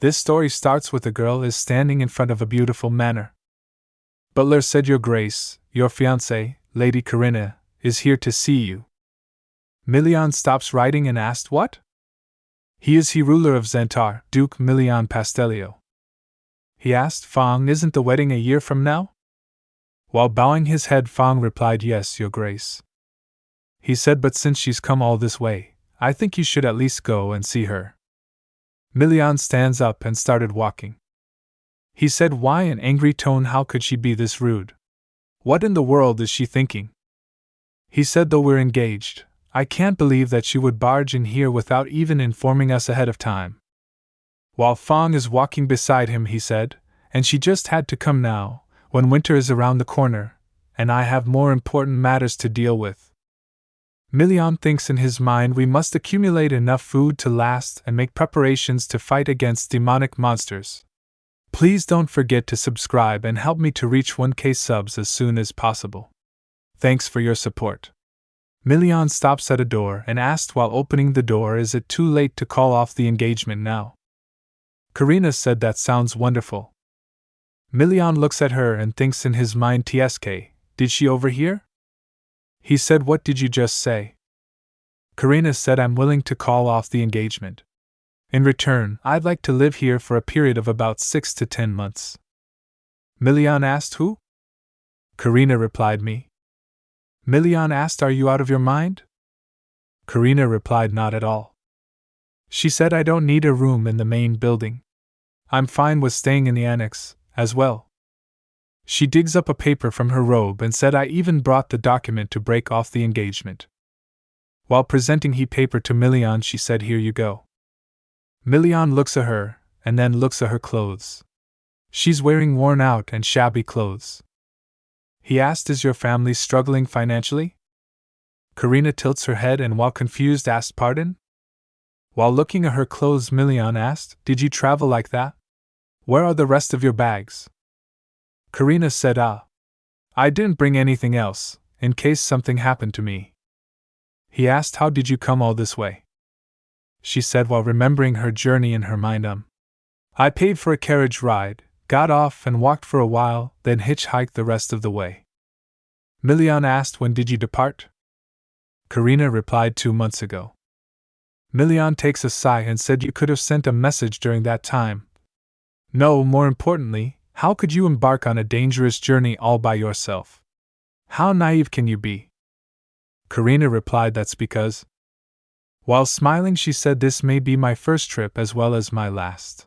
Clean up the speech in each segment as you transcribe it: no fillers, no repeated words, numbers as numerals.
This story starts with a girl is standing in front of a beautiful manor. Butler said, "Your Grace, your fiancé, Lady Karina, is here to see you." Milian stops writing and asked, "What?" "He is ruler of Xantar, Duke Milian Pastellio." He asked, "Fong, isn't the wedding a year from now?" While bowing his head, Fong replied, "Yes, your Grace." He said, "But since she's come all this way, I think you should at least go and see her." Milian stands up and started walking. He said, "Why?" in angry tone. "How could she be this rude? What in the world is she thinking?" He said, "Though we're engaged, I can't believe that she would barge in here without even informing us ahead of time." While Fong is walking beside him, he said, "And she just had to come now, when winter is around the corner, and I have more important matters to deal with." Milian thinks in his mind, "We must accumulate enough food to last and make preparations to fight against demonic monsters. Please don't forget to subscribe and help me to reach 1K subs as soon as possible. Thanks for your support." Milian stops at a door and asked while opening the door, "Is it too late to call off the engagement now?" Karina said, "That sounds wonderful." Milian looks at her and thinks in his mind, "TSK, did she overhear?" He said, "What did you just say?" Karina said, "I'm willing to call off the engagement. In return, I'd like to live here for a period of about 6 to 10 months. Milian asked, "Who?" Karina replied, "Me." Milian asked, "Are you out of your mind?" Karina replied, "Not at all." She said, "I don't need a room in the main building. I'm fine with staying in the annex, as well." She digs up a paper from her robe and said, "I even brought the document to break off the engagement." While presenting the paper to Milian, she said, "Here you go." Milian looks at her, and then looks at her clothes. She's wearing worn out and shabby clothes. He asked, "Is your family struggling financially?" Karina tilts her head and while confused asked, "Pardon?" While looking at her clothes, Milian asked, "Did you travel like that? Where are the rest of your bags?" Karina said, I didn't bring anything else, in case something happened to me." He asked, "How did you come all this way?" She said while remembering her journey in her mind, I paid for a carriage ride, got off and walked for a while, then hitchhiked the rest of the way." Milian asked, "When did you depart?" Karina replied, 2 months ago. Milian takes a sigh and said, "You could have sent a message during that time. No, more importantly, how could you embark on a dangerous journey all by yourself? How naive can you be?" Karina replied, "That's because..." While smiling, she said, "This may be my first trip as well as my last."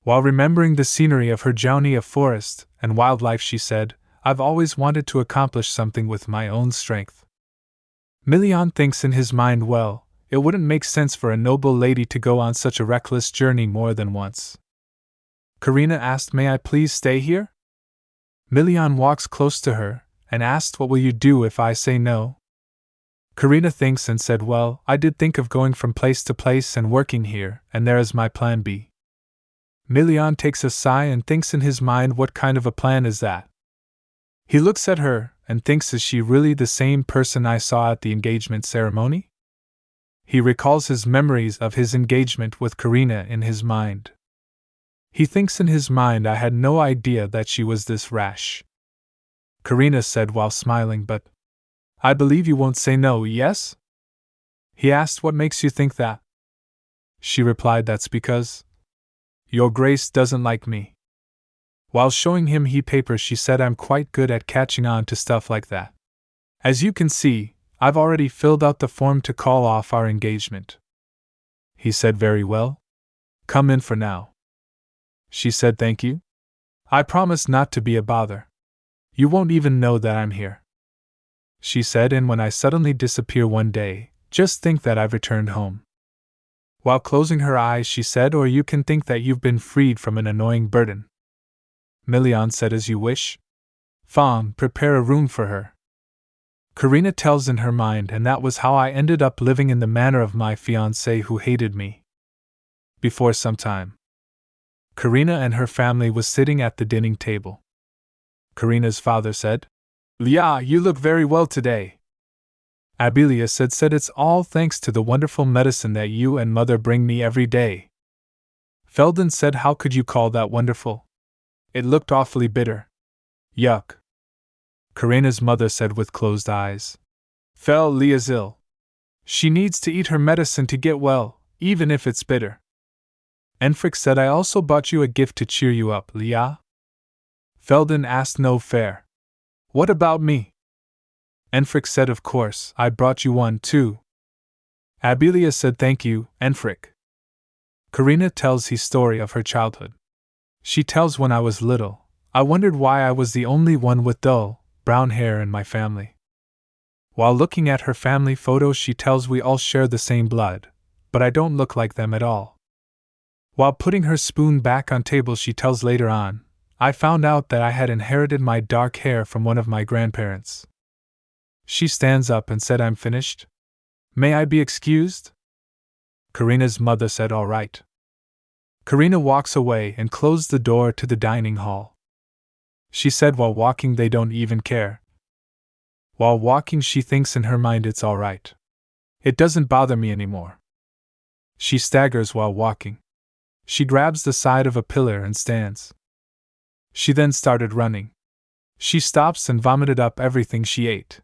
While remembering the scenery of her journey of forest and wildlife, she said, "I've always wanted to accomplish something with my own strength." Milian thinks in his mind, well, it wouldn't make sense for a noble lady to go on such a reckless journey more than once. Karina asked, "May I please stay here?" Milian walks close to her and asked, "What will you do if I say no?" Karina thinks and said, "Well, I did think of going from place to place and working here, and there is my plan B." Milian takes a sigh and thinks in his mind, what kind of a plan is that? He looks at her and thinks, is she really the same person I saw at the engagement ceremony? He recalls his memories of his engagement with Karina in his mind. He thinks in his mind, I had no idea that she was this rash. Karina said while smiling, "But I believe you won't say no, yes?" He asked, "What makes you think that?" She replied, "That's because Your Grace doesn't like me." While showing him the paper, she said, "I'm quite good at catching on to stuff like that. As you can see, I've already filled out the form to call off our engagement." He said, "Very well. Come in for now." She said, "Thank you. I promise not to be a bother. You won't even know that I'm here." She said, "And when I suddenly disappear one day, just think that I've returned home." While closing her eyes, she said, "Or you can think that you've been freed from an annoying burden." Milian said, "As you wish. Fong, prepare a room for her." Karina tells in her mind, "And that was how I ended up living in the manor of my fiancé who hated me." Before some time, Karina and her family was sitting at the dining table. Karina's father said, "Lia, you look very well today." Abilia said, "It's all thanks to the wonderful medicine that you and mother bring me every day." Felden said, how could you call that wonderful? It looked awfully bitter. Yuck. Karina's mother said with closed eyes. Leah's ill. She needs to eat her medicine to get well, even if it's bitter. Enfric said, I also bought you a gift to cheer you up, Leah. Felden asked, no fair. What about me? Enfric said, of course, I brought you one too. Abelia said, thank you, Enfric. Karina tells his story of her childhood. She tells, when I was little, I wondered why I was the only one with dull, brown hair in my family. While looking at her family photos, she tells, we all share the same blood, but I don't look like them at all. While putting her spoon back on table, she tells, later on, I found out that I had inherited my dark hair from one of my grandparents. She stands up and said, I'm finished. May I be excused? Karina's mother said, all right. Karina walks away and closed the door to the dining hall. She said, while walking, they don't even care. While walking, she thinks in her mind, it's all right. It doesn't bother me anymore. She staggers while walking. She grabs the side of a pillar and stands. She then started running. She stops and vomited up everything she ate.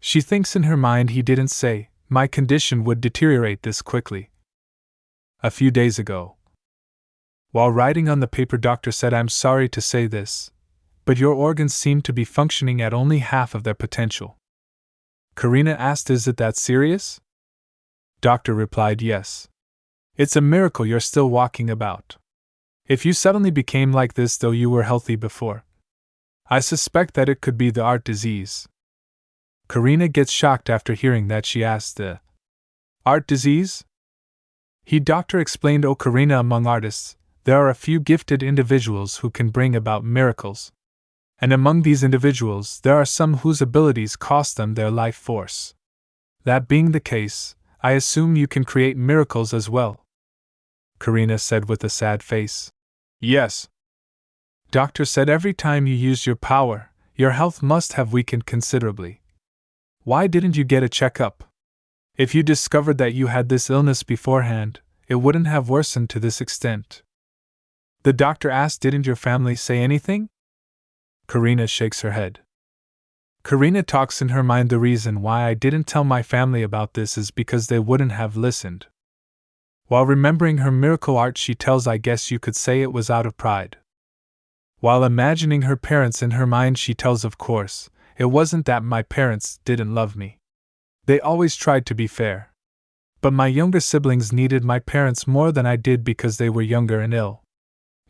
She thinks in her mind, he didn't say, my condition would deteriorate this quickly. A few days ago, while writing on the paper, doctor said, I'm sorry to say this, but your organs seem to be functioning at only half of their potential. Karina asked, is it that serious? Doctor replied, yes. It's a miracle you're still walking about. If you suddenly became like this, though you were healthy before, I suspect that it could be the art disease. Karina gets shocked after hearing that. She asked, the art disease? Doctor explained, oh Karina, among artists, there are a few gifted individuals who can bring about miracles. And among these individuals, there are some whose abilities cost them their life force. That being the case, I assume you can create miracles as well. Karina said with a sad face. Yes. Doctor said, every time you use your power, your health must have weakened considerably. Why didn't you get a checkup? If you discovered that you had this illness beforehand, it wouldn't have worsened to this extent. The doctor asked, didn't your family say anything? Karina shakes her head. Karina talks in her mind, the reason why I didn't tell my family about this is because they wouldn't have listened. While remembering her miracle art, she tells, I guess you could say it was out of pride. While imagining her parents in her mind, she tells, of course, it wasn't that my parents didn't love me. They always tried to be fair. But my younger siblings needed my parents more than I did because they were younger and ill.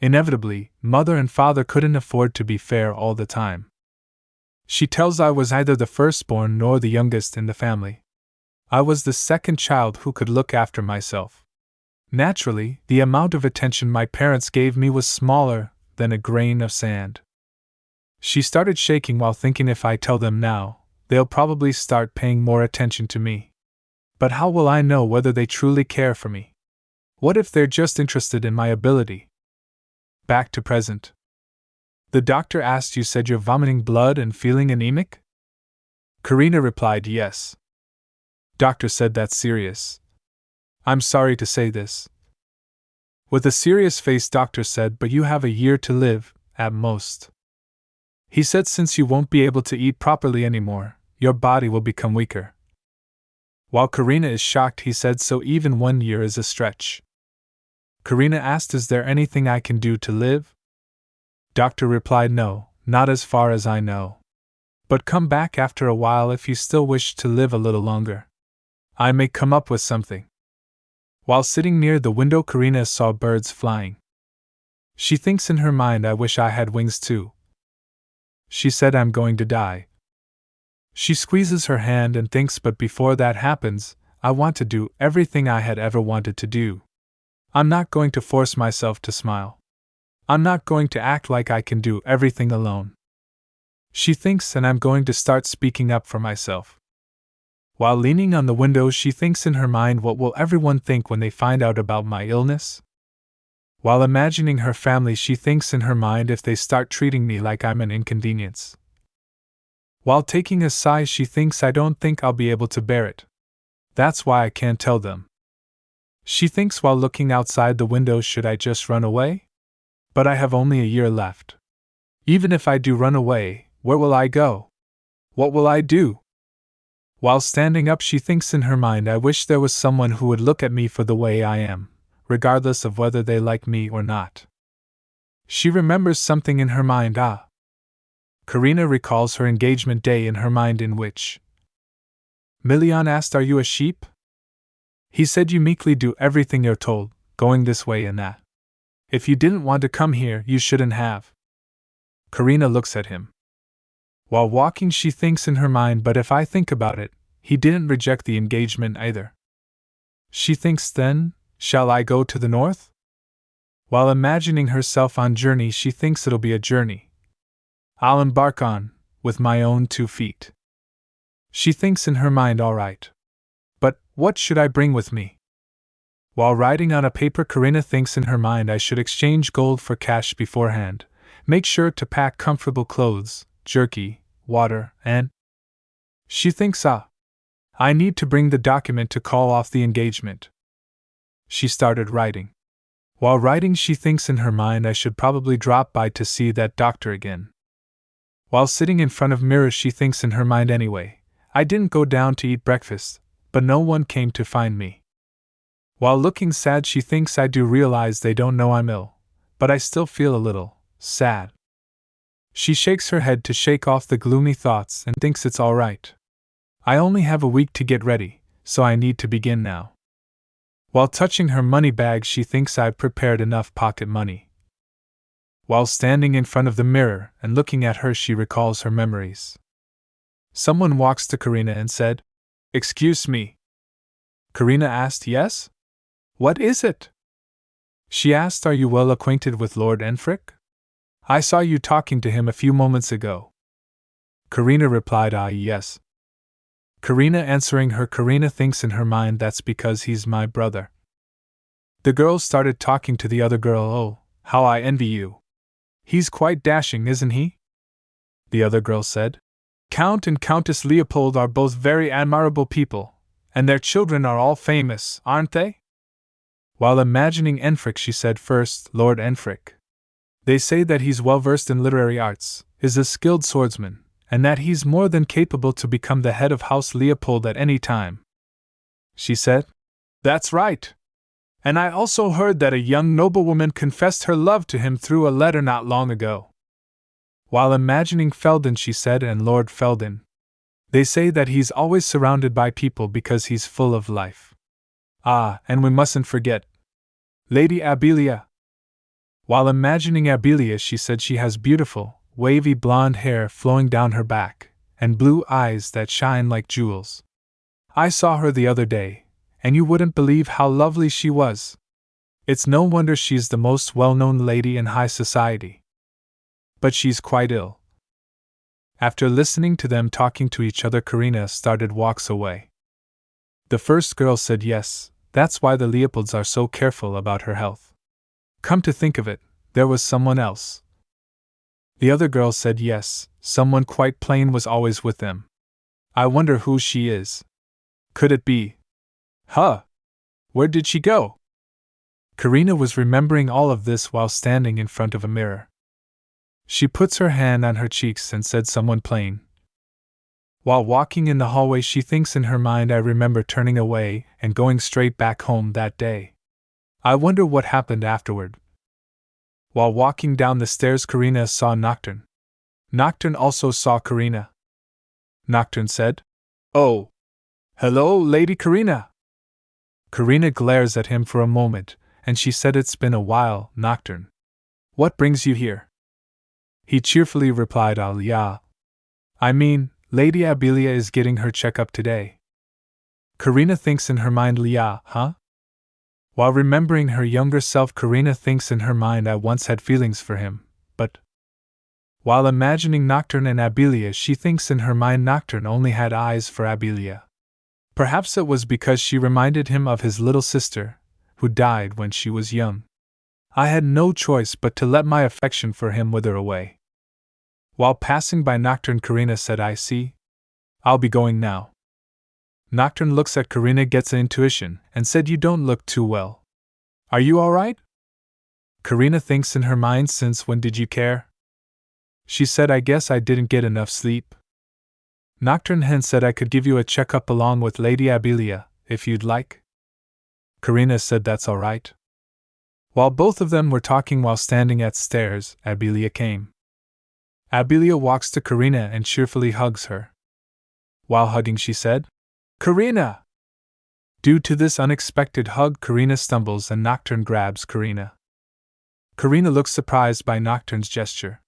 Inevitably, mother and father couldn't afford to be fair all the time. She tells, I was neither the firstborn nor the youngest in the family. I was the second child who could look after myself. Naturally, the amount of attention my parents gave me was smaller than a grain of sand. She started shaking while thinking, if I tell them now, they'll probably start paying more attention to me. But how will I know whether they truly care for me? What if they're just interested in my ability? Back to present. The doctor asked, you said you're vomiting blood and feeling anemic? Karina replied, yes. Doctor said, that's serious. I'm sorry to say this. With a serious face, doctor said, but you have a year to live, at most. He said, since you won't be able to eat properly anymore, your body will become weaker. While Karina is shocked, he said, so even 1 year is a stretch. Karina asked, is there anything I can do to live? Doctor replied, no, not as far as I know. But come back after a while if you still wish to live a little longer. I may come up with something. While sitting near the window, Karina saw birds flying. She thinks in her mind, I wish I had wings too. She said, I'm going to die. She squeezes her hand and thinks, but before that happens, I want to do everything I had ever wanted to do. I'm not going to force myself to smile. I'm not going to act like I can do everything alone. She thinks, and I'm going to start speaking up for myself. While leaning on the window, she thinks in her mind, what will everyone think when they find out about my illness? While imagining her family, she thinks in her mind, if they start treating me like I'm an inconvenience. While taking a sigh, she thinks, I don't think I'll be able to bear it. That's why I can't tell them. She thinks while looking outside the window, should I just run away? But I have only a year left. Even if I do run away, where will I go? What will I do? While standing up, she thinks in her mind, I wish there was someone who would look at me for the way I am, regardless of whether they like me or not. She remembers something in her mind. Karina recalls her engagement day in her mind, in which Milian asked, "Are you a sheep?" He said, "You meekly do everything you're told, going this way and that. If you didn't want to come here, you shouldn't have." Karina looks at him. While walking, she thinks in her mind, but if I think about it, he didn't reject the engagement either. She thinks, then, shall I go to the north? While imagining herself on journey, she thinks it'll be a journey I'll embark on, with my own 2 feet. She thinks in her mind, all right. But what should I bring with me? While writing on a paper, Karina thinks in her mind, I should exchange gold for cash beforehand, make sure to pack comfortable clothes, jerky, water, and she thinks, I need to bring the document to call off the engagement. She started writing. While writing, she thinks in her mind, I should probably drop by to see that doctor again. While sitting in front of mirror, she thinks in her mind, anyway, I didn't go down to eat breakfast, but no one came to find me. While looking sad, she thinks, I do realize they don't know I'm ill, but I still feel a little sad. She shakes her head to shake off the gloomy thoughts and thinks it's all right. I only have a week to get ready, so I need to begin now. While touching her money bag, she thinks I've prepared enough pocket money. While standing in front of the mirror and looking at her, she recalls her memories. Someone walks to Karina and said, "Excuse me." Karina asked, "Yes? What is it?" She asked, "Are you well acquainted with Lord Enfrick? I saw you talking to him a few moments ago." Karina replied, "Yes." Karina answering her, Karina thinks in her mind, that's because he's my brother. The girl started talking to the other girl, "Oh, how I envy you. He's quite dashing, isn't he?" The other girl said, "Count and Countess Leopold are both very admirable people, and their children are all famous, aren't they?" While imagining Enfrick, she said, "First, Lord Enfrick. They say that he's well versed in literary arts, is a skilled swordsman, and that he's more than capable to become the head of House Leopold at any time." She said, "That's right. And I also heard that a young noblewoman confessed her love to him through a letter not long ago." While imagining Felden, she said, "And Lord Felden. They say that he's always surrounded by people because he's full of life. And we mustn't forget Lady Abelia." While imagining Abelia, she said, "She has beautiful, wavy blonde hair flowing down her back, and blue eyes that shine like jewels. I saw her the other day, and you wouldn't believe how lovely she was. It's no wonder she's the most well-known lady in high society. But she's quite ill." After listening to them talking to each other, Karina walks away. The first girl said, "Yes, that's why the Leopolds are so careful about her health. Come to think of it, there was someone else." The other girl said, "Yes, someone quite plain was always with them. I wonder who she is. Could it be? Where did she go?" Karina was remembering all of this while standing in front of a mirror. She puts her hand on her cheeks and said, "Someone plain." While walking in the hallway, she thinks in her mind, I remember turning away and going straight back home that day. I wonder what happened afterward. While walking down the stairs, Karina saw Nocturne. Nocturne also saw Karina. Nocturne said, "Oh, hello, Lady Karina." Karina glares at him for a moment, and she said, "It's been a while, Nocturne. What brings you here?" He cheerfully replied, "Yeah. I mean, Lady Abelia is getting her checkup today." Karina thinks in her mind, "Yeah, While remembering her younger self, Karina thinks in her mind, I once had feelings for him, but... While imagining Nocturne and Abelia, she thinks in her mind Nocturne only had eyes for Abelia. Perhaps it was because she reminded him of his little sister, who died when she was young. I had no choice but to let my affection for him wither away. While passing by Nocturne, Karina said, "I see. I'll be going now." Nocturne looks at Karina, gets an intuition, and said, "You don't look too well. Are you alright?" Karina thinks in her mind, "Since when did you care?" She said, "I guess I didn't get enough sleep." Nocturne hen said, "I could give you a checkup along with Lady Abelia, if you'd like." Karina said that's alright. While both of them were talking while standing at stairs, Abelia came. Abelia walks to Karina and cheerfully hugs her. While hugging, she said, "Karina!" Due to this unexpected hug, Karina stumbles and Nocturne grabs Karina. Karina looks surprised by Nocturne's gesture.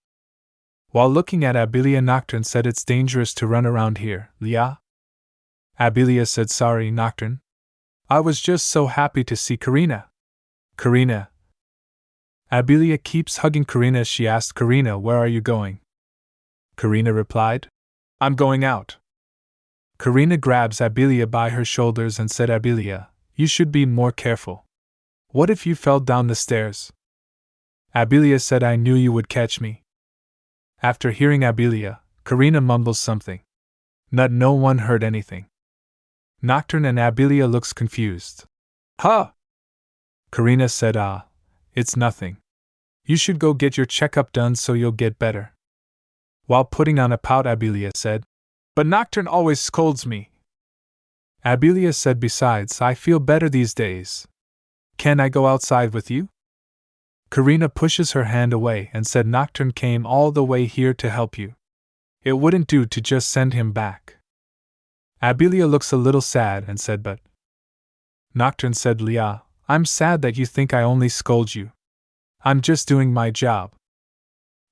While looking at Abelia, Nocturne said, "It's dangerous to run around here, Leah." Abelia said, "Sorry, Nocturne. I was just so happy to see Karina." Karina. Abelia keeps hugging Karina. She asked Karina, "Where are you going?" Karina replied, "I'm going out." Karina grabs Abelia by her shoulders and said, "Abelia, you should be more careful. What if you fell down the stairs?" Abelia said, "I knew you would catch me." After hearing Abelia, Karina mumbles something. No one heard anything. Nocturne and Abelia looks confused. "Huh!" Karina said, "It's nothing. You should go get your checkup done so you'll get better." While putting on a pout, Abelia said, "But Nocturne always scolds me." Abelia said, "Besides, I feel better these days. Can I go outside with you?" Karina pushes her hand away and said, "Nocturne came all the way here to help you. It wouldn't do to just send him back." Abelia looks a little sad and said, "But..." Nocturne said, "Leah, I'm sad that you think I only scold you. I'm just doing my job."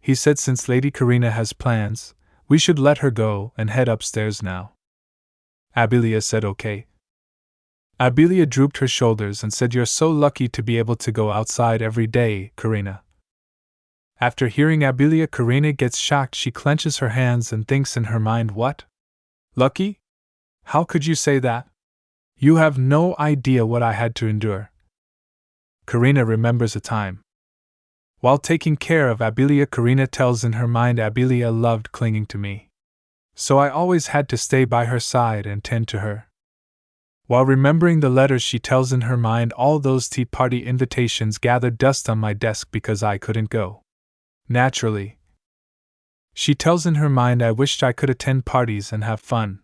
He said, "Since Lady Karina has plans, we should let her go and head upstairs now." Abelia said, "Okay." Abelia drooped her shoulders and said, "You're so lucky to be able to go outside every day, Karina." After hearing Abelia, Karina gets shocked. She clenches her hands and thinks in her mind, "What? Lucky? How could you say that? You have no idea what I had to endure." Karina remembers a time. While taking care of Abelia, Karina tells in her mind, "Abelia loved clinging to me. So I always had to stay by her side and tend to her." While remembering the letters, she tells in her mind, "All those tea party invitations gathered dust on my desk because I couldn't go. Naturally." She tells in her mind, "I wished I could attend parties and have fun.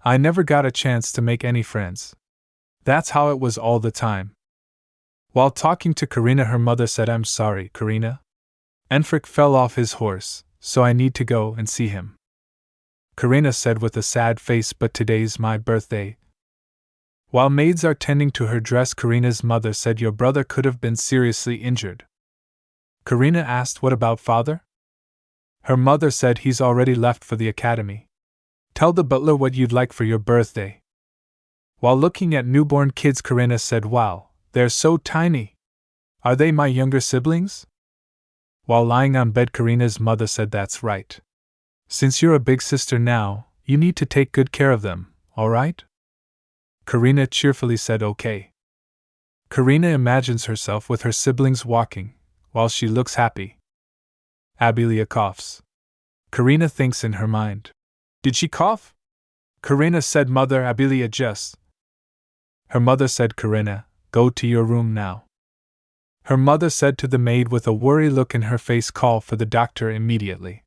I never got a chance to make any friends. That's how it was all the time." While talking to Karina, her mother said, "I'm sorry, Karina. Enfric fell off his horse, so I need to go and see him." Karina said with a sad face, "But today's my birthday." While maids are tending to her dress, Karina's mother said, "Your brother could have been seriously injured." Karina asked, "What about father?" Her mother said, "He's already left for the academy. Tell the butler what you'd like for your birthday." While looking at newborn kids, Karina said, "Wow, they're so tiny. Are they my younger siblings?" While lying on bed, Karina's mother said, "That's right. Since you're a big sister now, you need to take good care of them, alright?" Karina cheerfully said, "Okay." Karina imagines herself with her siblings walking, while she looks happy. Abelia coughs. Karina thinks in her mind, "Did she cough?" Karina said, "Mother, Abelia just..." Her mother said, "Karina, go to your room now." Her mother said to the maid with a worried look in her face, "Call for the doctor immediately."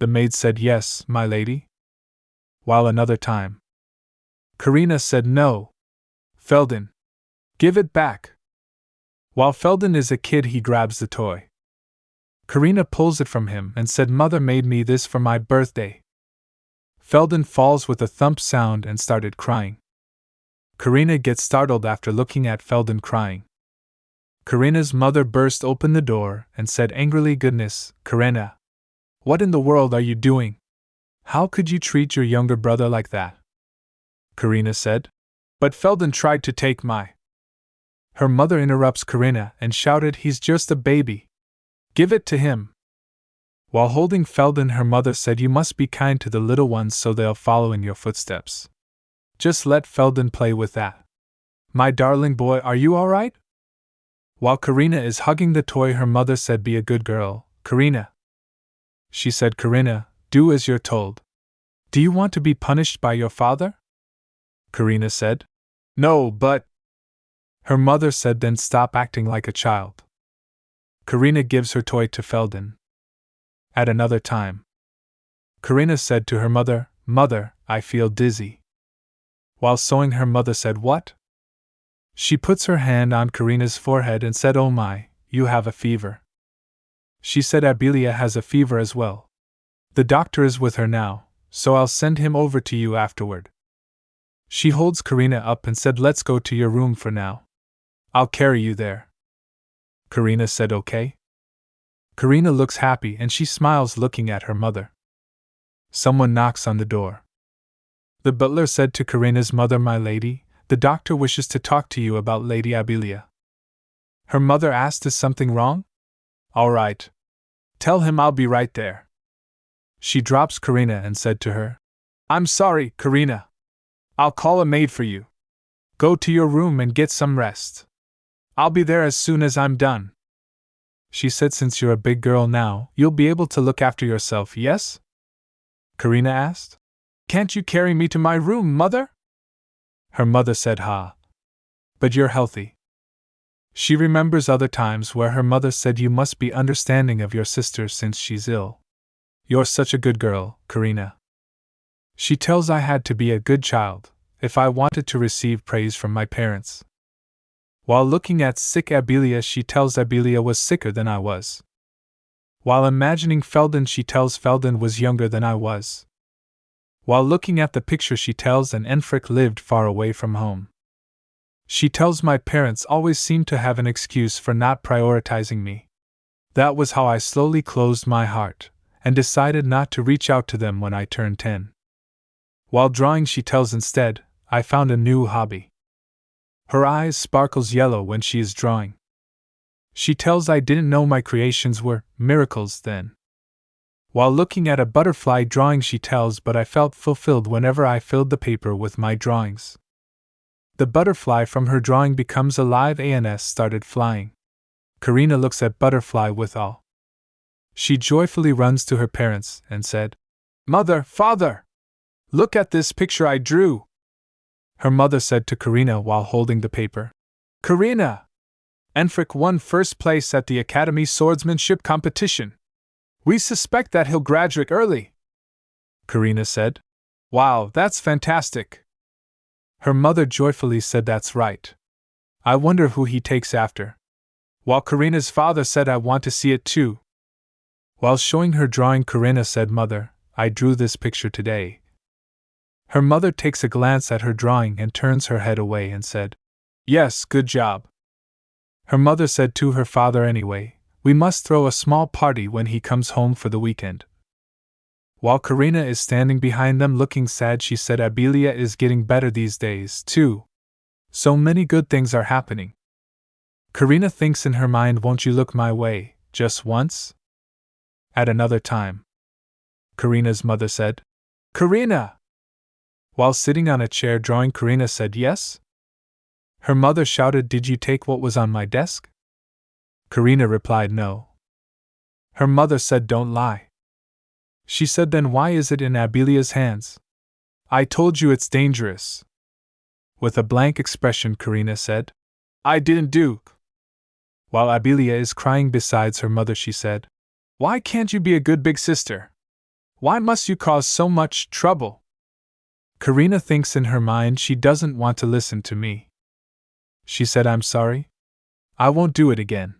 The maid said, "Yes, my lady." While another time, Karina said, "No. Felden. Give it back." While Felden is a kid, he grabs the toy. Karina pulls it from him and said, "Mother made me this for my birthday." Felden falls with a thump sound and started crying. Karina gets startled after looking at Felden crying. Karina's mother burst open the door and said angrily, "Goodness, Karina. What in the world are you doing? How could you treat your younger brother like that?" Karina said, "But Felden tried to take my..." Her mother interrupts Karina and shouted, "He's just a baby. Give it to him." While holding Felden, her mother said, "You must be kind to the little ones so they'll follow in your footsteps. Just let Felden play with that. My darling boy, are you alright?" While Karina is hugging the toy, her mother said, "Be a good girl, Karina." She said, "Karina, do as you're told. Do you want to be punished by your father?" Karina said. No, but… Her mother said, then stop acting like a child. Karina gives her toy to Feldon. At another time, Karina said to her mother, Mother, I feel dizzy. While sewing, her mother said, What? She puts her hand on Karina's forehead and said, Oh my, you have a fever. She said Abelia has a fever as well. The doctor is with her now, so I'll send him over to you afterward. She holds Karina up and said, Let's go to your room for now. I'll carry you there. Karina said, Okay. Karina looks happy and she smiles looking at her mother. Someone knocks on the door. The butler said to Karina's mother, My lady, the doctor wishes to talk to you about Lady Abelia. Her mother asked, Is something wrong? All right. Tell him I'll be right there. She drops Karina and said to her, I'm sorry, Karina. I'll call a maid for you. Go to your room and get some rest. I'll be there as soon as I'm done. She said, Since you're a big girl now, you'll be able to look after yourself, yes? Karina asked. Can't you carry me to my room, mother? Her mother said, Ha. But you're healthy. She remembers other times where her mother said, You must be understanding of your sister since she's ill. You're such a good girl, Karina. She tells I had to be a good child if I wanted to receive praise from my parents. While looking at sick Abelia, she tells Abelia was sicker than I was. While imagining Feldon, she tells Feldon was younger than I was. While looking at the picture, she tells an Enfric lived far away from home. She tells my parents always seemed to have an excuse for not prioritizing me. That was how I slowly closed my heart and decided not to reach out to them when I turned 10. While drawing, she tells instead, I found a new hobby. Her eyes sparkles yellow when she is drawing. She tells I didn't know my creations were miracles then. While looking at a butterfly drawing, she tells, but I felt fulfilled whenever I filled the paper with my drawings. The butterfly from her drawing becomes alive and started flying. Karina looks at butterfly with awe. She joyfully runs to her parents and said, Mother, Father! Look at this picture I drew! Her mother said to Karina while holding the paper, Karina! Enfric won first place at the Academy Swordsmanship competition. We suspect that he'll graduate early. Karina said, Wow, that's fantastic. Her mother joyfully said, That's right. I wonder who he takes after. While Karina's father said, I want to see it too. While showing her drawing, Karina said, Mother, I drew this picture today. Her mother takes a glance at her drawing and turns her head away and said, Yes, good job. Her mother said to her father, Anyway, we must throw a small party when he comes home for the weekend. While Karina is standing behind them looking sad, she said, Abelia is getting better these days, too. So many good things are happening. Karina thinks in her mind, Won't you look my way, just once? At another time, Karina's mother said, Karina! While sitting on a chair drawing, Karina said, Yes? Her mother shouted, Did you take what was on my desk? Karina replied, No. Her mother said, Don't lie. She said, Then why is it in Abelia's hands? I told you it's dangerous. With a blank expression, Karina said, I didn't do. While Abelia is crying besides her mother, she said, Why can't you be a good big sister? Why must you cause so much trouble? Karina thinks in her mind she doesn't want to listen to me. She said, I'm sorry. I won't do it again.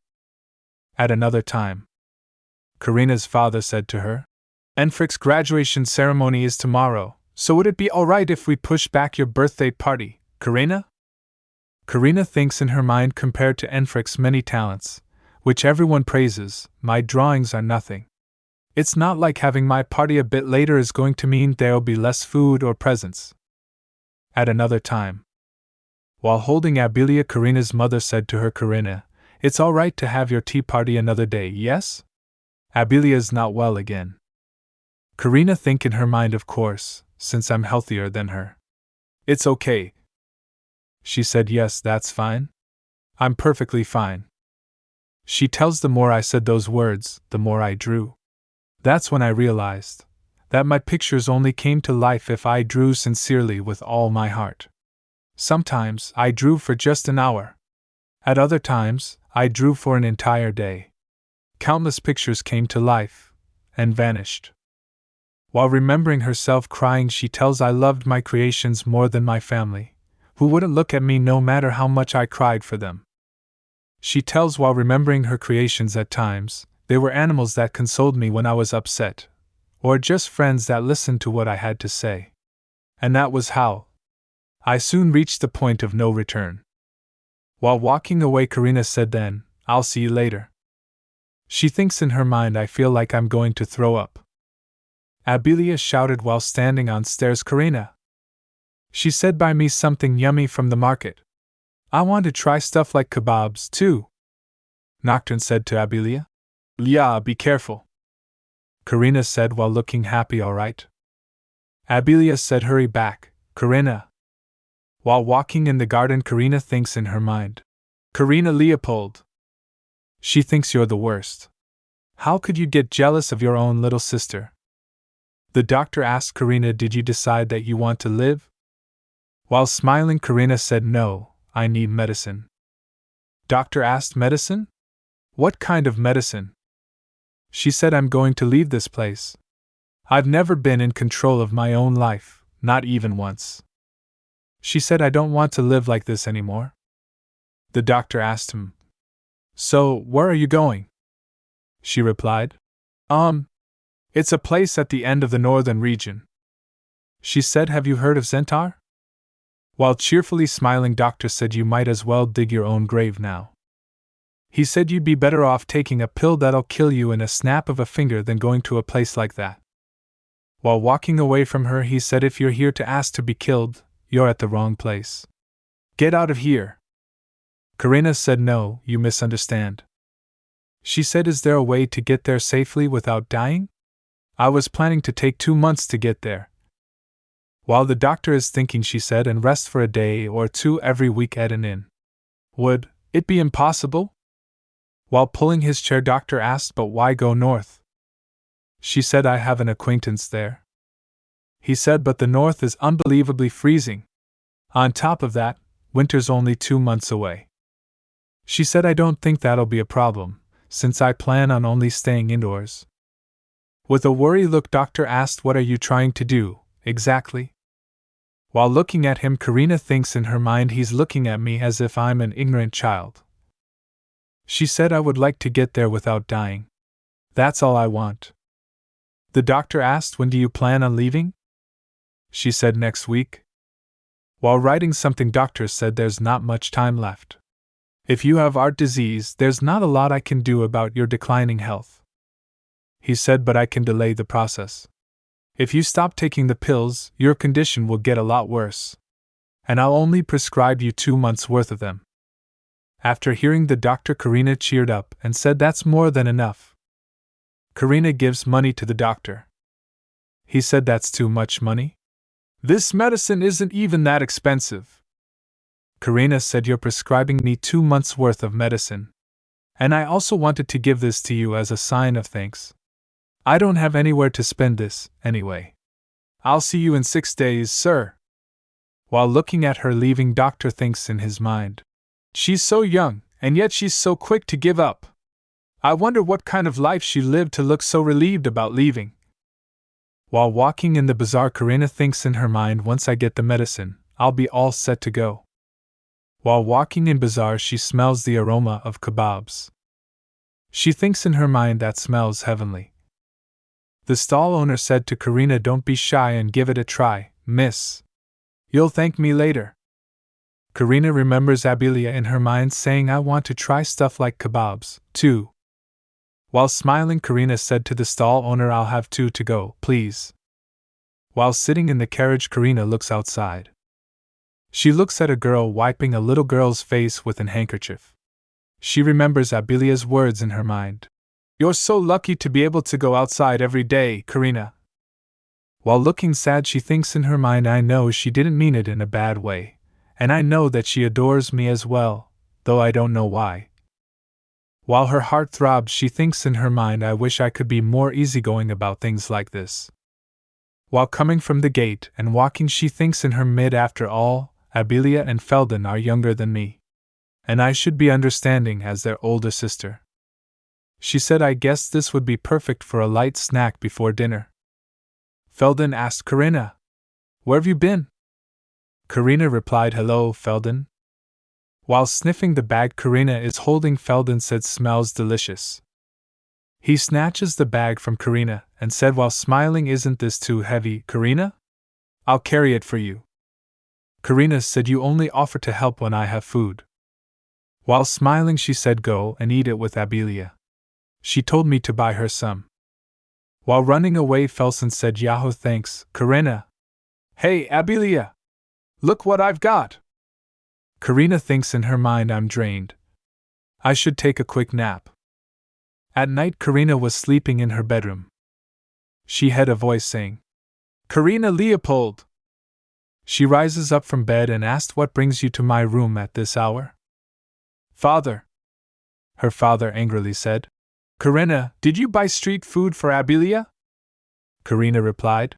At another time, Karina's father said to her, Enfric's graduation ceremony is tomorrow, so would it be alright if we push back your birthday party, Karina? Karina thinks in her mind, compared to Enfric's many talents, which everyone praises, my drawings are nothing. It's not like having my party a bit later is going to mean there'll be less food or presents. At another time, while holding Abelia, Karina's mother said to her, Karina, it's all right to have your tea party another day, yes? Abelia's not well again. Karina think in her mind, of course, since I'm healthier than her. It's okay. She said, Yes, that's fine. I'm perfectly fine. She tells, the more I said those words, the more I drew. That's when I realized that my pictures only came to life if I drew sincerely with all my heart. Sometimes I drew for just an hour. At other times, I drew for an entire day. Countless pictures came to life and vanished. While remembering herself crying, she tells I loved my creations more than my family, who wouldn't look at me no matter how much I cried for them. She tells while remembering her creations at times, they were animals that consoled me when I was upset, or just friends that listened to what I had to say. And that was how I soon reached the point of no return. While walking away, Karina said then, I'll see you later. She thinks in her mind, I feel like I'm going to throw up. Abilia shouted while standing on stairs, Karina. She said, buy me something yummy from the market. I want to try stuff like kebabs, too. Nocturne said to Abilia. Yeah, be careful. Karina said while looking happy. All right. Abilia said, hurry back, Karina. While walking in the garden, Karina thinks in her mind. Karina Leopold. She thinks you're the worst. How could you get jealous of your own little sister? The doctor asked Karina, did you decide that you want to live? While smiling, Karina said, no, I need medicine. Doctor asked, medicine? What kind of medicine? She said, I'm going to leave this place. I've never been in control of my own life, not even once. She said, I don't want to live like this anymore. The doctor asked him, so, where are you going? She replied, it's a place at the end of the northern region. She said, have you heard of Zentar? While cheerfully smiling, doctor said, you might as well dig your own grave now. He said you'd be better off taking a pill that'll kill you in a snap of a finger than going to a place like that. While walking away from her, he said, if you're here to ask to be killed, you're at the wrong place. Get out of here. Karina said, no, you misunderstand. She said, is there a way to get there safely without dying? I was planning to take 2 months to get there. While the doctor is thinking, she said, and rest for a day or two every week at an inn. Would it be impossible? While pulling his chair, doctor asked, but why go north? She said, I have an acquaintance there. He said, but the north is unbelievably freezing. On top of that, winter's only 2 months away. She said, I don't think that'll be a problem, since I plan on only staying indoors. With a worried look, doctor asked, what are you trying to do, exactly? While looking at him, Karina thinks in her mind, he's looking at me as if I'm an ignorant child. She said, I would like to get there without dying. That's all I want. The doctor asked, when do you plan on leaving? She said, next week. While writing something, doctor said, there's not much time left. If you have heart disease, there's not a lot I can do about your declining health. He said, but I can delay the process. If you stop taking the pills, your condition will get a lot worse. And I'll only prescribe you 2 months' worth of them. After hearing the doctor, Karina cheered up and said, that's more than enough. Karina gives money to the doctor. He said, that's too much money. This medicine isn't even that expensive. Karina said, you're prescribing me 2 months' worth of medicine. And I also wanted to give this to you as a sign of thanks. I don't have anywhere to spend this, anyway. I'll see you in 6 days, sir. While looking at her leaving, doctor thinks in his mind, she's so young, and yet she's so quick to give up. I wonder what kind of life she lived to look so relieved about leaving. While walking in the bazaar, Karina thinks in her mind, once I get the medicine, I'll be all set to go. While walking in bazaar, she smells the aroma of kebabs. She thinks in her mind, that smells heavenly. The stall owner said to Karina, don't be shy and give it a try, miss. You'll thank me later. Karina remembers Abilia in her mind saying, I want to try stuff like kebabs, too. While smiling, Karina said to the stall owner, I'll have 2 to go, please. While sitting in the carriage, Karina looks outside. She looks at a girl wiping a little girl's face with an handkerchief. She remembers Abilia's words in her mind. You're so lucky to be able to go outside every day, Karina. While looking sad, she thinks in her mind, I know she didn't mean it in a bad way, and I know that she adores me as well, though I don't know why. While her heart throbs, she thinks in her mind, I wish I could be more easygoing about things like this. While coming from the gate and walking, she thinks in her mid, after all, Abelia and Felden are younger than me, and I should be understanding as their older sister. She said I guessed this would be perfect for a light snack before dinner. Felden asked Karina, "Where have you been?" Karina replied, "Hello, Felden." While sniffing the bag Karina is holding, Felden said, "Smells delicious." He snatches the bag from Karina and said while smiling, "Isn't this too heavy, Karina? I'll carry it for you." Karina said, "You only offer to help when I have food." While smiling she said, "Go and eat it with Abelia. She told me to buy her some." While running away Felsen said, "Yahoo, thanks, Karina." "Hey, Abelia! Look what I've got!" Karina thinks in her mind, "I'm drained. I should take a quick nap." At night Karina was sleeping in her bedroom. She heard a voice saying, "Karina Leopold!" She rises up from bed and asked, "What brings you to my room at this hour?" "Father," her father angrily said. "Karina, did you buy street food for Abelia?" Karina replied,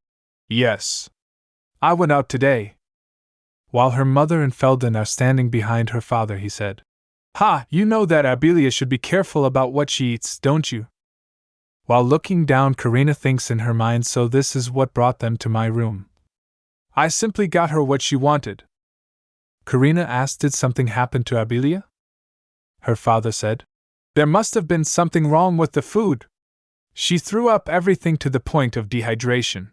"Yes. I went out today." While her mother and Felden are standing behind her father, he said, "Ha, you know that Abelia should be careful about what she eats, don't you?" While looking down, Karina thinks in her mind, "So this is what brought them to my room. I simply got her what she wanted." Karina asked, "Did something happen to Abelia?" Her father said, "There must have been something wrong with the food. She threw up everything to the point of dehydration."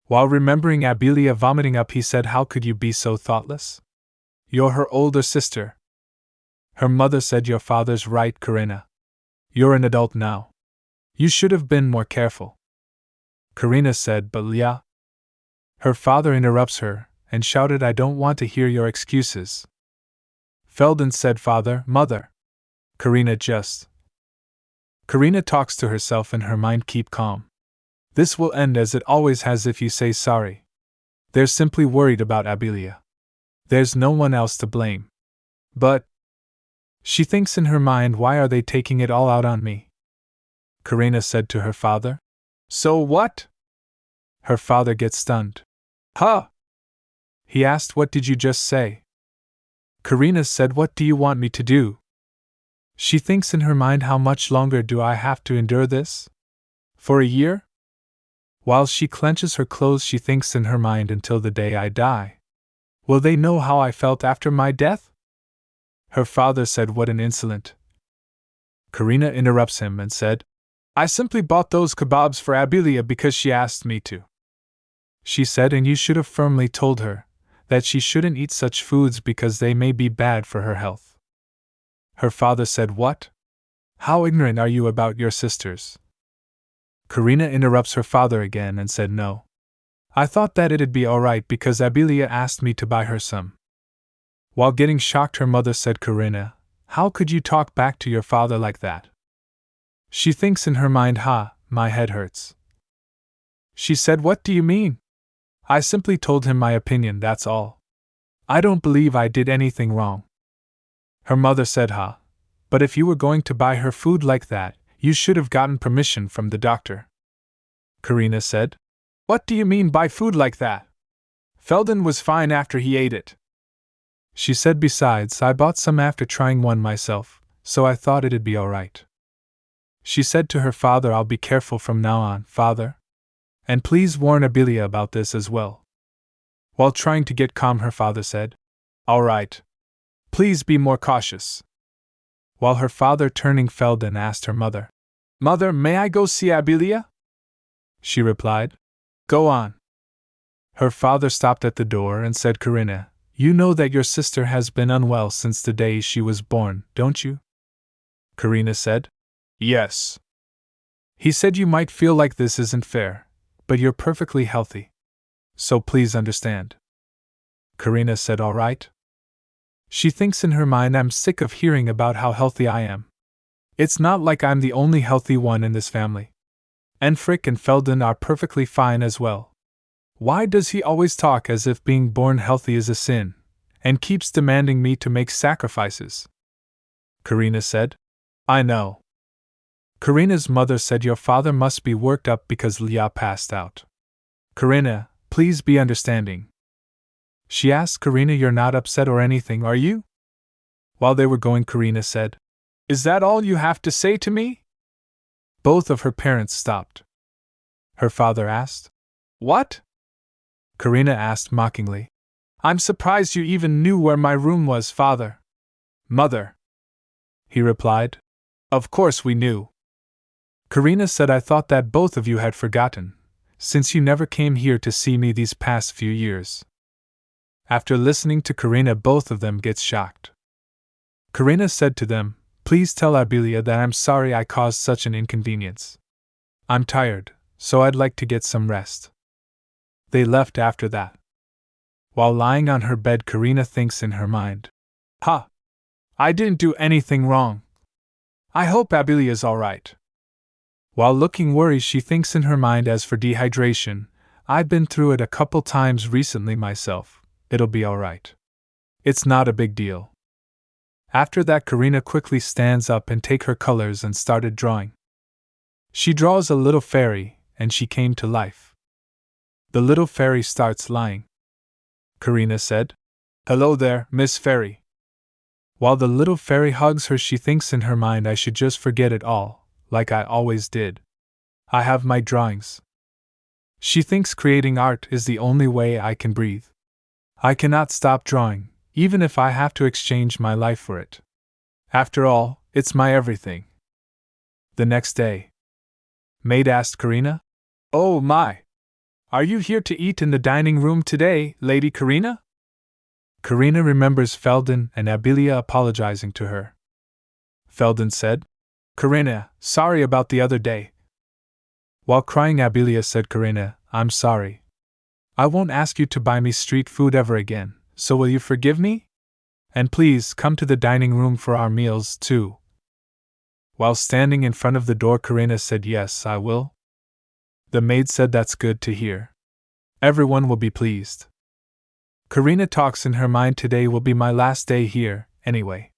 While remembering Abelia vomiting up, he said, "How could you be so thoughtless? You're her older sister." Her mother said, "Your father's right, Karina. You're an adult now. You should have been more careful." Karina said, "But Leah." Her father interrupts her and shouted, "I don't want to hear your excuses." Felden said, "Father, mother." Karina just. Karina talks to herself in her mind, "Keep calm. This will end as it always has if you say sorry. They're simply worried about Abelia. There's no one else to blame." But she thinks in her mind, "Why are they taking it all out on me?" Karina said to her father, "So what?" Her father gets stunned. "Huh?" He asked, "What did you just say?" Karina said, "What do you want me to do?" She thinks in her mind, "How much longer do I have to endure this? For a year?" While she clenches her clothes, she thinks in her mind, "Until the day I die. Will they know how I felt after my death?" Her father said, "What an insolent." Karina interrupts him and said, "I simply bought those kebabs for Abelia because she asked me to." She said, "And you should have firmly told her that she shouldn't eat such foods because they may be bad for her health." Her father said, "What? How ignorant are you about your sisters?" Karina interrupts her father again and said, "No. I thought that it'd be alright because Abelia asked me to buy her some." While getting shocked, her mother said, "Karina, how could you talk back to your father like that?" She thinks in her mind, "Ha, my head hurts." She said, "What do you mean? I simply told him my opinion, that's all. I don't believe I did anything wrong." Her mother said, "Ha, but if you were going to buy her food like that, you should have gotten permission from the doctor." Karina said, "What do you mean by food like that? Felden was fine after he ate it." She said, "Besides, I bought some after trying one myself, so I thought it'd be alright." She said to her father, "I'll be careful from now on, father. And please warn Abelia about this as well." While trying to get calm, her father said, "Alright. Please be more cautious." While her father, turning Felden, asked her mother, "Mother, may I go see Abelia?" She replied, "Go on." Her father stopped at the door and said, "Karina, you know that your sister has been unwell since the day she was born, don't you?" Karina said, "Yes." He said, "You might feel like this isn't fair, but you're perfectly healthy. So please understand." Karina said, "All right." She thinks in her mind, "I'm sick of hearing about how healthy I am. It's not like I'm the only healthy one in this family. And Frick and Felden are perfectly fine as well. Why does he always talk as if being born healthy is a sin, and keeps demanding me to make sacrifices?" Karina said, "I know." Karina's mother said, "Your father must be worked up because Leah passed out. Karina, please be understanding." She asked Karina. You're not upset or anything, are you? While they were going, Karina said, Is that all you have to say to me? Both of her parents stopped. Her father asked, What? Karina asked mockingly. I'm surprised you even knew where my room was, father. Mother, he replied. Of course we knew. Karina said, I thought that both of you had forgotten, since you never came here to see me these past few years. After listening to Karina, both of them get shocked. Karina said to them, Please tell Abilia that I'm sorry I caused such an inconvenience. I'm tired, so I'd like to get some rest. They left after that. While lying on her bed, Karina thinks in her mind, Ha! I didn't do anything wrong. I hope Abilia's alright. While looking worried, she thinks in her mind, as for dehydration, I've been through it a couple times recently myself. It'll be alright. It's not a big deal. After that, Karina quickly stands up and take her colors and started drawing. She draws a little fairy, and she came to life. The little fairy starts lying. Karina said, Hello there, Miss Fairy. While the little fairy hugs her, she thinks in her mind, I should just forget it all, like I always did. I have my drawings. She thinks creating art is the only way I can breathe. I cannot stop drawing, even if I have to exchange my life for it. After all, it's my everything. The next day, maid asked Karina, Oh my! Are you here to eat in the dining room today, Lady Karina? Karina remembers Felden and Abilia apologizing to her. Felden said, Karina, sorry about the other day. While crying, Abilia said, Karina, I'm sorry. I won't ask you to buy me street food ever again, so will you forgive me? And please come to the dining room for our meals, too. While standing in front of the door, Karina said, Yes, I will. The maid said, That's good to hear. Everyone will be pleased. Karina talks in her mind, Today will be my last day here, anyway.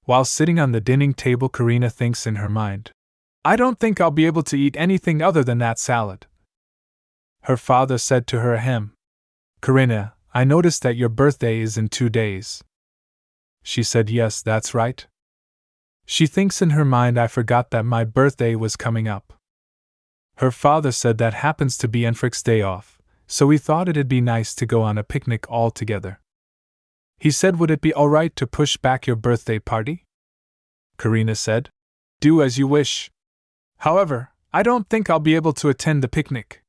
While sitting on the dining table, Karina thinks in her mind, I don't think I'll be able to eat anything other than that salad. Her father said to her, Ahem. Karina, I noticed that your birthday is in 2 days. She said, Yes, that's right. She thinks in her mind, I forgot that my birthday was coming up. Her father said that happens to be Enfrick's day off, so we thought it'd be nice to go on a picnic all together. He said, Would it be alright to push back your birthday party? Karina said, Do as you wish. However, I don't think I'll be able to attend the picnic.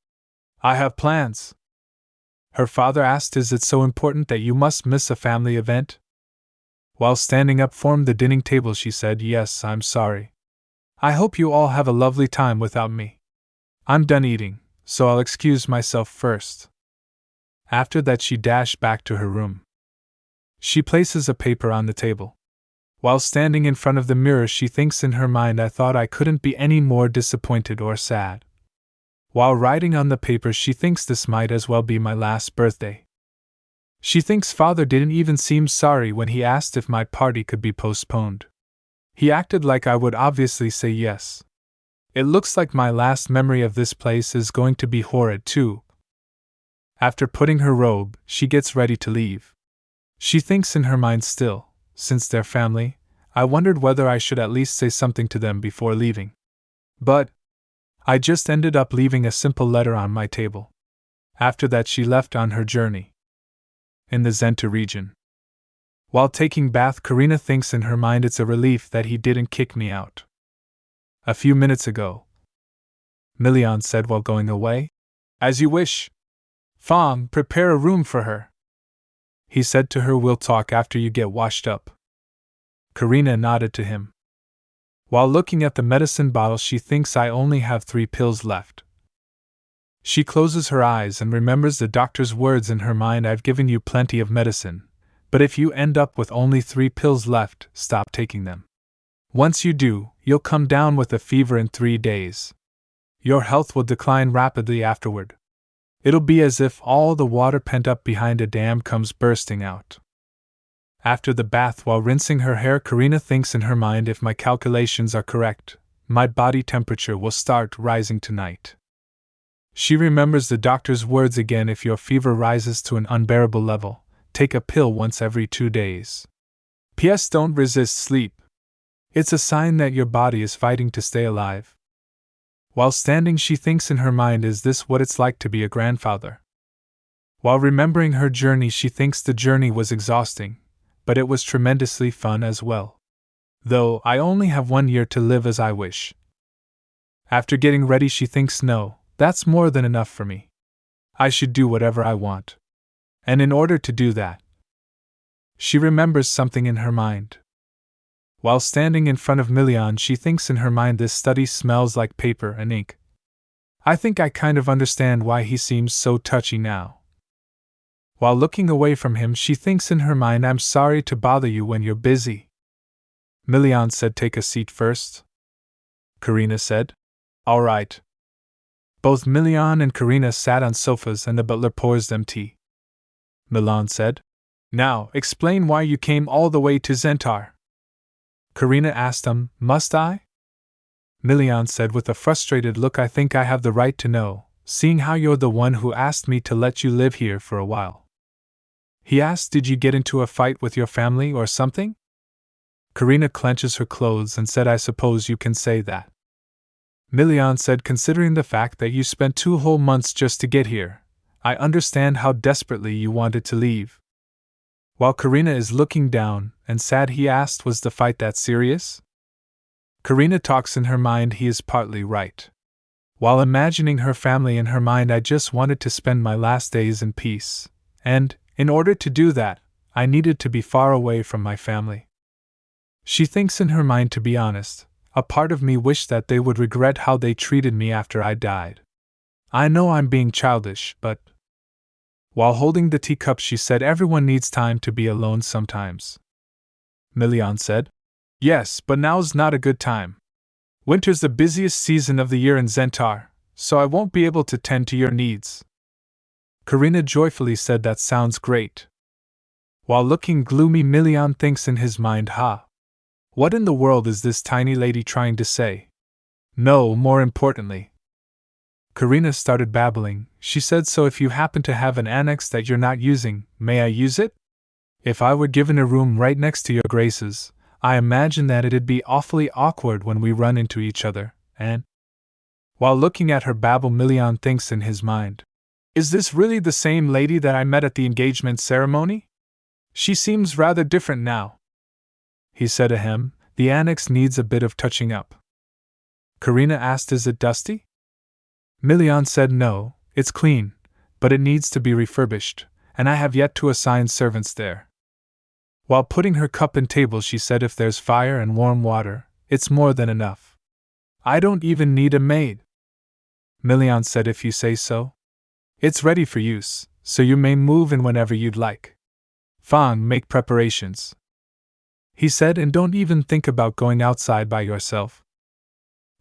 I have plans. Her father asked, Is it so important that you must miss a family event? While standing up from the dining table, she said, Yes, I'm sorry. I hope you all have a lovely time without me. I'm done eating, so I'll excuse myself first. After that, she dashed back to her room. She places a paper on the table. While standing in front of the mirror, she thinks in her mind, I thought I couldn't be any more disappointed or sad. While writing on the paper, she thinks this might as well be my last birthday. She thinks father didn't even seem sorry when he asked if my party could be postponed. He acted like I would obviously say yes. It looks like my last memory of this place is going to be horrid too. After putting her robe, she gets ready to leave. She thinks in her mind still, since they're family, I wondered whether I should at least say something to them before leaving. But I just ended up leaving a simple letter on my table. After that, she left on her journey. In the Zenta region. While taking bath, Karina thinks in her mind, it's a relief that he didn't kick me out. A few minutes ago, Milian said while going away, As you wish. Fong, prepare a room for her. He said to her, We'll talk after you get washed up. Karina nodded to him. While looking at the medicine bottle, she thinks, I only have 3 pills left. She closes her eyes and remembers the doctor's words in her mind, I've given you plenty of medicine, but if you end up with only 3 pills left, stop taking them. Once you do, you'll come down with a fever in 3 days. Your health will decline rapidly afterward. It'll be as if all the water pent up behind a dam comes bursting out. After the bath, while rinsing her hair, Karina thinks in her mind, if my calculations are correct, my body temperature will start rising tonight. She remembers the doctor's words again: if your fever rises to an unbearable level, take a pill once every 2 days. P.S. Don't resist sleep. It's a sign that your body is fighting to stay alive. While standing, she thinks in her mind, is this what it's like to be a grandfather? While remembering her journey, she thinks the journey was exhausting, but it was tremendously fun as well. Though I only have 1 year to live as I wish. After getting ready, she thinks, no, that's more than enough for me. I should do whatever I want. And in order to do that, she remembers something in her mind. While standing in front of Milian, she thinks in her mind, this study smells like paper and ink. I think I kind of understand why he seems so touchy now. While looking away from him, she thinks in her mind, I'm sorry to bother you when you're busy. Milian said, take a seat first. Karina said, all right. Both Milian and Karina sat on sofas and the butler pours them tea. Milian said, now, explain why you came all the way to Zentar. Karina asked him, must I? Milian said with a frustrated look, I think I have the right to know, seeing how you're the one who asked me to let you live here for a while. He asked, did you get into a fight with your family or something? Karina clenches her clothes and said, I suppose you can say that. Milian said, considering the fact that you spent 2 whole months just to get here, I understand how desperately you wanted to leave. While Karina is looking down and sad, he asked, was the fight that serious? Karina talks in her mind, he is partly right. While imagining her family in her mind, I just wanted to spend my last days in peace, and, in order to do that, I needed to be far away from my family. She thinks in her mind, to be honest, a part of me wished that they would regret how they treated me after I died. I know I'm being childish, but... While holding the teacup, she said, everyone needs time to be alone sometimes. Milian said, yes, but now's not a good time. Winter's the busiest season of the year in Zentar, so I won't be able to tend to your needs. Karina joyfully said, that sounds great. While looking gloomy, Milian thinks in his mind, what in the world is this tiny lady trying to say? No, more importantly. Karina started babbling. She said, so if you happen to have an annex that you're not using, may I use it? If I were given a room right next to your graces, I imagine that it'd be awfully awkward when we run into each other, and... While looking at her babble, Milian thinks in his mind, is this really the same lady that I met at the engagement ceremony? She seems rather different now. He said ahem, the annex needs a bit of touching up. Karina asked, is it dusty? Milian said, no, it's clean, but it needs to be refurbished, and I have yet to assign servants there. While putting her cup and table, she said, if there's fire and warm water, it's more than enough. I don't even need a maid. Milian said, if you say so. It's ready for use, so you may move in whenever you'd like. Fang, make preparations. He said, and don't even think about going outside by yourself.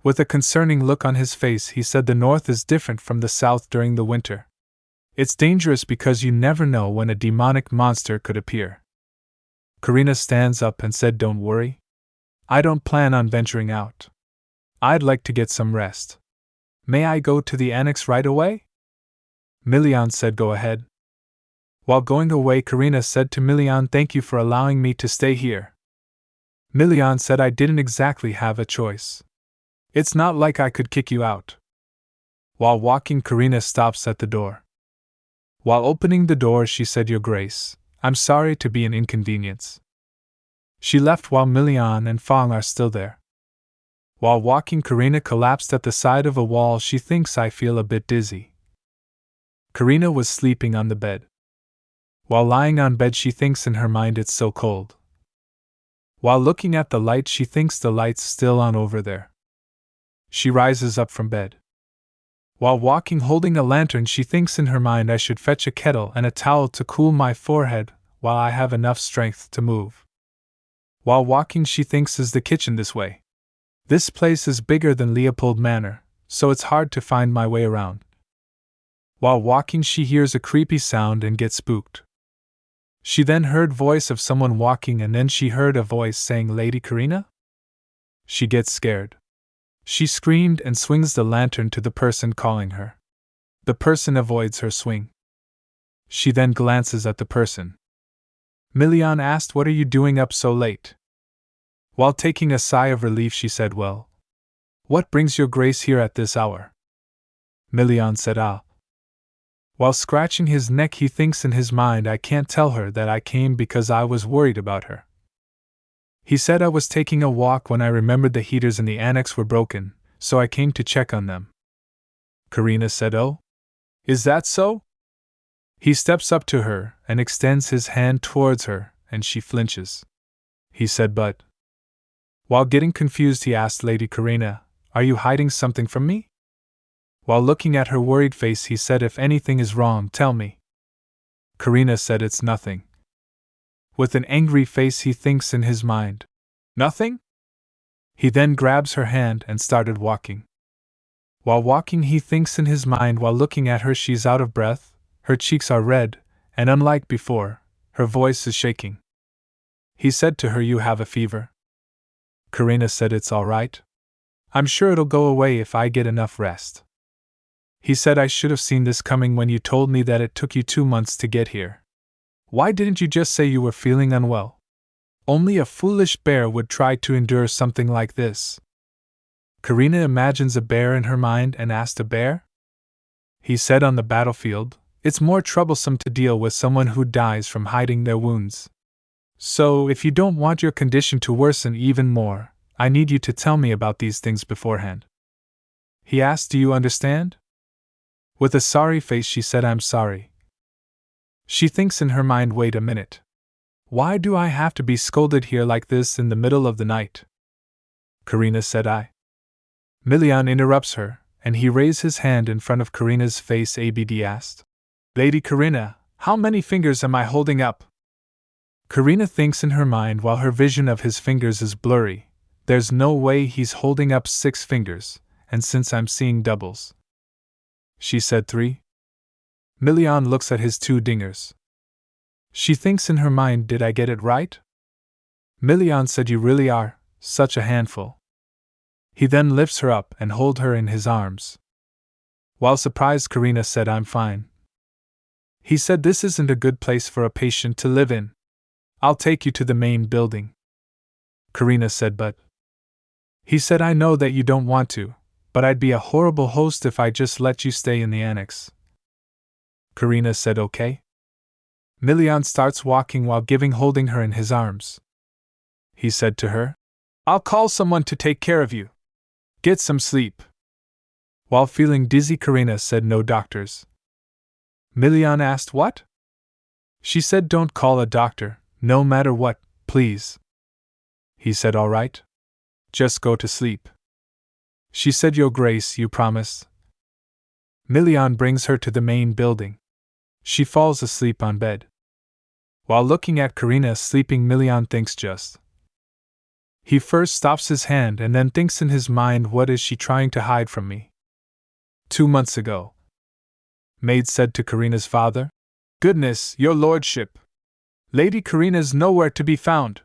With a concerning look on his face, he said, the north is different from the south during the winter. It's dangerous because you never know when a demonic monster could appear. Karina stands up and said, don't worry. I don't plan on venturing out. I'd like to get some rest. May I go to the annex right away? Milian said, go ahead. While going away, Karina said to Milian, thank you for allowing me to stay here. Milian said, I didn't exactly have a choice. It's not like I could kick you out. While walking, Karina stops at the door. While opening the door, she said, Your Grace, I'm sorry to be an inconvenience. She left while Milian and Fang are still there. While walking, Karina collapsed at the side of a wall. She thinks, I feel a bit dizzy. Karina was sleeping on the bed. While lying on bed, she thinks in her mind, it's so cold. While looking at the light, she thinks the light's still on over there. She rises up from bed. While walking holding a lantern, she thinks in her mind, I should fetch a kettle and a towel to cool my forehead while I have enough strength to move. While walking, she thinks, is the kitchen this way? This place is bigger than Leopold Manor, so it's hard to find my way around. While walking, she hears a creepy sound and gets spooked. She then heard voice of someone walking, and then she heard a voice saying, Lady Karina? She gets scared. She screamed and swings the lantern to the person calling her. The person avoids her swing. She then glances at the person. Milian asked, "What are you doing up so late?" While taking a sigh of relief, she said, "Well, what brings your grace here at this hour?" Milian said, "Ah." While scratching his neck, he thinks in his mind, "I can't tell her that I came because I was worried about her." He said, "I was taking a walk when I remembered the heaters in the annex were broken, so I came to check on them." Karina said, "Oh? Is that so?" He steps up to her and extends his hand towards her, and she flinches. He said, "But..." While getting confused, he asked, "Lady Karina, are you hiding something from me?" While looking at her worried face, he said, "If anything is wrong, tell me." Karina said, "It's nothing." With an angry face, he thinks in his mind, "Nothing?" He then grabs her hand and started walking. While walking, he thinks in his mind, while looking at her, she's out of breath, her cheeks are red, and unlike before, her voice is shaking. He said to her, "You have a fever?" Karina said, "It's all right. I'm sure it'll go away if I get enough rest." He said, "I should have seen this coming when you told me that it took you 2 months to get here. Why didn't you just say you were feeling unwell? Only a foolish bear would try to endure something like this." Karina imagines a bear in her mind and asked, "A bear?" He said, "On the battlefield, it's more troublesome to deal with someone who dies from hiding their wounds. So, if you don't want your condition to worsen even more, I need you to tell me about these things beforehand." He asked, "Do you understand?" With a sorry face, she said, "I'm sorry." She thinks in her mind, "Wait a minute. Why do I have to be scolded here like this in the middle of the night?" Karina said, "I..." Milian interrupts her, and he raised his hand in front of Karina's face. Abd asked, "Lady Karina, how many fingers am I holding up?" Karina thinks in her mind while her vision of his fingers is blurry, "There's no way he's holding up 6 fingers, and since I'm seeing doubles." She said, 3. Milian looks at his 2 dingers. She thinks in her mind, "Did I get it right?" Milian said, "You really are such a handful." He then lifts her up and holds her in his arms. While surprised, Karina said, "I'm fine." He said, "This isn't a good place for a patient to live in. I'll take you to the main building." Karina said, "But..." He said, "I know that you don't want to, but I'd be a horrible host if I just let you stay in the annex." Karina said, "Okay." Milian starts walking while holding her in his arms. He said to her, "I'll call someone to take care of you. Get some sleep." While feeling dizzy, Karina said, "No doctors." Milian asked, "What?" She said, "Don't call a doctor, no matter what, please." He said, "All right. Just go to sleep." She said, "Your Grace, you promise?" Milian brings her to the main building. She falls asleep on bed. While looking at Karina sleeping, Milian thinks just. He first stops his hand and then thinks in his mind, "What is she trying to hide from me?" 2 months ago. Maid said to Karina's father, "Goodness, your lordship! Lady Karina's nowhere to be found."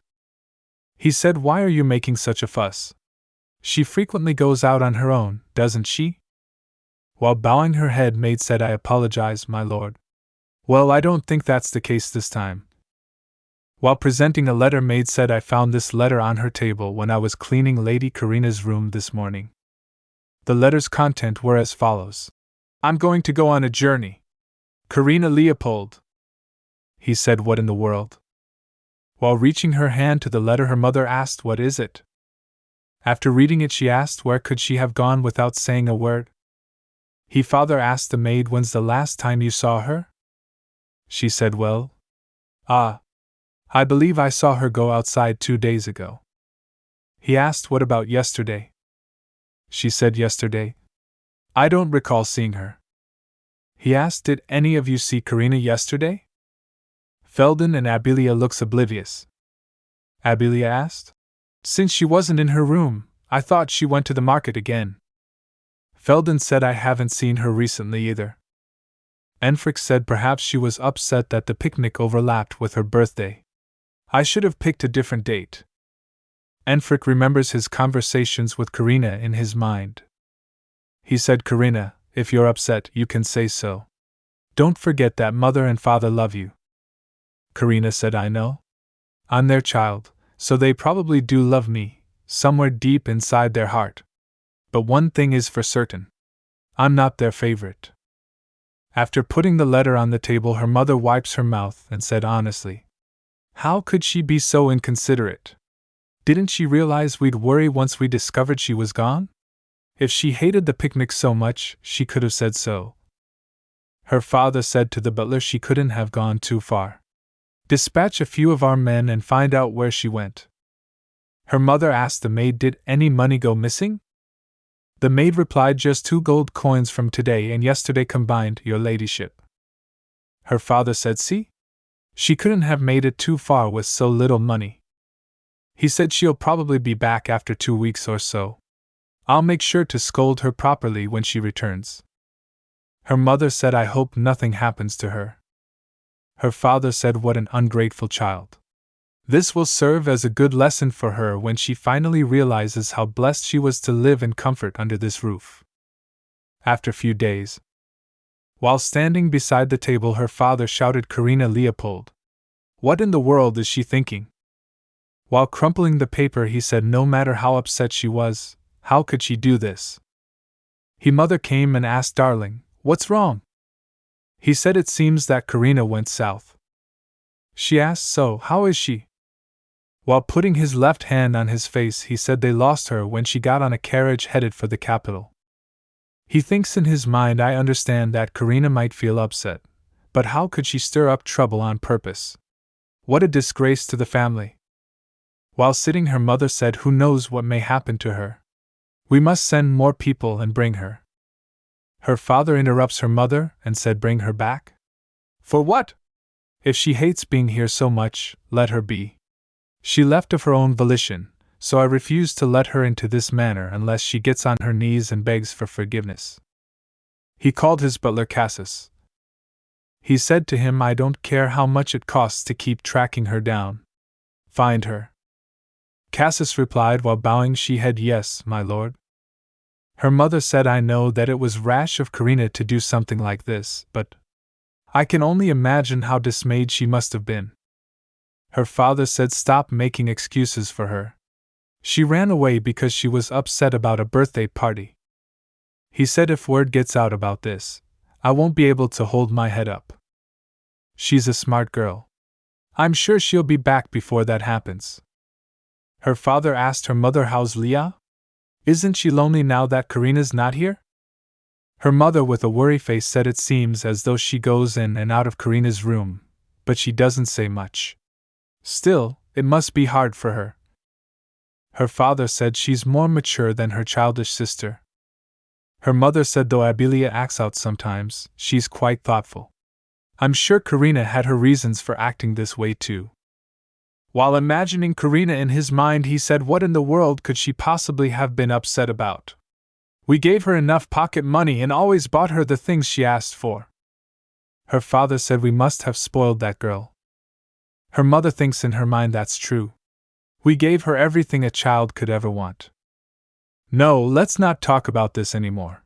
He said, "Why are you making such a fuss? She frequently goes out on her own, doesn't she?" While bowing her head, Maid said, "I apologize, my lord." "Well, I don't think that's the case this time." While presenting a letter, Maid said, "I found this letter on her table when I was cleaning Lady Karina's room this morning." The letter's content were as follows. "I'm going to go on a journey. Karina Leopold." He said, "What in the world?" While reaching her hand to the letter, her mother asked, "What is it?" After reading it, she asked, "Where could she have gone without saying a word?" He father asked the maid, "When's the last time you saw her?" She said, "Well, I believe I saw her go outside 2 days ago." He asked, "What about yesterday?" She said, "Yesterday? I don't recall seeing her." He asked, "Did any of you see Karina yesterday?" Felden and Abilia looks oblivious. Abilia asked, "Since she wasn't in her room, I thought she went to the market again." Felden said, "I haven't seen her recently either." Enfric said, "Perhaps she was upset that the picnic overlapped with her birthday. I should have picked a different date." Enfric remembers his conversations with Karina in his mind. He said, "Karina, if you're upset, you can say so. Don't forget that mother and father love you. Karina said, I know. I'm their child, so they probably do love me, somewhere deep inside their heart. But one thing is for certain. I'm not their favorite. After putting the letter on the table, her mother wipes her mouth and said honestly, how could she be so inconsiderate? Didn't she realize we'd worry once we discovered she was gone? If she hated the picnic so much, she could have said so. Her father said to the butler she couldn't have gone too far. Dispatch a few of our men and find out where she went. Her mother asked the maid, did any money go missing? The maid replied, just 2 gold coins from today and yesterday combined, your ladyship. Her father said, see? She couldn't have made it too far with so little money. He said she'll probably be back after 2 weeks or so. I'll make sure to scold her properly when she returns. Her mother said, I hope nothing happens to her. Her father said, what an ungrateful child. This will serve as a good lesson for her when she finally realizes how blessed she was to live in comfort under this roof. After a few days, while standing beside the table, her father shouted, Karina Leopold. What in the world is she thinking? While crumpling the paper, he said, no matter how upset she was, how could she do this? His mother came and asked, darling, what's wrong? He said, it seems that Karina went south. She asked, so how is she? While putting his left hand on his face, he said they lost her when she got on a carriage headed for the capital. He thinks in his mind, I understand that Karina might feel upset, but how could she stir up trouble on purpose? What a disgrace to the family. While sitting, her mother said, who knows what may happen to her? We must send more people and bring her. Her father interrupts her mother and said, bring her back? For what? If she hates being here so much, let her be. She left of her own volition, so I refuse to let her into this manner unless she gets on her knees and begs for forgiveness. He called his butler Cassis. He said to him, I don't care how much it costs to keep tracking her down. Find her. Cassis replied while bowing she head, yes, my lord. Her mother said, I know that it was rash of Karina to do something like this, but I can only imagine how dismayed she must have been. Her father said, stop making excuses for her. She ran away because she was upset about a birthday party. He said, if word gets out about this, I won't be able to hold my head up. She's a smart girl. I'm sure she'll be back before that happens. Her father asked her mother, how's Leah? Isn't she lonely now that Karina's not here? Her mother, with a worry face, said, it seems as though she goes in and out of Karina's room, but she doesn't say much. Still, it must be hard for her. Her father said, she's more mature than her childish sister. Her mother said, though Abilia acts out sometimes, she's quite thoughtful. I'm sure Karina had her reasons for acting this way too. While imagining Karina in his mind, he said, what in the world could she possibly have been upset about? We gave her enough pocket money and always bought her the things she asked for. Her father said, we must have spoiled that girl. Her mother thinks in her mind that's true. We gave her everything a child could ever want. No, let's not talk about this anymore.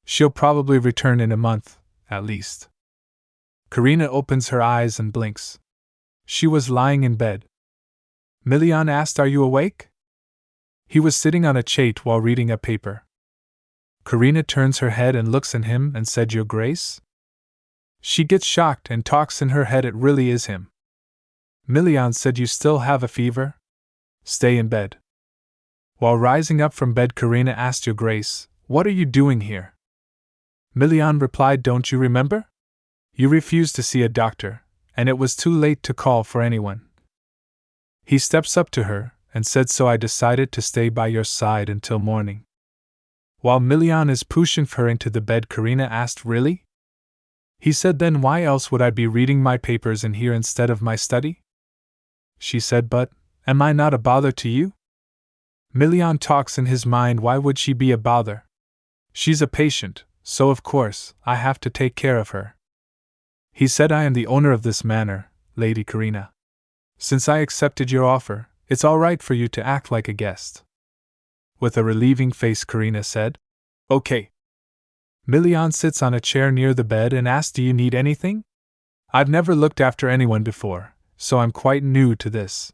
She'll probably return in a month, at least. Karina opens her eyes and blinks. She was lying in bed. Milian asked, are you awake? He was sitting on a chait while reading a paper. Karina turns her head and looks at him and said, Your Grace? She gets shocked and talks in her head, it really is him. Milian said, you still have a fever? Stay in bed. While rising up from bed, Karina asked, Your Grace, what are you doing here? Milian replied, don't you remember? You refused to see a doctor, and it was too late to call for anyone. He steps up to her and said, so I decided to stay by your side until morning. While Milian is pushing her into the bed, Karina asked, really? He said, then why else would I be reading my papers in here instead of my study? She said, but am I not a bother to you? Milian talks in his mind, why would she be a bother? She's a patient, so of course I have to take care of her. He said, I am the owner of this manor, Lady Karina. Since I accepted your offer, it's all right for you to act like a guest. With a relieving face, Karina said, okay. Milian sits on a chair near the bed and asks, do you need anything? I've never looked after anyone before, so I'm quite new to this.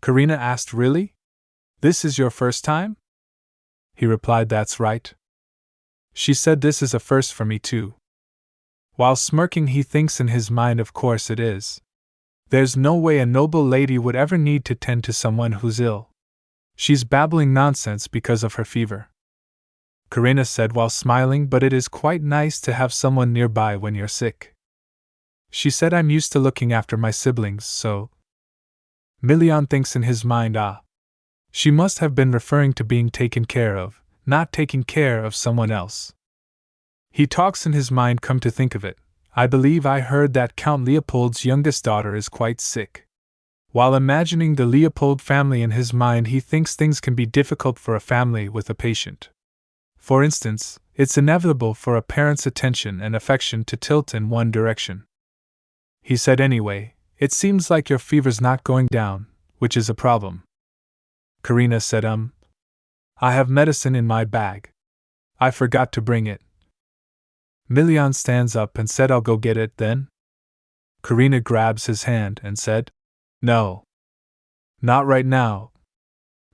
Karina asked, really? This is your first time? He replied, that's right. She said, this is a first for me too. While smirking, he thinks in his mind, of course it is. There's no way a noble lady would ever need to tend to someone who's ill. She's babbling nonsense because of her fever. Karina said while smiling, but it is quite nice to have someone nearby when you're sick. She said, I'm used to looking after my siblings, so. Milian thinks in his mind, she must have been referring to being taken care of, not taking care of someone else. He talks in his mind, come to think of it, I believe I heard that Count Leopold's youngest daughter is quite sick. While imagining the Leopold family in his mind, he thinks things can be difficult for a family with a patient. For instance, it's inevitable for a parent's attention and affection to tilt in one direction. He said, anyway, it seems like your fever's not going down, which is a problem. Karina said, I have medicine in my bag. I forgot to bring it. Milian stands up and said, I'll go get it then. Karina grabs his hand and said, no. Not right now.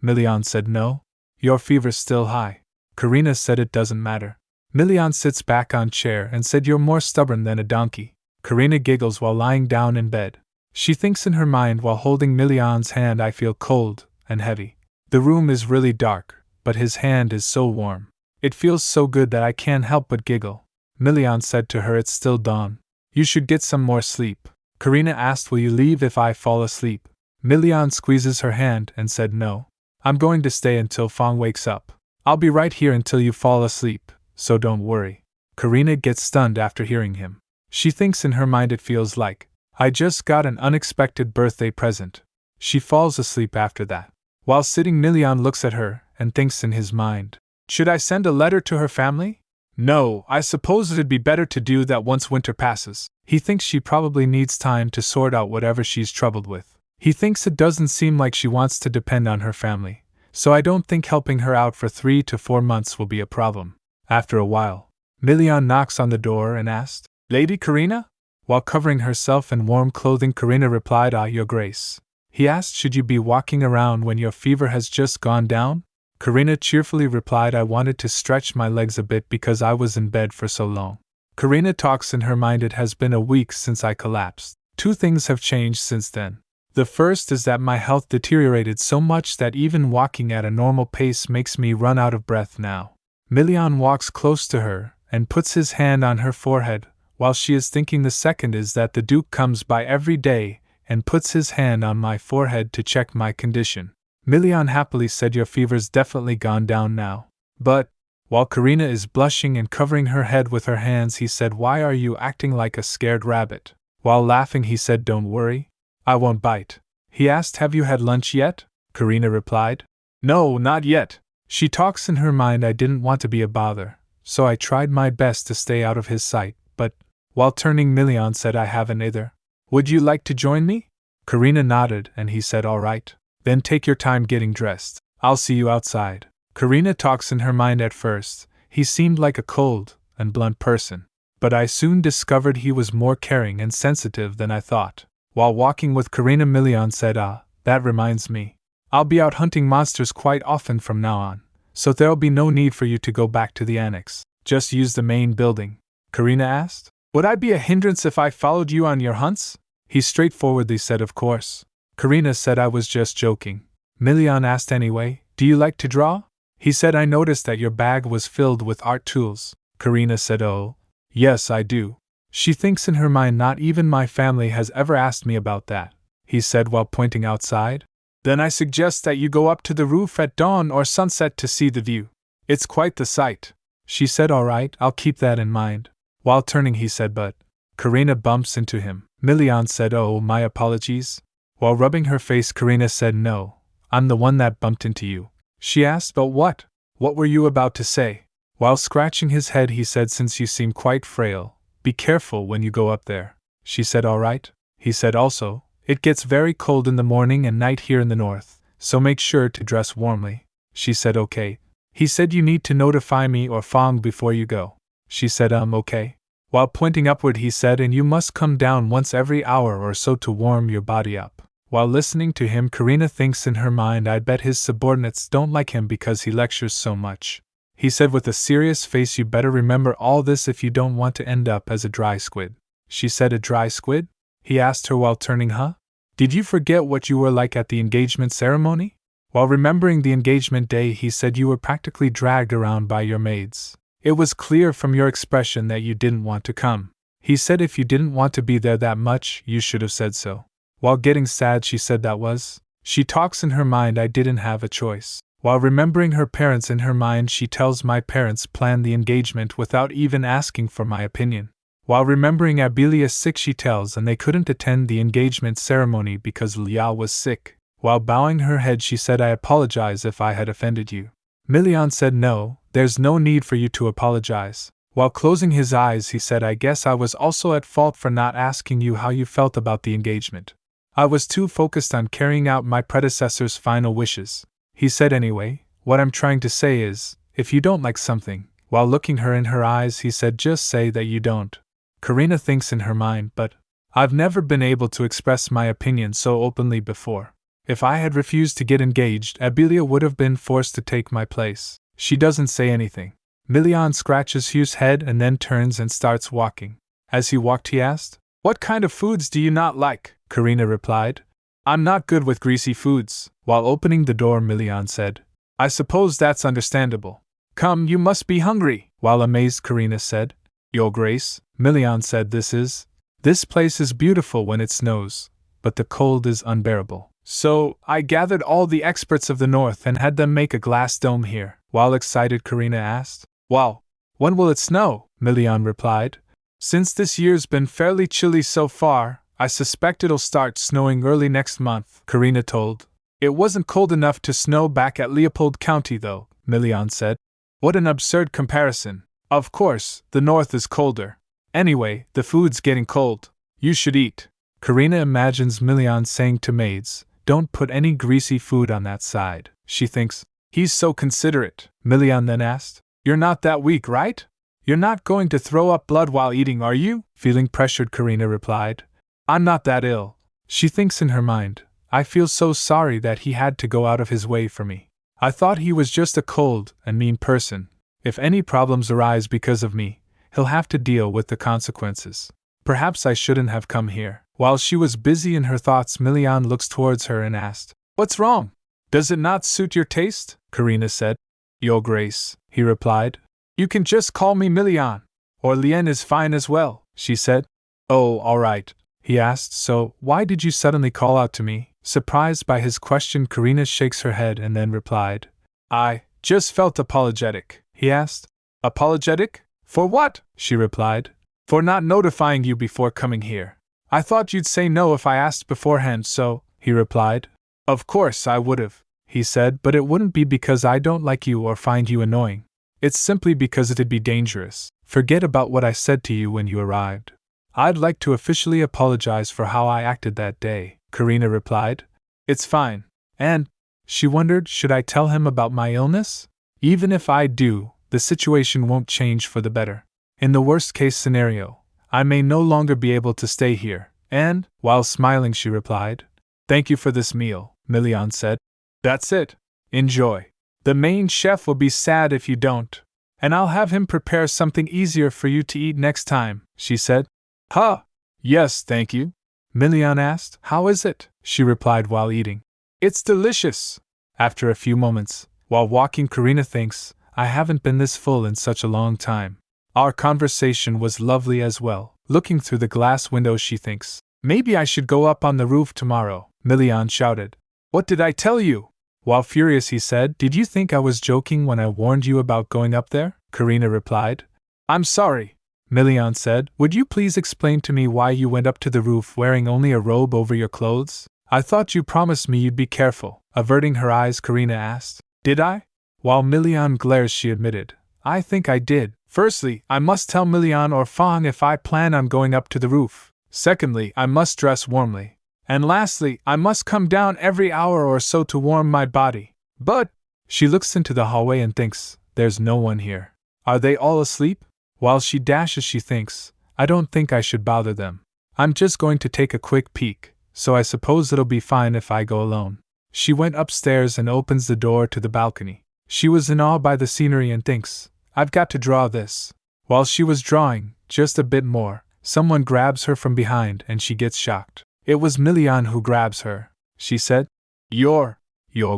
Milian said, no? Your fever's still high. Karina said, it doesn't matter. Milian sits back on chair and said, you're more stubborn than a donkey. Karina giggles while lying down in bed. She thinks in her mind while holding Milian's hand, I feel cold and heavy. The room is really dark, but his hand is so warm. It feels so good that I can't help but giggle. Milian said to her, it's still dawn. You should get some more sleep. Karina asked, will you leave if I fall asleep? Milian squeezes her hand and said, no. I'm going to stay until Fong wakes up. I'll be right here until you fall asleep, so don't worry. Karina gets stunned after hearing him. She thinks in her mind, it feels like I just got an unexpected birthday present. She falls asleep after that. While sitting, Milian looks at her and thinks in his mind, should I send a letter to her family? No, I suppose it'd be better to do that once winter passes. He thinks she probably needs time to sort out whatever she's troubled with. He thinks it doesn't seem like she wants to depend on her family, so I don't think helping her out for 3 to 4 months will be a problem. After a while, Milian knocks on the door and asked, Lady Karina? While covering herself in warm clothing, Karina replied, Your Grace. He asked, should you be walking around when your fever has just gone down? Karina cheerfully replied, I wanted to stretch my legs a bit because I was in bed for so long. Karina talks in her mind, it has been a week since I collapsed. 2 things have changed since then. The first is that my health deteriorated so much that even walking at a normal pace makes me run out of breath now. Milian walks close to her and puts his hand on her forehead while she is thinking. The second is that the Duke comes by every day and puts his hand on my forehead to check my condition. Milian happily said, your fever's definitely gone down now. But, while Karina is blushing and covering her head with her hands, he said, why are you acting like a scared rabbit? While laughing, he said, don't worry. I won't bite. He asked, have you had lunch yet? Karina replied, no, not yet. She talks in her mind, I didn't want to be a bother, so I tried my best to stay out of his sight, but, while turning, Milian said, I haven't either. Would you like to join me? Karina nodded and he said, all right. Then take your time getting dressed. I'll see you outside. Karina talks in her mind. At first, he seemed like a cold and blunt person, but I soon discovered he was more caring and sensitive than I thought. While walking with Karina, Milian said, that reminds me. I'll be out hunting monsters quite often from now on, so there'll be no need for you to go back to the annex. Just use the main building. Karina asked, would I be a hindrance if I followed you on your hunts? He straightforwardly said, of course. Karina said, I was just joking. Milian asked, anyway, do you like to draw? He said, I noticed that your bag was filled with art tools. Karina said, oh, yes, I do. She thinks in her mind, not even my family has ever asked me about that. He said while pointing outside, then I suggest that you go up to the roof at dawn or sunset to see the view. It's quite the sight. She said, all right, I'll keep that in mind. While turning, he said, but Karina bumps into him. Milian said, oh, my apologies. While rubbing her face, Karina said, no, I'm the one that bumped into you. She asked, but what? What were you about to say? While scratching his head, he said, since you seem quite frail, be careful when you go up there. She said, all right. He said also, it gets very cold in the morning and night here in the north, so make sure to dress warmly. She said, okay. He said, you need to notify me or Fong before you go. She said, okay. While pointing upward, he said, and you must come down once every hour or so to warm your body up. While listening to him, Karina thinks in her mind, I bet his subordinates don't like him because he lectures so much. He said with a serious face, you better remember all this if you don't want to end up as a dry squid. She said, a dry squid? He asked her while turning, huh? Did you forget what you were like at the engagement ceremony? While remembering the engagement day, he said you were practically dragged around by your maids. It was clear from your expression that you didn't want to come. He said if you didn't want to be there that much, you should have said so. While getting sad, she said that was. She talks in her mind, I didn't have a choice. While remembering her parents in her mind, she tells my parents planned the engagement without even asking for my opinion. While remembering Abilia's sick, she tells and they couldn't attend the engagement ceremony because Liao was sick. While bowing her head, she said, I apologize if I had offended you. Milian said, no, there's no need for you to apologize. While closing his eyes, he said, I guess I was also at fault for not asking you how you felt about the engagement. I was too focused on carrying out my predecessor's final wishes. He said, anyway, what I'm trying to say is, if you don't like something, while looking her in her eyes, he said, just say that you don't. Karina thinks in her mind, but I've never been able to express my opinion so openly before. If I had refused to get engaged, Abilia would have been forced to take my place. She doesn't say anything. Milian scratches Hugh's head and then turns and starts walking. As he walked, he asked, what kind of foods do you not like? Karina replied, I'm not good with greasy foods. While opening the door, Milian said, I suppose that's understandable. Come, you must be hungry. While amazed, Karina said, Your Grace, Milian said, this place is beautiful when it snows, but the cold is unbearable. So, I gathered all the experts of the north and had them make a glass dome here. While excited, Karina asked, wow, when will it snow? Milian replied, since this year's been fairly chilly so far, I suspect it'll start snowing early next month, Karina told. It wasn't cold enough to snow back at Leopold County though, Milian said. What an absurd comparison. Of course, the north is colder. Anyway, the food's getting cold. You should eat. Karina imagines Milian saying to maids, don't put any greasy food on that side. She thinks, he's so considerate. Milian then asked, you're not that weak, right? You're not going to throw up blood while eating, are you? Feeling pressured, Karina replied, I'm not that ill. She thinks in her mind, I feel so sorry that he had to go out of his way for me. I thought he was just a cold and mean person. If any problems arise because of me, he'll have to deal with the consequences. Perhaps I shouldn't have come here. While she was busy in her thoughts, Milian looks towards her and asked, what's wrong? Does it not suit your taste? Karina said. Your Grace, he replied. You can just call me Milian. Or Lien is fine as well, she said. Oh, all right, he asked, so why did you suddenly call out to me? Surprised by his question, Karina shakes her head and then replied, I just felt apologetic. He asked, apologetic? For what? She replied. For not notifying you before coming here. I thought you'd say no if I asked beforehand, so, he replied. Of course I would've, he said, but it wouldn't be because I don't like you or find you annoying. It's simply because it'd be dangerous. Forget about what I said to you when you arrived. I'd like to officially apologize for how I acted that day, Karina replied. It's fine. And, she wondered, should I tell him about my illness? Even if I do, the situation won't change for the better. In the worst-case scenario, I may no longer be able to stay here, and, while smiling, she replied, thank you for this meal, Milian said. That's it. Enjoy. The main chef will be sad if you don't, and I'll have him prepare something easier for you to eat next time, she said. Huh? Yes, thank you. Milian asked. How is it? She replied while eating. It's delicious. After a few moments, while walking, Karina thinks, I haven't been this full in such a long time. Our conversation was lovely as well. Looking through the glass window, she thinks, maybe I should go up on the roof tomorrow. Milian shouted. What did I tell you? While furious, he said, did you think I was joking when I warned you about going up there? Karina replied. I'm sorry. Milian said, would you please explain to me why you went up to the roof wearing only a robe over your clothes? I thought you promised me you'd be careful. Averting her eyes, Karina asked. Did I? While Milian glares, she admitted, I think I did. Firstly, I must tell Milian or Fang if I plan on going up to the roof. Secondly, I must dress warmly. And lastly, I must come down every hour or so to warm my body. But, she looks into the hallway and thinks, there's no one here. Are they all asleep? While she dashes, she thinks, I don't think I should bother them. I'm just going to take a quick peek, so I suppose it'll be fine if I go alone. She went upstairs and opens the door to the balcony. She was in awe by the scenery and thinks, I've got to draw this. While she was drawing, just a bit more, someone grabs her from behind and she gets shocked. It was Milian who grabs her. She said, Your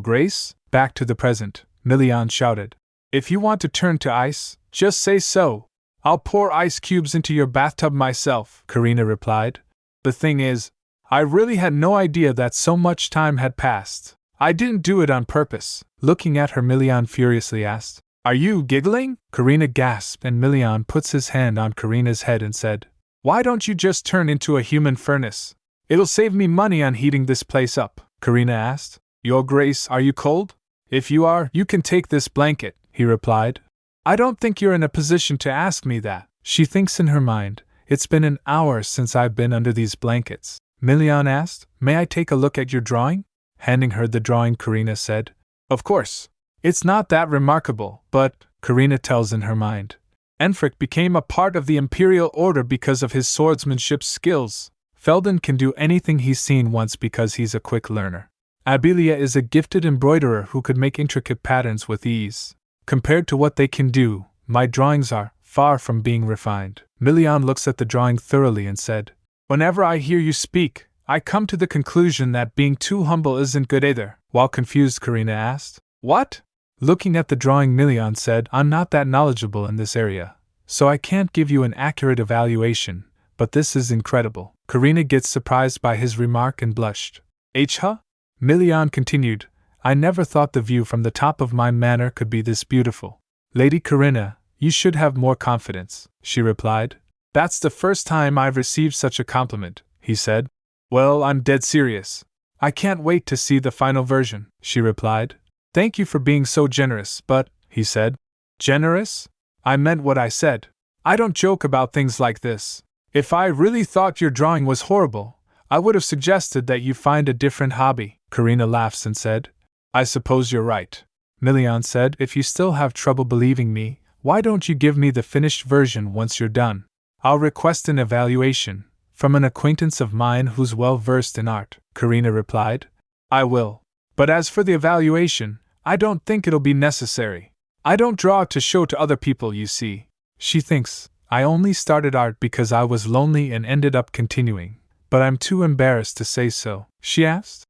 Grace? Back to the present, Milian shouted. If you want to turn to ice, just say so. I'll pour ice cubes into your bathtub myself, Karina replied. The thing is, I really had no idea that so much time had passed. I didn't do it on purpose. Looking at her, Milian furiously asked, Are you giggling? Karina gasped and Milian puts his hand on Karina's head and said, Why don't you just turn into a human furnace? It'll save me money on heating this place up, Karina asked. Your Grace, are you cold? If you are, you can take this blanket, he replied. I don't think you're in a position to ask me that, she thinks in her mind. It's been an hour since I've been under these blankets. Milian asked, May I take a look at your drawing? Handing her the drawing, Karina said, Of course. It's not that remarkable, but, Karina tells in her mind, Enfric became a part of the Imperial Order because of his swordsmanship skills. Felden can do anything he's seen once because he's a quick learner. Abilia is a gifted embroiderer who could make intricate patterns with ease. Compared to what they can do, my drawings are far from being refined. Milian looks at the drawing thoroughly and said, Whenever I hear you speak, I come to the conclusion that being too humble isn't good either. While confused, Karina asked, What? Looking at the drawing, Milian said, I'm not that knowledgeable in this area, so I can't give you an accurate evaluation, but this is incredible. Karina gets surprised by his remark and blushed. Huh? Milian continued, I never thought the view from the top of my manor could be this beautiful. Lady Karina, you should have more confidence, she replied. That's the first time I've received such a compliment, he said. Well, I'm dead serious. I can't wait to see the final version, she replied. Thank you for being so generous, but, he said. Generous? I meant what I said. I don't joke about things like this. If I really thought your drawing was horrible, I would have suggested that you find a different hobby. Karina laughs and said, I suppose you're right. Milian said, If you still have trouble believing me, why don't you give me the finished version once you're done? I'll request an evaluation, from an acquaintance of mine who's well versed in art, Karina replied. I will. But as for the evaluation, I don't think it'll be necessary. I don't draw to show to other people, you see. She thinks, I only started art because I was lonely and ended up continuing, but I'm too embarrassed to say so. She asked,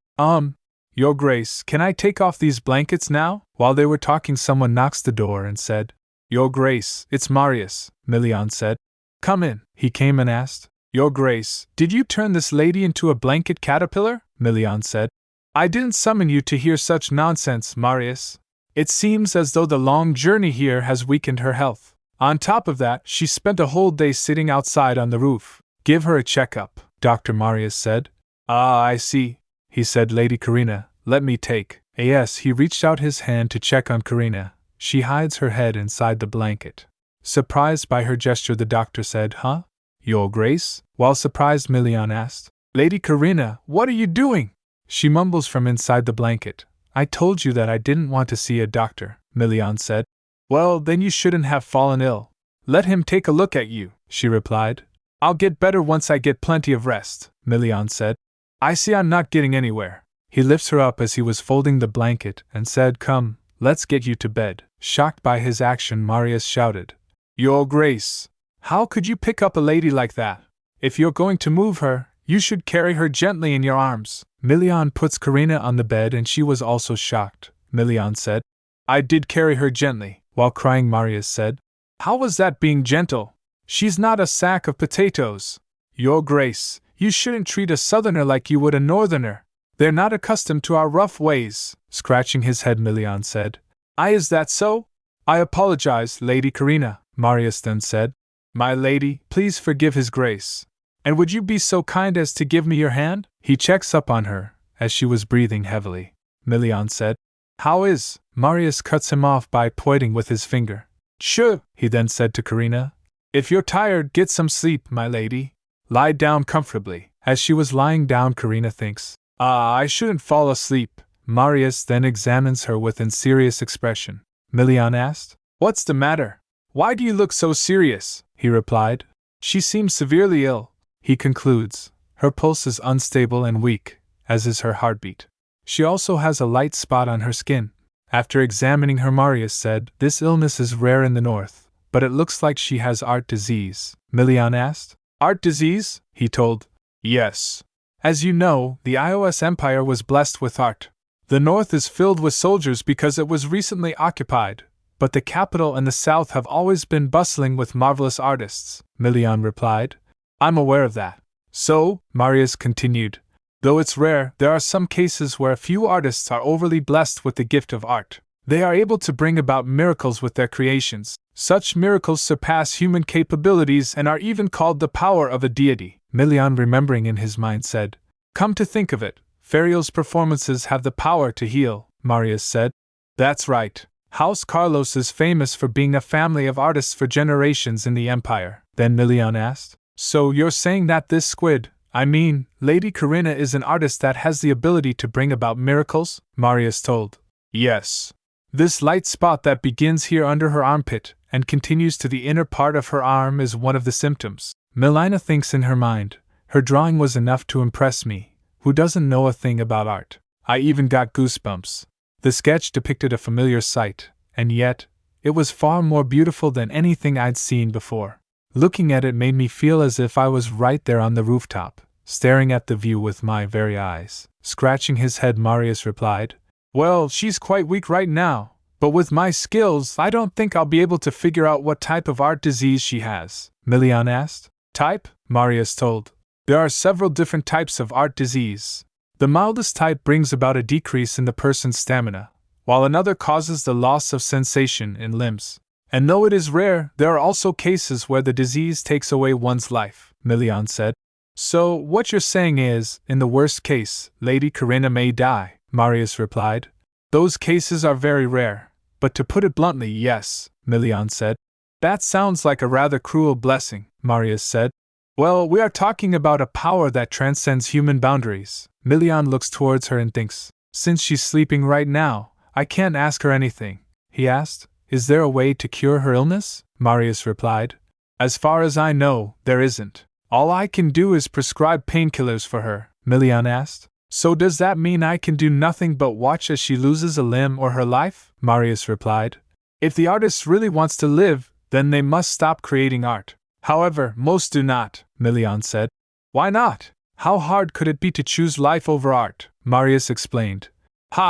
Your Grace, can I take off these blankets now? While they were talking, someone knocks the door and said, Your Grace, it's Marius, Milian said. Come in. He came and asked, Your Grace, did you turn this lady into a blanket caterpillar? Milian said. I didn't summon you to hear such nonsense, Marius. It seems as though the long journey here has weakened her health. On top of that, she spent a whole day sitting outside on the roof. Give her a checkup, Dr. Marius said. Ah, I see, he said. Lady Karina, let me take. Yes, he reached out his hand to check on Karina. She hides her head inside the blanket. Surprised by her gesture, the doctor said, Huh? Your Grace? While surprised, Milian asked, Lady Karina, what are you doing? She mumbles from inside the blanket. I told you that I didn't want to see a doctor, Milian said. Well, then you shouldn't have fallen ill. Let him take a look at you, she replied. I'll get better once I get plenty of rest, Milian said. I see I'm not getting anywhere. He lifts her up as he was folding the blanket and said, Come, let's get you to bed. Shocked by his action, Marius shouted, Your Grace, how could you pick up a lady like that? If you're going to move her, you should carry her gently in your arms. Milian puts Karina on the bed and she was also shocked. Milian said, I did carry her gently. While crying, Marius said, How was that being gentle? She's not a sack of potatoes. Your Grace, you shouldn't treat a southerner like you would a northerner. They're not accustomed to our rough ways. Scratching his head, Milian said, Is that so? I apologize, Lady Karina, Marius then said. My lady, please forgive his grace. And would you be so kind as to give me your hand? He checks up on her, as she was breathing heavily. Milian said, How is? Marius cuts him off by pointing with his finger. Sure, he then said to Karina. If you're tired, get some sleep, my lady. Lie down comfortably. As she was lying down, Karina thinks, I shouldn't fall asleep. Marius then examines her with a serious expression. Milian asked, What's the matter? Why do you look so serious? He replied. She seems severely ill, he concludes. Her pulse is unstable and weak, as is her heartbeat. She also has a light spot on her skin. After examining her, Marius said, this illness is rare in the north, but it looks like she has art disease. Milian asked. Art disease? He told. Yes. As you know, the iOS Empire was blessed with art. The north is filled with soldiers because it was recently occupied, but the capital and the south have always been bustling with marvelous artists, Milian replied. I'm aware of that. So, Marius continued, though it's rare, there are some cases where a few artists are overly blessed with the gift of art. They are able to bring about miracles with their creations. Such miracles surpass human capabilities and are even called the power of a deity. Milian, remembering in his mind, said, come to think of it, Ferial's performances have the power to heal, Marius said. That's right. House Carlos is famous for being a family of artists for generations in the Empire. Then Milian asked, so you're saying that this squid, Lady Karina, is an artist that has the ability to bring about miracles? Marius told. Yes. This light spot that begins here under her armpit and continues to the inner part of her arm is one of the symptoms. Milina thinks in her mind, her drawing was enough to impress me, who doesn't know a thing about art. I even got goosebumps. The sketch depicted a familiar sight, and yet, it was far more beautiful than anything I'd seen before. Looking at it made me feel as if I was right there on the rooftop, staring at the view with my very eyes. Scratching his head, Marius replied, well, she's quite weak right now, but with my skills, I don't think I'll be able to figure out what type of art disease she has. Milian asked. Type? Marius told. There are several different types of art disease. The mildest type brings about a decrease in the person's stamina, while another causes the loss of sensation in limbs. And though it is rare, there are also cases where the disease takes away one's life, Milian said. So, what you're saying is, in the worst case, Lady Karina may die, Marius replied. Those cases are very rare, but to put it bluntly, yes, Milian said. That sounds like a rather cruel blessing, Marius said. Well, we are talking about a power that transcends human boundaries. Milian looks towards her and thinks, since she's sleeping right now, I can't ask her anything. He asked, is there a way to cure her illness? Marius replied, as far as I know, there isn't. All I can do is prescribe painkillers for her. Milian asked, so does that mean I can do nothing but watch as she loses a limb or her life? Marius replied, if the artist really wants to live, then they must stop creating art. However, most do not, Milian said. Why not? How hard could it be to choose life over art? Marius explained.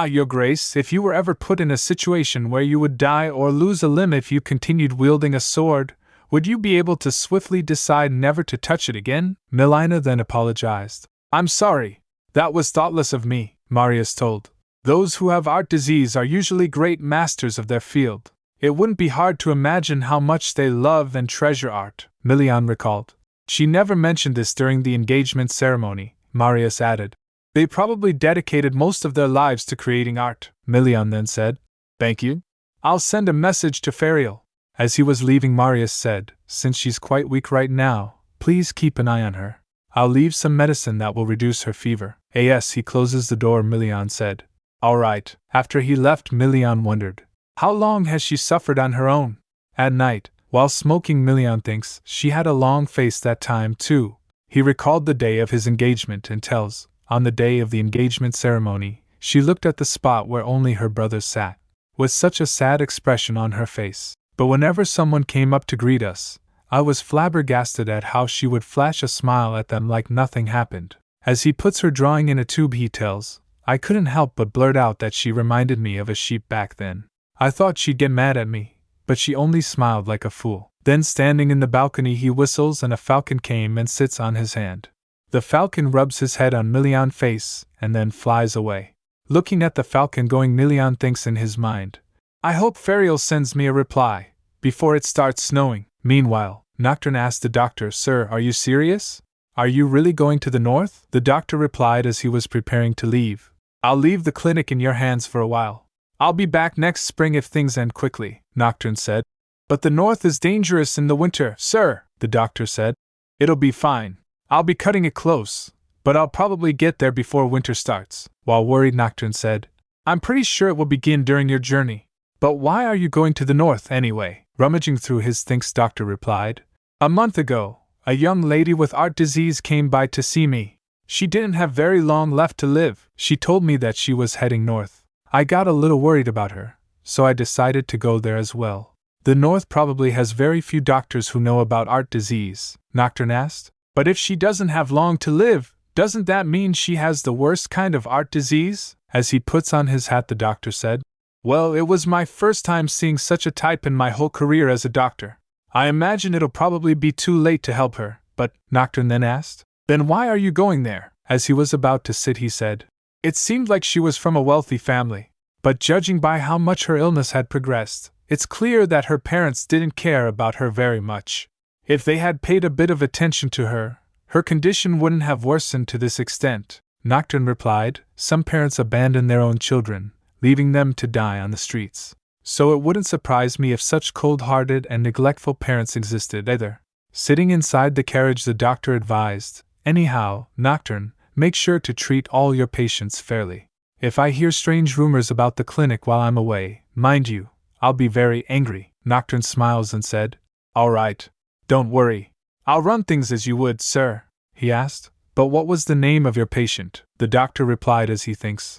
Your Grace, if you were ever put in a situation where you would die or lose a limb if you continued wielding a sword, would you be able to swiftly decide never to touch it again? Milina then apologized. I'm sorry. That was thoughtless of me, Marius told. Those who have art disease are usually great masters of their field. It wouldn't be hard to imagine how much they love and treasure art, Milian recalled. She never mentioned this during the engagement ceremony, Marius added. They probably dedicated most of their lives to creating art, Milian then said. Thank you. I'll send a message to Ferial. As he was leaving, Marius said, since she's quite weak right now, please keep an eye on her. I'll leave some medicine that will reduce her fever. As he closes the door, Milian said. All right. After he left, Milian wondered, how long has she suffered on her own? At night, while smoking, Milian thinks she had a long face that time too. He recalled the day of his engagement and tells, on the day of the engagement ceremony, she looked at the spot where only her brothers sat, with such a sad expression on her face. But whenever someone came up to greet us, I was flabbergasted at how she would flash a smile at them like nothing happened. As he puts her drawing in a tube, he tells, I couldn't help but blurt out that she reminded me of a sheep back then. I thought she'd get mad at me, but she only smiled like a fool. Then standing in the balcony, he whistles and a falcon came and sits on his hand. The falcon rubs his head on Milian's face and then flies away. Looking at the falcon going, Milian thinks in his mind, I hope Ferial sends me a reply before it starts snowing. Meanwhile, Nocturne asked the doctor, Sir, are you serious? Are you really going to the north? The doctor replied as he was preparing to leave, I'll leave the clinic in your hands for a while. I'll be back next spring if things end quickly, Nocturne said. But the north is dangerous in the winter, sir, the doctor said. It'll be fine. I'll be cutting it close, but I'll probably get there before winter starts. While worried, Nocturne said, I'm pretty sure it will begin during your journey. But why are you going to the north anyway? Rummaging through his things, Doctor replied. A month ago, a young lady with art disease came by to see me. She didn't have very long left to live. She told me that she was heading north. I got a little worried about her, so I decided to go there as well. The north probably has very few doctors who know about art disease, Nocturne asked. But if she doesn't have long to live, doesn't that mean she has the worst kind of art disease? As he puts on his hat, the doctor said. Well, it was my first time seeing such a type in my whole career as a doctor. I imagine it'll probably be too late to help her, but, Nocturne then asked, then why are you going there? As he was about to sit, he said. It seemed like she was from a wealthy family, but judging by how much her illness had progressed, it's clear that her parents didn't care about her very much. If they had paid a bit of attention to her, her condition wouldn't have worsened to this extent, Nocturne replied. Some parents abandon their own children, leaving them to die on the streets. So it wouldn't surprise me if such cold-hearted and neglectful parents existed either. Sitting inside the carriage, the doctor advised, anyhow, Nocturne, make sure to treat all your patients fairly. If I hear strange rumors about the clinic while I'm away, mind you, I'll be very angry. Nocturne smiles and said, all right. Don't worry. I'll run things as you would, sir. He asked, but what was the name of your patient? The doctor replied as he thinks.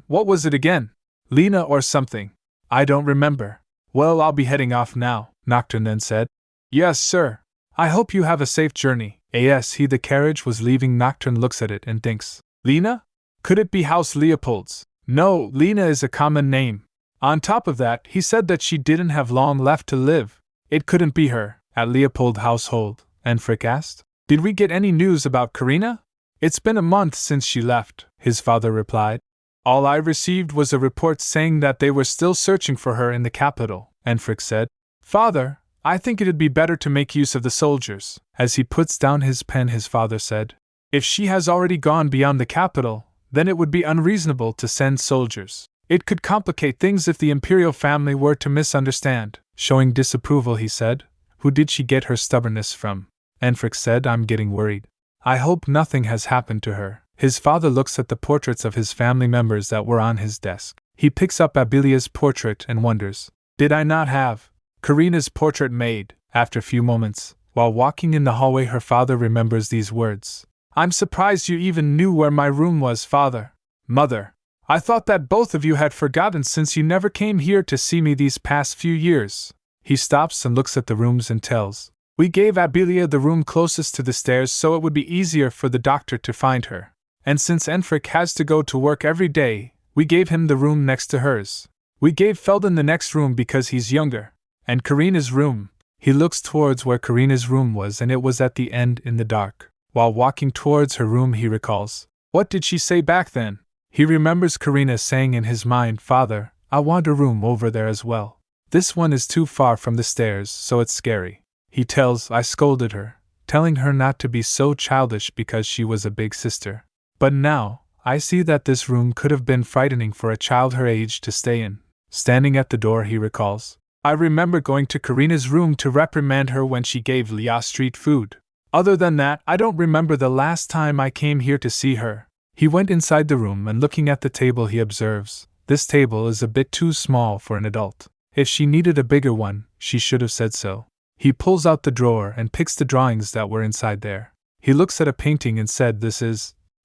What was it again? Lena or something? I don't remember. Well, I'll be heading off now, Nocturne then said. Yes, sir. I hope you have a safe journey. As the carriage was leaving, Nocturne looks at it and thinks, Lena? Could it be House Leopold's? No, Lena is a common name. On top of that, he said that she didn't have long left to live. It couldn't be her, at Leopold household, and Frick asked. Did we get any news about Karina? It's been a month since she left, his father replied. All I received was a report saying that they were still searching for her in the capital, and Frick said, Father, I think it'd be better to make use of the soldiers. As he puts down his pen, his father said, if she has already gone beyond the capital, then it would be unreasonable to send soldiers. It could complicate things if the imperial family were to misunderstand. Showing disapproval, he said, who did she get her stubbornness from? And Frick said, I'm getting worried. I hope nothing has happened to her. His father looks at the portraits of his family members that were on his desk. He picks up Abilia's portrait and wonders, did I not have Karina's portrait made? After a few moments, while walking in the hallway, her father remembers these words. I'm surprised you even knew where my room was, father. Mother, I thought that both of you had forgotten since you never came here to see me these past few years. He stops and looks at the rooms and tells. We gave Abilia the room closest to the stairs so it would be easier for the doctor to find her. And since Enfric has to go to work every day, we gave him the room next to hers. We gave Felden the next room because he's younger. And Karina's room. He looks towards where Karina's room was, and it was at the end in the dark. While walking towards her room, he recalls. What did she say back then? He remembers Karina saying in his mind, Father, I want a room over there as well. This one is too far from the stairs, so it's scary. He tells, I scolded her, telling her not to be so childish because she was a big sister. But now, I see that this room could have been frightening for a child her age to stay in. Standing at the door, he recalls. I remember going to Karina's room to reprimand her when she gave Lia street food. Other than that, I don't remember the last time I came here to see her. He went inside the room and looking at the table, he observes, this table is a bit too small for an adult. If she needed a bigger one, she should have said so. He pulls out the drawer and picks the drawings that were inside there. He looks at a painting and said,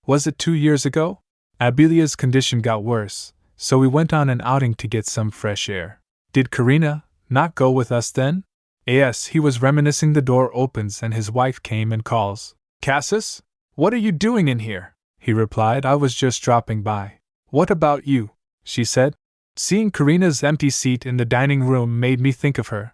was it 2 years ago? Abilia's condition got worse, so we went on an outing to get some fresh air. Did Karina not go with us then? Yes, he was reminiscing. The door opens and his wife came and calls. Cassis? What are you doing in here? He replied, I was just dropping by. What about you? She said. Seeing Karina's empty seat in the dining room made me think of her,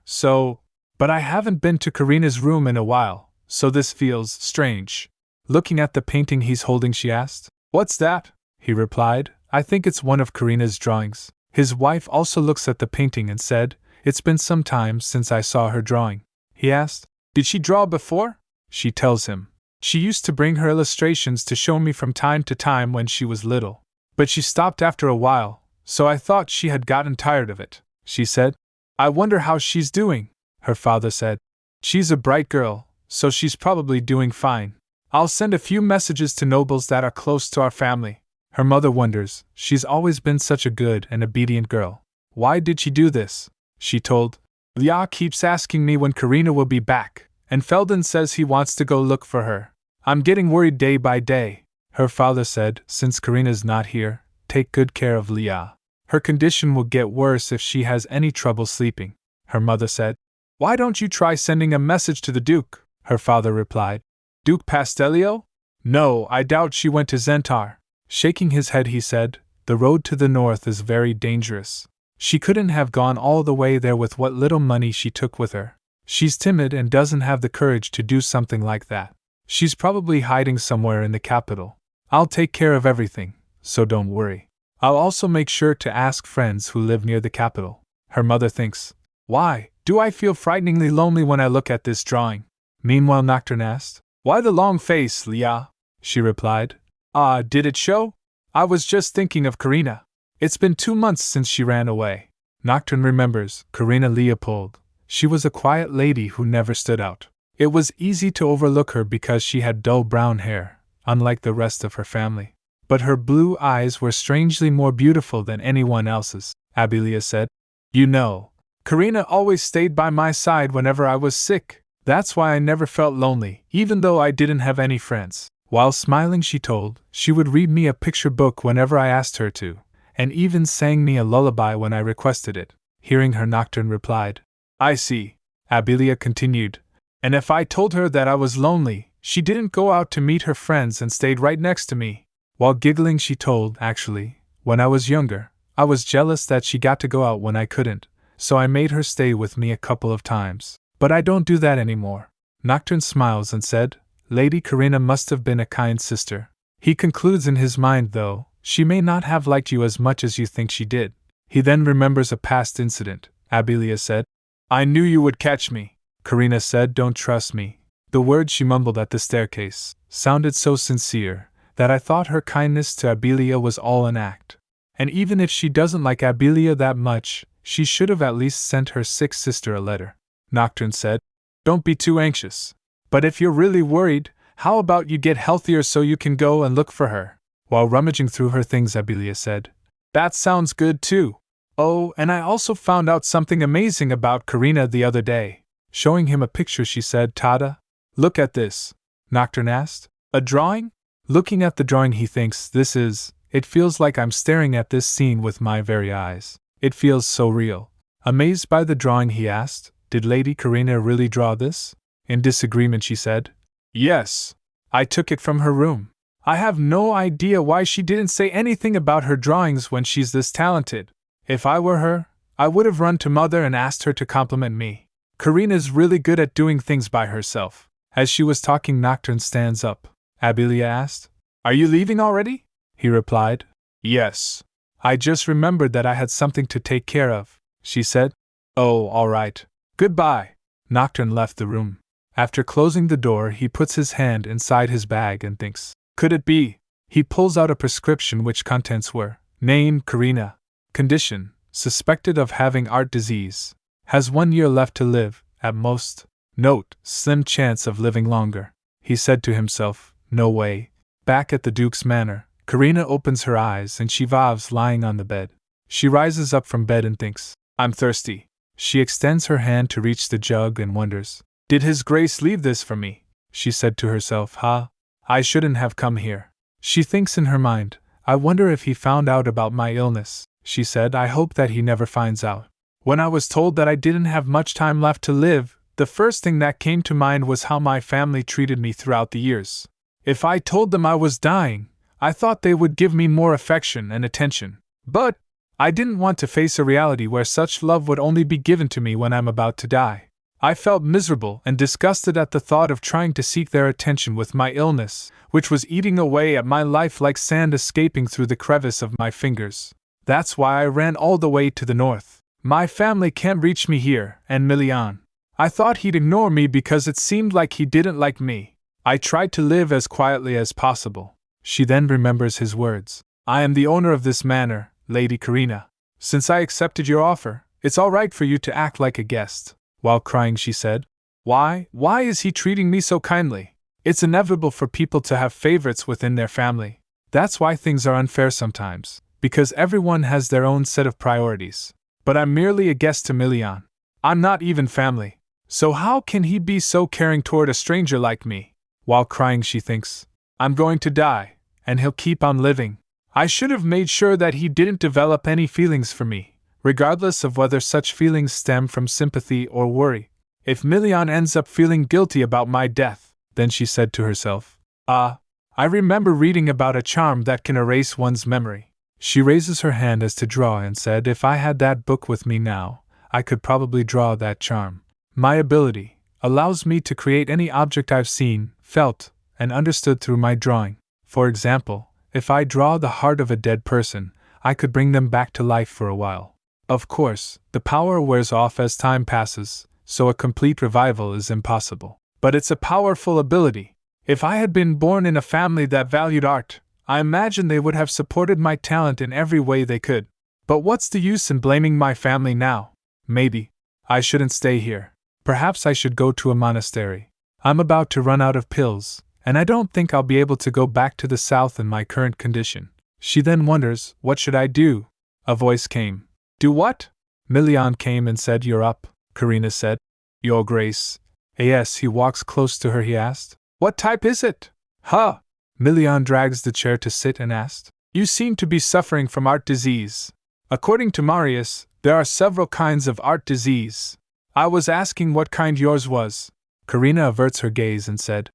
but I haven't been to Karina's room in a while, so this feels strange. Looking at the painting he's holding, she asked. What's that? He replied, I think it's one of Karina's drawings. His wife also looks at the painting and said, it's been some time since I saw her drawing. He asked, did she draw before? She tells him. She used to bring her illustrations to show me from time to time when she was little. But she stopped after a while, so I thought she had gotten tired of it, she said. I wonder how she's doing, her father said. She's a bright girl, so she's probably doing fine. I'll send a few messages to nobles that are close to our family. Her mother wonders, she's always been such a good and obedient girl. Why did she do this? She told. Lia keeps asking me when Karina will be back, and Felden says he wants to go look for her. I'm getting worried day by day. Her father said, since Karina's not here, take good care of Lia. Her condition will get worse if she has any trouble sleeping. Her mother said, why don't you try sending a message to the Duke? Her father replied, Duke Pastellio? No, I doubt she went to Zentar. Shaking his head, he said, the road to the north is very dangerous. She couldn't have gone all the way there with what little money she took with her. She's timid and doesn't have the courage to do something like that. She's probably hiding somewhere in the capital. I'll take care of everything, so don't worry. I'll also make sure to ask friends who live near the capital. Her mother thinks, why do I feel frighteningly lonely when I look at this drawing? Meanwhile, Nocturne asked, why the long face, Lia? She replied, did it show? I was just thinking of Karina. It's been 2 months since she ran away. Nocturne remembers Karina Leopold. She was a quiet lady who never stood out. It was easy to overlook her because she had dull brown hair, unlike the rest of her family. But her blue eyes were strangely more beautiful than anyone else's, Abilia said. You know, Karina always stayed by my side whenever I was sick. That's why I never felt lonely, even though I didn't have any friends. While smiling, she told, she would read me a picture book whenever I asked her to, and even sang me a lullaby when I requested it. Hearing her, Nocturne replied, I see. Abilia continued, and if I told her that I was lonely, she didn't go out to meet her friends and stayed right next to me. While giggling, she told, actually, when I was younger, I was jealous that she got to go out when I couldn't, so I made her stay with me a couple of times. But I don't do that anymore. Nocturne smiles and said, Lady Karina must have been a kind sister. He concludes in his mind, though, she may not have liked you as much as you think she did. He then remembers a past incident. Abilia said, I knew you would catch me. Karina said, don't trust me. The words she mumbled at the staircase sounded so sincere that I thought her kindness to Abilia was all an act. And even if she doesn't like Abilia that much, she should have at least sent her sick sister a letter. Nocturne said, don't be too anxious. But if you're really worried, how about you get healthier so you can go and look for her? While rummaging through her things, Abilia said, that sounds good too. Oh, and I also found out something amazing about Karina the other day. Showing him a picture, she said, Tada, look at this. Nocturne asked, a drawing? Looking at the drawing, he thinks, it feels like I'm staring at this scene with my very eyes. It feels so real. Amazed by the drawing, he asked, did Lady Karina really draw this? In disagreement, she said, yes. I took it from her room. I have no idea why she didn't say anything about her drawings when she's this talented. If I were her, I would have run to Mother and asked her to compliment me. Karina's really good at doing things by herself. As she was talking, Nocturne stands up. Abilia asked, are you leaving already? He replied, yes. I just remembered that I had something to take care of, she said. Oh, all right. Goodbye. Nocturne left the room. After closing the door, he puts his hand inside his bag and thinks, could it be? He pulls out a prescription which contents were, name Karina, condition, suspected of having art disease, has 1 year left to live, at most, note, slim chance of living longer. He said to himself, no way. Back at the Duke's manor, Karina opens her eyes and she vavs lying on the bed. She rises up from bed and thinks, I'm thirsty. She extends her hand to reach the jug and wonders, did His Grace leave this for me? She said to herself, I shouldn't have come here. She thinks in her mind, I wonder if he found out about my illness. She said, I hope that he never finds out. When I was told that I didn't have much time left to live, the first thing that came to mind was how my family treated me throughout the years. If I told them I was dying, I thought they would give me more affection and attention. But I didn't want to face a reality where such love would only be given to me when I'm about to die. I felt miserable and disgusted at the thought of trying to seek their attention with my illness, which was eating away at my life like sand escaping through the crevice of my fingers. That's why I ran all the way to the north. My family can't reach me here, and Milian. I thought he'd ignore me because it seemed like he didn't like me. I tried to live as quietly as possible. She then remembers his words. I am the owner of this manor, Lady Karina. Since I accepted your offer, it's all right for you to act like a guest. While crying, she said, Why is he treating me so kindly? It's inevitable for people to have favorites within their family. That's why things are unfair sometimes, because everyone has their own set of priorities. But I'm merely a guest to Milian. I'm not even family. So how can he be so caring toward a stranger like me? While crying, she thinks, I'm going to die, and he'll keep on living. I should have made sure that he didn't develop any feelings for me, regardless of whether such feelings stem from sympathy or worry. If Milian ends up feeling guilty about my death, then she said to herself, I remember reading about a charm that can erase one's memory. She raises her hand as to draw and said, if I had that book with me now, I could probably draw that charm. My ability allows me to create any object I've seen, felt, and understood through my drawing. For example, if I draw the heart of a dead person, I could bring them back to life for a while. Of course, the power wears off as time passes, so a complete revival is impossible. But it's a powerful ability. If I had been born in a family that valued art, I imagine they would have supported my talent in every way they could. But what's the use in blaming my family now? Maybe I shouldn't stay here. Perhaps I should go to a monastery. I'm about to run out of pills, and I don't think I'll be able to go back to the south in my current condition. She then wonders, what should I do? A voice came. Do what? Milian came and said, You're up, Karina said. Your Grace. Yes, he walks close to her, he asked. What type is it? Huh? Milian drags the chair to sit and asked. You seem to be suffering from art disease. According to Marius, there are several kinds of art disease. I was asking what kind yours was. Karina averts her gaze and said,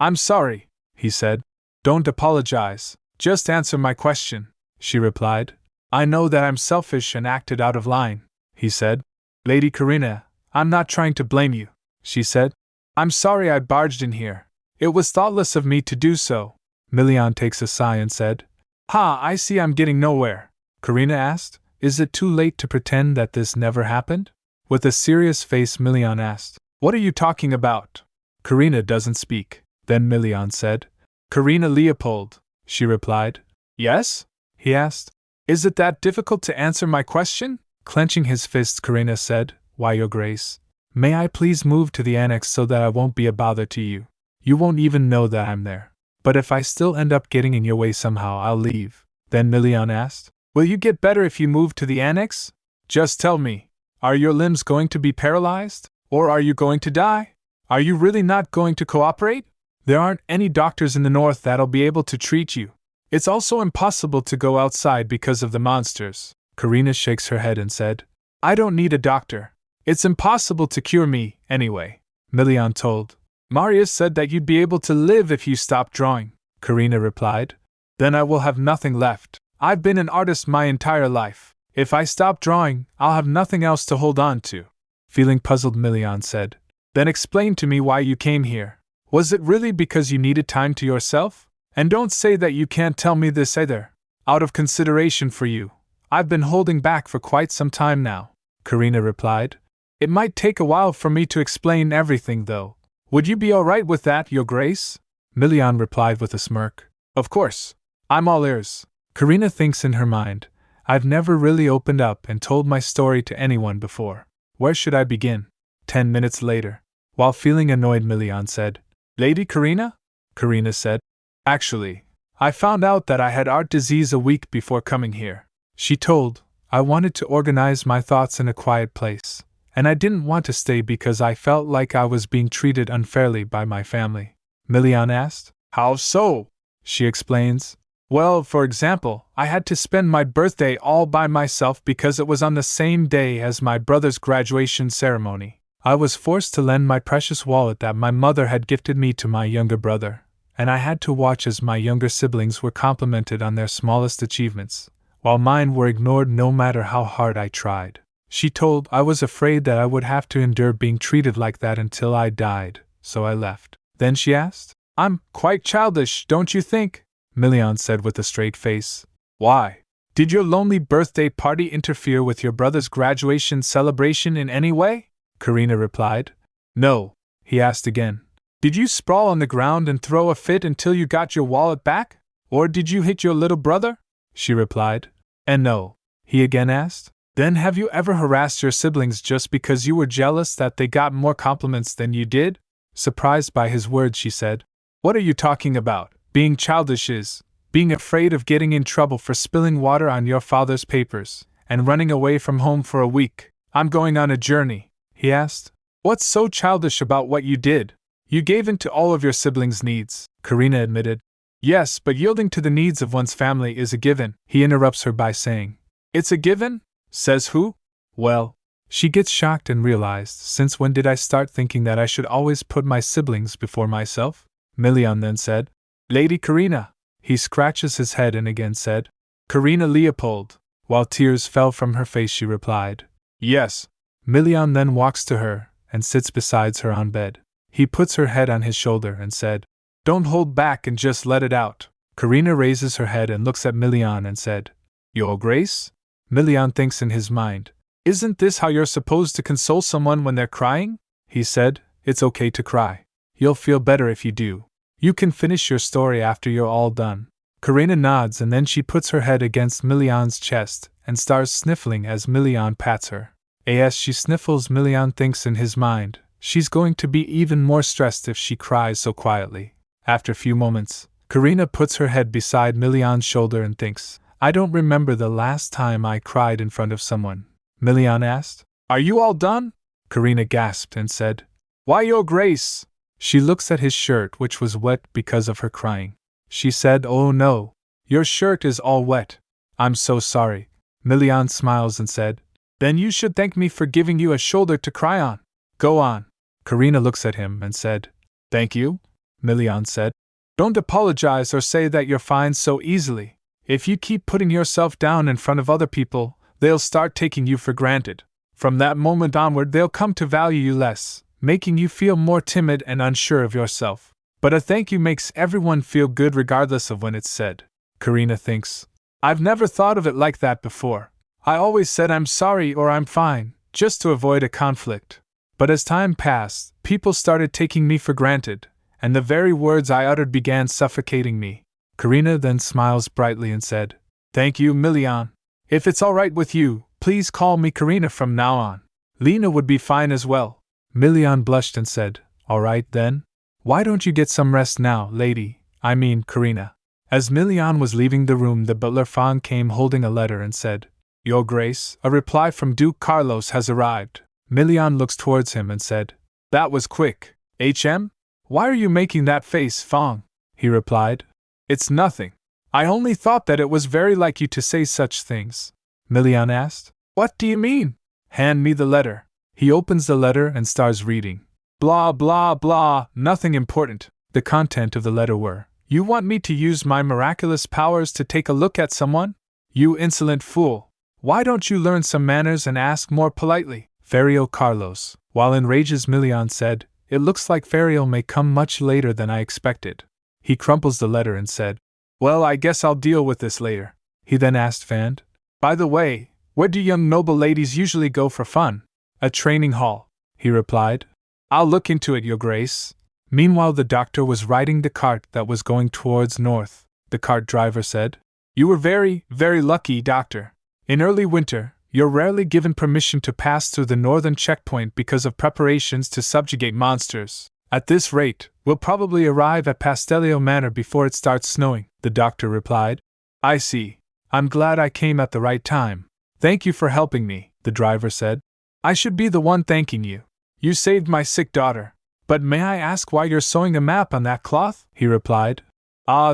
I'm sorry, he said. Don't apologize, just answer my question, she replied. I know that I'm selfish and acted out of line, he said. Lady Karina, I'm not trying to blame you, she said. I'm sorry I barged in here. It was thoughtless of me to do so. Milian takes a sigh and said, I see I'm getting nowhere. Karina asked, Is it too late to pretend that this never happened? With a serious face, Milian asked, What are you talking about? Karina doesn't speak. Then Milian said, Karina Leopold, she replied. Yes? He asked. Is it that difficult to answer my question? Clenching his fists, Karina said, Why, Your Grace, may I please move to the annex so that I won't be a bother to you? You won't even know that I'm there. But if I still end up getting in your way somehow, I'll leave. Then Milian asked, Will you get better if you move to the annex? Just tell me. Are your limbs going to be paralyzed? Or are you going to die? Are you really not going to cooperate? There aren't any doctors in the north that'll be able to treat you. It's also impossible to go outside because of the monsters. Karina shakes her head and said, I don't need a doctor. It's impossible to cure me, anyway. Milian told. Marius said that you'd be able to live if you stopped drawing, Karina replied. Then I will have nothing left. I've been an artist my entire life. If I stop drawing, I'll have nothing else to hold on to. Feeling puzzled, Milian said, Then explain to me why you came here. Was it really because you needed time to yourself? And don't say that you can't tell me this either. Out of consideration for you, I've been holding back for quite some time now, Karina replied. It might take a while for me to explain everything, though. Would you be all right with that, Your Grace? Milian replied with a smirk. Of course. I'm all ears. Karina thinks in her mind, I've never really opened up and told my story to anyone before. Where should I begin? 10 minutes later, while feeling annoyed, Milian said, Lady Karina? Karina said, Actually, I found out that I had art disease a week before coming here. She told, I wanted to organize my thoughts in a quiet place, and I didn't want to stay because I felt like I was being treated unfairly by my family. Milian asked, How so? She explains, Well, for example, I had to spend my birthday all by myself because it was on the same day as my brother's graduation ceremony. I was forced to lend my precious wallet that my mother had gifted me to my younger brother, and I had to watch as my younger siblings were complimented on their smallest achievements, while mine were ignored no matter how hard I tried. She told, I was afraid that I would have to endure being treated like that until I died, so I left. Then she asked, I'm quite childish, don't you think? Milian said with a straight face. Why? Did your lonely birthday party interfere with your brother's graduation celebration in any way? Karina replied. No, he asked again. Did you sprawl on the ground and throw a fit until you got your wallet back? Or did you hit your little brother? She replied. And no, he again asked. Then have you ever harassed your siblings just because you were jealous that they got more compliments than you did? Surprised by his words, she said. What are you talking about? Being childish is being afraid of getting in trouble for spilling water on your father's papers and running away from home for a week. I'm going on a journey, he asked. What's so childish about what you did? You gave in to all of your siblings' needs, Karina admitted. Yes, but yielding to the needs of one's family is a given, he interrupts her by saying. It's a given? Says who? Well, she gets shocked and realized, since when did I start thinking that I should always put my siblings before myself? Milian then said. Lady Karina. He scratches his head and again said. Karina Leopold. While tears fell from her face she replied. Yes. Milian then walks to her and sits beside her on bed. He puts her head on his shoulder and said, Don't hold back and just let it out. Karina raises her head and looks at Milian and said, Your Grace? Milian thinks in his mind, Isn't this how you're supposed to console someone when they're crying? He said, It's okay to cry. You'll feel better if you do. You can finish your story after you're all done. Karina nods and then she puts her head against Milian's chest and starts sniffling as Milian pats her. As she sniffles, Milian thinks in his mind, she's going to be even more stressed if she cries so quietly. After a few moments, Karina puts her head beside Milian's shoulder and thinks, I don't remember the last time I cried in front of someone. Milian asked, Are you all done? Karina gasped and said, Why, Your Grace? She looks at his shirt, which was wet because of her crying. She said, Oh no, your shirt is all wet. I'm so sorry. Milian smiles and said, Then you should thank me for giving you a shoulder to cry on. Go on. Karina looks at him and said, Thank you? Milian said, Don't apologize or say that you're fine so easily. If you keep putting yourself down in front of other people, they'll start taking you for granted. From that moment onward, they'll come to value you less, making you feel more timid and unsure of yourself. But a thank you makes everyone feel good regardless of when it's said. Karina thinks, I've never thought of it like that before. I always said I'm sorry or I'm fine, just to avoid a conflict. But as time passed, people started taking me for granted, and the very words I uttered began suffocating me. Karina then smiles brightly and said, Thank you, Milian. If it's all right with you, please call me Karina from now on. Lena would be fine as well. Milian blushed and said, All right then. Why don't you get some rest now, Karina? As Milian was leaving the room, the butler Fang came holding a letter and said, Your Grace, a reply from Duke Carlos has arrived. Milian looks towards him and said, That was quick. HM? Why are you making that face, Fang? He replied, It's nothing. I only thought that it was very like you to say such things. Milian asked, What do you mean? Hand me the letter. He opens the letter and starts reading. Blah blah blah, nothing important. The content of the letter were, You want me to use my miraculous powers to take a look at someone? You insolent fool. Why don't you learn some manners and ask more politely? Ferio Carlos, while enraged, Milian said, It looks like Ferio may come much later than I expected. He crumples the letter and said, Well, I guess I'll deal with this later. He then asked Fand, By the way, where do young noble ladies usually go for fun? A training hall, he replied. I'll look into it, Your Grace. Meanwhile, the doctor was riding the cart that was going towards north. The cart driver said, You were very, very lucky, Doctor. In early winter, you're rarely given permission to pass through the northern checkpoint because of preparations to subjugate monsters. At this rate, we'll probably arrive at Pastellio Manor before it starts snowing, the doctor replied. I see. I'm glad I came at the right time. Thank you for helping me, the driver said. I should be the one thanking you. You saved my sick daughter. But may I ask why you're sewing a map on that cloth? He replied.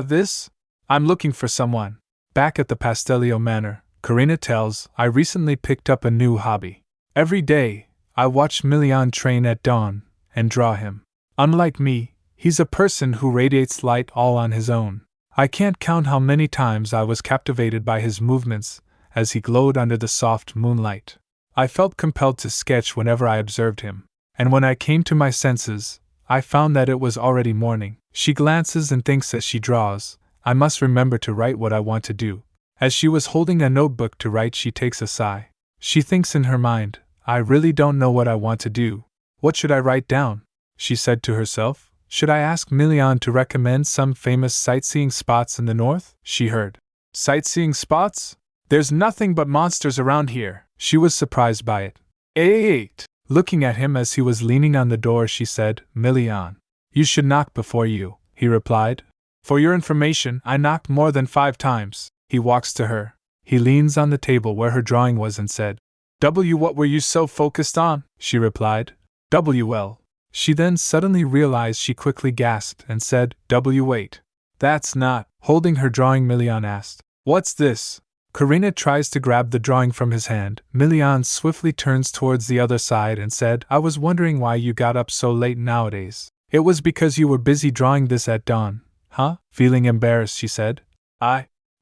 This? I'm looking for someone. Back at the Pastellio Manor, Karina tells, I recently picked up a new hobby. Every day, I watch Milian train at dawn and draw him. Unlike me, he's a person who radiates light all on his own. I can't count how many times I was captivated by his movements as he glowed under the soft moonlight. I felt compelled to sketch whenever I observed him. And when I came to my senses, I found that it was already morning. She glances and thinks as she draws, I must remember to write what I want to do. As she was holding a notebook to write, she takes a sigh. She thinks in her mind, I really don't know what I want to do. What should I write down? She said to herself. Should I ask Milian to recommend some famous sightseeing spots in the north? She heard. Sightseeing spots? There's nothing but monsters around here. She was surprised by it. 8. Looking at him as he was leaning on the door, she said, Milian, you should knock before you, he replied. For your information, I knocked more than 5 times. He walks to her. He leans on the table where her drawing was and said, What were you so focused on? She replied. Well. She then suddenly realized she quickly gasped and said, wait. That's not. Holding her drawing, Milian asked. What's this? Karina tries to grab the drawing from his hand. Milian swiftly turns towards the other side and said, I was wondering why you got up so late nowadays. It was because you were busy drawing this at dawn. Huh? Feeling embarrassed, she said.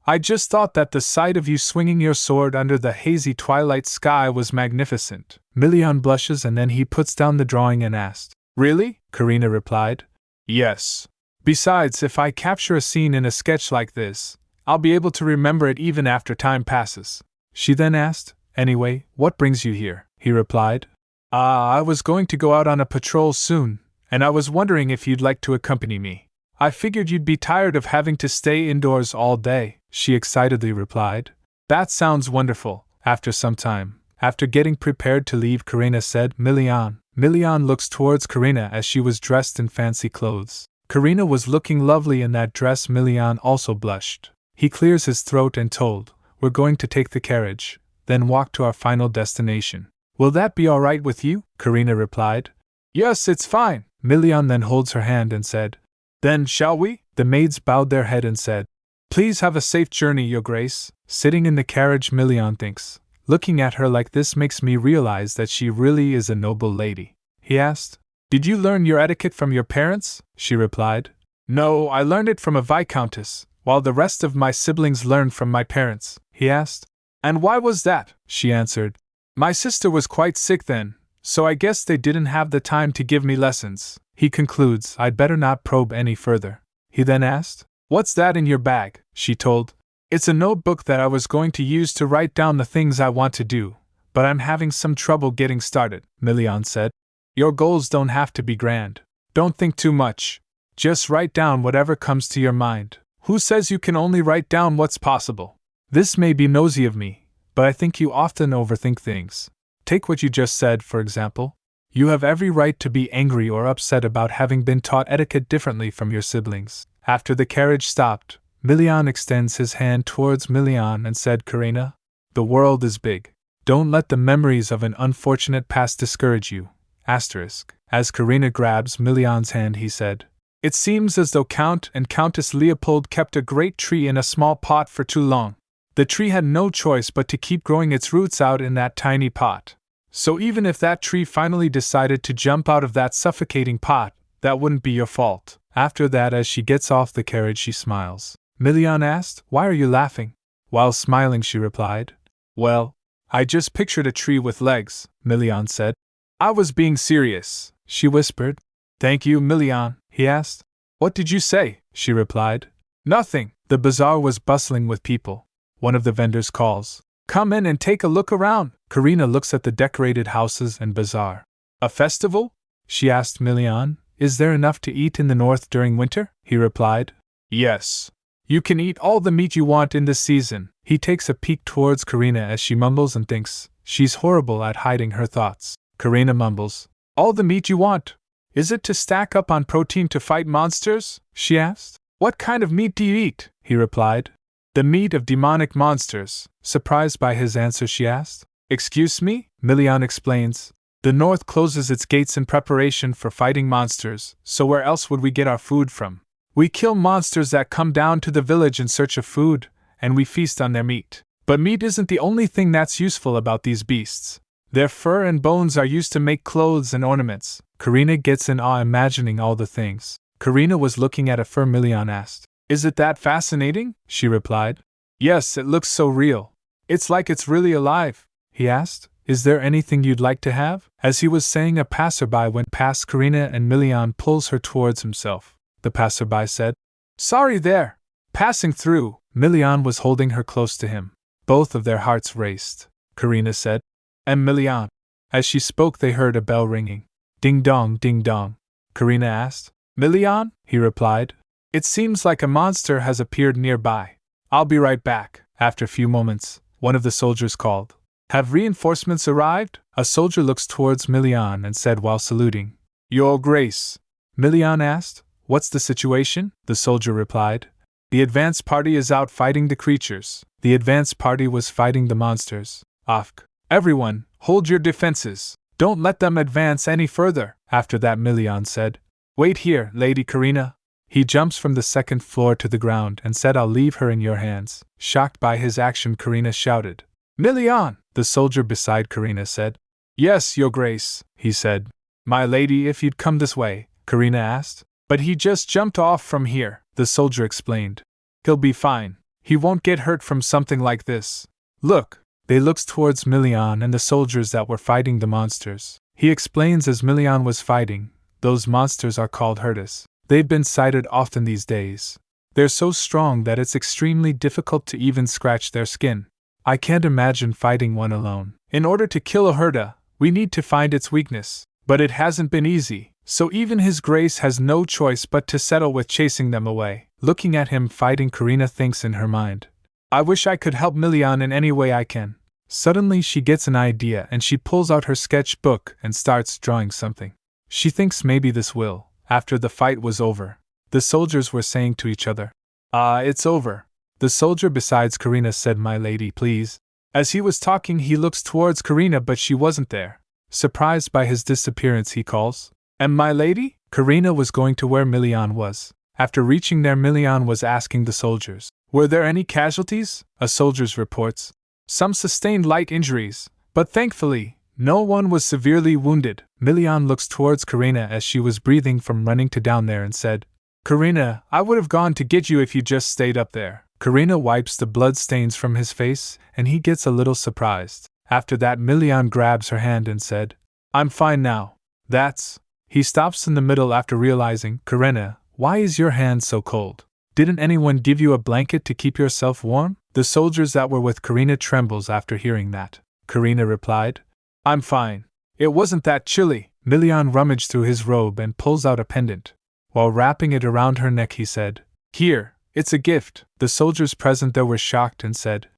I just thought that the sight of you swinging your sword under the hazy twilight sky was magnificent. Milian blushes and then he puts down the drawing and asked. Really? Karina replied. Yes. Besides, if I capture a scene in a sketch like this, I'll be able to remember it even after time passes. She then asked, Anyway, what brings you here? He replied. I was going to go out on a patrol soon, and I was wondering if you'd like to accompany me. I figured you'd be tired of having to stay indoors all day, she excitedly replied. That sounds wonderful. After some time, after getting prepared to leave, Karina said, Milian. Milian looks towards Karina as she was dressed in fancy clothes. Karina was looking lovely in that dress. Milian also blushed. He clears his throat and told, We're going to take the carriage, then walk to our final destination. Will that be all right with you? Karina replied. Yes, it's fine. Milian then holds her hand and said, Then shall we? The maids bowed their head and said, Please have a safe journey, Your Grace. Sitting in the carriage, Milian thinks, Looking at her like this makes me realize that she really is a noble lady. He asked, Did you learn your etiquette from your parents? She replied, No, I learned it from a viscountess, while the rest of my siblings learned from my parents. He asked, And why was that? She answered, My sister was quite sick then, so I guess they didn't have the time to give me lessons. He concludes, I'd better not probe any further. He then asked, What's that in your bag? She told, It's a notebook that I was going to use to write down the things I want to do, but I'm having some trouble getting started. Milian said, Your goals don't have to be grand. Don't think too much. Just write down whatever comes to your mind. Who says you can only write down what's possible? This may be nosy of me, but I think you often overthink things. Take what you just said, for example. You have every right to be angry or upset about having been taught etiquette differently from your siblings. After the carriage stopped, Milian extends his hand towards Milian and said, Karina, the world is big. Don't let the memories of an unfortunate past discourage you. Asterisk. As Karina grabs Milian's hand, he said, It seems as though Count and Countess Leopold kept a great tree in a small pot for too long. The tree had no choice but to keep growing its roots out in that tiny pot. So even if that tree finally decided to jump out of that suffocating pot, that wouldn't be your fault. After that, as she gets off the carriage, she smiles. Milian asked, Why are you laughing? While smiling, she replied, Well, I just pictured a tree with legs, Milian said. I was being serious, she whispered. Thank you, Milian, he asked. What did you say? She replied. Nothing. The bazaar was bustling with people. One of the vendors calls, Come in and take a look around. Karina looks at the decorated houses and bazaar. A festival? She asked Milian. Is there enough to eat in the north during winter? He replied. Yes. You can eat all the meat you want in this season. He takes a peek towards Karina as she mumbles and thinks she's horrible at hiding her thoughts. Karina mumbles, All the meat you want. Is it to stack up on protein to fight monsters? She asked. What kind of meat do you eat? He replied. The meat of demonic monsters. Surprised by his answer, she asked. Excuse me? Milian explains. The north closes its gates in preparation for fighting monsters, so where else would we get our food from? We kill monsters that come down to the village in search of food, and we feast on their meat. But meat isn't the only thing that's useful about these beasts. Their fur and bones are used to make clothes and ornaments. Karina gets in awe imagining all the things. Karina was looking at a fur. Milian asked, Is it that fascinating? She replied. Yes, it looks so real. It's like it's really alive. He asked, Is there anything you'd like to have? As he was saying, a passerby went past Karina and Milian pulls her towards himself. The passerby said, Sorry there. Passing through. Milian was holding her close to him. Both of their hearts raced. Karina said, And Milian. As she spoke, they heard a bell ringing. Ding dong, ding dong. Karina asked, Milian? He replied, It seems like a monster has appeared nearby. I'll be right back. After a few moments, one of the soldiers called, Have reinforcements arrived? A soldier looks towards Milian and said while saluting, Your Grace. Milian asked, What's the situation? The soldier replied, The advance party is out fighting the creatures. The advance party was fighting the monsters. Afk. Everyone, hold your defenses. Don't let them advance any further. After that, Milian said, Wait here, Lady Karina. He jumps from the second floor to the ground and said, I'll leave her in your hands. Shocked by his action, Karina shouted, Milian! The soldier beside Karina said. Yes, Your Grace, he said. My lady, if you'd come this way, Karina asked. But he just jumped off from here, the soldier explained. He'll be fine. He won't get hurt from something like this. Look. They looks towards Milian and the soldiers that were fighting the monsters. He explains as Milian was fighting, those monsters are called hurtas. They've been sighted often these days. They're so strong that it's extremely difficult to even scratch their skin. I can't imagine fighting one alone. In order to kill a hurta, we need to find its weakness. But it hasn't been easy, so even His Grace has no choice but to settle with chasing them away. Looking at him fighting, Karina thinks in her mind, I wish I could help Milian in any way I can. Suddenly she gets an idea and she pulls out her sketchbook and starts drawing something. She thinks maybe this will, after the fight was over. The soldiers were saying to each other, it's over. The soldier besides Karina said, My lady, please. As he was talking, he looks towards Karina, but she wasn't there. Surprised by his disappearance, he calls, And my lady? Karina was going to where Milian was. After reaching there, Milian was asking the soldiers, Were there any casualties? A soldier reports, Some sustained light injuries, but thankfully, no one was severely wounded. Milian looks towards Karina as she was breathing from running to down there and said, Karina, I would have gone to get you if you just stayed up there. Karina wipes the blood stains from his face and he gets a little surprised. After that, Milian grabs her hand and said, I'm fine now. That's. He stops in the middle after realizing, Karina, why is your hand so cold? Didn't anyone give you a blanket to keep yourself warm? The soldiers that were with Karina trembles after hearing that. Karina replied, I'm fine. It wasn't that chilly. Milian rummaged through his robe and pulls out a pendant. While wrapping it around her neck, he said, Here, it's a gift. The soldiers present there were shocked and said,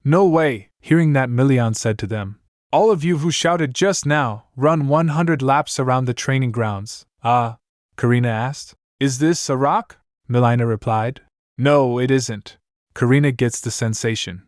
No way. Hearing that, Milian said to them, All of you who shouted just now, run 100 laps around the training grounds. Karina asked. Is this a rock? Milina replied. No, it isn't. Karina gets the sensation.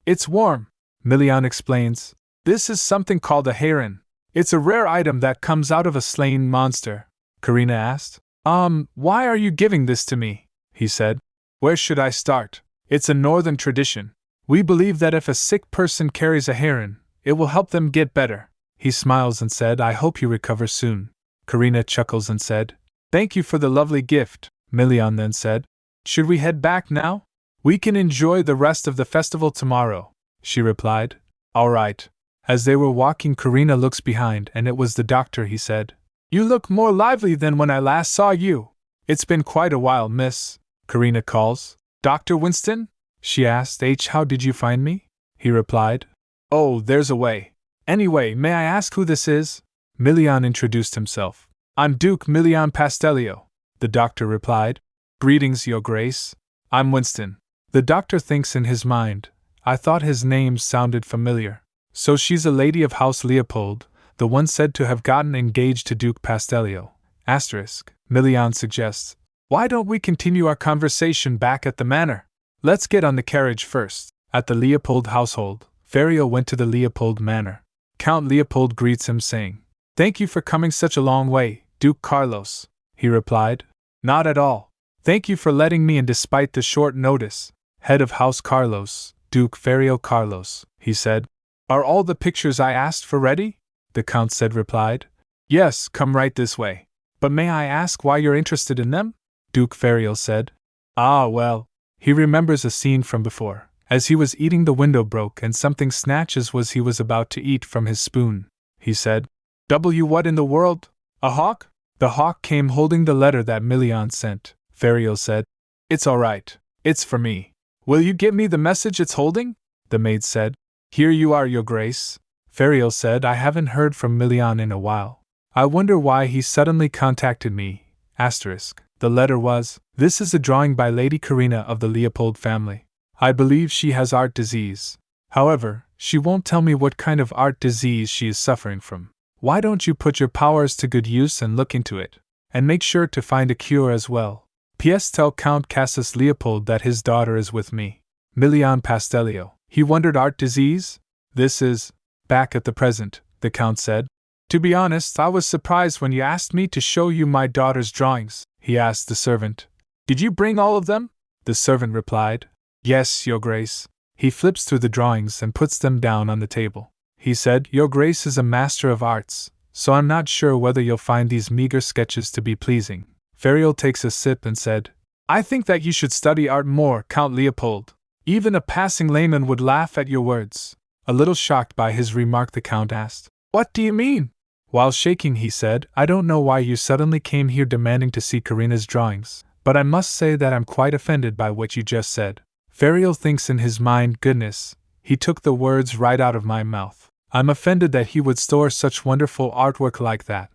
It's warm. Milian explains. This is something called a heron. It's a rare item that comes out of a slain monster. Karina asked. Why are you giving this to me? He said. Where should I start? It's a northern tradition. We believe that if a sick person carries a heron, it will help them get better. He smiles and said, I hope you recover soon. Karina chuckles and said, Thank you for the lovely gift. Milian then said, Should we head back now? We can enjoy the rest of the festival tomorrow, she replied. All right. As they were walking, Karina looks behind and it was the doctor. He said, You look more lively than when I last saw you. It's been quite a while, miss. Karina calls. Dr. Winston? She asked. How did you find me? He replied. Oh, there's a way. Anyway, may I ask who this is? Milian introduced himself. I'm Duke Milian Pastellio, the doctor replied. Greetings, Your Grace. I'm Winston. The doctor thinks in his mind, I thought his name sounded familiar. So she's a lady of House Leopold, the one said to have gotten engaged to Duke Pastellio. Milian suggests, Why don't we continue our conversation back at the manor? Let's get on the carriage first. At the Leopold household, Ferio went to the Leopold manor. Count Leopold greets him saying, Thank you for coming such a long way, Duke Carlos. He replied, Not at all. Thank you for letting me in despite the short notice. Head of House Carlos, Duke Ferio Carlos, he said. Are all the pictures I asked for ready? The Count said replied. Yes, come right this way. But may I ask why you're interested in them? Duke Ferio said. Well. He remembers a scene from before. As he was eating, the window broke and something snatches was he was about to eat from his spoon. He said, What in the world? A hawk? The hawk came holding the letter that Milian sent. Ferio said, It's all right. It's for me. Will you give me the message it's holding? The maid said. Here you are, Your Grace. Ferio said, I haven't heard from Milian in a while. I wonder why he suddenly contacted me. The letter was, This is a drawing by Lady Karina of the Leopold family. I believe she has art disease. However, she won't tell me what kind of art disease she is suffering from. Why don't you put your powers to good use and look into it? And make sure to find a cure as well. P.S. Tell Count Cassius Leopold that his daughter is with me. Milian Pastellio. He wondered, art disease? This is back at the present, the Count said. To be honest, I was surprised when you asked me to show you my daughter's drawings, he asked the servant. Did you bring all of them? The servant replied. Yes, Your Grace. He flips through the drawings and puts them down on the table. He said, Your Grace is a master of arts, so I'm not sure whether you'll find these meager sketches to be pleasing. Ferial takes a sip and said, I think that you should study art more, Count Leopold. Even a passing layman would laugh at your words. A little shocked by his remark, the Count asked, What do you mean? While shaking, he said, I don't know why you suddenly came here demanding to see Karina's drawings, but I must say that I'm quite offended by what you just said. Ferial thinks in his mind, goodness, he took the words right out of my mouth. I'm offended that he would store such wonderful artwork like that.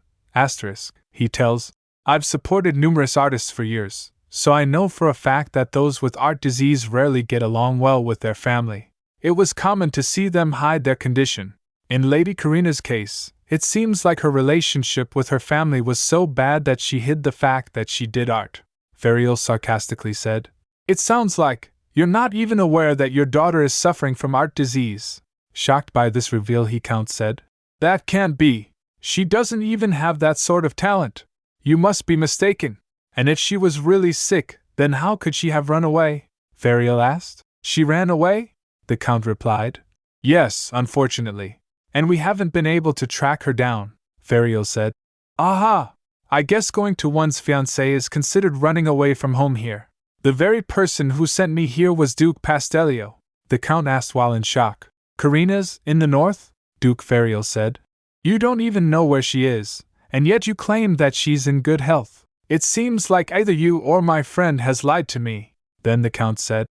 He tells, I've supported numerous artists for years, so I know for a fact that those with art disease rarely get along well with their family. It was common to see them hide their condition. In Lady Karina's case, it seems like her relationship with her family was so bad that she hid the fact that she did art. Ferial sarcastically said, It sounds like you're not even aware that your daughter is suffering from art disease. Shocked by this reveal, he Count said, That can't be. She doesn't even have that sort of talent. You must be mistaken. And if she was really sick, then how could she have run away? Ferial asked. She ran away? The Count replied. Yes, unfortunately. And we haven't been able to track her down, Ferial said. Aha! I guess going to one's fiancé is considered running away from home here. The very person who sent me here was Duke Pastellio, the Count asked while in shock. Karina's in the north? Duke Ferial said. You don't even know where she is, and yet you claim that she's in good health. It seems like either you or my friend has lied to me. Then the Count said,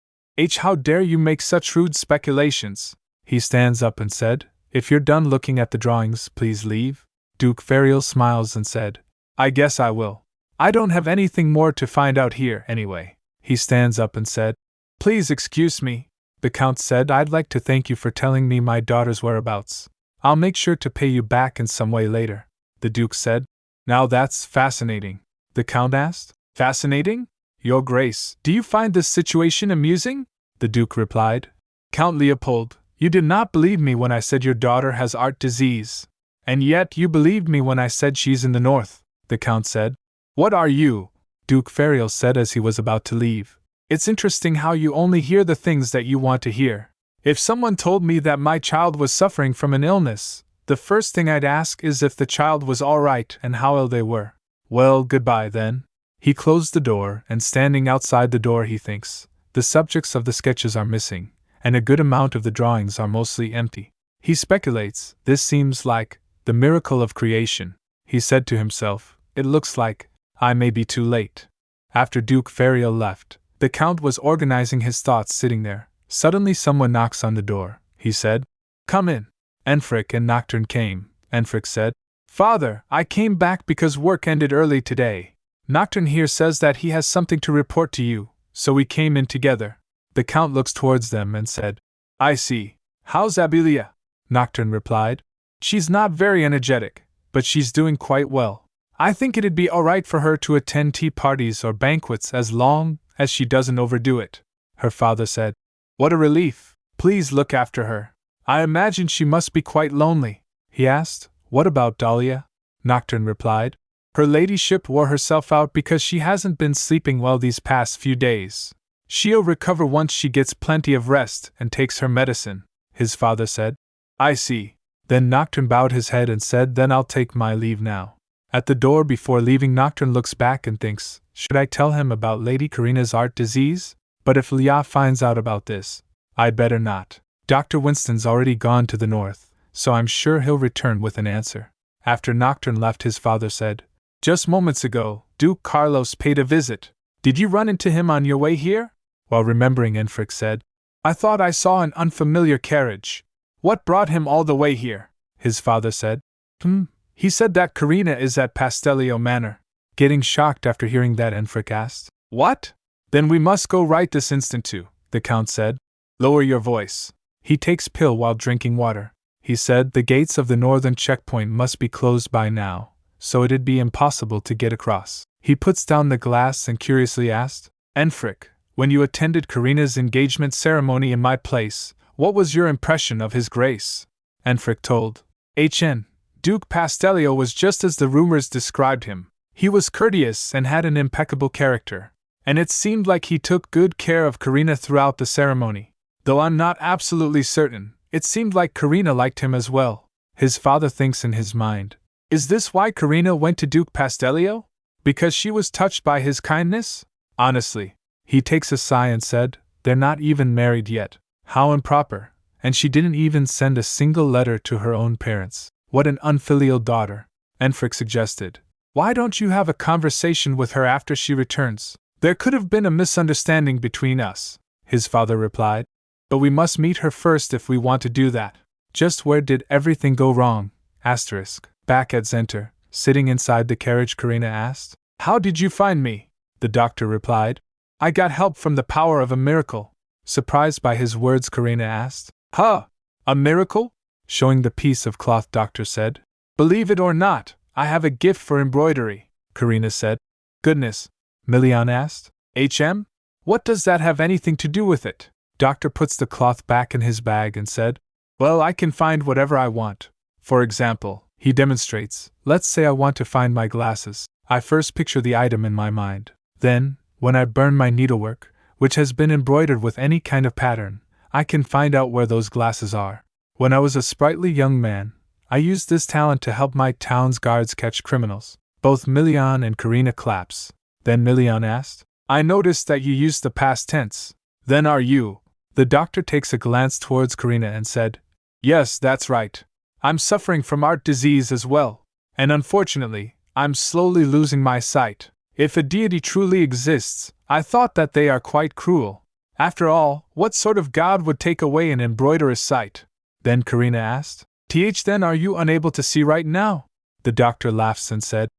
How dare you make such rude speculations? He stands up and said, If you're done looking at the drawings, please leave. Duke Ferial smiles and said, I guess I will. I don't have anything more to find out here, anyway. He stands up and said, Please excuse me. The Count said, I'd like to thank you for telling me my daughter's whereabouts. I'll make sure to pay you back in some way later. The Duke said, Now that's fascinating. The Count asked, Fascinating? Your Grace, do you find this situation amusing? The Duke replied, Count Leopold, you did not believe me when I said your daughter has art disease. And yet you believed me when I said she's in the north, the Count said. What are you? Duke Ferial said as he was about to leave. It's interesting how you only hear the things that you want to hear. If someone told me that my child was suffering from an illness, the first thing I'd ask is if the child was all right and how ill they were. Well, goodbye then. He closed the door, and standing outside the door he thinks, the subjects of the sketches are missing, and a good amount of the drawings are mostly empty. He speculates, this seems like the miracle of creation. He said to himself, it looks like I may be too late. After Duke Ferial left, the Count was organizing his thoughts sitting there. Suddenly someone knocks on the door. He said, Come in. Enfric and Nocturne came. Enfric said, Father, I came back because work ended early today. Nocturne here says that he has something to report to you, so we came in together. The Count looks towards them and said, I see. How's Abilia? Nocturne replied, She's not very energetic, but she's doing quite well. I think it'd be alright for her to attend tea parties or banquets as long as she doesn't overdo it. Her father said, What a relief. Please look after her. I imagine she must be quite lonely. He asked, What about Dahlia? Nocturne replied, Her ladyship wore herself out because she hasn't been sleeping well these past few days. She'll recover once she gets plenty of rest and takes her medicine, his father said. I see. Then Nocturne bowed his head and said, Then I'll take my leave now. At the door before leaving, Nocturne looks back and thinks, should I tell him about Lady Karina's art disease? But if Lia finds out about this, I'd better not. Dr. Winston's already gone to the north, so I'm sure he'll return with an answer. After Nocturne left, his father said, Just moments ago, Duke Carlos paid a visit. Did you run into him on your way here? While remembering, Enfric said, I thought I saw an unfamiliar carriage. What brought him all the way here? His father said. He said that Karina is at Pastellio Manor. Getting shocked after hearing that, Enfric asked, What? Then we must go right this instant too, the Count said. Lower your voice. He takes pill while drinking water. He said the gates of the northern checkpoint must be closed by now, so it'd be impossible to get across. He puts down the glass and curiously asked, Enfric, when you attended Karina's engagement ceremony in my place, what was your impression of his grace? Enfric told. Duke Pastellio was just as the rumors described him. He was courteous and had an impeccable character, and it seemed like he took good care of Karina throughout the ceremony. Though I'm not absolutely certain, it seemed like Karina liked him as well. His father thinks in his mind. Is this why Karina went to Duke Pastellio? Because she was touched by his kindness? Honestly. He takes a sigh and said, they're not even married yet. How improper. And she didn't even send a single letter to her own parents. What an unfilial daughter. Enfric suggested. Why don't you have a conversation with her after she returns? There could have been a misunderstanding between us, his father replied. But we must meet her first if we want to do that. Just where did everything go wrong? Back at Center, sitting inside the carriage, Karina asked. How did you find me? The doctor replied. I got help from the power of a miracle. Surprised by his words, Karina asked. Huh? A miracle? Showing the piece of cloth, doctor said. Believe it or not, I have a gift for embroidery, Karina said. Goodness, Milian asked. What does that have anything to do with it? Doctor puts the cloth back in his bag and said, well, I can find whatever I want. For example, he demonstrates, let's say I want to find my glasses. I first picture the item in my mind. Then, when I burn my needlework, which has been embroidered with any kind of pattern, I can find out where those glasses are. When I was a sprightly young man, I used this talent to help my town's guards catch criminals. Both Milian and Karina claps. Then Milian asked, I noticed that you used the past tense. Then are you? The doctor takes a glance towards Karina and said, yes, that's right. I'm suffering from art disease as well. And unfortunately, I'm slowly losing my sight. If a deity truly exists, I thought that they are quite cruel. After all, what sort of god would take away an embroiderer's sight? Then Karina asked, then are you unable to see right now? The doctor laughs and said,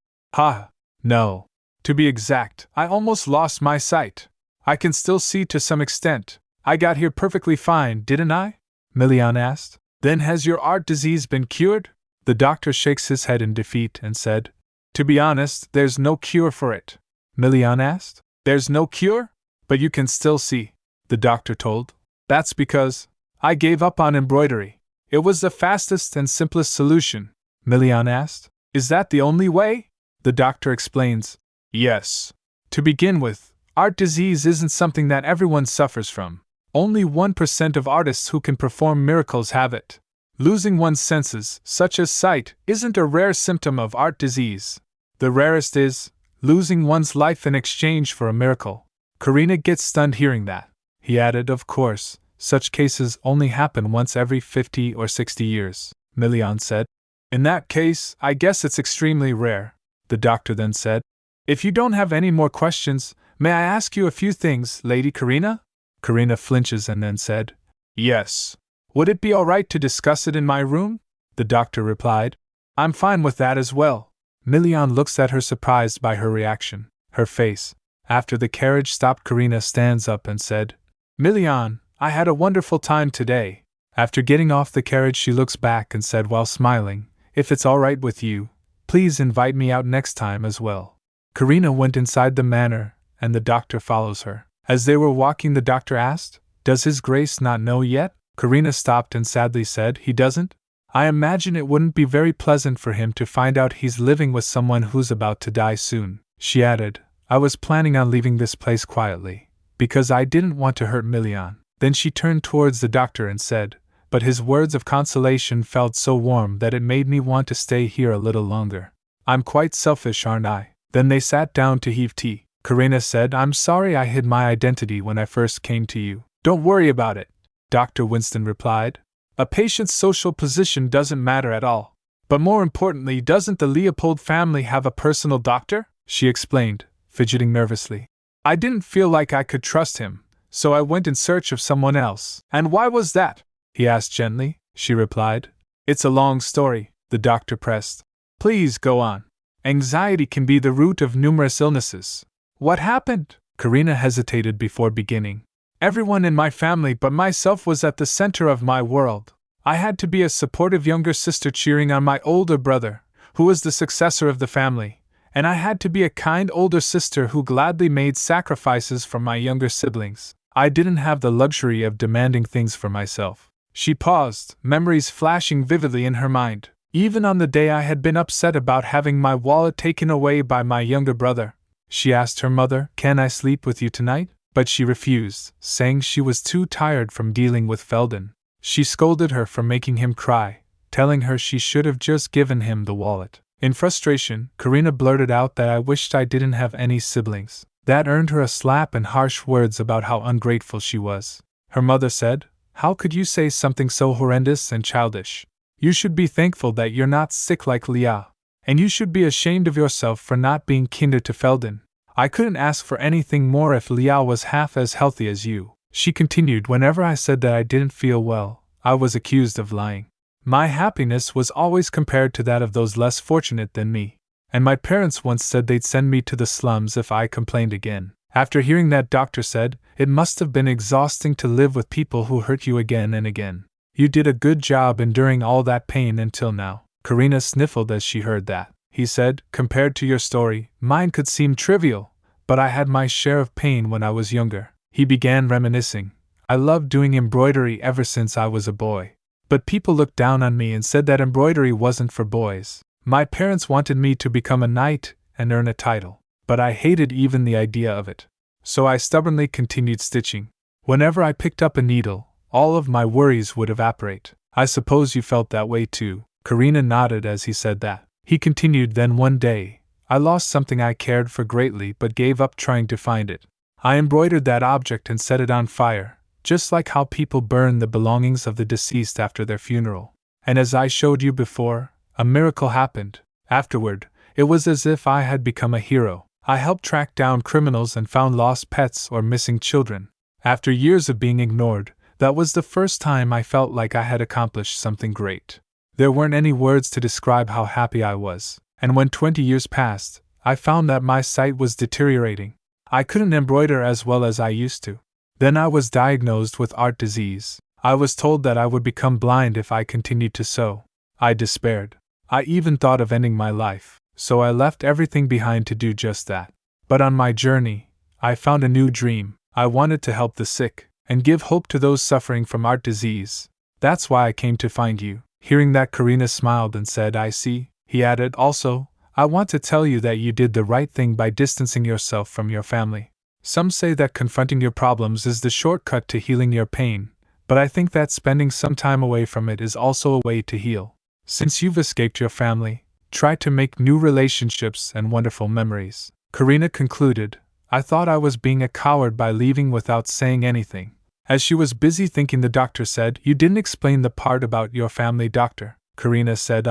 no. To be exact, I almost lost my sight. I can still see to some extent. I got here perfectly fine, didn't I? Milian asked. Then has your art disease been cured? The doctor shakes his head in defeat and said, to be honest, there's no cure for it. Milian asked. There's no cure? But you can still see, the doctor told. That's because I gave up on embroidery. It was the fastest and simplest solution. Milian asked. Is that the only way? The doctor explains. Yes. To begin with, art disease isn't something that everyone suffers from. Only 1% of artists who can perform miracles have it. Losing one's senses, such as sight, isn't a rare symptom of art disease. The rarest is losing one's life in exchange for a miracle. Karina gets stunned hearing that. He added, of course, such cases only happen once every 50 or 60 years, Milian said. In that case, I guess it's extremely rare, the doctor then said. If you don't have any more questions, may I ask you a few things, Lady Karina? Karina flinches and then said, yes. Would it be all right to discuss it in my room? The doctor replied. I'm fine with that as well. Milian looks at her surprised by her reaction. Her face, after the carriage stopped, Karina stands up and said, Milian, I had a wonderful time today. After getting off the carriage, she looks back and said while smiling, if it's all right with you, please invite me out next time as well. Karina went inside the manor, and the doctor follows her. As they were walking, the doctor asked, does His Grace not know yet? Karina stopped and sadly said, he doesn't? I imagine it wouldn't be very pleasant for him to find out he's living with someone who's about to die soon. She added, I was planning on leaving this place quietly, because I didn't want to hurt Milian. Then she turned towards the doctor and said, but his words of consolation felt so warm that it made me want to stay here a little longer. I'm quite selfish, aren't I? Then they sat down to heave tea. Karina said, I'm sorry I hid my identity when I first came to you. Don't worry about it, Dr. Winston replied. A patient's social position doesn't matter at all. But more importantly, doesn't the Leopold family have a personal doctor? She explained, fidgeting nervously. I didn't feel like I could trust him, so I went in search of someone else. And why was that? He asked gently. She replied. It's a long story, the doctor pressed. Please go on. Anxiety can be the root of numerous illnesses. What happened? Karina hesitated before beginning. Everyone in my family but myself was at the center of my world. I had to be a supportive younger sister cheering on my older brother, who was the successor of the family, and I had to be a kind older sister who gladly made sacrifices for my younger siblings. I didn't have the luxury of demanding things for myself. She paused, memories flashing vividly in her mind. Even on the day I had been upset about having my wallet taken away by my younger brother, she asked her mother, "Can I sleep with you tonight?" But she refused, saying she was too tired from dealing with Felden. She scolded her for making him cry, telling her she should have just given him the wallet. In frustration, Karina blurted out that I wished I didn't have any siblings. That earned her a slap and harsh words about how ungrateful she was. Her mother said, "How could you say something so horrendous and childish? You should be thankful that you're not sick like Leah. And you should be ashamed of yourself for not being kinder to Felden. I couldn't ask for anything more if Leah was half as healthy as you." She continued, "Whenever I said that I didn't feel well, I was accused of lying. My happiness was always compared to that of those less fortunate than me. And my parents once said they'd send me to the slums if I complained again." After hearing that, Doctor said, "It must have been exhausting to live with people who hurt you again and again. You did a good job enduring all that pain until now." Karina sniffled as she heard that. He said, "Compared to your story, mine could seem trivial, but I had my share of pain when I was younger." He began reminiscing. "I loved doing embroidery ever since I was a boy. But people looked down on me and said that embroidery wasn't for boys. My parents wanted me to become a knight and earn a title, but I hated even the idea of it. So I stubbornly continued stitching. Whenever I picked up a needle, all of my worries would evaporate. I suppose you felt that way too." Karina nodded as he said that. He continued, "Then one day, I lost something I cared for greatly but gave up trying to find it. I embroidered that object and set it on fire, just like how people burn the belongings of the deceased after their funeral. And as I showed you before, a miracle happened. Afterward, it was as if I had become a hero. I helped track down criminals and found lost pets or missing children. After years of being ignored, that was the first time I felt like I had accomplished something great. There weren't any words to describe how happy I was. And when 20 years passed, I found that my sight was deteriorating. I couldn't embroider as well as I used to. Then I was diagnosed with art disease. I was told that I would become blind if I continued to sew. I despaired. I even thought of ending my life, so I left everything behind to do just that. But on my journey, I found a new dream. I wanted to help the sick and give hope to those suffering from art disease. That's why I came to find you." Hearing that, Karina smiled and said, "I see." He added, "Also, I want to tell you that you did the right thing by distancing yourself from your family. Some say that confronting your problems is the shortcut to healing your pain, but I think that spending some time away from it is also a way to heal. Since you've escaped your family, try to make new relationships and wonderful memories." Karina concluded, "I thought I was being a coward by leaving without saying anything." As she was busy thinking, the doctor said, "You didn't explain the part about your family, doctor." Karina said,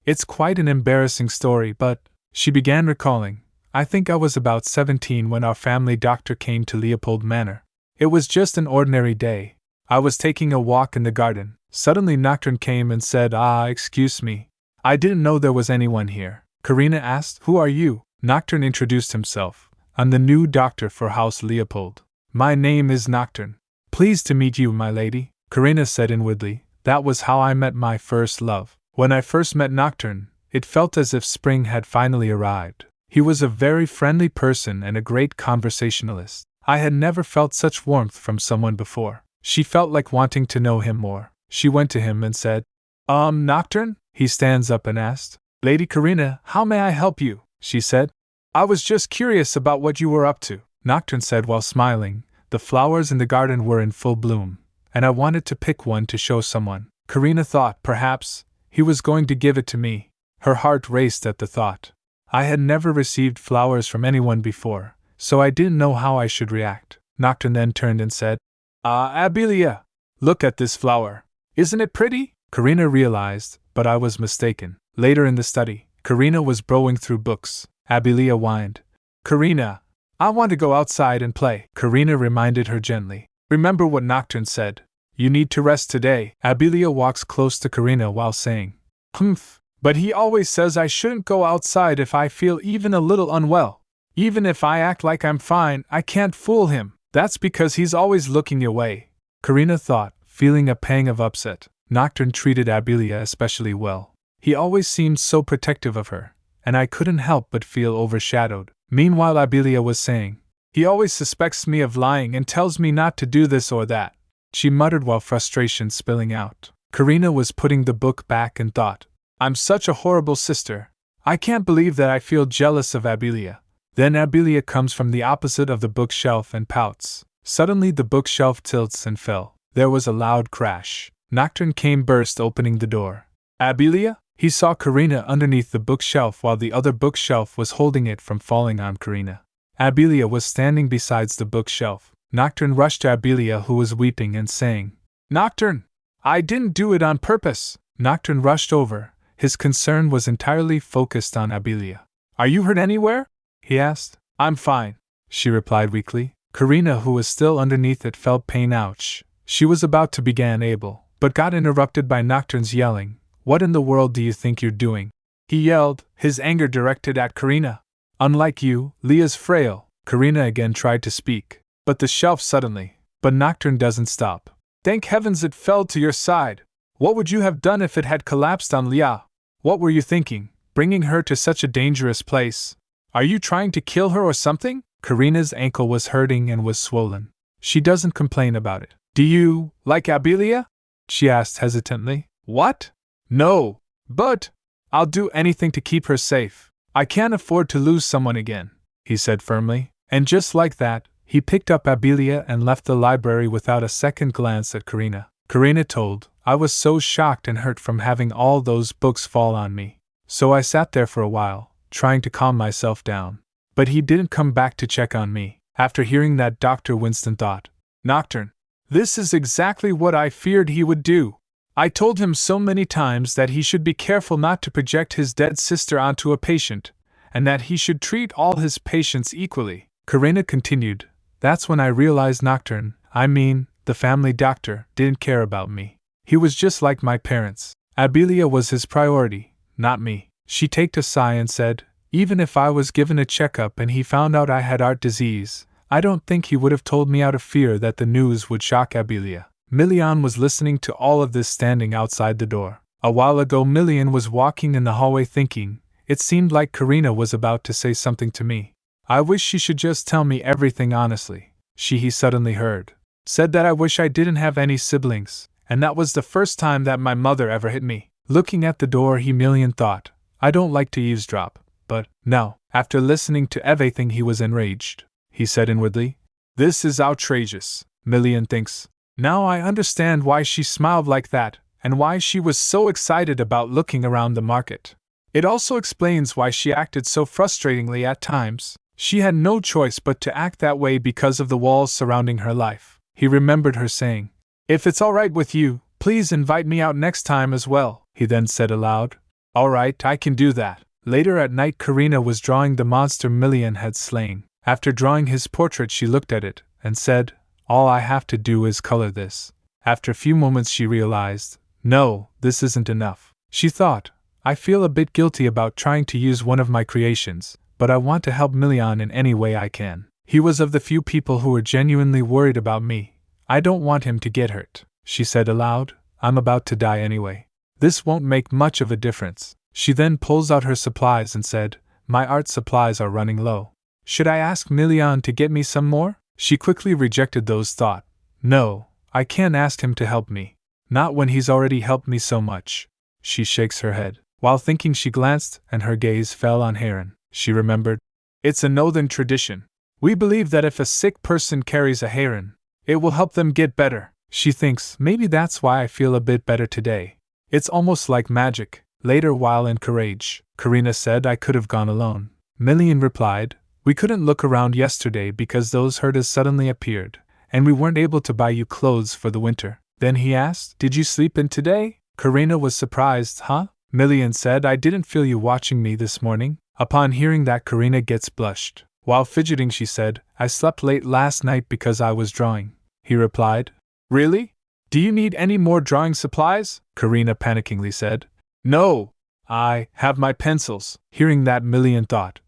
It's quite an embarrassing story, but," she began recalling, "I think I was about 17 when our family doctor came to Leopold Manor. It was just an ordinary day. I was taking a walk in the garden. Suddenly Nocturne came and said, excuse me. I didn't know there was anyone here." Karina asked, "Who are you?" Nocturne introduced himself. "I'm the new doctor for House Leopold. My name is Nocturne." "Pleased to meet you, my lady," Karina said inwardly. That was how I met my first love. When I first met Nocturne, it felt as if spring had finally arrived. He was a very friendly person and a great conversationalist. I had never felt such warmth from someone before. She felt like wanting to know him more. She went to him and said, Nocturne?" He stands up and asked, "Lady Karina, how may I help you?" She said, "I was just curious about what you were up to," Nocturne said while smiling. "The flowers in the garden were in full bloom, and I wanted to pick one to show someone." Karina thought, perhaps, he was going to give it to me. Her heart raced at the thought. I had never received flowers from anyone before, so I didn't know how I should react. Nocturne then turned and said, Abelia, look at this flower. Isn't it pretty?" Karina realized, but I was mistaken. Later in the study, Karina was browsing through books. Abelia whined, "Karina, I want to go outside and play." Karina reminded her gently, "Remember what Nocturne said. You need to rest today." Abelia walks close to Karina while saying, "Humph, but he always says I shouldn't go outside if I feel even a little unwell. Even if I act like I'm fine, I can't fool him. That's because he's always looking your way." Karina thought, feeling a pang of upset. Nocturne treated Abelia especially well. He always seemed so protective of her, and I couldn't help but feel overshadowed. Meanwhile, Abelia was saying, He always suspects me of lying and tells me not to do this or that, she muttered while frustration spilling out. Karina was putting the book back and thought, I'm such a horrible sister. I can't believe that I feel jealous of Abilia. Then Abilia comes from the opposite of the bookshelf and pouts. Suddenly the bookshelf tilts and fell. There was a loud crash. Nocturne came burst opening the door. Abilia? He saw Karina underneath the bookshelf while the other bookshelf was holding it from falling on Karina. Abilia was standing beside the bookshelf. Nocturne rushed to Abilia, who was weeping and saying, Nocturne! I didn't do it on purpose! Nocturne rushed over. His concern was entirely focused on Abilia. Are you hurt anywhere? He asked. I'm fine, she replied weakly. Karina, who was still underneath it, felt pain. Ouch. She was about to begin Abel, but got interrupted by Nocturne's yelling. What in the world do you think you're doing? He yelled, his anger directed at Karina. Unlike you, Leah's frail. Karina again tried to speak. But the shelf suddenly. But Nocturne doesn't stop. Thank heavens it fell to your side. What would you have done if it had collapsed on Leah? What were you thinking, bringing her to such a dangerous place? Are you trying to kill her or something? Karina's ankle was hurting and was swollen. She doesn't complain about it. Do you like Abilia? She asked hesitantly. What? No, but I'll do anything to keep her safe. I can't afford to lose someone again, he said firmly. And just like that, he picked up Abilia and left the library without a second glance at Karina. Karina told, I was so shocked and hurt from having all those books fall on me. So I sat there for a while, trying to calm myself down. But he didn't come back to check on me. After hearing that, Dr. Winston thought, Nocturne, this is exactly what I feared he would do. I told him so many times that he should be careful not to project his dead sister onto a patient, and that he should treat all his patients equally. Karina continued, That's when I realized Nocturne, the family doctor, didn't care about me. He was just like my parents. Abilia was his priority, not me. She taked a sigh and said, Even if I was given a checkup and he found out I had art disease, I don't think he would have told me out of fear that the news would shock Abilia. Milian was listening to all of this standing outside the door. A while ago Milian was walking in the hallway thinking, it seemed like Karina was about to say something to me. I wish she should just tell me everything honestly. He suddenly heard. Said that I wish I didn't have any siblings, and that was the first time that my mother ever hit me. Looking at the door, Milian thought, I don't like to eavesdrop, but, now, after listening to everything he was enraged. He said inwardly, This is outrageous, Milian thinks. Now I understand why she smiled like that, and why she was so excited about looking around the market. It also explains why she acted so frustratingly at times. She had no choice but to act that way because of the walls surrounding her life. He remembered her saying, If it's all right with you, please invite me out next time as well, he then said aloud. All right, I can do that. Later at night, Karina was drawing the monster Milian had slain. After drawing his portrait, she looked at it and said, All I have to do is color this. After a few moments she realized, No, this isn't enough. She thought, I feel a bit guilty about trying to use one of my creations, but I want to help Milian in any way I can. He was of the few people who were genuinely worried about me. I don't want him to get hurt, she said aloud. I'm about to die anyway. This won't make much of a difference. She then pulls out her supplies and said, My art supplies are running low. Should I ask Milian to get me some more? She quickly rejected those thoughts. No, I can't ask him to help me. Not when he's already helped me so much. She shakes her head. While thinking, she glanced, and her gaze fell on Heron. She remembered. It's a northern tradition. We believe that if a sick person carries a heron, it will help them get better. She thinks, maybe that's why I feel a bit better today. It's almost like magic. Later, while in Courage, Karina said I could have gone alone. Milian replied, We couldn't look around yesterday because those herders suddenly appeared, and we weren't able to buy you clothes for the winter. Then he asked, Did you sleep in today? Karina was surprised. Huh? Milian said, I didn't feel you watching me this morning. Upon hearing that, Karina gets blushed. While fidgeting, she said, I slept late last night because I was drawing. He replied, Really? Do you need any more drawing supplies? Karina panickingly said. No, I have my pencils. Hearing that, Milian thought,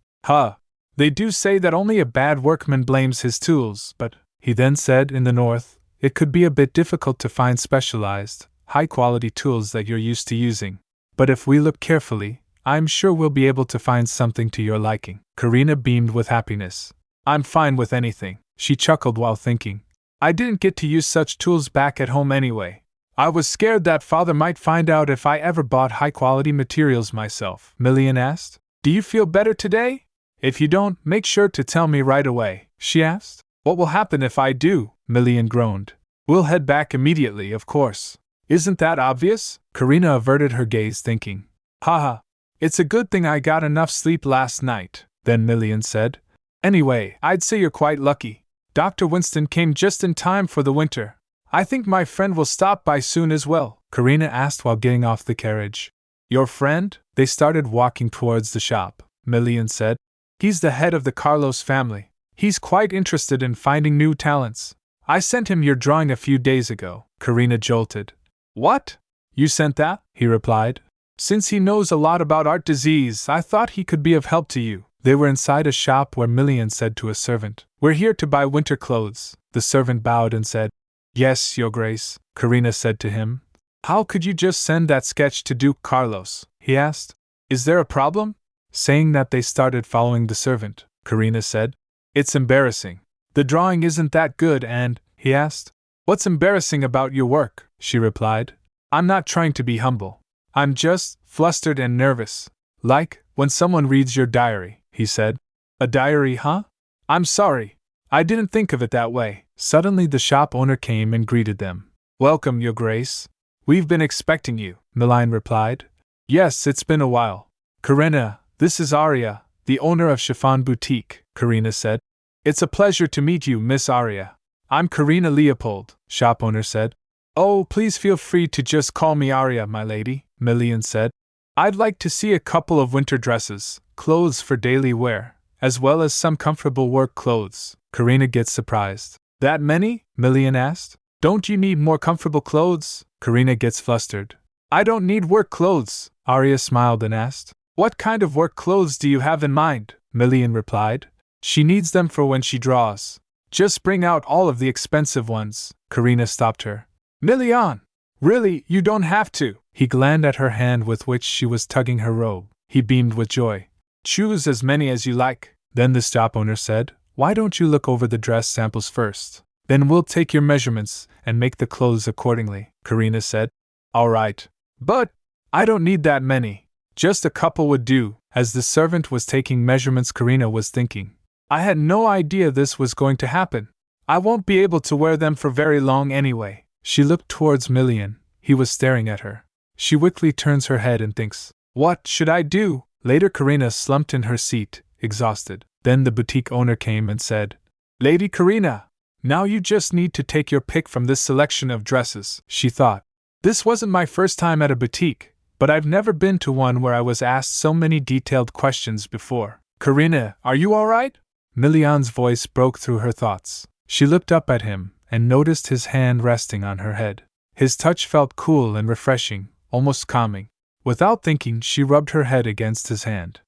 They do say that only a bad workman blames his tools, but, he then said, in the north, it could be a bit difficult to find specialized, high-quality tools that you're used to using. But if we look carefully, I'm sure we'll be able to find something to your liking. Karina beamed with happiness. I'm fine with anything, she chuckled while thinking. I didn't get to use such tools back at home anyway. I was scared that father might find out if I ever bought high-quality materials myself. Milian asked. Do you feel better today? If you don't, make sure to tell me right away, she asked. What will happen if I do? Milian groaned. We'll head back immediately, of course. Isn't that obvious? Karina averted her gaze, thinking. Haha, it's a good thing I got enough sleep last night, then Milian said. Anyway, I'd say you're quite lucky. Dr. Winston came just in time for the winter. I think my friend will stop by soon as well, Karina asked while getting off the carriage. Your friend? They started walking towards the shop, Milian said. He's the head of the Carlos family. He's quite interested in finding new talents. I sent him your drawing a few days ago, Karina jolted. What? You sent that? He replied. Since he knows a lot about art disease, I thought he could be of help to you. They were inside a shop where Milian said to a servant, We're here to buy winter clothes. The servant bowed and said, Yes, Your Grace, Karina said to him. How could you just send that sketch to Duke Carlos? He asked. Is there a problem? Saying that, they started following the servant, Karina said. It's embarrassing. The drawing isn't that good and, he asked. What's embarrassing about your work? She replied. I'm not trying to be humble. I'm just flustered and nervous. Like when someone reads your diary, he said. A diary, huh? I'm sorry. I didn't think of it that way. Suddenly the shop owner came and greeted them. Welcome, Your Grace. We've been expecting you, Milian replied. Yes, it's been a while. Karina, this is Arya, the owner of Chiffon Boutique, Karina said. It's a pleasure to meet you, Miss Arya. I'm Karina Leopold, shop owner said. Oh, please feel free to just call me Arya, my lady, Milian said. I'd like to see a couple of winter dresses, clothes for daily wear, as well as some comfortable work clothes. Karina gets surprised. That many? Milian asked. Don't you need more comfortable clothes? Karina gets flustered. I don't need work clothes, Arya smiled and asked. What kind of work clothes do you have in mind? Milian replied. She needs them for when she draws. Just bring out all of the expensive ones. Karina stopped her. Milian! Really, you don't have to. He glanced at her hand with which she was tugging her robe. He beamed with joy. Choose as many as you like. Then the shop owner said, Why don't you look over the dress samples first? Then we'll take your measurements and make the clothes accordingly, Karina said. All right. But I don't need that many. Just a couple would do. As the servant was taking measurements, Karina was thinking. I had no idea this was going to happen. I won't be able to wear them for very long anyway. She looked towards Milian. He was staring at her. She quickly turns her head and thinks, What should I do? Later Karina slumped in her seat, exhausted. Then the boutique owner came and said, Lady Karina, now you just need to take your pick from this selection of dresses. She thought, This wasn't my first time at a boutique, but I've never been to one where I was asked so many detailed questions before. Karina, are you all right? Milian's voice broke through her thoughts. She looked up at him and noticed his hand resting on her head. His touch felt cool and refreshing, almost calming. Without thinking, she rubbed her head against his hand.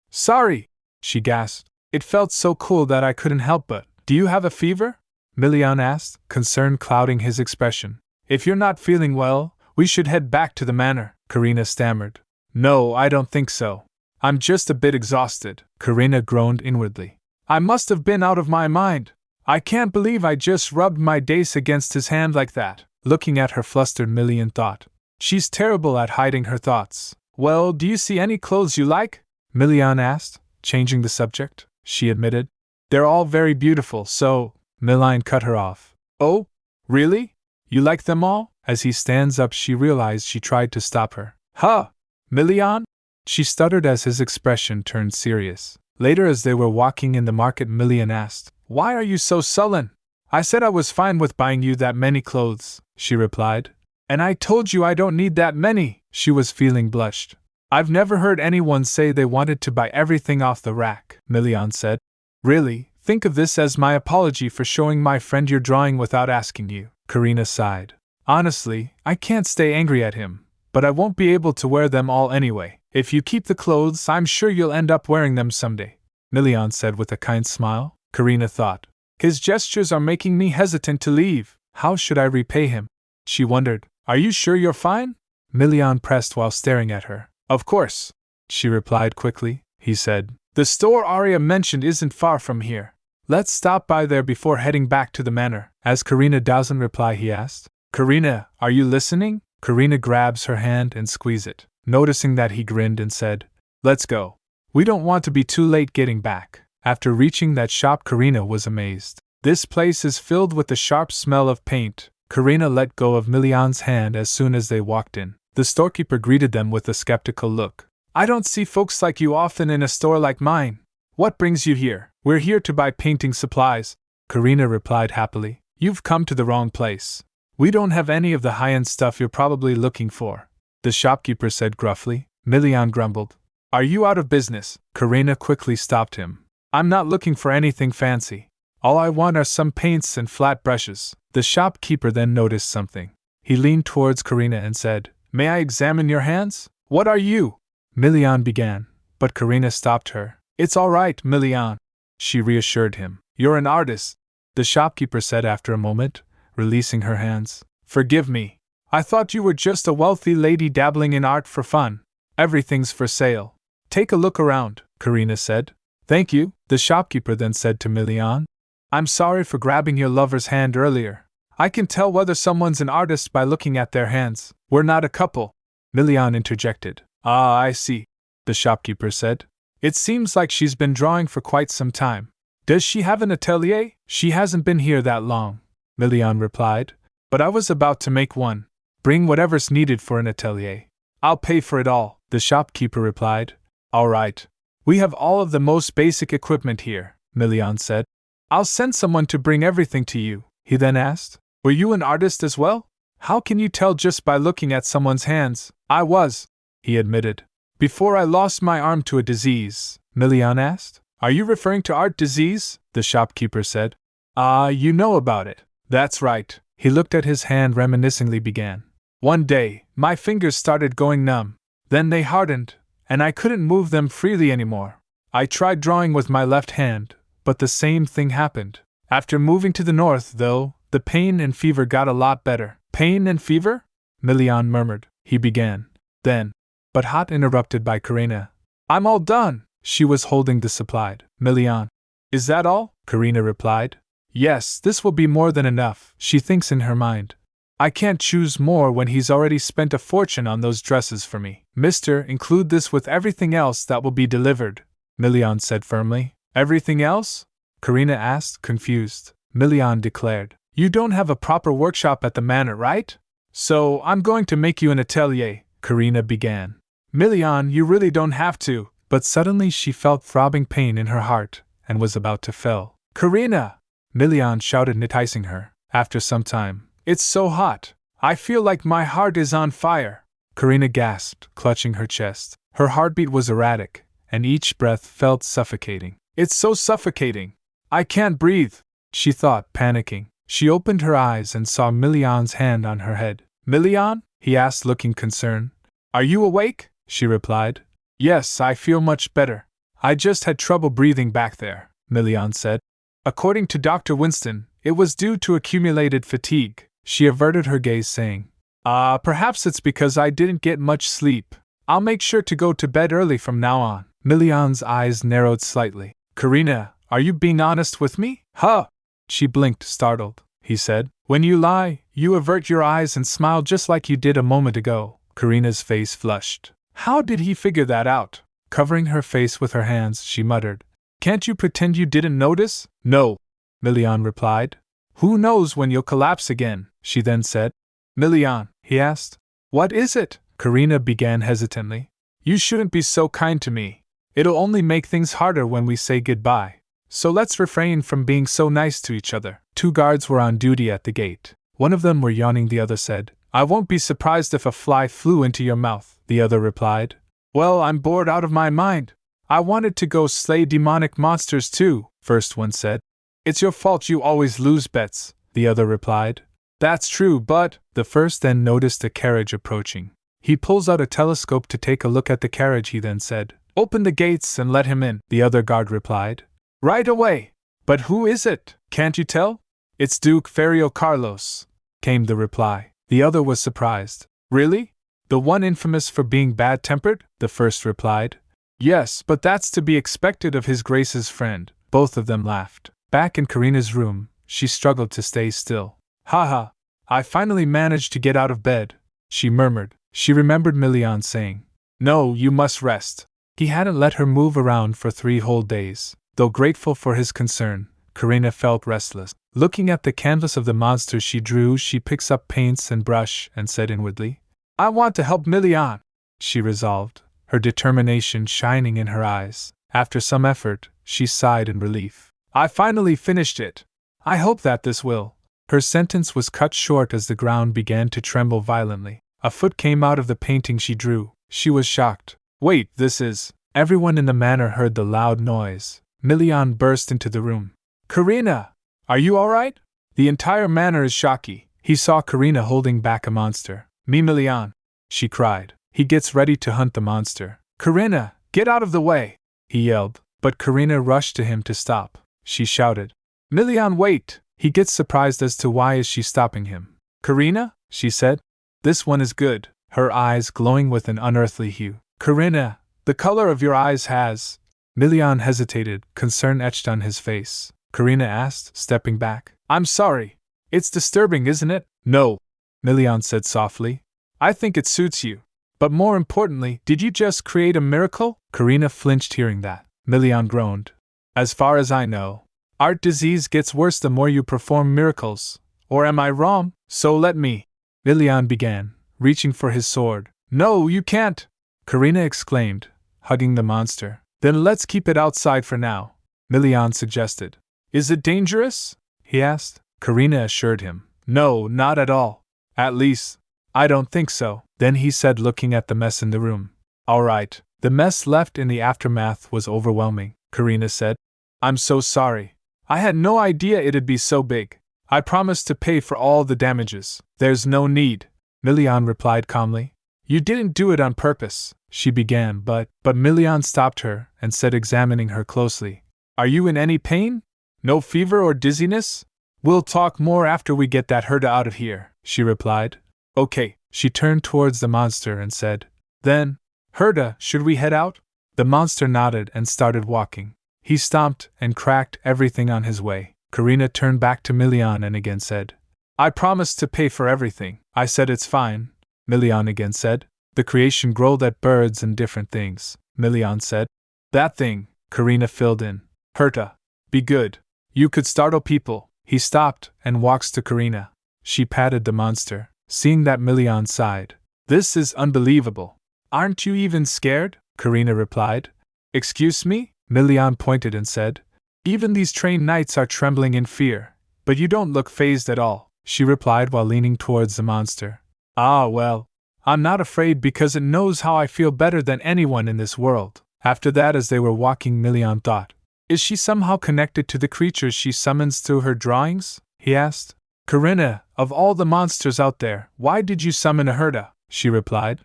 Sorry, she gasped. It felt so cool that I couldn't help but. Do you have a fever? Milian asked, concern clouding his expression. If you're not feeling well, we should head back to the manor, Karina stammered. No, I don't think so. I'm just a bit exhausted, Karina groaned inwardly. I must have been out of my mind. I can't believe I just rubbed my dace against his hand like that. Looking at her flustered, Milian thought. She's terrible at hiding her thoughts. Well, do you see any clothes you like? Milian asked, changing the subject. She admitted. They're all very beautiful, so... Milian cut her off. Oh, really? You like them all? As he stands up, she realized she tried to stop her. Huh? Milian? She stuttered as his expression turned serious. Later, as they were walking in the market, Milian asked, Why are you so sullen? I said I was fine with buying you that many clothes, she replied. And I told you I don't need that many. She was feeling blushed. I've never heard anyone say they wanted to buy everything off the rack, Milian said. Really, think of this as my apology for showing my friend your drawing without asking you, Karina sighed. Honestly, I can't stay angry at him, but I won't be able to wear them all anyway. If you keep the clothes, I'm sure you'll end up wearing them someday, Milian said with a kind smile. Karina thought. His gestures are making me hesitant to leave. How should I repay him? She wondered. Are you sure you're fine? Milian pressed while staring at her. Of course, she replied quickly. He said, The store Arya mentioned isn't far from here. Let's stop by there before heading back to the manor. As Karina doesn't reply, he asked, Karina, are you listening? Karina grabs her hand and squeezes it. Noticing that, he grinned and said, let's go. We don't want to be too late getting back. After reaching that shop, Karina was amazed. This place is filled with the sharp smell of paint. Karina let go of Milian's hand as soon as they walked in. The storekeeper greeted them with a skeptical look. I don't see folks like you often in a store like mine. What brings you here? We're here to buy painting supplies, Karina replied happily. You've come to the wrong place. We don't have any of the high-end stuff you're probably looking for, the shopkeeper said gruffly. Milian grumbled. Are you out of business? Karina quickly stopped him. I'm not looking for anything fancy. All I want are some paints and flat brushes. The shopkeeper then noticed something. He leaned towards Karina and said, May I examine your hands? What are you? Milian began, but Karina stopped her. It's all right, Milian, she reassured him. You're an artist, the shopkeeper said after a moment, releasing her hands. Forgive me. I thought you were just a wealthy lady dabbling in art for fun. Everything's for sale. Take a look around, Karina said. Thank you, the shopkeeper then said to Milian. I'm sorry for grabbing your lover's hand earlier. I can tell whether someone's an artist by looking at their hands. We're not a couple, Milian interjected. Ah, I see, the shopkeeper said. It seems like she's been drawing for quite some time. Does she have an atelier? She hasn't been here that long, Milian replied. But I was about to make one. Bring whatever's needed for an atelier. I'll pay for it all, the shopkeeper replied. All right. We have all of the most basic equipment here, Milian said. I'll send someone to bring everything to you, he then asked. Were you an artist as well? How can you tell just by looking at someone's hands? I was, he admitted. Before I lost my arm to a disease, Milian asked. Are you referring to art disease? The shopkeeper said. Ah, you know about it. That's right. He looked at his hand reminiscently began. One day, my fingers started going numb. Then they hardened, and I couldn't move them freely anymore. I tried drawing with my left hand, but the same thing happened. After moving to the north, though, the pain and fever got a lot better. Pain and fever? Milian murmured. He began. Then, but hot interrupted by Karina. I'm all done. She was holding the supplied. Milian. Is that all? Karina replied. Yes, this will be more than enough, she thinks in her mind. I can't choose more when he's already spent a fortune on those dresses for me. Mister, include this with everything else that will be delivered, Milian said firmly. Everything else? Karina asked, confused. Milian declared. You don't have a proper workshop at the manor, right? So, I'm going to make you an atelier, Karina began. Milian, you really don't have to. But suddenly she felt throbbing pain in her heart, and was about to fall. Karina! Milian shouted, enticing her. After some time, it's so hot. I feel like my heart is on fire. Karina gasped, clutching her chest. Her heartbeat was erratic, and each breath felt suffocating. It's so suffocating. I can't breathe, she thought, panicking. She opened her eyes and saw Milian's hand on her head. Milian? He asked, looking concerned. Are you awake? She replied. Yes, I feel much better. I just had trouble breathing back there, Milian said. According to Dr. Winston, it was due to accumulated fatigue. She averted her gaze, saying, perhaps it's because I didn't get much sleep. I'll make sure to go to bed early from now on. Milian's eyes narrowed slightly. Karina, are you being honest with me? Huh! She blinked, startled. He said, When you lie, you avert your eyes and smile just like you did a moment ago. Karina's face flushed. How did he figure that out? Covering her face with her hands, she muttered. Can't you pretend you didn't notice? No, Milian replied. Who knows when you'll collapse again, she then said. Milian, he asked. What is it? Karina began hesitantly. You shouldn't be so kind to me. It'll only make things harder when we say goodbye. So let's refrain from being so nice to each other. 2 guards were on duty at the gate. One of them were yawning, the other said. I won't be surprised if a fly flew into your mouth, the other replied. Well, I'm bored out of my mind. I wanted to go slay demonic monsters too, first one said. It's your fault you always lose bets, the other replied. That's true, but, the first then noticed a carriage approaching. He pulls out a telescope to take a look at the carriage, he then said. Open the gates and let him in, the other guard replied. Right away. But who is it? Can't you tell? It's Duke Ferrio Carlos, came the reply. The other was surprised. Really? The one infamous for being bad-tempered? The first replied. Yes, but that's to be expected of his Grace's friend. Both of them laughed. Back in Karina's room, she struggled to stay still. Haha, I finally managed to get out of bed, she murmured. She remembered Milian saying, "No, you must rest." He hadn't let her move around for 3 whole days. Though grateful for his concern, Karina felt restless. Looking at the canvas of the monster she drew, she picks up paints and brush and said inwardly, "I want to help Milian," she resolved, her determination shining in her eyes. After some effort, she sighed in relief. "I finally finished it. I hope that this will." Her sentence was cut short as the ground began to tremble violently. A foot came out of the painting she drew. She was shocked. "Wait, this is..." Everyone in the manor heard the loud noise. Milian burst into the room. "Karina! Are you alright?" The entire manor is shocky. He saw Karina holding back a monster. "Me Milian!" she cried. He gets ready to hunt the monster. "Karina, get out of the way!" he yelled, but Karina rushed to him to stop. She shouted, "Milian, wait!" He gets surprised as to why is she stopping him. "Karina," she said, "this one is good," her eyes glowing with an unearthly hue. "Karina, the color of your eyes has..." Milian hesitated, concern etched on his face. Karina asked, stepping back. "I'm sorry. It's disturbing, isn't it?" "No," Milian said softly. "I think it suits you. But more importantly, did you just create a miracle?" Karina flinched hearing that. Milian groaned. "As far as I know, art disease gets worse the more you perform miracles. Or am I wrong? So let me..." Milian began, reaching for his sword. "No, you can't!" Karina exclaimed, hugging the monster. "Then let's keep it outside for now," Milian suggested. "Is it dangerous?" he asked. Karina assured him, "No, not at all. At least, I don't think so." Then he said, looking at the mess in the room, "All right." The mess left in the aftermath was overwhelming. Karina said, "I'm so sorry. I had no idea it'd be so big. I promised to pay for all the damages." "There's no need," Milian replied calmly. "You didn't do it on purpose," she began, but Milian stopped her and said, examining her closely, "Are you in any pain? No fever or dizziness?" "We'll talk more after we get that herda out of here," she replied. "Okay." She turned towards the monster and said, "Then, herda, should we head out?" The monster nodded and started walking. He stomped and cracked everything on his way. Karina turned back to Milian and again said, "I promised to pay for everything." "I said it's fine," Milian again said. "The creation growled at birds and different things," Milian said. "That thing," Karina filled in. "Herta. Be good. You could startle people." He stopped and walks to Karina. She patted the monster. Seeing that, Milian sighed. "This is unbelievable." "Aren't you even scared?" Karina replied. "Excuse me?" Milian pointed and said. "Even these trained knights are trembling in fear. But you don't look fazed at all," she replied while leaning towards the monster. "Ah, well, I'm not afraid because it knows how I feel better than anyone in this world." After that, as they were walking, Milian thought, "Is she somehow connected to the creatures she summons through her drawings?" he asked. "Karina, of all the monsters out there, why did you summon a herda?" she replied.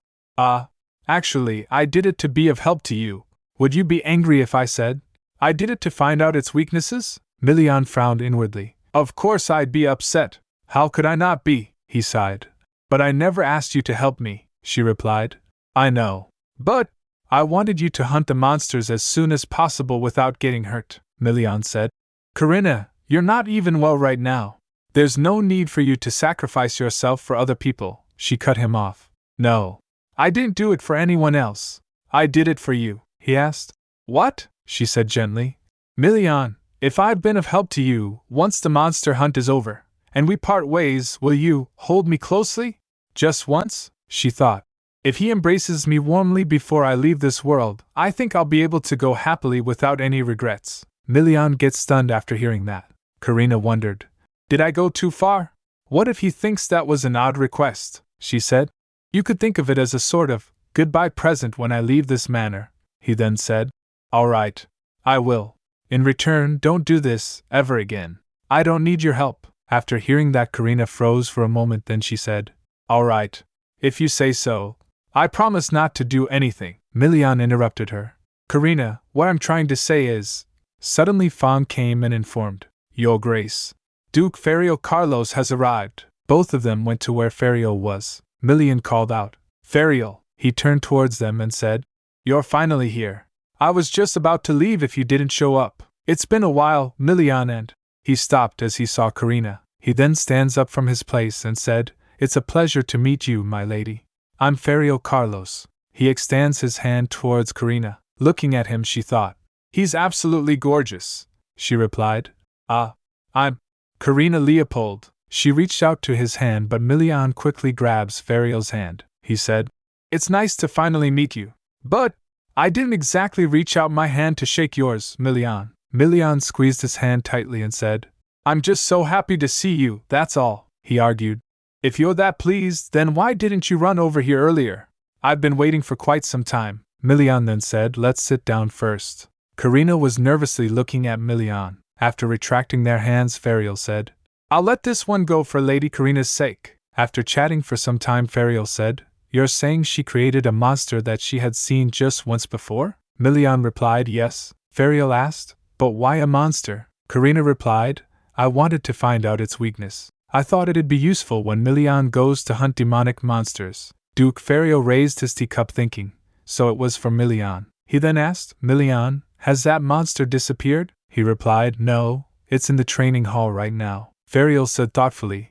Actually, I did it to be of help to you." "Would you be angry if I said I did it to find out its weaknesses?" Milian frowned inwardly. "Of course I'd be upset. How could I not be?" he sighed. "But I never asked you to help me," she replied. "I know. But I wanted you to hunt the monsters as soon as possible without getting hurt," Milian said. "Karina, you're not even well right now. There's no need for you to sacrifice yourself for other people," she cut him off. "No. I didn't do it for anyone else. I did it for you," he asked. "What?" she said gently. "Milian, if I've been of help to you, once the monster hunt is over, and we part ways, will you hold me closely? Just once?" she thought. "If he embraces me warmly before I leave this world, I think I'll be able to go happily without any regrets." Milian gets stunned after hearing that. Karina wondered, "Did I go too far? What if he thinks that was an odd request?" she said. "You could think of it as a sort of goodbye present when I leave this manor," he then said. "All right. I will. In return, don't do this ever again. I don't need your help." After hearing that, Karina froze for a moment, then she said, "All right. If you say so. I promise not to do anything." Milian interrupted her. "Karina, what I'm trying to say is..." Suddenly Fawn came and informed, "Your Grace, Duke Ferio Carlos has arrived." Both of them went to where Ferio was. Milian called out, "Ferio!" He turned towards them and said, "You're finally here. I was just about to leave if you didn't show up." It's been a while, Milian, and he stopped as he saw Karina. He then stands up from his place and said, It's a pleasure to meet you, my lady. I'm Ferio Carlos. He extends his hand towards Karina. Looking at him, she thought, He's absolutely gorgeous. She replied, I'm Karina Leopold. She reached out to his hand, but Milian quickly grabs Ferio's hand. He said, It's nice to finally meet you. But I didn't exactly reach out my hand to shake yours, Milian. Milian squeezed his hand tightly and said, I'm just so happy to see you, that's all, he argued. If you're that pleased, then why didn't you run over here earlier? I've been waiting for quite some time. Milian then said, Let's sit down first. Karina was nervously looking at Milian. After retracting their hands, Ferio said, I'll let this one go for Lady Karina's sake. After chatting for some time, Ferio said, You're saying she created a monster that she had seen just once before? Milian replied, Yes. Ferio asked, But why a monster? Karina replied, I wanted to find out its weakness. I thought it'd be useful when Milian goes to hunt demonic monsters. Duke Ferio raised his teacup thinking, so it was for Milian. He then asked, Milian, has that monster disappeared? He replied, No, it's in the training hall right now. Ferio said thoughtfully,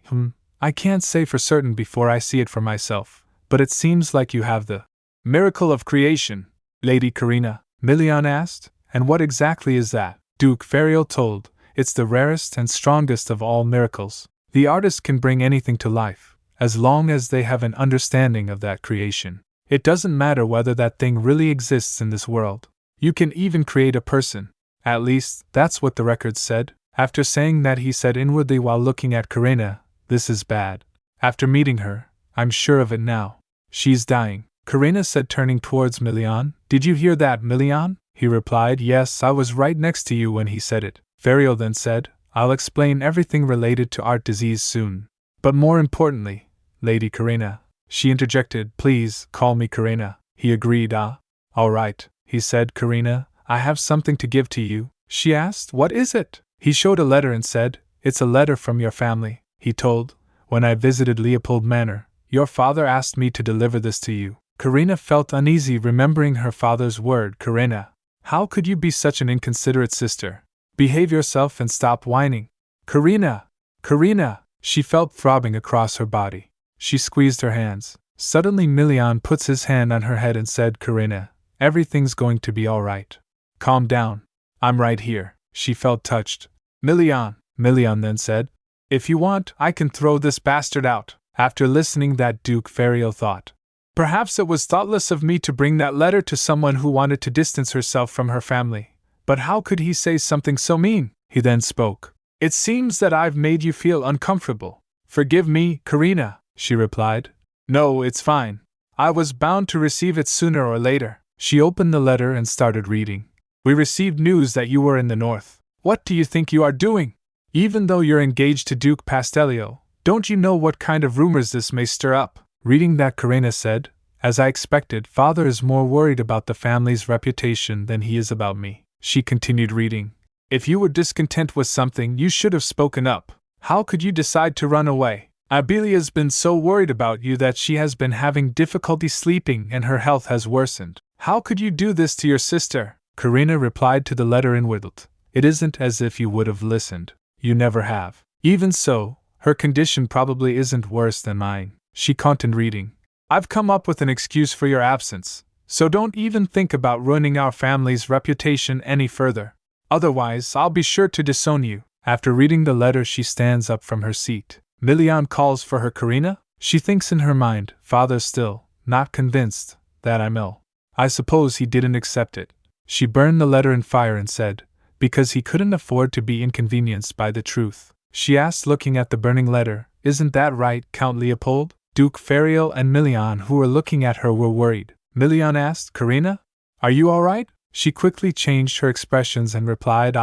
I can't say for certain before I see it for myself, but it seems like you have the miracle of creation, Lady Karina. Milian asked, And what exactly is that? Duke Ferio told, It's the rarest and strongest of all miracles. The artist can bring anything to life, as long as they have an understanding of that creation. It doesn't matter whether that thing really exists in this world. You can even create a person. At least, that's what the records said. After saying that, he said inwardly while looking at Karina, This is bad. After meeting her, I'm sure of it now. She's dying. Karina said, turning towards Milian, Did you hear that, Milian? He replied, Yes, I was right next to you when he said it. Ferio then said, I'll explain everything related to art disease soon. But more importantly, Lady Karina, she interjected, Please, call me Karina. He agreed, All right, he said, Karina, I have something to give to you. She asked, What is it? He showed a letter and said, It's a letter from your family. He told, When I visited Leopold Manor, your father asked me to deliver this to you. Karina felt uneasy remembering her father's word. Karina, how could you be such an inconsiderate sister? Behave yourself and stop whining. Karina! Karina! She felt throbbing across her body. She squeezed her hands. Suddenly Milian puts his hand on her head and said, Karina, everything's going to be all right. Calm down. I'm right here. She felt touched. Milian then said, If you want, I can throw this bastard out. After listening that, Duke Ferio thought, Perhaps it was thoughtless of me to bring that letter to someone who wanted to distance herself from her family. But how could he say something so mean? He then spoke. It seems that I've made you feel uncomfortable. Forgive me, Karina, she replied. No, it's fine. I was bound to receive it sooner or later. She opened the letter and started reading. We received news that you were in the north. What do you think you are doing? Even though you're engaged to Duke Pastellio, don't you know what kind of rumors this may stir up? Reading that, Karina said, As I expected, father is more worried about the family's reputation than he is about me. She continued reading. If you were discontent with something, you should have spoken up. How could you decide to run away? Abelia's been so worried about you that she has been having difficulty sleeping and her health has worsened. How could you do this to your sister? Karina replied to the letter inwardly. It isn't as if you would have listened. You never have. Even so, her condition probably isn't worse than mine. She continued reading. I've come up with an excuse for your absence, so don't even think about ruining our family's reputation any further. Otherwise, I'll be sure to disown you. After reading the letter, she stands up from her seat. Milian calls for her. Karina? She thinks in her mind, Father's still not convinced that I'm ill. I suppose he didn't accept it. She burned the letter in fire and said, Because he couldn't afford to be inconvenienced by the truth. She asked, looking at the burning letter, Isn't that right, Count Leopold? Duke Ferio and Milian, who were looking at her, were worried. Milian asked, Karina? Are you all right? She quickly changed her expressions and replied,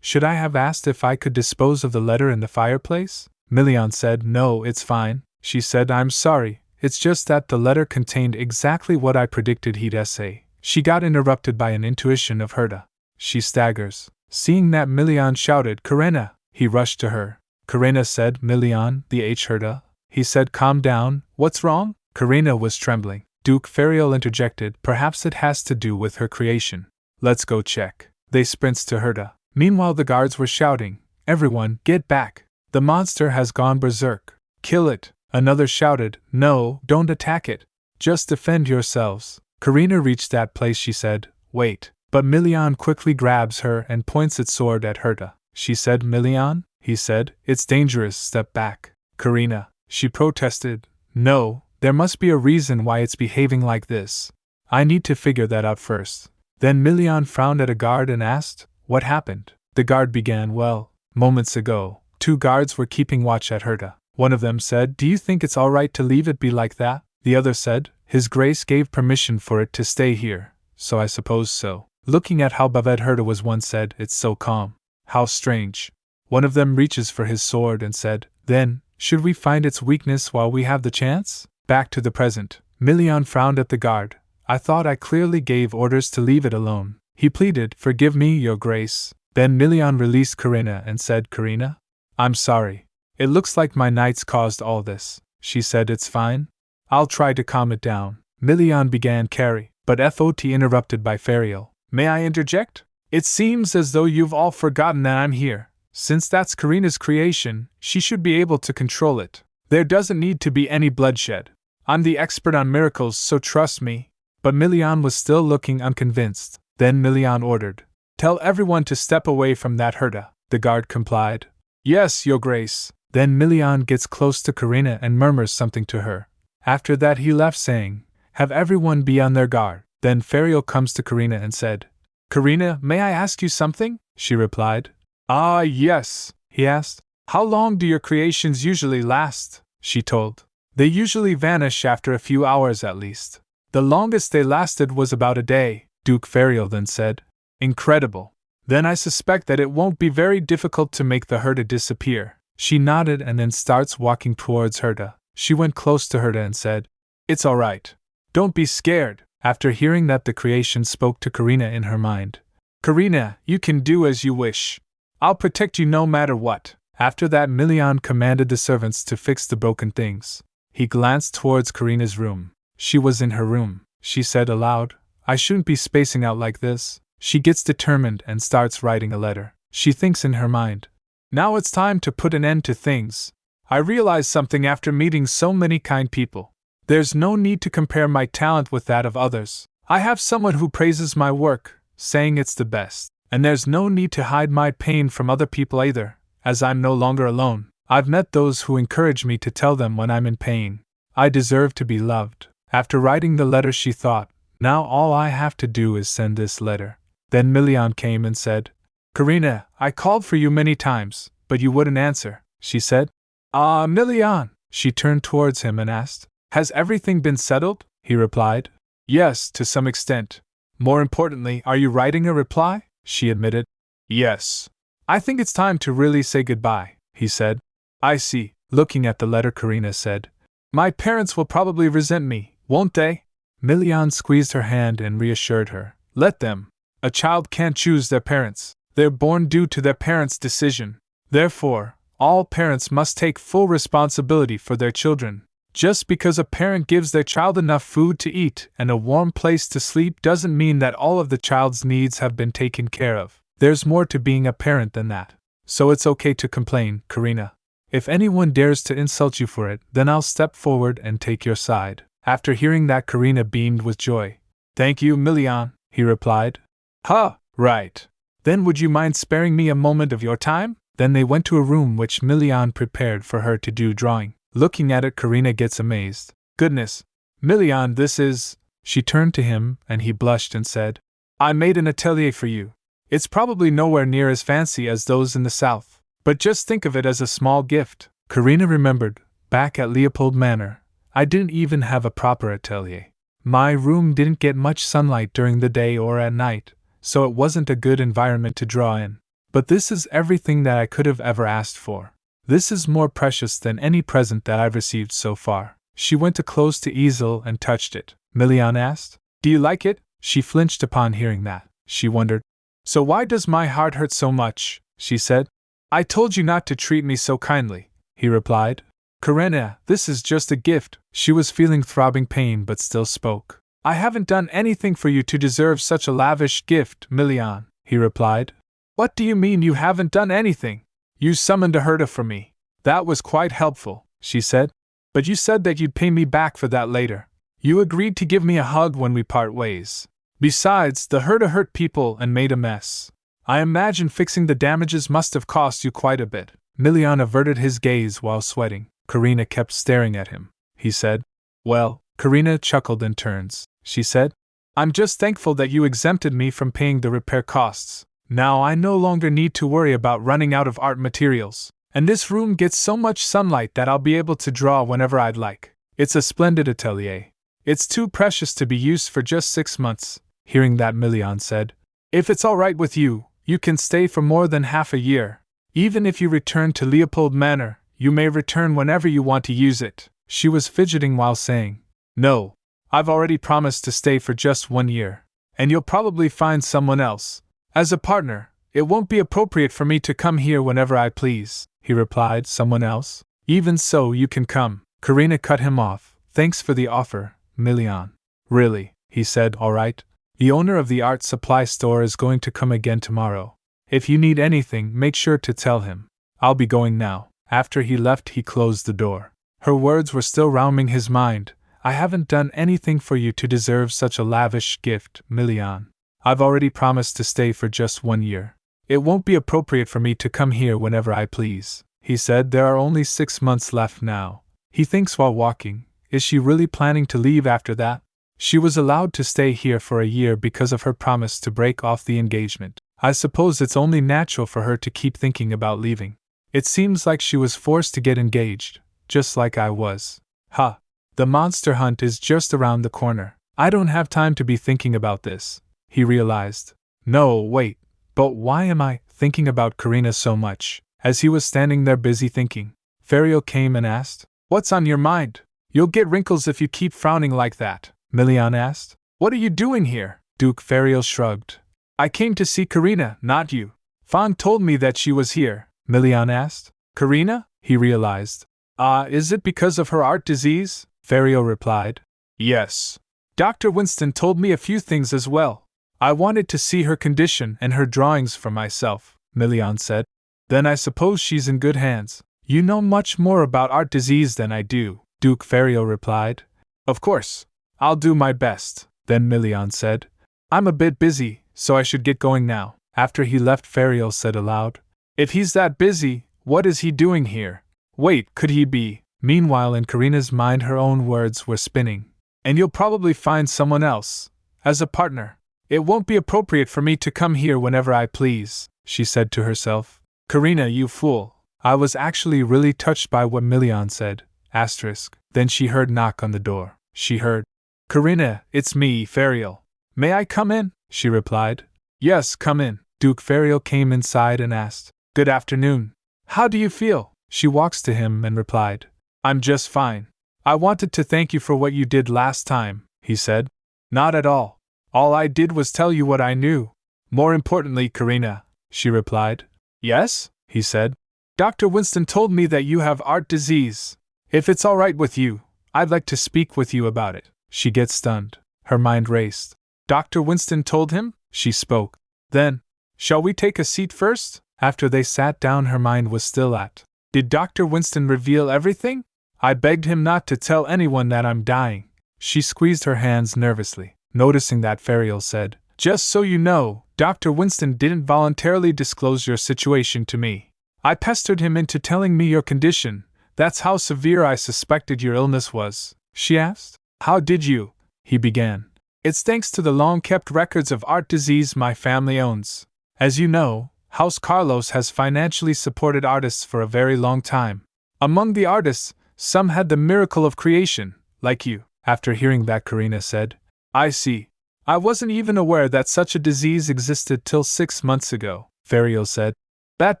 Should I have asked if I could dispose of the letter in the fireplace? Milian said, No, it's fine. She said, I'm sorry, it's just that the letter contained exactly what I predicted he'd say. She got interrupted by an intuition of Herta. She staggers. Seeing that, Milian shouted, Karina! He rushed to her. Karina said, Milian, the Herta. He said, Calm down, what's wrong? Karina was trembling. Duke Ferio interjected, Perhaps it has to do with her creation. Let's go check. They sprints to Herta. Meanwhile the guards were shouting, "Everyone, get back! The monster has gone berserk! Kill it!" Another shouted, "No, don't attack it! Just defend yourselves!" Karina reached that place. She said, "Wait." But Milian quickly grabs her and points its sword at Herta. She said, "Milian," he said, "it's dangerous, step back." "Karina," she protested, "no, there must be a reason why it's behaving like this. I need to figure that out first." Then Milian frowned at a guard and asked, "What happened?" The guard began, "Well, moments ago, 2 guards were keeping watch at Herta. One of them said, 'Do you think it's alright to leave it be like that?' The other said, 'His Grace gave permission for it to stay here, so I suppose so.' Looking at how Baved Herta was, one said, 'It's so calm. How strange.' One of them reaches for his sword and said, 'Then, should we find its weakness while we have the chance?' Back to the present, Milian frowned at the guard. "I thought I clearly gave orders to leave it alone." He pleaded, "Forgive me, Your Grace." Then Milian released Karina and said, "Karina? I'm sorry. It looks like my knights caused all this." She said, "It's fine. I'll try to calm it down." Milian began carry, but FOT interrupted by Fariel. "May I interject? It seems as though you've all forgotten that I'm here. Since that's Karina's creation, she should be able to control it. There doesn't need to be any bloodshed. I'm the expert on miracles, so trust me." But Milian was still looking unconvinced. Then Milian ordered, "Tell everyone to step away from that Herta." The guard complied. "Yes, Your Grace." Then Milian gets close to Karina and murmurs something to her. After that he left saying, "Have everyone be on their guard." Then Fariel comes to Karina and said, "Karina, may I ask you something?" She replied, "Ah, yes." He asked, "How long do your creations usually last?" She told, "They usually vanish after a few hours at least. The longest they lasted was about a day." Duke Fariel then said, "Incredible. Then I suspect that it won't be very difficult to make the Herta disappear." She nodded and then starts walking towards Herta. She went close to Herta and said, "It's all right. Don't be scared." After hearing that, the creation spoke to Karina in her mind. "Karina, you can do as you wish. I'll protect you no matter what." After that, Milian commanded the servants to fix the broken things. He glanced towards Karina's room. She was in her room. She said aloud, "I shouldn't be spacing out like this." She gets determined and starts writing a letter. She thinks in her mind, "Now it's time to put an end to things. I realize something after meeting so many kind people. There's no need to compare my talent with that of others. I have someone who praises my work, saying it's the best. And there's no need to hide my pain from other people either, as I'm no longer alone. I've met those who encourage me to tell them when I'm in pain. I deserve to be loved." After writing the letter, she thought, "Now all I have to do is send this letter." Then Milian came and said, "Karina, I called for you many times, but you wouldn't answer." She said, "Ah, Milian." She turned towards him and asked, "Has everything been settled?" He replied, "Yes, to some extent. More importantly, are you writing a reply?" She admitted, "Yes. I think it's time to really say goodbye," he said. "I see." Looking at the letter, Karina said, "My parents will probably resent me, won't they?" Milian squeezed her hand and reassured her, "Let them. A child can't choose their parents. They're born due to their parents' decision. Therefore, all parents must take full responsibility for their children. Just because a parent gives their child enough food to eat and a warm place to sleep doesn't mean that all of the child's needs have been taken care of. There's more to being a parent than that. So it's okay to complain, Karina. If anyone dares to insult you for it, then I'll step forward and take your side." After hearing that, Karina beamed with joy. "Thank you, Milian," he replied. "Huh, right. Then would you mind sparing me a moment of your time?" Then they went to a room which Milian prepared for her to do drawing. Looking at it, Karina gets amazed. "Goodness, Milian, this is..." She turned to him, and he blushed and said, "I made an atelier for you. It's probably nowhere near as fancy as those in the south, but just think of it as a small gift." Karina remembered, back at Leopold Manor, I didn't even have a proper atelier. My room didn't get much sunlight during the day or at night, so it wasn't a good environment to draw in. But this is everything that I could have ever asked for. This is more precious than any present that I've received so far." She went to close to easel and touched it. Milian asked, "Do you like it?" She flinched upon hearing that. She wondered, "So why does my heart hurt so much?" she said. "I told you not to treat me so kindly," he replied. "Karina, this is just a gift." She was feeling throbbing pain but still spoke. "I haven't done anything for you to deserve such a lavish gift, Milian," he replied. What do you mean you haven't done anything? You summoned a herder for me. That was quite helpful, she said. But you said that you'd pay me back for that later. You agreed to give me a hug when we part ways. Besides, the herder hurt people and made a mess. I imagine fixing the damages must have cost you quite a bit. Milian averted his gaze while sweating. Karina kept staring at him. He said, Well, Karina chuckled in turns. She said, I'm just thankful that you exempted me from paying the repair costs. Now I no longer need to worry about running out of art materials. And this room gets so much sunlight that I'll be able to draw whenever I'd like. It's a splendid atelier. It's too precious to be used for just 6 months. Hearing that, Milian said, If it's all right with you, you can stay for more than half a year. Even if you return to Leopold Manor, you may return whenever you want to use it. She was fidgeting while saying, No, I've already promised to stay for just 1 year. And you'll probably find someone else. As a partner, it won't be appropriate for me to come here whenever I please, he replied. Someone else? Even so, you can come. Karina cut him off. Thanks for the offer, Milian. Really, he said, all right. The owner of the art supply store is going to come again tomorrow. If you need anything, make sure to tell him. I'll be going now. After he left, he closed the door. Her words were still rounding his mind. I haven't done anything for you to deserve such a lavish gift, Milian. I've already promised to stay for just 1 year. It won't be appropriate for me to come here whenever I please, he said. There are only 6 months left now. He thinks while walking, is she really planning to leave after that? She was allowed to stay here for a year because of her promise to break off the engagement. I suppose it's only natural for her to keep thinking about leaving. It seems like she was forced to get engaged, just like I was. Ha! The monster hunt is just around the corner. I don't have time to be thinking about this, he realized. No, wait, but why am I thinking about Karina so much? As he was standing there busy thinking, Ferial came and asked, What's on your mind? You'll get wrinkles if you keep frowning like that, Milian asked. What are you doing here? Duke Ferial shrugged. I came to see Karina, not you. Fawn told me that she was here, Milian asked. Karina? He realized. Is it because of her art disease? Ferial replied. Yes. Dr. Winston told me a few things as well. I wanted to see her condition and her drawings for myself, Milian said. Then I suppose she's in good hands. You know much more about art disease than I do, Duke Ferial replied. Of course. I'll do my best, then Milian said. I'm a bit busy, so I should get going now. After he left, Ferial said aloud, If he's that busy, what is he doing here? Wait, could he be? Meanwhile, in Karina's mind, her own words were spinning. And you'll probably find someone else. As a partner. It won't be appropriate for me to come here whenever I please, she said to herself. Karina, you fool. I was actually really touched by what Milian said. Asterisk. Then she heard knock on the door. She heard, Karina, it's me, Ferial. May I come in? She replied. Yes, come in. Duke Ferial came inside and asked, Good afternoon. How do you feel? She walks to him and replied, I'm just fine. I wanted to thank you for what you did last time, he said. Not at all. All I did was tell you what I knew. More importantly, Karina, she replied. Yes? He said. Dr. Winston told me that you have art disease. If it's all right with you, I'd like to speak with you about it. She gets stunned. Her mind raced. Dr. Winston told him? She spoke. Then, shall we take a seat first? After they sat down, her mind was still at. Did Dr. Winston reveal everything? I begged him not to tell anyone that I'm dying. She squeezed her hands nervously. Noticing that, Ferial said, Just so you know, Dr. Winston didn't voluntarily disclose your situation to me. I pestered him into telling me your condition. That's how severe I suspected your illness was. She asked. How did you? He began. It's thanks to the long-kept records of art disease my family owns. As you know, House Carlos has financially supported artists for a very long time. Among the artists, some had the miracle of creation, like you. After hearing that, Karina said, I see. I wasn't even aware that such a disease existed till 6 months ago, Ferial said. That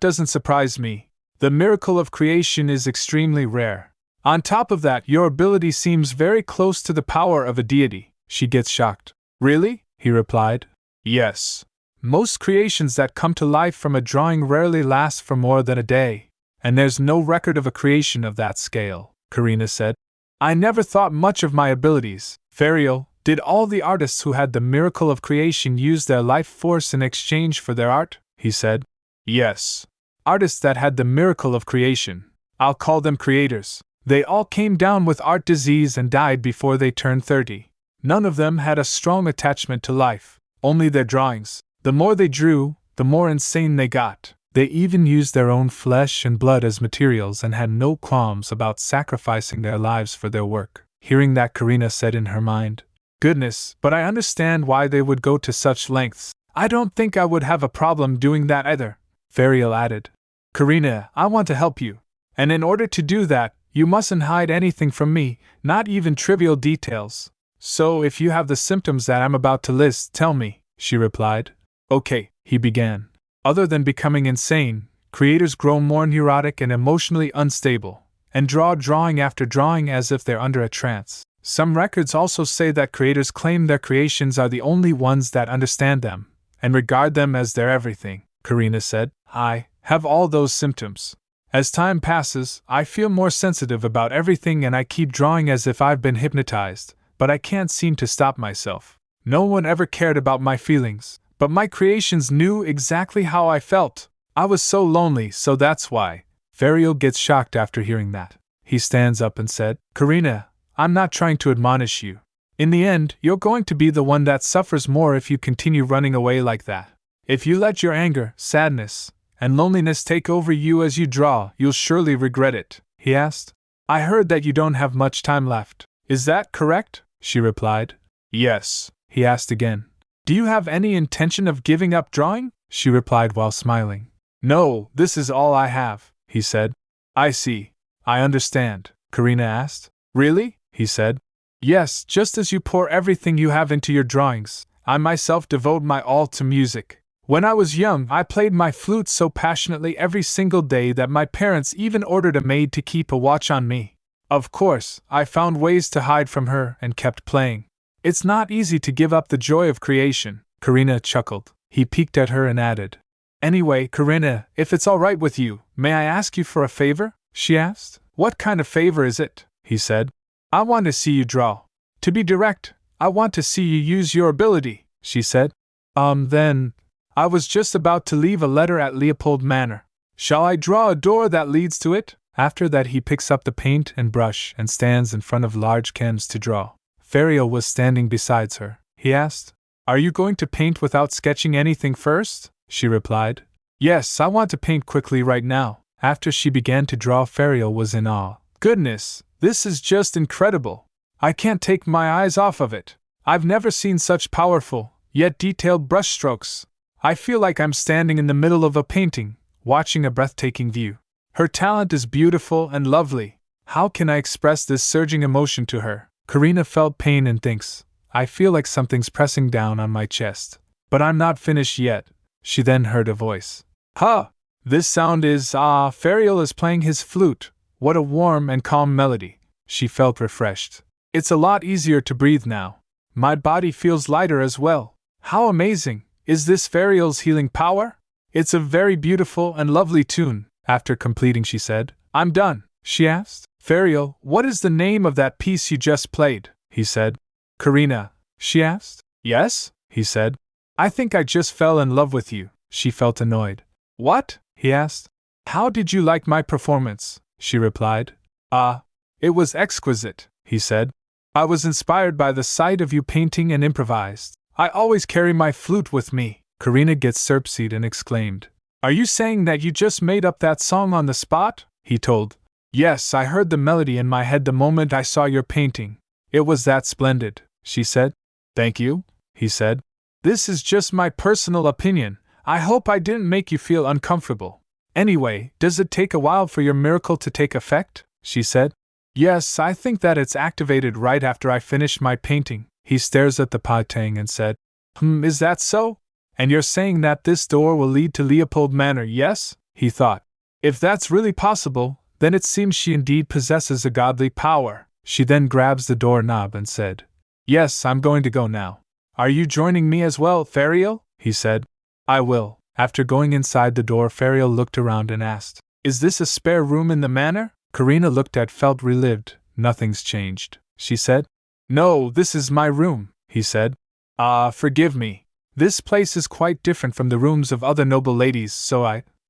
doesn't surprise me. The miracle of creation is extremely rare. On top of that, your ability seems very close to the power of a deity. She gets shocked. Really? He replied. Yes. Most creations that come to life from a drawing rarely last for more than a day. And there's no record of a creation of that scale, Karina said. I never thought much of my abilities. Ferial, did all the artists who had the miracle of creation use their life force in exchange for their art? he said. Yes. Artists that had the miracle of creation. I'll call them creators. They all came down with art disease and died before they turned 30. None of them had a strong attachment to life, only their drawings. The more they drew, the more insane they got. They even used their own flesh and blood as materials and had no qualms about sacrificing their lives for their work. Hearing that, Karina said in her mind, "Goodness, but I understand why they would go to such lengths. I don't think I would have a problem doing that either." Fariel added, "Karina, I want to help you. And in order to do that, you mustn't hide anything from me, not even trivial details. So if you have the symptoms that I'm about to list, tell me," she replied. "Okay," he began. "Other than becoming insane, creators grow more neurotic and emotionally unstable, and draw drawing after drawing as if they're under a trance. Some records also say that creators claim their creations are the only ones that understand them, and regard them as their everything," Karina said. "I have all those symptoms. As time passes, I feel more sensitive about everything and I keep drawing as if I've been hypnotized, but I can't seem to stop myself. No one ever cared about my feelings, but my creations knew exactly how I felt. I was so lonely, so that's why." Fariel gets shocked after hearing that. He stands up and said, "Karina, I'm not trying to admonish you. In the end, you're going to be the one that suffers more if you continue running away like that. If you let your anger, sadness, and loneliness take over you as you draw, you'll surely regret it." He asked, "I heard that you don't have much time left. Is that correct?" She replied, "Yes." He asked again, "Do you have any intention of giving up drawing?" She replied while smiling, "No, this is all I have," he said. "I see. I understand," Karina asked. "Really?" he said. "Yes, just as you pour everything you have into your drawings, I myself devote my all to music. When I was young, I played my flute so passionately every single day that my parents even ordered a maid to keep a watch on me. Of course, I found ways to hide from her and kept playing. It's not easy to give up the joy of creation." Karina chuckled. He peeked at her and added, "Anyway, Karina, if it's all right with you, may I ask you for a favor?" she asked. "What kind of favor is it?" he said. "I want to see you draw. To be direct, I want to see you use your ability," she said. Then, I was just about to leave a letter at Leopold Manor. Shall I draw a door that leads to it?" After that, he picks up the paint and brush and stands in front of large canvas to draw. Fariel was standing beside her. He asked, "Are you going to paint without sketching anything first?" She replied, "Yes, I want to paint quickly right now." After she began to draw, Fariel was in awe. "Goodness, this is just incredible. I can't take my eyes off of it. I've never seen such powerful, yet detailed brushstrokes. I feel like I'm standing in the middle of a painting, watching a breathtaking view. Her talent is beautiful and lovely. How can I express this surging emotion to her?" Karina felt pain and thinks, "I feel like something's pressing down on my chest. But I'm not finished yet." She then heard a voice. "Huh! This sound is, Fariel is playing his flute. What a warm and calm melody." She felt refreshed. "It's a lot easier to breathe now. My body feels lighter as well. How amazing! Is this Fariel's healing power? It's a very beautiful and lovely tune." After completing, she said, "I'm done." She asked, "Fariel, what is the name of that piece you just played?" he said. "Karina," she asked. "Yes?" he said. "I think I just fell in love with you." She felt annoyed. "What?" he asked. "How did you like my performance?" she replied. It was exquisite," he said. "I was inspired by the sight of you painting and improvised. I always carry my flute with me." Karina gets surprised and exclaimed, "Are you saying that you just made up that song on the spot?" He told, "Yes, I heard the melody in my head the moment I saw your painting. It was that splendid," she said. "Thank you," he said. "This is just my personal opinion. I hope I didn't make you feel uncomfortable. Anyway, does it take a while for your miracle to take effect?" she said. "Yes, I think that it's activated right after I finish my painting." He stares at the painting and said, Is that so? And you're saying that this door will lead to Leopold Manor, yes?" he thought. "If that's really possible, then it seems she indeed possesses a godly power." She then grabs the doorknob and said, "Yes, I'm going to go now." "Are you joining me as well, Fariel?" he said. "I will." After going inside the door, Fariel looked around and asked, "Is this a spare room in the manor?" Karina looked at, felt relieved. "Nothing's changed," she said. "No, this is my room," he said. "Forgive me. This place is quite different from the rooms of other noble ladies,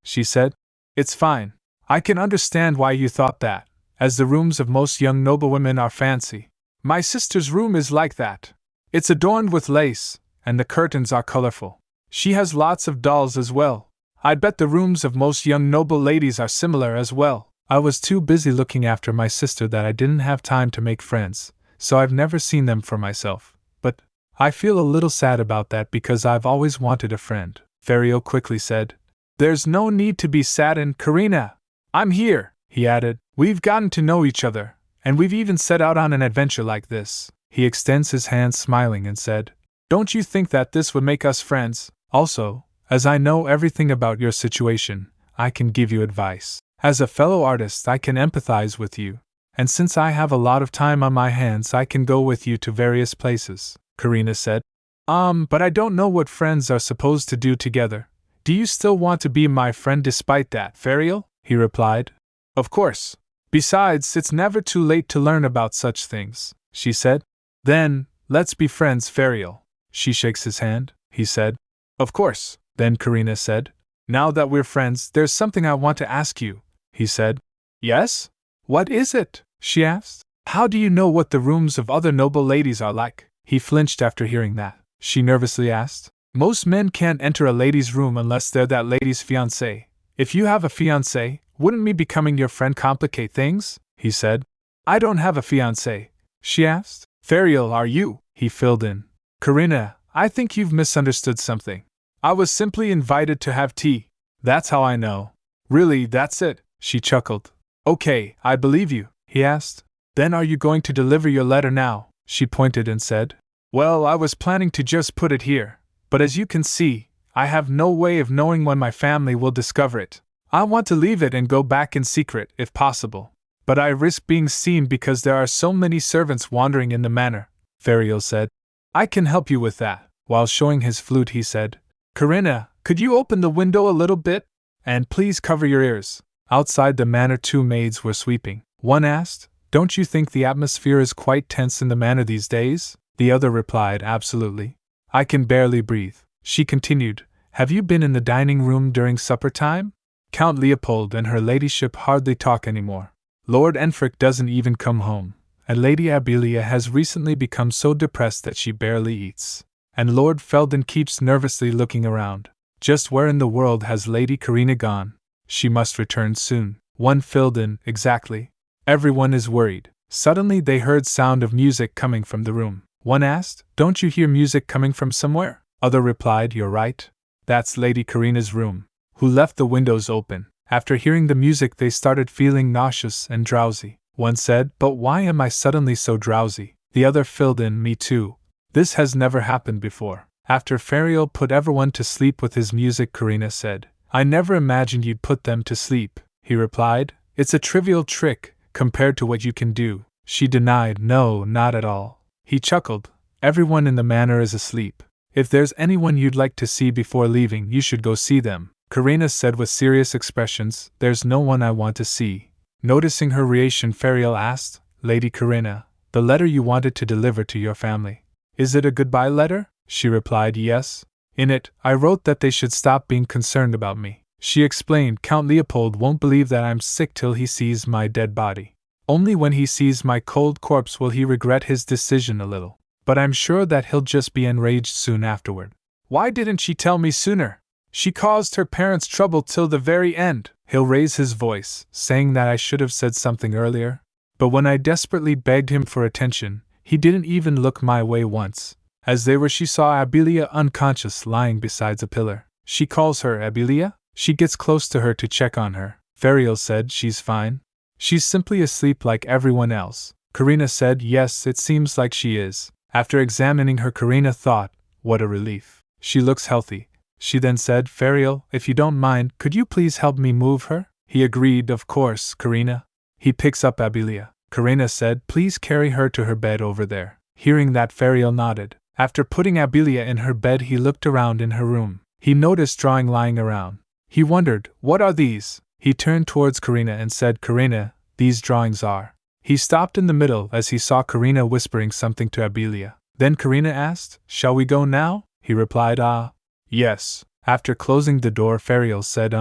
she said. It's fine. I can understand why you thought that, as the rooms of most young noblewomen are fancy. My sister's room is like that. It's adorned with lace, and the curtains are colorful. She has lots of dolls as well. I'd bet the rooms of most young noble ladies are similar as well. I was too busy looking after my sister that I didn't have time to make friends, so I've never seen them for myself. But I feel a little sad about that because I've always wanted a friend, Ferial quickly said. There's no need to be saddened, Karina. I'm here, he added. We've gotten to know each other, and we've even set out on an adventure like this. He extends his hand smiling and said, Don't you think that this would make us friends? Also, as I know everything about your situation, I can give you advice. As a fellow artist, I can empathize with you, and since I have a lot of time on my hands, I can go with you to various places, Karina said. But I don't know what friends are supposed to do together. Do you still want to be my friend despite that, Ferial? He replied. Of course. Besides, it's never too late to learn about such things, she said. Then, let's be friends, Ferial. She shakes his hand, he said. Of course, then Karina said. Now that we're friends, there's something I want to ask you, he said. Yes? What is it? She asked. How do you know what the rooms of other noble ladies are like? He flinched after hearing that. She nervously asked. Most men can't enter a lady's room unless they're that lady's fiancé. If you have a fiancé, wouldn't me becoming your friend complicate things? He said. I don't have a fiancé, she asked. Ferial, are you? He filled in. Karina, I think you've misunderstood something. I was simply invited to have tea. That's how I know. Really, that's it, she chuckled. Okay, I believe you, he asked. Then are you going to deliver your letter now? She pointed and said. Well, I was planning to just put it here, but as you can see, I have no way of knowing when my family will discover it. I want to leave it and go back in secret, if possible. But I risk being seen because there are so many servants wandering in the manor, Ferial said. I can help you with that. While showing his flute, he said, Karina, could you open the window a little bit? And please cover your ears. Outside the manor, 2 maids were sweeping. One asked, Don't you think the atmosphere is quite tense in the manor these days? The other replied, Absolutely. I can barely breathe. She continued, Have you been in the dining room during supper time? Count Leopold and her ladyship hardly talk anymore. Lord Enfric doesn't even come home, and Lady Abelia has recently become so depressed that she barely eats. And Lord Felden keeps nervously looking around. Just where in the world has Lady Karina gone? She must return soon. One filled in, exactly. Everyone is worried. Suddenly they heard sound of music coming from the room. One asked, Don't you hear music coming from somewhere? Other replied, You're right. That's Lady Karina's room, who left the windows open. After hearing the music they started feeling nauseous and drowsy. One said, But why am I suddenly so drowsy? The other filled in, Me too. This has never happened before. After Ferial put everyone to sleep with his music, Karina said, I never imagined you'd put them to sleep. He replied, It's a trivial trick, compared to what you can do. She denied, No, not at all. He chuckled, Everyone in the manor is asleep. If there's anyone you'd like to see before leaving, you should go see them. Karina said with serious expressions, There's no one I want to see. Noticing her reaction, Ferial asked, Lady Karina, the letter you wanted to deliver to your family. Is it a goodbye letter? She replied, Yes. In it, I wrote that they should stop being concerned about me. She explained, Count Leopold won't believe that I'm sick till he sees my dead body. Only when he sees my cold corpse will he regret his decision a little. But I'm sure that he'll just be enraged soon afterward. Why didn't she tell me sooner? She caused her parents trouble till the very end. He'll raise his voice, saying that I should have said something earlier. But when I desperately begged him for attention, he didn't even look my way once. As they were, she saw Abelia unconscious lying beside a pillar. She calls her Abelia. She gets close to her to check on her. Ferial said, She's fine. She's simply asleep like everyone else. Karina said, Yes, it seems like she is. After examining her, Karina thought, What a relief. She looks healthy. She then said, Ferial, if you don't mind, could you please help me move her? He agreed, Of course, Karina. He picks up Abelia. Karina said, Please carry her to her bed over there. Hearing that, Ferial nodded. After putting Abelia in her bed, he looked around in her room. He noticed drawings lying around. He wondered, What are these? He turned towards Karina and said, Karina, these drawings are. He stopped in the middle as he saw Karina whispering something to Abelia. Then Karina asked, Shall we go now? he replied. Ah, yes. After closing the door, Ferial said,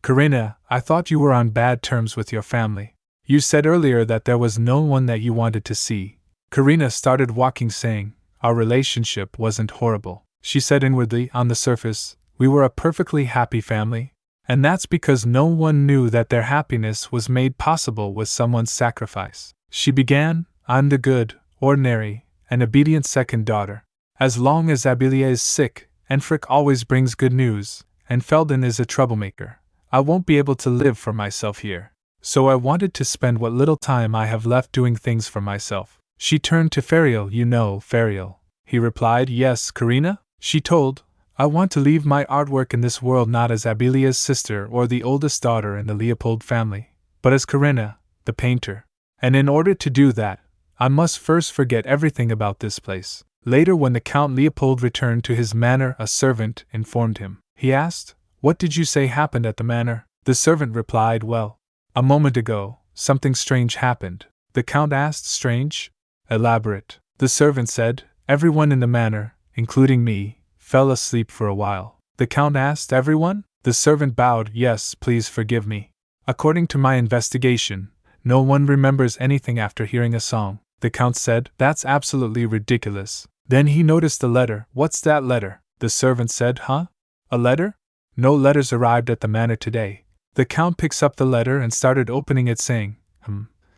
Karina, I thought you were on bad terms with your family. You said earlier that there was no one that you wanted to see. Karina started walking, saying, our relationship wasn't horrible. She said inwardly, on the surface, we were a perfectly happy family. And that's because no one knew that their happiness was made possible with someone's sacrifice. She began, I'm the good, ordinary, and obedient second daughter. As long as Abilia is sick, and Frick always brings good news, and Felden is a troublemaker, I won't be able to live for myself here. So I wanted to spend what little time I have left doing things for myself. She turned to Ferial. You know, Ferial. He replied, yes, Karina? She told, I want to leave my artwork in this world not as Abilia's sister or the oldest daughter in the Leopold family, but as Karina, the painter. And in order to do that, I must first forget everything about this place. Later, when the Count Leopold returned to his manor, a servant informed him. He asked, what did you say happened at the manor? The servant replied, well, a moment ago, something strange happened. The Count asked, strange? Elaborate. The servant said, everyone in the manor, including me, fell asleep for a while. The Count asked, everyone? The servant bowed, yes, please forgive me. According to my investigation, no one remembers anything after hearing a song. The Count said, that's absolutely ridiculous. Then he noticed a letter. What's that letter? The servant said, huh? A letter? No letters arrived at the manor today. The Count picks up the letter and started opening it, saying,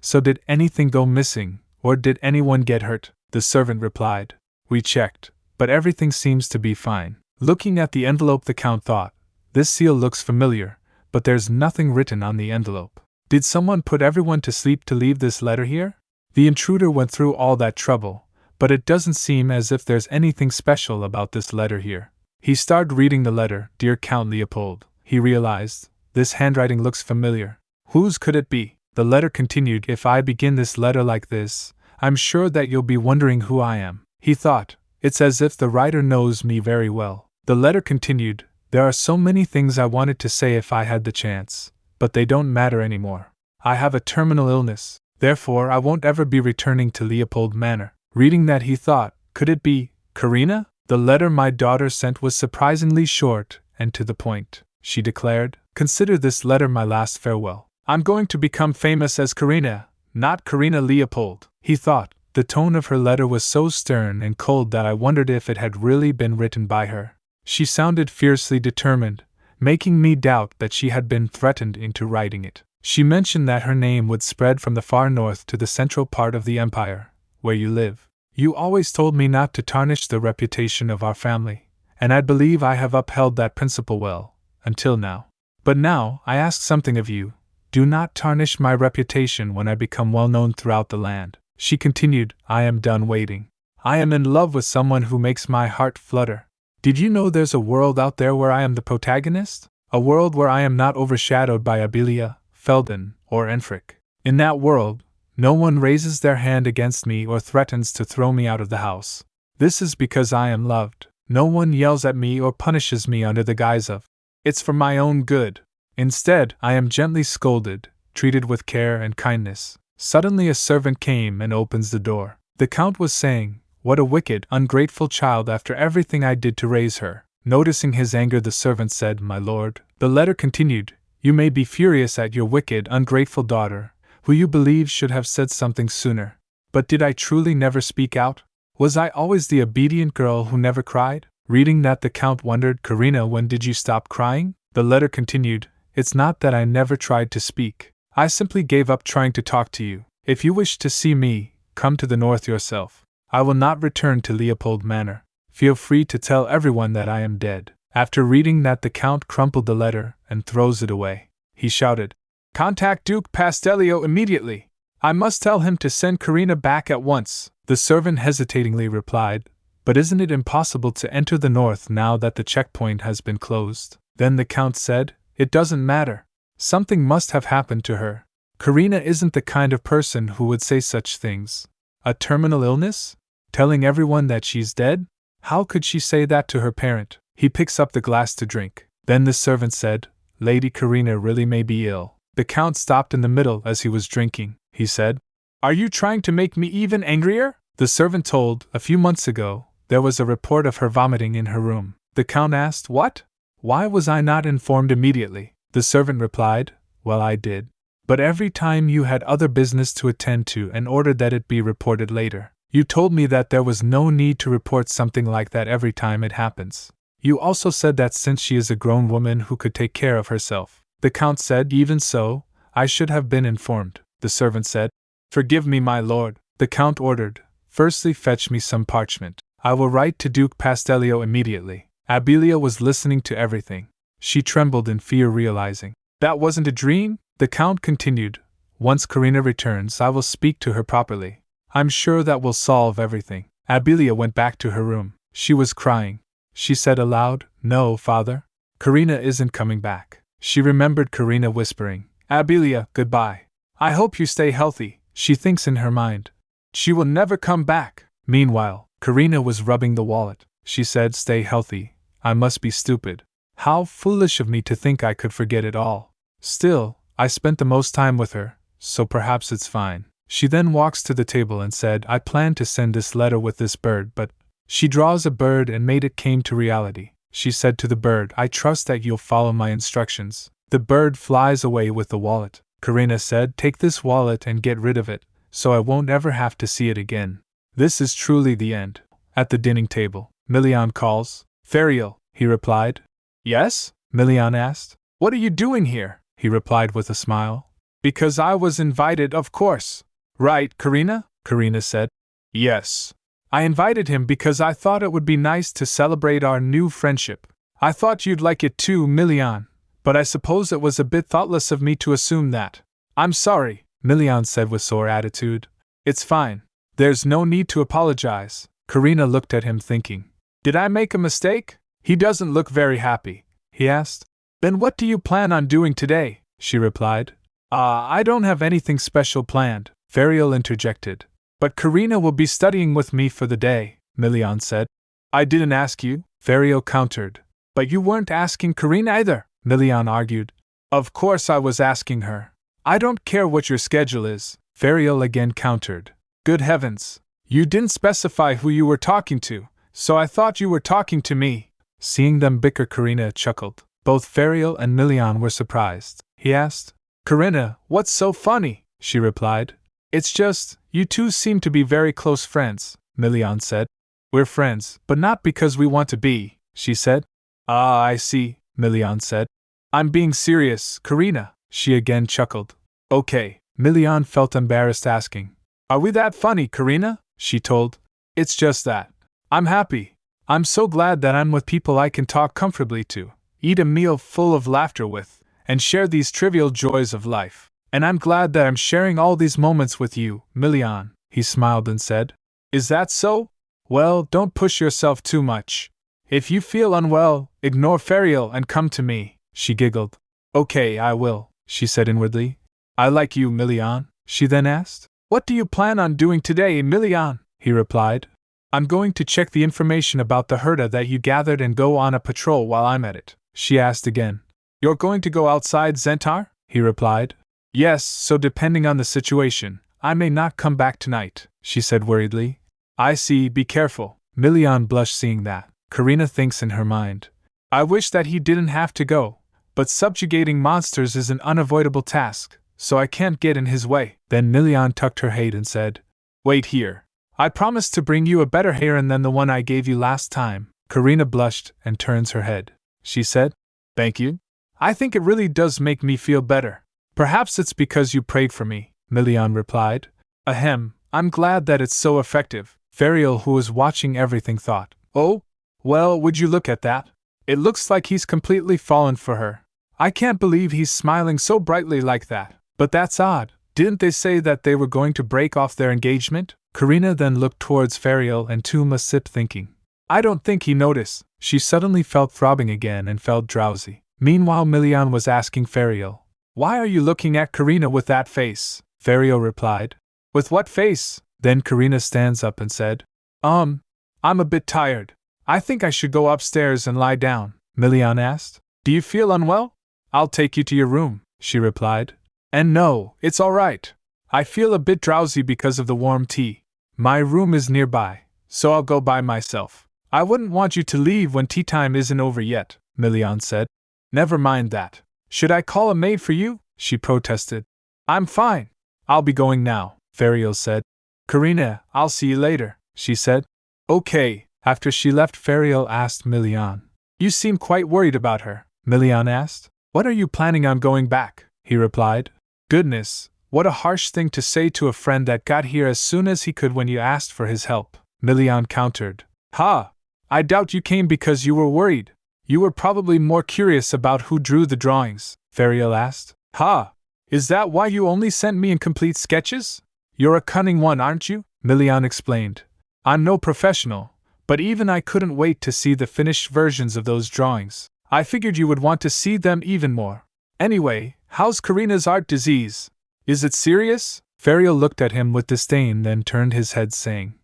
So did anything go missing, or did anyone get hurt? The servant replied, we checked, but everything seems to be fine. Looking at the envelope, the Count thought, this seal looks familiar, but there's nothing written on the envelope. Did someone put everyone to sleep to leave this letter here? The intruder went through all that trouble, but it doesn't seem as if there's anything special about this letter here. He started reading the letter. Dear Count Leopold, he realized, this handwriting looks familiar. Whose could it be? The letter continued, if I begin this letter like this, I'm sure that you'll be wondering who I am. He thought, it's as if the writer knows me very well. The letter continued, there are so many things I wanted to say if I had the chance, but they don't matter anymore. I have a terminal illness, therefore I won't ever be returning to Leopold Manor. Reading that, he thought, could it be Karina? The letter my daughter sent was surprisingly short and to the point. She declared, consider this letter my last farewell. I'm going to become famous as Karina, not Karina Leopold. He thought, the tone of her letter was so stern and cold that I wondered if it had really been written by her. She sounded fiercely determined, making me doubt that she had been threatened into writing it. She mentioned that her name would spread from the far north to the central part of the empire, where you live. You always told me not to tarnish the reputation of our family, and I believe I have upheld that principle well, until now. But now, I ask something of you. Do not tarnish my reputation when I become well known throughout the land. She continued, I am done waiting. I am in love with someone who makes my heart flutter. Did you know there's a world out there where I am the protagonist? A world where I am not overshadowed by Abilia, Felden, or Enfric. In that world, no one raises their hand against me or threatens to throw me out of the house. This is because I am loved. No one yells at me or punishes me under the guise of, it's for my own good. Instead, I am gently scolded, treated with care and kindness. Suddenly a servant came and opens the door. The Count was saying, what a wicked, ungrateful child after everything I did to raise her. Noticing his anger, the servant said, my lord. The letter continued, you may be furious at your wicked, ungrateful daughter, who you believe should have said something sooner. But did I truly never speak out? Was I always the obedient girl who never cried? Reading that, the Count wondered, Karina, when did you stop crying? The letter continued, it's not that I never tried to speak. I simply gave up trying to talk to you. If you wish to see me, come to the north yourself. I will not return to Leopold Manor. Feel free to tell everyone that I am dead. After reading that, the Count crumpled the letter and throws it away. He shouted, contact Duke Pastellio immediately. I must tell him to send Karina back at once. The servant hesitatingly replied, but isn't it impossible to enter the north now that the checkpoint has been closed? Then the Count said, it doesn't matter. Something must have happened to her. Karina isn't the kind of person who would say such things. A terminal illness? Telling everyone that she's dead? How could she say that to her parent? He picks up the glass to drink. Then the servant said, Lady Karina really may be ill. The Count stopped in the middle as he was drinking. He said, are you trying to make me even angrier? The servant told, a few months ago, there was a report of her vomiting in her room. The Count asked, "What? Why was I not informed immediately?" The servant replied, "Well, I did. But every time you had other business to attend to and ordered that it be reported later. You told me that there was no need to report something like that every time it happens. You also said that since she is a grown woman who could take care of herself." The Count said, "Even so, I should have been informed." The servant said, "Forgive me, my lord." The Count ordered, "Firstly fetch me some parchment. I will write to Duke Pastellio immediately." Abelia was listening to everything. She trembled in fear, realizing that wasn't a dream. The Count continued, "Once Karina returns, I will speak to her properly. I'm sure that will solve everything." Abelia went back to her room. She was crying. She said aloud, "No, father. Karina isn't coming back." She remembered Karina whispering, "Abelia, goodbye. I hope you stay healthy." She thinks in her mind, "She will never come back." Meanwhile, Karina was rubbing the wallet. She said, "Stay healthy. I must be stupid. How foolish of me to think I could forget it all. Still, I spent the most time with her, so perhaps it's fine." She then walks to the table and said, "I plan to send this letter with this bird, but..." She draws a bird and made it came to reality. She said to the bird, "I trust that you'll follow my instructions." The bird flies away with the wallet. Karina said, "Take this wallet and get rid of it, so I won't ever have to see it again." This is truly the end. At the dining table, Milian calls, "Ferial," he replied. "Yes?" Milian asked. "What are you doing here?" He replied with a smile. "Because I was invited, of course." "Right, Karina?" Karina said. "Yes. I invited him because I thought it would be nice to celebrate our new friendship. I thought you'd like it too, Milian, but I suppose it was a bit thoughtless of me to assume that." "I'm sorry," Milian said with sore attitude. "It's fine. There's no need to apologize." Karina looked at him thinking, "Did I make a mistake? He doesn't look very happy," he asked. "Then what do you plan on doing today?" she replied. I don't have anything special planned," Ferial interjected. "But Karina will be studying with me for the day," Milian said. "I didn't ask you," Ferial countered. "But you weren't asking Karina either," Milian argued. "Of course I was asking her. I don't care what your schedule is," Ferial again countered. "Good heavens, you didn't specify who you were talking to, so I thought you were talking to me." Seeing them bicker, Karina chuckled. Both Ferial and Milian were surprised. He asked, "Karina, what's so funny?" She replied, "It's just, you two seem to be very close friends," Milian said. "We're friends, but not because we want to be," she said. "Ah, I see," Milian said. "I'm being serious, Karina," she again chuckled. "Okay." Milian felt embarrassed asking, "Are we that funny, Karina?" She told, "It's just that. I'm happy. I'm so glad that I'm with people I can talk comfortably to, eat a meal full of laughter with, and share these trivial joys of life. And I'm glad that I'm sharing all these moments with you, Milian." He smiled and said, "Is that so? Well, don't push yourself too much. If you feel unwell, ignore Ferial and come to me." She giggled. "Okay, I will," she said inwardly. "I like you, Milian." She then asked, "What do you plan on doing today, Milian?" He replied, "I'm going to check the information about the herda that you gathered and go on a patrol while I'm at it." She asked again, "You're going to go outside Zentar?" He replied, "Yes, so depending on the situation, I may not come back tonight," she said worriedly. "I see, be careful." Milian blushed seeing that. Karina thinks in her mind, "I wish that he didn't have to go, but subjugating monsters is an unavoidable task, so I can't get in his way." Then Milian tucked her head and said, "Wait here. I promise to bring you a better heron than the one I gave you last time." Karina blushed and turns her head. She said, "Thank you. I think it really does make me feel better." "Perhaps it's because you prayed for me," Milian replied. "Ahem, I'm glad that it's so effective," Ferial, who was watching everything, thought. "Oh? Well, would you look at that? It looks like he's completely fallen for her. I can't believe he's smiling so brightly like that. But that's odd. Didn't they say that they were going to break off their engagement?" Karina then looked towards Ferial and Tuma sipped, thinking, "I don't think he noticed." She suddenly felt throbbing again and felt drowsy. Meanwhile, Milian was asking Ferial, "Why are you looking at Karina with that face?" Ferial replied, "With what face?" Then Karina stands up and said, I'm a bit tired. I think I should go upstairs and lie down." Milian asked, "Do you feel unwell?" "I'll take you to your room," she replied. "And no, it's all right. I feel a bit drowsy because of the warm tea. My room is nearby. so I'll go by myself. I wouldn't want you to leave when tea time isn't over yet, Milian said. Never mind that. Should I call a maid for you? She protested. I'm fine. I'll be going now, Fariel said. Karina, I'll see you later, she said. Okay. After she left, Fariel asked Milian. You seem quite worried about her, Milian asked. When are you planning on going back? He replied. Goodness, what a harsh thing to say to a friend that got here as soon as he could when you asked for his help, Milian countered. Ha! I doubt you came because you were worried. You were probably more curious about who drew the drawings, Fariel asked. Ha! Is that why you only sent me incomplete sketches? You're a cunning one, aren't you? Milian explained. I'm no professional, but even I couldn't wait to see the finished versions of those drawings. I figured you would want to see them even more. Anyway, how's Karina's art disease? Is it serious? Fariel looked at him with disdain, then turned his head, saying,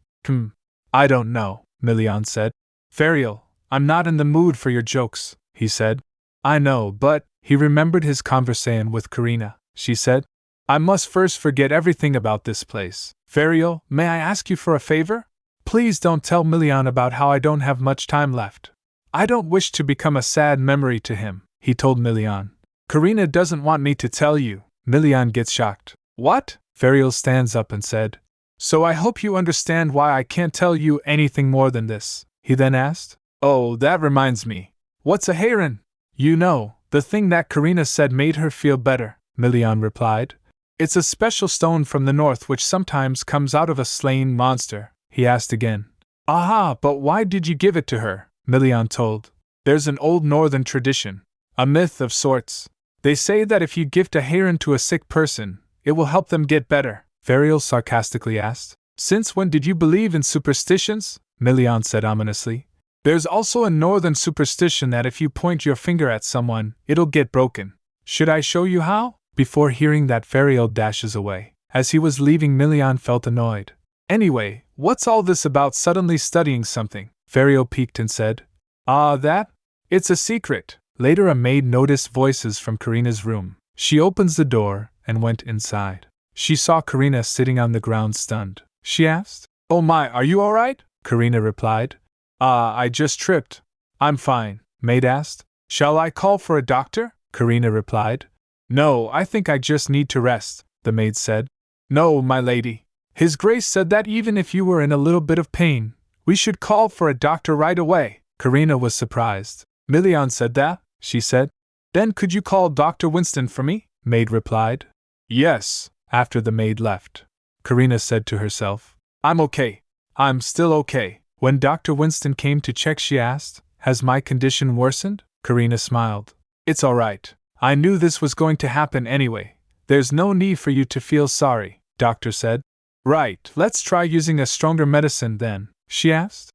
I don't know, Milian said. Fariel, I'm not in the mood for your jokes, he said. I know, but, he remembered his conversation with Karina. She said, I must first forget everything about this place. Fariel, may I ask you for a favor? Please don't tell Milian about how I don't have much time left. I don't wish to become a sad memory to him, he told Milian. Karina doesn't want me to tell you. Milian gets shocked. What? Fariel stands up and said. So I hope you understand why I can't tell you anything more than this, he then asked. Oh, that reminds me. What's a heron? You know, the thing that Karina said made her feel better, Milian replied. It's a special stone from the north which sometimes comes out of a slain monster, he asked again. Aha, but why did you give it to her? Milian told. There's an old northern tradition, a myth of sorts. They say that if you gift a heron to a sick person, it will help them get better, Fariel sarcastically asked. Since when did you believe in superstitions? Milian said ominously. There's also a northern superstition that if you point your finger at someone, it'll get broken. Should I show you how? Before hearing that, Fariel dashes away. As he was leaving, Milian felt annoyed. Anyway, what's all this about suddenly studying something? Fariel peeked and said. That? It's a secret. Later, a maid noticed voices from Karina's room. She opens the door and went inside. She saw Karina sitting on the ground stunned. She asked, Oh my, are you alright? Karina replied. I just tripped. I'm fine, maid asked. Shall I call for a doctor? Karina replied. No, I think I just need to rest, the maid said. No, my lady. His Grace said that even if you were in a little bit of pain, we should call for a doctor right away. Karina was surprised. Milian said that, she said. Then could you call Dr. Winston for me? Maid replied. Yes. After the maid left, Karina said to herself, I'm okay. I'm still okay. When Dr. Winston came to check, she asked, Has my condition worsened? Karina smiled. It's all right. I knew this was going to happen anyway. There's no need for you to feel sorry, doctor said. Right, let's try using a stronger medicine then, she asked.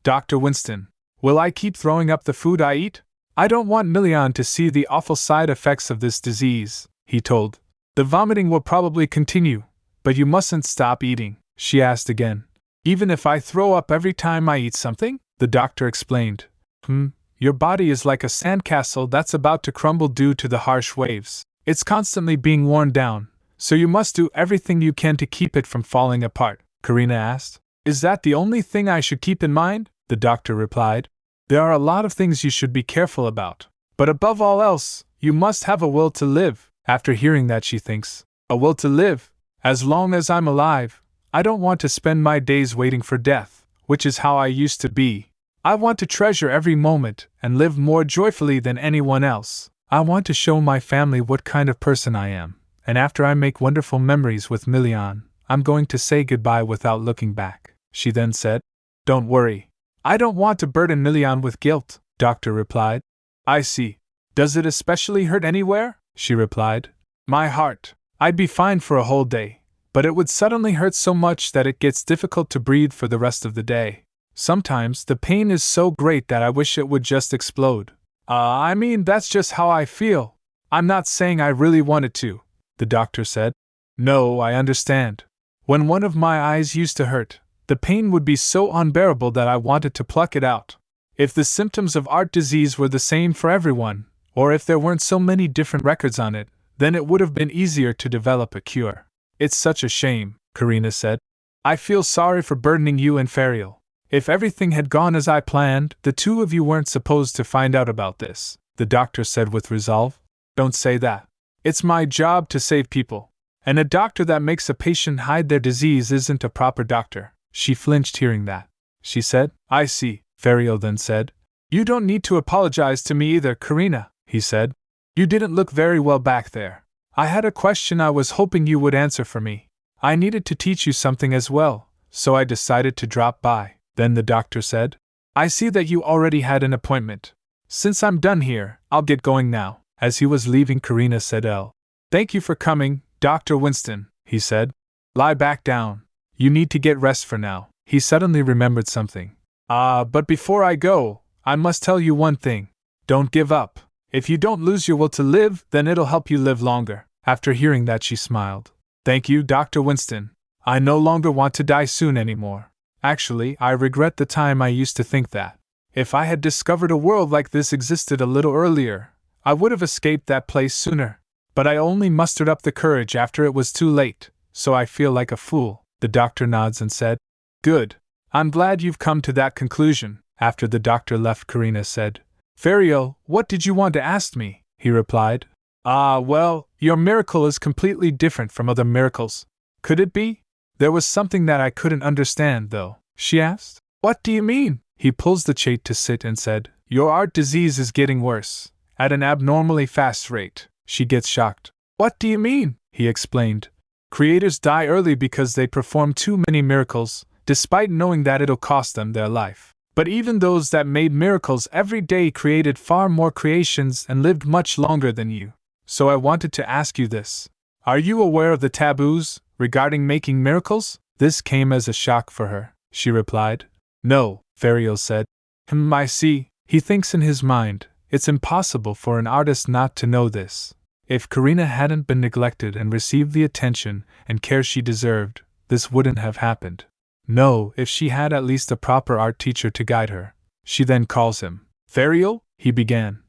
Dr. Winston, will I keep throwing up the food I eat? I don't want Milian to see the awful side effects of this disease, he told. The vomiting will probably continue, but you mustn't stop eating, she asked again. Even if I throw up every time I eat something? The doctor explained. Your body is like a sandcastle that's about to crumble due to the harsh waves. It's constantly being worn down, so you must do everything you can to keep it from falling apart, Karina asked. Is that the only thing I should keep in mind? The doctor replied. There are a lot of things you should be careful about, but above all else, you must have a will to live. After hearing that, she thinks, a will to live? As long as I'm alive, I don't want to spend my days waiting for death, which is how I used to be. I want to treasure every moment and live more joyfully than anyone else. I want to show my family what kind of person I am, and after I make wonderful memories with Milian, I'm going to say goodbye without looking back, she then said. Don't worry. I don't want to burden Milian with guilt, doctor replied. I see. Does it especially hurt anywhere? She replied. My heart. I'd be fine for a whole day, but it would suddenly hurt so much that it gets difficult to breathe for the rest of the day. Sometimes the pain is so great that I wish it would just explode. I mean, that's just how I feel. I'm not saying I really wanted to, the doctor said. No, I understand. When one of my eyes used to hurt, the pain would be so unbearable that I wanted to pluck it out. If the symptoms of art disease were the same for everyone, or if there weren't so many different records on it, then it would have been easier to develop a cure. It's such a shame, Karina said. I feel sorry for burdening you and Ferial. If everything had gone as I planned, the two of you weren't supposed to find out about this, the doctor said with resolve. Don't say that. It's my job to save people. And a doctor that makes a patient hide their disease isn't a proper doctor. She flinched hearing that. She said, I see, Ferial then said. You don't need to apologize to me either, Karina, he said. You didn't look very well back there. I had a question I was hoping you would answer for me. I needed to teach you something as well, so I decided to drop by. Then the doctor said, I see that you already had an appointment. Since I'm done here, I'll get going now. As he was leaving, Karina said, Thank you for coming, Dr. Winston, he said. Lie back down. You need to get rest for now. He suddenly remembered something. But before I go, I must tell you one thing. Don't give up. If you don't lose your will to live, then it'll help you live longer. After hearing that, she smiled. Thank you, Dr. Winston. I no longer want to die soon anymore. Actually, I regret the time I used to think that. If I had discovered a world like this existed a little earlier, I would have escaped that place sooner. But I only mustered up the courage after it was too late, so I feel like a fool. The doctor nods and said, Good. I'm glad you've come to that conclusion. After the doctor left, Karina said, Ferial, what did you want to ask me? He replied, Well, your miracle is completely different from other miracles. Could it be? There was something that I couldn't understand, though, she asked. What do you mean? He pulls the chair to sit and said, Your art disease is getting worse, at an abnormally fast rate. She gets shocked. What do you mean? He explained. Creators die early because they perform too many miracles, despite knowing that it'll cost them their life. But even those that made miracles every day created far more creations and lived much longer than you. So I wanted to ask you this. Are you aware of the taboos regarding making miracles? This came as a shock for her. She replied, No, Ferial said. I see. He thinks in his mind, it's impossible for an artist not to know this. If Karina hadn't been neglected and received the attention and care she deserved, this wouldn't have happened. No, if she had at least a proper art teacher to guide her. She then calls him. Ferial, he began.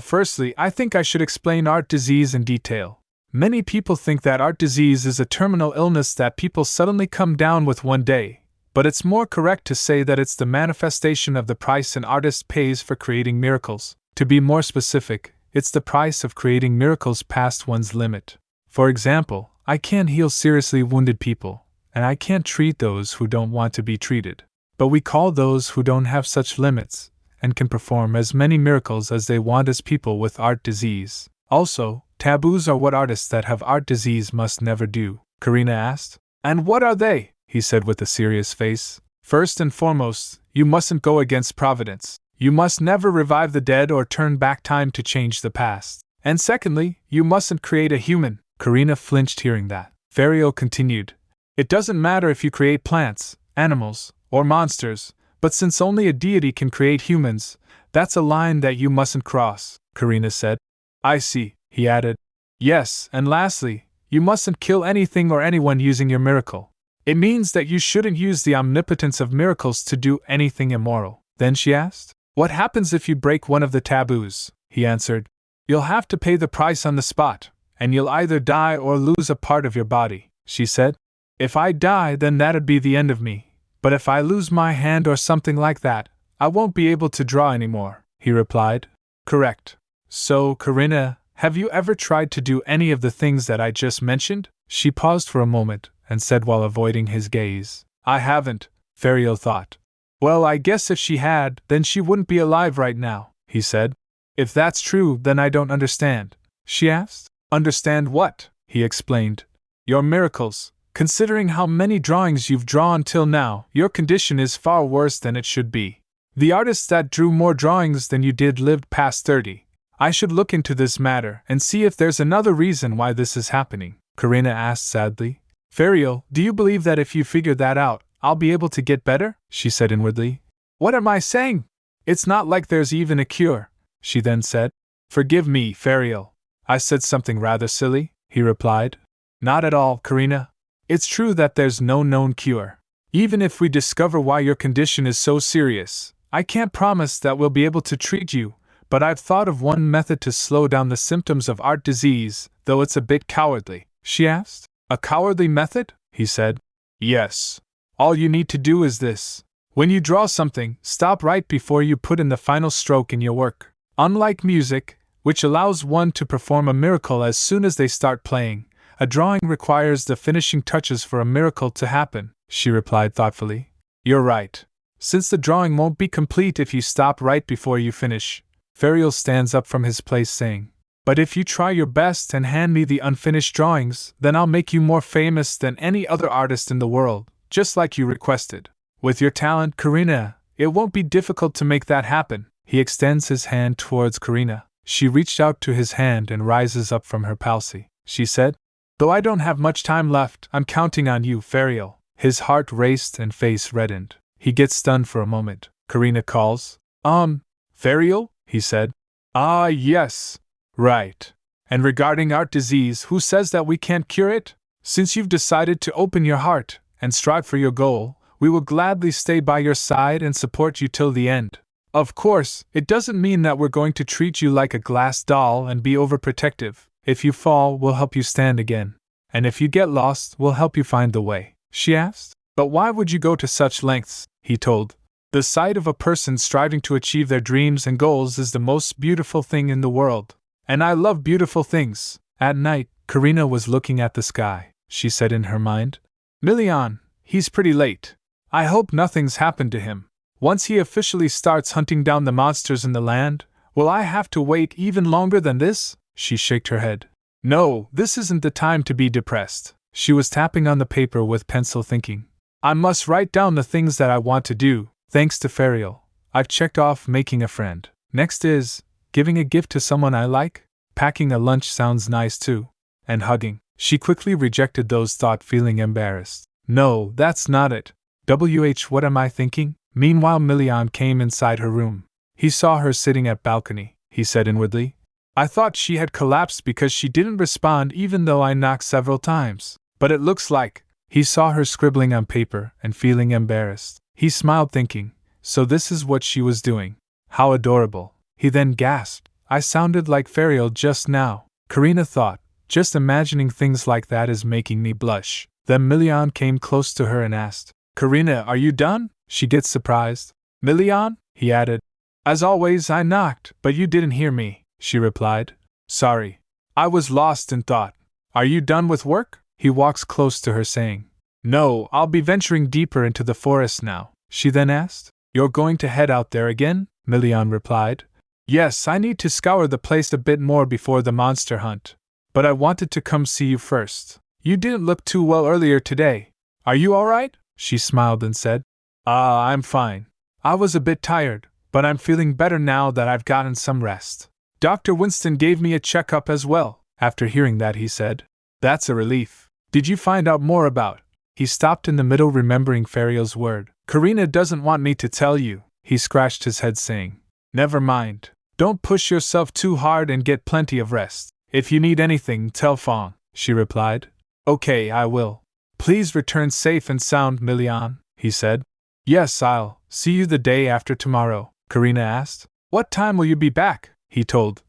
Firstly, I think I should explain art disease in detail. Many people think that art disease is a terminal illness that people suddenly come down with one day, but it's more correct to say that it's the manifestation of the price an artist pays for creating miracles. To be more specific, it's the price of creating miracles past one's limit. For example, I can't heal seriously wounded people, and I can't treat those who don't want to be treated. But we call those who don't have such limits, and can perform as many miracles as they want as people with art disease. Also, taboos are what artists that have art disease must never do, Karina asked. And what are they? He said with a serious face. First and foremost, you mustn't go against Providence. You must never revive the dead or turn back time to change the past. And secondly, you mustn't create a human. Karina flinched hearing that. Ferial continued. It doesn't matter if you create plants, animals, or monsters, but since only a deity can create humans, that's a line that you mustn't cross, Karina said. I see, he added. Yes, and lastly, you mustn't kill anything or anyone using your miracle. It means that you shouldn't use the omnipotence of miracles to do anything immoral. Then she asked, What happens if you break one of the taboos? He answered, You'll have to pay the price on the spot, and you'll either die or lose a part of your body, she said. If I die, then that'd be the end of me, but if I lose my hand or something like that, I won't be able to draw anymore, he replied. Correct. So, Karina, have you ever tried to do any of the things that I just mentioned? She paused for a moment, and said while avoiding his gaze, I haven't, Ferial thought. Well, I guess if she had, then she wouldn't be alive right now, he said. If that's true, then I don't understand, she asked. Understand what? He explained. Your miracles. Considering how many drawings you've drawn till now, your condition is far worse than it should be. The artists that drew more drawings than you did lived past 30. I should look into this matter and see if there's another reason why this is happening, Karina asked sadly. Ferial, do you believe that if you figure that out, I'll be able to get better? She said inwardly. What am I saying? It's not like there's even a cure, she then said. Forgive me, Ferial. I said something rather silly, he replied. Not at all, Karina. It's true that there's no known cure. Even if we discover why your condition is so serious, I can't promise that we'll be able to treat you, but I've thought of one method to slow down the symptoms of art disease, though it's a bit cowardly, she asked. A cowardly method? He said. Yes. All you need to do is this. When you draw something, stop right before you put in the final stroke in your work. Unlike music, which allows one to perform a miracle as soon as they start playing, a drawing requires the finishing touches for a miracle to happen, she replied thoughtfully. You're right. Since the drawing won't be complete if you stop right before you finish, Ferial stands up from his place saying, but if you try your best and hand me the unfinished drawings, then I'll make you more famous than any other artist in the world, just like you requested. With your talent, Karina, it won't be difficult to make that happen. He extends his hand towards Karina. She reached out to his hand and rises up from her palsy. She said, though I don't have much time left, I'm counting on you, Ferial. His heart raced and face reddened. He gets stunned for a moment. Karina calls. Ferial? He said. Ah, yes. Right. And regarding art disease, who says that we can't cure it? Since you've decided to open your heart and strive for your goal, we will gladly stay by your side and support you till the end. Of course, it doesn't mean that we're going to treat you like a glass doll and be overprotective. If you fall, we'll help you stand again. And if you get lost, we'll help you find the way. She asked. But why would you go to such lengths? He told. The sight of a person striving to achieve their dreams and goals is the most beautiful thing in the world. And I love beautiful things. At night, Karina was looking at the sky. She said in her mind, Milian, he's pretty late. I hope nothing's happened to him. Once he officially starts hunting down the monsters in the land, will I have to wait even longer than this? She shook her head. No, this isn't the time to be depressed. She was tapping on the paper with pencil thinking. I must write down the things that I want to do. Thanks to Ferial, I've checked off making a friend. Next is giving a gift to someone I like. Packing a lunch sounds nice too. And hugging. She quickly rejected those thoughts, feeling embarrassed. No, that's not it. What am I thinking? Meanwhile, Milian came inside her room. He saw her sitting at balcony. He said inwardly, I thought she had collapsed because she didn't respond even though I knocked several times. But it looks like. He saw her scribbling on paper and feeling embarrassed. He smiled thinking, so this is what she was doing. How adorable. He then gasped, I sounded like Ferial just now. Karina thought, just imagining things like that is making me blush. Then Milian came close to her and asked, Karina, are you done? She gets surprised. Milian? He added. As always, I knocked, but you didn't hear me, she replied. Sorry. I was lost in thought. Are you done with work? He walks close to her saying, No, I'll be venturing deeper into the forest now. She then asked, You're going to head out there again? Milian replied. Yes, I need to scour the place a bit more before the monster hunt. But I wanted to come see you first. You didn't look too well earlier today. Are you alright? She smiled and said, I'm fine. I was a bit tired, but I'm feeling better now that I've gotten some rest. Dr. Winston gave me a checkup as well. After hearing that, he said, That's a relief. Did you find out more about? He stopped in the middle, remembering Ferial's word. Karina doesn't want me to tell you. He scratched his head saying, Never mind. Don't push yourself too hard and get plenty of rest. If you need anything, tell Fong, she replied. Okay, I will. Please return safe and sound, Milian, he said. Yes, I'll see you the day after tomorrow, Karina asked. What time will you be back? He told.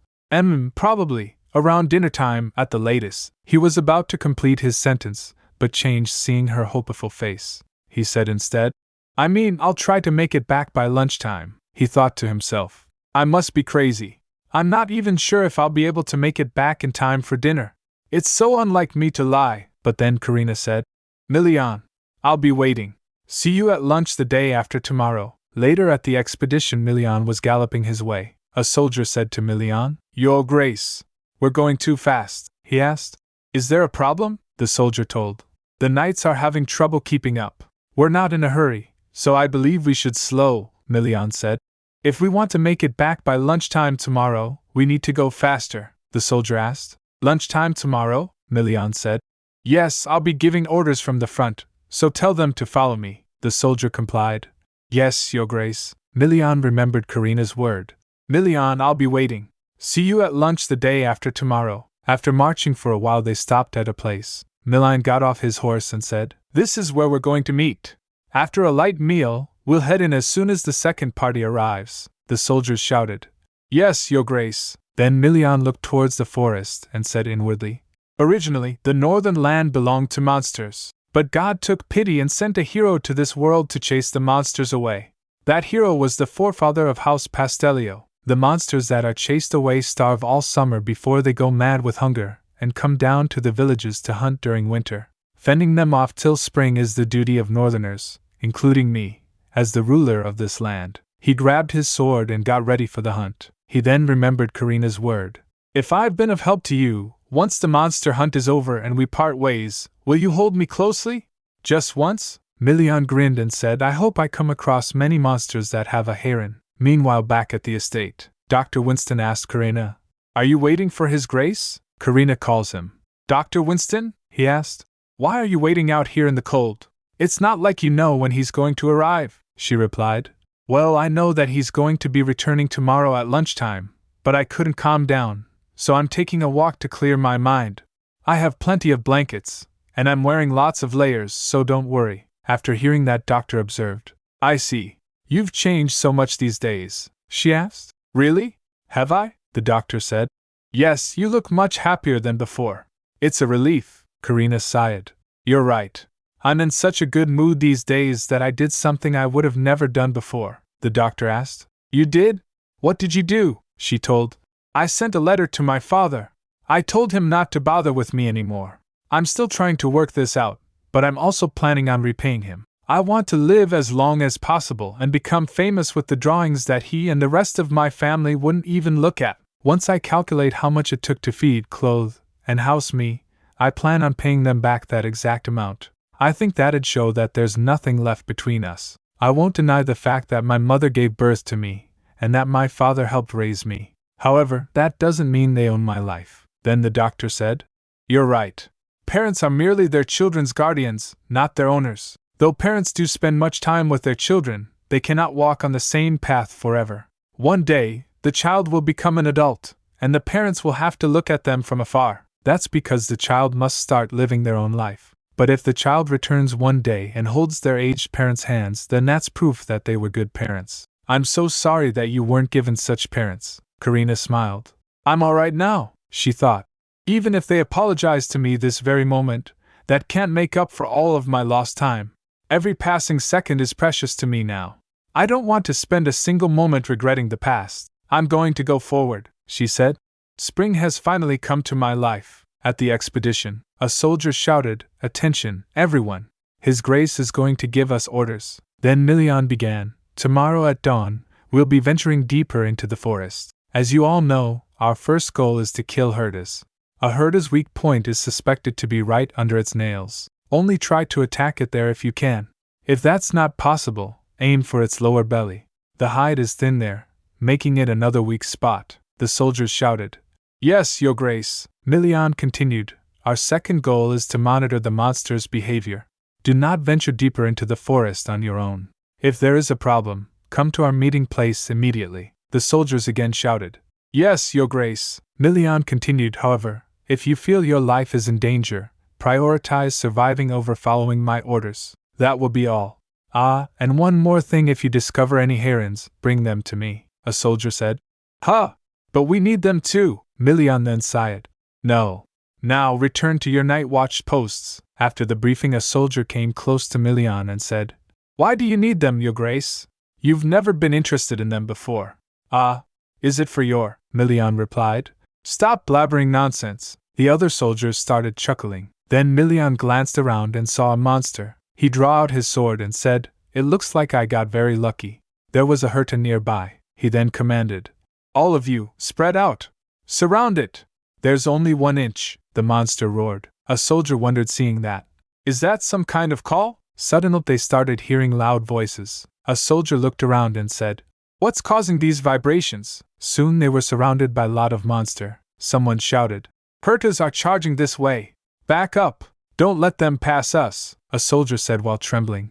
Probably around dinner time at the latest. He was about to complete his sentence, but changed seeing her hopeful face. He said instead, I'll try to make it back by lunchtime. He thought to himself, I must be crazy. I'm not even sure if I'll be able to make it back in time for dinner. It's so unlike me to lie. But then Karina said, Milian, I'll be waiting. See you at lunch the day after tomorrow. Later at the expedition, Milian was galloping his way. A soldier said to Milian, Your Grace, we're going too fast, he asked. Is there a problem? The soldier told. The knights are having trouble keeping up. We're not in a hurry, so I believe we should slow, Milian said. If we want to make it back by lunchtime tomorrow, we need to go faster, the soldier asked. Lunchtime tomorrow? Milian said. Yes, I'll be giving orders from the front, so tell them to follow me, the soldier complied. Yes, Your Grace. Milian remembered Karina's word. Milian, I'll be waiting. See you at lunch the day after tomorrow. After marching for a while, they stopped at a place. Milian got off his horse and said, This is where we're going to meet. After a light meal, we'll head in as soon as the second party arrives. The soldiers shouted, Yes, Your Grace. Then Milian looked towards the forest and said inwardly, Originally, the northern land belonged to monsters, But God took pity and sent a hero to this world to chase the monsters away. That hero was the forefather of House Pastellio. The monsters that are chased away starve all summer before they go mad with hunger, and come down to the villages to hunt during winter. Fending them off till spring is the duty of northerners, including me, as the ruler of this land. He grabbed his sword and got ready for the hunt. He then remembered Karina's word. If I've been of help to you, once the monster hunt is over and we part ways, will you hold me closely? Just once? Milian grinned and said, I hope I come across many monsters that have a heron. Meanwhile, back at the estate, Dr. Winston asked Karina, Are you waiting for his grace? Karina calls him. Dr. Winston? He asked. Why are you waiting out here in the cold? It's not like you know when he's going to arrive, she replied. Well, I know that he's going to be returning tomorrow at lunchtime, but I couldn't calm down, so I'm taking a walk to clear my mind. I have plenty of blankets, and I'm wearing lots of layers, so don't worry. After hearing that, Doctor observed. I see. You've changed so much these days, she asked. Really? Have I? The doctor said. Yes, you look much happier than before. It's a relief, Karina sighed. You're right. I'm in such a good mood these days that I did something I would have never done before, the doctor asked. You did? What did you do? She told. I sent a letter to my father. I told him not to bother with me anymore. I'm still trying to work this out, but I'm also planning on repaying him. I want to live as long as possible and become famous with the drawings that he and the rest of my family wouldn't even look at. Once I calculate how much it took to feed, clothe, and house me, I plan on paying them back that exact amount. I think that'd show that there's nothing left between us. I won't deny the fact that my mother gave birth to me, and that my father helped raise me. However, that doesn't mean they own my life. Then the doctor said, You're right. Parents are merely their children's guardians, not their owners. Though parents do spend much time with their children, they cannot walk on the same path forever. One day, the child will become an adult, and the parents will have to look at them from afar. That's because the child must start living their own life. But if the child returns one day and holds their aged parents' hands, then that's proof that they were good parents. I'm so sorry that you weren't given such parents. Karina smiled. I'm all right now, she thought. Even if they apologize to me this very moment, that can't make up for all of my lost time. Every passing second is precious to me now. I don't want to spend a single moment regretting the past. I'm going to go forward, she said. Spring has finally come to my life. At the expedition, a soldier shouted, Attention, everyone! His Grace is going to give us orders. Then Milian began. Tomorrow at dawn, we'll be venturing deeper into the forest. As you all know, our first goal is to kill Herdas. A Herda's weak point is suspected to be right under its nails. Only try to attack it there if you can. If that's not possible, aim for its lower belly. The hide is thin there, making it another weak spot. The soldiers shouted. Yes, Your Grace, Milian continued. Our second goal is to monitor the monster's behavior. Do not venture deeper into the forest on your own. If there is a problem, come to our meeting place immediately. The soldiers again shouted. Yes, Your Grace, Milian continued. However, if you feel your life is in danger, prioritize surviving over following my orders. That will be all. Ah, and one more thing, if you discover any herons, bring them to me, a soldier said. Huh! But we need them too, Milian then sighed. No. Now return to your night watch posts. After the briefing, a soldier came close to Milian and said, Why do you need them, Your Grace? You've never been interested in them before. Ah, is it for your? Milian replied. Stop blabbering nonsense. The other soldiers started chuckling. Then Milian glanced around and saw a monster. He drew out his sword and said, It looks like I got very lucky. There was a Herta nearby. He then commanded, All of you, spread out. Surround it. There's only 1 inch, the monster roared. A soldier wondered, seeing that. Is that some kind of call? Suddenly they started hearing loud voices. A soldier looked around and said, What's causing these vibrations? Soon they were surrounded by a lot of monster. Someone shouted, Hertas are charging this way. Back up. Don't let them pass us, a soldier said while trembling.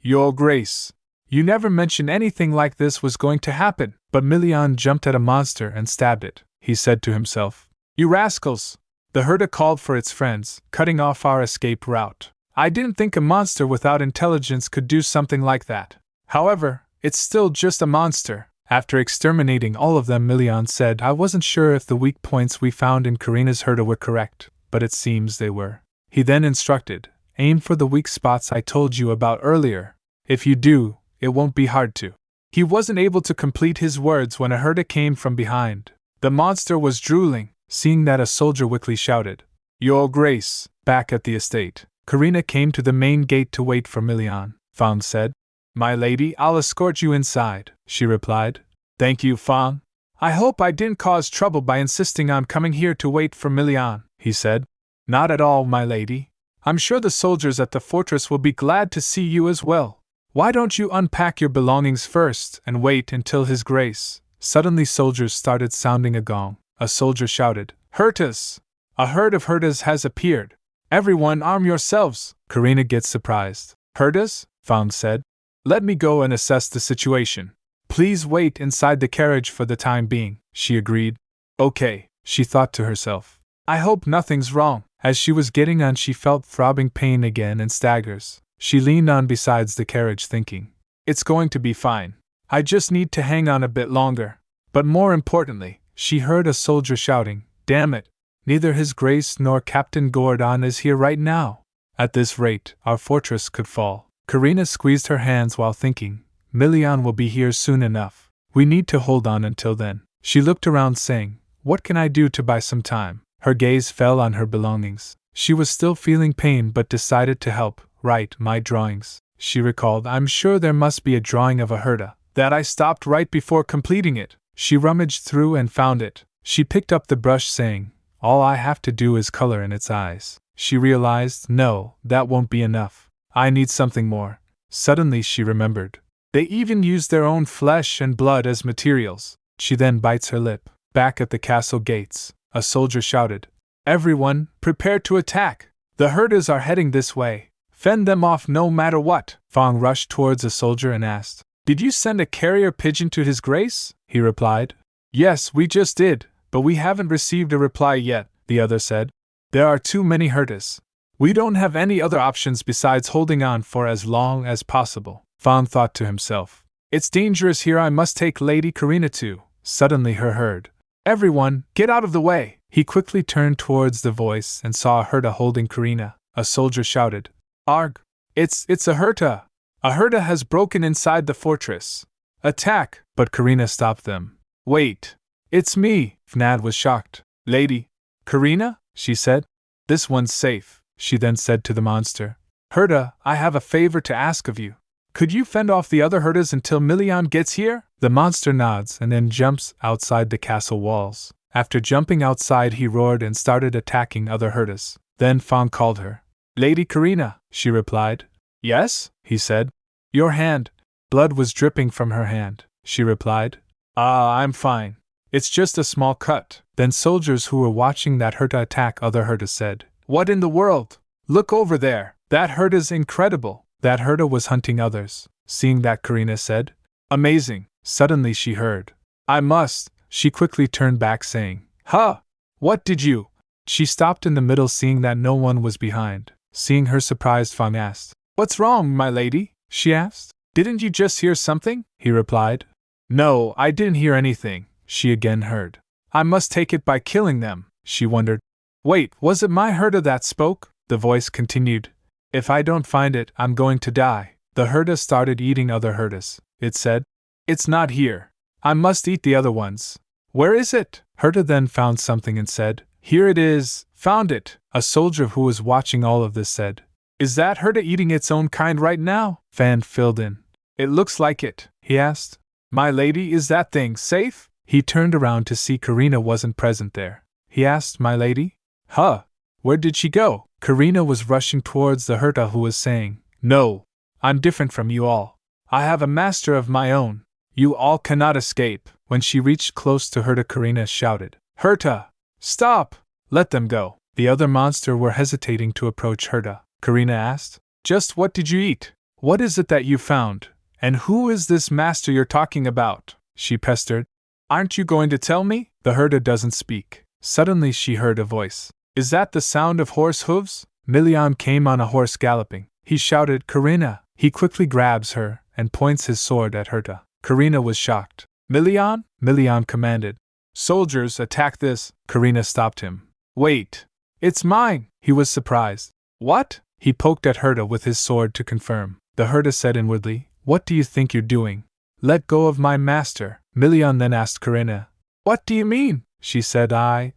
Your Grace. You never mentioned anything like this was going to happen. But Milian jumped at a monster and stabbed it. He said to himself, You rascals! The Herta called for its friends, cutting off our escape route. I didn't think a monster without intelligence could do something like that. However, it's still just a monster. After exterminating all of them, Milian said, I wasn't sure if the weak points we found in Karina's Herta were correct, but it seems they were. He then instructed, Aim for the weak spots I told you about earlier. If you do, it won't be hard to. He wasn't able to complete his words when a herda came from behind. The monster was drooling. Seeing that, a soldier quickly shouted, "Your Grace!" Back at the estate, Karina came to the main gate to wait for Milian. Fang said, "My lady, I'll escort you inside," she replied. "Thank you, Fang. I hope I didn't cause trouble by insisting on coming here to wait for Milian," he said. "Not at all, my lady. I'm sure the soldiers at the fortress will be glad to see you as well. Why don't you unpack your belongings first and wait until His Grace?" Suddenly soldiers started sounding a gong. A soldier shouted, "Hurtas! A herd of hurtas has appeared. Everyone arm yourselves!" Karina gets surprised. "Hurtas?" Fang said. "Let me go and assess the situation. Please wait inside the carriage for the time being," she agreed. "Okay," she thought to herself. "I hope nothing's wrong." As she was getting on, she felt throbbing pain again and staggers. She leaned on besides the carriage thinking, "It's going to be fine. I just need to hang on a bit longer." But more importantly, she heard a soldier shouting, "Damn it! Neither His Grace nor Captain Gordon is here right now. At this rate, our fortress could fall." Karina squeezed her hands while thinking, "Milian will be here soon enough. We need to hold on until then." She looked around saying, "What can I do to buy some time?" Her gaze fell on her belongings. She was still feeling pain but decided to help. "Right, my drawings," she recalled. "I'm sure there must be a drawing of a herda that I stopped right before completing it." She rummaged through and found it. She picked up the brush saying, "All I have to do is color in its eyes." She realized, no, that won't be enough. I need something more. Suddenly she remembered. They even used their own flesh and blood as materials. She then bites her lip. Back at the castle gates, a soldier shouted, "Everyone, prepare to attack! The herders are heading this way. Fend them off no matter what." Fang rushed towards a soldier and asked, "Did you send a carrier pigeon to His Grace?" He replied, "Yes, we just did, but we haven't received a reply yet," the other said. "There are too many herders. We don't have any other options besides holding on for as long as possible." Fang thought to himself, "It's dangerous here, I must take Lady Karina too." Suddenly he heard, "Everyone, get out of the way!" He quickly turned towards the voice and saw a herda holding Karina. A soldier shouted, "Arg! It's a herda! A herda has broken inside the fortress. Attack!" But Karina stopped them. "Wait! It's me!" Fnad was shocked. "Lady Karina?" she said. "This one's safe," she then said to the monster. "Herda, I have a favor to ask of you. Could you fend off the other herdas until Milian gets here?" The monster nods and then jumps outside the castle walls. After jumping outside, he roared and started attacking other herdas. Then Fang called her. "Lady Karina," she replied. "Yes?" he said. "Your hand." Blood was dripping from her hand. She replied, "Ah, I'm fine. It's just a small cut." Then soldiers who were watching that herda attack other herdas said, "What in the world? Look over there! That herda's incredible!" That herda was hunting others. Seeing that, Karina said, "Amazing." Suddenly she heard, "I must." She quickly turned back saying, "Huh! What did you?" She stopped in the middle seeing that no one was behind. Seeing her surprised, Fang asked, "What's wrong, my lady?" she asked. "Didn't you just hear something?" he replied. "No, I didn't hear anything," she again heard. "I must take it by killing them," she wondered. "Wait, was it my herda that spoke?" The voice continued. "If I don't find it, I'm going to die." The herda started eating other herdas. It said, "It's not here. I must eat the other ones." "Where is it?" Herda then found something and said, "Here it is, found it." A soldier who was watching all of this said, "Is that herda eating its own kind right now?" Fan filled in. "It looks like it," he asked. "My lady, is that thing safe?" He turned around to see Karina wasn't present there. He asked, "My lady? Huh? Where did she go?" Karina was rushing towards the herda who was saying, "No, I'm different from you all. I have a master of my own. You all cannot escape." When she reached close to herda, Karina shouted, "Herta! Stop! Let them go." The other monster were hesitating to approach herda. Karina asked, "Just what did you eat? What is it that you found? And who is this master you're talking about?" she pestered. "Aren't you going to tell me?" The herda doesn't speak. Suddenly she heard a voice. "Is that the sound of horse hooves?" Milian came on a horse galloping. He shouted, "Karina!" He quickly grabs her and points his sword at Herta. Karina was shocked. "Milian?" Milian commanded. "Soldiers, attack this!" Karina stopped him. "Wait! It's mine!" He was surprised. "What?" He poked at Herta with his sword to confirm. The Herta said inwardly, "What do you think you're doing? Let go of my master." Milian then asked Karina. "What do you mean?" She said, I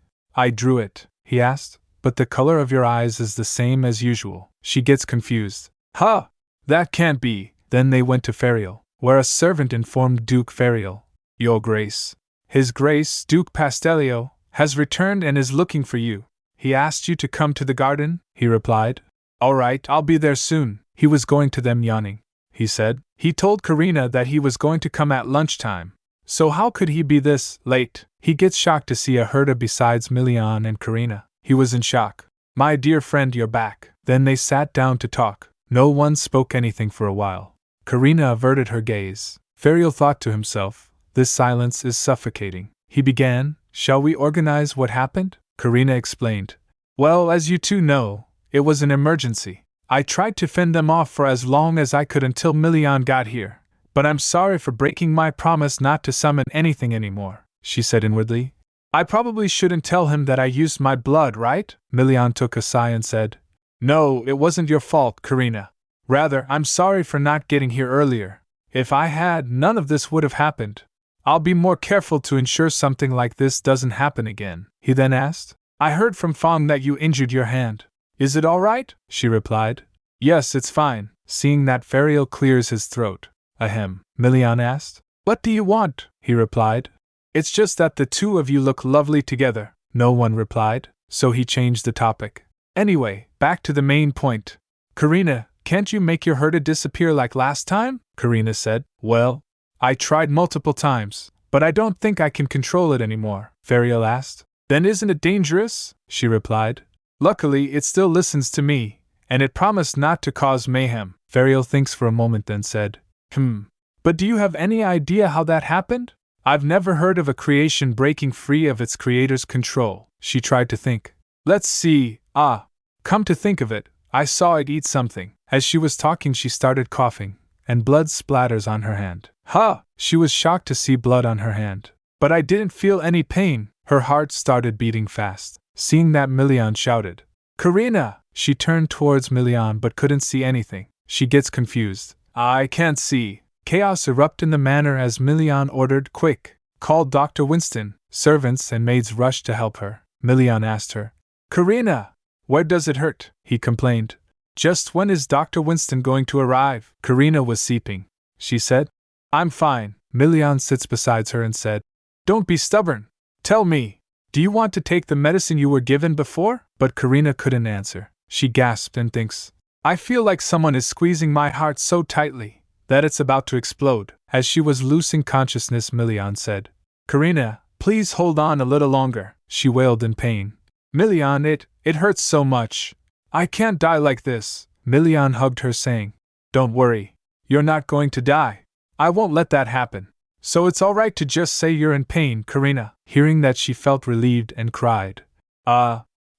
drew it, he asked, "but the color of your eyes is the same as usual." She gets confused. "Huh! That can't be." Then they went to Ferial, where a servant informed Duke Ferial, "Your Grace, His Grace Duke Pastellio, has returned and is looking for you. He asked you to come to the garden," he replied. "All right, I'll be there soon." He was going to them yawning, he said. He told Karina that he was going to come at lunchtime. So how could he be this late? He gets shocked to see a Herta besides Milian and Karina. He was in shock. "My dear friend, you're back." Then they sat down to talk. No one spoke anything for a while. Karina averted her gaze. Ferial thought to himself, "This silence is suffocating." He began, "Shall we organize what happened?" Karina explained. "Well, as you two know, it was an emergency. I tried to fend them off for as long as I could until Milian got here. But I'm sorry for breaking my promise not to summon anything anymore," she said inwardly. "I probably shouldn't tell him that I used my blood, right?" Milian took a sigh and said, "No, it wasn't your fault, Karina. Rather, I'm sorry for not getting here earlier. If I had, none of this would have happened. I'll be more careful to ensure something like this doesn't happen again." He then asked, "I heard from Fong that you injured your hand. Is it all right?" She replied, "Yes, it's fine." Seeing that Ferial clears his throat. "Ahem," Milian asked. "What do you want?" He replied. "It's just that the two of you look lovely together." No one replied, so he changed the topic. "Anyway, back to the main point. Karina, can't you make your Herta disappear like last time?" Karina said. "Well, I tried multiple times, but I don't think I can control it anymore," Ferial asked. "Then isn't it dangerous?" She replied. "Luckily, it still listens to me, and it promised not to cause mayhem." Ferial thinks for a moment, then said, But do you have any idea how that happened? I've never heard of a creation breaking free of its creator's control." She tried to think. "Let's see, come to think of it, I saw it eat something." As she was talking, she started coughing, and blood splatters on her hand. She was shocked to see blood on her hand. "But I didn't feel any pain." Her heart started beating fast. Seeing that, Milian shouted, "Karina!" She turned towards Milian but couldn't see anything. She gets confused. "I can't see." Chaos erupted in the manor as Milian ordered, "Quick, call Dr. Winston." Servants and maids rushed to help her. Milian asked her, "Karina, where does it hurt?" He complained. "Just when is Dr. Winston going to arrive?" Karina was seeping. She said, "I'm fine." Milian sits beside her and said, "Don't be stubborn. Tell me, do you want to take the medicine you were given before?" But Karina couldn't answer. She gasped and thinks, "I feel like someone is squeezing my heart so tightly that it's about to explode." As she was losing consciousness, Milian said, "Karina, please hold on a little longer." She wailed in pain. "Milian, it hurts so much. I can't die like this." Milian hugged her, saying, "Don't worry. You're not going to die. I won't let that happen. So it's all right to just say you're in pain, Karina." Hearing that, she felt relieved and cried,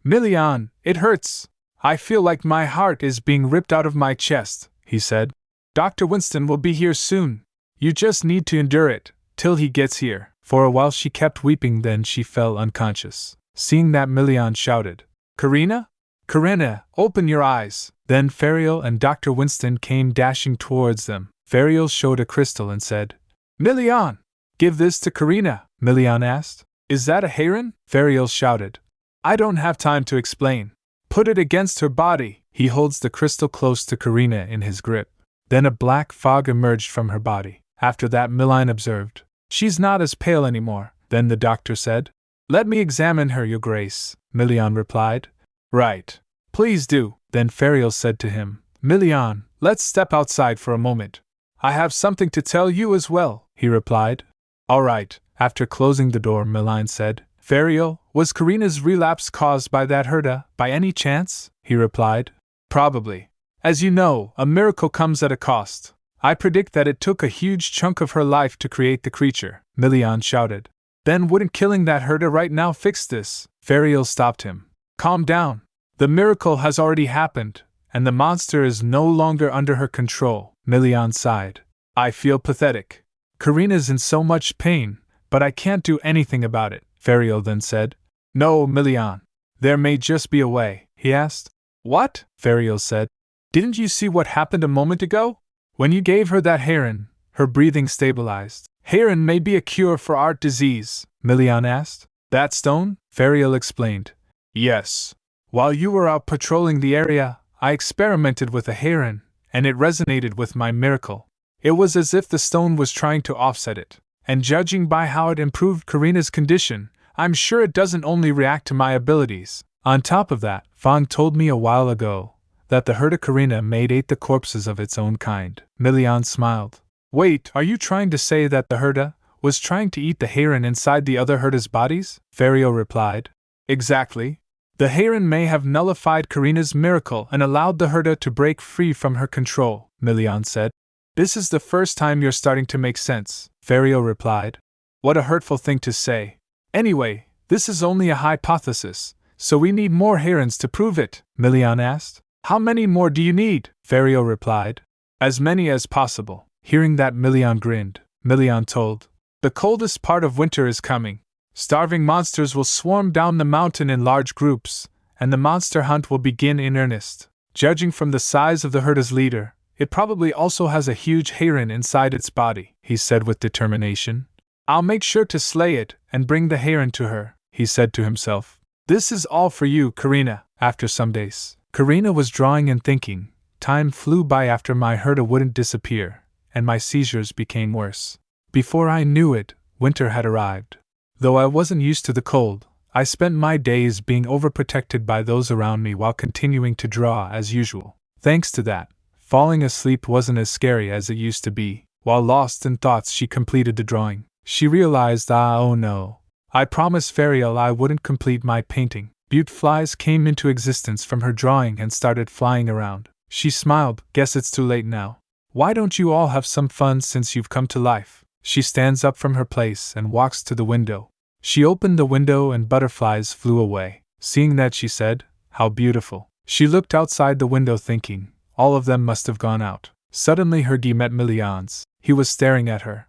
Milian, it hurts. I feel like my heart is being ripped out of my chest." He said, "Dr. Winston will be here soon. You just need to endure it till he gets here." For a while she kept weeping, then she fell unconscious. Seeing that, Milian shouted, "Karina? Karina, open your eyes." Then Ferial and Dr. Winston came dashing towards them. Ferial showed a crystal and said, "Milian, give this to Karina." Milian asked, "Is that a heron?" Ferial shouted, "I don't have time to explain. Put it against her body." He holds the crystal close to Karina in his grip. Then a black fog emerged from her body. After that, Milian observed, "She's not as pale anymore." Then the doctor said, "Let me examine her, Your Grace." Milian replied, "Right. Please do." Then Ferial said to him, "Milian, let's step outside for a moment. I have something to tell you as well." He replied, "All right." After closing the door, Milian said, "Ferial, was Karina's relapse caused by that Herta, by any chance?" He replied, "Probably. As you know, a miracle comes at a cost. I predict that it took a huge chunk of her life to create the creature." Milian shouted, "Then wouldn't killing that Herta right now fix this?" Ferial stopped him. "Calm down. The miracle has already happened, and the monster is no longer under her control." Milian sighed. "I feel pathetic. Karina's in so much pain, but I can't do anything about it." Ferial then said, "No, Milian. There may just be a way." He asked, What? Ferial said. Didn't you see what happened a moment ago? When you gave her that heron, her breathing stabilized. Heron may be a cure for heart disease, Milian asked. That stone? Ferial explained. Yes. While you were out patrolling the area, I experimented with a heron, and it resonated with my miracle. It was as if the stone was trying to offset it. And judging by how it improved Karina's condition, I'm sure it doesn't only react to my abilities. On top of that, Fang told me a while ago that the herd of Karina may ate the corpses of its own kind. Milian smiled. Wait, are you trying to say that the herda was trying to eat the heron inside the other herda's bodies? Ferio replied. Exactly. The heron may have nullified Karina's miracle and allowed the herda to break free from her control, Milian said. This is the first time you're starting to make sense, Ferio replied. What a hurtful thing to say. Anyway, this is only a hypothesis, so we need more herons to prove it, Milian asked. How many more do you need? Ferio replied. As many as possible. Hearing that, Milian grinned. Milian told. The coldest part of winter is coming. Starving monsters will swarm down the mountain in large groups, and the monster hunt will begin in earnest. Judging from the size of the herda's leader, it probably also has a huge heron inside its body, he said with determination. I'll make sure to slay it and bring the heron to her, he said to himself. This is all for you, Karina. After some days, Karina was drawing and thinking. Time flew by after my herda wouldn't disappear, and my seizures became worse. Before I knew it, winter had arrived. Though I wasn't used to the cold, I spent my days being overprotected by those around me while continuing to draw as usual. Thanks to that, falling asleep wasn't as scary as it used to be. While lost in thoughts, she completed the drawing. She realized, oh no. I promised Ferial I wouldn't complete my painting. Butte flies came into existence from her drawing and started flying around. She smiled. Guess it's too late now. Why don't you all have some fun since you've come to life? She stands up from her place and walks to the window. She opened the window and butterflies flew away. Seeing that, she said, how beautiful. She looked outside the window thinking, all of them must have gone out. Suddenly her gaze met Milian's. He was staring at her.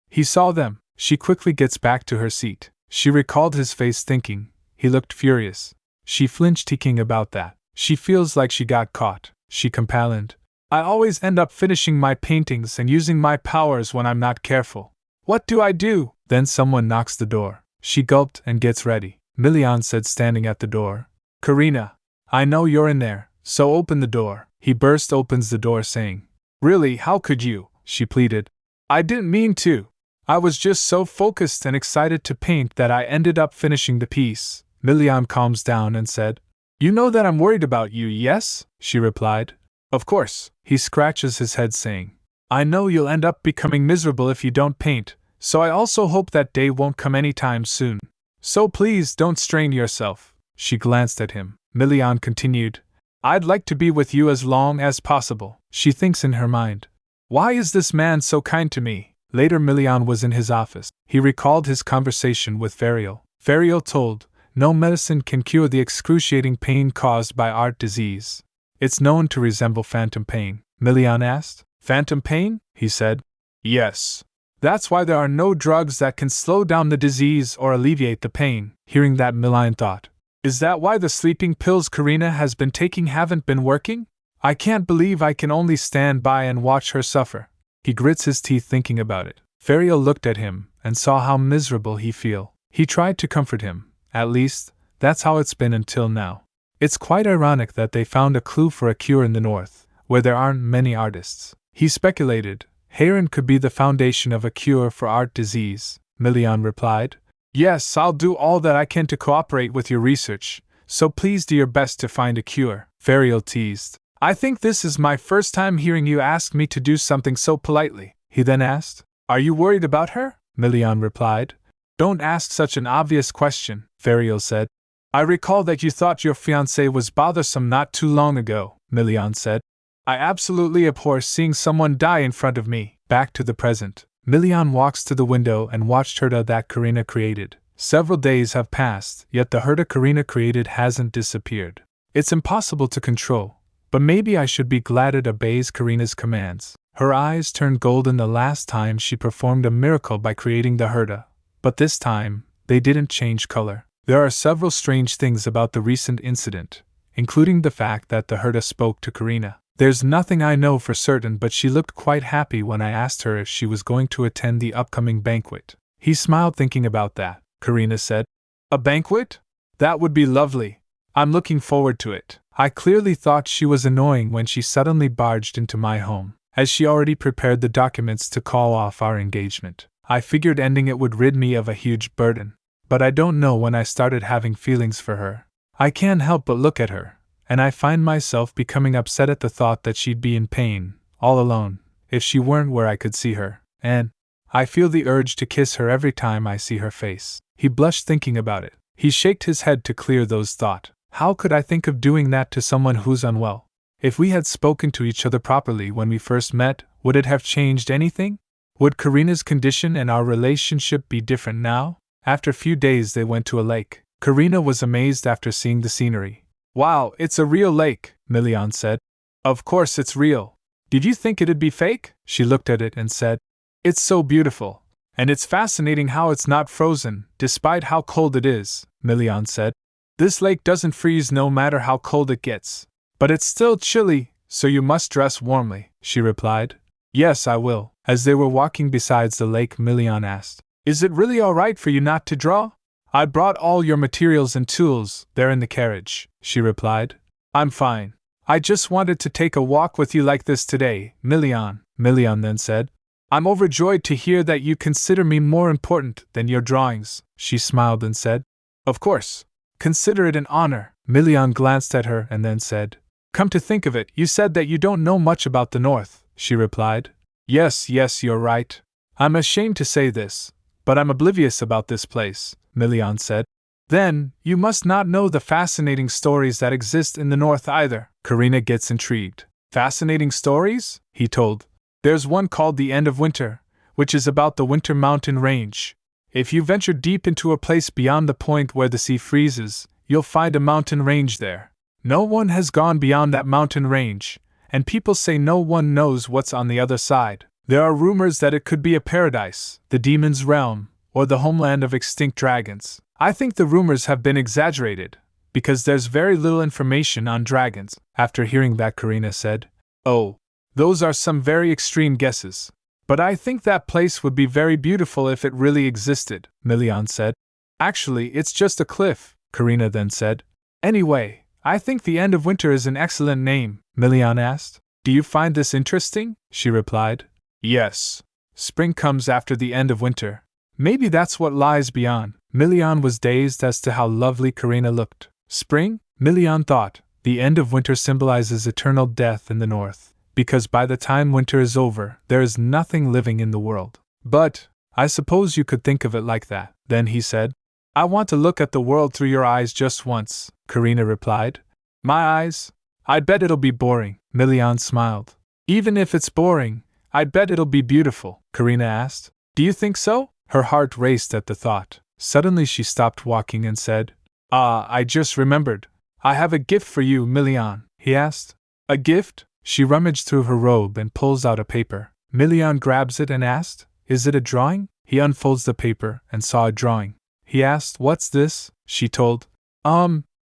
He saw them. She quickly gets back to her seat. She recalled his face thinking, he looked furious. She flinched thinking about that. She feels like she got caught. She complained. I always end up finishing my paintings and using my powers when I'm not careful. What do I do? Then someone knocks the door. She gulped and gets ready. Milian said, standing at the door. Karina, I know you're in there, so open the door. He opens the door saying. Really, how could you? She pleaded. I didn't mean to. I was just so focused and excited to paint that I ended up finishing the piece. Milian calms down and said. You know that I'm worried about you, yes? She replied. Of course. He scratches his head saying. I know you'll end up becoming miserable if you don't paint, so I also hope that day won't come anytime soon. So please don't strain yourself. She glanced at him. Milian continued. I'd like to be with you as long as possible. She thinks in her mind. Why is this man so kind to me? Later, Milian was in his office. He recalled his conversation with Ferial. Ferial told, no medicine can cure the excruciating pain caused by heart disease. It's known to resemble phantom pain. Milian asked. Phantom pain? He said. Yes. That's why there are no drugs that can slow down the disease or alleviate the pain. Hearing that, Milian thought. Is that why the sleeping pills Karina has been taking haven't been working? I can't believe I can only stand by and watch her suffer. He grits his teeth thinking about it. Ferial looked at him and saw how miserable he felt. He tried to comfort him. At least, that's how it's been until now. It's quite ironic that they found a clue for a cure in the north, where there aren't many artists. He speculated, heron could be the foundation of a cure for heart disease. Milian replied. Yes, I'll do all that I can to cooperate with your research, so please do your best to find a cure. Ferial teased. I think this is my first time hearing you ask me to do something so politely. He then asked. Are you worried about her? Milian replied. Don't ask such an obvious question, Ferial said. I recall that you thought your fiancé was bothersome not too long ago, Milian said. I absolutely abhor seeing someone die in front of me. Back to the present. Milian walks to the window and watched herda that Karina created. Several days have passed, yet the herda Karina created hasn't disappeared. It's impossible to control, but maybe I should be glad it obeys Karina's commands. Her eyes turned golden the last time she performed a miracle by creating the herda, but this time, they didn't change color. There are several strange things about the recent incident. including the fact that the Herta spoke to Karina. There's nothing I know for certain, but she looked quite happy when I asked her if she was going to attend the upcoming banquet. He smiled thinking about that, Karina said. A banquet? That would be lovely. I'm looking forward to it. I clearly thought she was annoying when she suddenly barged into my home, as she already prepared the documents to call off our engagement. I figured ending it would rid me of a huge burden. But I don't know when I started having feelings for her. I can't help but look at her, and I find myself becoming upset at the thought that she'd be in pain, all alone, if she weren't where I could see her, and I feel the urge to kiss her every time I see her face. He blushed thinking about it. He shook his head to clear those thoughts. How could I think of doing that to someone who's unwell? If we had spoken to each other properly when we first met, would it have changed anything? Would Karina's condition and our relationship be different now? After a few days they went to a lake. Karina was amazed after seeing the scenery. Wow, it's a real lake, Milian said. Of course it's real. Did you think it'd be fake? She looked at it and said, it's so beautiful. And it's fascinating how it's not frozen, despite how cold it is, Milian said. This lake doesn't freeze no matter how cold it gets. But it's still chilly, so you must dress warmly, she replied. Yes, I will. As they were walking beside the lake, Milian asked, is it really all right for you not to draw? I brought all your materials and tools, they're in the carriage, she replied. I'm fine. I just wanted to take a walk with you like this today, Milian. Milian then said, I'm overjoyed to hear that you consider me more important than your drawings, she smiled and said. Of course. Consider it an honor. Milian glanced at her and then said, come to think of it, you said that you don't know much about the North, she replied. Yes, you're right. I'm ashamed to say this, but I'm oblivious about this place, Milian said. Then, you must not know the fascinating stories that exist in the North either. Karina gets intrigued. Fascinating stories? He told. There's one called The End of Winter, which is about the Winter Mountain Range. If you venture deep into a place beyond the point where the sea freezes, you'll find a mountain range there. No one has gone beyond that mountain range, and people say no one knows what's on the other side. There are rumors that it could be a paradise, the demon's realm, or the homeland of extinct dragons. I think the rumors have been exaggerated, because there's very little information on dragons. After hearing that, Karina said, oh, those are some very extreme guesses. But I think that place would be very beautiful if it really existed, Milian said. Actually, it's just a cliff, Karina then said. Anyway, I think The End of Winter is an excellent name, Milian asked. Do you find this interesting? She replied. Yes. Spring comes after the end of winter. Maybe that's what lies beyond. Milian was dazed as to how lovely Karina looked. Spring? Milian thought. The end of winter symbolizes eternal death in the North, because by the time winter is over, there is nothing living in the world. But, I suppose you could think of it like that. Then he said, I want to look at the world through your eyes just once, Karina replied. My eyes? I'd bet it'll be boring, Milian smiled. Even if it's boring, I'd bet it'll be beautiful, Karina asked. Do you think so? Her heart raced at the thought. Suddenly she stopped walking and said, I just remembered. I have a gift for you, Milian, he asked. A gift? She rummaged through her robe and pulls out a paper. Milian grabs it and asked, is it a drawing? He unfolds the paper and saw a drawing. He asked, what's this? She told.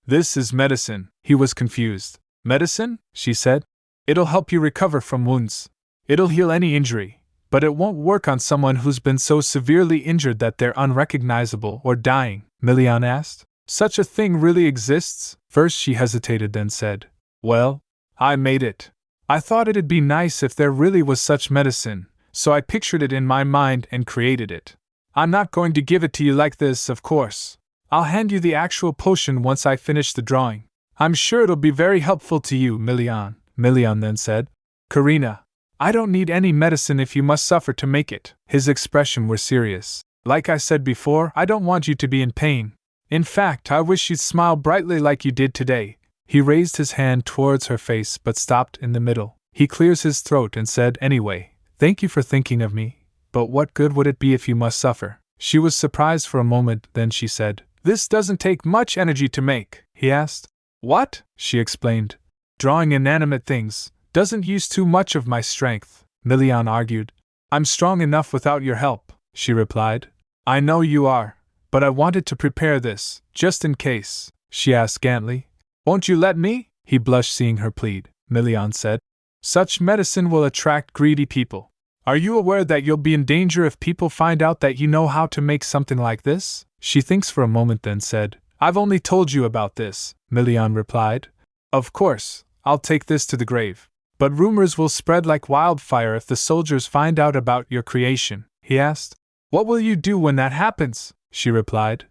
This is medicine. He was confused. Medicine? She said. It'll help you recover from wounds. It'll heal any injury, but it won't work on someone who's been so severely injured that they're unrecognizable or dying, Milian asked. Such a thing really exists? First she hesitated, then said, well, I made it. I thought it'd be nice if there really was such medicine, so I pictured it in my mind and created it. I'm not going to give it to you like this, of course. I'll hand you the actual potion once I finish the drawing. I'm sure it'll be very helpful to you, Milian. Milian then said, Karina, I don't need any medicine if you must suffer to make it. His expression was serious. Like I said before, I don't want you to be in pain. In fact, I wish you'd smile brightly like you did today. He raised his hand towards her face but stopped in the middle. He clears his throat and said, anyway, thank you for thinking of me, but what good would it be if you must suffer? She was surprised for a moment, then she said, this doesn't take much energy to make. He asked. What? She explained. Drawing inanimate things doesn't use too much of my strength, Milian argued. I'm strong enough without your help, she replied. I know you are, but I wanted to prepare this, just in case, she asked scantly. Won't you let me? He blushed seeing her plead. Milian said. Such medicine will attract greedy people. Are you aware that you'll be in danger if people find out that you know how to make something like this? She thinks for a moment then said, I've only told you about this, Milian replied. Of course, I'll take this to the grave. But rumors will spread like wildfire if the soldiers find out about your creation, he asked. What will you do when that happens? She replied.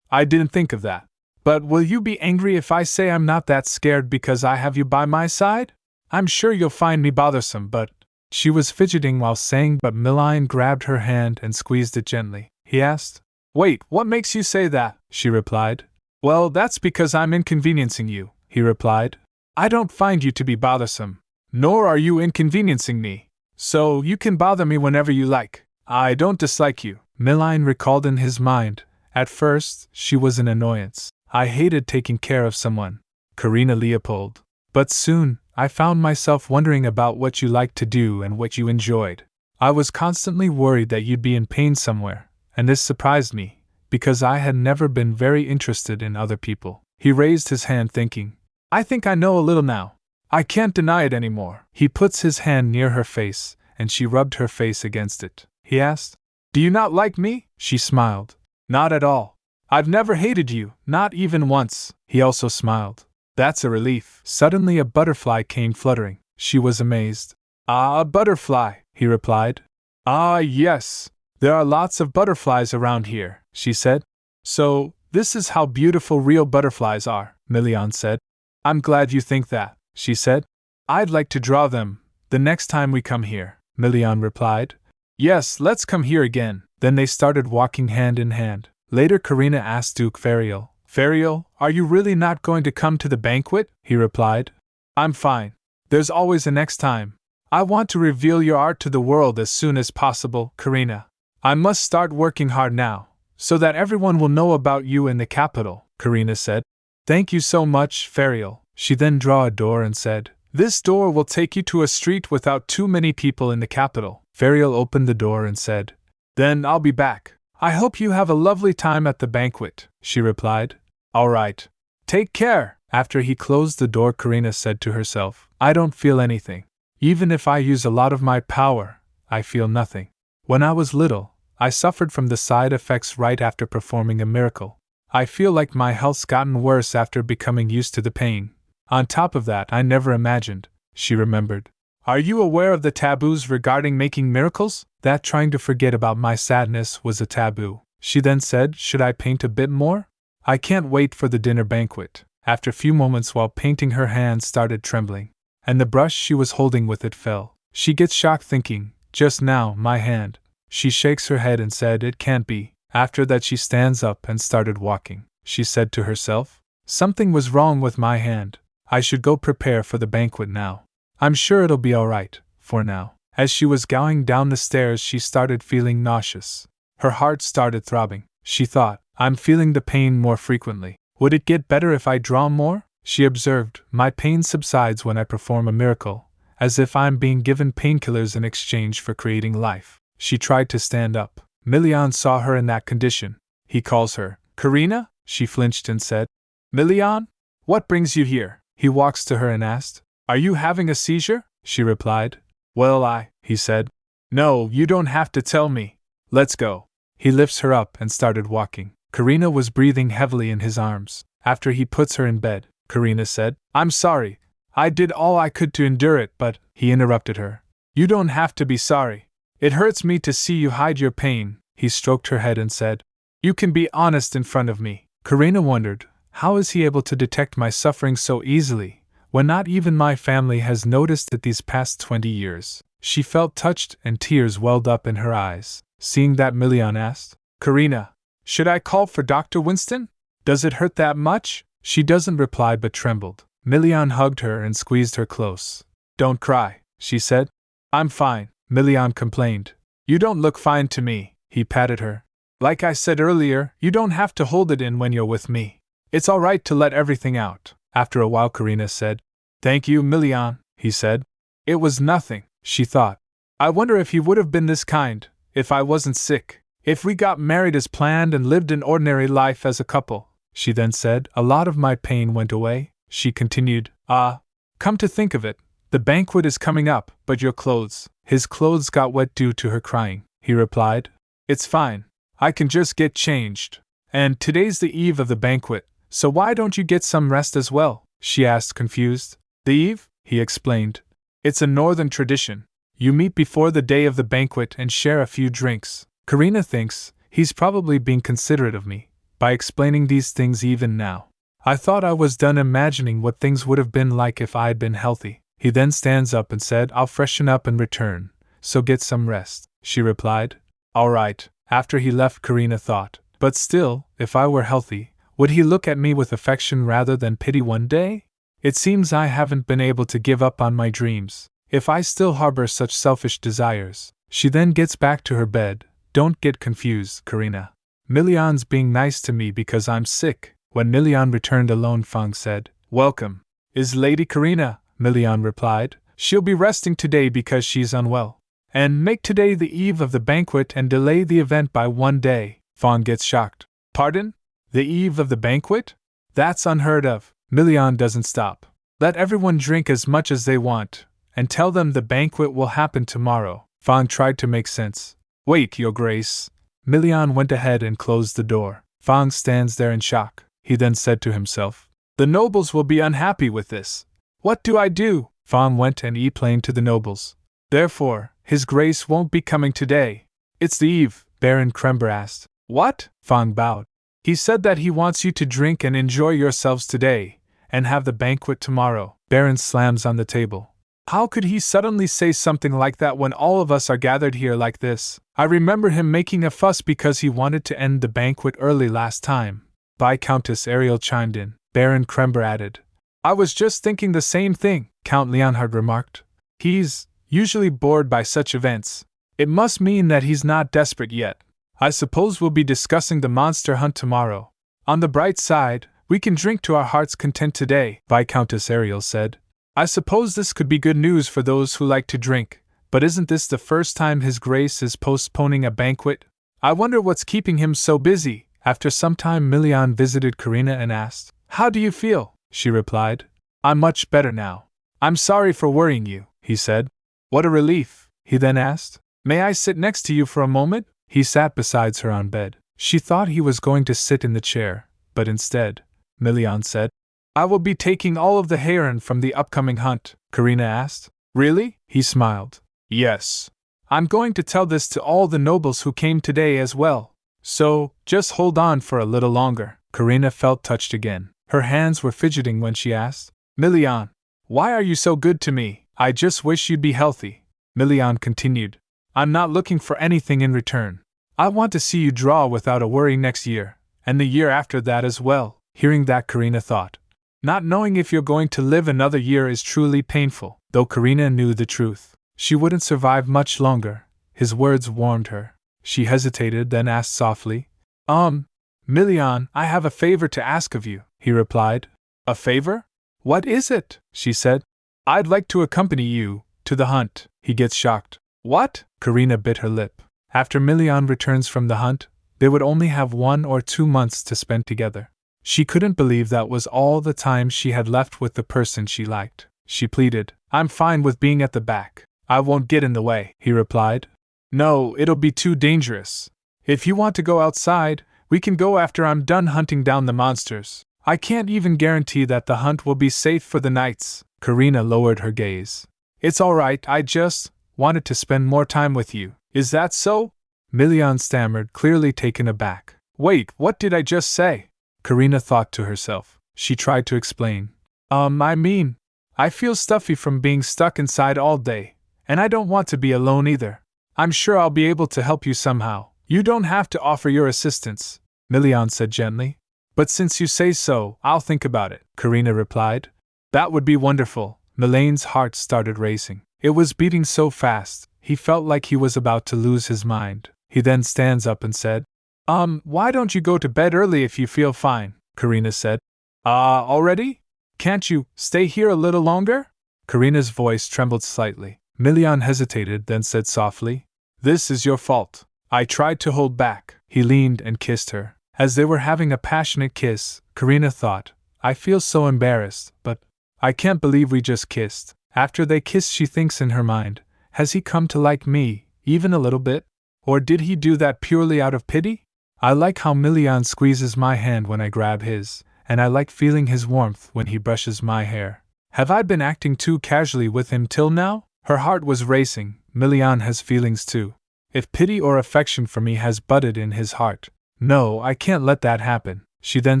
I didn't think of that. But will you be angry if I say I'm not that scared because I have you by my side? I'm sure you'll find me bothersome, but… She was fidgeting while saying but Milian grabbed her hand and squeezed it gently. He asked. Wait, what makes you say that? She replied. Well, that's because I'm inconveniencing you, he replied. I don't find you to be bothersome, nor are you inconveniencing me. So you can bother me whenever you like. I don't dislike you. Milian recalled in his mind. At first, she was an annoyance. I hated taking care of someone. Karina Leopold. But soon, I found myself wondering about what you liked to do and what you enjoyed. I was constantly worried that you'd be in pain somewhere, and this surprised me, because I had never been very interested in other people. He raised his hand thinking, I think I know a little now. I can't deny it anymore. He puts his hand near her face, and she rubbed her face against it. He asked, Do you not like me? She smiled. Not at all. I've never hated you, not even once. He also smiled. That's a relief. Suddenly a butterfly came fluttering. She was amazed. Ah, a butterfly, he replied. Ah, yes. There are lots of butterflies around here, she said. So, this is how beautiful real butterflies are, Milian said. I'm glad you think that, she said. I'd like to draw them, the next time we come here, Milian replied. Yes, let's come here again. Then they started walking hand in hand. Later Karina asked Duke Fariel, Fariel, are you really not going to come to the banquet? He replied. I'm fine. There's always a next time. I want to reveal your art to the world as soon as possible, Karina. I must start working hard now, so that everyone will know about you in the capital, Karina said. Thank you so much, Fariel. She then drew a door and said, This door will take you to a street without too many people in the capital. Fariel opened the door and said, Then I'll be back. I hope you have a lovely time at the banquet, she replied. All right. Take care. After he closed the door, Karina said to herself, I don't feel anything. Even if I use a lot of my power, I feel nothing. When I was little, I suffered from the side effects right after performing a miracle. I feel like my health's gotten worse after becoming used to the pain. On top of that, I never imagined, she remembered. Are you aware of the taboos regarding making miracles? That trying to forget about my sadness was a taboo. She then said, Should I paint a bit more? I can't wait for the dinner banquet. After a few moments while painting, her hand started trembling, and the brush she was holding with it fell. She gets shocked thinking, Just now, my hand. She shakes her head and said, It can't be. After that she stands up and started walking. She said to herself, Something was wrong with my hand. I should go prepare for the banquet now. I'm sure it'll be all right, for now. As she was going down the stairs, she started feeling nauseous. Her heart started throbbing. She thought, I'm feeling the pain more frequently. Would it get better if I draw more? She observed, My pain subsides when I perform a miracle, as if I'm being given painkillers in exchange for creating life. She tried to stand up. Milian saw her in that condition. He calls her, Karina? She flinched and said, Milian? What brings you here? He walks to her and asked, Are you having a seizure? She replied, Well, he said. No, you don't have to tell me. Let's go. He lifts her up and started walking. Karina was breathing heavily in his arms. After he puts her in bed, Karina said, I'm sorry. I did all I could to endure it, but… He interrupted her. You don't have to be sorry. It hurts me to see you hide your pain. He stroked her head and said, You can be honest in front of me. Karina wondered, How is he able to detect my suffering so easily, when not even my family has noticed it these past 20 years? She felt touched and tears welled up in her eyes. Seeing that, Milian asked, Karina, should I call for Dr. Winston? Does it hurt that much? She doesn't reply but trembled. Milian hugged her and squeezed her close. Don't cry, she said. I'm fine, Milian complained. You don't look fine to me, he patted her. Like I said earlier, you don't have to hold it in when you're with me. It's all right to let everything out. After a while, Karina said, Thank you, Milian, he said. It was nothing, she thought. I wonder if he would have been this kind, if I wasn't sick. If we got married as planned and lived an ordinary life as a couple. she then said. A lot of my pain went away, she continued. Come to think of it, the banquet is coming up, but your clothes. His clothes got wet due to her crying, he replied. It's fine. I can just get changed. And today's the eve of the banquet, so why don't you get some rest as well? She asked, confused. The eve? He explained. It's a northern tradition. You meet before the day of the banquet and share a few drinks. Karina thinks he's probably being considerate of me by explaining these things even now. I thought I was done imagining what things would have been like if I'd been healthy. He then stands up and said, I'll freshen up and return, so get some rest, she replied. All right. After he left, Karina thought, but still, if I were healthy, would he look at me with affection rather than pity one day? It seems I haven't been able to give up on my dreams, if I still harbor such selfish desires. She then gets back to her bed. Don't get confused, Karina. Milian's being nice to me because I'm sick. When Milian returned alone, Fang said, Welcome. Is Lady Karina? Milian replied. She'll be resting today because she's unwell. And make today the eve of the banquet and delay the event by one day. Fang gets shocked. Pardon? The eve of the banquet? That's unheard of. Milian doesn't stop. Let everyone drink as much as they want, and tell them the banquet will happen tomorrow. Fang tried to make sense. Wait, Your Grace. Milian went ahead and closed the door. Fang stands there in shock. He then said to himself, The nobles will be unhappy with this. What do I do? Fang went and explained to the nobles. Therefore, His Grace won't be coming today. It's the eve, Baron Krember asked. What? Fang bowed. He said that he wants you to drink and enjoy yourselves today, and have the banquet tomorrow. Baron slams on the table. How could he suddenly say something like that when all of us are gathered here like this? I remember him making a fuss because he wanted to end the banquet early last time. Viscountess Ariel chimed in. Baron Krember added. I was just thinking the same thing, Count Leonhard remarked. He's usually bored by such events. It must mean that he's not desperate yet. I suppose we'll be discussing the monster hunt tomorrow. On the bright side, we can drink to our heart's content today, Viscountess Ariel said. I suppose this could be good news for those who like to drink, but isn't this the first time His Grace is postponing a banquet? I wonder what's keeping him so busy. After some time, Milian visited Karina and asked, How do you feel? She replied, I'm much better now. I'm sorry for worrying you, he said. What a relief, he then asked. May I sit next to you for a moment? He sat beside her on bed. She thought he was going to sit in the chair, but instead, Milian said, I will be taking all of the heron from the upcoming hunt, Karina asked. Really? He smiled. Yes. I'm going to tell this to all the nobles who came today as well. So, just hold on for a little longer. Karina felt touched again. Her hands were fidgeting when she asked, Milian, why are you so good to me? I just wish you'd be healthy. Milian continued, I'm not looking for anything in return. I want to see you draw without a worry next year, and the year after that as well. Hearing that, Karina thought, not knowing if you're going to live another year is truly painful. Though Karina knew the truth, she wouldn't survive much longer. His words warmed her. She hesitated, then asked softly, Milian, I have a favor to ask of you, he replied. A favor? What is it? She said. I'd like to accompany you to the hunt. He gets shocked. What? Karina bit her lip. After Milian returns from the hunt, they would only have 1 or 2 months to spend together. She couldn't believe that was all the time she had left with the person she liked. She pleaded, I'm fine with being at the back. I won't get in the way, he replied. No, it'll be too dangerous. If you want to go outside, we can go after I'm done hunting down the monsters. I can't even guarantee that the hunt will be safe for the knights. Karina lowered her gaze. It's all right, I just wanted to spend more time with you. Is that so? Milian stammered, clearly taken aback. Wait, what did I just say? Karina thought to herself. She tried to explain. I feel stuffy from being stuck inside all day, and I don't want to be alone either. I'm sure I'll be able to help you somehow. You don't have to offer your assistance, Milian said gently. But since you say so, I'll think about it, Karina replied. That would be wonderful. Milian's heart started racing. It was beating so fast, he felt like he was about to lose his mind. He then stands up and said, why don't you go to bed early if you feel fine? Karina said. Already? Can't you stay here a little longer? Karina's voice trembled slightly. Milian hesitated, then said softly, This is your fault. I tried to hold back. He leaned and kissed her. As they were having a passionate kiss, Karina thought, I feel so embarrassed, but I can't believe we just kissed. After they kissed, she thinks in her mind, has he come to like me, even a little bit? Or did he do that purely out of pity? I like how Milian squeezes my hand when I grab his, and I like feeling his warmth when he brushes my hair. Have I been acting too casually with him till now? Her heart was racing. Milian has feelings too. If pity or affection for me has budded in his heart. No, I can't let that happen. She then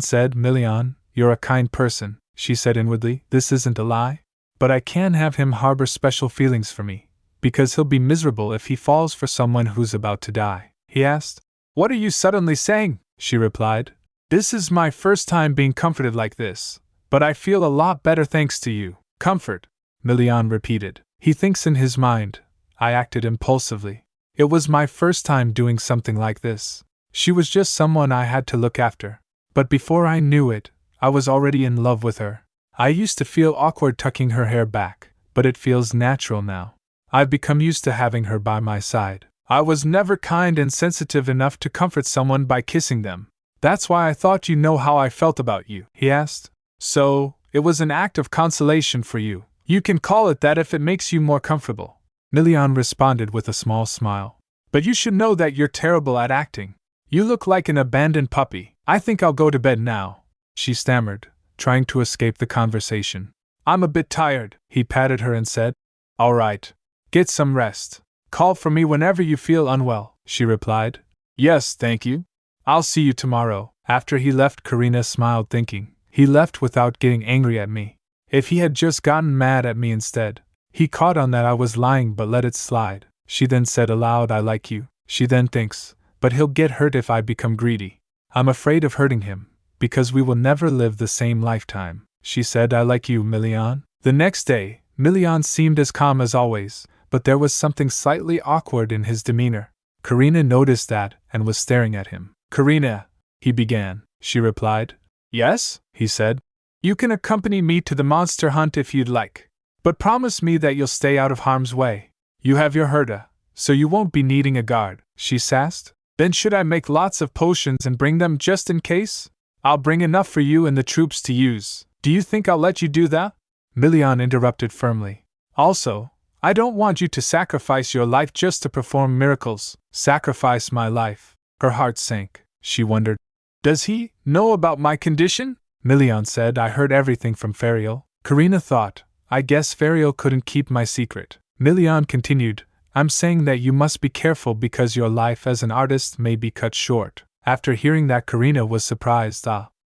said, Milian, you're a kind person, she said inwardly. This isn't a lie. But I can't have him harbor special feelings for me, because he'll be miserable if he falls for someone who's about to die. He asked. What are you suddenly saying? She replied. This is my first time being comforted like this, but I feel a lot better thanks to you. Comfort, Milian repeated. He thinks in his mind, I acted impulsively. It was my first time doing something like this. She was just someone I had to look after. But before I knew it, I was already in love with her. I used to feel awkward tucking her hair back, but it feels natural now. I've become used to having her by my side. I was never kind and sensitive enough to comfort someone by kissing them. That's why I thought you know how I felt about you, he asked. So, it was an act of consolation for you. You can call it that if it makes you more comfortable. Milian responded with a small smile. But you should know that you're terrible at acting. You look like an abandoned puppy. I think I'll go to bed now, she stammered, trying to escape the conversation. I'm a bit tired, he patted her and said. All right. Get some rest. Call for me whenever you feel unwell, she replied. Yes, thank you. I'll see you tomorrow. After he left, Karina smiled, thinking, he left without getting angry at me. If he had just gotten mad at me instead. He caught on that I was lying but let it slide. She then said aloud, I like you. She then thinks, but he'll get hurt if I become greedy. I'm afraid of hurting him, because we will never live the same lifetime. She said, I like you, Milian. The next day, Milian seemed as calm as always, but there was something slightly awkward in his demeanor. Karina noticed that and was staring at him. Karina, he began. She replied. Yes, he said. You can accompany me to the monster hunt if you'd like. But promise me that you'll stay out of harm's way. You have your Herta, so you won't be needing a guard, she sassed. Then should I make lots of potions and bring them just in case? I'll bring enough for you and the troops to use. Do you think I'll let you do that? Milian interrupted firmly. Also, I don't want you to sacrifice your life just to perform miracles. Sacrifice my life. Her heart sank. She wondered. Does he know about my condition? Milian said, I heard everything from Fariel. Karina thought, I guess Fariel couldn't keep my secret. Milian continued, I'm saying that you must be careful because your life as an artist may be cut short. After hearing that, Karina was surprised.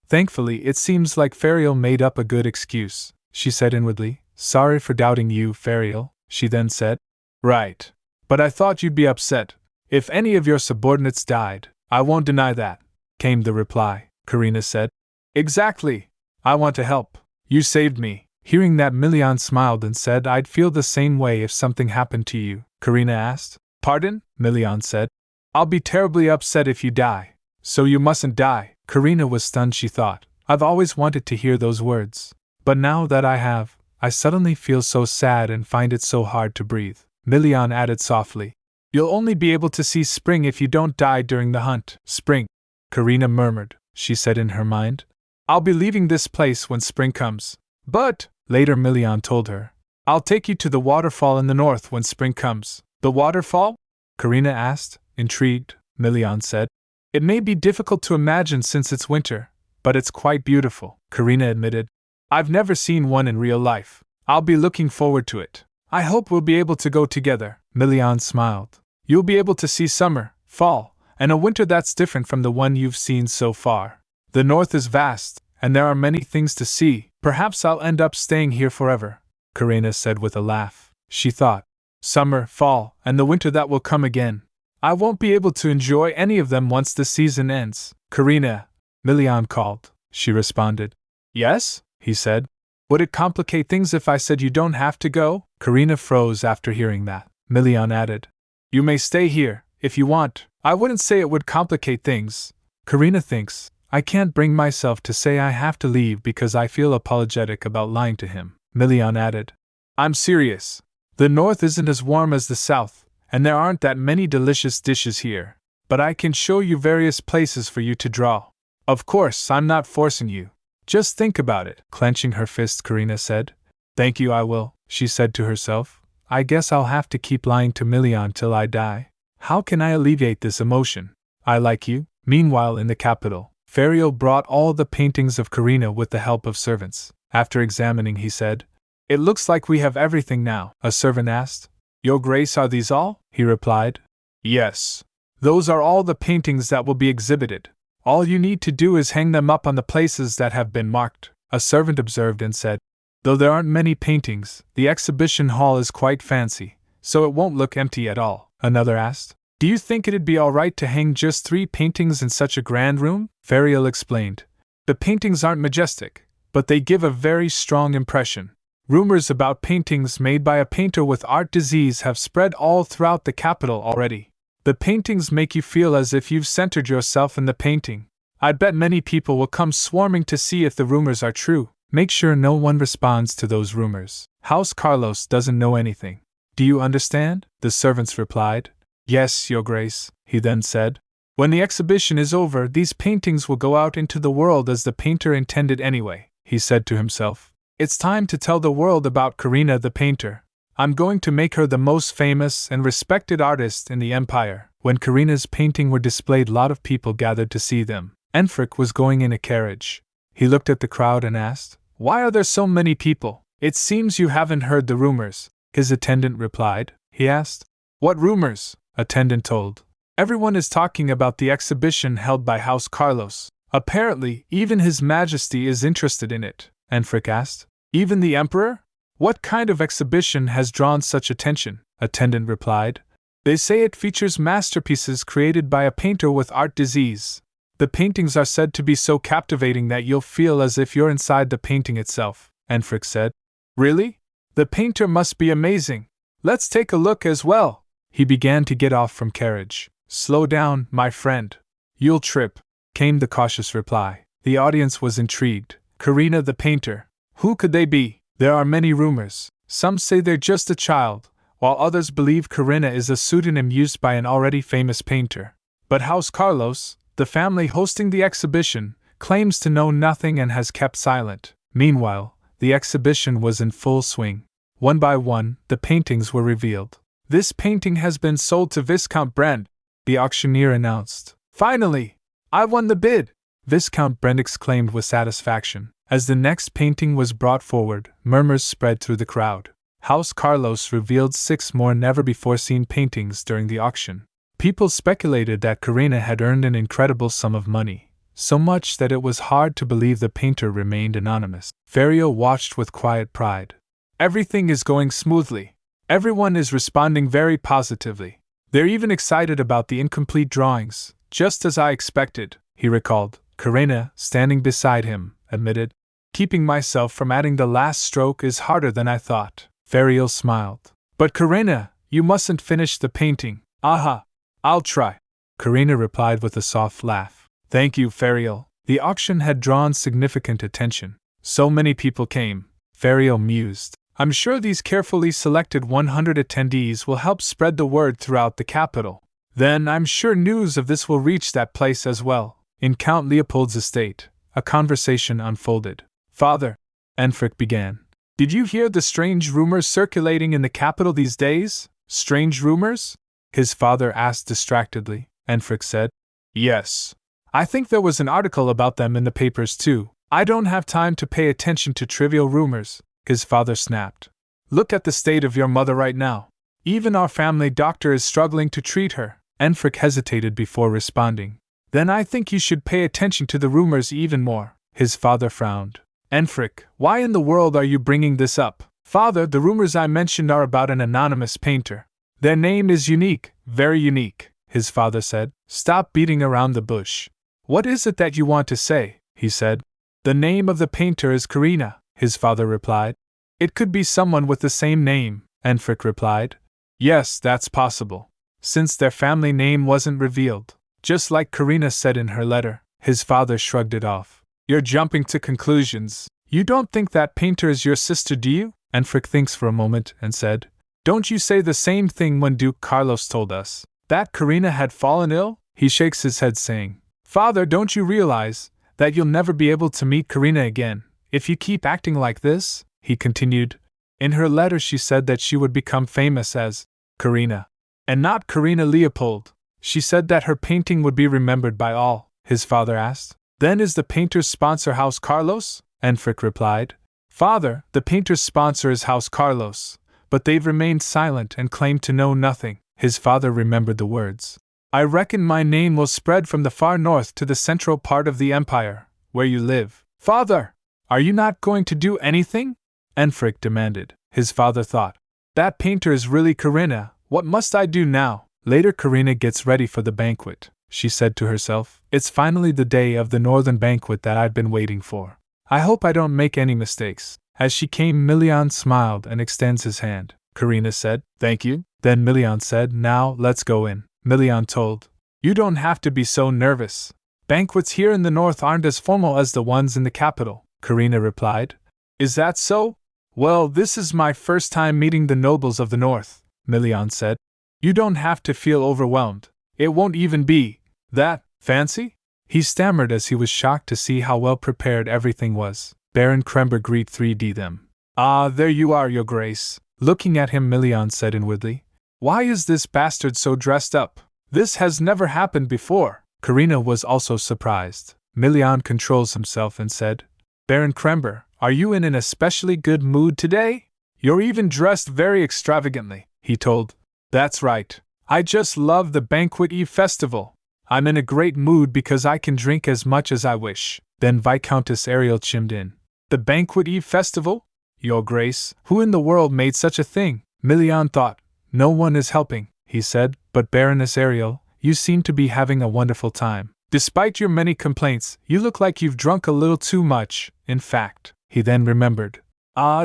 Thankfully, it seems like Fariel made up a good excuse, she said inwardly. Sorry for doubting you, Fariel, she then said. Right. But I thought you'd be upset if any of your subordinates died. I won't deny that, came the reply. Karina said. Exactly. I want to help. You saved me. Hearing that, Milian smiled and said, I'd feel the same way if something happened to you. Karina asked. Pardon? Milian said. I'll be terribly upset if you die. So you mustn't die. Karina was stunned. She thought, I've always wanted to hear those words. But now that I have, I suddenly feel so sad and find it so hard to breathe. Milian added softly. You'll only be able to see spring if you don't die during the hunt. Spring, Karina murmured. She said in her mind. I'll be leaving this place when spring comes. But, later Milian told her, I'll take you to the waterfall in the north when spring comes. The waterfall? Karina asked, intrigued. Milian said. It may be difficult to imagine since it's winter, but it's quite beautiful, Karina admitted. I've never seen one in real life. I'll be looking forward to it. I hope we'll be able to go together. Milian smiled. You'll be able to see summer, fall, and a winter that's different from the one you've seen so far. The north is vast, and there are many things to see. Perhaps I'll end up staying here forever, Karina said with a laugh. She thought, summer, fall, and the winter that will come again. I won't be able to enjoy any of them once the season ends. Karina, Milian called. She responded. Yes, he said. Would it complicate things if I said you don't have to go? Karina froze after hearing that. Milian added. You may stay here, if you want. I wouldn't say it would complicate things. Karina thinks, I can't bring myself to say I have to leave because I feel apologetic about lying to him. Milian added. I'm serious. The north isn't as warm as the south, and there aren't that many delicious dishes here. But I can show you various places for you to draw. Of course, I'm not forcing you. Just think about it. Clenching her fist, Karina said. Thank you, I will, she said to herself. I guess I'll have to keep lying to Milian till I die. How can I alleviate this emotion? I like you. Meanwhile, in the capital, Ferial brought all the paintings of Karina with the help of servants. After examining, he said, It looks like we have everything now. A servant asked. Your Grace, are these all? He replied. Yes. Those are all the paintings that will be exhibited. All you need to do is hang them up on the places that have been marked, a servant observed and said. Though there aren't many paintings, the exhibition hall is quite fancy, so it won't look empty at all. Another asked. Do you think it'd be all right to hang just 3 paintings in such a grand room? Ferial explained. The paintings aren't majestic, but they give a very strong impression. Rumors about paintings made by a painter with art disease have spread all throughout the capital already. The paintings make you feel as if you've centered yourself in the painting. I bet many people will come swarming to see if the rumors are true. Make sure no one responds to those rumors. House Carlos doesn't know anything. Do you understand? The servants replied. Yes, Your Grace, he then said. When the exhibition is over, these paintings will go out into the world as the painter intended anyway, he said to himself. It's time to tell the world about Karina the painter. I'm going to make her the most famous and respected artist in the empire. When Karina's painting were displayed, a lot of people gathered to see them. Enfric was going in a carriage. He looked at the crowd and asked, Why are there so many people? It seems you haven't heard the rumors. His attendant replied. He asked, What rumors? Attendant told. Everyone is talking about the exhibition held by House Carlos. Apparently, even His Majesty is interested in it. Enfric asked. Even the Emperor? What kind of exhibition has drawn such attention? Attendant replied. They say it features masterpieces created by a painter with art disease. The paintings are said to be so captivating that you'll feel as if you're inside the painting itself, Enfric said. Really? The painter must be amazing. Let's take a look as well. He began to get off from carriage. Slow down, my friend. You'll trip, came the cautious reply. The audience was intrigued. Karina the painter. Who could they be? There are many rumors. Some say they're just a child, while others believe Karina is a pseudonym used by an already famous painter. But House Carlos, the family hosting the exhibition, claims to know nothing and has kept silent. Meanwhile, the exhibition was in full swing. One by one, the paintings were revealed. This painting has been sold to Viscount Brent, the auctioneer announced. Finally! I won the bid! Viscount Brent exclaimed with satisfaction. As the next painting was brought forward, murmurs spread through the crowd. House Carlos revealed 6 more never-before-seen paintings during the auction. People speculated that Karina had earned an incredible sum of money, so much that it was hard to believe the painter remained anonymous. Ferio watched with quiet pride. Everything is going smoothly. Everyone is responding very positively. They're even excited about the incomplete drawings, just as I expected, he recalled. Karina, standing beside him, admitted. Keeping myself from adding the last stroke is harder than I thought. Ferial smiled. But Karina, you mustn't finish the painting. Aha! I'll try. Karina replied with a soft laugh. Thank you, Ferial. The auction had drawn significant attention. So many people came, Ferial mused. I'm sure these carefully selected 100 attendees will help spread the word throughout the capital. Then I'm sure news of this will reach that place as well. In Count Leopold's estate, a conversation unfolded. Father, Enfric began. Did you hear the strange rumors circulating in the capital these days? Strange rumors? His father asked distractedly. Enfric said. Yes. I think there was an article about them in the papers too. I don't have time to pay attention to trivial rumors, his father snapped. Look at the state of your mother right now. Even our family doctor is struggling to treat her. Enfric hesitated before responding. Then I think you should pay attention to the rumors even more. His father frowned. Enfric, why in the world are you bringing this up? Father, the rumors I mentioned are about an anonymous painter. Their name is unique, very unique, his father said. Stop beating around the bush. What is it that you want to say? He said. The name of the painter is Karina, his father replied. It could be someone with the same name, Enfric replied. Yes, that's possible. Since their family name wasn't revealed. Just like Karina said in her letter, his father shrugged it off. You're jumping to conclusions. You don't think that painter is your sister, do you? Enfric thinks for a moment and said, Don't you say the same thing when Duke Carlos told us that Karina had fallen ill? He shakes his head saying, Father, don't you realize, that you'll never be able to meet Karina again, if you keep acting like this, he continued. In her letter she said that she would become famous as Karina, and not Karina Leopold. She said that her painting would be remembered by all, his father asked. Then is the painter's sponsor House Carlos? Enfric replied. Father, the painter's sponsor is House Carlos, but they've remained silent and claimed to know nothing. His father remembered the words. I reckon my name will spread from the far north to the central part of the empire, where you live. Father, are you not going to do anything? Enfric demanded. His father thought. That painter is really Karina. What must I do now? Later Karina gets ready for the banquet, she said to herself. It's finally the day of the northern banquet that I've been waiting for. I hope I don't make any mistakes. As she came, Milian smiled and extends his hand. Karina said, Thank you. Then Milian said, Now, let's go in. Milian told. You don't have to be so nervous. Banquets here in the north aren't as formal as the ones in the capital, Karina replied. Is that so? Well, this is my first time meeting the nobles of the north, Milian said. You don't have to feel overwhelmed. It won't even be that fancy? He stammered as he was shocked to see how well prepared everything was. Baron Krember greet 3D them. Ah, there you are, Your Grace. Looking at him, Milian said inwardly. Why is this bastard so dressed up? This has never happened before. Karina was also surprised. Milian controls himself and said, Baron Krember, are you in an especially good mood today? You're even dressed very extravagantly, he told. That's right. I just love the Banquet Eve festival. I'm in a great mood because I can drink as much as I wish. Then Viscountess Ariel chimed in. The Banquet Eve festival? Your Grace, who in the world made such a thing? Milian thought. No one is helping, he said, but Baroness Ariel, you seem to be having a wonderful time. Despite your many complaints, you look like you've drunk a little too much, in fact. He then remembered.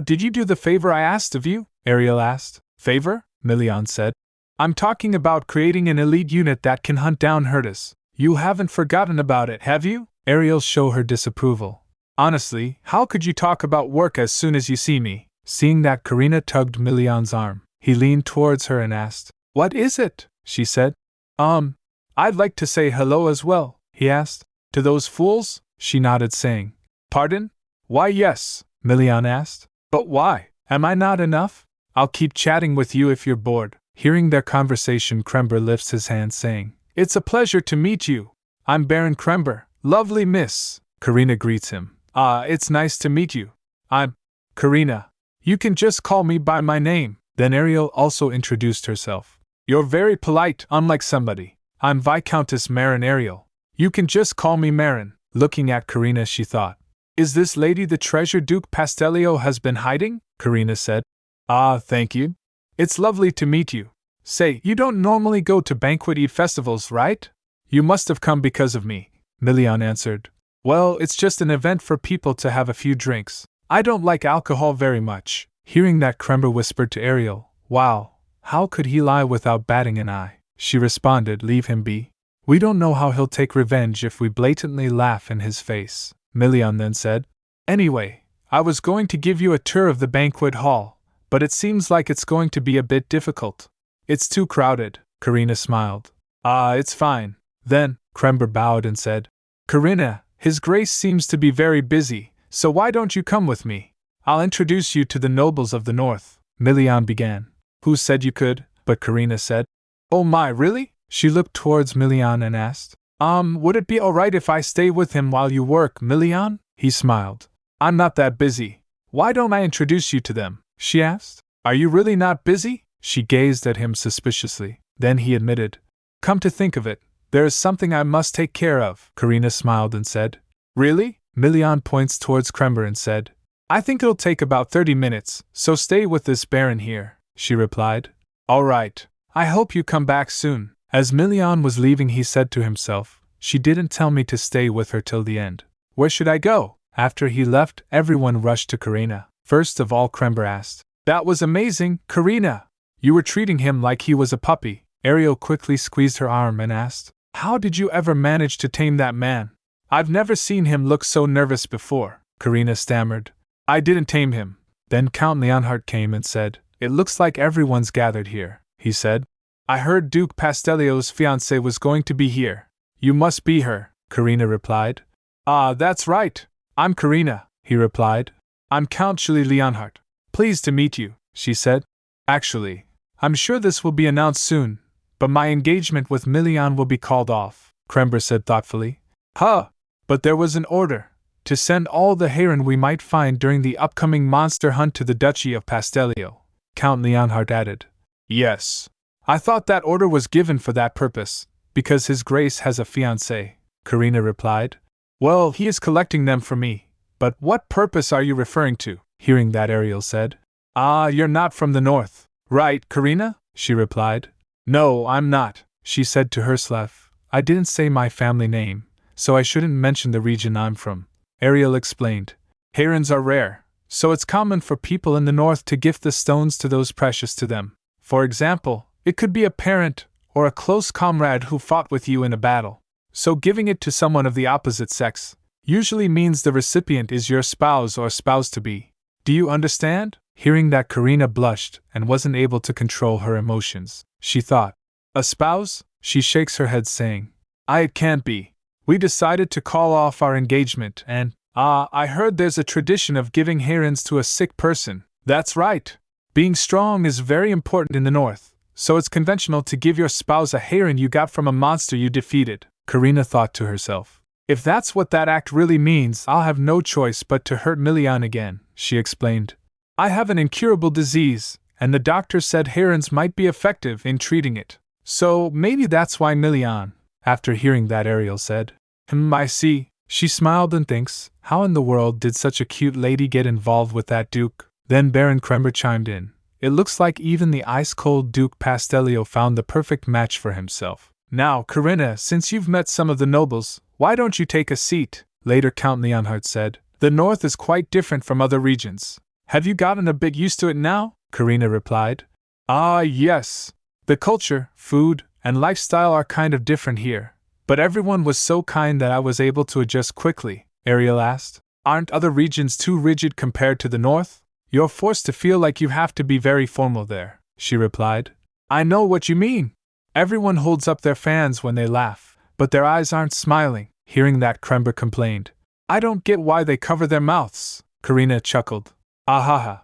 Did you do the favor I asked of you? Ariel asked. Favor? Milian said. I'm talking about creating an elite unit that can hunt down herders. You haven't forgotten about it, have you? Ariel showed her disapproval. Honestly, how could you talk about work as soon as you see me? Seeing that, Karina tugged Milian's arm. He leaned towards her and asked, What is it? She said. I'd like to say hello as well, he asked. To those fools? She nodded, saying. Pardon? Why, yes, Milian asked. But why? Am I not enough? I'll keep chatting with you if you're bored. Hearing their conversation, Krember lifts his hand, saying, It's a pleasure to meet you. I'm Baron Krember. Lovely miss. Karina greets him. It's nice to meet you. I'm Karina. You can just call me by my name. Then Ariel also introduced herself. You're very polite, unlike somebody. I'm Viscountess Marin Ariel. You can just call me Marin. Looking at Karina, she thought. Is this lady the treasure Duke Pastellio has been hiding? Karina said. Thank you. It's lovely to meet you. Say, you don't normally go to Banquet Eve festivals, right? You must have come because of me, Milian answered. Well, it's just an event for people to have a few drinks. I don't like alcohol very much. Hearing that, Krember whispered to Ariel, Wow, how could he lie without batting an eye? She responded, Leave him be. We don't know how he'll take revenge if we blatantly laugh in his face. Milian then said, Anyway, I was going to give you a tour of the banquet hall, but it seems like it's going to be a bit difficult. It's too crowded, Karina smiled. It's fine. Then, Krember bowed and said, Karina, His Grace seems to be very busy, so why don't you come with me? I'll introduce you to the nobles of the north. Milian began. Who said you could? But Karina said. Oh my, really? She looked towards Milian and asked. Would it be alright if I stay with him while you work, Milian? He smiled. I'm not that busy. Why don't I introduce you to them? She asked. Are you really not busy? She gazed at him suspiciously. Then he admitted. Come to think of it, there is something I must take care of. Karina smiled and said. Really? Milian points towards Krember and said. I think it'll take about 30 minutes, so stay with this baron here, she replied. All right. I hope you come back soon. As Milian was leaving, he said to himself, She didn't tell me to stay with her till the end. Where should I go? After he left, everyone rushed to Karina. First of all, Krember asked. That was amazing, Karina. You were treating him like he was a puppy. Ariel quickly squeezed her arm and asked, How did you ever manage to tame that man? I've never seen him look so nervous before. Karina stammered. I didn't tame him. Then Count Leonhardt came and said, It looks like everyone's gathered here, he said. I heard Duke Pastellio's fiancé was going to be here. You must be her, Karina replied. Ah, that's right. I'm Karina, he replied. I'm Count Julie Leonhardt. Pleased to meet you, she said. Actually, I'm sure this will be announced soon, but my engagement with Milian will be called off, Krember said thoughtfully. Huh! But there was an order to send all the heron we might find during the upcoming monster hunt to the Duchy of Pastellio, Count Leonhardt added. Yes. I thought that order was given for that purpose, because His Grace has a fiancé, Karina replied. Well, he is collecting them for me. But what purpose are you referring to? Hearing that, Ariel said. Ah, you're not from the north, right, Karina? She replied. No, I'm not, she said to herself. I didn't say my family name, so I shouldn't mention the region I'm from. Ariel explained. Herons are rare, so it's common for people in the north to gift the stones to those precious to them. For example, it could be a parent or a close comrade who fought with you in a battle. So giving it to someone of the opposite sex usually means the recipient is your spouse or spouse-to-be. Do you understand? Hearing that, Karina blushed and wasn't able to control her emotions. She thought, a spouse? She shakes her head saying, it can't be. We decided to call off our engagement and, I heard there's a tradition of giving herons to a sick person. That's right. Being strong is very important in the north, so it's conventional to give your spouse a heron you got from a monster you defeated, Karina thought to herself. If that's what that act really means, I'll have no choice but to hurt Milian again, she explained. I have an incurable disease, and the doctor said herons might be effective in treating it. So maybe that's why Milian. After hearing that, Ariel said, I see. She smiled and thinks, how in the world did such a cute lady get involved with that Duke? Then Baron Krember chimed in. It looks like even the ice-cold Duke Pastellio found the perfect match for himself. Now, Karina, since you've met some of the nobles, why don't you take a seat? Later, Count Leonhardt said. The north is quite different from other regions. Have you gotten a bit used to it now? Karina replied. Ah, yes. The culture, food, and lifestyle are kind of different here. But everyone was so kind that I was able to adjust quickly, Ariel asked. Aren't other regions too rigid compared to the north? You're forced to feel like you have to be very formal there, she replied. I know what you mean. Everyone holds up their fans when they laugh, but their eyes aren't smiling. Hearing that, Krember complained. I don't get why they cover their mouths. Karina chuckled. Ahaha.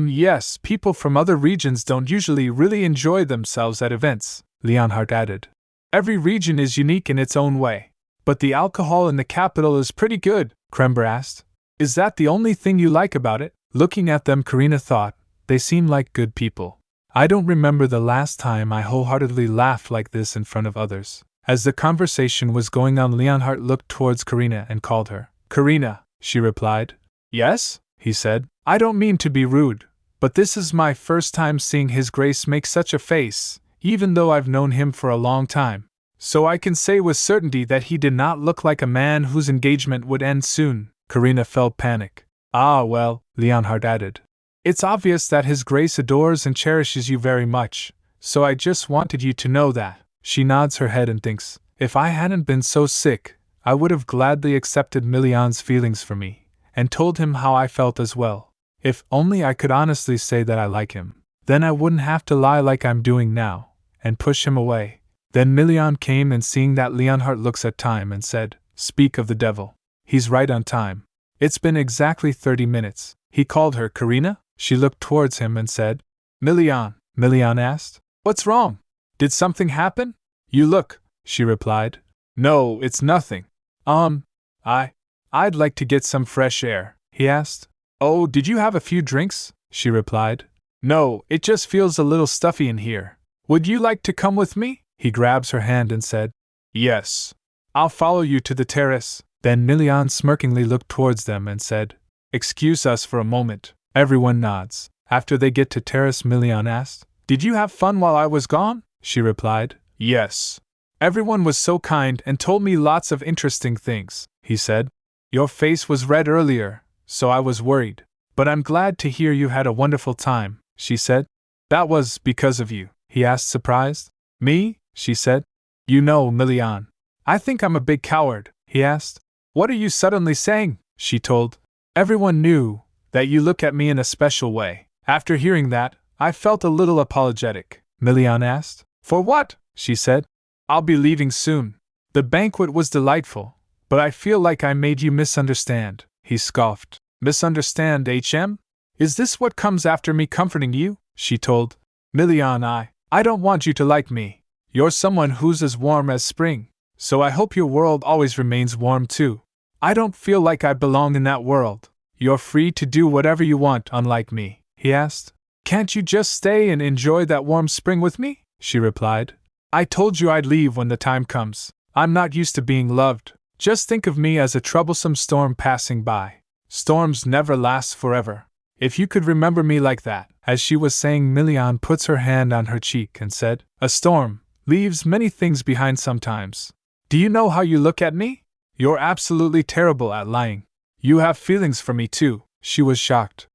Yes, people from other regions don't usually really enjoy themselves at events, Leonhardt added. Every region is unique in its own way. But the alcohol in the capital is pretty good, Krember asked. Is that the only thing you like about it? Looking at them, Karina thought, they seem like good people. I don't remember the last time I wholeheartedly laughed like this in front of others. As the conversation was going on, Leonhardt looked towards Karina and called her. Karina, she replied. Yes, he said. I don't mean to be rude, but this is my first time seeing His Grace make such a face, even though I've known him for a long time. So I can say with certainty that he did not look like a man whose engagement would end soon. Karina felt panic. Ah, well, Leonhardt added. It's obvious that His Grace adores and cherishes you very much, so I just wanted you to know that. She nods her head and thinks, if I hadn't been so sick, I would have gladly accepted Milian's feelings for me, and told him how I felt as well. If only I could honestly say that I like him. Then I wouldn't have to lie like I'm doing now, and push him away. Then Milian came, and seeing that, Leonhardt looks at time and said, Speak of the devil. He's right on time. It's been exactly 30 minutes. He called her. Karina? She looked towards him and said, Milian. Milian asked, What's wrong? Did something happen? You look, she replied. No, it's nothing. I'd like to get some fresh air, he asked. Oh, did you have a few drinks? She replied. No, it just feels a little stuffy in here. Would you like to come with me? He grabs her hand and said, Yes. I'll follow you to the terrace. Then Milian smirkingly looked towards them and said, Excuse us for a moment. Everyone nods. After they get to terrace, Milian asked, Did you have fun while I was gone? She replied, Yes. Everyone was so kind and told me lots of interesting things, he said. Your face was red earlier, so I was worried. But I'm glad to hear you had a wonderful time, she said. That was because of you, he asked, surprised. Me? She said. You know, Milian, I think I'm a big coward, he asked. What are you suddenly saying? She told. Everyone knew that you look at me in a special way. After hearing that, I felt a little apologetic, Milian asked. For what? She said. I'll be leaving soon. The banquet was delightful, But I feel like I made you misunderstand, he scoffed. Misunderstand, HM? Is this what comes after me comforting you? She told Milian. I don't want you to like me. You're someone who's as warm as spring, so I hope your world always remains warm too. I don't feel like I belong in that world. You're free to do whatever you want, unlike me, he asked. Can't you just stay and enjoy that warm spring with me? She replied. I told you I'd leave when the time comes. I'm not used to being loved. Just think of me as a troublesome storm passing by. Storms never last forever. If you could remember me like that. As she was saying, Milian puts her hand on her cheek and said, A storm leaves many things behind sometimes. Do you know how you look at me? You're absolutely terrible at lying. You have feelings for me too. She was shocked.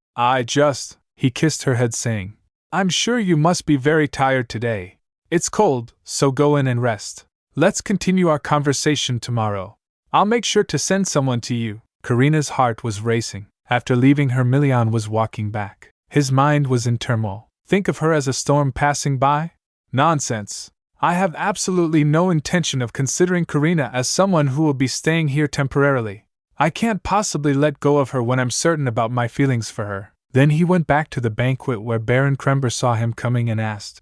He kissed her head saying, I'm sure you must be very tired today. It's cold, so go in and rest. Let's continue our conversation tomorrow. I'll make sure to send someone to you. Karina's heart was racing. After leaving her, Milian was walking back. His mind was in turmoil. Think of her as a storm passing by? Nonsense. I have absolutely no intention of considering Karina as someone who will be staying here temporarily. I can't possibly let go of her when I'm certain about my feelings for her. Then he went back to the banquet where Baron Krember saw him coming and asked,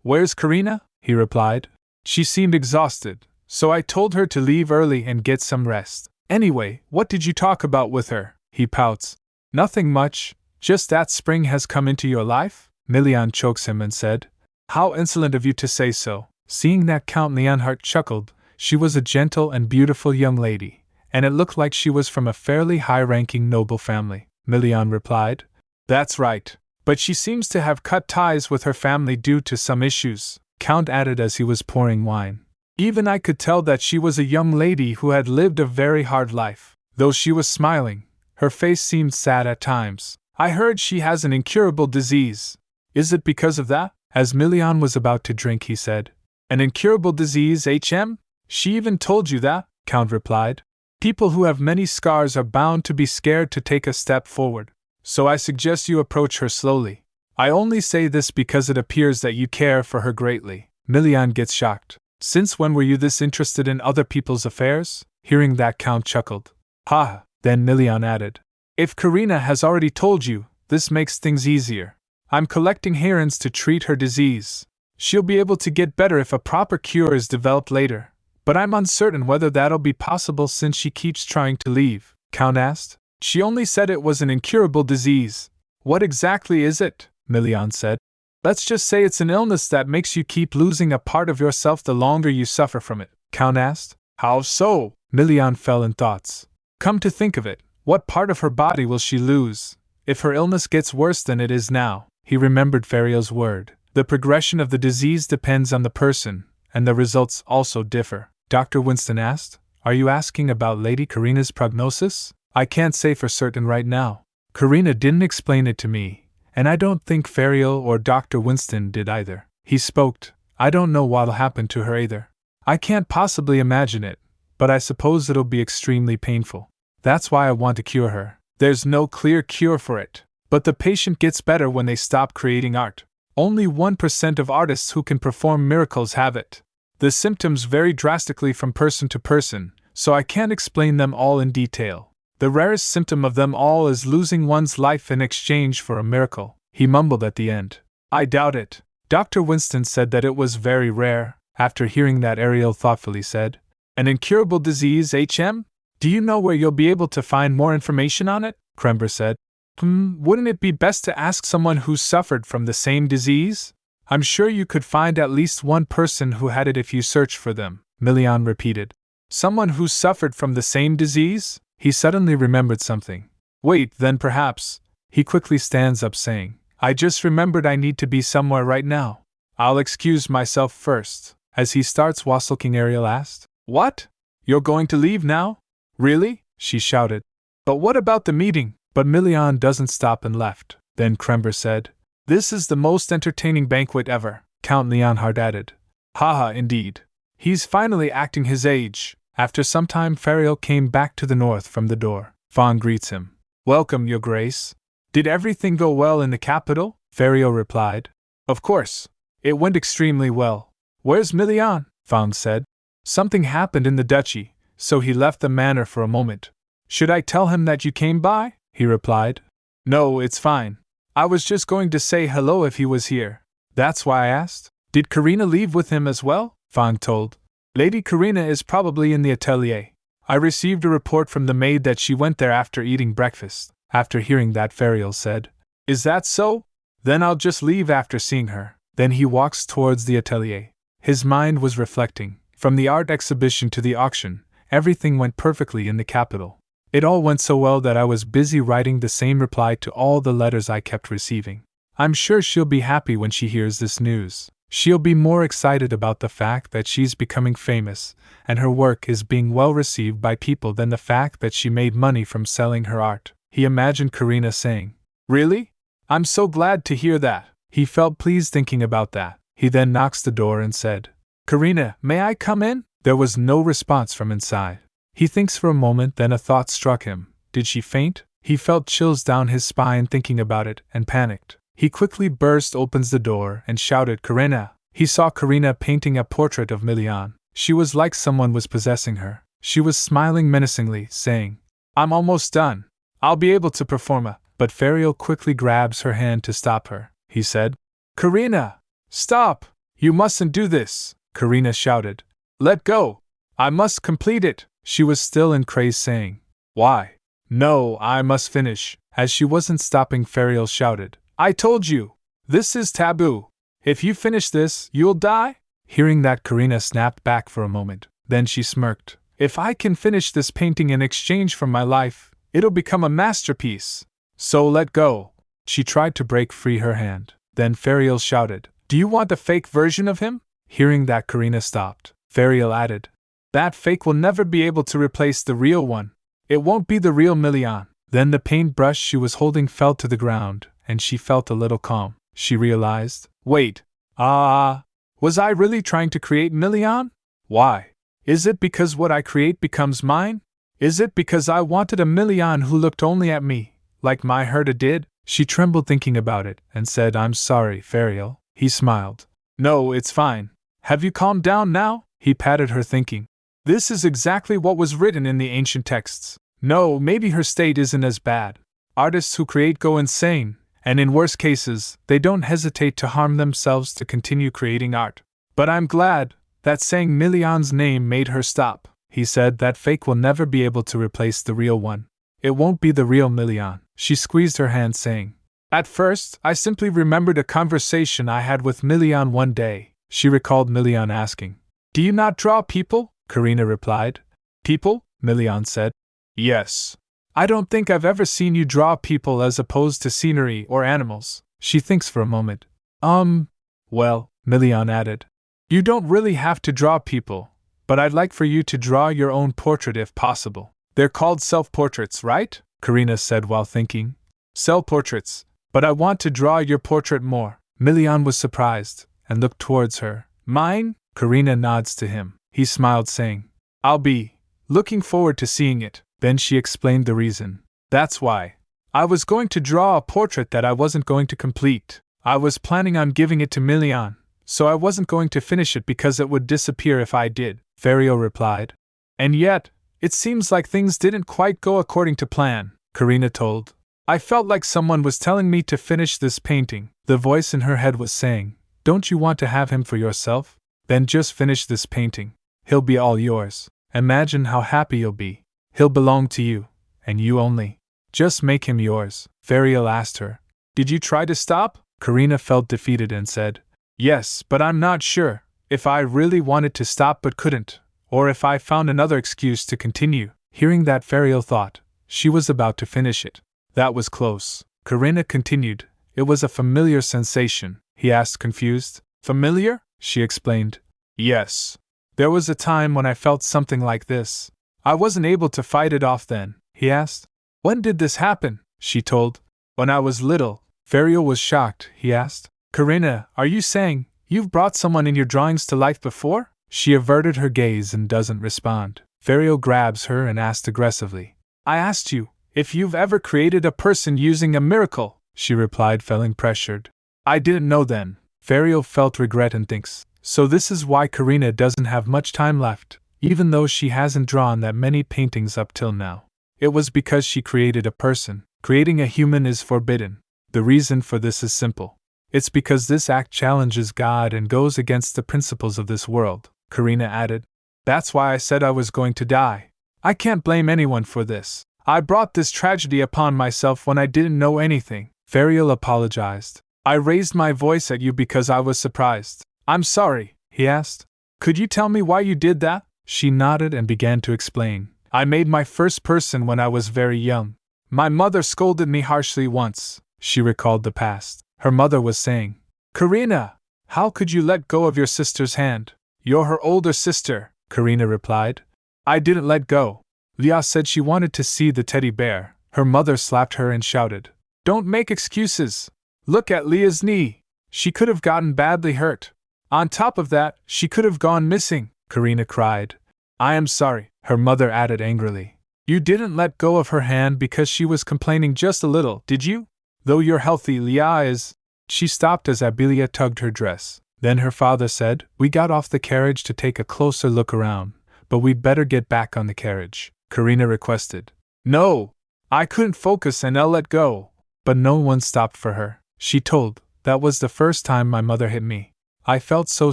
Where's Karina? He replied. She seemed exhausted, so I told her to leave early and get some rest. Anyway, what did you talk about with her? He pouts. Nothing much, just that spring has come into your life? Milian chokes him and said, How insolent of you to say so. Seeing that, Count Leonhardt chuckled. She was a gentle and beautiful young lady, and it looked like she was from a fairly high-ranking noble family. Milian replied. That's right, but she seems to have cut ties with her family due to some issues, Count added as he was pouring wine. Even I could tell that she was a young lady who had lived a very hard life. Though she was smiling, her face seemed sad at times. I heard she has an incurable disease. Is it because of that? As Milian was about to drink, he said, An incurable disease, HM? She even told you that? Count replied. People who have many scars are bound to be scared to take a step forward, so I suggest you approach her slowly. I only say this because it appears that you care for her greatly. Milian gets shocked. Since when were you this interested in other people's affairs? Hearing that, Count chuckled. Then Milian added, If Karina has already told you, this makes things easier. I'm collecting herons to treat her disease. She'll be able to get better if a proper cure is developed later. But I'm uncertain whether that'll be possible since she keeps trying to leave. Count asked. She only said it was an incurable disease. What exactly is it? Milian said. Let's just say it's an illness that makes you keep losing a part of yourself the longer you suffer from it. Count asked. How so? Milian fell in thoughts. Come to think of it, what part of her body will she lose if her illness gets worse than it is now? He remembered Ferrio's word. The progression of the disease depends on the person, and the results also differ. Dr. Winston asked, Are you asking about Lady Karina's prognosis? I can't say for certain right now. Karina didn't explain it to me, and I don't think Ferrio or Dr. Winston did either. He spoke. I don't know what'll happen to her either. I can't possibly imagine it, but I suppose it'll be extremely painful. That's why I want to cure her. There's no clear cure for it, but the patient gets better when they stop creating art. Only 1% of artists who can perform miracles have it. The symptoms vary drastically from person to person, so I can't explain them all in detail. The rarest symptom of them all is losing one's life in exchange for a miracle, he mumbled at the end. I doubt it. Dr. Winston said that it was very rare. After hearing that, Ariel thoughtfully said, An incurable disease, HM? Do you know where you'll be able to find more information on it? Krember said. Wouldn't it be best to ask someone who suffered from the same disease? I'm sure you could find at least one person who had it if you search for them, Milian repeated. Someone who suffered from the same disease? He suddenly remembered something. Wait, then perhaps. He quickly stands up saying, I just remembered I need to be somewhere right now. I'll excuse myself first. As he starts wassailing, Ariel asked, What? You're going to leave now? Really? She shouted. But what about the meeting? But Milian doesn't stop and left. Then Krember said, This is the most entertaining banquet ever, Count Leonhardt added. Haha, indeed. He's finally acting his age. After some time, Ferrio came back to the north from the door. Fawn greets him. Welcome, Your Grace. Did everything go well in the capital? Ferrio replied. Of course. It went extremely well. Where's Milian? Fawn said. Something happened in the duchy. so he left the manor for a moment. Should I tell him that you came by? He replied. No, it's fine. I was just going to say hello if he was here. That's why I asked. Did Karina leave with him as well? Fang told. Lady Karina is probably in the atelier. I received a report from the maid that she went there after eating breakfast. After hearing that, Fariel said, Is that so? Then I'll just leave after seeing her. Then he walks towards the atelier. His mind was reflecting. From the art exhibition to the auction, everything went perfectly in the capital. It all went so well that I was busy writing the same reply to all the letters I kept receiving. I'm sure she'll be happy when she hears this news. She'll be more excited about the fact that she's becoming famous, and her work is being well received by people than the fact that she made money from selling her art. He imagined Karina saying, Really? I'm so glad to hear that. He felt pleased thinking about that. He then knocks the door and said, Karina, may I come in? There was no response from inside. He thinks for a moment, then a thought struck him. Did she faint? He felt chills down his spine thinking about it, and panicked. He quickly opens the door and shouted, Karina! He saw Karina painting a portrait of Milian. She was like someone was possessing her. She was smiling menacingly, saying, I'm almost done. I'll be able to perform a... But Fariel quickly grabs her hand to stop her. He said, Karina! Stop! You mustn't do this! Karina shouted. Let go! I must complete it! She was still in craze, saying, Why? No, I must finish. As she wasn't stopping, Fariel shouted, I told you! This is taboo! If you finish this, you'll die? Hearing that, Karina snapped back for a moment. Then she smirked. If I can finish this painting in exchange for my life, it'll become a masterpiece. So let go. She tried to break free her hand. Then Fariel shouted, Do you want a fake version of him? Hearing that, Karina stopped. Fariel added, That fake will never be able to replace the real one. It won't be the real Milian. Then the paintbrush she was holding fell to the ground, and she felt a little calm. She realized, Wait, was I really trying to create Milian? Why? Is it because what I create becomes mine? Is it because I wanted a Milian who looked only at me, like my Herta did? She trembled thinking about it, and said, I'm sorry, Fariel. He smiled. No, it's fine. Have you calmed down now? He patted her, thinking, This is exactly what was written in the ancient texts. No, maybe her state isn't as bad. Artists who create go insane, and in worse cases, they don't hesitate to harm themselves to continue creating art. But I'm glad that saying Milian's name made her stop. He said that fake will never be able to replace the real one. It won't be the real Milian. She squeezed her hand, saying, At first, I simply remembered a conversation I had with Milian one day. She recalled Milian asking, Do you not draw people? Karina replied. People? Milian said. Yes. I don't think I've ever seen you draw people as opposed to scenery or animals. She thinks for a moment. Well, Milian added, You don't really have to draw people, but I'd like for you to draw your own portrait if possible. They're called self-portraits, right? Karina said while thinking. Self-portraits, but I want to draw your portrait more. Milian was surprised, and looked towards her. Mine? Karina nods to him. He smiled, saying, I'll be looking forward to seeing it. Then she explained the reason. That's why. I was going to draw a portrait that I wasn't going to complete. I was planning on giving it to Milian, so I wasn't going to finish it because it would disappear if I did, Fariel replied. And yet, it seems like things didn't quite go according to plan, Karina told. I felt like someone was telling me to finish this painting. The voice in her head was saying, Don't you want to have him for yourself? Then just finish this painting. He'll be all yours. Imagine how happy you'll be. He'll belong to you, and you only. Just make him yours. Fariel asked her. Did you try to stop? Karina felt defeated and said, Yes, but I'm not sure if I really wanted to stop but couldn't, or if I found another excuse to continue. Hearing that, Fariel thought she was about to finish it. That was close. Karina continued, It was a familiar sensation. He asked, confused. Familiar? She explained. Yes. There was a time when I felt something like this. I wasn't able to fight it off then, he asked. When did this happen? She told. When I was little. Fariel was shocked. He asked, Karina, are you saying you've brought someone in your drawings to life before? She averted her gaze and doesn't respond. Fariel grabs her and asked aggressively, I asked you if you've ever created a person using a miracle, she replied, feeling pressured. I didn't know then. Fariel felt regret and thinks, so this is why Karina doesn't have much time left. even though she hasn't drawn that many paintings up till now. It was because she created a person. Creating a human is forbidden. The reason for this is simple. It's because this act challenges God and goes against the principles of this world, Karina added. That's why I said I was going to die. I can't blame anyone for this. I brought this tragedy upon myself when I didn't know anything. Fariel apologized. I raised my voice at you because I was surprised. I'm sorry, he asked. Could you tell me why you did that? She nodded and began to explain. I made my first person when I was very young. My mother scolded me harshly once. She recalled the past. Her mother was saying, Karina, how could you let go of your sister's hand? You're her older sister, Karina replied. I didn't let go. Leah said she wanted to see the teddy bear. Her mother slapped her and shouted, Don't make excuses. Look at Leah's knee. She could have gotten badly hurt. On top of that, she could have gone missing, Karina cried. I am sorry, her mother added angrily. You didn't let go of her hand because she was complaining just a little, did you? Though you're healthy, Leah is. She stopped as Abilia tugged her dress. Then her father said, We got off the carriage to take a closer look around, but we'd better get back on the carriage, Karina requested. No! I couldn't focus and I'll let go. But no one stopped for her. She told, That was the first time my mother hit me. I felt so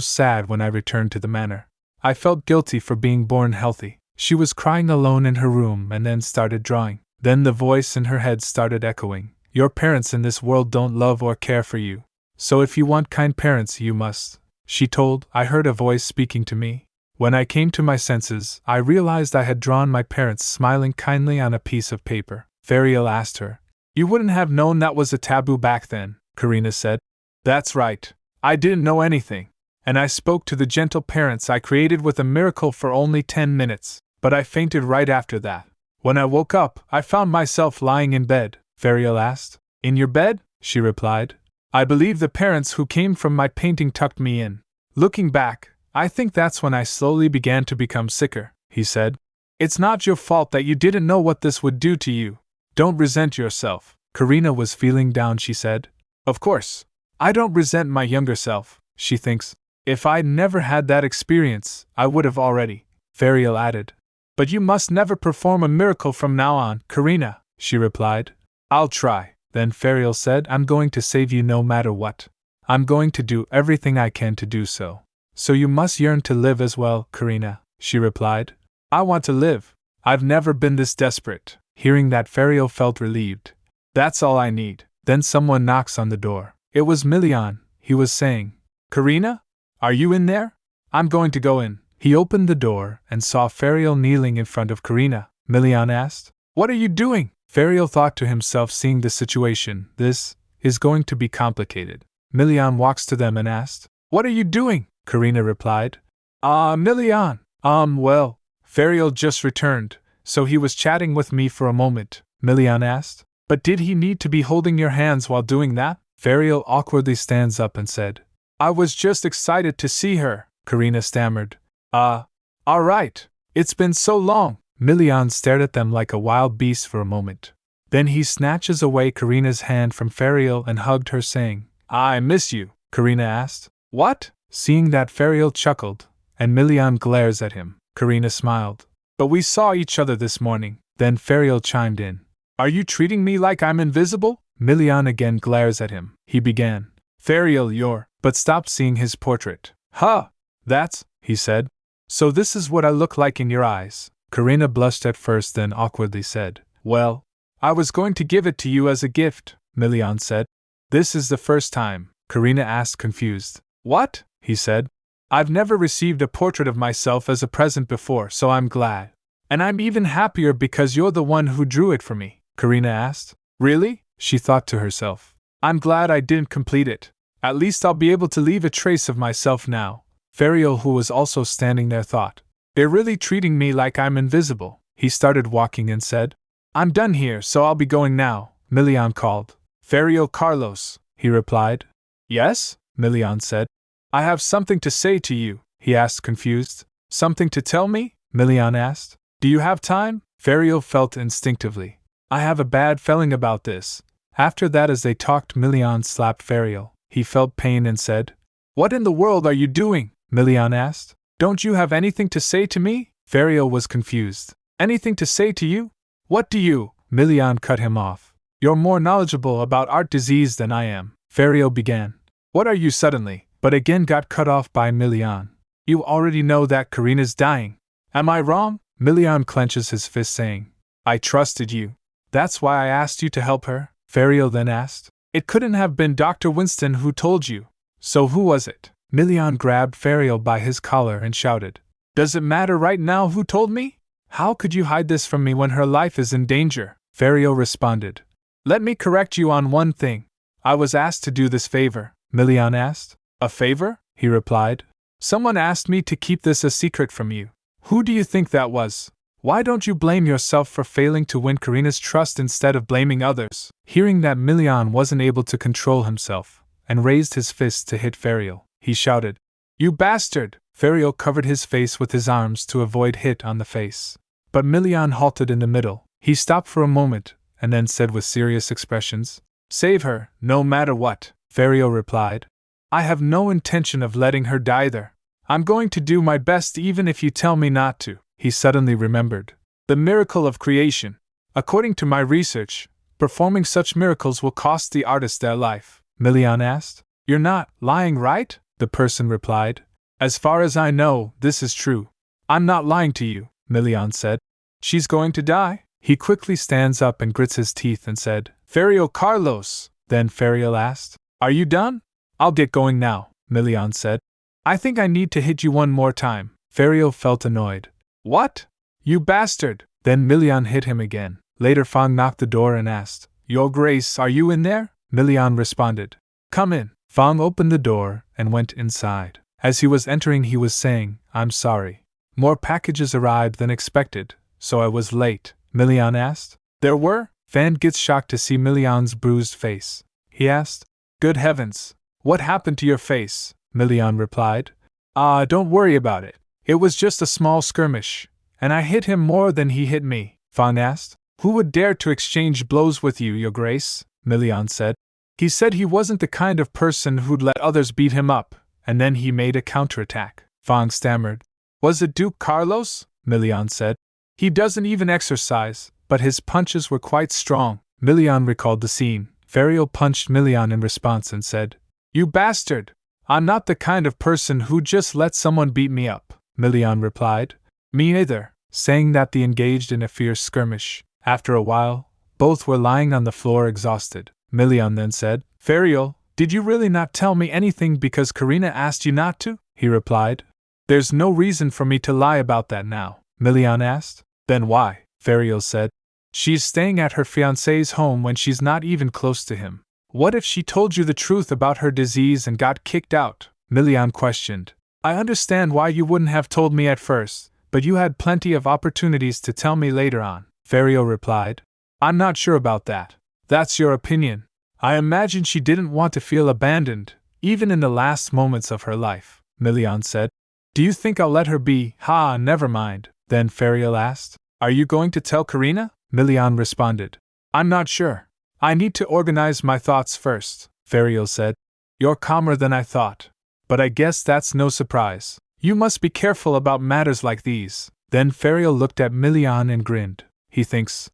sad when I returned to the manor. I felt guilty for being born healthy. She was crying alone in her room and then started drawing. Then the voice in her head started echoing. Your parents in this world don't love or care for you. So if you want kind parents, you must. She told, I heard a voice speaking to me. When I came to my senses, I realized I had drawn my parents smiling kindly on a piece of paper. Fariel asked her. You wouldn't have known that was a taboo back then, Karina said. That's right. I didn't know anything. And I spoke to the gentle parents I created with a miracle for only 10 minutes, but I fainted right after that. When I woke up, I found myself lying in bed, Fariel asked. In your bed? She replied. I believe the parents who came from my painting tucked me in. Looking back, I think that's when I slowly began to become sicker, he said. It's not your fault that you didn't know what this would do to you. Don't resent yourself. Karina was feeling down, she said. Of course. I don't resent my younger self, she thinks. If I'd never had that experience, I would have already, Fariel added. But you must never perform a miracle from now on, Karina, she replied. I'll try. Then Fariel said, I'm going to save you no matter what. I'm going to do everything I can to do so. So you must yearn to live as well, Karina, she replied. I want to live. I've never been this desperate. Hearing that, Fariel felt relieved. That's all I need. Then someone knocks on the door. It was Milian. He was saying, Karina? Are you in there? I'm going to go in. He opened the door and saw Fariel kneeling in front of Karina. Milian asked, What are you doing? Fariel thought to himself, seeing the situation. This is going to be complicated. Milian walks to them and asked, What are you doing? Karina replied, Milian. Well, Fariel just returned, so he was chatting with me for a moment, Milian asked. But did he need to be holding your hands while doing that? Fariel awkwardly stands up and said, I was just excited to see her, Karina stammered. All right. It's been so long. Milian stared at them like a wild beast for a moment. Then he snatches away Karina's hand from Fariel and hugged her, saying, I miss you, Karina asked. What? Seeing that, Fariel chuckled, and Milian glares at him. Karina smiled. But we saw each other this morning. Then Fariel chimed in. Are you treating me like I'm invisible? Milian again glares at him. He began. Fariel, you're... but stopped seeing his portrait. Huh! That's... he said. So this is what I look like in your eyes. Karina blushed at first, then awkwardly said, Well, I was going to give it to you as a gift, Milian said. This is the first time, Karina asked, confused. What? He said. I've never received a portrait of myself as a present before, so I'm glad. And I'm even happier because you're the one who drew it for me, Karina asked. Really? She thought to herself. I'm glad I didn't complete it. At least I'll be able to leave a trace of myself now. Fariel, who was also standing there, thought. They're really treating me like I'm invisible. He started walking and said, I'm done here, so I'll be going now, Milian called. Fariel Carlos, he replied. Yes? Milian said. I have something to say to you, he asked, confused. Something to tell me? Milian asked. Do you have time? Fariel felt instinctively. I have a bad feeling about this. After that, as they talked, Milian slapped Fariel. He felt pain and said, What in the world are you doing? Milian asked. Don't you have anything to say to me? Fariel was confused. Anything to say to you? What do you? Milian cut him off. You're more knowledgeable about art disease than I am, Fariel began. What are you suddenly? But again got cut off by Milian. You already know that Karina's dying. Am I wrong? Milian clenches his fist saying. I trusted you. That's why I asked you to help her, Fariel then asked. It couldn't have been Dr. Winston who told you. So who was it? Milian grabbed Fariel by his collar and shouted. Does it matter right now who told me? How could you hide this from me when her life is in danger? Fariel responded. Let me correct you on one thing. I was asked to do this favor, Milian asked. A favor? He replied. Someone asked me to keep this a secret from you. Who do you think that was? Why don't you blame yourself for failing to win Karina's trust instead of blaming others? Hearing that Milian wasn't able to control himself, and raised his fist to hit Fariel, he shouted. You bastard! Fariel covered his face with his arms to avoid hit on the face. But Milian halted in the middle. He stopped for a moment, and then said with serious expressions, Save her, no matter what, Fariel replied. I have no intention of letting her die either. I'm going to do my best even if you tell me not to. He suddenly remembered. The miracle of creation. According to my research, performing such miracles will cost the artist their life. Milian asked. You're not lying, right? The person replied. As far as I know, this is true. I'm not lying to you, Milian said. She's going to die? He quickly stands up and grits his teeth and said, Fariel Carlos. Then Fariel asked, Are you done? I'll get going now, Milian said. I think I need to hit you one more time. Fariel felt annoyed. What? You bastard! Then Milian hit him again. Later Fang knocked the door and asked, Your Grace, are you in there? Milian responded. Come in. Fang opened the door and went inside. As he was entering he was saying, I'm sorry. More packages arrived than expected, so I was late. Milian asked. There were? Fan gets shocked to see Milian's bruised face. He asked. Good heavens! What happened to your face? Milian replied. Don't worry about it. It was just a small skirmish, and I hit him more than he hit me. Fang asked. Who would dare to exchange blows with you, Your Grace? Milian said. He said he wasn't the kind of person who'd let others beat him up, and then he made a counterattack. Fang stammered. Was it Duke Carlos? Milian said. He doesn't even exercise, but his punches were quite strong. Milian recalled the scene. Fariel punched Milian in response and said, You bastard! I'm not the kind of person who just lets someone beat me up. Milian replied. Me either, saying that they engaged in a fierce skirmish. After a while, both were lying on the floor exhausted. Milian then said, Fariel, did you really not tell me anything because Karina asked you not to? He replied. There's no reason for me to lie about that now, Milian asked. Then why? Fariel said. She's staying at her fiancé's home when she's not even close to him. What if she told you the truth about her disease and got kicked out? Milian questioned. I understand why you wouldn't have told me at first, but you had plenty of opportunities to tell me later on, Fariel replied. I'm not sure about that. That's your opinion. I imagine she didn't want to feel abandoned, even in the last moments of her life, Milian said. Do you think I'll let her be? Never mind. Then Fariel asked. Are you going to tell Karina? Milian responded. I'm not sure. I need to organize my thoughts first, Fariel said. You're calmer than I thought. But I guess that's no surprise. You must be careful about matters like these. Then Fariel looked at Milian and grinned. He thinks,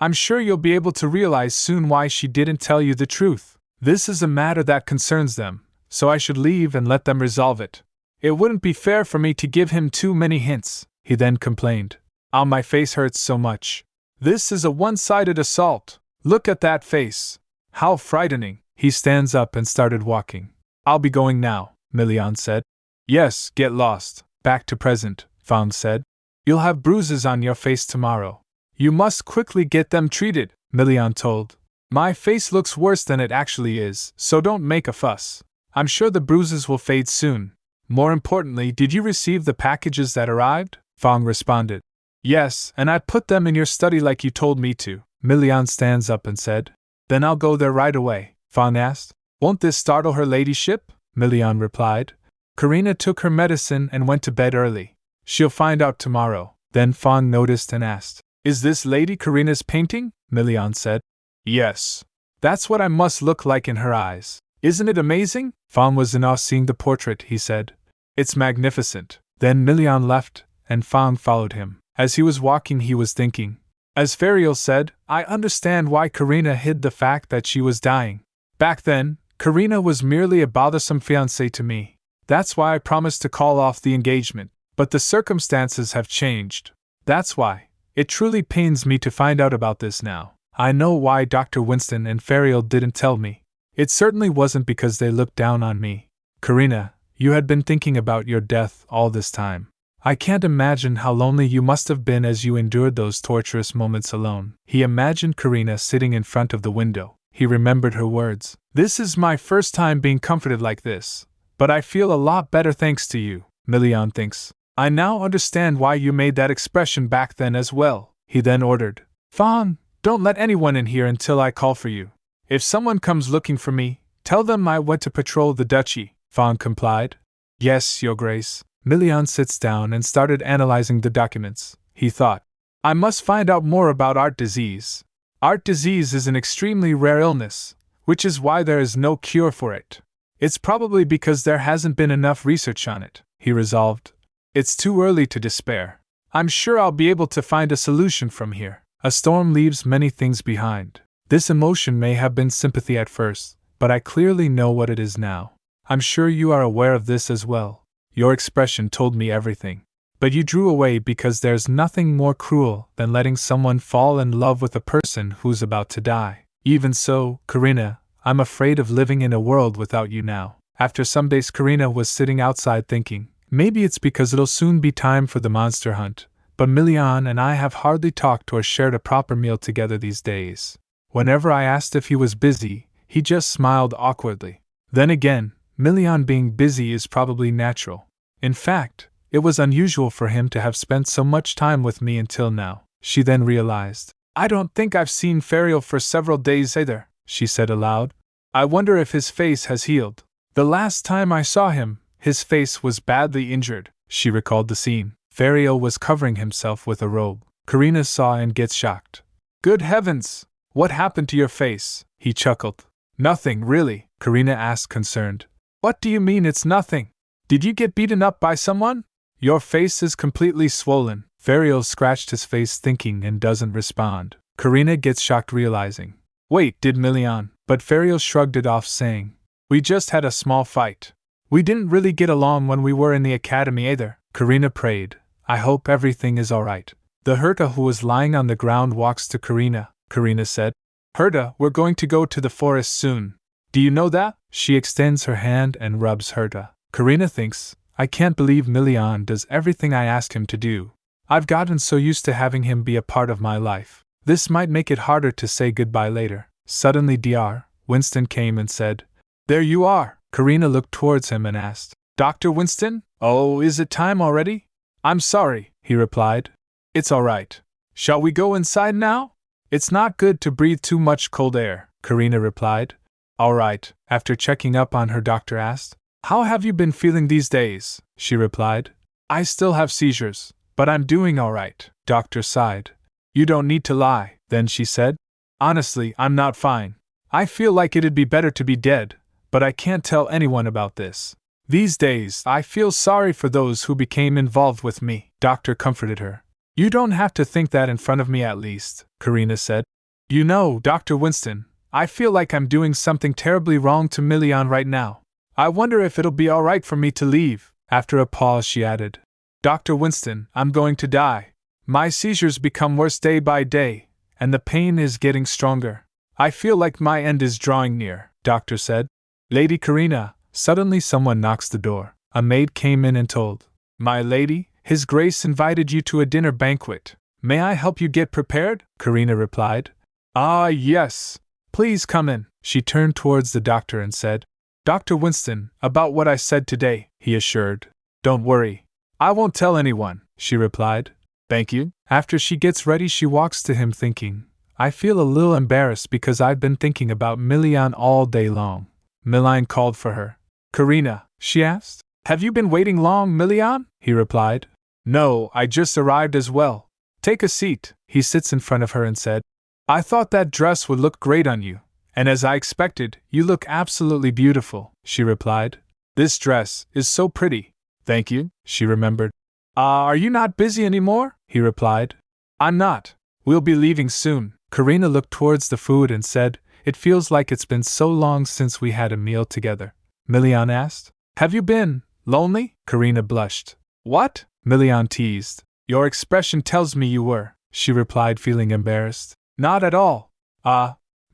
I'm sure you'll be able to realize soon why she didn't tell you the truth. This is a matter that concerns them, so I should leave and let them resolve it. It wouldn't be fair for me to give him too many hints, he then complained. My face hurts so much. This is a one-sided assault. Look at that face. How frightening. He stands up and started walking. I'll be going now, Milian said. Yes, get lost. Back to present, Fang said. You'll have bruises on your face tomorrow. You must quickly get them treated, Milian told. My face looks worse than it actually is, so don't make a fuss. I'm sure the bruises will fade soon. More importantly, did you receive the packages that arrived? Fang responded. Yes, and I put them in your study like you told me to. Milian stands up and said. Then I'll go there right away, Fang asked. Won't this startle her ladyship? Milian replied. Karina took her medicine and went to bed early. She'll find out tomorrow. Then Fang noticed and asked. Is this Lady Karina's painting? Milian said. Yes. That's what I must look like in her eyes. Isn't it amazing? Fang was in awe seeing the portrait, he said. It's magnificent. Then Milian left, and Fang followed him. As he was walking, he was thinking. As Fariel said, I understand why Karina hid the fact that she was dying. Back then, Karina was merely a bothersome fiancé to me. That's why I promised to call off the engagement. But the circumstances have changed. That's why. It truly pains me to find out about this now. I know why Dr. Winston and Fariel didn't tell me. It certainly wasn't because they looked down on me. Karina, you had been thinking about your death all this time. I can't imagine how lonely you must have been as you endured those torturous moments alone. He imagined Karina sitting in front of the window. He remembered her words. This is my first time being comforted like this, but I feel a lot better thanks to you, Milian thinks. I now understand why you made that expression back then as well. He then ordered. Fawn, don't let anyone in here until I call for you. If someone comes looking for me, tell them I went to patrol the duchy. Fawn complied. Yes, Your Grace. Milian sits down and started analyzing the documents. He thought, I must find out more about art disease. Art disease is an extremely rare illness, which is why there is no cure for it. It's probably because there hasn't been enough research on it, he resolved. It's too early to despair. I'm sure I'll be able to find a solution from here. A storm leaves many things behind. This emotion may have been sympathy at first, but I clearly know what it is now. I'm sure you are aware of this as well. Your expression told me everything. But you drew away because there's nothing more cruel than letting someone fall in love with a person who's about to die. Even so, Karina, I'm afraid of living in a world without you now. After some days, Karina was sitting outside thinking, maybe it's because it'll soon be time for the monster hunt, but Milian and I have hardly talked or shared a proper meal together these days. Whenever I asked if he was busy, he just smiled awkwardly. Then again, Milian being busy is probably natural. In fact, it was unusual for him to have spent so much time with me until now. She then realized. I don't think I've seen Fariel for several days either, she said aloud. I wonder if his face has healed. The last time I saw him, his face was badly injured. She recalled the scene. Fariel was covering himself with a robe. Karina saw and gets shocked. Good heavens! What happened to your face? He chuckled. Nothing, really, Karina asked concerned. What do you mean it's nothing? Did you get beaten up by someone? Your face is completely swollen. Fariel scratched his face thinking and doesn't respond. Karina gets shocked realizing. Wait, did Milian? But Fariel shrugged it off saying. We just had a small fight. We didn't really get along when we were in the academy either. Karina prayed. I hope everything is alright. The Herta who was lying on the ground walks to Karina. Karina said. Herta, we're going to go to the forest soon. Do you know that? She extends her hand and rubs Herta. Karina thinks, I can't believe Milian does everything I ask him to do. I've gotten so used to having him be a part of my life. This might make it harder to say goodbye later. Suddenly Dr. Winston came and said, There you are. Karina looked towards him and asked, Dr. Winston? Oh, is it time already? I'm sorry, he replied. It's all right. Shall we go inside now? It's not good to breathe too much cold air, Karina replied. All right. After checking up on her, doctor asked, How have you been feeling these days? She replied, I still have seizures, but I'm doing all right. Doctor sighed. You don't need to lie, then she said. Honestly, I'm not fine. I feel like it'd be better to be dead, but I can't tell anyone about this. These days, I feel sorry for those who became involved with me. Doctor comforted her. You don't have to think that in front of me at least, Karina said. You know, Dr. Winston, I feel like I'm doing something terribly wrong to Milian right now. I wonder if it'll be all right for me to leave. After a pause, she added, Dr. Winston, I'm going to die. My seizures become worse day by day, and the pain is getting stronger. I feel like my end is drawing near, Doctor said. Lady Karina, suddenly someone knocks the door. A maid came in and told, My lady, His Grace invited you to a dinner banquet. May I help you get prepared? Karina replied. Ah, yes. Please come in. She turned towards the doctor and said, Dr. Winston, about what I said today, he assured. Don't worry. I won't tell anyone, she replied. Thank you. After she gets ready, she walks to him thinking, I feel a little embarrassed because I've been thinking about Milian all day long. Milian called for her. Karina, she asked, have you been waiting long, Milian? He replied. No, I just arrived as well. Take a seat. He sits in front of her and said, I thought that dress would look great on you, and as I expected, you look absolutely beautiful, she replied. This dress is so pretty. Thank you, she remembered. Are you not busy anymore? He replied. I'm not. We'll be leaving soon. Karina looked towards the food and said, It feels like it's been so long since we had a meal together. Milian asked. Have you been lonely? Karina blushed. What? Milian teased. Your expression tells me you were, she replied, feeling embarrassed. Not at all.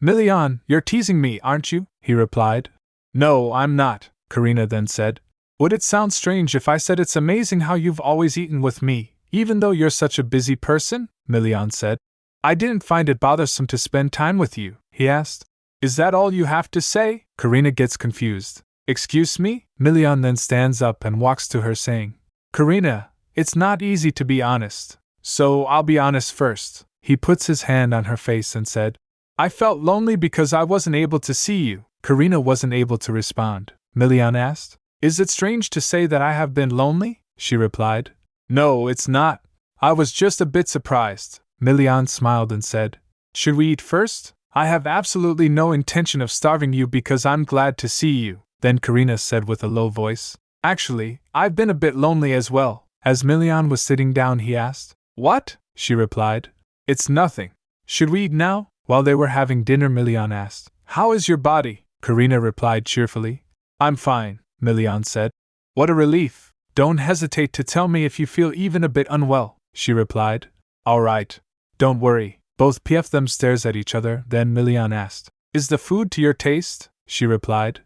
Milian, you're teasing me, aren't you? He replied. No, I'm not, Karina then said. Would it sound strange if I said it's amazing how you've always eaten with me, even though you're such a busy person? Milian said. I didn't find it bothersome to spend time with you, he asked. Is that all you have to say? Karina gets confused. Excuse me? Milian then stands up and walks to her saying, Karina, it's not easy to be honest, so I'll be honest first. He puts his hand on her face and said, I felt lonely because I wasn't able to see you. Karina wasn't able to respond. Milian asked, Is it strange to say that I have been lonely? She replied. No, it's not. I was just a bit surprised. Milian smiled and said, Should we eat first? I have absolutely no intention of starving you because I'm glad to see you. Then Karina said with a low voice, Actually, I've been a bit lonely as well. As Milian was sitting down, he asked, What? She replied, It's nothing. Should we eat now? While they were having dinner, Milian asked, How is your body? Karina replied cheerfully, I'm fine, Milian said. What a relief. Don't hesitate to tell me if you feel even a bit unwell, she replied. All right. Don't worry. Both them stares at each other, then Milian asked, Is the food to your taste? She replied.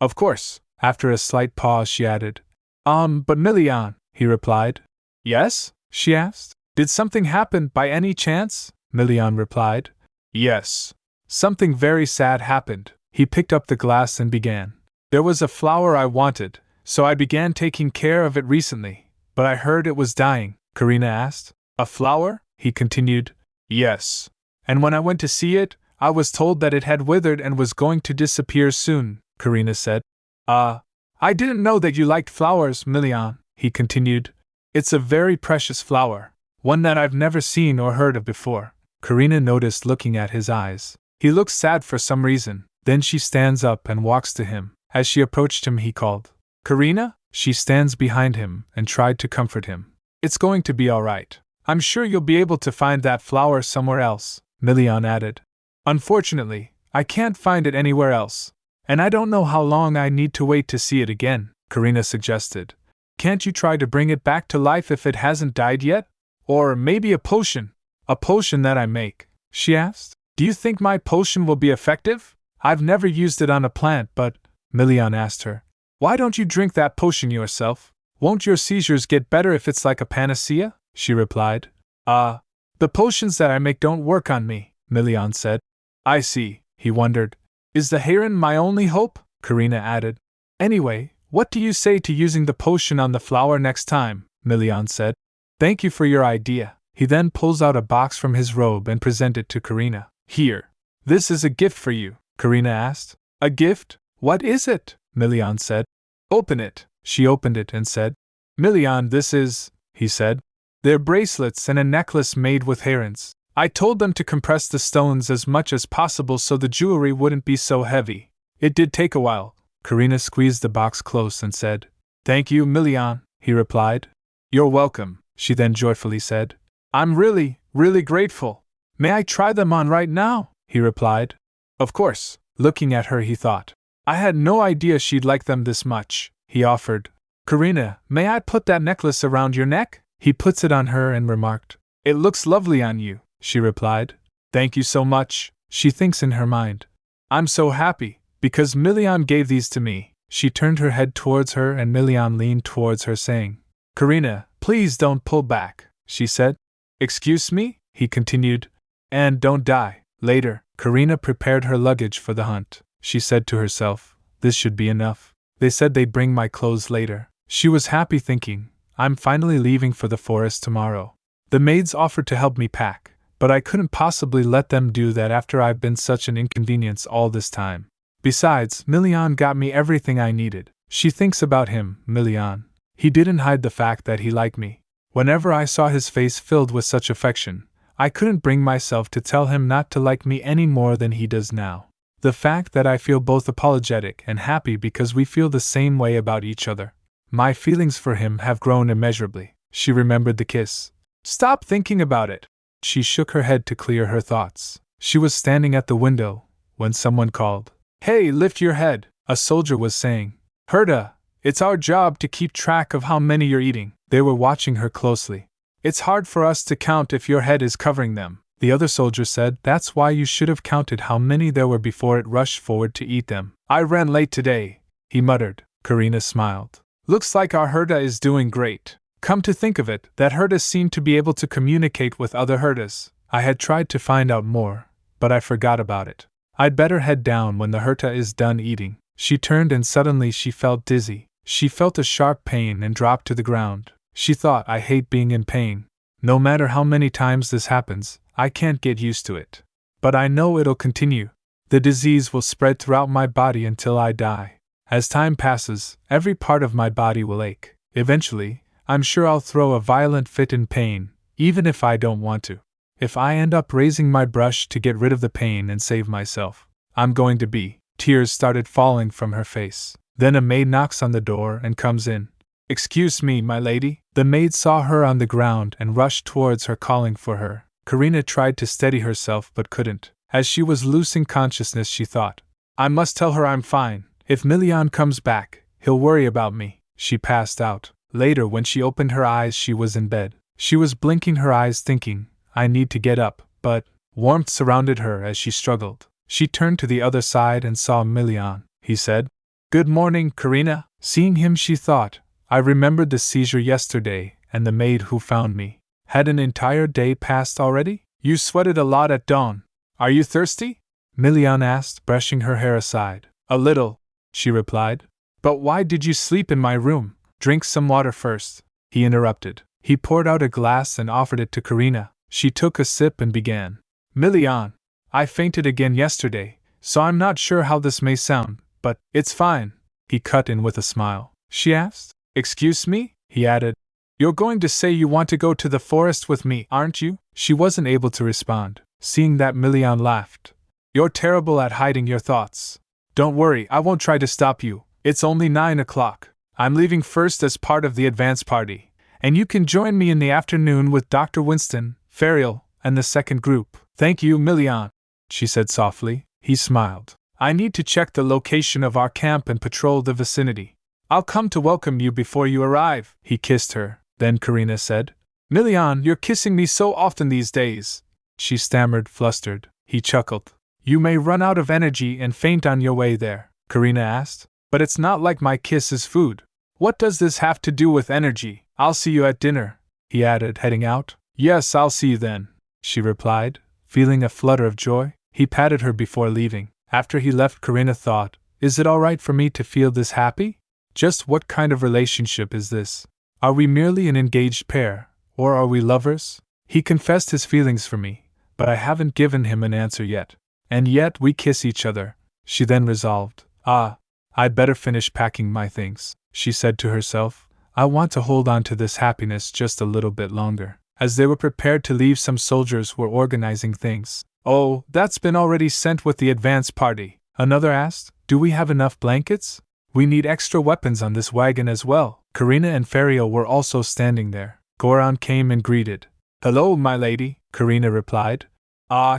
Of course. After a slight pause, she added, But Milian, he replied. Yes? She asked. Did something happen by any chance? Milian replied. Yes. Something very sad happened. He picked up the glass and began. There was a flower I wanted, so I began taking care of it recently, but I heard it was dying. Karina asked. A flower? He continued. Yes. And when I went to see it, I was told that it had withered and was going to disappear soon, Karina said. I didn't know that you liked flowers, Milian, he continued. It's a very precious flower, one that I've never seen or heard of before. Karina noticed looking at his eyes. He looks sad for some reason. Then she stands up and walks to him. As she approached him, he called, Karina? She stands behind him and tried to comfort him. It's going to be all right. I'm sure you'll be able to find that flower somewhere else, Milian added. Unfortunately, I can't find it anywhere else. And I don't know how long I need to wait to see it again, Karina suggested. Can't you try to bring it back to life if it hasn't died yet? Or maybe a potion? A potion that I make, she asked. Do you think my potion will be effective? I've never used it on a plant, but, Milian asked her, why don't you drink that potion yourself? Won't your seizures get better if it's like a panacea? She replied. The potions that I make don't work on me, Milian said. I see, he wondered. Is the heron my only hope? Karina added. Anyway, what do you say to using the potion on the flower next time? Milian said. Thank you for your idea. He then pulls out a box from his robe and presents it to Karina. Here. This is a gift for you, Karina asked. A gift? What is it? Milian said. Open it. She opened it and said. Milian, this is, he said. They're bracelets and a necklace made with herons. I told them to compress the stones as much as possible so the jewelry wouldn't be so heavy. It did take a while. Karina squeezed the box close and said, Thank you, Milian, he replied. You're welcome, she then joyfully said. I'm really, really grateful. May I try them on right now? He replied. Of course. Looking at her, he thought. I had no idea she'd like them this much, he offered. Karina, may I put that necklace around your neck? He puts it on her and remarked. It looks lovely on you, she replied. Thank you so much, she thinks in her mind. I'm so happy, because Milian gave these to me. She turned her head towards her and Milian leaned towards her saying, Karina, please don't pull back, she said. Excuse me, he continued. And don't die. Later, Karina prepared her luggage for the hunt. She said to herself, this should be enough. They said they'd bring my clothes later. She was happy thinking, I'm finally leaving for the forest tomorrow. The maids offered to help me pack, but I couldn't possibly let them do that after I've been such an inconvenience all this time. Besides, Milian got me everything I needed. She thinks about him, Milian. He didn't hide the fact that he liked me. Whenever I saw his face filled with such affection, I couldn't bring myself to tell him not to like me any more than he does now. The fact that I feel both apologetic and happy because we feel the same way about each other. My feelings for him have grown immeasurably. She remembered the kiss. Stop thinking about it. She shook her head to clear her thoughts. She was standing at the window when someone called. Hey, lift your head, a soldier was saying. Herta, it's our job to keep track of how many you're eating. They were watching her closely. It's hard for us to count if your head is covering them. The other soldier said, that's why you should have counted how many there were before it rushed forward to eat them. I ran late today, he muttered. Karina smiled. Looks like our Herta is doing great. Come to think of it, that Herta seemed to be able to communicate with other Hertas. I had tried to find out more, but I forgot about it. I'd better head down when the Herta is done eating. She turned and suddenly she felt dizzy. She felt a sharp pain and dropped to the ground. She thought, I hate being in pain. No matter how many times this happens, I can't get used to it. But I know it'll continue. The disease will spread throughout my body until I die. As time passes, every part of my body will ache. Eventually, I'm sure I'll throw a violent fit in pain, even if I don't want to. If I end up raising my brush to get rid of the pain and save myself, I'm going to be. Tears started falling from her face. Then a maid knocks on the door and comes in. Excuse me, my lady. The maid saw her on the ground and rushed towards her, calling for her. Karina tried to steady herself but couldn't. As she was losing consciousness, she thought, I must tell her I'm fine. If Milian comes back, he'll worry about me. She passed out. Later, when she opened her eyes, she was in bed. She was blinking her eyes thinking, I need to get up, but warmth surrounded her as she struggled. She turned to the other side and saw Milian. He said, Good morning, Karina. Seeing him, she thought, I remembered the seizure yesterday and the maid who found me. Had an entire day passed already? You sweated a lot at dawn. Are you thirsty? Milian asked, brushing her hair aside. A little, she replied. But why did you sleep in my room? Drink some water first, he interrupted. He poured out a glass and offered it to Karina. She took a sip and began. Milian, I fainted again yesterday, so I'm not sure how this may sound, but it's fine, he cut in with a smile. She asked. Excuse me? He added. You're going to say you want to go to the forest with me, aren't you? She wasn't able to respond. Seeing that, Milian laughed. You're terrible at hiding your thoughts. Don't worry, I won't try to stop you. It's only 9 o'clock. I'm leaving first as part of the advance party, and you can join me in the afternoon with Dr. Winston, Ferial, and the second group. Thank you, Milian, she said softly. He smiled. I need to check the location of our camp and patrol the vicinity. I'll come to welcome you before you arrive. He kissed her. Then Karina said, Milian, you're kissing me so often these days. She stammered, flustered. He chuckled. You may run out of energy and faint on your way there, Karina asked. But it's not like my kiss is food. What does this have to do with energy? I'll see you at dinner, he added, heading out. Yes, I'll see you then, she replied, feeling a flutter of joy. He patted her before leaving. After he left, Karina thought, is it all right for me to feel this happy? Just what kind of relationship is this? Are we merely an engaged pair, or are we lovers? He confessed his feelings for me, but I haven't given him an answer yet. And yet we kiss each other. She then resolved, I'd better finish packing my things, she said to herself. I want to hold on to this happiness just a little bit longer. As they were prepared to leave, some soldiers were organizing things. Oh, that's been already sent with the advance party, another asked. Do we have enough blankets? We need extra weapons on this wagon as well. Karina and Ferial were also standing there. Goran came and greeted. Hello, my lady, Karina replied.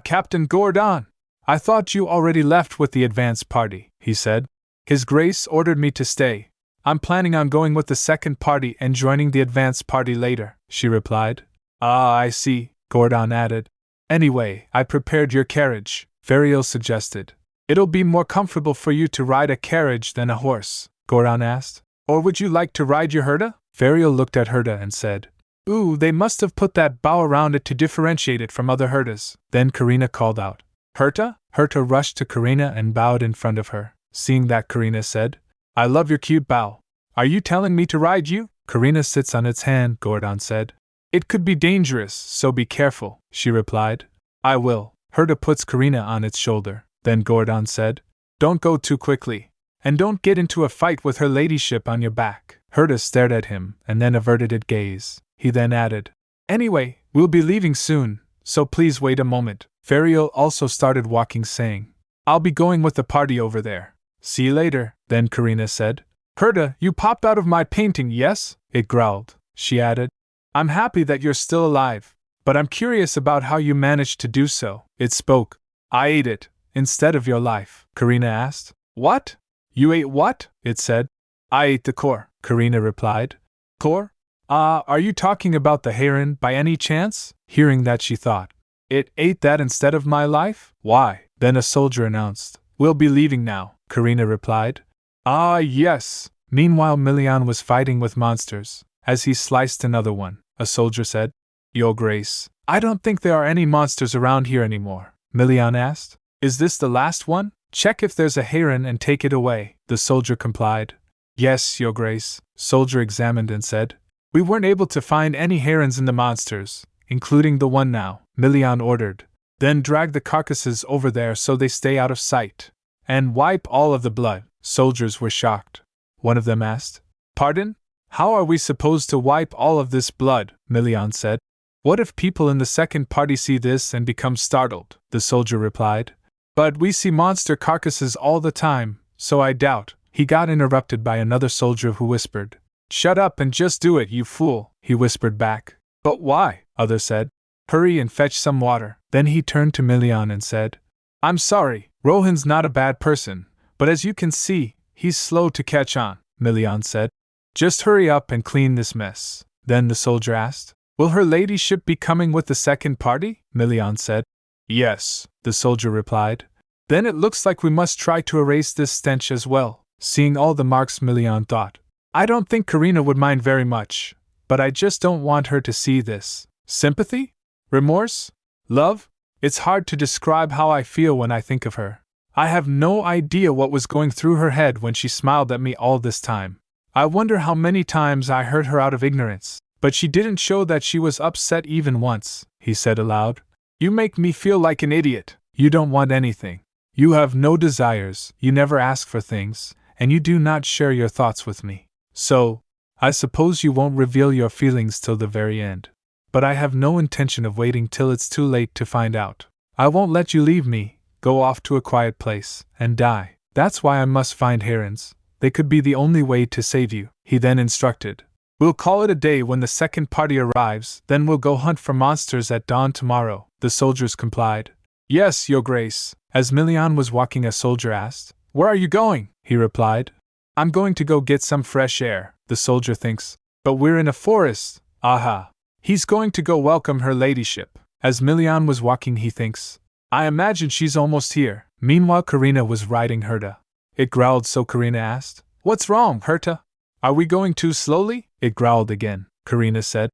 Captain Gordon. I thought you already left with the advance party, he said. His Grace ordered me to stay. I'm planning on going with the second party and joining the advance party later, she replied. I see, Gordon added. Anyway, I prepared your carriage, Ferial suggested. It'll be more comfortable for you to ride a carriage than a horse, Gordon asked. Or would you like to ride your Herta? Ferial looked at Herta and said, Ooh, they must have put that bow around it to differentiate it from other Hertas. Then Karina called out, Herta? Herta rushed to Karina and bowed in front of her. Seeing that, Karina said, I love your cute bow. Are you telling me to ride you? Karina sits on its hand, Gordon said. It could be dangerous, so be careful, she replied. I will. Herta puts Karina on its shoulder. Then Gordon said, Don't go too quickly, and don't get into a fight with her ladyship on your back. Herta stared at him and then averted its gaze. He then added, Anyway, we'll be leaving soon, so please wait a moment. Ferial also started walking, saying, I'll be going with the party over there. See you later, then Karina said. Herta, you popped out of my painting, yes? It growled. She added, I'm happy that you're still alive, but I'm curious about how you managed to do so. It spoke. I ate it, instead of your life, Karina asked. What? You ate what? It said. I ate the core, Karina replied. Core? Are you talking about the heron by any chance? Hearing that, she thought. It ate that instead of my life? Why? Then a soldier announced. We'll be leaving now, Karina replied. Ah, yes. Meanwhile, Milian was fighting with monsters. As he sliced another one, a soldier said, Your Grace, I don't think there are any monsters around here anymore, Milian asked. Is this the last one? Check if there's a heron and take it away, the soldier complied. Yes, Your Grace, soldier examined and said. We weren't able to find any herons in the monsters, including the one now, Milian ordered. Then drag the carcasses over there so they stay out of sight. And wipe all of the blood. Soldiers were shocked. One of them asked, Pardon? How are we supposed to wipe all of this blood? Milian said. What if people in the second party see this and become startled? The soldier replied. But we see monster carcasses all the time, so I doubt. He got interrupted by another soldier who whispered. Shut up and just do it, you fool, he whispered back. But why? Others said. Hurry and fetch some water. Then he turned to Milian and said, I'm sorry, Rohan's not a bad person, but as you can see, he's slow to catch on, Milian said. Just hurry up and clean this mess. Then the soldier asked, Will her ladyship be coming with the second party? Milian said. Yes, the soldier replied. Then it looks like we must try to erase this stench as well. Seeing all the marks, Milian thought. I don't think Karina would mind very much, but I just don't want her to see this. Sympathy? Remorse? Love? It's hard to describe how I feel when I think of her. I have no idea what was going through her head when she smiled at me all this time. I wonder how many times I hurt her out of ignorance, but she didn't show that she was upset even once, he said aloud. You make me feel like an idiot. You don't want anything. You have no desires, you never ask for things, and you do not share your thoughts with me. So, I suppose you won't reveal your feelings till the very end. But I have no intention of waiting till it's too late to find out. I won't let you leave me, go off to a quiet place, and die. That's why I must find herons. They could be the only way to save you, he then instructed. We'll call it a day when the second party arrives, then we'll go hunt for monsters at dawn tomorrow, the soldiers complied. Yes, Your Grace. As Milian was walking, a soldier asked, Where are you going? He replied. I'm going to go get some fresh air, the soldier thinks. But we're in a forest. Aha. He's going to go welcome her ladyship. As Milian was walking, he thinks, I imagine she's almost here. Meanwhile, Karina was riding Herta. It growled, so Karina asked, What's wrong, Herta? Are we going too slowly? It growled again. Karina said,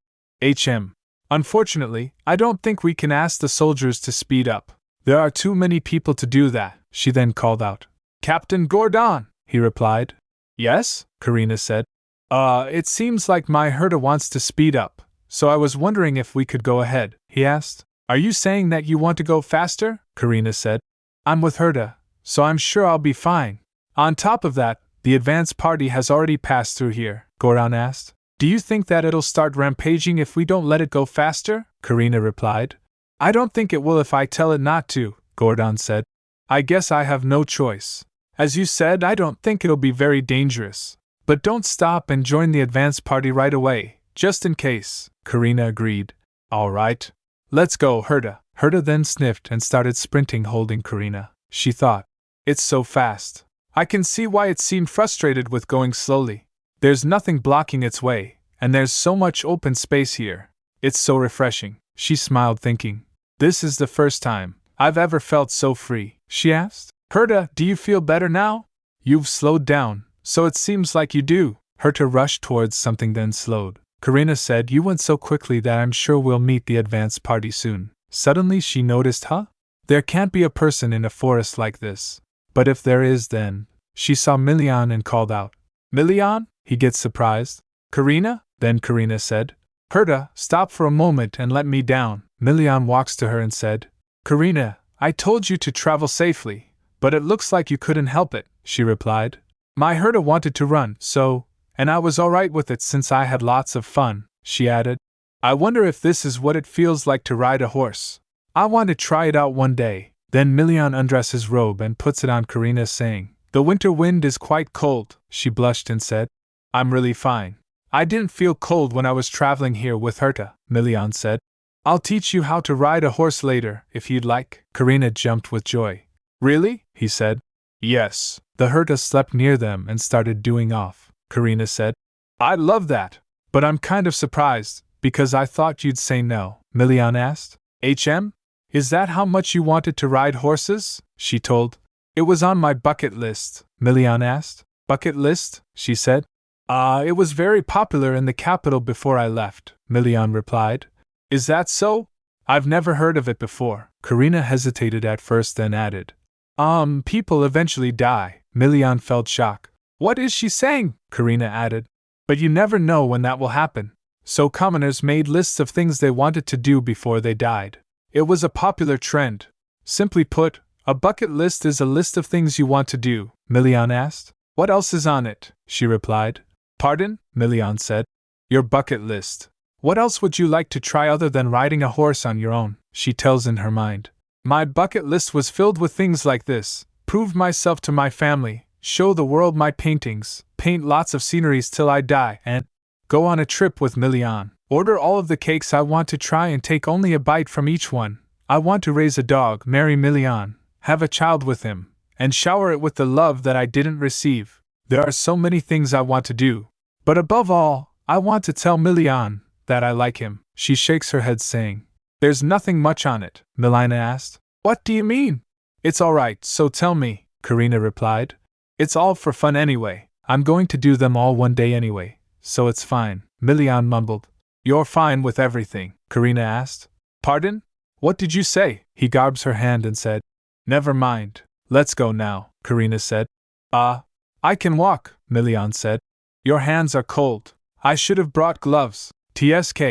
Unfortunately, I don't think we can ask the soldiers to speed up. There are too many people to do that, she then called out. Captain Gordon, he replied. Yes? Karina said. It seems like my Herta wants to speed up. So I was wondering if we could go ahead, he asked. Are you saying that you want to go faster? Karina said. I'm with Herta, so I'm sure I'll be fine. On top of that, the advance party has already passed through here, Gordon asked. Do you think that it'll start rampaging if we don't let it go faster? Karina replied. I don't think it will if I tell it not to, Gordon said. I guess I have no choice. As you said, I don't think it'll be very dangerous. But don't stop and join the advance party right away, just in case, Karina agreed. All right. Let's go, Herta. Herta then sniffed and started sprinting, holding Karina. She thought, It's so fast. I can see why it seemed frustrated with going slowly. There's nothing blocking its way, and there's so much open space here. It's so refreshing. She smiled, thinking, This is the first time I've ever felt so free. She asked, Herta, do you feel better now? You've slowed down, so it seems like you do. Herta rushed towards something, then slowed. Karina said, You went so quickly that I'm sure we'll meet the advance party soon. Suddenly she noticed, There can't be a person in a forest like this. But if there is, then. She saw Milian and called out, Milian? He gets surprised. Karina? Then Karina said, Herta, stop for a moment and let me down. Milian walks to her and said, Karina, I told you to travel safely, but it looks like you couldn't help it, she replied. My Herta wanted to run, so, and I was alright with it since I had lots of fun, she added. I wonder if this is what it feels like to ride a horse. I want to try it out one day. Then Milian undresses his robe and puts it on Karina, saying, The winter wind is quite cold, she blushed and said. I'm really fine. I didn't feel cold when I was traveling here with Herta, Milian said. I'll teach you how to ride a horse later, if you'd like. Karina jumped with joy. Really? He said. Yes. The Herta slept near them and started doing off, Karina said. I'd love that. But I'm kind of surprised, because I thought you'd say no, Milian asked. Is that how much you wanted to ride horses? She told. It was on my bucket list, Milian asked. Bucket list? She said. It was very popular in the capital before I left, Milian replied. Is that so? I've never heard of it before. Karina hesitated at first, then added. People eventually die. Milian felt shock. What is she saying? Karina added. But you never know when that will happen. So commoners made lists of things they wanted to do before they died. It was a popular trend. Simply put, a bucket list is a list of things you want to do, Milian asked. What else is on it? She replied. Pardon? Milian said. Your bucket list. What else would you like to try other than riding a horse on your own? She tells in her mind. My bucket list was filled with things like this: prove myself to my family, show the world my paintings, paint lots of sceneries till I die, and go on a trip with Milian. Order all of the cakes I want to try and take only a bite from each one. I want to raise a dog, marry Milian, have a child with him, and shower it with the love that I didn't receive. There are so many things I want to do. But above all, I want to tell Milian that I like him. She shakes her head saying, There's nothing much on it, Milina asked. What do you mean? It's all right, so tell me, Karina replied. It's all for fun anyway. I'm going to do them all one day anyway, so it's fine, Milian mumbled. You're fine with everything? Karina asked. Pardon? What did you say? He grabs her hand and said. Never mind. Let's go now, Karina said. I can walk, Milian said. Your hands are cold. I should have brought gloves. TSK.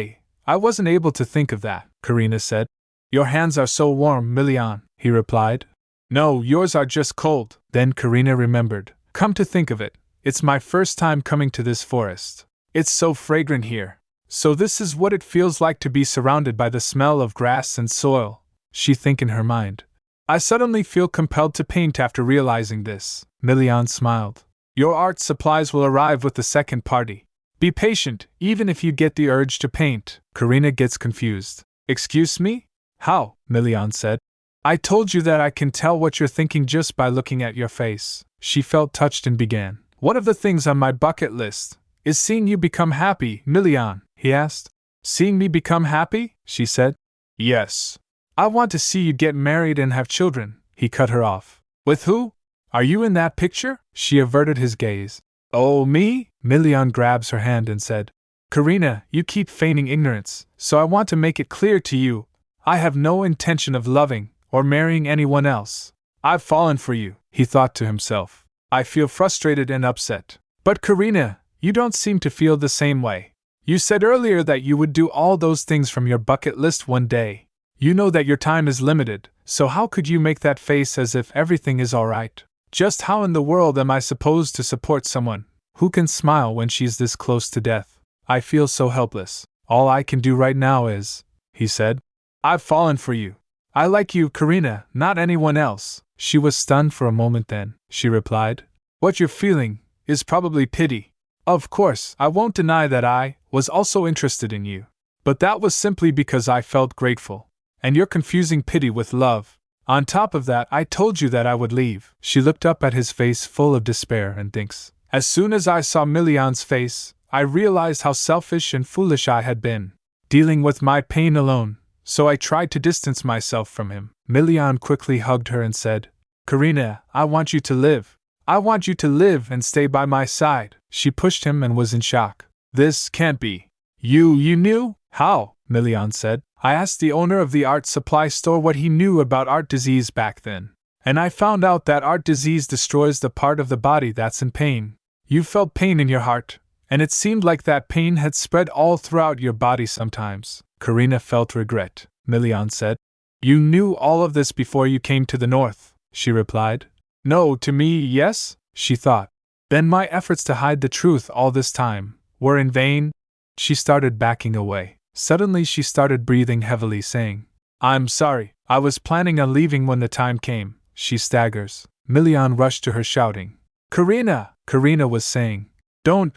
I wasn't able to think of that, Karina said. Your hands are so warm, Milian, he replied. No, yours are just cold. Then Karina remembered. Come to think of it, it's my first time coming to this forest. It's so fragrant here. So this is what it feels like to be surrounded by the smell of grass and soil, she thinks in her mind. I suddenly feel compelled to paint after realizing this. Milian smiled. Your art supplies will arrive with the second party. Be patient, even if you get the urge to paint. Karina gets confused. Excuse me? How? Milian said. I told you that I can tell what you're thinking just by looking at your face. She felt touched and began. One of the things on my bucket list is seeing you become happy, Milian, he asked. Seeing me become happy? She said. Yes. I want to see you get married and have children. He cut her off. With who? Are you in that picture? She averted his gaze. Oh, me? Milian grabs her hand and said. Karina, you keep feigning ignorance, so I want to make it clear to you. I have no intention of loving or marrying anyone else. I've fallen for you, he thought to himself. I feel frustrated and upset. But Karina, you don't seem to feel the same way. You said earlier that you would do all those things from your bucket list one day. You know that your time is limited, so how could you make that face as if everything is all right? Just how in the world am I supposed to support someone who can smile when she's this close to death? I feel so helpless. All I can do right now is, he said. I've fallen for you. I like you, Karina, not anyone else. She was stunned for a moment, then she replied. What you're feeling is probably pity. Of course, I won't deny that I was also interested in you. But that was simply because I felt grateful. And you're confusing pity with love. On top of that, I told you that I would leave. She looked up at his face full of despair and thinks. As soon as I saw Milian's face, I realized how selfish and foolish I had been, dealing with my pain alone, so I tried to distance myself from him. Milian quickly hugged her and said, Karina, I want you to live. I want you to live and stay by my side. She pushed him and was in shock. This can't be. You knew? How? Milian said. I asked the owner of the art supply store what he knew about art disease back then. And I found out that art disease destroys the part of the body that's in pain. You felt pain in your heart, and it seemed like that pain had spread all throughout your body sometimes. Karina felt regret, Milian said. You knew all of this before you came to the north, she replied. No, to me, yes, she thought. Then my efforts to hide the truth all this time were in vain? She started backing away. Suddenly she started breathing heavily, saying, I'm sorry, I was planning on leaving when the time came. She staggers. Milian rushed to her shouting. Karina! Karina was saying. Don't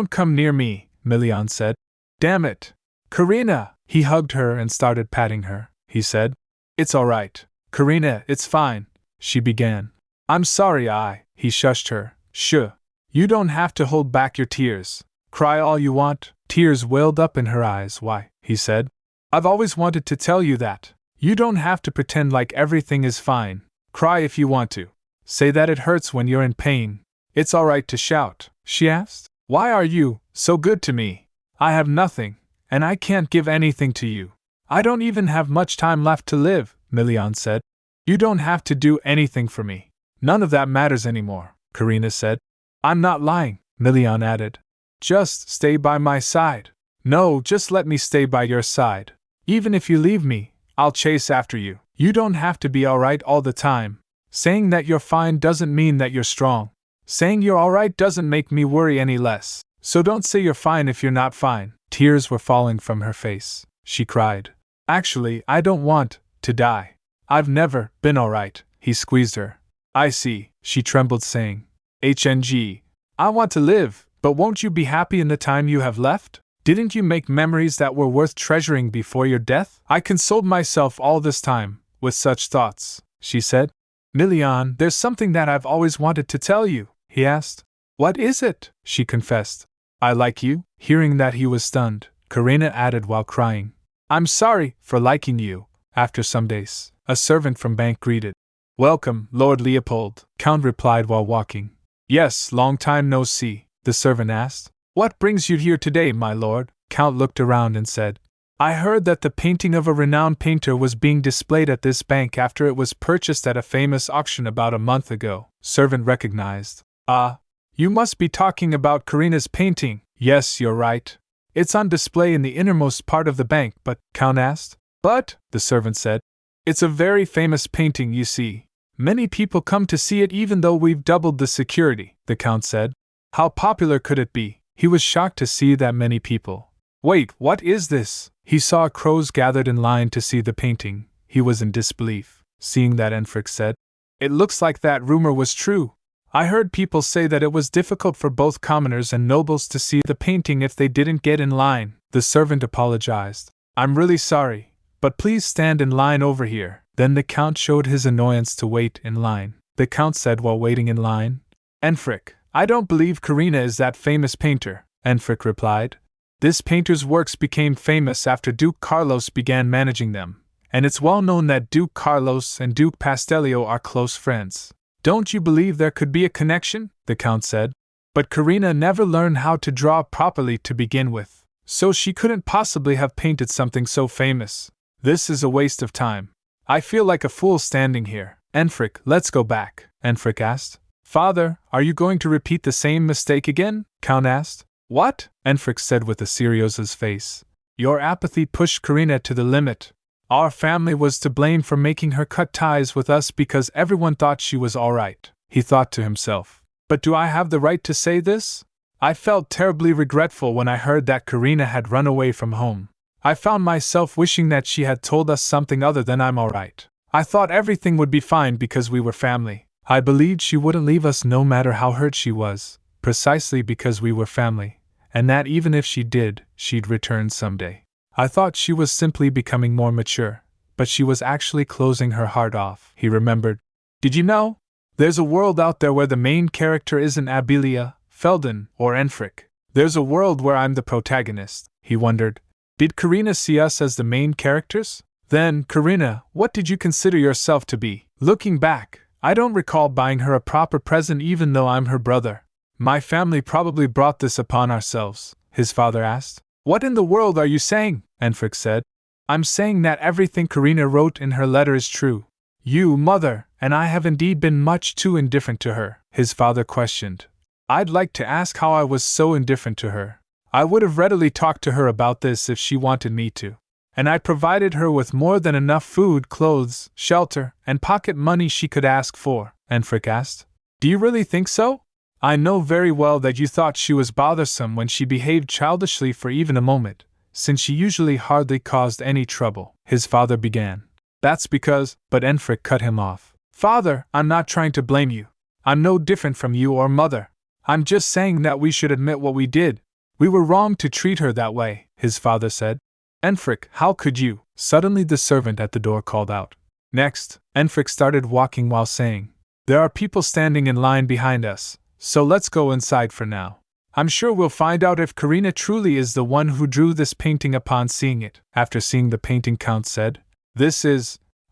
come near me, Milian said. Damn it! Karina! He hugged her and started patting her. He said. It's alright. Karina, it's fine, she began. I'm sorry, he shushed her. Shh. You don't have to hold back your tears. Cry all you want. Tears welled up in her eyes. Why? He said. I've always wanted to tell you that. You don't have to pretend like everything is fine. Cry if you want to. Say that it hurts when you're in pain. It's alright to shout, she asked. Why are you so good to me? I have nothing, and I can't give anything to you. I don't even have much time left to live, Milian said. You don't have to do anything for me. None of that matters anymore, Karina said. I'm not lying, Milian added. Just stay by my side. No, just let me stay by your side. Even if you leave me, I'll chase after you. You don't have to be alright all the time. Saying that you're fine doesn't mean that you're strong. Saying you're alright doesn't make me worry any less. So don't say you're fine if you're not fine. Tears were falling from her face. She cried. Actually, I don't want to die. I've never been alright. He squeezed her. I see, she trembled, saying. HNG. I want to live, but won't you be happy in the time you have left? Didn't you make memories that were worth treasuring before your death? I consoled myself all this time with such thoughts, she said. Milian, there's something that I've always wanted to tell you, he asked. What is it? She confessed. I like you. Hearing that he was stunned, Karina added while crying. I'm sorry for liking you. After some days, a servant from bank greeted. Welcome, Lord Leopold, Count replied while walking. Yes, long time no see, the servant asked. What brings you here today, my lord? Count looked around and said. I heard that the painting of a renowned painter was being displayed at this bank after it was purchased at a famous auction about a month ago. Servant recognized. You must be talking about Karina's painting. Yes, you're right. It's on display in the innermost part of the bank, but, Count asked. But, the servant said. It's a very famous painting, you see. Many people come to see it even though we've doubled the security, the Count said. How popular could it be? He was shocked to see that many people. Wait, what is this? He saw crows gathered in line to see the painting. He was in disbelief. Seeing that, Enfric said. It looks like that rumor was true. I heard people say that it was difficult for both commoners and nobles to see the painting if they didn't get in line. The servant apologized. I'm really sorry, but please stand in line over here. Then the Count showed his annoyance to wait in line. The Count said while waiting in line. Enfric, I don't believe Karina is that famous painter, Enfric replied. This painter's works became famous after Duke Carlos began managing them, and it's well known that Duke Carlos and Duke Pastellio are close friends. Don't you believe there could be a connection? The Count said. But Karina never learned how to draw properly to begin with, so she couldn't possibly have painted something so famous. This is a waste of time. I feel like a fool standing here. Enfric, let's go back, Enfric asked. Father, are you going to repeat the same mistake again? Count asked. What? Enfric said with a serious face. Your apathy pushed Karina to the limit. Our family was to blame for making her cut ties with us because everyone thought she was alright, he thought to himself. But do I have the right to say this? I felt terribly regretful when I heard that Karina had run away from home. I found myself wishing that she had told us something other than I'm alright. I thought everything would be fine because we were family. I believed she wouldn't leave us no matter how hurt she was, precisely because we were family, and that even if she did, she'd return someday. I thought she was simply becoming more mature, but she was actually closing her heart off, he remembered. Did you know? There's a world out there where the main character isn't Abelia, Felden, or Enfric. There's a world where I'm the protagonist, he wondered. Did Karina see us as the main characters? Then, Karina, what did you consider yourself to be? Looking back, I don't recall buying her a proper present even though I'm her brother. My family probably brought this upon ourselves, his father asked. What in the world are you saying? Enfric said. I'm saying that everything Karina wrote in her letter is true. You, mother, and I have indeed been much too indifferent to her, his father questioned. I'd like to ask how I was so indifferent to her. I would have readily talked to her about this if she wanted me to. And I provided her with more than enough food, clothes, shelter, and pocket money she could ask for, Enfric asked. Do you really think so? I know very well that you thought she was bothersome when she behaved childishly for even a moment, since she usually hardly caused any trouble, his father began. That's because, but Enfric cut him off. Father, I'm not trying to blame you. I'm no different from you or Mother. I'm just saying that we should admit what we did. We were wrong to treat her that way, his father said. Enfric, how could you? Suddenly the servant at the door called out. Next, Enfric started walking while saying, There are people standing in line behind us, so let's go inside for now. I'm sure we'll find out if Karina truly is the one who drew this painting upon seeing it. After seeing the painting, Count said,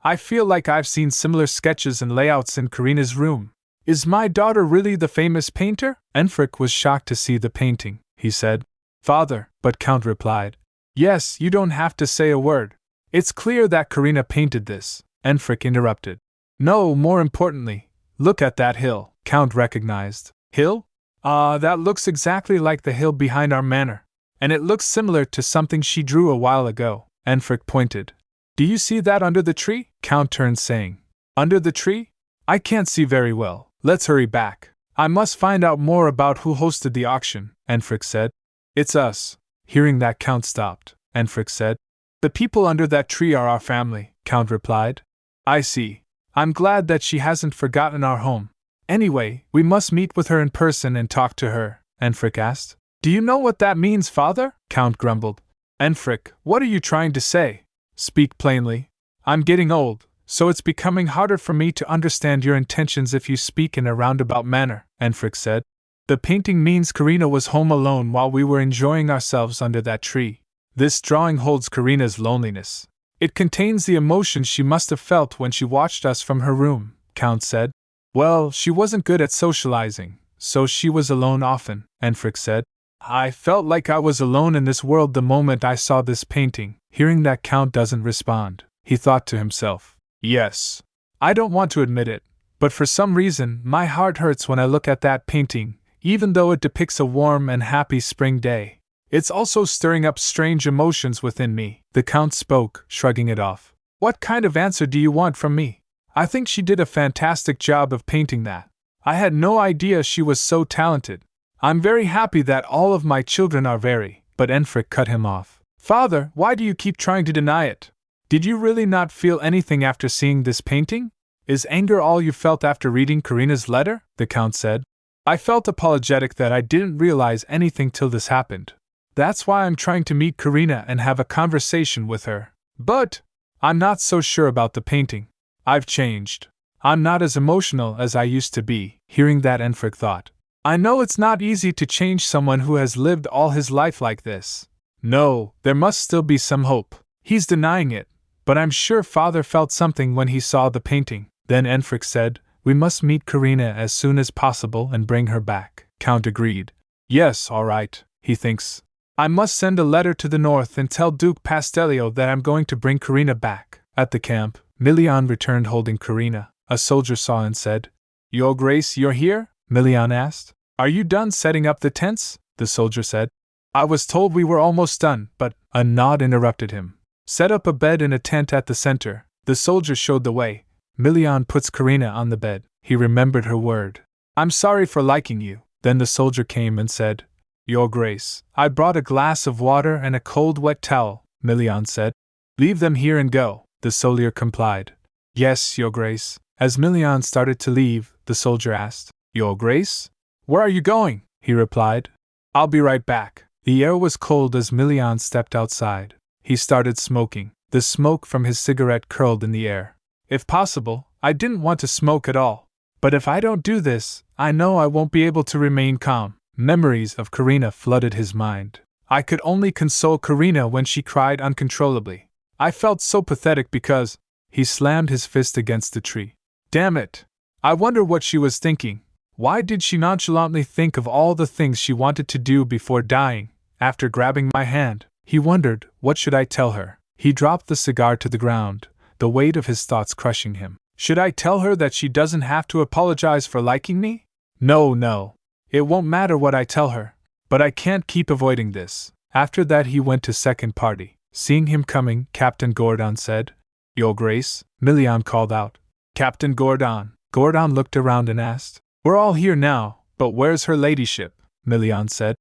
I feel like I've seen similar sketches and layouts in Karina's room. Is my daughter really the famous painter? Enfric was shocked to see the painting. He said, Father, but Count replied, Yes, you don't have to say a word. It's clear that Karina painted this. Enfric interrupted. No, more importantly, look at that hill. Count recognized. Hill? That looks exactly like the hill behind our manor. And it looks similar to something she drew a while ago. Enfric pointed. Do you see that under the tree? Count turned saying. Under the tree? I can't see very well. Let's hurry back. I must find out more about who hosted the auction, Enfric said. It's us. Hearing that, Count stopped. Enfric said. The people under that tree are our family, Count replied. I see. I'm glad that she hasn't forgotten our home. Anyway, we must meet with her in person and talk to her, Enfric asked. Do you know what that means, Father? Count grumbled. Enfric, what are you trying to say? Speak plainly. I'm getting old, so it's becoming harder for me to understand your intentions if you speak in a roundabout manner, Enfric said. The painting means Karina was home alone while we were enjoying ourselves under that tree. This drawing holds Karina's loneliness. It contains the emotions she must have felt when she watched us from her room, Count said. Well, she wasn't good at socializing, so she was alone often, Enfric said. I felt like I was alone in this world the moment I saw this painting. Hearing that, Count doesn't respond. He thought to himself, Yes. I don't want to admit it, but for some reason my heart hurts when I look at that painting, even though it depicts a warm and happy spring day. It's also stirring up strange emotions within me. The Count spoke, shrugging it off. What kind of answer do you want from me? I think she did a fantastic job of painting that. I had no idea she was so talented. I'm very happy that all of my children are very, but Enfric cut him off. Father, why do you keep trying to deny it? Did you really not feel anything after seeing this painting? Is anger all you felt after reading Karina's letter? The Count said. I felt apologetic that I didn't realize anything till this happened. That's why I'm trying to meet Karina and have a conversation with her. But I'm not so sure about the painting. I've changed. I'm not as emotional as I used to be. Hearing that, Enfric thought. I know it's not easy to change someone who has lived all his life like this. No, there must still be some hope. He's denying it, but I'm sure Father felt something when he saw the painting. Then Enfric said, We must meet Karina as soon as possible and bring her back. Count agreed. Yes, all right, he thinks. I must send a letter to the north and tell Duke Pastellio that I'm going to bring Karina back. At the camp, Milian returned holding Karina. A soldier saw and said, Your Grace, you're here? Milian asked. Are you done setting up the tents? The soldier said. I was told we were almost done, but a nod interrupted him. Set up a bed in a tent at the center. The soldier showed the way. Milian puts Karina on the bed. He remembered her word. I'm sorry for liking you. Then the soldier came and said, Your Grace, I brought a glass of water and a cold wet towel, Milian said. Leave them here and go. The soldier complied. Yes, Your Grace. As Milian started to leave, the soldier asked, Your Grace? Where are you going? He replied. I'll be right back. The air was cold as Milian stepped outside. He started smoking. The smoke from his cigarette curled in the air. If possible, I didn't want to smoke at all. But if I don't do this, I know I won't be able to remain calm. Memories of Karina flooded his mind. I could only console Karina when she cried uncontrollably. I felt so pathetic because... He slammed his fist against the tree. Damn it! I wonder what she was thinking. Why did she nonchalantly think of all the things she wanted to do before dying? After grabbing my hand, he wondered, what should I tell her? He dropped the cigar to the ground, the weight of his thoughts crushing him. Should I tell her that she doesn't have to apologize for liking me? No. It won't matter what I tell her. But I can't keep avoiding this. After that he went to second party. Seeing him coming, Captain Gordon said, Your Grace, Milian called out. Captain Gordon. Gordon looked around and asked, We're all here now, but where's her ladyship? Milian said.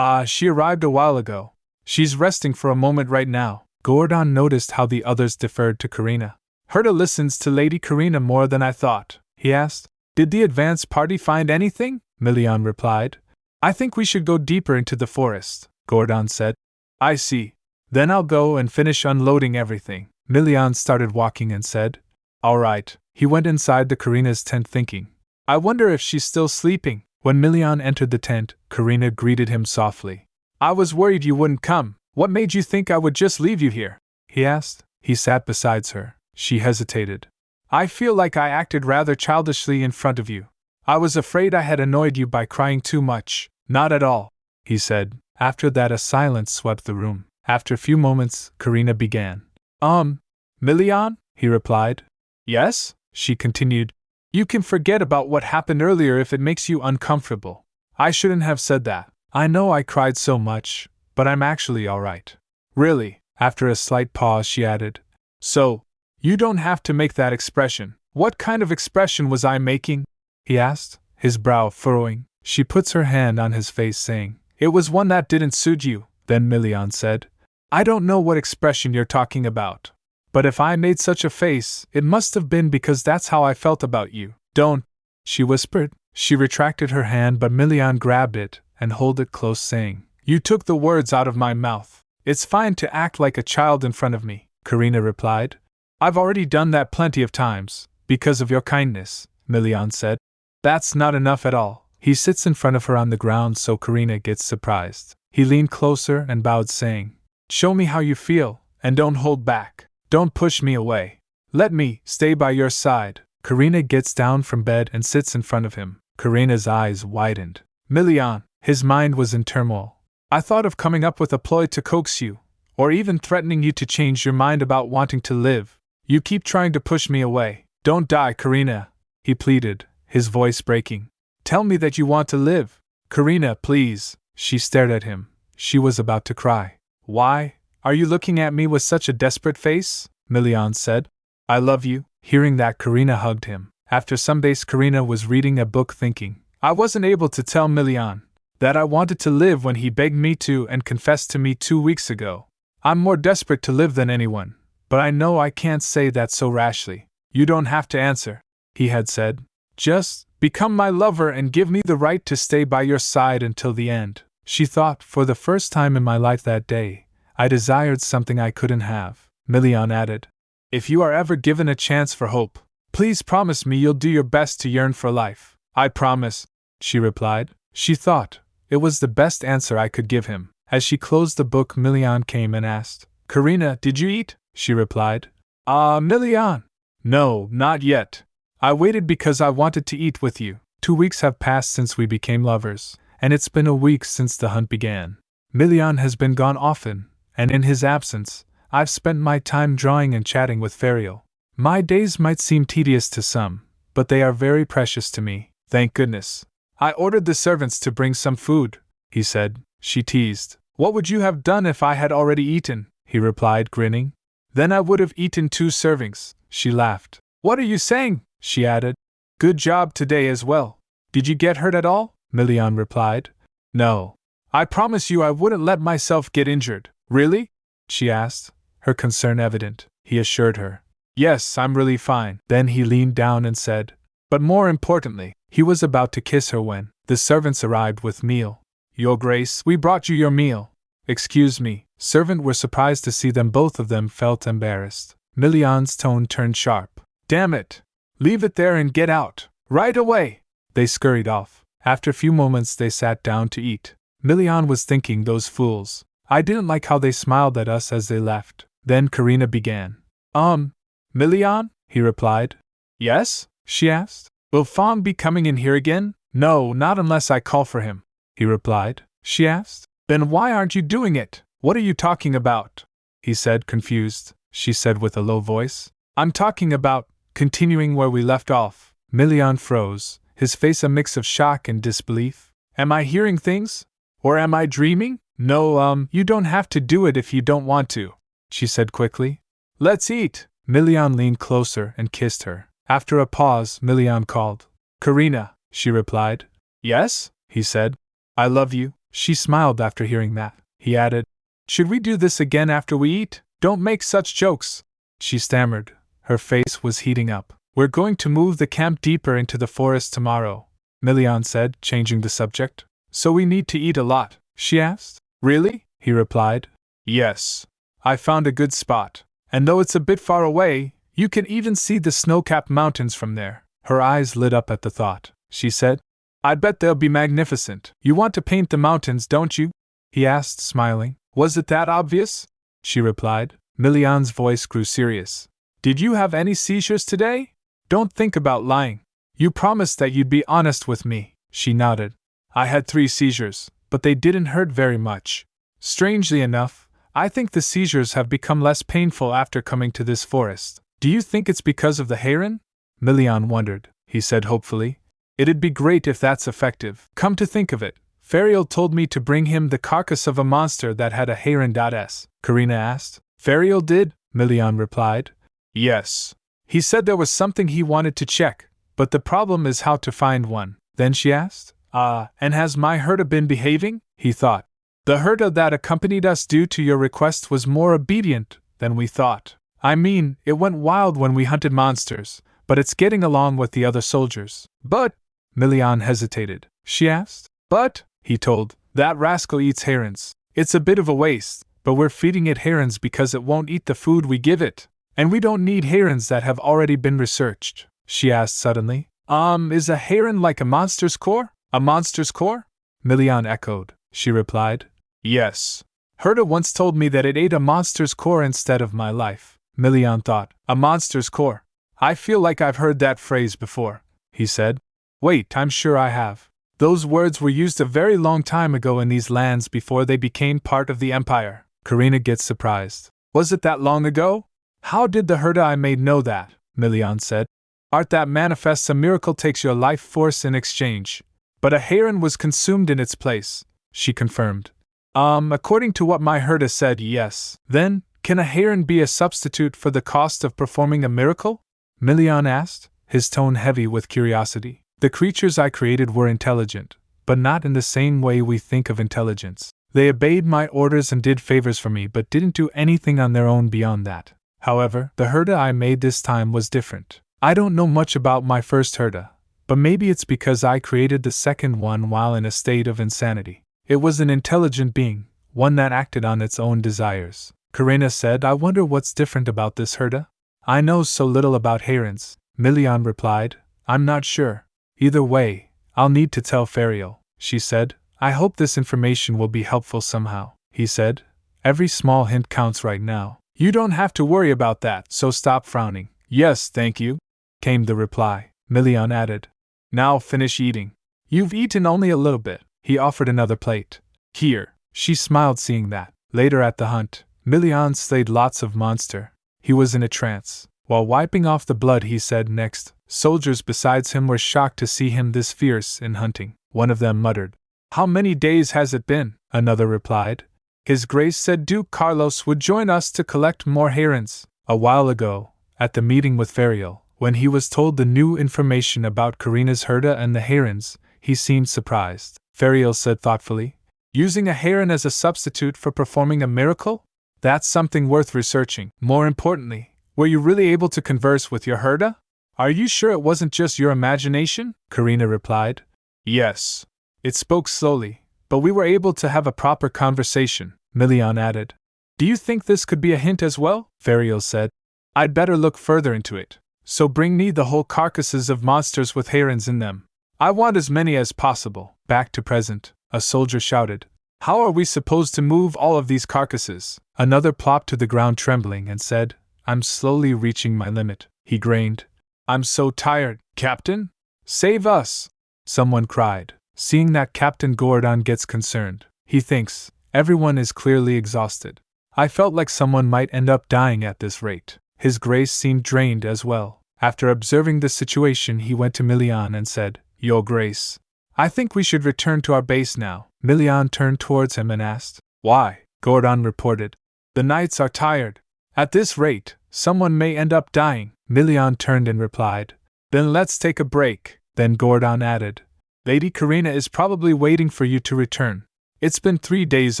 She arrived a while ago. She's resting for a moment right now. Gordon noticed how the others deferred to Karina. Herta listens to Lady Karina more than I thought, he asked. Did the advance party find anything? Milian replied. I think we should go deeper into the forest, Gordon said. I see. Then I'll go and finish unloading everything. Milian started walking and said, All right. He went inside the Karina's tent thinking, I wonder if she's still sleeping. When Milian entered the tent, Karina greeted him softly. I was worried you wouldn't come. What made you think I would just leave you here? He asked. He sat beside her. She hesitated. I feel like I acted rather childishly in front of you. I was afraid I had annoyed you by crying too much. Not at all, he said. After that, a silence swept the room. After a few moments, Karina began. Milian? He replied. Yes? She continued. You can forget about what happened earlier if it makes you uncomfortable. I shouldn't have said that. I know I cried so much, but I'm actually all right. Really? After a slight pause, she added. So, you don't have to make that expression. What kind of expression was I making? He asked, his brow furrowing. She puts her hand on his face, saying, It was one that didn't suit you. Then Milian said, I don't know what expression you're talking about. But if I made such a face, it must have been because that's how I felt about you. Don't, she whispered. She retracted her hand, but Milian grabbed it and held it close, saying, You took the words out of my mouth. It's fine to act like a child in front of me, Karina replied. I've already done that plenty of times, because of your kindness, Milian said. That's not enough at all. He sits in front of her on the ground, so Karina gets surprised. He leaned closer and bowed, saying, Show me how you feel, and don't hold back. Don't push me away. Let me stay by your side. Karina gets down from bed and sits in front of him. Karina's eyes widened. Milian, his mind was in turmoil. I thought of coming up with a ploy to coax you, or even threatening you to change your mind about wanting to live. You keep trying to push me away. Don't die, Karina, he pleaded, his voice breaking. Tell me that you want to live. Karina, please. She stared at him. She was about to cry. Why are you looking at me with such a desperate face? Milian said. I love you. Hearing that, Karina hugged him. After some days, Karina was reading a book thinking, I wasn't able to tell Milian that I wanted to live when he begged me to and confessed to me 2 weeks ago. I'm more desperate to live than anyone, but I know I can't say that so rashly. You don't have to answer, he had said. Just become my lover and give me the right to stay by your side until the end. She thought, for the first time in my life that day, I desired something I couldn't have. Milian added, If you are ever given a chance for hope, please promise me you'll do your best to yearn for life. I promise, she replied. She thought it was the best answer I could give him. As she closed the book, Milian came and asked, Karina, did you eat? She replied, Milian. No, not yet. I waited because I wanted to eat with you. 2 weeks have passed since we became lovers, and it's been a week since the hunt began. Milian has been gone often, and in his absence, I've spent my time drawing and chatting with Ferial. My days might seem tedious to some, but they are very precious to me, thank goodness. I ordered the servants to bring some food, he said. She teased. What would you have done if I had already eaten? He replied, grinning. Then I would have eaten 2 servings, she laughed. What are you saying? She added. Good job today as well. Did you get hurt at all? Milian replied. No. I promise you I wouldn't let myself get injured. Really? She asked, her concern evident. He assured her. Yes, I'm really fine. Then he leaned down and said, But more importantly, he was about to kiss her when the servants arrived with meal. Your Grace, we brought you your meal. Excuse me. Servant were surprised to see them. Both of them felt embarrassed. Milian's tone turned sharp. Damn it! Leave it there and get out. Right away! They scurried off. After a few moments they sat down to eat. Milian was thinking, those fools. I didn't like how they smiled at us as they left. Then Karina began. Milian? He replied. Yes? She asked. Will Fong be coming in here again? No, not unless I call for him, he replied. She asked. Then why aren't you doing it? What are you talking about? He said, confused. She said with a low voice. I'm talking about continuing where we left off. Milian froze, his face a mix of shock and disbelief. Am I hearing things? Or am I dreaming? No, you don't have to do it if you don't want to, she said quickly. Let's eat. Milian leaned closer and kissed her. After a pause, Milian called. Karina, she replied. Yes, he said. I love you. She smiled after hearing that. He added, Should we do this again after we eat? Don't make such jokes. She stammered, Her face was heating up. We're going to move the camp deeper into the forest tomorrow, Milian said, changing the subject. So we need to eat a lot, she asked. Really? He replied. Yes. I found a good spot. And though it's a bit far away, you can even see the snow-capped mountains from there. Her eyes lit up at the thought. She said, I bet they'll be magnificent. You want to paint the mountains, don't you? He asked, smiling. Was it that obvious? She replied. Milian's voice grew serious. Did you have any seizures today? Don't think about lying. You promised that you'd be honest with me. She nodded. I had 3 seizures, but they didn't hurt very much. Strangely enough, I think the seizures have become less painful after coming to this forest. Do you think it's because of the heron? Milian wondered. He said hopefully. It'd be great if that's effective. Come to think of it, Fariel told me to bring him the carcass of a monster that had a heron.s. Karina asked. Fariel did? Milian replied. Yes. He said there was something he wanted to check, but the problem is how to find one. Then she asked, and has my herda been behaving? He thought. The herda that accompanied us due to your request was more obedient than we thought. I mean, it went wild when we hunted monsters, but it's getting along with the other soldiers. But, Milian hesitated. She asked. But, he told, that rascal eats herons. It's a bit of a waste, but we're feeding it herons because it won't eat the food we give it. And we don't need herons that have already been researched. She asked suddenly. Is a heron like a monster's core? A monster's core? Milian echoed. She replied. Yes. Herda once told me that it ate a monster's core instead of my life. Milian thought. A monster's core. I feel like I've heard that phrase before, he said. Wait, I'm sure I have. Those words were used a very long time ago in these lands before they became part of the Empire. Karina gets surprised. Was it that long ago? How did the herda I made know that? Milian said. Art that manifests a miracle takes your life force in exchange. But a heron was consumed in its place, she confirmed. According to what my herda said, yes. Then, can a heron be a substitute for the cost of performing a miracle? Milian asked, his tone heavy with curiosity. The creatures I created were intelligent, but not in the same way we think of intelligence. They obeyed my orders and did favors for me but didn't do anything on their own beyond that. However, the herda I made this time was different. I don't know much about my first herda, but maybe it's because I created the second one while in a state of insanity. It was an intelligent being, one that acted on its own desires. Karina said, I wonder what's different about this herda? I know so little about herons, Milian replied. I'm not sure. Either way, I'll need to tell Fariel, she said. I hope this information will be helpful somehow, he said. Every small hint counts right now. You don't have to worry about that, so stop frowning. Yes, thank you, came the reply. Milian added. Now finish eating. You've eaten only a little bit. He offered another plate. Here. She smiled seeing that. Later at the hunt, Milian slayed lots of monster. He was in a trance. While wiping off the blood he said next, soldiers besides him were shocked to see him this fierce in hunting. One of them muttered. How many days has it been? Another replied. His Grace said Duke Carlos would join us to collect more herons. A while ago, at the meeting with Fariel, when he was told the new information about Karina's herda and the herons, he seemed surprised. Fariel said thoughtfully, using a heron as a substitute for performing a miracle? That's something worth researching. More importantly, were you really able to converse with your herda? Are you sure it wasn't just your imagination? Karina replied. Yes. It spoke slowly, but we were able to have a proper conversation, Milian added. Do you think this could be a hint as well? Fariel said. I'd better look further into it. So bring me the whole carcasses of monsters with herons in them. I want as many as possible. Back to present, a soldier shouted. How are we supposed to move all of these carcasses? Another plopped to the ground trembling and said, I'm slowly reaching my limit. He groaned. I'm so tired, Captain. Save us! Someone cried. Seeing that Captain Gordon gets concerned, he thinks, everyone is clearly exhausted. I felt like someone might end up dying at this rate. His Grace seemed drained as well. After observing the situation, he went to Milian and said, Your Grace, I think we should return to our base now. Milian turned towards him and asked, Why? Gordon reported. The knights are tired. At this rate, someone may end up dying. Milian turned and replied, Then let's take a break. Then Gordon added, Lady Karina is probably waiting for you to return. It's been 3 days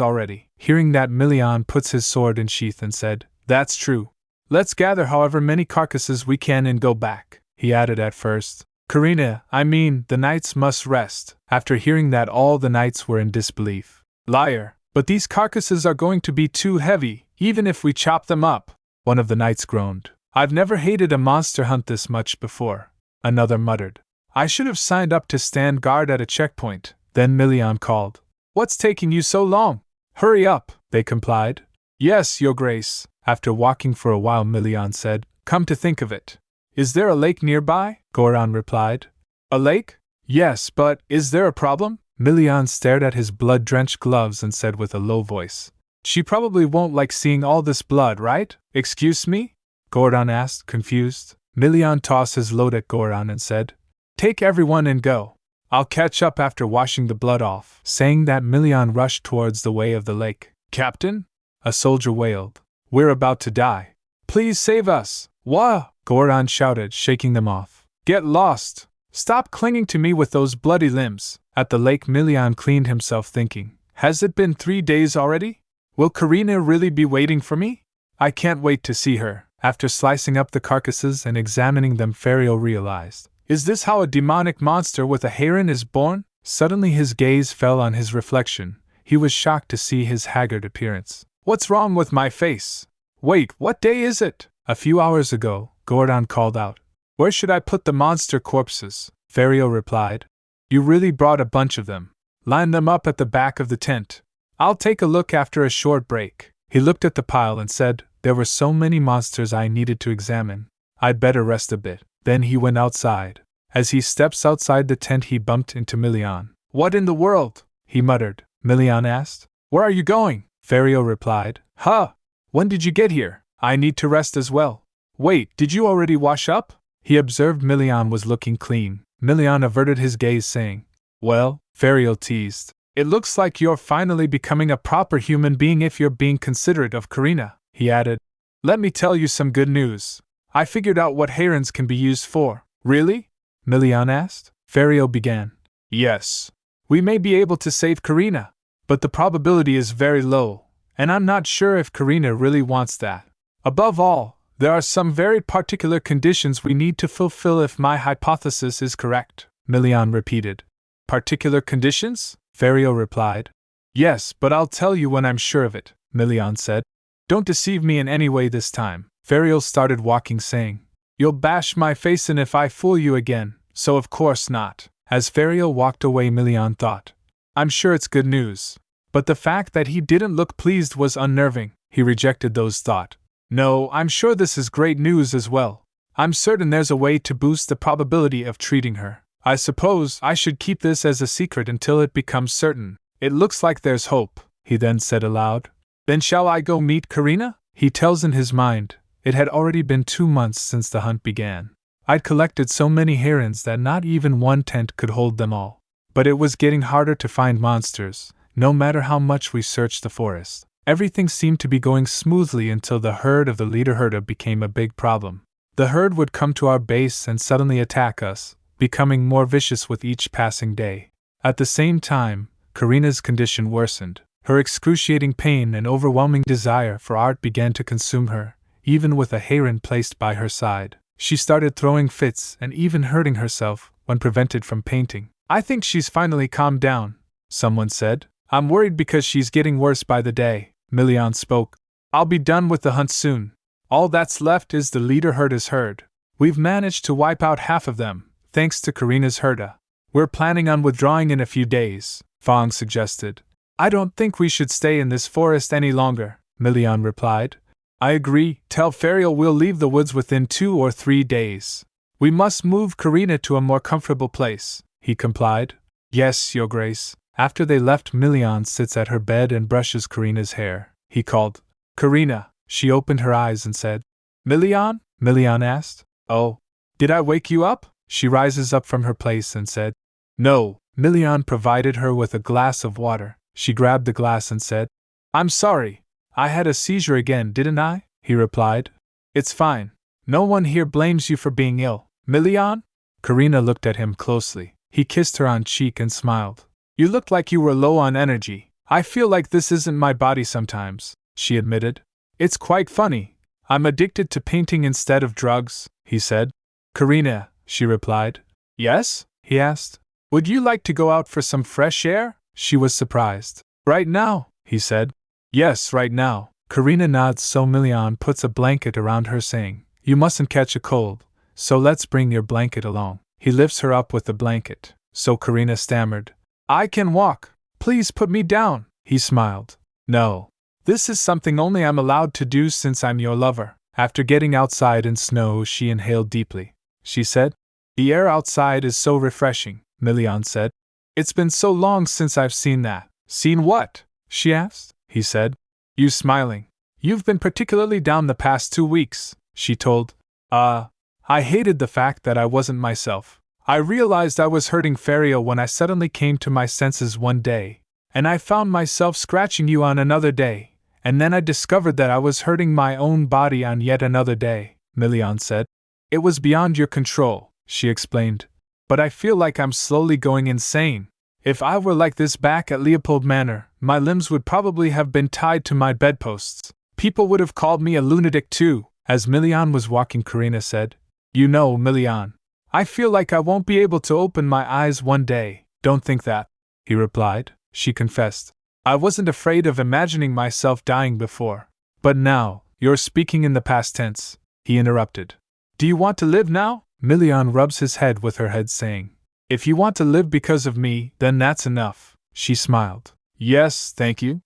already. Hearing that, Milian puts his sword in sheath and said, That's true. Let's gather however many carcasses we can and go back, he added at first. Karina, the knights must rest. After hearing that, all the knights were in disbelief. Liar, but these carcasses are going to be too heavy, even if we chop them up, one of the knights groaned. I've never hated a monster hunt this much before, another muttered. I should have signed up to stand guard at a checkpoint. Then Milian called. What's taking you so long? Hurry up, they complied. Yes, Your Grace. After walking for a while, Milian said, Come to think of it. Is there a lake nearby? Goran replied. A lake? Yes, but is there a problem? Milian stared at his blood-drenched gloves and said with a low voice. She probably won't like seeing all this blood, right? Excuse me? Goran asked, confused. Milian tossed his load at Goran and said, Take everyone and go. I'll catch up after washing the blood off. Saying that, Milian rushed towards the way of the lake. Captain? A soldier wailed. We're about to die. Please save us. Wah! Goran shouted, shaking them off. Get lost. Stop clinging to me with those bloody limbs. At the lake, Milian cleaned himself, thinking, Has it been 3 days already? Will Karina really be waiting for me? I can't wait to see her. After slicing up the carcasses and examining them, Fariel realized. Is this how a demonic monster with a heron is born? Suddenly his gaze fell on his reflection. He was shocked to see his haggard appearance. What's wrong with my face? Wait, what day is it? A few hours ago, Goran called out. Where should I put the monster corpses? Fariel replied. You really brought a bunch of them. Line them up at the back of the tent. I'll take a look after a short break. He looked at the pile and said, There were so many monsters I needed to examine. I'd better rest a bit. Then he went outside. As he steps outside the tent, he bumped into Milian. What in the world? He muttered. Milian asked. Where are you going? Fariel replied. Huh! When did you get here? I need to rest as well. Wait, did you already wash up? He observed Milian was looking clean. Milian averted his gaze, saying, Well, Fariel teased. It looks like you're finally becoming a proper human being if you're being considerate of Karina, he added. Let me tell you some good news. I figured out what herons can be used for. Really? Milian asked. Fariel began. Yes. We may be able to save Karina, but the probability is very low, and I'm not sure if Karina really wants that. Above all, there are some very particular conditions we need to fulfill if my hypothesis is correct, Milian repeated. Particular conditions? Fariel replied. Yes, but I'll tell you when I'm sure of it, Milian said. Don't deceive me in any way this time. Fariel started walking, saying, You'll bash my face in if I fool you again, so of course not. As Fariel walked away, Milian thought, I'm sure it's good news. But the fact that he didn't look pleased was unnerving. He rejected those thoughts. No, I'm sure this is great news as well. I'm certain there's a way to boost the probability of treating her. I suppose I should keep this as a secret until it becomes certain. It looks like there's hope, he then said aloud. Then shall I go meet Karina? He tells in his mind. It had already been 2 months since the hunt began. I'd collected so many herons that not even one tent could hold them all. But it was getting harder to find monsters, no matter how much we searched the forest. Everything seemed to be going smoothly until the herd of the leader herder became a big problem. The herd would come to our base and suddenly attack us, becoming more vicious with each passing day. At the same time, Karina's condition worsened. Her excruciating pain and overwhelming desire for art began to consume her, even with a heron placed by her side. She started throwing fits and even hurting herself when prevented from painting. I think she's finally calmed down, someone said. I'm worried because she's getting worse by the day, Milian spoke. I'll be done with the hunt soon. All that's left is the leader herder's herd. We've managed to wipe out half of them, thanks to Karina's herda. We're planning on withdrawing in a few days, Fong suggested. I don't think we should stay in this forest any longer, Milian replied. I agree. Tell Fariel we'll leave the woods within 2 or 3 days. We must move Karina to a more comfortable place, he complied. Yes, Your Grace. After they left, Milian sits at her bed and brushes Karina's hair. He called, Karina. She opened her eyes and said, Milian? Milian asked. Oh, did I wake you up? She rises up from her place and said, No. Milian provided her with a glass of water. She grabbed the glass and said, I'm sorry. I had a seizure again, didn't I? He replied. It's fine. No one here blames you for being ill. Milian? Karina looked at him closely. He kissed her on cheek and smiled. You looked like you were low on energy. I feel like this isn't my body sometimes, she admitted. It's quite funny. I'm addicted to painting instead of drugs, he said. Karina, she replied. Yes? He asked. Would you like to go out for some fresh air? She was surprised. Right now, he said. Yes, right now. Karina nods so Milian puts a blanket around her saying, You mustn't catch a cold, so let's bring your blanket along. He lifts her up with the blanket, so Karina stammered. I can walk. Please put me down. He smiled. No. This is something only I'm allowed to do since I'm your lover. After getting outside in snow, she inhaled deeply. She said, The air outside is so refreshing, Milian said. It's been so long since I've seen that. Seen what? She asked. He said. You smiling. You've been particularly down the past 2 weeks, she told. I hated the fact that I wasn't myself. I realized I was hurting Ferio when I suddenly came to my senses one day, and I found myself scratching you on another day, and then I discovered that I was hurting my own body on yet another day, Milian said. It was beyond your control, she explained. But I feel like I'm slowly going insane. If I were like this back at Leopold Manor, my limbs would probably have been tied to my bedposts. People would have called me a lunatic too. As Milian was walking, Karina said, You know, Milian, I feel like I won't be able to open my eyes one day. Don't think that, he replied. She confessed. I wasn't afraid of imagining myself dying before. But now, you're speaking in the past tense, he interrupted. Do you want to live now? Milian rubs his head with her head saying, If you want to live because of me, then that's enough. She smiled. Yes, thank you.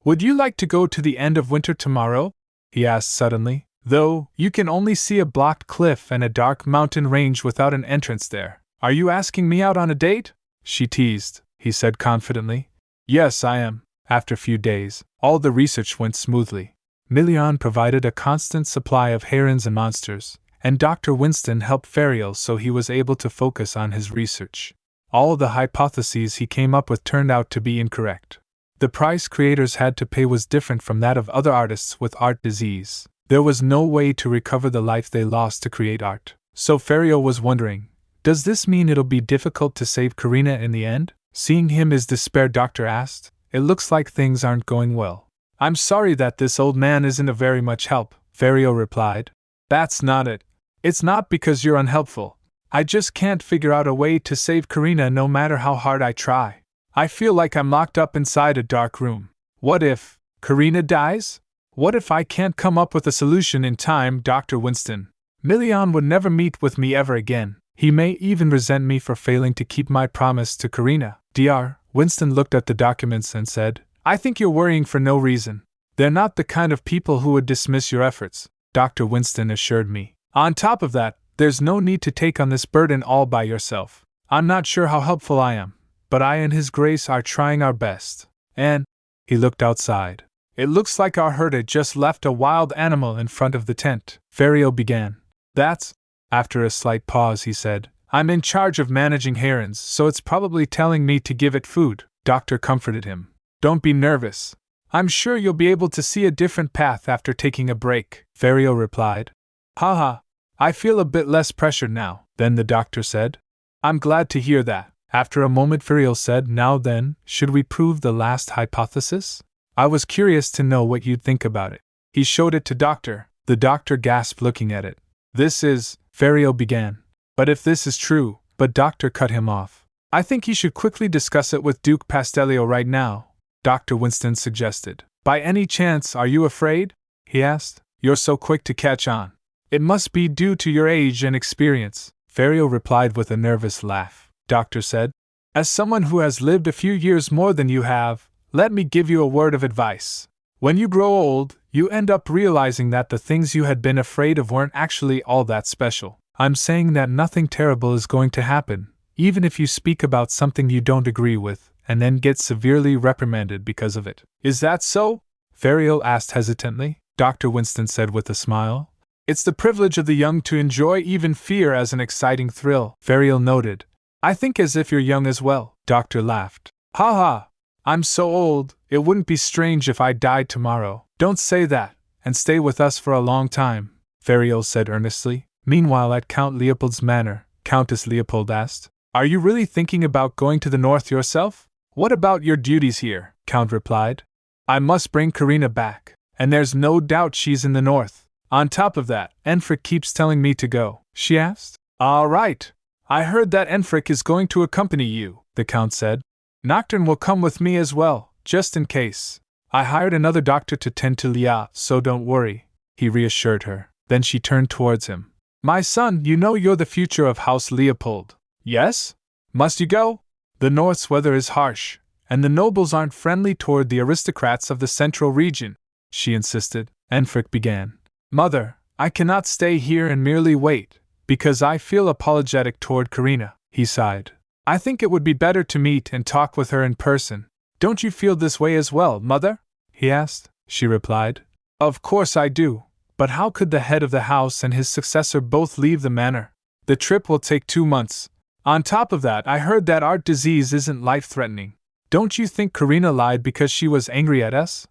Would you like to go to the end of winter tomorrow? He asked suddenly, though you can only see a blocked cliff and a dark mountain range without an entrance there. Are you asking me out on a date? She teased, he said confidently. Yes, I am. After a few days, all the research went smoothly. Milian provided a constant supply of herons and monsters, and Dr. Winston helped Ferial so he was able to focus on his research. All the hypotheses he came up with turned out to be incorrect. The price creators had to pay was different from that of other artists with art disease. There was no way to recover the life they lost to create art. So Ferial was wondering, does this mean it'll be difficult to save Karina in the end? Seeing him his despair, Doctor asked, It looks like things aren't going well. I'm sorry that this old man isn't of very much help, Ferial replied. That's not it. It's not because you're unhelpful. I just can't figure out a way to save Karina no matter how hard I try. I feel like I'm locked up inside a dark room. What if Karina dies? What if I can't come up with a solution in time, Dr. Winston? Milian would never meet with me ever again. He may even resent me for failing to keep my promise to Karina. Dr. Winston looked at the documents and said, I think you're worrying for no reason. They're not the kind of people who would dismiss your efforts, Dr. Winston assured me. On top of that, there's no need to take on this burden all by yourself. I'm not sure how helpful I am, but I and His Grace are trying our best. And he looked outside. It looks like our herd had just left a wild animal in front of the tent. Ferial began. That's. After a slight pause, he said, I'm in charge of managing herons, so it's probably telling me to give it food. Doctor comforted him. Don't be nervous. I'm sure you'll be able to see a different path after taking a break, Ferial replied. Haha, I feel a bit less pressured now, then the doctor said. I'm glad to hear that. After a moment, Ferial said, Now then, should we prove the last hypothesis? I was curious to know what you'd think about it. He showed it to Doctor. The doctor gasped looking at it. This is, Ferial began. But if this is true, but Doctor cut him off. I think he should quickly discuss it with Duke Pastellio right now, Dr. Winston suggested. By any chance, are you afraid? He asked. You're so quick to catch on. It must be due to your age and experience, Ferial replied with a nervous laugh. Doctor said, As someone who has lived a few years more than you have, let me give you a word of advice. When you grow old, you end up realizing that the things you had been afraid of weren't actually all that special. I'm saying that nothing terrible is going to happen, even if you speak about something you don't agree with, and then get severely reprimanded because of it. Is that so? Ferial asked hesitantly. Dr. Winston said with a smile. It's the privilege of the young to enjoy even fear as an exciting thrill, Ferial noted. I think as if you're young as well, Doctor laughed. Ha ha! I'm so old, it wouldn't be strange if I died tomorrow. Don't say that, and stay with us for a long time, Ferial said earnestly. Meanwhile at Count Leopold's manor, Countess Leopold asked, Are you really thinking about going to the north yourself? What about your duties here? Count replied. I must bring Karina back, and there's no doubt she's in the north. On top of that, Enfric keeps telling me to go, she asked. All right. I heard that Enfric is going to accompany you, the Count said. Nocturne will come with me as well, just in case. I hired another doctor to tend to Lia, so don't worry, he reassured her. Then she turned towards him. My son, you know you're the future of House Leopold. Yes? Must you go? The North's weather is harsh, and the nobles aren't friendly toward the aristocrats of the central region, she insisted. Enfric began. Mother, I cannot stay here and merely wait, because I feel apologetic toward Karina, he sighed. I think it would be better to meet and talk with her in person. Don't you feel this way as well, Mother? He asked. She replied. Of course I do, but how could the head of the house and his successor both leave the manor? The trip will take 2 months. On top of that, I heard that art disease isn't life-threatening. Don't you think Karina lied because she was angry at us?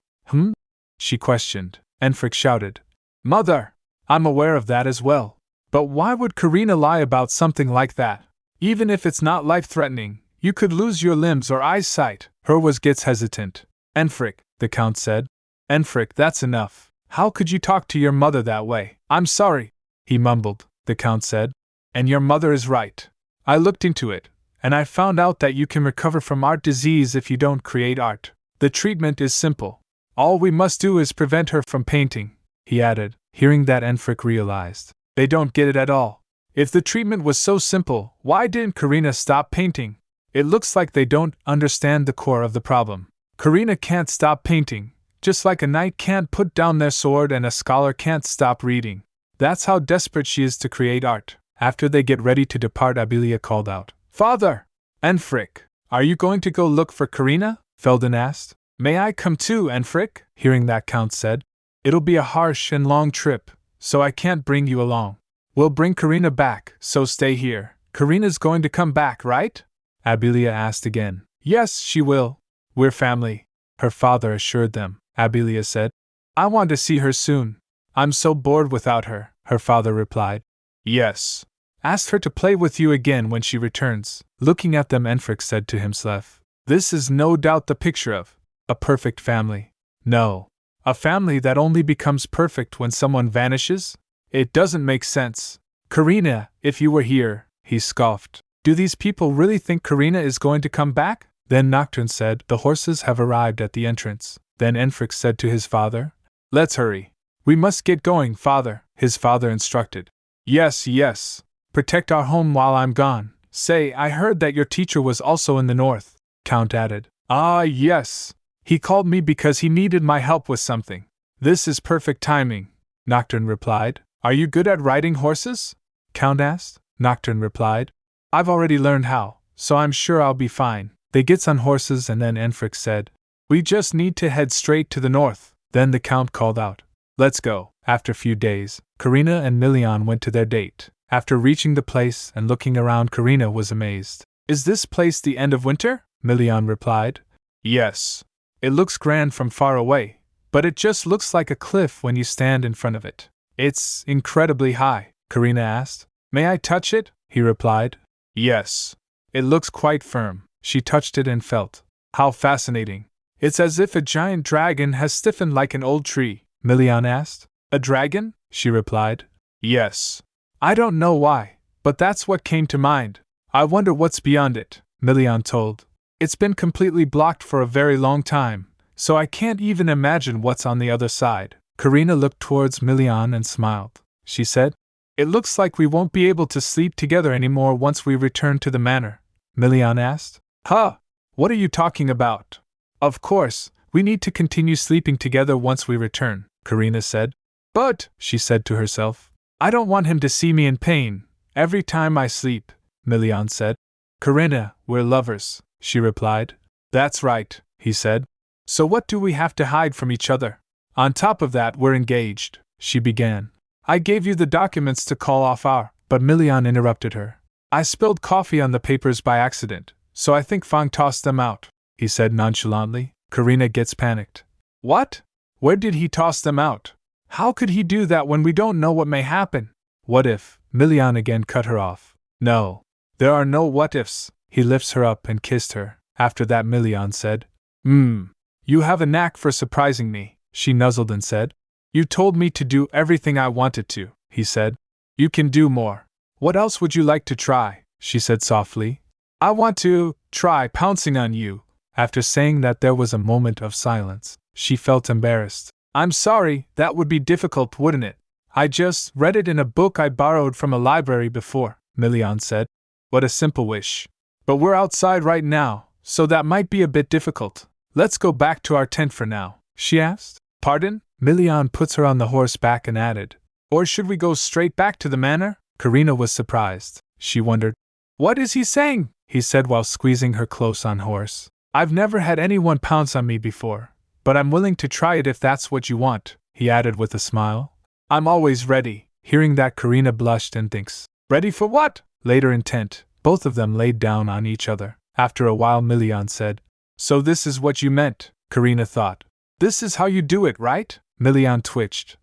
She questioned. Enfric shouted. Mother! I'm aware of that as well. But why would Karina lie about something like that? Even if it's not life-threatening, you could lose your limbs or eyesight. Herwas gets hesitant. Enfric, the Count said. Enfric, that's enough. How could you talk to your mother that way? I'm sorry, he mumbled, the Count said. And your mother is right. I looked into it, and I found out that you can recover from art disease if you don't create art. The treatment is simple. All we must do is prevent her from painting, he added. Hearing that, Enfric realized. They don't get it at all. If the treatment was so simple, why didn't Karina stop painting? It looks like they don't understand the core of the problem. Karina can't stop painting, just like a knight can't put down their sword and a scholar can't stop reading. That's how desperate she is to create art. After they get ready to depart, Abilia called out, Father! Enfric, are you going to go look for Karina? Felden asked. May I come too, Enfric? Hearing that, Count said. It'll be a harsh and long trip, so I can't bring you along. We'll bring Karina back, so stay here. Karina's going to come back, right? Abilia asked again. Yes, she will. We're family, her father assured them. Abilia said. I want to see her soon. I'm so bored without her, her father replied. Yes. Ask her to play with you again when she returns. Looking at them, Enfric said to himself. This is no doubt the picture of a perfect family. No. A family that only becomes perfect when someone vanishes? It doesn't make sense. Karina, if you were here, he scoffed. Do these people really think Karina is going to come back? Then Nocturne said, The horses have arrived at the entrance. Then Enfric said to his father, Let's hurry. We must get going, father, his father instructed. Yes, yes. Protect our home while I'm gone. Say, I heard that your teacher was also in the north, Count added. Ah, yes. He called me because he needed my help with something. This is perfect timing, Nocturne replied. Are you good at riding horses? Count asked. Nocturne replied. I've already learned how, so I'm sure I'll be fine. They gets on horses and then Enfric said, We just need to head straight to the north. Then the Count called out, Let's go. After a few days, Karina and Milian went to their date. After reaching the place and looking around, Karina was amazed. Is this place the end of winter? Milian replied. Yes. It looks grand from far away, but it just looks like a cliff when you stand in front of it. It's incredibly high, Karina asked. May I touch it? He replied. Yes. It looks quite firm. She touched it and felt. How fascinating. It's as if a giant dragon has stiffened like an old tree, Milian asked. A dragon? She replied. Yes. I don't know why, but that's what came to mind. I wonder what's beyond it, Milian told. It's been completely blocked for a very long time, so I can't even imagine what's on the other side. Karina looked towards Milian and smiled. She said, It looks like we won't be able to sleep together anymore once we return to the manor. Milian asked. Huh? What are you talking about? Of course, we need to continue sleeping together once we return, Karina said. But, she said to herself, I don't want him to see me in pain every time I sleep, Milian said. Karina, we're lovers, she replied. That's right, he said. So what do we have to hide from each other? On top of that, we're engaged, she began. I gave you the documents to call off our… But Milian interrupted her. I spilled coffee on the papers by accident, so I think Fang tossed them out, he said nonchalantly. Karina gets panicked. What? Where did he toss them out? How could he do that when we don't know what may happen? What if… Milian again cut her off. No. There are no what ifs. He lifts her up and kissed her. After that, Milian said, You have a knack for surprising me, she nuzzled and said. You told me to do everything I wanted to, he said. You can do more. What else would you like to try? She said softly. I want to try pouncing on you. After saying that, there was a moment of silence. She felt embarrassed. I'm sorry, that would be difficult, wouldn't it? I just read it in a book I borrowed from a library before, Milian said. What a simple wish. But we're outside right now, so that might be a bit difficult. Let's go back to our tent for now, she asked. Pardon? Milian puts her on the horse back and added. Or should we go straight back to the manor? Karina was surprised. She wondered. What is he saying? He said while squeezing her close on horse. I've never had anyone pounce on me before, but I'm willing to try it if that's what you want, he added with a smile. I'm always ready. Hearing that, Karina blushed and thinks. Ready for what? Later in tent, both of them laid down on each other. After a while, Milian said. So this is what you meant, Karina thought. This is how you do it, right? Milian twitched.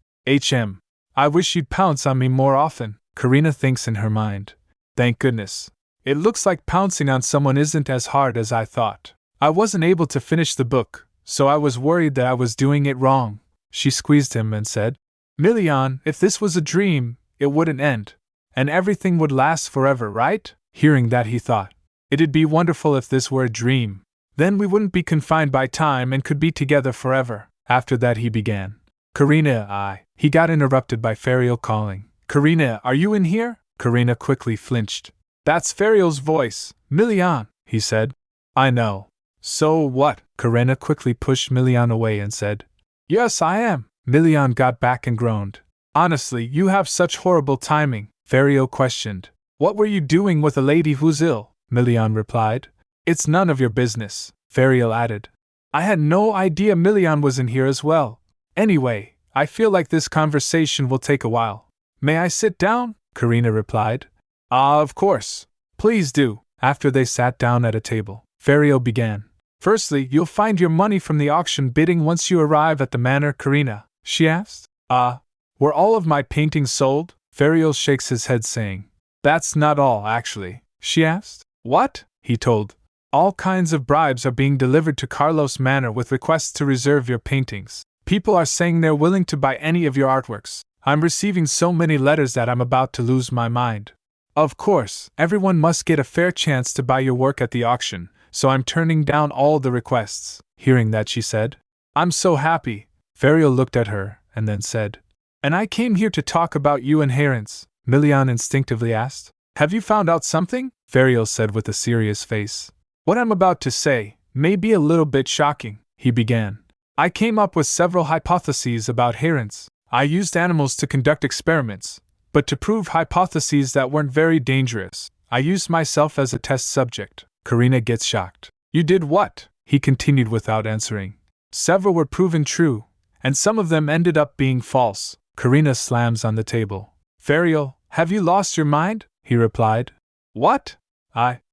I wish you'd pounce on me more often, Karina thinks in her mind. Thank goodness. It looks like pouncing on someone isn't as hard as I thought. I wasn't able to finish the book, so I was worried that I was doing it wrong. She squeezed him and said, Milian, if this was a dream, it wouldn't end. And everything would last forever, right? Hearing that, he thought, it'd be wonderful if this were a dream. Then we wouldn't be confined by time and could be together forever. After that, he began. Karina, He got interrupted by Ferial calling. Karina, are you in here? Karina quickly flinched. That's Ferial's voice, Milian, he said. I know. So what? Karina quickly pushed Milian away and said. Yes, I am. Milian got back and groaned. Honestly, you have such horrible timing, Ferial questioned. What were you doing with a lady who's ill? Milian replied. It's none of your business, Ferial added. I had no idea Milian was in here as well. Anyway, I feel like this conversation will take a while. May I sit down? Karina replied. Of course. Please do. After they sat down at a table, Ferial began. Firstly, you'll find your money from the auction bidding once you arrive at the manor, Karina, she asked. Were all of my paintings sold? Ferial shakes his head saying. That's not all, actually, she asked. What? He told. All kinds of bribes are being delivered to Carlos Manor with requests to reserve your paintings. People are saying they're willing to buy any of your artworks. I'm receiving so many letters that I'm about to lose my mind. Of course, everyone must get a fair chance to buy your work at the auction, so I'm turning down all the requests. Hearing that, she said. I'm so happy. Ferial looked at her, and then said. And I came here to talk about you and Herons, Milian instinctively asked. Have you found out something? Ferial said with a serious face. What I'm about to say may be a little bit shocking, he began. I came up with several hypotheses about Herons. I used animals to conduct experiments, but to prove hypotheses that weren't very dangerous, I used myself as a test subject. Karina gets shocked. You did what? He continued without answering. Several were proven true, and some of them ended up being false. Karina slams on the table. Ferial, have you lost your mind? He replied. What?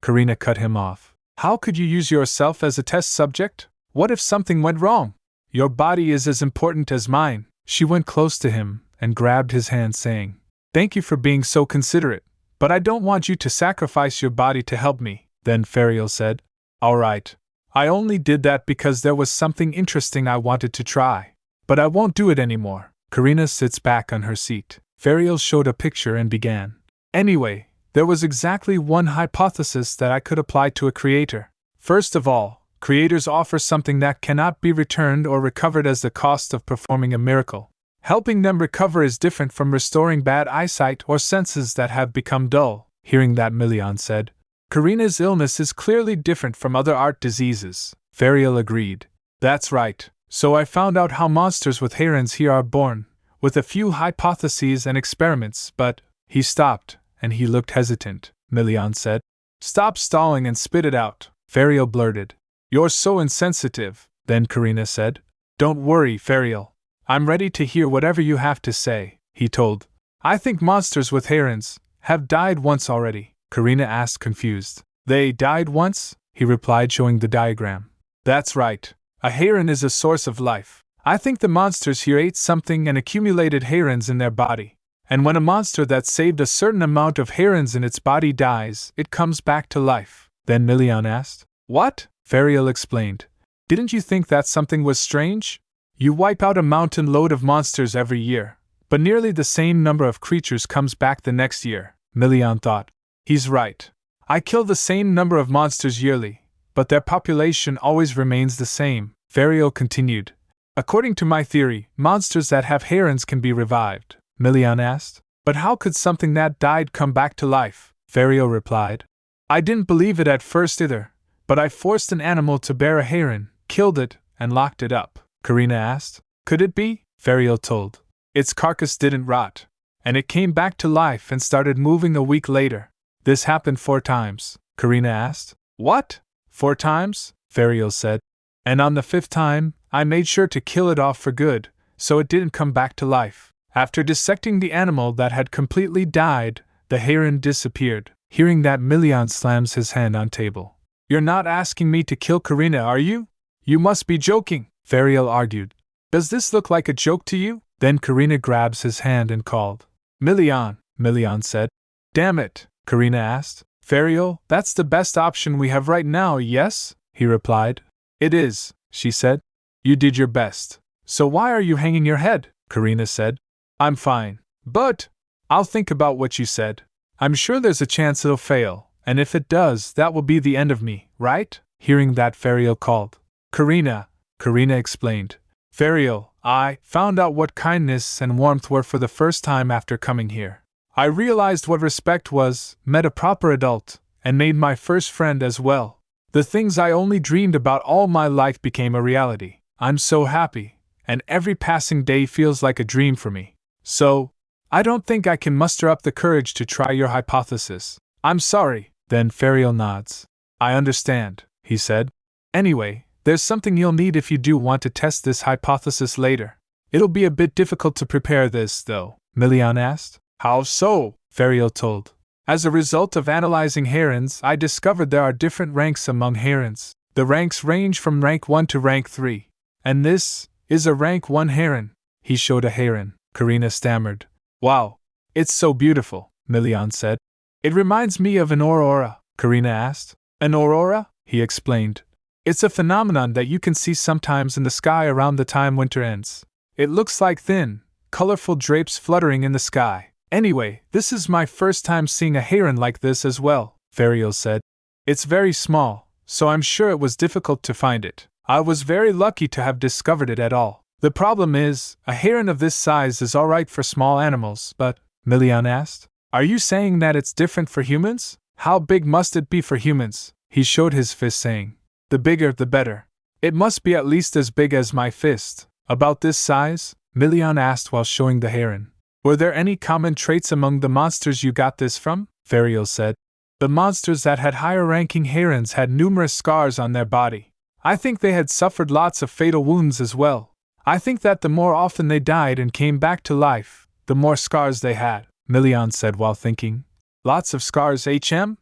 Karina cut him off. How could you use yourself as a test subject? What if something went wrong? Your body is as important as mine. She went close to him and grabbed his hand, saying, Thank you for being so considerate, but I don't want you to sacrifice your body to help me. Then Ferial said, All right. I only did that because there was something interesting I wanted to try. But I won't do it anymore. Karina sits back on her seat. Ferial showed a picture and began. Anyway, there was exactly one hypothesis that I could apply to a creator. First of all, creators offer something that cannot be returned or recovered as the cost of performing a miracle. Helping them recover is different from restoring bad eyesight or senses that have become dull. Hearing that, Milian said, Karina's illness is clearly different from other art diseases. Ferial agreed. That's right. So I found out how monsters with herons here are born, with a few hypotheses and experiments, but... He stopped, and he looked hesitant. Milian said, Stop stalling and spit it out. Ferial blurted. You're so insensitive. Then Karina said, Don't worry, Ferial. I'm ready to hear whatever you have to say, he told. I think monsters with herons have died once already. Karina asked, confused. They died once? He replied, showing the diagram. That's right. A heron is a source of life. I think the monsters here ate something and accumulated herons in their body. And when a monster that saved a certain amount of herons in its body dies, it comes back to life. Then Milian asked. What? Ferial explained. Didn't you think that something was strange? You wipe out a mountain load of monsters every year, but nearly the same number of creatures comes back the next year, Milian thought. He's right. I kill the same number of monsters yearly, but their population always remains the same, Fariel continued. According to my theory, monsters that have herons can be revived, Milian asked. But how could something that died come back to life? Fariel replied. I didn't believe it at first either, but I forced an animal to bear a heron, killed it, and locked it up, Karina asked. Could it be? Fariel told. Its carcass didn't rot, and it came back to life and started moving a week later. This happened 4 times, Karina asked. What? 4 times? Fariel said. And on the 5th time, I made sure to kill it off for good, so it didn't come back to life. After dissecting the animal that had completely died, the heron disappeared. Hearing that, Milian slams his hand on table. You're not asking me to kill Karina, are you? You must be joking, Fariel argued. Does this look like a joke to you? Then Karina grabs his hand and called. Milian, Milian said. Damn it, Karina asked. Fariel, that's the best option we have right now, yes? He replied. It is, she said. You did your best. So why are you hanging your head? Karina said. I'm fine. But I'll think about what you said. I'm sure there's a chance it'll fail, and if it does, that will be the end of me, right? Hearing that, Fariel called. Karina explained. Fariel, I found out what kindness and warmth were for the first time after coming here. I realized what respect was, met a proper adult, and made my first friend as well. The things I only dreamed about all my life became a reality. I'm so happy, and every passing day feels like a dream for me. So, I don't think I can muster up the courage to try your hypothesis. I'm sorry. Then Fariel nods. I understand, he said. Anyway, there's something you'll need if you do want to test this hypothesis later. It'll be a bit difficult to prepare this, though, Milian asked. How so? Fariel told. As a result of analyzing herons, I discovered there are different ranks among herons. The ranks range from rank 1 to rank 3. And this is a rank 1 heron. He showed a heron. Karina stammered. Wow, it's so beautiful, Milian said. It reminds me of an aurora, Karina asked. An aurora? He explained. It's a phenomenon that you can see sometimes in the sky around the time winter ends. It looks like thin, colorful drapes fluttering in the sky. Anyway, this is my first time seeing a heron like this as well, Fariel said. It's very small, so I'm sure it was difficult to find it. I was very lucky to have discovered it at all. The problem is, a heron of this size is alright for small animals, but, Milian asked, are you saying that it's different for humans? How big must it be for humans? He showed his fist, saying, the bigger the better. It must be at least as big as my fist. About this size? Milian asked while showing the heron. Were there any common traits among the monsters you got this from? Fariel said. The monsters that had higher-ranking herons had numerous scars on their body. I think they had suffered lots of fatal wounds as well. I think that the more often they died and came back to life, the more scars they had, Milian said while thinking. Lots of scars, HM?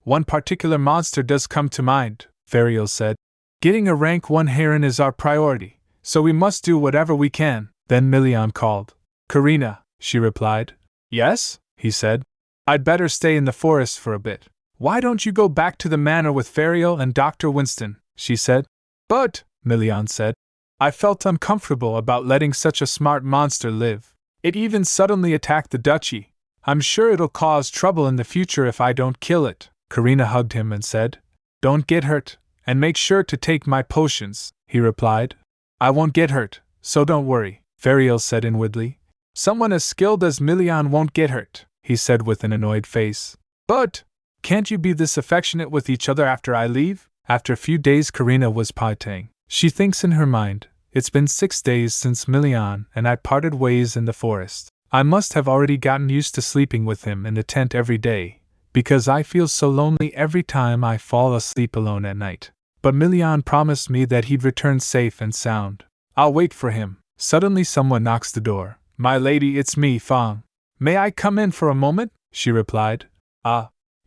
One particular monster does come to mind, Fariel said. Getting a rank 1 heron is our priority, so we must do whatever we can. Then Milian called. Karina, she replied. Yes, he said. I'd better stay in the forest for a bit. Why don't you go back to the manor with Fariel and Dr. Winston, she said. But, Milian said, I felt uncomfortable about letting such a smart monster live. It even suddenly attacked the duchy. I'm sure it'll cause trouble in the future if I don't kill it. Karina hugged him and said, Don't get hurt, and make sure to take my potions, he replied. I won't get hurt, so don't worry, Fariel said inwardly. Someone as skilled as Milian won't get hurt, he said with an annoyed face. But, can't you be this affectionate with each other after I leave? After a few days, Karina was partying. She thinks in her mind, it's been 6 days since Milian and I parted ways in the forest. I must have already gotten used to sleeping with him in the tent every day, because I feel so lonely every time I fall asleep alone at night. But Milian promised me that he'd return safe and sound. I'll wait for him. Suddenly someone knocks the door. My lady, it's me, Fang. May I come in for a moment? She replied.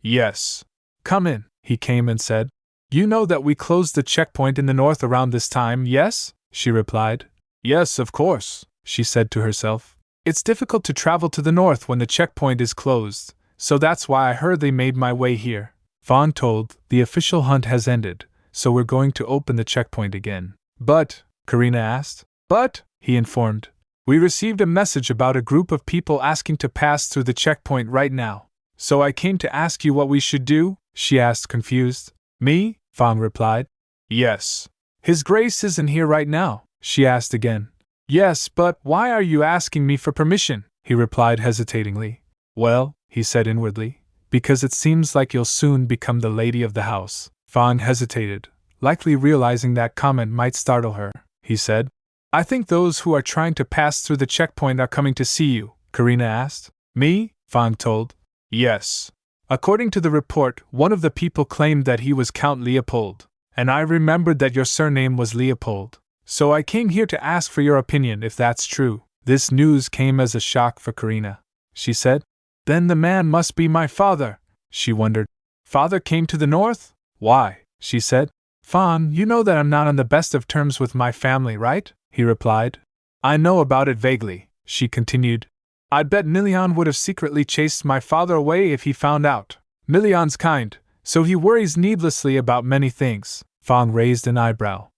Yes. Come in, he came and said. You know that we closed the checkpoint in the north around this time, yes? She replied. Yes, of course, she said to herself. It's difficult to travel to the north when the checkpoint is closed, so that's why I hurriedly made my way here. Fawn told, the official hunt has ended, so we're going to open the checkpoint again. But, Karina asked. But, he informed, we received a message about a group of people asking to pass through the checkpoint right now. So I came to ask you what we should do, she asked, confused. Me? Fang replied. Yes. His Grace isn't here right now, she asked again. Yes, but why are you asking me for permission? He replied hesitatingly. Well, he said inwardly, because it seems like you'll soon become the lady of the house. Fang hesitated, likely realizing that comment might startle her. He said, I think those who are trying to pass through the checkpoint are coming to see you, Karina asked. Me? Fang told. Yes. According to the report, one of the people claimed that he was Count Leopold, and I remembered that your surname was Leopold. So I came here to ask for your opinion if that's true. This news came as a shock for Karina. She said, Then the man must be my father, she wondered. Father came to the north? Why? She said. Fawn, you know that I'm not on the best of terms with my family, right? He replied. I know about it vaguely, she continued. I'd bet Milian would have secretly chased my father away if he found out. Milian's kind, so he worries needlessly about many things. Fang raised an eyebrow.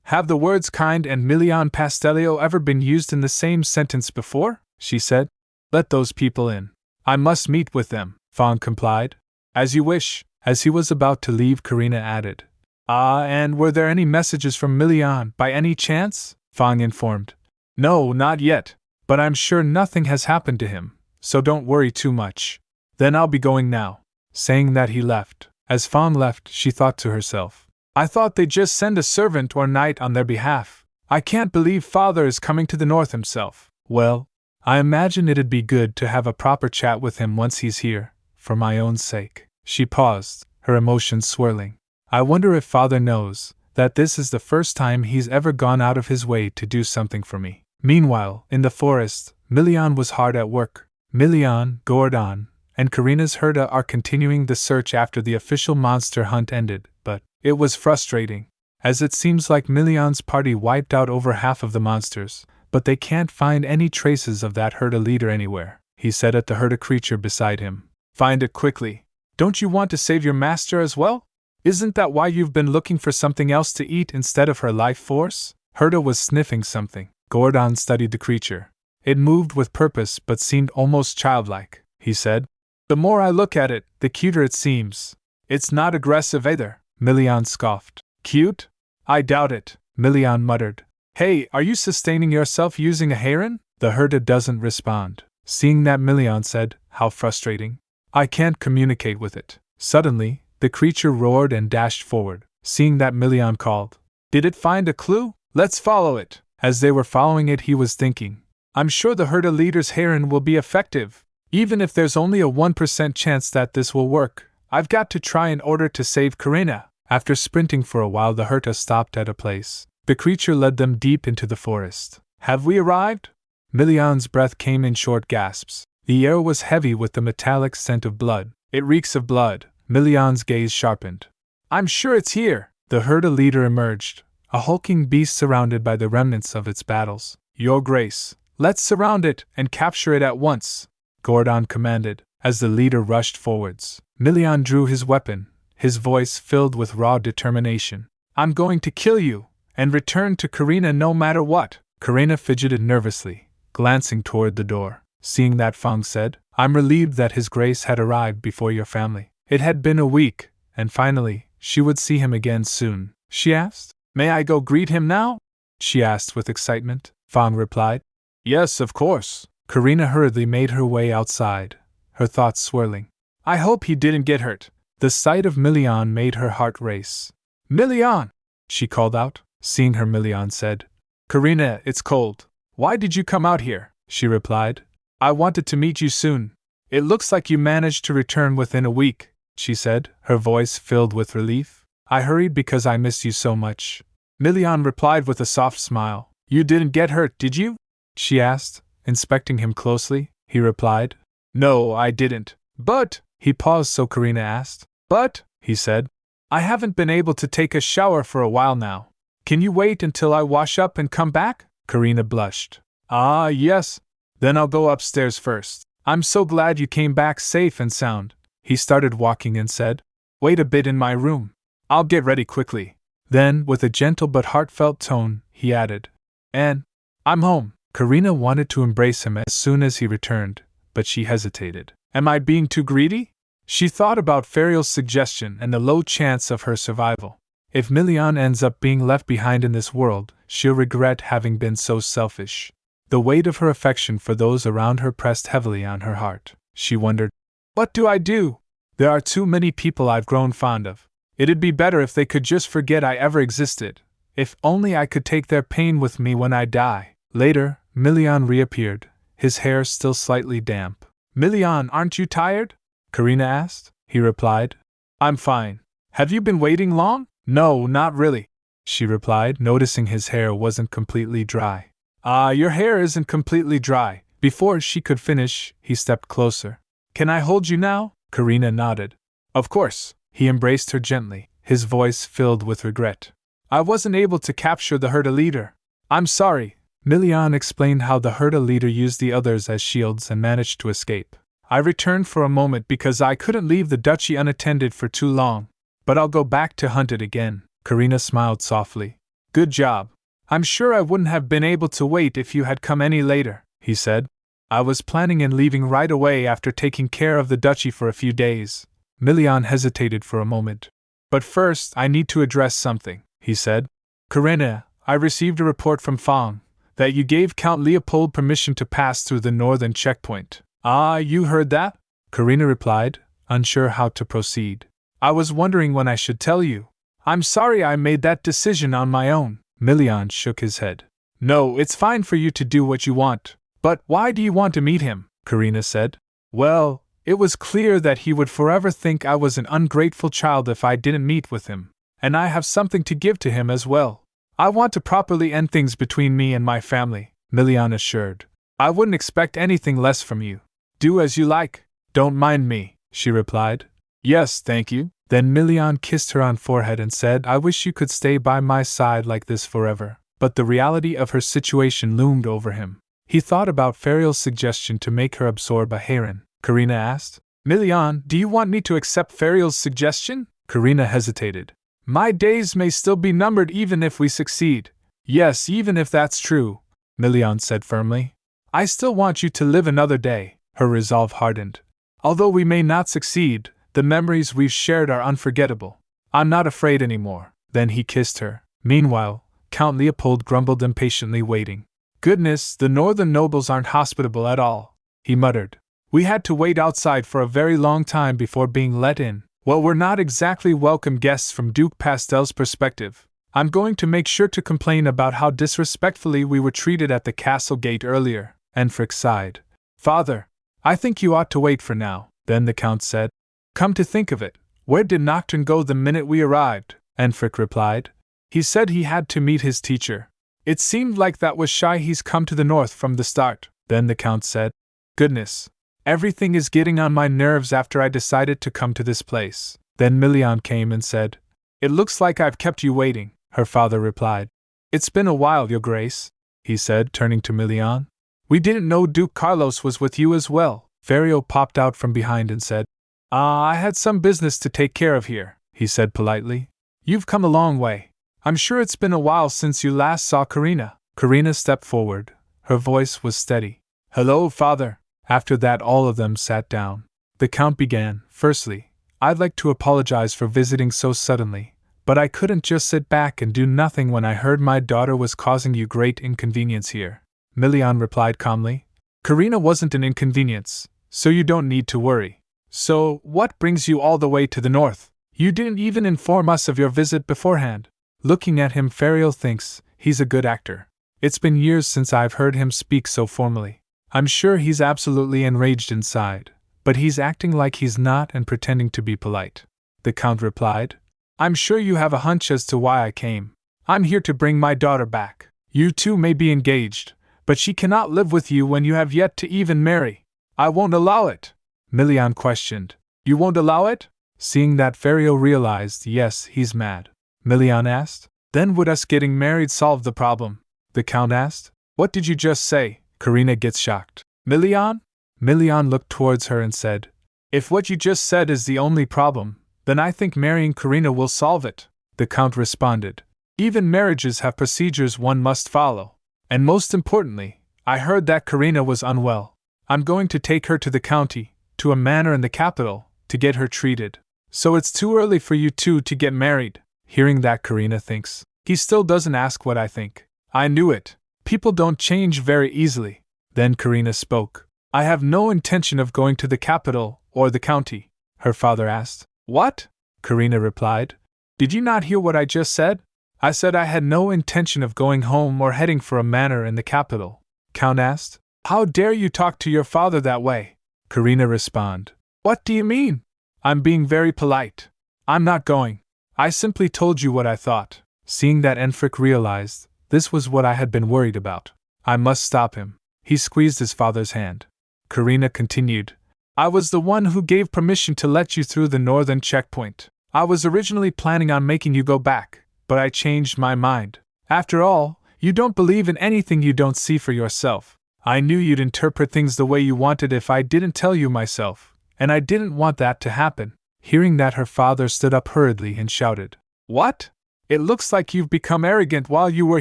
Have the words kind and Milian Pastellio ever been used in the same sentence before? She said. Let those people in. I must meet with them, Fang complied. As you wish. As he was about to leave, Karina added. And were there any messages from Milian, by any chance? Fang informed. No, not yet, but I'm sure nothing has happened to him, so don't worry too much. Then I'll be going now. Saying that he left. As Fang left, she thought to herself. I thought they'd just send a servant or knight on their behalf. I can't believe father is coming to the north himself. Well, I imagine it'd be good to have a proper chat with him once he's here, for my own sake. She paused, her emotions swirling. I wonder if father knows that this is the first time he's ever gone out of his way to do something for me. Meanwhile, in the forest, Milian was hard at work. Milian, Gordon, and Karina's Herda are continuing the search after the official monster hunt ended, but it was frustrating, as it seems like Milian's party wiped out over half of the monsters, but they can't find any traces of that Herda leader anywhere, he said at the Herda creature beside him. Find it quickly. Don't you want to save your master as well? Isn't that why you've been looking for something else to eat instead of her life force? Herda was sniffing something. Gordon studied the creature. It moved with purpose but seemed almost childlike, he said. The more I look at it, the cuter it seems. It's not aggressive either, Milian scoffed. Cute? I doubt it, Milian muttered. Hey, are you sustaining yourself using a heron? The Herda doesn't respond. Seeing that, Milian said, How frustrating. I can't communicate with it. Suddenly, the creature roared and dashed forward. Seeing that, Milian called. Did it find a clue? Let's follow it. As they were following it, he was thinking. I'm sure the Herda leader's heron will be effective. Even if there's only a 1% chance that this will work, I've got to try in order to save Karina. After sprinting for a while, the Herda stopped at a place. The creature led them deep into the forest. Have we arrived? Milian's breath came in short gasps. The air was heavy with the metallic scent of blood. It reeks of blood. Milian's gaze sharpened. I'm sure it's here. The Herda leader emerged, a hulking beast surrounded by the remnants of its battles. Your Grace, let's surround it and capture it at once, Gordon commanded, as the leader rushed forwards. Milian drew his weapon, his voice filled with raw determination. I'm going to kill you, and return to Karina no matter what. Karina fidgeted nervously, glancing toward the door. Seeing that, Fang said, I'm relieved that His Grace had arrived before your family. It had been a week, and finally, she would see him again soon. She asked, May I go greet him now? She asked with excitement. Fang replied, Yes, of course. Karina hurriedly made her way outside, her thoughts swirling. I hope he didn't get hurt. The sight of Milian made her heart race. Milian! She called out. Seeing her, Milian said, Karina, it's cold. Why did you come out here? She replied. I wanted to meet you soon. It looks like you managed to return within a week, she said, her voice filled with relief. I hurried because I missed you so much. Milian replied with a soft smile. You didn't get hurt, did you? She asked, inspecting him closely. He replied, No, I didn't. But, he paused so Karina asked. But, he said, I haven't been able to take a shower for a while now. Can you wait until I wash up and come back? Karina blushed. Ah, yes. Then I'll go upstairs first. I'm so glad you came back safe and sound. He started walking and said, Wait a bit in my room. I'll get ready quickly. Then, with a gentle but heartfelt tone, he added. And I'm home. Karina wanted to embrace him as soon as he returned, but she hesitated. Am I being too greedy? She thought about Ferial's suggestion and the low chance of her survival. If Milian ends up being left behind in this world, she'll regret having been so selfish. The weight of her affection for those around her pressed heavily on her heart. She wondered, what do I do? There are too many people I've grown fond of. It'd be better if they could just forget I ever existed. If only I could take their pain with me when I die. Later, Milian reappeared, his hair still slightly damp. Milian, aren't you tired? Karina asked. He replied, I'm fine. Have you been waiting long? No, not really, she replied, noticing his hair wasn't completely dry. Your hair isn't completely dry. Before she could finish, he stepped closer. Can I hold you now? Karina nodded. Of course. He embraced her gently, his voice filled with regret. I wasn't able to capture the Herda leader. I'm sorry. Milian explained how the Herda leader used the others as shields and managed to escape. I returned for a moment because I couldn't leave the duchy unattended for too long. But I'll go back to hunt it again. Karina smiled softly. Good job. I'm sure I wouldn't have been able to wait if you had come any later, he said. I was planning on leaving right away after taking care of the duchy for a few days. Milian hesitated for a moment. But first, I need to address something, he said. Karina, I received a report from Fang that you gave Count Leopold permission to pass through the northern checkpoint. You heard that? Karina replied, unsure how to proceed. I was wondering when I should tell you. I'm sorry I made that decision on my own. Milian shook his head. No, it's fine for you to do what you want. But why do you want to meet him? Karina said. Well, it was clear that he would forever think I was an ungrateful child if I didn't meet with him. And I have something to give to him as well. I want to properly end things between me and my family, Milian assured. I wouldn't expect anything less from you. Do as you like. Don't mind me, she replied. Yes, thank you. Then Milian kissed her on forehead and said, I wish you could stay by my side like this forever. But the reality of her situation loomed over him. He thought about Ferial's suggestion to make her absorb a harem. Karina asked, Milian, do you want me to accept Ferial's suggestion? Karina hesitated. My days may still be numbered even if we succeed. Yes, even if that's true, Milian said firmly. I still want you to live another day. Her resolve hardened. Although we may not succeed, the memories we've shared are unforgettable. I'm not afraid anymore. Then he kissed her. Meanwhile, Count Leopold grumbled impatiently, waiting. Goodness, the northern nobles aren't hospitable at all, he muttered. We had to wait outside for a very long time before being let in. Well, we're not exactly welcome guests from Duke Pastel's perspective. I'm going to make sure to complain about how disrespectfully we were treated at the castle gate earlier. Enfric sighed. Father, I think you ought to wait for now. Then the Count said. Come to think of it, where did Nocturne go the minute we arrived? Enfric replied. He said he had to meet his teacher. It seemed like that was shy he's come to the north from the start. Then the Count said. Goodness. Everything is getting on my nerves after I decided to come to this place. Then Milian came and said, It looks like I've kept you waiting, her father replied. It's been a while, Your Grace, he said, turning to Milian. We didn't know Duke Carlos was with you as well. Ferial popped out from behind and said, I had some business to take care of here, he said politely. You've come a long way. I'm sure it's been a while since you last saw Karina. Karina stepped forward. Her voice was steady. Hello, father. After that, all of them sat down. The Count began. Firstly, I'd like to apologize for visiting so suddenly, but I couldn't just sit back and do nothing when I heard my daughter was causing you great inconvenience here. Milian replied calmly. Karina wasn't an inconvenience, so you don't need to worry. So, what brings you all the way to the north? You didn't even inform us of your visit beforehand. Looking at him, Ferial thinks he's a good actor. It's been years since I've heard him speak so formally. I'm sure he's absolutely enraged inside, but he's acting like he's not and pretending to be polite. The Count replied. I'm sure you have a hunch as to why I came. I'm here to bring my daughter back. You two may be engaged, but she cannot live with you when you have yet to even marry. I won't allow it. Milian questioned. You won't allow it? Seeing that, Ferial realized, yes, he's mad. Milian asked. Then would us getting married solve the problem? The Count asked. What did you just say? Karina gets shocked. Milian? Milian looked towards her and said, If what you just said is the only problem, then I think marrying Karina will solve it. The Count responded. Even marriages have procedures one must follow. And most importantly, I heard that Karina was unwell. I'm going to take her to the county, to a manor in the capital, to get her treated. So it's too early for you two to get married. Hearing that, Karina thinks. He still doesn't ask what I think. I knew it. People don't change very easily. Then Karina spoke. I have no intention of going to the capital or the county, her father asked. What? Karina replied. Did you not hear what I just said? I said I had no intention of going home or heading for a manor in the capital. Count asked. How dare you talk to your father that way? Karina responded. What do you mean? I'm being very polite. I'm not going. I simply told you what I thought. Seeing that Enfric realized this was what I had been worried about. I must stop him. He squeezed his father's hand. Karina continued. I was the one who gave permission to let you through the northern checkpoint. I was originally planning on making you go back, but I changed my mind. After all, you don't believe in anything you don't see for yourself. I knew you'd interpret things the way you wanted if I didn't tell you myself, and I didn't want that to happen. Hearing that, her father stood up hurriedly and shouted. What? It looks like you've become arrogant while you were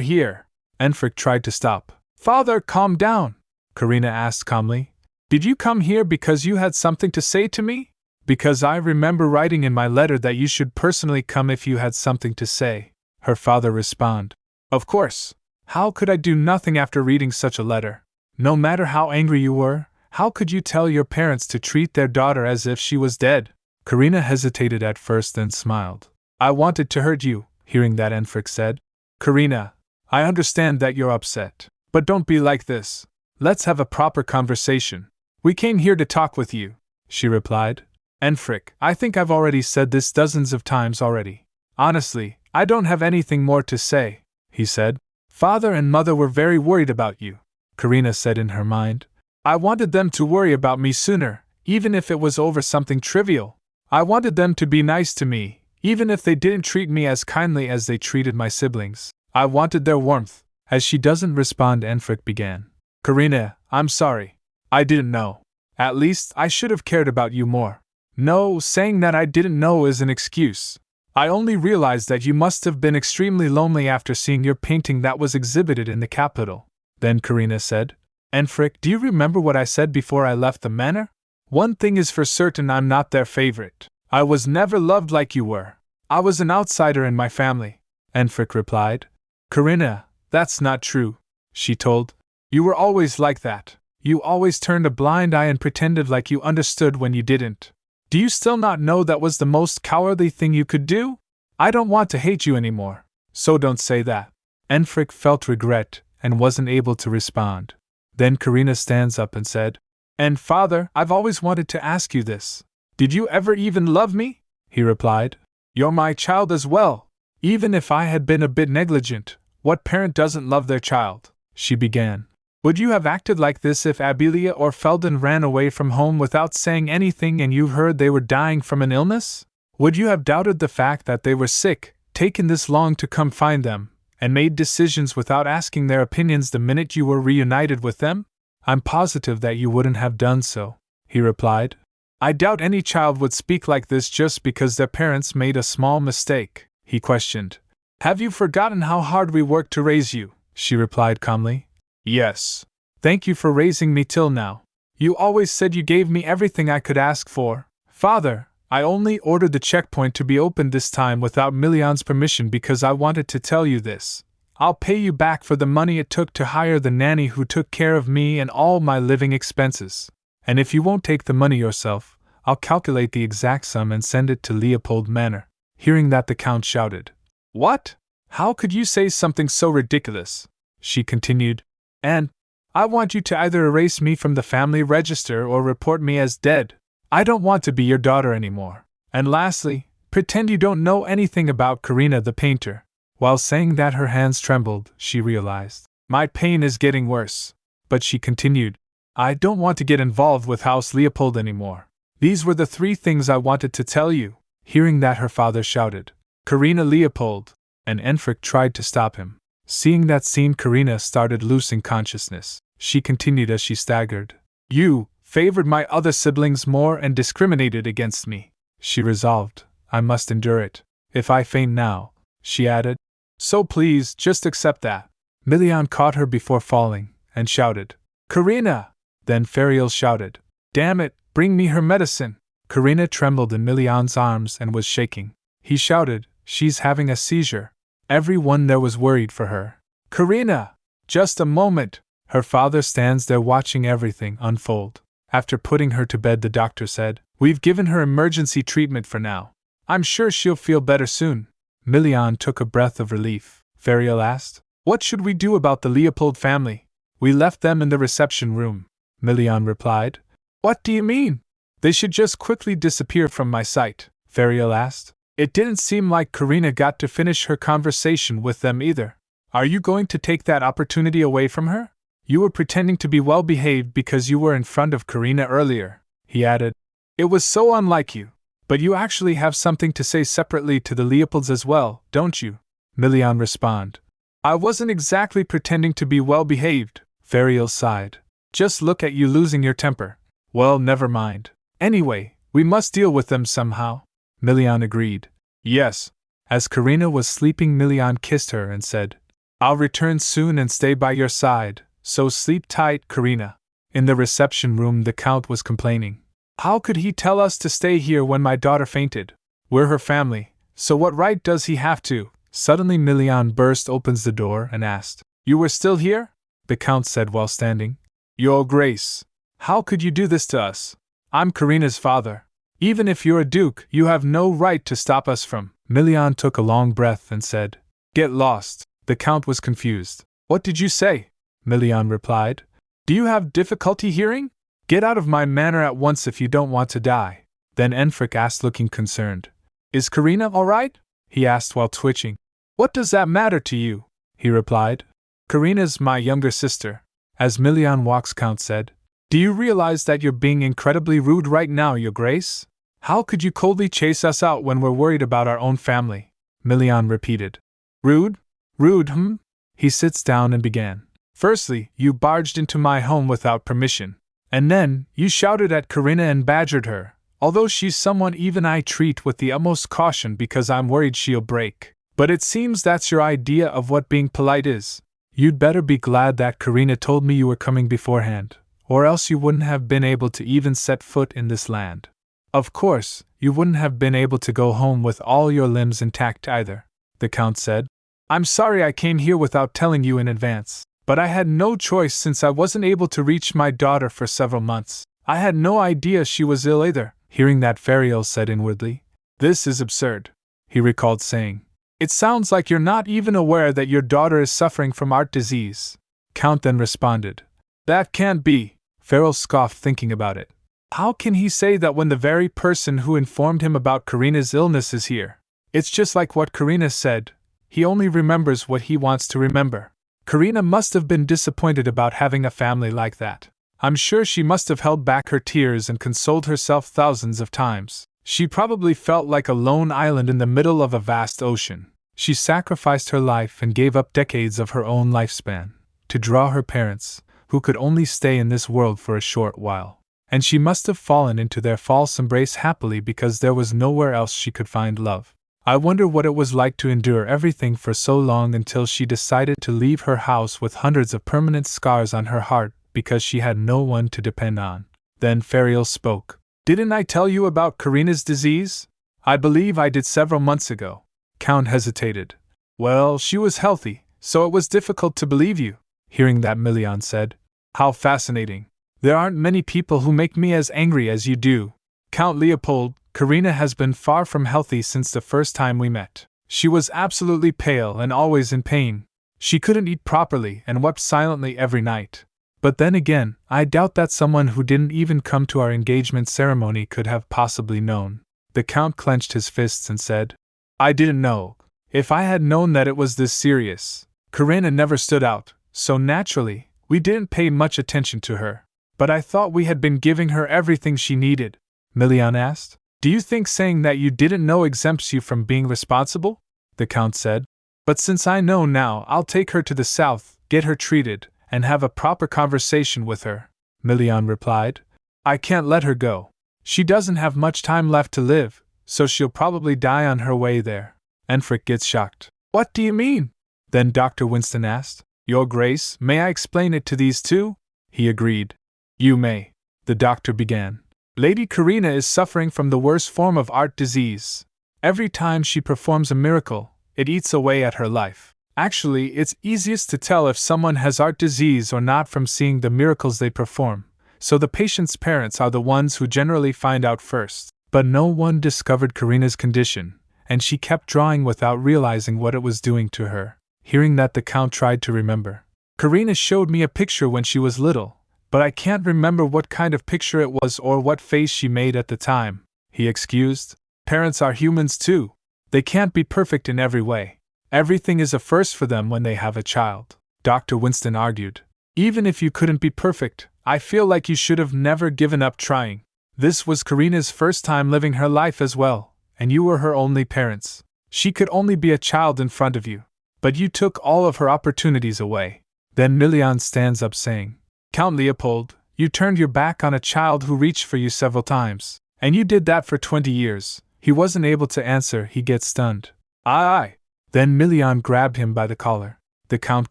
here. Enfric tried to stop. Father, calm down, Karina asked calmly. Did you come here because you had something to say to me? Because I remember writing in my letter that you should personally come if you had something to say, her father responded. Of course. How could I do nothing after reading such a letter? No matter how angry you were, how could you tell your parents to treat their daughter as if she was dead? Karina hesitated at first, then smiled. I wanted to hurt you, hearing that, Enfric said. Karina, I understand that you're upset, but don't be like this. Let's have a proper conversation. We came here to talk with you, she replied. Enfric, I think I've already said this dozens of times already. Honestly, I don't have anything more to say, he said. Father and mother were very worried about you, Karina said in her mind. I wanted them to worry about me sooner, even if it was over something trivial. I wanted them to be nice to me, even if they didn't treat me as kindly as they treated my siblings. I wanted their warmth. As she doesn't respond, Enfric began. Karina, I'm sorry. I didn't know. At least, I should have cared about you more. No, saying that I didn't know is an excuse. I only realized that you must have been extremely lonely after seeing your painting that was exhibited in the capital. Then Karina said, Enfric, do you remember what I said before I left the manor? One thing is for certain, I'm not their favorite. I was never loved like you were. I was an outsider in my family, Enfric replied. Karina, that's not true, she told. You were always like that. You always turned a blind eye and pretended like you understood when you didn't. Do you still not know that was the most cowardly thing you could do? I don't want to hate you anymore, so don't say that. Enfric felt regret and wasn't able to respond. Then Karina stands up and said, And father, I've always wanted to ask you this. Did you ever even love me? He replied. You're my child as well. Even if I had been a bit negligent, what parent doesn't love their child? She began. Would you have acted like this if Abelia or Felden ran away from home without saying anything and you heard they were dying from an illness? Would you have doubted the fact that they were sick, taken this long to come find them, and made decisions without asking their opinions the minute you were reunited with them? I'm positive that you wouldn't have done so, he replied. I doubt any child would speak like this just because their parents made a small mistake, he questioned. Have you forgotten how hard we worked to raise you? She replied calmly. Yes. Thank you for raising me till now. You always said you gave me everything I could ask for. Father, I only ordered the checkpoint to be opened this time without Milian's permission because I wanted to tell you this. I'll pay you back for the money it took to hire the nanny who took care of me and all my living expenses. And if you won't take the money yourself, I'll calculate the exact sum and send it to Leopold Manor. Hearing that, the Count shouted. What? How could you say something so ridiculous? She continued. And I want you to either erase me from the family register or report me as dead. I don't want to be your daughter anymore. And lastly, pretend you don't know anything about Karina the painter. While saying that, her hands trembled, she realized. My pain is getting worse. But she continued. I don't want to get involved with House Leopold anymore. These were the 3 things I wanted to tell you. Hearing that, her father shouted. Karina Leopold! And Enfric tried to stop him. Seeing that scene, Karina started losing consciousness. She continued as she staggered. You favored my other siblings more and discriminated against me. She resolved. I must endure it. If I faint now, she added, So please, just accept that. Milian caught her before falling, and shouted, Karina! Then Ferial shouted, Damn it, bring me her medicine! Karina trembled in Milian's arms and was shaking. He shouted, She's having a seizure. Everyone there was worried for her. Karina! Just a moment! Her father stands there watching everything unfold. After putting her to bed, the doctor said, We've given her emergency treatment for now. I'm sure she'll feel better soon. Milian took a breath of relief. Ferial asked, What should we do about the Leopold family? We left them in the reception room. Milian replied, What do you mean? They should just quickly disappear from my sight, Ferial asked. It didn't seem like Karina got to finish her conversation with them either. Are you going to take that opportunity away from her? You were pretending to be well behaved because you were in front of Karina earlier, he added. It was so unlike you. But you actually have something to say separately to the Leopolds as well, don't you? Milian responded. I wasn't exactly pretending to be well behaved, Ferial sighed. Just look at you losing your temper. Well, never mind. Anyway, we must deal with them somehow. Milian agreed. Yes. As Karina was sleeping, Milian kissed her and said, I'll return soon and stay by your side, so sleep tight, Karina. In the reception room, the Count was complaining. How could he tell us to stay here when my daughter fainted? We're her family, so what right does he have to? Suddenly Milian burst open the door and asked, You were still here? The Count said while standing. Your Grace, how could you do this to us? I'm Karina's father. Even if you're a duke, you have no right to stop us from. Milian took a long breath and said, Get lost. The Count was confused. What did you say? Milian replied. Do you have difficulty hearing? Get out of my manor at once if you don't want to die. Then Enfric asked, looking concerned. Is Karina all right? He asked while twitching. What does that matter to you? He replied. Karina's my younger sister. As Milian walks, Count said. Do you realize that you're being incredibly rude right now, Your Grace? How could you coldly chase us out when we're worried about our own family? Milian repeated. Rude? Rude, He sits down and began. Firstly, you barged into my home without permission. And then, you shouted at Karina and badgered her, although she's someone even I treat with the utmost caution because I'm worried she'll break. But it seems that's your idea of what being polite is. You'd better be glad that Karina told me you were coming beforehand, or else you wouldn't have been able to even set foot in this land. Of course, you wouldn't have been able to go home with all your limbs intact either, the Count said. I'm sorry I came here without telling you in advance. But I had no choice since I wasn't able to reach my daughter for several months. I had no idea she was ill either. Hearing that, Ferial said inwardly. This is absurd, he recalled saying. It sounds like you're not even aware that your daughter is suffering from heart disease. Count then responded. That can't be, Ferial scoffed thinking about it. How can he say that when the very person who informed him about Karina's illness is here? It's just like what Karina said. He only remembers what he wants to remember. Karina must have been disappointed about having a family like that. I'm sure she must have held back her tears and consoled herself thousands of times. She probably felt like a lone island in the middle of a vast ocean. She sacrificed her life and gave up decades of her own lifespan to draw her parents, who could only stay in this world for a short while. And she must have fallen into their false embrace happily because there was nowhere else she could find love. I wonder what it was like to endure everything for so long until she decided to leave her house with hundreds of permanent scars on her heart because she had no one to depend on. Then Ferial spoke. Didn't I tell you about Karina's disease? I believe I did several months ago. Count hesitated. Well, she was healthy, so it was difficult to believe you. Hearing that, Milian said. How fascinating. There aren't many people who make me as angry as you do. Count Leopold, Karina has been far from healthy since the first time we met. She was absolutely pale and always in pain. She couldn't eat properly and wept silently every night. But then again, I doubt that someone who didn't even come to our engagement ceremony could have possibly known. The Count clenched his fists and said, I didn't know. If I had known that it was this serious. Karina never stood out, so naturally, we didn't pay much attention to her. But I thought we had been giving her everything she needed. Milian asked. Do you think saying that you didn't know exempts you from being responsible? The Count said. But since I know now, I'll take her to the south, get her treated, and have a proper conversation with her. Milian replied. I can't let her go. She doesn't have much time left to live, so she'll probably die on her way there. Enfric gets shocked. What do you mean? Then Dr. Winston asked. Your Grace, may I explain it to these two? He agreed. You may. The doctor began. Lady Karina is suffering from the worst form of art disease. Every time she performs a miracle, it eats away at her life. Actually, it's easiest to tell if someone has art disease or not from seeing the miracles they perform, so the patient's parents are the ones who generally find out first. But no one discovered Karina's condition, and she kept drawing without realizing what it was doing to her. Hearing that, the Count tried to remember. Karina showed me a picture when she was little, but I can't remember what kind of picture it was or what face she made at the time, he excused. Parents are humans too. They can't be perfect in every way. Everything is a first for them when they have a child, Dr. Winston argued. Even if you couldn't be perfect, I feel like you should have never given up trying. This was Karina's first time living her life as well, and you were her only parents. She could only be a child in front of you, but you took all of her opportunities away. Then Milian stands up saying, Count Leopold, you turned your back on a child who reached for you several times, and you did that for 20 years. He wasn't able to answer, he gets stunned. Aye. Then Milian grabbed him by the collar. The Count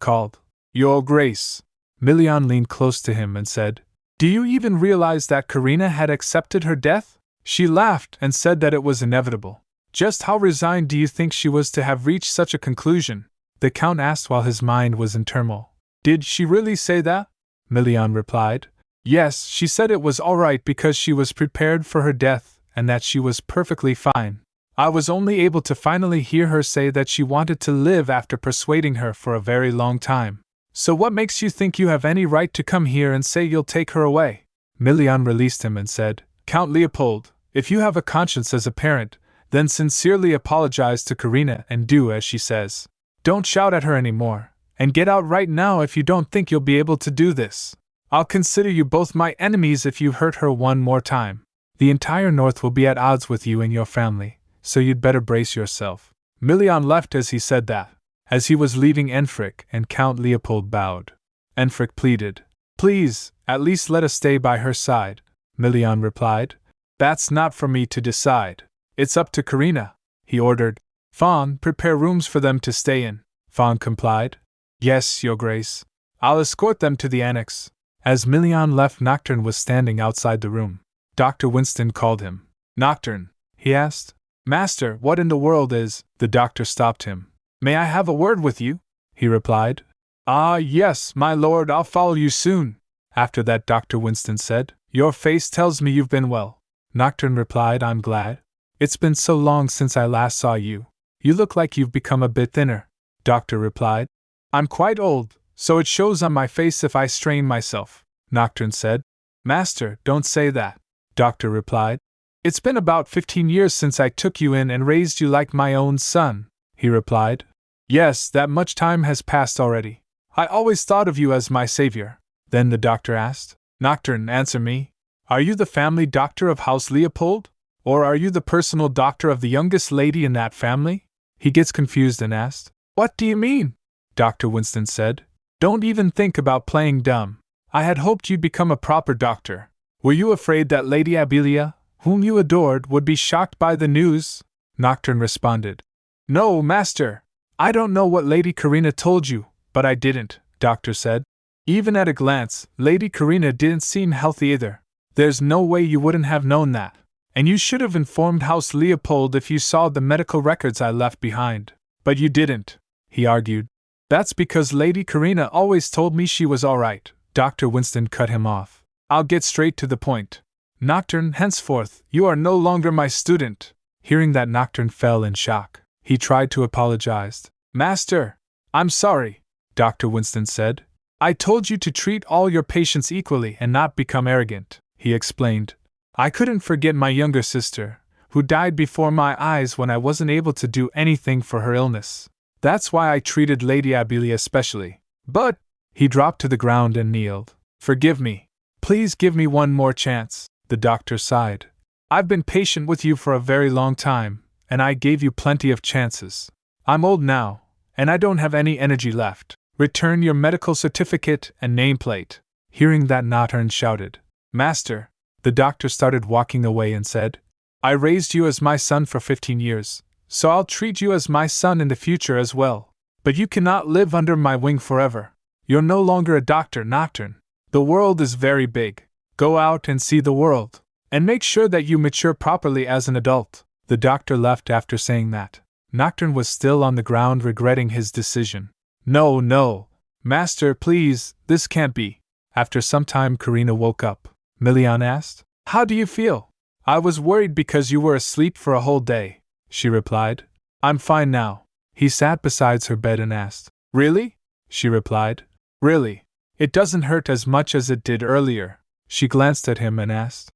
called, Your Grace. Milian leaned close to him and said, Do you even realize that Karina had accepted her death? She laughed and said that it was inevitable. Just how resigned do you think she was to have reached such a conclusion? The Count asked while his mind was in turmoil. Did she really say that? Milian replied. Yes, she said it was all right because she was prepared for her death and that she was perfectly fine. I was only able to finally hear her say that she wanted to live after persuading her for a very long time. So what makes you think you have any right to come here and say you'll take her away? Milian released him and said, Count Leopold, if you have a conscience as a parent, then sincerely apologize to Karina and do as she says. Don't shout at her anymore, and get out right now if you don't think you'll be able to do this. I'll consider you both my enemies if you hurt her one more time. The entire North will be at odds with you and your family, so you'd better brace yourself. Milian left as he said that. As he was leaving, Enfric and Count Leopold bowed. Enfric pleaded, Please, at least let us stay by her side. Milian replied, That's not for me to decide. It's up to Karina, he ordered. Fawn, prepare rooms for them to stay in. Fawn complied. Yes, Your Grace. I'll escort them to the annex. As Milian left, Nocturne was standing outside the room. Dr. Winston called him. Nocturne, he asked. Master, what in the world is? The doctor stopped him. May I have a word with you? He replied. Ah, yes, my lord, I'll follow you soon. After that, Dr. Winston said, Your face tells me you've been well. Nocturne replied, I'm glad. It's been so long since I last saw you. You look like you've become a bit thinner. Doctor replied. I'm quite old, so it shows on my face if I strain myself. Nocturne said. Master, don't say that. Doctor replied. It's been about 15 years since I took you in and raised you like my own son, he replied. Yes, that much time has passed already. I always thought of you as my savior. Then the doctor asked, Nocturne, answer me. Are you the family doctor of House Leopold? Or are you the personal doctor of the youngest lady in that family? He gets confused and asked, What do you mean? Dr. Winston said, Don't even think about playing dumb. I had hoped you'd become a proper doctor. Were you afraid that Lady Abelia, whom you adored, would be shocked by the news? Nocturne responded, No, master. I don't know what Lady Karina told you, but I didn't, Doctor said. Even at a glance, Lady Karina didn't seem healthy either. There's no way you wouldn't have known that. And you should have informed House Leopold if you saw the medical records I left behind. But you didn't, he argued. That's because Lady Karina always told me she was all right. Dr. Winston cut him off. I'll get straight to the point. Nocturne, henceforth, you are no longer my student. Hearing that, Nocturne fell in shock. He tried to apologize. Master, I'm sorry, Dr. Winston said. I told you to treat all your patients equally and not become arrogant, he explained. I couldn't forget my younger sister, who died before my eyes when I wasn't able to do anything for her illness. That's why I treated Lady Abelia especially. But, he dropped to the ground and kneeled. Forgive me. Please give me one more chance, the doctor sighed. I've been patient with you for a very long time, and I gave you plenty of chances. I'm old now, and I don't have any energy left. Return your medical certificate and nameplate. Hearing that, Nocturne shouted, Master. The doctor started walking away and said, I raised you as my son for 15 years, so I'll treat you as my son in the future as well. But you cannot live under my wing forever. You're no longer a doctor, Nocturne. The world is very big. Go out and see the world. And make sure that you mature properly as an adult." The doctor left after saying that. Nocturne was still on the ground regretting his decision. "No, no. Master, please, this can't be." After some time Karina woke up. Milian asked, "How do you feel?" "I was worried because you were asleep for a whole day," she replied. "I'm fine now." He sat beside her bed and asked, "Really?" She replied, "Really. It doesn't hurt as much as it did earlier." She glanced at him and asked,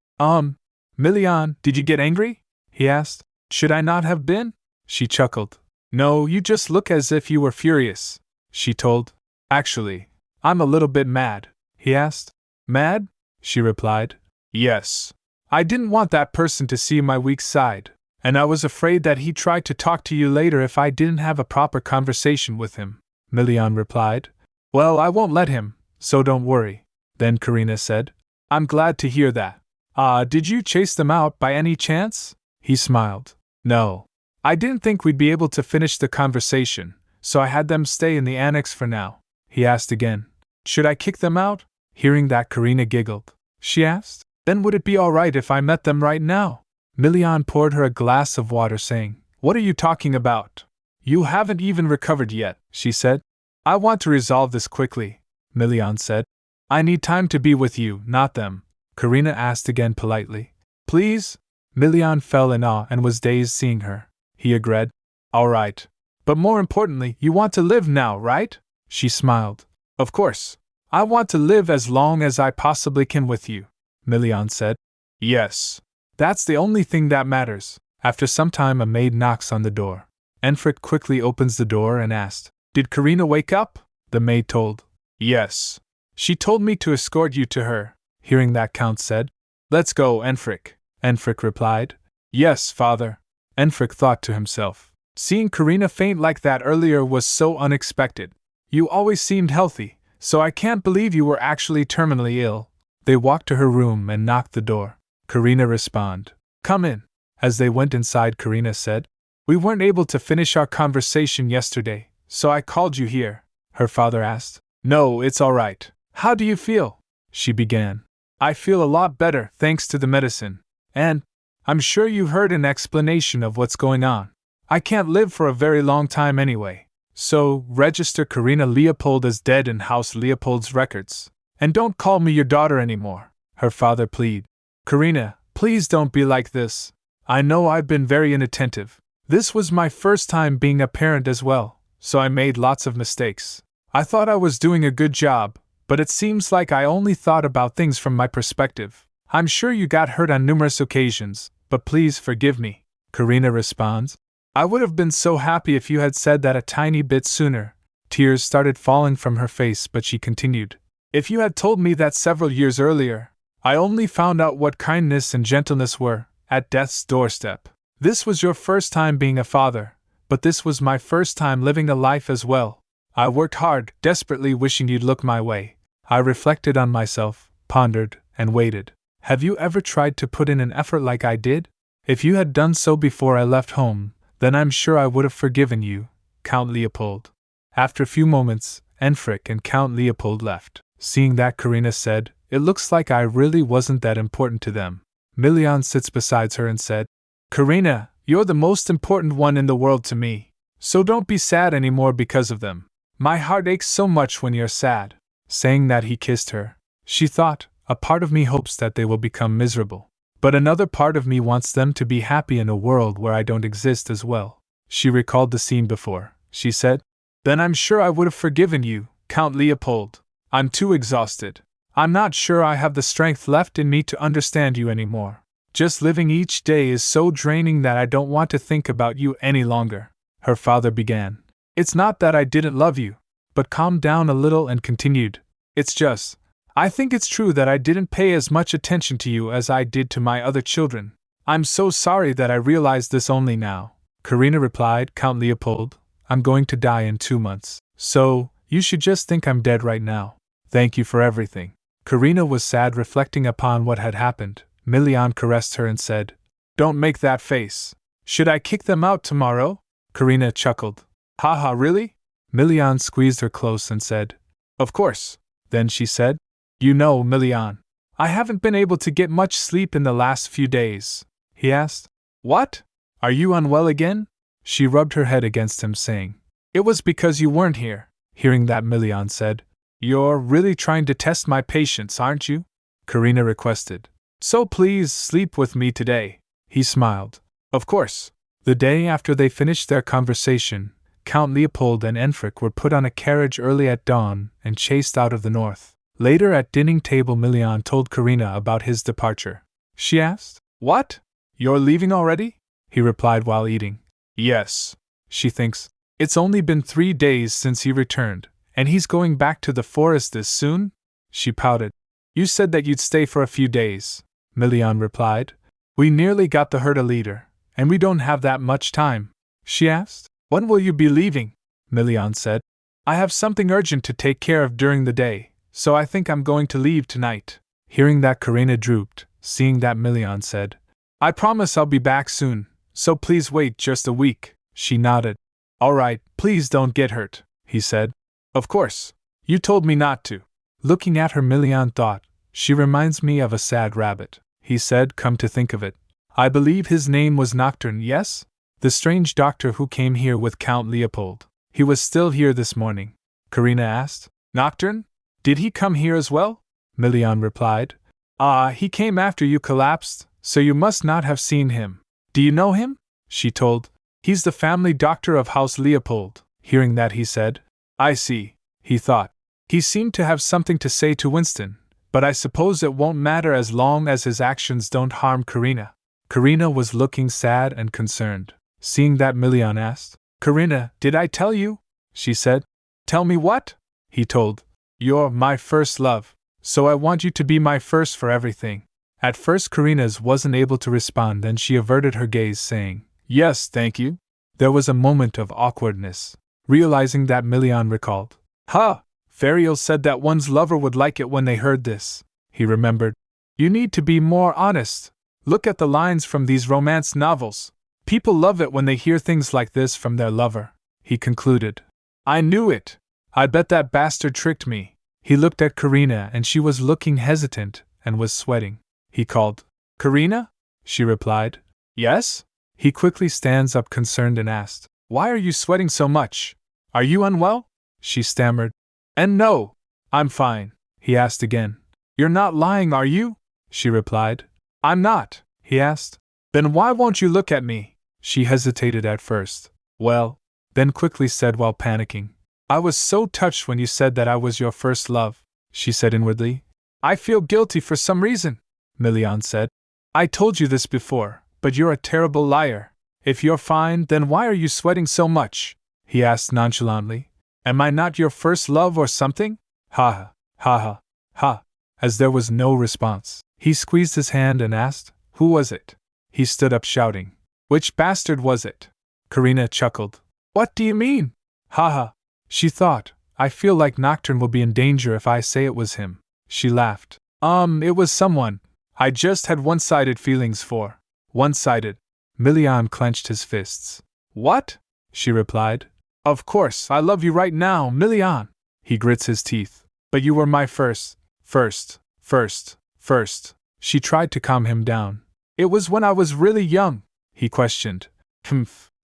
Milian, did you get angry?" he asked. "Should I not have been?" She chuckled. "No, you just look as if you were furious," she told. "Actually, I'm a little bit mad," he asked. "Mad?" she replied. "Yes. I didn't want that person to see my weak side, and I was afraid that he'd try to talk to you later if I didn't have a proper conversation with him," Milian replied. "Well, I won't let him, so don't worry." Then Karina said, "I'm glad to hear that. Did you chase them out by any chance?" He smiled. "No. I didn't think we'd be able to finish the conversation, so I had them stay in the annex for now." He asked again, "Should I kick them out?" Hearing that, Karina giggled. She asked, "Then would it be all right if I met them right now?" Milian poured her a glass of water, saying, "What are you talking about? You haven't even recovered yet," she said. "I want to resolve this quickly," Milian said. "I need time to be with you, not them," Karina asked again politely. "Please?" Milian fell in awe and was dazed seeing her. He agreed. "All right. But more importantly, you want to live now, right?" She smiled. "Of course. I want to live as long as I possibly can with you," Milian said. "Yes. That's the only thing that matters." After some time a maid knocks on the door. Enfric quickly opens the door and asked, "Did Karina wake up?" The maid told. "Yes. She told me to escort you to her." Hearing that, Count said, "Let's go, Enfric." Enfric replied, "Yes, father." Enfric thought to himself, "Seeing Karina faint like that earlier was so unexpected. You always seemed healthy, so I can't believe you were actually terminally ill." They walked to her room and knocked the door. Karina responded, "Come in." As they went inside, Karina said, "We weren't able to finish our conversation yesterday, so I called you here." Her father asked, "No, it's all right. How do you feel?" She began. "I feel a lot better, thanks to the medicine. And I'm sure you heard an explanation of what's going on. I can't live for a very long time anyway. So, register Karina Leopold as dead in House Leopold's records. And don't call me your daughter anymore," her father pleaded. "Karina, please don't be like this. I know I've been very inattentive. This was my first time being a parent as well, so I made lots of mistakes. I thought I was doing a good job, but it seems like I only thought about things from my perspective. I'm sure you got hurt on numerous occasions, but please forgive me." Karina responds, "I would have been so happy if you had said that a tiny bit sooner." Tears started falling from her face, but she continued, "If you had told me that several years earlier, I only found out what kindness and gentleness were, at death's doorstep. This was your first time being a father, but this was my first time living a life as well. I worked hard, desperately wishing you'd look my way. I reflected on myself, pondered, and waited. Have you ever tried to put in an effort like I did? If you had done so before I left home, then I'm sure I would have forgiven you, Count Leopold." After a few moments, Enfric and Count Leopold left. Seeing that, Karina said, "It looks like I really wasn't that important to them." Milian sits beside her and said, "Karina, you're the most important one in the world to me, so don't be sad anymore because of them. My heart aches so much when you're sad." Saying that, he kissed her. She thought, "A part of me hopes that they will become miserable, but another part of me wants them to be happy in a world where I don't exist as well." She recalled the scene before. She said, "Then I'm sure I would have forgiven you, Count Leopold. I'm too exhausted. I'm not sure I have the strength left in me to understand you anymore. Just living each day is so draining that I don't want to think about you any longer." Her father began, "It's not that I didn't love you," but calmed down a little and continued, "It's just, I think it's true that I didn't pay as much attention to you as I did to my other children. I'm so sorry that I realized this only now." Karina replied, "Count Leopold, I'm going to die in 2 months, so you should just think I'm dead right now. Thank you for everything." Karina was sad, reflecting upon what had happened. Milian caressed her and said, "Don't make that face. Should I kick them out tomorrow? Karina chuckled. Haha, really? Milian squeezed her close and said, Of course. Then she said, You know, Milian, I haven't been able to get much sleep in the last few days. He asked. What? Are you unwell again? She rubbed her head against him, saying, It was because you weren't here. Hearing that, Milian said, You're really trying to test my patience, aren't you? Karina requested. So please sleep with me today. He smiled. Of course. The day after they finished their conversation, Count Leopold and Enfric were put on a carriage early at dawn and chased out of the north. Later at dining table, Milian told Karina about his departure. She asked, What? You're leaving already? He replied while eating. Yes. She thinks. It's only been 3 days since he returned, and he's going back to the forest this soon? She pouted. You said that you'd stay for a few days, Milian replied. We nearly got the herd a leader, and we don't have that much time. She asked. When will you be leaving? Milian said. I have something urgent to take care of during the day, so I think I'm going to leave tonight. Hearing that, Karina drooped. Seeing that, Milian said, I promise I'll be back soon, so please wait just a week. She nodded. All right, please don't get hurt, he said. Of course. You told me not to. Looking at her, Milian thought, She reminds me of a sad rabbit. He said, Come to think of it, I believe his name was Nocturne, yes? The strange doctor who came here with Count Leopold. He was still here this morning. Karina asked. Nocturne? Did he come here as well? Milian replied. Ah, he came after you collapsed, so you must not have seen him. Do you know him? She told. He's the family doctor of House Leopold. Hearing that, he said, I see, he thought. He seemed to have something to say to Winston, but I suppose it won't matter as long as his actions don't harm Karina. Karina was looking sad and concerned. Seeing that, Milian asked, Karina, did I tell you? She said. Tell me what? He told. You're my first love, so I want you to be my first for everything. At first Karina's wasn't able to respond, then she averted her gaze, saying, Yes, thank you. There was a moment of awkwardness. Realizing that, Milian recalled. Ferial said that one's lover would like it when they heard this. He remembered. You need to be more honest. Look at the lines from these romance novels. People love it when they hear things like this from their lover, he concluded. I knew it. I bet that bastard tricked me. He looked at Karina, and she was looking hesitant and was sweating. He called. Karina? She replied. Yes? He quickly stands up, concerned, and asked, Why are you sweating so much? Are you unwell? She stammered. And no, I'm fine, he asked again. You're not lying, are you? She replied. I'm not, he asked. Then why won't you look at me? She hesitated at first. Well, then quickly said while panicking. I was so touched when you said that I was your first love, she said inwardly. I feel guilty for some reason, Milian said. I told you this before, but you're a terrible liar. If you're fine, then why are you sweating so much? He asked nonchalantly. Am I not your first love or something? Ha ha, ha ha, ha. As there was no response, he squeezed his hand and asked, Who was it? He stood up shouting. Which bastard was it? Karina chuckled. What do you mean? Ha ha. She thought, I feel like Nocturne will be in danger if I say it was him. She laughed. It was someone I just had one-sided feelings for. One-sided. Milian clenched his fists. What? She replied. Of course, I love you right now, Milian. He grits his teeth. But you were my first. She tried to calm him down. It was when I was really young, he questioned.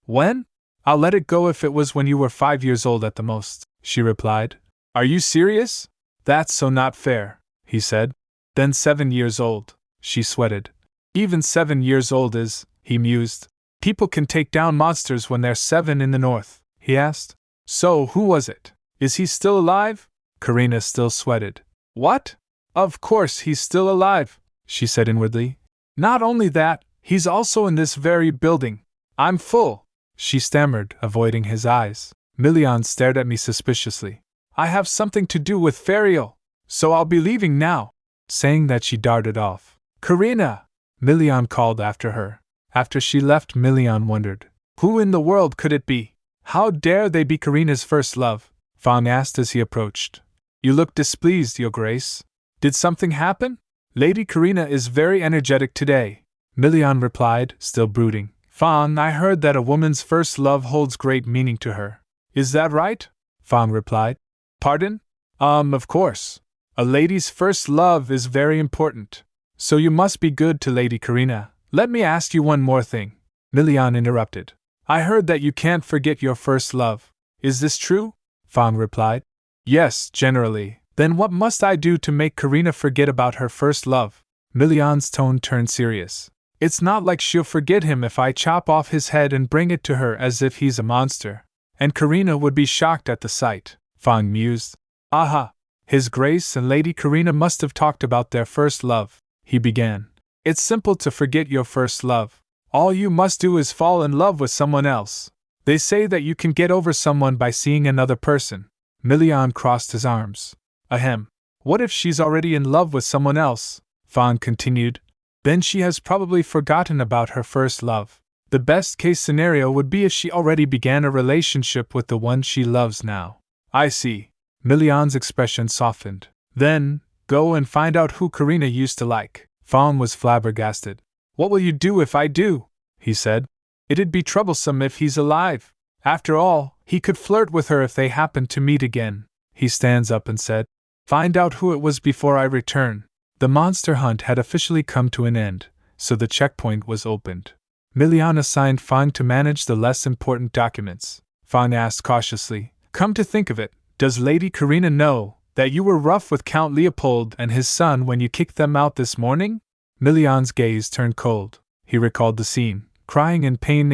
When? I'll let it go if it was when you were 5 years old at the most, she replied. Are you serious? That's so not fair, he said. Then 7 years old, she sweated. Even 7 years old is, he mused. People can take down monsters when they're 7 in the north, he asked. So who was it? Is he still alive? Karina still sweated. What? Of course he's still alive, she said inwardly. Not only that, he's also in this very building. I'm full, she stammered, avoiding his eyes. Milian stared at me suspiciously. I have something to do with Ferial, so I'll be leaving now. Saying that, she darted off. Karina! Milian called after her. After she left, Milian wondered, who in the world could it be? How dare they be Karina's first love? Fang asked as he approached. You look displeased, Your Grace. Did something happen? Lady Karina is very energetic today, Milian replied, still brooding. Fang, I heard that a woman's first love holds great meaning to her. Is that right? Fang replied. Pardon? Of course. A lady's first love is very important. So you must be good to Lady Karina. Let me ask you one more thing. Milian interrupted. I heard that you can't forget your first love. Is this true? Fang replied. Yes, generally. Then what must I do to make Karina forget about her first love? Milian's tone turned serious. It's not like she'll forget him if I chop off his head and bring it to her as if he's a monster. And Karina would be shocked at the sight, Fang mused. Aha! His Grace and Lady Karina must have talked about their first love, he began. It's simple to forget your first love. All you must do is fall in love with someone else. They say that you can get over someone by seeing another person. Milian crossed his arms. Ahem. What if she's already in love with someone else? Fang continued. Then she has probably forgotten about her first love. The best case scenario would be if she already began a relationship with the one she loves now. I see. Milian's expression softened. Then, go and find out who Karina used to like. Fang was flabbergasted. What will you do if I do? He said. It'd be troublesome if he's alive. After all, he could flirt with her if they happened to meet again. He stands up and said, Find out who it was before I return. The monster hunt had officially come to an end, so the checkpoint was opened. Milian assigned Fang to manage the less important documents. Fang asked cautiously, Come to think of it, does Lady Karina know that you were rough with Count Leopold and his son when you kicked them out this morning? Milian's gaze turned cold. He recalled the scene, crying in pain.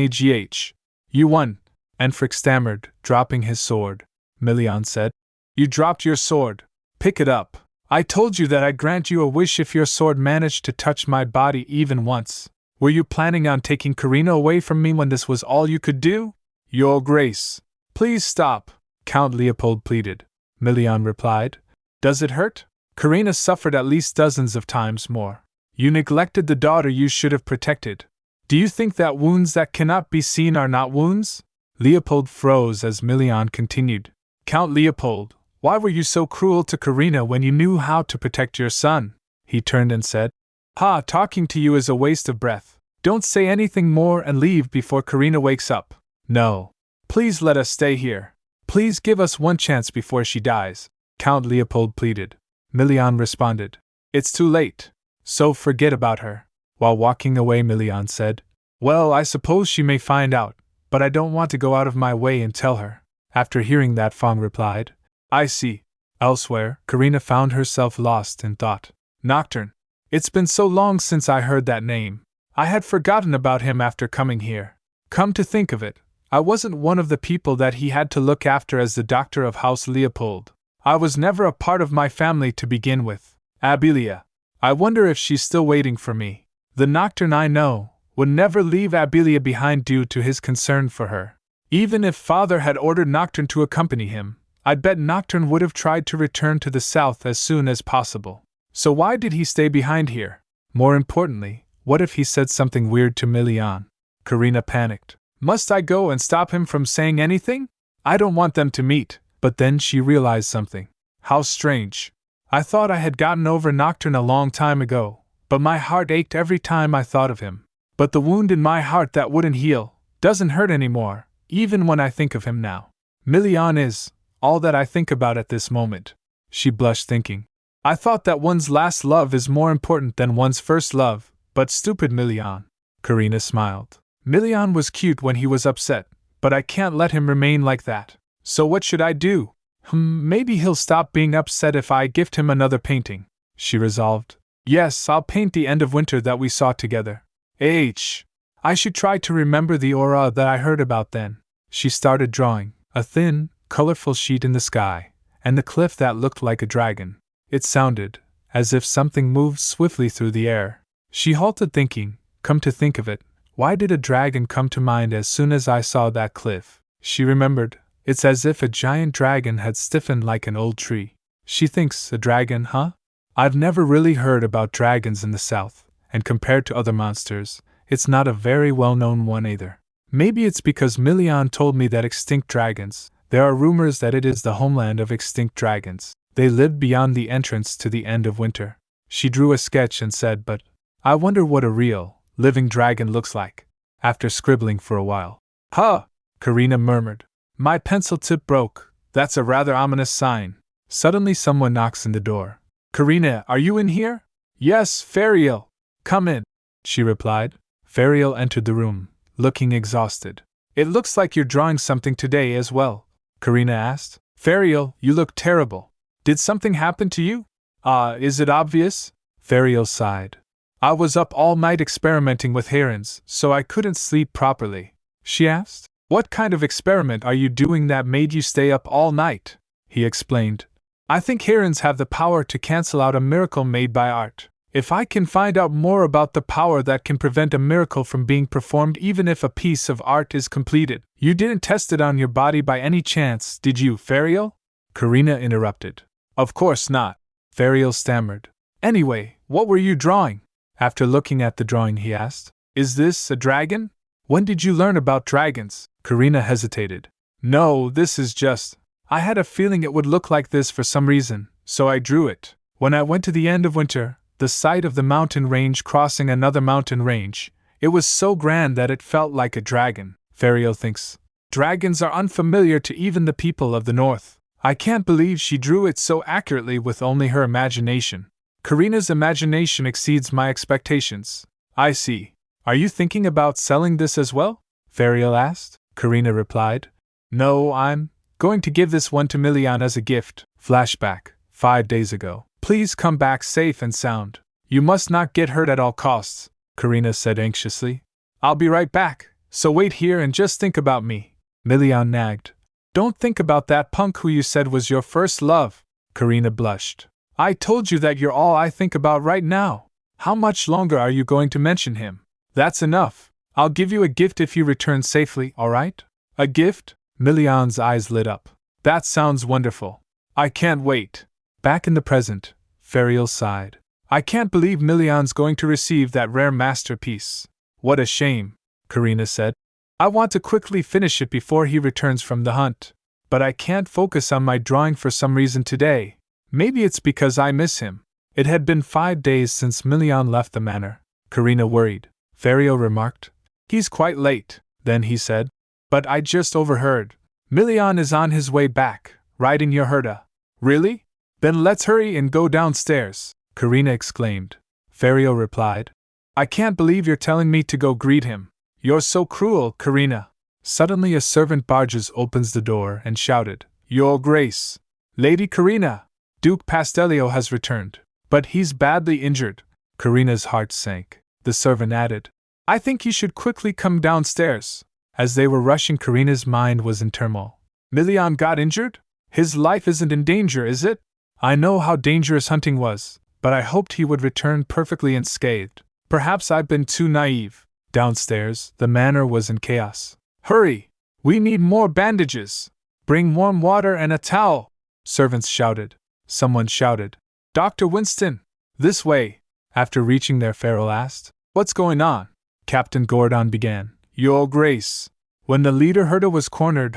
You won, Enfric stammered, dropping his sword. Milian said. You dropped your sword. Pick it up. I told you that I'd grant you a wish if your sword managed to touch my body even once. Were you planning on taking Karina away from me when this was all you could do? Your Grace. Please stop, Count Leopold pleaded. Milian replied. Does it hurt? Karina suffered at least dozens of times more. You neglected the daughter you should have protected. Do you think that wounds that cannot be seen are not wounds? Leopold froze as Milian continued. Count Leopold, why were you so cruel to Karina when you knew how to protect your son? He turned and said. Ha, talking to you is a waste of breath. Don't say anything more and leave before Karina wakes up. No. Please let us stay here. Please give us one chance before she dies, Count Leopold pleaded. Milian responded. It's too late. So forget about her. While walking away, Milian said, Well, I suppose she may find out, but I don't want to go out of my way and tell her. After hearing that, Fang replied, I see. Elsewhere, Karina found herself lost in thought. Nocturne. It's been so long since I heard that name. I had forgotten about him after coming here. Come to think of it, I wasn't one of the people that he had to look after as the doctor of House Leopold. I was never a part of my family to begin with. Abilia. I wonder if she's still waiting for me. The Nocturne I know would never leave Abilia behind due to his concern for her. Even if Father had ordered Nocturne to accompany him, I'd bet Nocturne would have tried to return to the south as soon as possible. So why did he stay behind here? More importantly, what if he said something weird to Milian? Karina panicked. Must I go and stop him from saying anything? I don't want them to meet. But then she realized something. How strange. I thought I had gotten over Nocturne a long time ago, but my heart ached every time I thought of him. But the wound in my heart that wouldn't heal doesn't hurt anymore, even when I think of him now. Milian is all that I think about at this moment. She blushed, thinking. I thought that one's last love is more important than one's first love, but stupid Milian. Karina smiled. Milian was cute when he was upset, but I can't let him remain like that. So what should I do? Maybe he'll stop being upset if I gift him another painting, she resolved. Yes, I'll paint the end of winter that we saw together. I should try to remember the aura that I heard about then. She started drawing, a thin, colorful sheet in the sky, and the cliff that looked like a dragon. It sounded as if something moved swiftly through the air. She halted, thinking, come to think of it, why did a dragon come to mind as soon as I saw that cliff? She remembered, it's as if a giant dragon had stiffened like an old tree. She thinks, a dragon, huh? I've never really heard about dragons in the south, and compared to other monsters, it's not a very well-known one either. Maybe it's because Milian told me that extinct dragons, there are rumors that it is the homeland of extinct dragons. They lived beyond the entrance to the end of winter. She drew a sketch and said, but I wonder what a real, living dragon looks like. after scribbling for a while. Huh, Karina murmured. My pencil tip broke. That's a rather ominous sign. Suddenly someone knocks on the door. Karina, are you in here? Yes, Fariel. Come in, she replied. Fariel entered the room, looking exhausted. It looks like you're drawing something today as well, Karina asked. Fariel, you look terrible. Did something happen to you? Is it obvious? Fariel sighed. I was up all night experimenting with herons, so I couldn't sleep properly. She asked. What kind of experiment are you doing that made you stay up all night? He explained. I think herons have the power to cancel out a miracle made by art. If I can find out more about the power that can prevent a miracle from being performed even if a piece of art is completed. You didn't test it on your body by any chance, did you, Fariel? Karina interrupted. Of course not, Fariel stammered. Anyway, what were you drawing? After looking at the drawing, he asked. Is this a dragon? When did you learn about dragons? Karina hesitated. No, this is just. I had a feeling it would look like this for some reason, so I drew it. When I went to the end of winter, the sight of the mountain range crossing another mountain range, it was so grand that it felt like a dragon, Fariel thinks. Dragons are unfamiliar to even the people of the north. I can't believe she drew it so accurately with only her imagination. Karina's imagination exceeds my expectations. I see. Are you thinking about selling this as well? Fariel asked. Karina replied. No, I'm going to give this one to Milian as a gift. Flashback, 5 days ago. Please come back safe and sound. You must not get hurt at all costs, Karina said anxiously. I'll be right back, so wait here and just think about me. Milian nagged. Don't think about that punk who you said was your first love. Karina blushed. I told you that you're all I think about right now. How much longer are you going to mention him? That's enough. I'll give you a gift if you return safely, all right? A gift? Milian's eyes lit up. That sounds wonderful. I can't wait. Back in the present, Fariel sighed. I can't believe Milian's going to receive that rare masterpiece. What a shame, Karina said. I want to quickly finish it before he returns from the hunt. But I can't focus on my drawing for some reason today. Maybe it's because I miss him. It had been 5 days since Milian left the manor. Karina worried. Fariel remarked. He's quite late, then he said. But I just overheard. Milian is on his way back, riding your herda. Really? Then let's hurry and go downstairs, Karina exclaimed. Fariel replied. I can't believe you're telling me to go greet him. You're so cruel, Karina. Suddenly a servant barges opens the door and shouted, Your Grace! Lady Karina! Duke Pastellio has returned. But he's badly injured. Karina's heart sank. The servant added, I think you should quickly come downstairs. As they were rushing, Karina's mind was in turmoil. Milian got injured? His life isn't in danger, is it? I know how dangerous hunting was, but I hoped he would return perfectly unscathed. Perhaps I've been too naive. Downstairs, the manor was in chaos. Hurry! We need more bandages! Bring warm water and a towel! Servants shouted. Someone shouted, Dr. Winston! This way! After reaching there, Fariel asked, What's going on? Captain Gordon began. Your Grace! When the leader herda was cornered,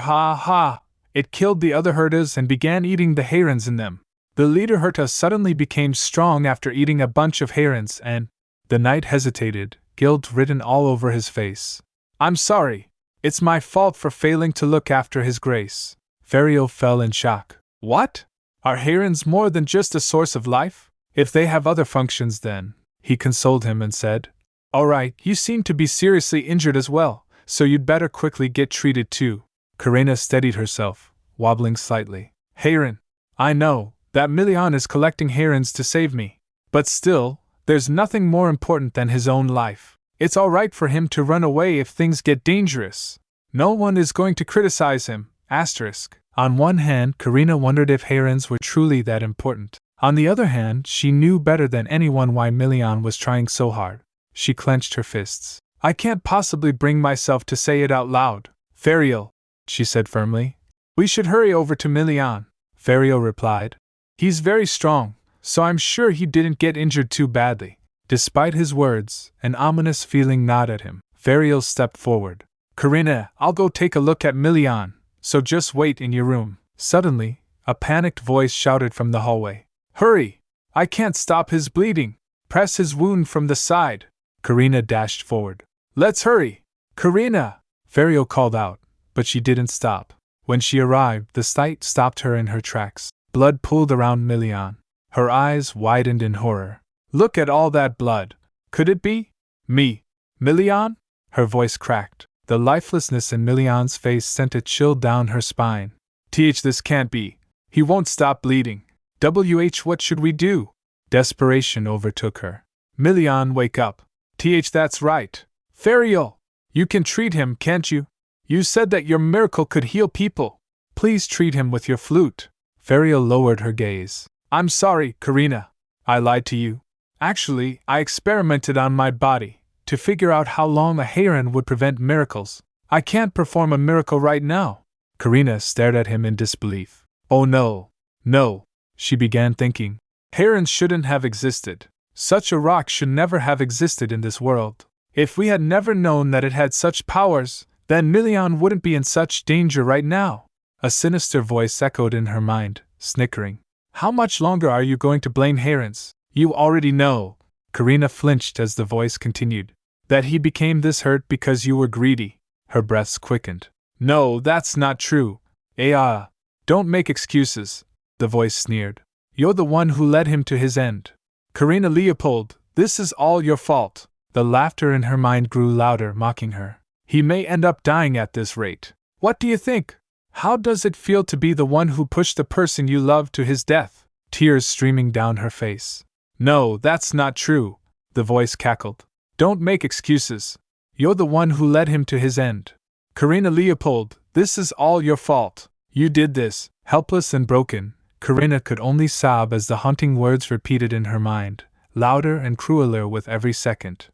it killed the other herdas and began eating the herons in them. The leader herda suddenly became strong after eating a bunch of herons and… The knight hesitated, guilt written all over his face. I'm sorry. It's my fault for failing to look after his grace. Fariel fell in shock. What? Are herons more than just a source of life? If they have other functions then… He consoled him and said, All right, you seem to be seriously injured as well, so you'd better quickly get treated too. Karina steadied herself, wobbling slightly. Heron! I know, that Milian is collecting herons to save me. But still, there's nothing more important than his own life. It's all right for him to run away if things get dangerous. No one is going to criticize him. On one hand, Karina wondered if herons were truly that important. On the other hand, she knew better than anyone why Milian was trying so hard. She clenched her fists. I can't possibly bring myself to say it out loud. Fariel, she said firmly. We should hurry over to Milian. Fariel replied. He's very strong, so I'm sure he didn't get injured too badly. Despite his words, an ominous feeling gnawed at him. Fariel stepped forward. Karina, I'll go take a look at Milian, so just wait in your room. Suddenly, a panicked voice shouted from the hallway. Hurry! I can't stop his bleeding. Press his wound from the side. Karina dashed forward. Let's hurry! Karina! Ferial called out, but she didn't stop. When she arrived, the sight stopped her in her tracks. Blood pooled around Milian. Her eyes widened in horror. Look at all that blood! Could it be me? Milian? Her voice cracked. The lifelessness in Milian's face sent a chill down her spine. This can't be. He won't stop bleeding. What should we do? Desperation overtook her. Milian, wake up. That's right. Ferial! You can treat him, can't you? You said that your miracle could heal people. Please treat him with your flute. Ferial lowered her gaze. I'm sorry, Karina. I lied to you. Actually, I experimented on my body to figure out how long a heron would prevent miracles. I can't perform a miracle right now. Karina stared at him in disbelief. Oh no. No. She began thinking. Herons shouldn't have existed. Such a rock should never have existed in this world. If we had never known that it had such powers, then Milian wouldn't be in such danger right now. A sinister voice echoed in her mind, snickering. How much longer are you going to blame herons? You already know. Karina flinched as the voice continued. That he became this hurt because you were greedy. Her breaths quickened. No, that's not true. Don't make excuses. The voice sneered. You're the one who led him to his end. Karina Leopold, this is all your fault. The laughter in her mind grew louder, mocking her. He may end up dying at this rate. What do you think? How does it feel to be the one who pushed the person you love to his death? Tears streaming down her face. No, that's not true. The voice cackled. Don't make excuses. You're the one who led him to his end. Karina Leopold, this is all your fault. You did this. Helpless and broken, Karina could only sob as the haunting words repeated in her mind, louder and crueler with every second.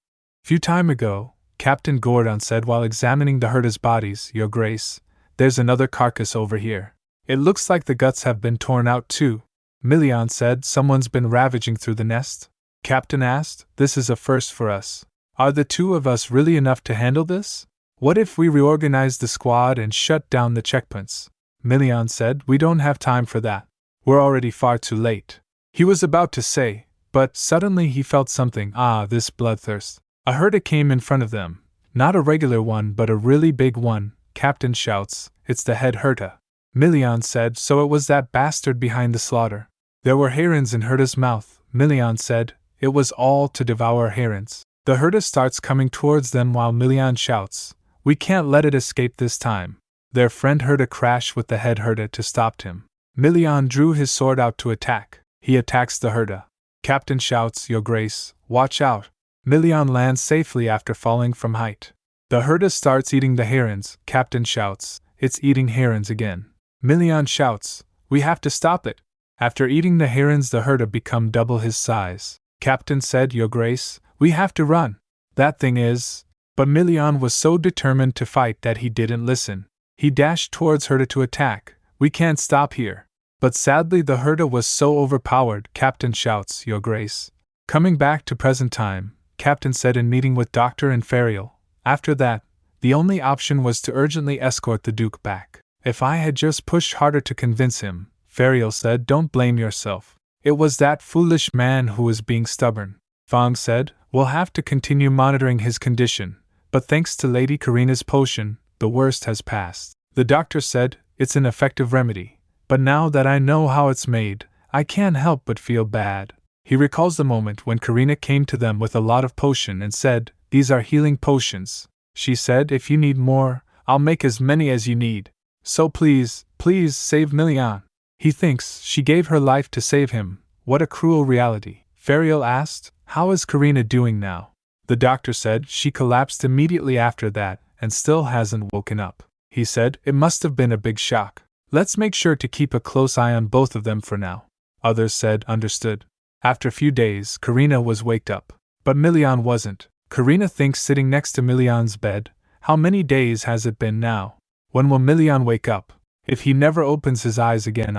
Few time ago, Captain Gordon said while examining the herders' bodies, Your Grace, there's another carcass over here. It looks like the guts have been torn out too. Milian said, someone's been ravaging through the nest? Captain asked, this is a first for us. Are the two of us really enough to handle this? What if we reorganize the squad and shut down the checkpoints? Milian said, we don't have time for that. We're already far too late. He was about to say, but suddenly he felt something, this bloodthirst. A herder came in front of them. Not a regular one but a really big one. Captain shouts, it's the head herder. Milian said, so it was that bastard behind the slaughter. There were herons in herder's mouth. Milian said, it was all to devour herons. The herder starts coming towards them while Milian shouts, we can't let it escape this time. Their friend herder crashed with the head herder to stop him. Milian drew his sword out to attack. He attacks the herder. Captain shouts, Your Grace, watch out. Milian lands safely after falling from height. The herder starts eating the herons. Captain shouts, it's eating herons again. Milian shouts, we have to stop it. After eating the herons, the herder become double his size. Captain said, Your Grace, we have to run. That thing is. But Milian was so determined to fight that he didn't listen. He dashed towards herder to attack. We can't stop here. But sadly the herder was so overpowered. Captain shouts, Your Grace. Coming back to present time, Captain said in meeting with Doctor and Ferial. After that, the only option was to urgently escort the Duke back. If I had just pushed harder to convince him, Ferial said, don't blame yourself. It was that foolish man who was being stubborn. Fong said, we'll have to continue monitoring his condition, but thanks to Lady Karina's potion, the worst has passed. The doctor said, it's an effective remedy, but now that I know how it's made, I can't help but feel bad. He recalls the moment when Karina came to them with a lot of potion and said, these are healing potions. She said, if you need more, I'll make as many as you need. So please, please save Milian. He thinks she gave her life to save him. What a cruel reality. Ferial asked, how is Karina doing now? The doctor said she collapsed immediately after that and still hasn't woken up. He said, it must have been a big shock. Let's make sure to keep a close eye on both of them for now. Others said, understood. After a few days, Karina was waked up. But Milian wasn't. Karina thinks sitting next to Milian's bed, how many days has it been now? When will Milian wake up? If he never opens his eyes again,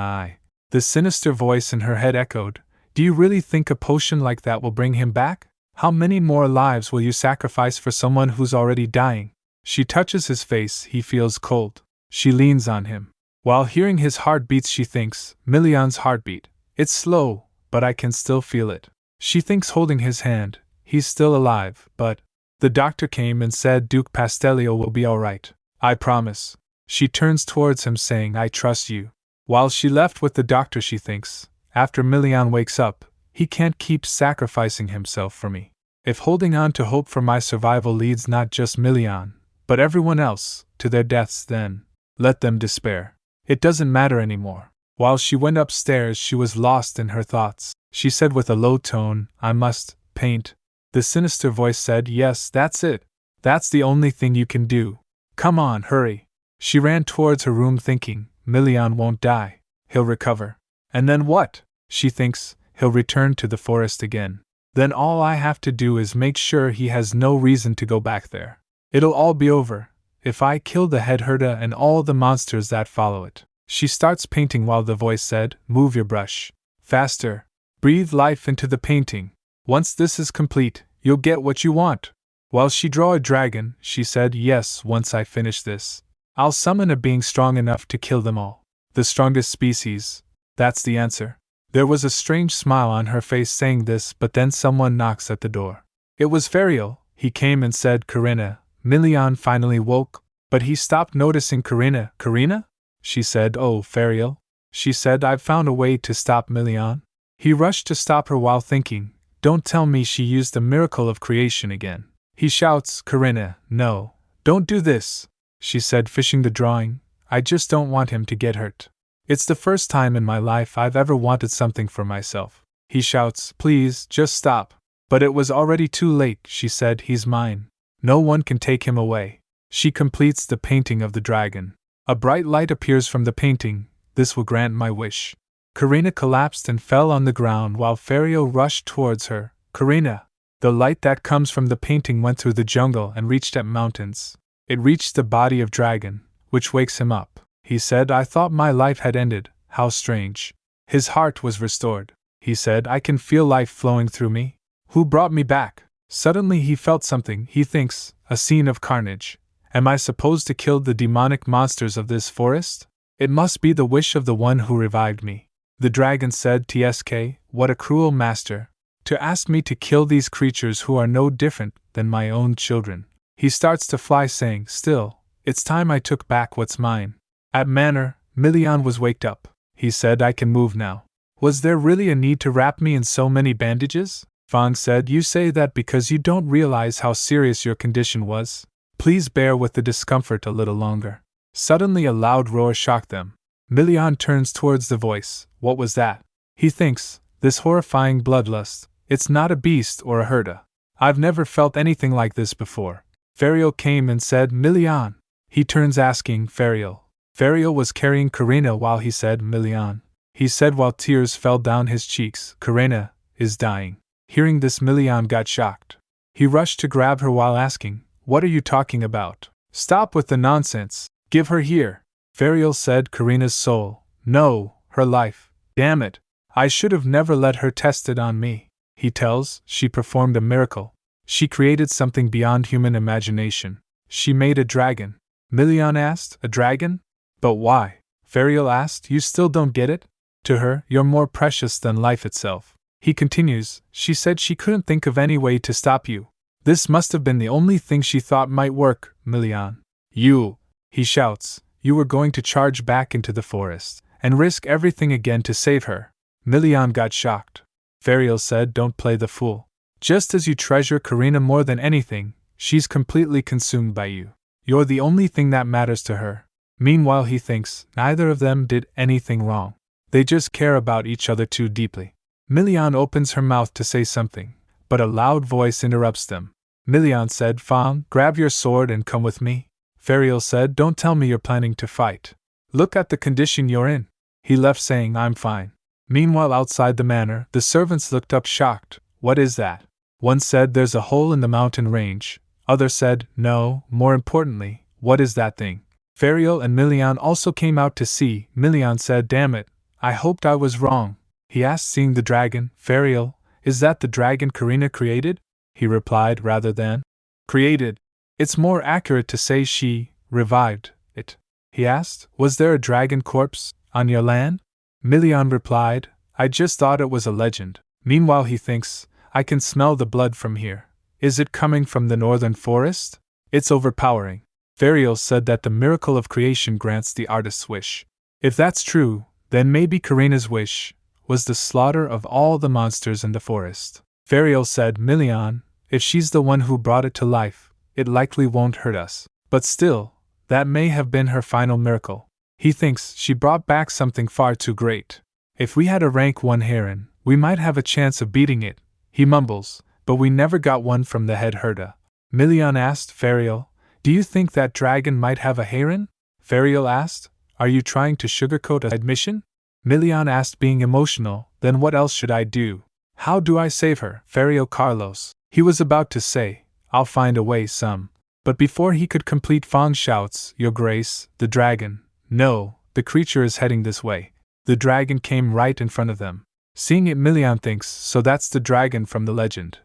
The sinister voice in her head echoed, do you really think a potion like that will bring him back? How many more lives will you sacrifice for someone who's already dying? She touches his face, he feels cold. She leans on him. While hearing his heartbeats she thinks, Milian's heartbeat. It's slow, but I can still feel it. She thinks holding his hand, he's still alive, but The doctor came and said Duke Pastellio will be alright. I promise. She turns towards him saying I trust you. While she left with the doctor she thinks, after Milian wakes up, he can't keep sacrificing himself for me. If holding on to hope for my survival leads not just Milian, but everyone else, to their deaths then, let them despair. It doesn't matter anymore. While she went upstairs she was lost in her thoughts. She said with a low tone, I must paint. The sinister voice said, yes, that's it. That's the only thing you can do. Come on, hurry. She ran towards her room thinking, Milian won't die. He'll recover. And then what? She thinks, he'll return to the forest again. Then all I have to do is make sure he has no reason to go back there. It'll all be over, if I kill the head herder and all the monsters that follow it. She starts painting while the voice said, move your brush. Faster. Breathe life into the painting. Once this is complete, you'll get what you want. While she draw a dragon, she said, yes, once I finish this, I'll summon a being strong enough to kill them all. The strongest species. That's the answer. There was a strange smile on her face saying this, but then someone knocks at the door. It was Fariel. He came and said, Karina. Milian finally woke, but he stopped noticing Karina. Karina? She said, oh, Fariel. She said, I've found a way to stop Milian. He rushed to stop her while thinking, don't tell me she used the miracle of creation again. He shouts, Karina, no, don't do this. She said, fishing the drawing, I just don't want him to get hurt. It's the first time in my life I've ever wanted something for myself. He shouts, please, just stop. But it was already too late, she said, he's mine. No one can take him away. She completes the painting of the dragon. A bright light appears from the painting. This will grant my wish. Karina collapsed and fell on the ground while Fariel rushed towards her. Karina! The light that comes from the painting went through the jungle and reached at mountains. It reached the body of dragon, which wakes him up. He said, I thought my life had ended, how strange. His heart was restored. He said, I can feel life flowing through me. Who brought me back? Suddenly he felt something, he thinks, a scene of carnage. Am I supposed to kill the demonic monsters of this forest? It must be the wish of the one who revived me. The dragon said, TSK, what a cruel master, to ask me to kill these creatures who are no different than my own children. He starts to fly saying, still, it's time I took back what's mine. At Manor, Milian was waked up. He said, I can move now. Was there really a need to wrap me in so many bandages? Fang said, you say that because you don't realize how serious your condition was. Please bear with the discomfort a little longer. Suddenly a loud roar shocked them. Milian turns towards the voice. What was that? He thinks, this horrifying bloodlust, it's not a beast or a herda. I've never felt anything like this before. Fariel came and said, Milian. He turns asking, Fariel. Fariel was carrying Karina while he said, Milian. He said while tears fell down his cheeks, Karina is dying. Hearing this, Milian got shocked. He rushed to grab her while asking, what are you talking about? Stop with the nonsense. Give her here. Fariel said, Karina's soul. No, her life. Damn it. I should have never let her test it on me. He tells, she performed a miracle. She created something beyond human imagination. She made a dragon. Milian asked, a dragon? But why? Fariel asked, you still don't get it? To her, you're more precious than life itself. He continues, she said she couldn't think of any way to stop you. This must have been the only thing she thought might work, Milian. You, he shouts, you were going to charge back into the forest and risk everything again to save her. Milian got shocked. Fariel said, don't play the fool. Just as you treasure Karina more than anything, she's completely consumed by you. You're the only thing that matters to her. Meanwhile he thinks, neither of them did anything wrong. They just care about each other too deeply. Milian opens her mouth to say something, but a loud voice interrupts them. Milian said, Fang, grab your sword and come with me. Fariel said, don't tell me you're planning to fight. Look at the condition you're in. He left saying, I'm fine. Meanwhile outside the manor, the servants looked up shocked. What is that? One said, there's a hole in the mountain range. Other said, no, more importantly, what is that thing? Fariel and Milian also came out to see. Milian said, damn it, I hoped I was wrong. He asked, seeing the dragon, Fariel, is that the dragon Karina created? He replied, rather than created. It's more accurate to say she revived it. He asked, was there a dragon corpse on your land? Milian replied, I just thought it was a legend. Meanwhile he thinks, I can smell the blood from here. Is it coming from the northern forest? It's overpowering. Ferial said that the miracle of creation grants the artist's wish. If that's true, then maybe Karina's wish was the slaughter of all the monsters in the forest. Ferial said, Milian, if she's the one who brought it to life, it likely won't hurt us. But still, that may have been her final miracle. He thinks she brought back something far too great. If we had a rank 1 heron, we might have a chance of beating it, he mumbles, but we never got one from the head herder. Milian asked Ferial, do you think that dragon might have a heron? Ferial asked, are you trying to sugarcoat a admission? Milian asked, being emotional, then what else should I do? How do I save her? Ferial Carlos. He was about to say, I'll find a way some. But before he could complete, Fong shouts, Your Grace, the dragon. No, the creature is heading this way. The dragon came right in front of them. Seeing it, Milian thinks, so that's the dragon from the legend.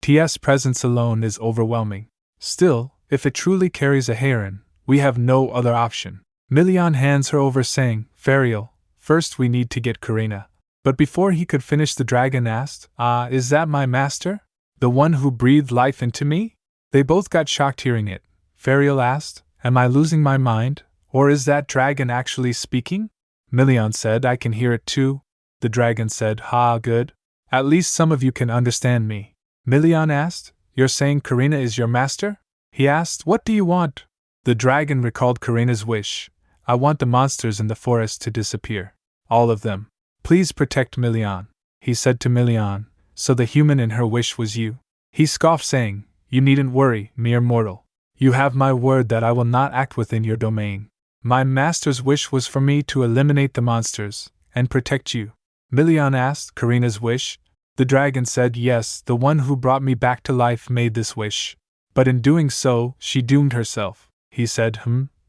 Its presence alone is overwhelming. Still, if it truly carries a heron, we have no other option. Milian hands her over, saying, Ferial, first we need to get Karina. But before he could finish, the dragon asked, is that my master? The one who breathed life into me? They both got shocked hearing it. Ferial asked, am I losing my mind, or is that dragon actually speaking? Milian said, I can hear it too. The dragon said, good. At least some of you can understand me. Milian asked, you're saying Karina is your master? He asked, what do you want? The dragon recalled Karina's wish. I want the monsters in the forest to disappear. All of them. Please protect Milian. He said to Milian, so the human in her wish was you. He scoffed, saying, you needn't worry, mere mortal. You have my word that I will not act within your domain. My master's wish was for me to eliminate the monsters and protect you. Milian asked, Karina's wish? The dragon said, yes, the one who brought me back to life made this wish. But in doing so, she doomed herself. He said,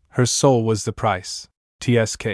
her soul was the price. TSK.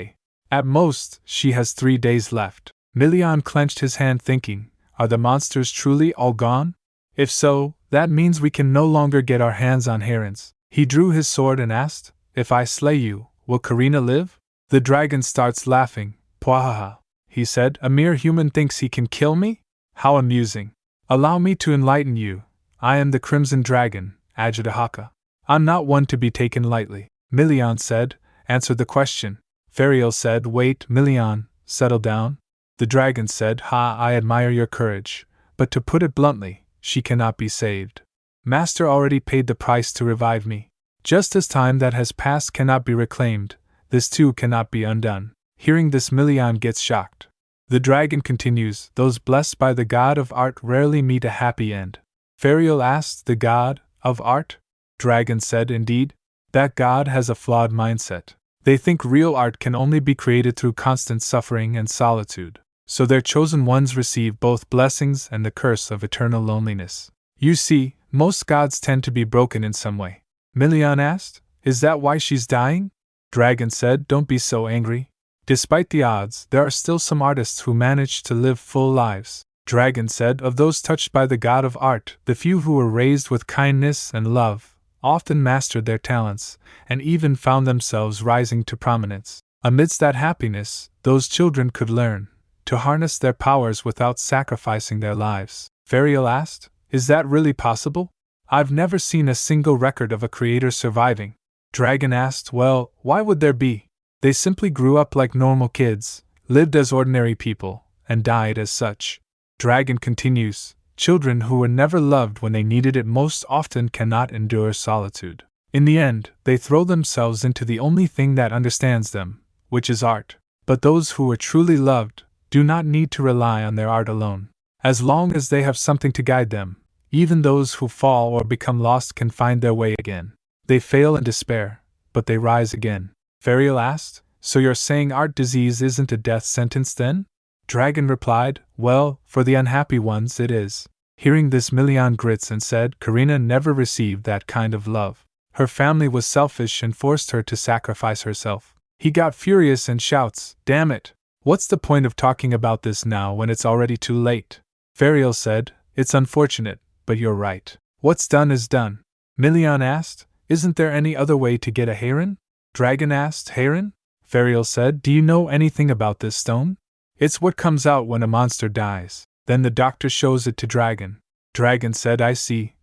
At most, she has 3 days left. Milian clenched his hand, thinking, are the monsters truly all gone? If so, that means we can no longer get our hands on herons. He drew his sword and asked, if I slay you, will Karina live? The dragon starts laughing. Pwahaha, he said, a mere human thinks he can kill me? How amusing. Allow me to enlighten you. I am the Crimson Dragon, Ajitahaka. I'm not one to be taken lightly. Milian said, answer the question. Ferial said, wait, Milian, settle down. The dragon said, I admire your courage, but to put it bluntly, she cannot be saved. Master already paid the price to revive me. Just as time that has passed cannot be reclaimed, this too cannot be undone. Hearing this, Milian gets shocked. The dragon continues, those blessed by the god of art rarely meet a happy end. Ferial asked, the god of art? Dragon said, indeed. That god has a flawed mindset. They think real art can only be created through constant suffering and solitude. So their chosen ones receive both blessings and the curse of eternal loneliness. You see, most gods tend to be broken in some way. Milian asked, is that why she's dying? Dragon said, don't be so angry. Despite the odds, there are still some artists who manage to live full lives. Dragon said, of those touched by the god of art, the few who were raised with kindness and love often mastered their talents, and even found themselves rising to prominence. Amidst that happiness, those children could learn to harness their powers without sacrificing their lives. Ferial asked, is that really possible? I've never seen a single record of a creator surviving. Dragon asked, well, why would there be? They simply grew up like normal kids, lived as ordinary people, and died as such. Dragon continues, children who were never loved when they needed it most often cannot endure solitude. In the end, they throw themselves into the only thing that understands them, which is art. But those who were truly loved do not need to rely on their art alone. As long as they have something to guide them, even those who fall or become lost can find their way again. They fail and despair, but they rise again. Ferial asked, so you're saying art disease isn't a death sentence then? Dragon replied, well, for the unhappy ones it is. Hearing this, Milian grits and said, Karina never received that kind of love. Her family was selfish and forced her to sacrifice herself. He got furious and shouts, damn it! What's the point of talking about this now when it's already too late? Ferial said, it's unfortunate, but you're right. What's done is done. Milian asked, isn't there any other way to get a heron? Dragon asked, heron? Ferial said, do you know anything about this stone? It's what comes out when a monster dies. Then the doctor shows it to Dragon. Dragon said, I see,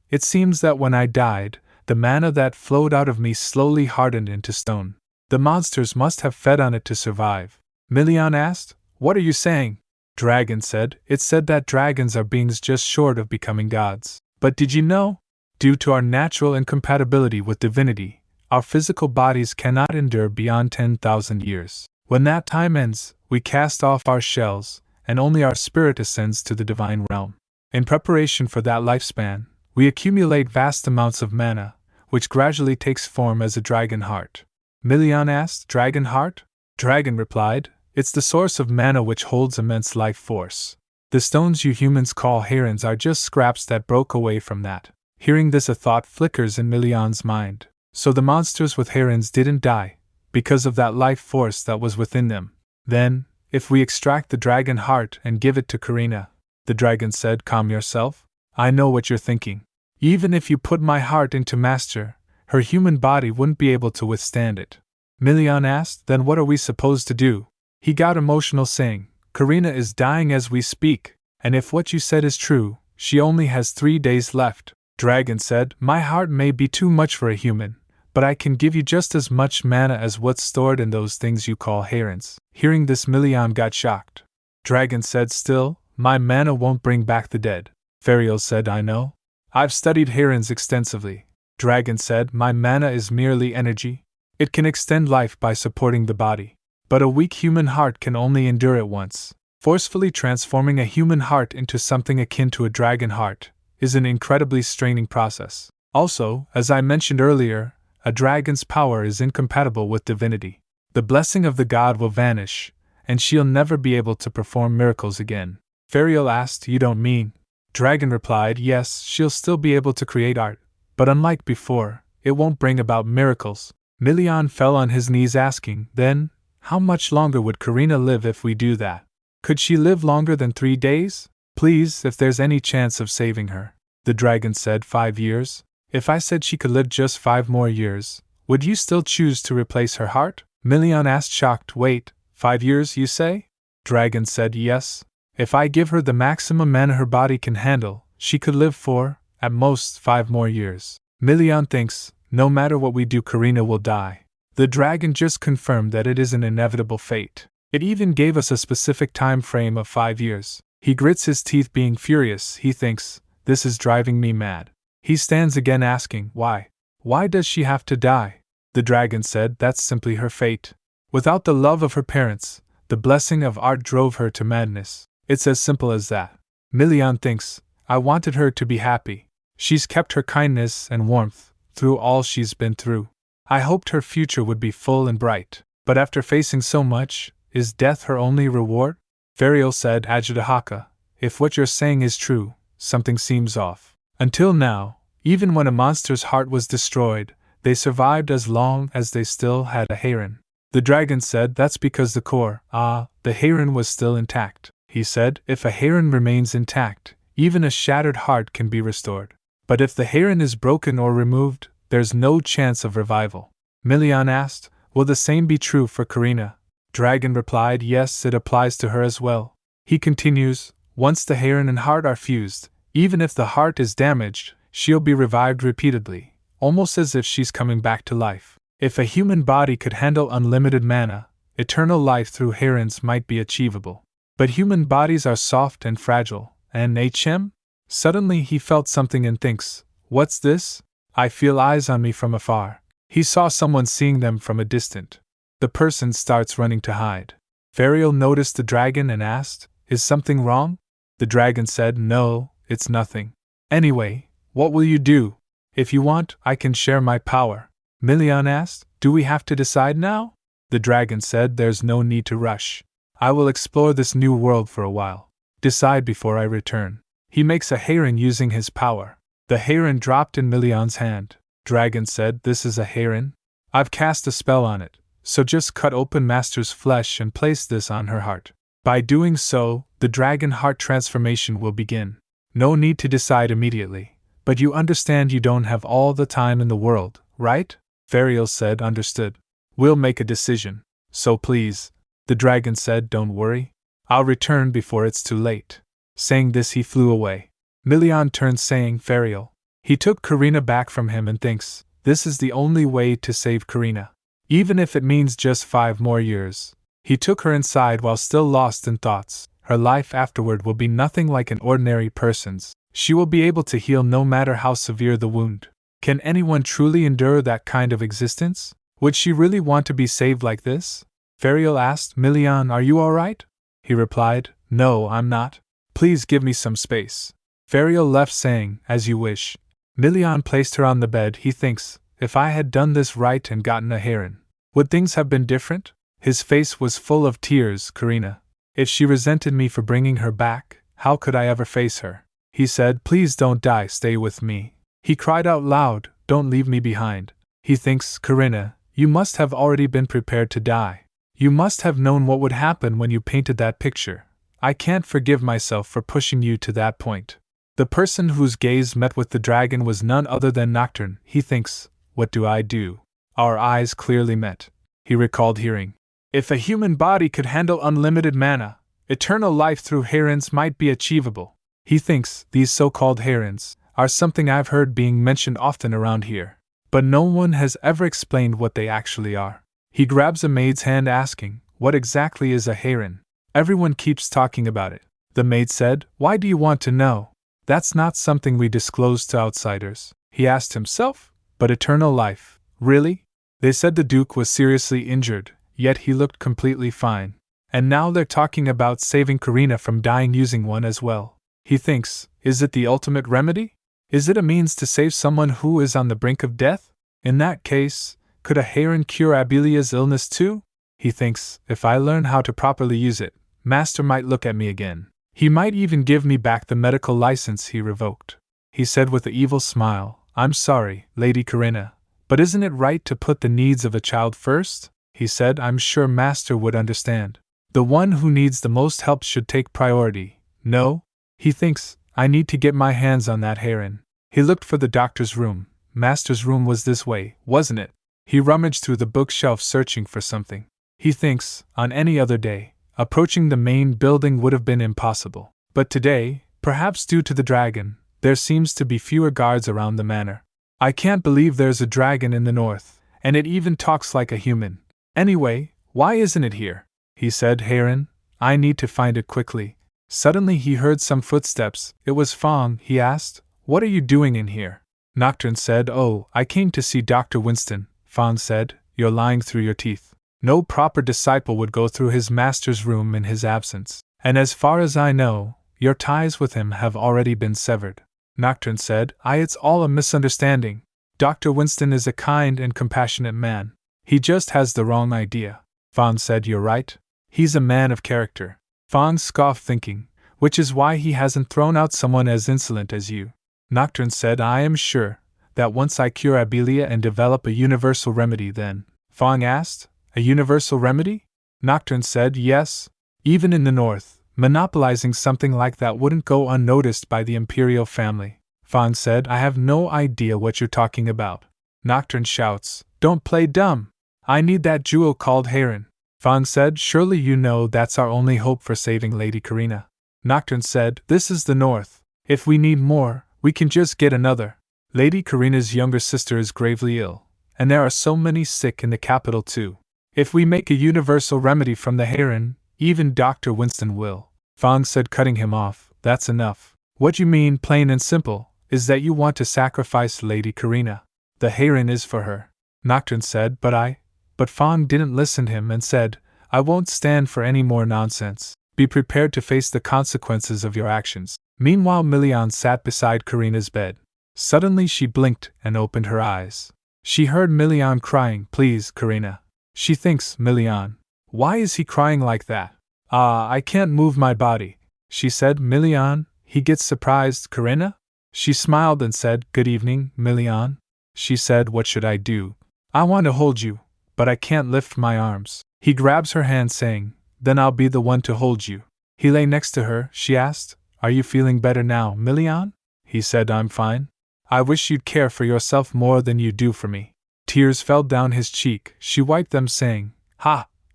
It seems that when I died, the mana that flowed out of me slowly hardened into stone. The monsters must have fed on it to survive. Milian asked, "What are you saying?" Dragon said, "It said that dragons are beings just short of becoming gods. But did you know? Due to our natural incompatibility with divinity, our physical bodies cannot endure beyond 10,000 years. When that time ends, we cast off our shells, and only our spirit ascends to the divine realm. In preparation for that lifespan, we accumulate vast amounts of mana, which gradually takes form as a dragon heart." Milian asked, "Dragon heart?" Dragon replied, "It's the source of mana which holds immense life force. The stones you humans call herons are just scraps that broke away from that." Hearing this, a thought flickers in Milian's mind. So the monsters with herons didn't die, because of that life force that was within them. "Then, if we extract the dragon heart and give it to Karina," the dragon said, "calm yourself. I know what you're thinking. Even if you put my heart into Master, her human body wouldn't be able to withstand it." Milian asked, "Then what are we supposed to do?" He got emotional, saying, "Karina is dying as we speak, and if what you said is true, she only has 3 days left." Dragon said, "My heart may be too much for a human, but I can give you just as much mana as what's stored in those things you call herons." Hearing this, Milian got shocked. Dragon said, "Still, my mana won't bring back the dead." Ferial said, "I know. I've studied herons extensively." Dragon said, "My mana is merely energy. It can extend life by supporting the body. But a weak human heart can only endure it once. Forcefully transforming a human heart into something akin to a dragon heart is an incredibly straining process. Also, as I mentioned earlier, a dragon's power is incompatible with divinity. The blessing of the god will vanish, and she'll never be able to perform miracles again." Ferial asked, "You don't mean?" Dragon replied, "Yes, she'll still be able to create art, but unlike before, it won't bring about miracles." Milian fell on his knees asking, "Then, how much longer would Karina live if we do that? Could she live longer than 3 days? Please, if there's any chance of saving her." The dragon said, 5 years? If I said she could live just 5 more years, would you still choose to replace her heart?" Milian asked, shocked. "Wait, 5 years, you say?" Dragon said, "Yes. If I give her the maximum mana her body can handle, she could live for, at most, 5 more years. Milian thinks, no matter what we do, Karina will die. The dragon just confirmed that it is an inevitable fate. It even gave us a specific time frame of 5 years. He grits his teeth, being furious. He thinks, this is driving me mad. He stands again asking, "Why? Why does she have to die?" The dragon said, "That's simply her fate. Without the love of her parents, the blessing of art drove her to madness. It's as simple as that." Milian thinks, "I wanted her to be happy. She's kept her kindness and warmth through all she's been through. I hoped her future would be full and bright. But after facing so much, is death her only reward?" Ferial said, "Ajitahaka, if what you're saying is true, something seems off. Until now, even when a monster's heart was destroyed, they survived as long as they still had a heron." The dragon said, "That's because the core, the heron was still intact." He said, "If a heron remains intact, even a shattered heart can be restored. But if the heron is broken or removed, there's no chance of revival." Milian asked, "Will the same be true for Karina?" Dragon replied, "Yes, it applies to her as well." He continues, "Once the heron and heart are fused, even if the heart is damaged, she'll be revived repeatedly, almost as if she's coming back to life. If a human body could handle unlimited mana, eternal life through herons might be achievable. But human bodies are soft and fragile, and HM?" Suddenly he felt something and thinks, "What's this? I feel eyes on me from afar." He saw someone seeing them from a distance. The person starts running to hide. Ferial noticed the dragon and asked, "Is something wrong?" The dragon said, "No, it's nothing. Anyway, what will you do? If you want, I can share my power." Milian asked, "Do we have to decide now?" The dragon said, "There's no need to rush. I will explore this new world for a while. Decide before I return." He makes a heron using his power. The heron dropped in Milian's hand. Dragon said, "This is a heron? I've cast a spell on it, so just cut open Master's flesh and place this on her heart. By doing so, the dragon heart transformation will begin. No need to decide immediately, but you understand you don't have all the time in the world, right?" Ferial said, "Understood. We'll make a decision. So please," the dragon said, "don't worry. I'll return before it's too late." Saying this, he flew away. Milian turns saying Ferial. He took Karina back from him and thinks, this is the only way to save Karina. Even if it means just 5 more years. He took her inside while still lost in thoughts. Her life afterward will be nothing like an ordinary person's. She will be able to heal no matter how severe the wound. Can anyone truly endure that kind of existence? Would she really want to be saved like this? Ferial asked, Milian, are you alright? He replied, no, I'm not. Please give me some space. Ferial left saying, as you wish. Milian placed her on the bed. He thinks, if I had done this right and gotten a heron, would things have been different? His face was full of tears. Karina. If she resented me for bringing her back, how could I ever face her? He said, please don't die, stay with me. He cried out loud, don't leave me behind. He thinks, Karina, you must have already been prepared to die. You must have known what would happen when you painted that picture. I can't forgive myself for pushing you to that point. The person whose gaze met with the dragon was none other than Nocturne. He thinks, what do I do? Our eyes clearly met. He recalled hearing, if a human body could handle unlimited mana, eternal life through herons might be achievable. He thinks, these so-called herons are something I've heard being mentioned often around here, but no one has ever explained what they actually are. He grabs a maid's hand asking, what exactly is a heron? Everyone keeps talking about it. The maid said, why do you want to know? That's not something we disclose to outsiders. He asked himself, but eternal life, really? They said the Duke was seriously injured, yet he looked completely fine. And now they're talking about saving Karina from dying using one as well. He thinks, is it the ultimate remedy? Is it a means to save someone who is on the brink of death? In that case, could a heron cure Abilia's illness too? He thinks, if I learn how to properly use it, Master might look at me again. He might even give me back the medical license he revoked. He said with an evil smile, I'm sorry, Lady Karina, but isn't it right to put the needs of a child first? He said, I'm sure Master would understand. The one who needs the most help should take priority. No? He thinks, I need to get my hands on that heron. He looked for the doctor's room. Master's room was this way, wasn't it? He rummaged through the bookshelf searching for something. He thinks, on any other day, approaching the main building would have been impossible. But today, perhaps due to the dragon, there seems to be fewer guards around the manor. I can't believe there's a dragon in the north, and it even talks like a human. Anyway, why isn't it here? He said, Heron, I need to find it quickly. Suddenly he heard some footsteps. It was Fong. He asked, what are you doing in here? Nocturne said, oh, I came to see Dr. Winston. Fong said, you're lying through your teeth. No proper disciple would go through his master's room in his absence, and as far as I know, your ties with him have already been severed. Nocturne said, it's all a misunderstanding. Dr. Winston is a kind and compassionate man. He just has the wrong idea. Fong said, you're right. He's a man of character. Fong scoffed, thinking, which is why he hasn't thrown out someone as insolent as you. Nocturne said, I am sure that once I cure Abilia and develop a universal remedy, then. Fong asked, a universal remedy? Nocturne said, yes. Even in the north, monopolizing something like that wouldn't go unnoticed by the imperial family. Fong said, I have no idea what you're talking about. Nocturne shouts, don't play dumb. I need that jewel called Heron. Fong said, surely you know that's our only hope for saving Lady Karina. Nocturne said, this is the north. If we need more, we can just get another. Lady Karina's younger sister is gravely ill, and there are so many sick in the capital too. If we make a universal remedy from the heron, even Dr. Winston will. Fong said, cutting him off, that's enough. What you mean, plain and simple, is that you want to sacrifice Lady Karina. The heron is for her. Nocturne said, but Fong didn't listen to him and said, I won't stand for any more nonsense. Be prepared to face the consequences of your actions. Meanwhile, Milian sat beside Karina's bed. Suddenly she blinked and opened her eyes. She heard Milian crying, please, Karina. She thinks, Milian, why is he crying like that? I can't move my body. She said, Milian, he gets surprised, Karina? She smiled and said, good evening, Milian. She said, what should I do? I want to hold you, but I can't lift my arms. He grabs her hand saying, then I'll be the one to hold you. He lay next to her. She asked, are you feeling better now, Milian? He said, I'm fine. I wish you'd care for yourself more than you do for me. Tears fell down his cheek. She wiped them saying,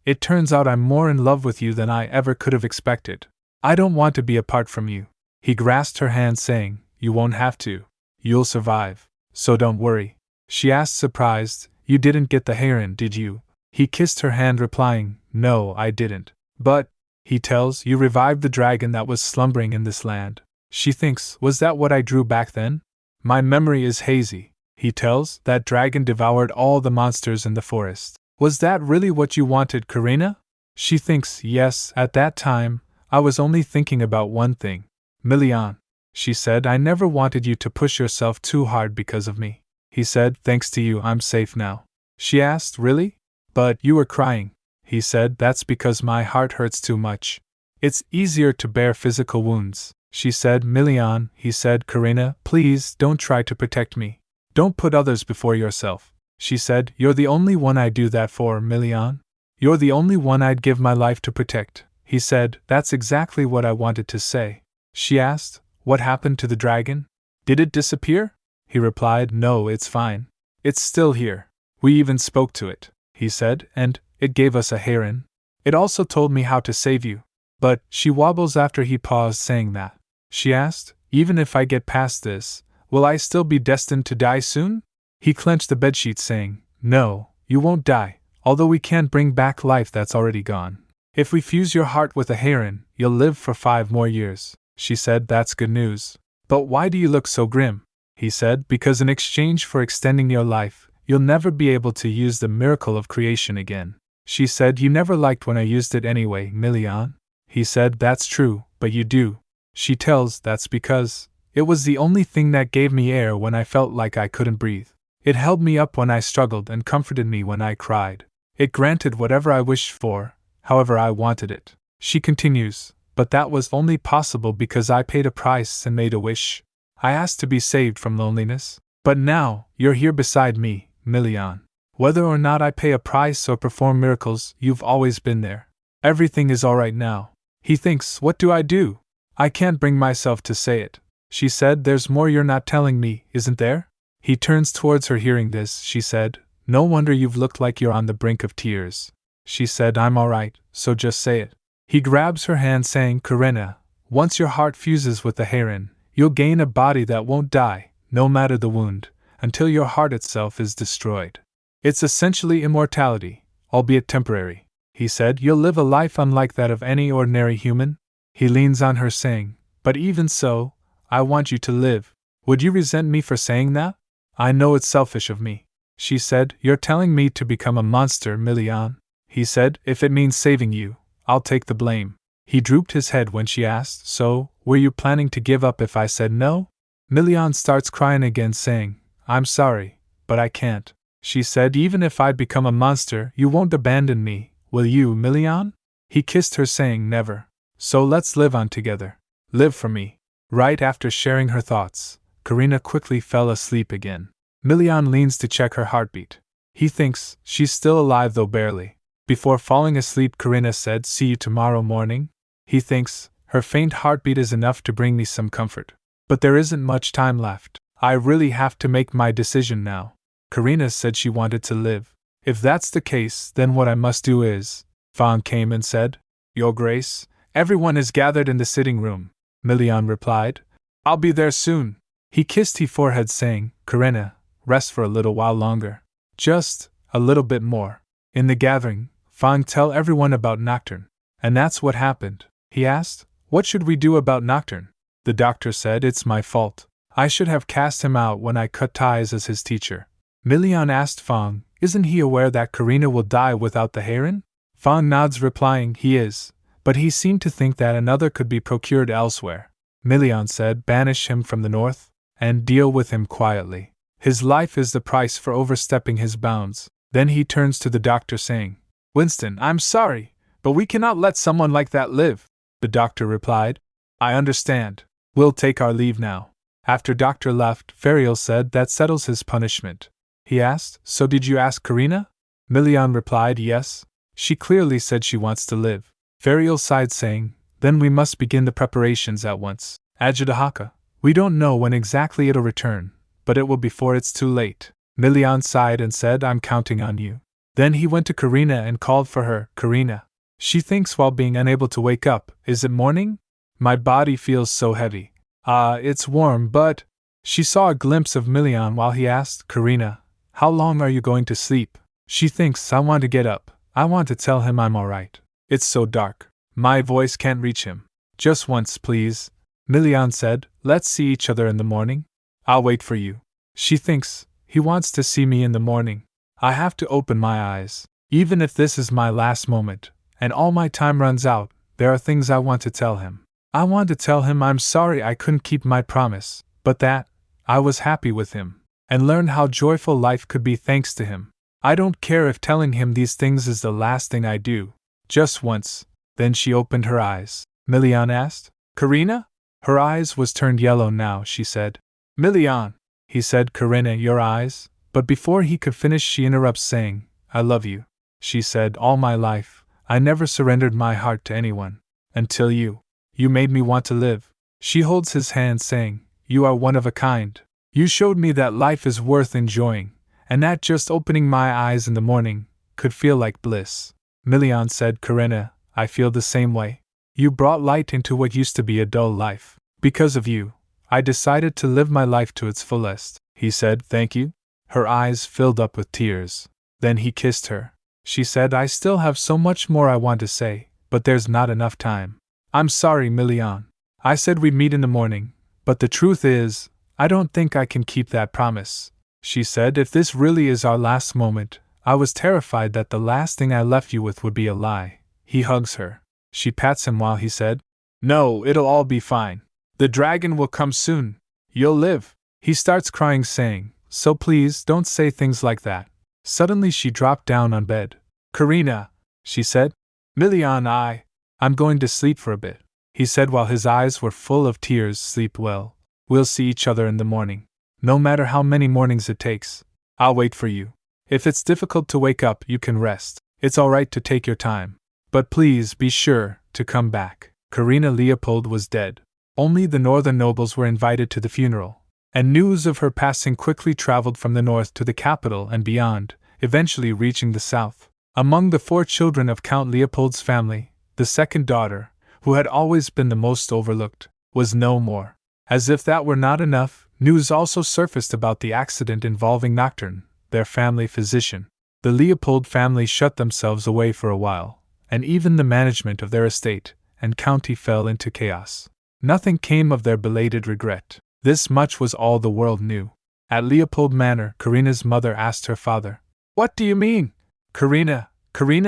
it turns out I'm more in love with you than I ever could have expected. I don't want to be apart from you. He grasped her hand, saying, "You won't have to. You'll survive. So don't worry." She asked, surprised, "You didn't get the heron, did you?" He kissed her hand, replying, "No, I didn't. But," he tells, "you revived the dragon that was slumbering in this land." She thinks, "Was that what I drew back then? My memory is hazy." He tells, "That dragon devoured all the monsters in the forest. Was that really what you wanted, Karina?" She thinks, "Yes, at that time, I was only thinking about one thing. Milian," she said, "I never wanted you to push yourself too hard because of me." He said, "Thanks to you, I'm safe now." She asked, "Really? But you were crying." He said, "That's because my heart hurts too much. It's easier to bear physical wounds." She said, "Milian," he said, "Karina, please don't try to protect me. Don't put others before yourself." She said, "You're the only one I'd do that for, Milian. You're the only one I'd give my life to protect." He said, "That's exactly what I wanted to say." She asked, "What happened to the dragon? Did it disappear?" He replied, "No, it's fine. It's still here. We even spoke to it," he said, "and it gave us a heron. It also told me how to save you." "But," she wobbles after he paused saying that. She asked, "Even if I get past this, will I still be destined to die soon?" He clenched the bedsheet, saying, "No, you won't die, although we can't bring back life that's already gone. If we fuse your heart with a heron, you'll live for 5 more years." She said, "That's good news. But why do you look so grim?" He said, "Because in exchange for extending your life, you'll never be able to use the miracle of creation again." She said, "You never liked when I used it anyway, Milian." He said, "That's true, but you do." She tells, "That's because it was the only thing that gave me air when I felt like I couldn't breathe. It held me up when I struggled and comforted me when I cried. It granted whatever I wished for, however I wanted it." She continues, "But that was only possible because I paid a price and made a wish. I asked to be saved from loneliness. But now, you're here beside me, Milian. Whether or not I pay a price or perform miracles, you've always been there. Everything is alright now." He thinks, "What do I do? I can't bring myself to say it." She said, "There's more you're not telling me, isn't there?" He turns towards her. Hearing this, she said, "No wonder you've looked like you're on the brink of tears." She said, "I'm alright, so just say it." He grabs her hand, saying, "Karina, once your heart fuses with the heron, you'll gain a body that won't die, no matter the wound, until your heart itself is destroyed. It's essentially immortality, albeit temporary." He said, "You'll live a life unlike that of any ordinary human." He leans on her, saying, "But even so, I want you to live. Would you resent me for saying that? I know it's selfish of me." She said, "You're telling me to become a monster, Milian." He said, "If it means saving you, I'll take the blame." He drooped his head when she asked, "So, were you planning to give up if I said no?" Milian starts crying again, saying, "I'm sorry, but I can't." She said, "Even if I'd become a monster, you won't abandon me, will you, Milian?" He kissed her, saying, "Never. So let's live on together. Live for me." Right after sharing her thoughts, Karina quickly fell asleep again. Milian leans to check her heartbeat. He thinks, she's still alive though barely. Before falling asleep, Karina said, "See you tomorrow morning?" He thinks, her faint heartbeat is enough to bring me some comfort. But there isn't much time left. I really have to make my decision now. Karina said she wanted to live. If that's the case, then what I must do is… Fang came and said, "Your Grace, everyone is gathered in the sitting room." Milian replied, "I'll be there soon." He kissed her forehead, saying, "Karina, rest for a little while longer. Just a little bit more." In the gathering, Fang tell everyone about Nocturne. "And that's what happened?" he asked. "What should we do about Nocturne?" The doctor said, "It's my fault. I should have cast him out when I cut ties as his teacher." Milian asked Fang, "Isn't he aware that Karina will die without the heron?" Fang nods, replying, "He is, but he seemed to think that another could be procured elsewhere." Milian said, "Banish him from the north, and deal with him quietly. His life is the price for overstepping his bounds." Then he turns to the doctor, saying, "Winston, I'm sorry, but we cannot let someone like that live." The doctor replied, "I understand. We'll take our leave now." After Doctor left, Ferial said, "That settles his punishment." He asked, "So did you ask Karina?" Milian replied, "Yes. She clearly said she wants to live." Ferial sighed, saying, "Then we must begin the preparations at once. Ajudahaka, we don't know when exactly it'll return, but it will before it's too late." Milian sighed and said, "I'm counting on you." Then he went to Karina and called for her. "Karina." She thinks while being unable to wake up, "Is it morning? My body feels so heavy." It's warm, but. She saw a glimpse of Milian while he asked, Karina, how long are you going to sleep? She thinks I want to get up. I want to tell him I'm alright. It's so dark. My voice can't reach him. Just once, please. Milian said, let's see each other in the morning. I'll wait for you. She thinks he wants to see me in the morning. I have to open my eyes. Even if this is my last moment, and all my time runs out, there are things I want to tell him. I want to tell him I'm sorry I couldn't keep my promise, but that I was happy with him, and learned how joyful life could be thanks to him. I don't care if telling him these things is the last thing I do. Just once. Then she opened her eyes. Milian asked, Karina? Her eyes was turned yellow now, she said. Milian, he said, Karina, your eyes? But before he could finish she interrupts saying, I love you. She said, all my life, I never surrendered my heart to anyone. Until you. You made me want to live. She holds his hand saying, you are one of a kind. You showed me that life is worth enjoying, and that just opening my eyes in the morning could feel like bliss. Milian said, Karina, I feel the same way. You brought light into what used to be a dull life. Because of you, I decided to live my life to its fullest. He said, thank you. Her eyes filled up with tears. Then he kissed her. She said, I still have so much more I want to say, but there's not enough time. I'm sorry, Milian. I said we'd meet in the morning, but the truth is, I don't think I can keep that promise. She said, if this really is our last moment, I was terrified that the last thing I left you with would be a lie. He hugs her. She pats him while he said, no, it'll all be fine. The dragon will come soon. You'll live. He starts crying saying, so please don't say things like that. Suddenly she dropped down on bed. Karina, she said. Milian, I'm going to sleep for a bit. He said while his eyes were full of tears, sleep well. We'll see each other in the morning. No matter how many mornings it takes. I'll wait for you. If it's difficult to wake up, you can rest. It's alright to take your time. But please be sure to come back. Karina Leopold was dead. Only the northern nobles were invited to the funeral, and news of her passing quickly traveled from the north to the capital and beyond, eventually reaching the south. Among the 4 children of Count Leopold's family, the second daughter, who had always been the most overlooked, was no more. As if that were not enough, news also surfaced about the accident involving Nocturne, their family physician. The Leopold family shut themselves away for a while, and even the management of their estate and county fell into chaos. Nothing came of their belated regret. This much was all the world knew. At Leopold Manor, Karina's mother asked her father, What do you mean? Karina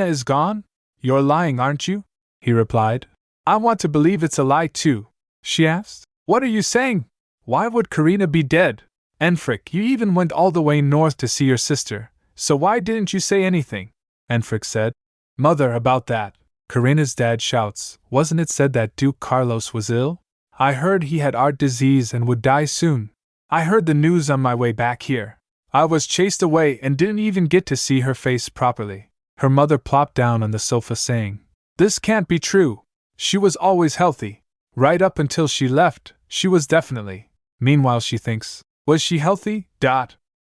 is gone? You're lying, aren't you? He replied. I want to believe it's a lie too. She asked. What are you saying? Why would Karina be dead? Enfric, you even went all the way north to see your sister, so why didn't you say anything? Enfric said. Mother, about that. Karina's dad shouts, wasn't it said that Duke Carlos was ill? I heard he had heart disease and would die soon. I heard the news on my way back here. I was chased away and didn't even get to see her face properly. Her mother plopped down on the sofa saying, This can't be true. She was always healthy. Right up until she left, she was definitely. Meanwhile she thinks, was she healthy?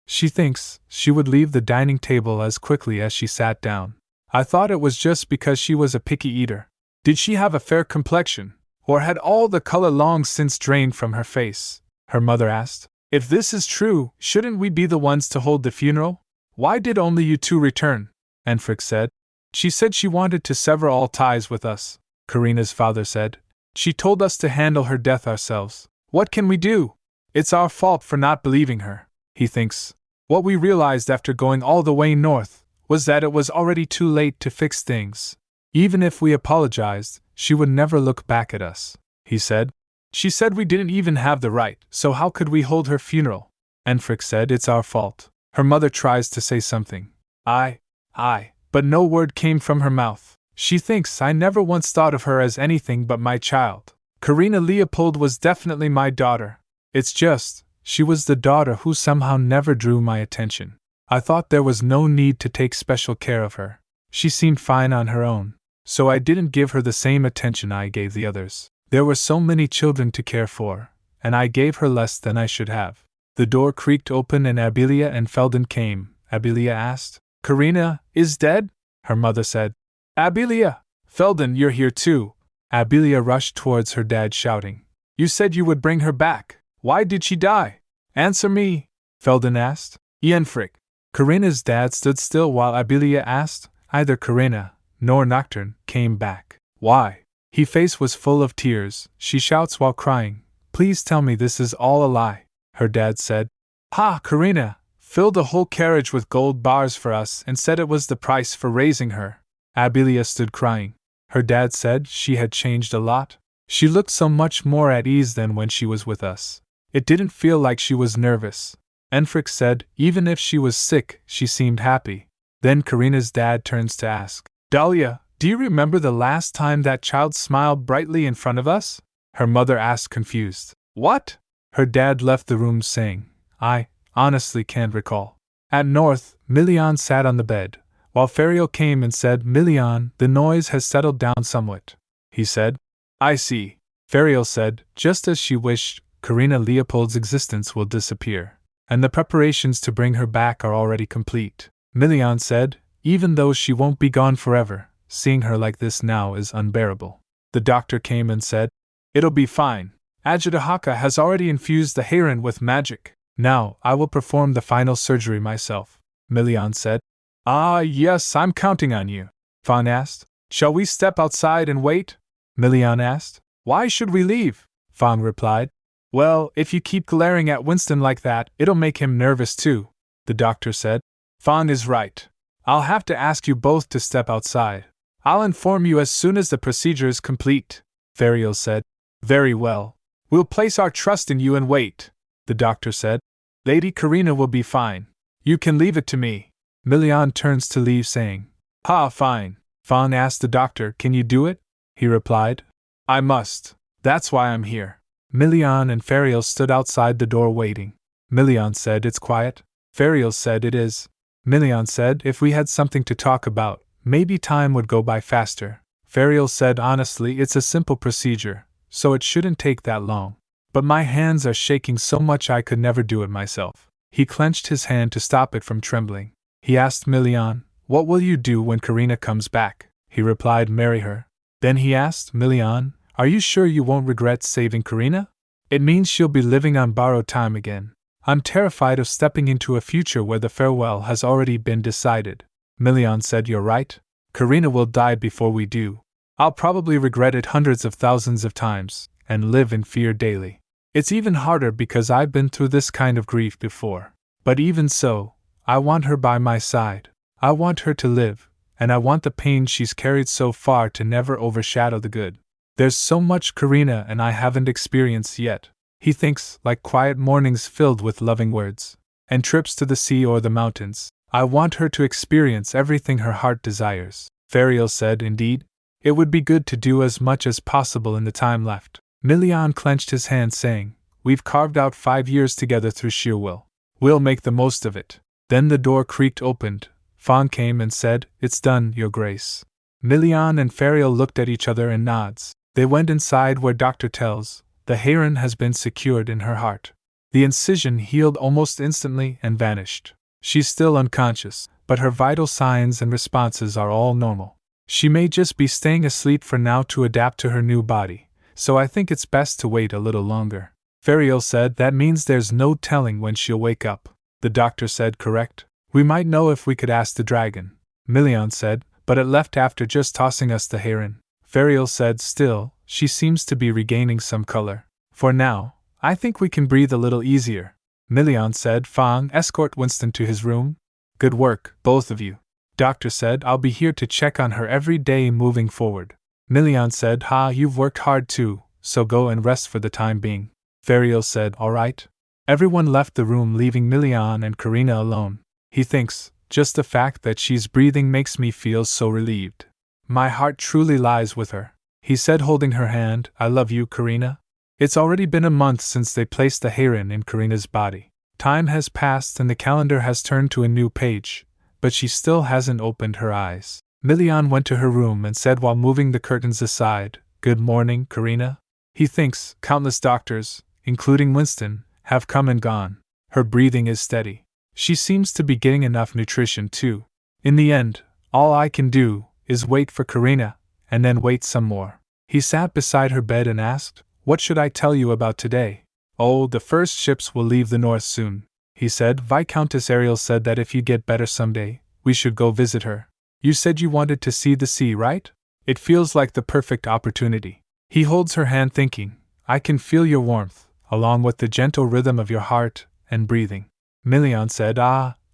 She thinks she would leave the dining table as quickly as she sat down. I thought it was just because she was a picky eater. Did she have a fair complexion, or had all the color long since drained from her face? Her mother asked. If this is true, shouldn't we be the ones to hold the funeral? Why did only you 2 return? Enfric said. She said she wanted to sever all ties with us, Karina's father said. She told us to handle her death ourselves. What can we do? It's our fault for not believing her, he thinks. What we realized after going all the way north was that it was already too late to fix things. Even if we apologized, she would never look back at us, he said. She said we didn't even have the right, so how could we hold her funeral? Enfric said it's our fault. Her mother tries to say something. But no word came from her mouth. She thinks I never once thought of her as anything but my child. Karina Leopold was definitely my daughter. It's just, she was the daughter who somehow never drew my attention. I thought there was no need to take special care of her. She seemed fine on her own, so I didn't give her the same attention I gave the others. There were so many children to care for, and I gave her less than I should have. The door creaked open and Abilia and Felden came. Abilia asked, Karina is dead? Her mother said. Abilia! Felden, you're here too. Abilia rushed towards her dad shouting. You said you would bring her back. Why did she die? Answer me, Felden asked. Ienfrick. Karina's dad stood still while Abilia asked. Either Karina, nor Nocturne, came back. Why? His face was full of tears. She shouts while crying. Please tell me this is all a lie, her dad said. Ha, Karina! Filled a whole carriage with gold bars for us and said it was the price for raising her. Abilia stood crying. Her dad said she had changed a lot. She looked so much more at ease than when she was with us. It didn't feel like she was nervous. Enfrick said even if she was sick, she seemed happy. Then Karina's dad turns to ask, Dahlia, do you remember the last time that child smiled brightly in front of us? Her mother asked confused. What? Her dad left the room saying, I honestly can't recall. At North, Milian sat on the bed, while Ferial came and said, Milian, the noise has settled down somewhat. He said, I see. Ferial said, just as she wished, Karina Leopold's existence will disappear, and the preparations to bring her back are already complete. Milian said, even though she won't be gone forever, seeing her like this now is unbearable. The doctor came and said, it'll be fine. Ajitahaka has already infused the heron with magic. Now, I will perform the final surgery myself, Milian said. Ah, yes, I'm counting on you, Fawn asked. Shall we step outside and wait? Milian asked. Why should we leave? Fawn replied. Well, if you keep glaring at Winston like that, it'll make him nervous too, the doctor said. Fawn is right. I'll have to ask you both to step outside. I'll inform you as soon as the procedure is complete, Ferial said. Very well. We'll place our trust in you and wait, the doctor said. Lady Karina will be fine. You can leave it to me. Milian turns to leave saying, Ha, fine. Fawn asked the doctor, can you do it? He replied, I must. That's why I'm here. Milian and Ferial stood outside the door waiting. Milian said, it's quiet. Ferial said, it is. Milian said, if we had something to talk about, maybe time would go by faster. Ferial said, honestly, it's a simple procedure, so it shouldn't take that long. But my hands are shaking so much I could never do it myself. He clenched his hand to stop it from trembling. He asked Milian, what will you do when Karina comes back? He replied, marry her. Then he asked Milian, are you sure you won't regret saving Karina? It means she'll be living on borrowed time again. I'm terrified of stepping into a future where the farewell has already been decided. Milian said, you're right. Karina will die before we do. I'll probably regret it hundreds of thousands of times, and live in fear daily. It's even harder because I've been through this kind of grief before. But even so, I want her by my side. I want her to live, and I want the pain she's carried so far to never overshadow the good. There's so much Karina and I haven't experienced yet. He thinks, like quiet mornings filled with loving words, and trips to the sea or the mountains. I want her to experience everything her heart desires. Ferial said, indeed, it would be good to do as much as possible in the time left. Milian clenched his hand saying, we've carved out 5 years together through sheer will. We'll make the most of it. Then the door creaked opened. Fawn came and said, it's done, Your Grace. Milian and Ferial looked at each other and nods. They went inside where Doctor tells, the heron has been secured in her heart. The incision healed almost instantly and vanished. She's still unconscious, but her vital signs and responses are all normal. She may just be staying asleep for now to adapt to her new body, so I think it's best to wait a little longer. Ferial said, that means there's no telling when she'll wake up. The doctor said, correct. We might know if we could ask the dragon. Milian said, but it left after just tossing us the heron. Ferial said, still, she seems to be regaining some color. For now, I think we can breathe a little easier. Milian said, Fang, escort Winston to his room. Good work, both of you. Doctor said, I'll be here to check on her every day moving forward. Milian said, Ha, you've worked hard too, so go and rest for the time being. Ferial said, all right. Everyone left the room, leaving Milian and Karina alone. He thinks, just the fact that she's breathing makes me feel so relieved. My heart truly lies with her. He said, holding her hand, I love you, Karina. It's already been a month since they placed the heron in Karina's body. Time has passed and the calendar has turned to a new page, but she still hasn't opened her eyes. Milian went to her room and said while moving the curtains aside, Good morning, Karina. He thinks countless doctors, including Winston, have come and gone. Her breathing is steady. She seems to be getting enough nutrition too. In the end, all I can do is wait for Karina, and then wait some more. He sat beside her bed and asked, What should I tell you about today? Oh, the first ships will leave the north soon, he said. Viscountess Ariel said that if you get better someday, we should go visit her. You said you wanted to see the sea, right? It feels like the perfect opportunity. He holds her hand thinking, I can feel your warmth, along with the gentle rhythm of your heart and breathing. Milian said,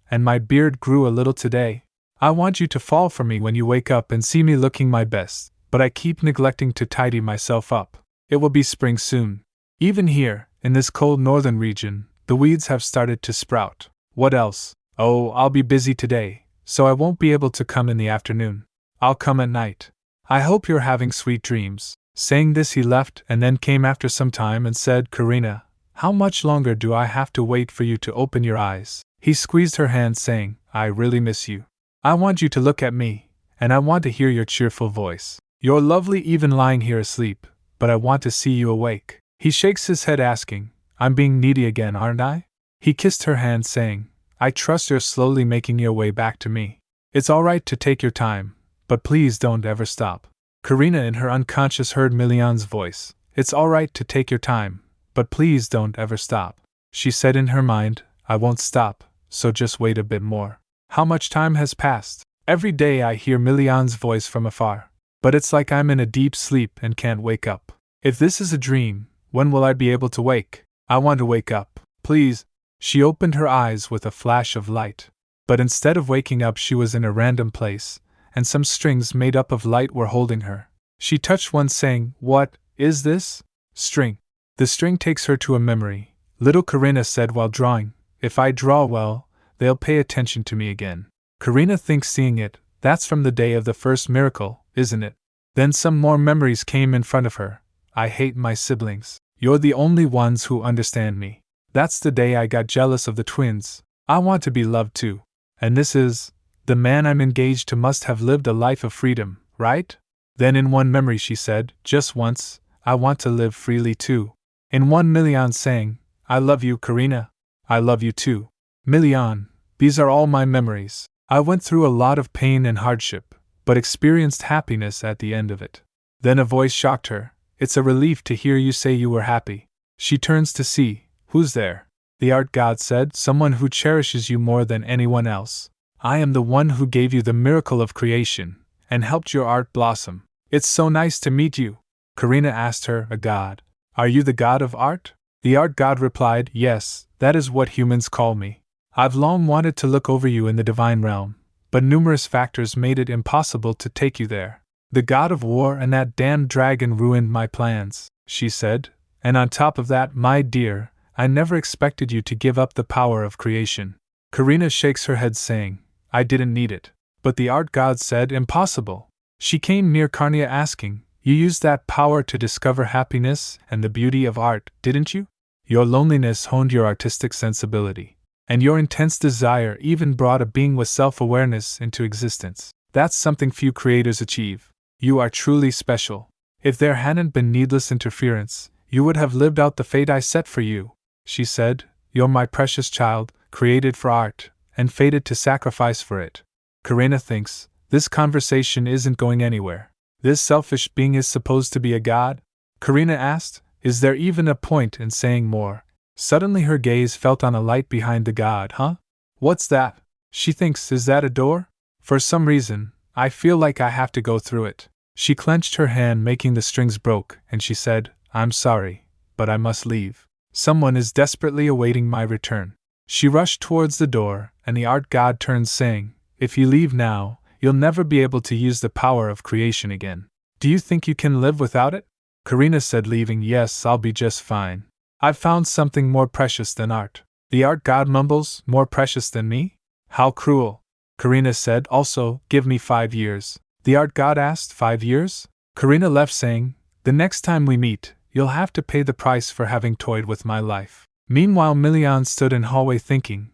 and my beard grew a little today. I want you to fall for me when you wake up and see me looking my best, but I keep neglecting to tidy myself up. It will be spring soon. Even here, in this cold northern region, the weeds have started to sprout. What else? Oh, I'll be busy today, so I won't be able to come in the afternoon. I'll come at night. I hope you're having sweet dreams. Saying this, he left and then came after some time and said, Karina, how much longer do I have to wait for you to open your eyes? He squeezed her hand, saying, I really miss you. I want you to look at me, and I want to hear your cheerful voice. You're lovely even lying here asleep, but I want to see you awake. He shakes his head, asking, I'm being needy again, aren't I? He kissed her hand, saying, I trust you're slowly making your way back to me. It's all right to take your time, but please don't ever stop. Karina in her unconscious heard Milian's voice. It's all right to take your time, but please don't ever stop. She said in her mind, I won't stop, so just wait a bit more. How much time has passed? Every day I hear Milian's voice from afar, but it's like I'm in a deep sleep and can't wake up. If this is a dream, when will I be able to wake? I want to wake up, please. She opened her eyes with a flash of light, but instead of waking up she was in a random place, and some strings made up of light were holding her. She touched one, saying, What is this? String. The string takes her to a memory. Little Karina said while drawing, If I draw well, they'll pay attention to me again. Karina thinks, seeing it, that's from the day of the first miracle, isn't it? Then some more memories came in front of her. I hate my siblings. You're the only ones who understand me. That's the day I got jealous of the twins. I want to be loved too. And this is, the man I'm engaged to must have lived a life of freedom, right? Then in one memory she said, just once, I want to live freely too. In one, Milian saying, I love you, Karina. I love you too. Milian, these are all my memories. I went through a lot of pain and hardship, but experienced happiness at the end of it. Then a voice shocked her. It's a relief to hear you say you were happy. She turns to see, who's there? The art god said, someone who cherishes you more than anyone else. I am the one who gave you the miracle of creation, and helped your art blossom. It's so nice to meet you. Karina asked her, a god. Are you the god of art? The art god replied, yes, that is what humans call me. I've long wanted to look over you in the divine realm, but numerous factors made it impossible to take you there. The god of war and that damned dragon ruined my plans, she said, and on top of that, my dear, I never expected you to give up the power of creation. Karina shakes her head, saying, I didn't need it. But the art god said, impossible. She came near Karina, asking, you used that power to discover happiness and the beauty of art, didn't you? Your loneliness honed your artistic sensibility, and your intense desire even brought a being with self-awareness into existence. That's something few creators achieve. You are truly special. If there hadn't been needless interference, you would have lived out the fate I set for you, she said. You're my precious child, created for art, and fated to sacrifice for it. Karina thinks, this conversation isn't going anywhere. This selfish being is supposed to be a god? Karina asked, is there even a point in saying more? Suddenly her gaze felt on a light behind the god. Huh? What's that? She thinks, is that a door? For some reason, I feel like I have to go through it. She clenched her hand, making the strings broke, and she said, I'm sorry, but I must leave. Someone is desperately awaiting my return. She rushed towards the door, and the art god turned, saying, if you leave now, you'll never be able to use the power of creation again. Do you think you can live without it? Karina said, leaving, yes, I'll be just fine. I've found something more precious than art. The art god mumbles, more precious than me? How cruel. Karina said, also, give me 5 years. The art god asked, 5 years? Karina left, saying, the next time we meet, you'll have to pay the price for having toyed with my life. Meanwhile, Milian stood in hallway thinking,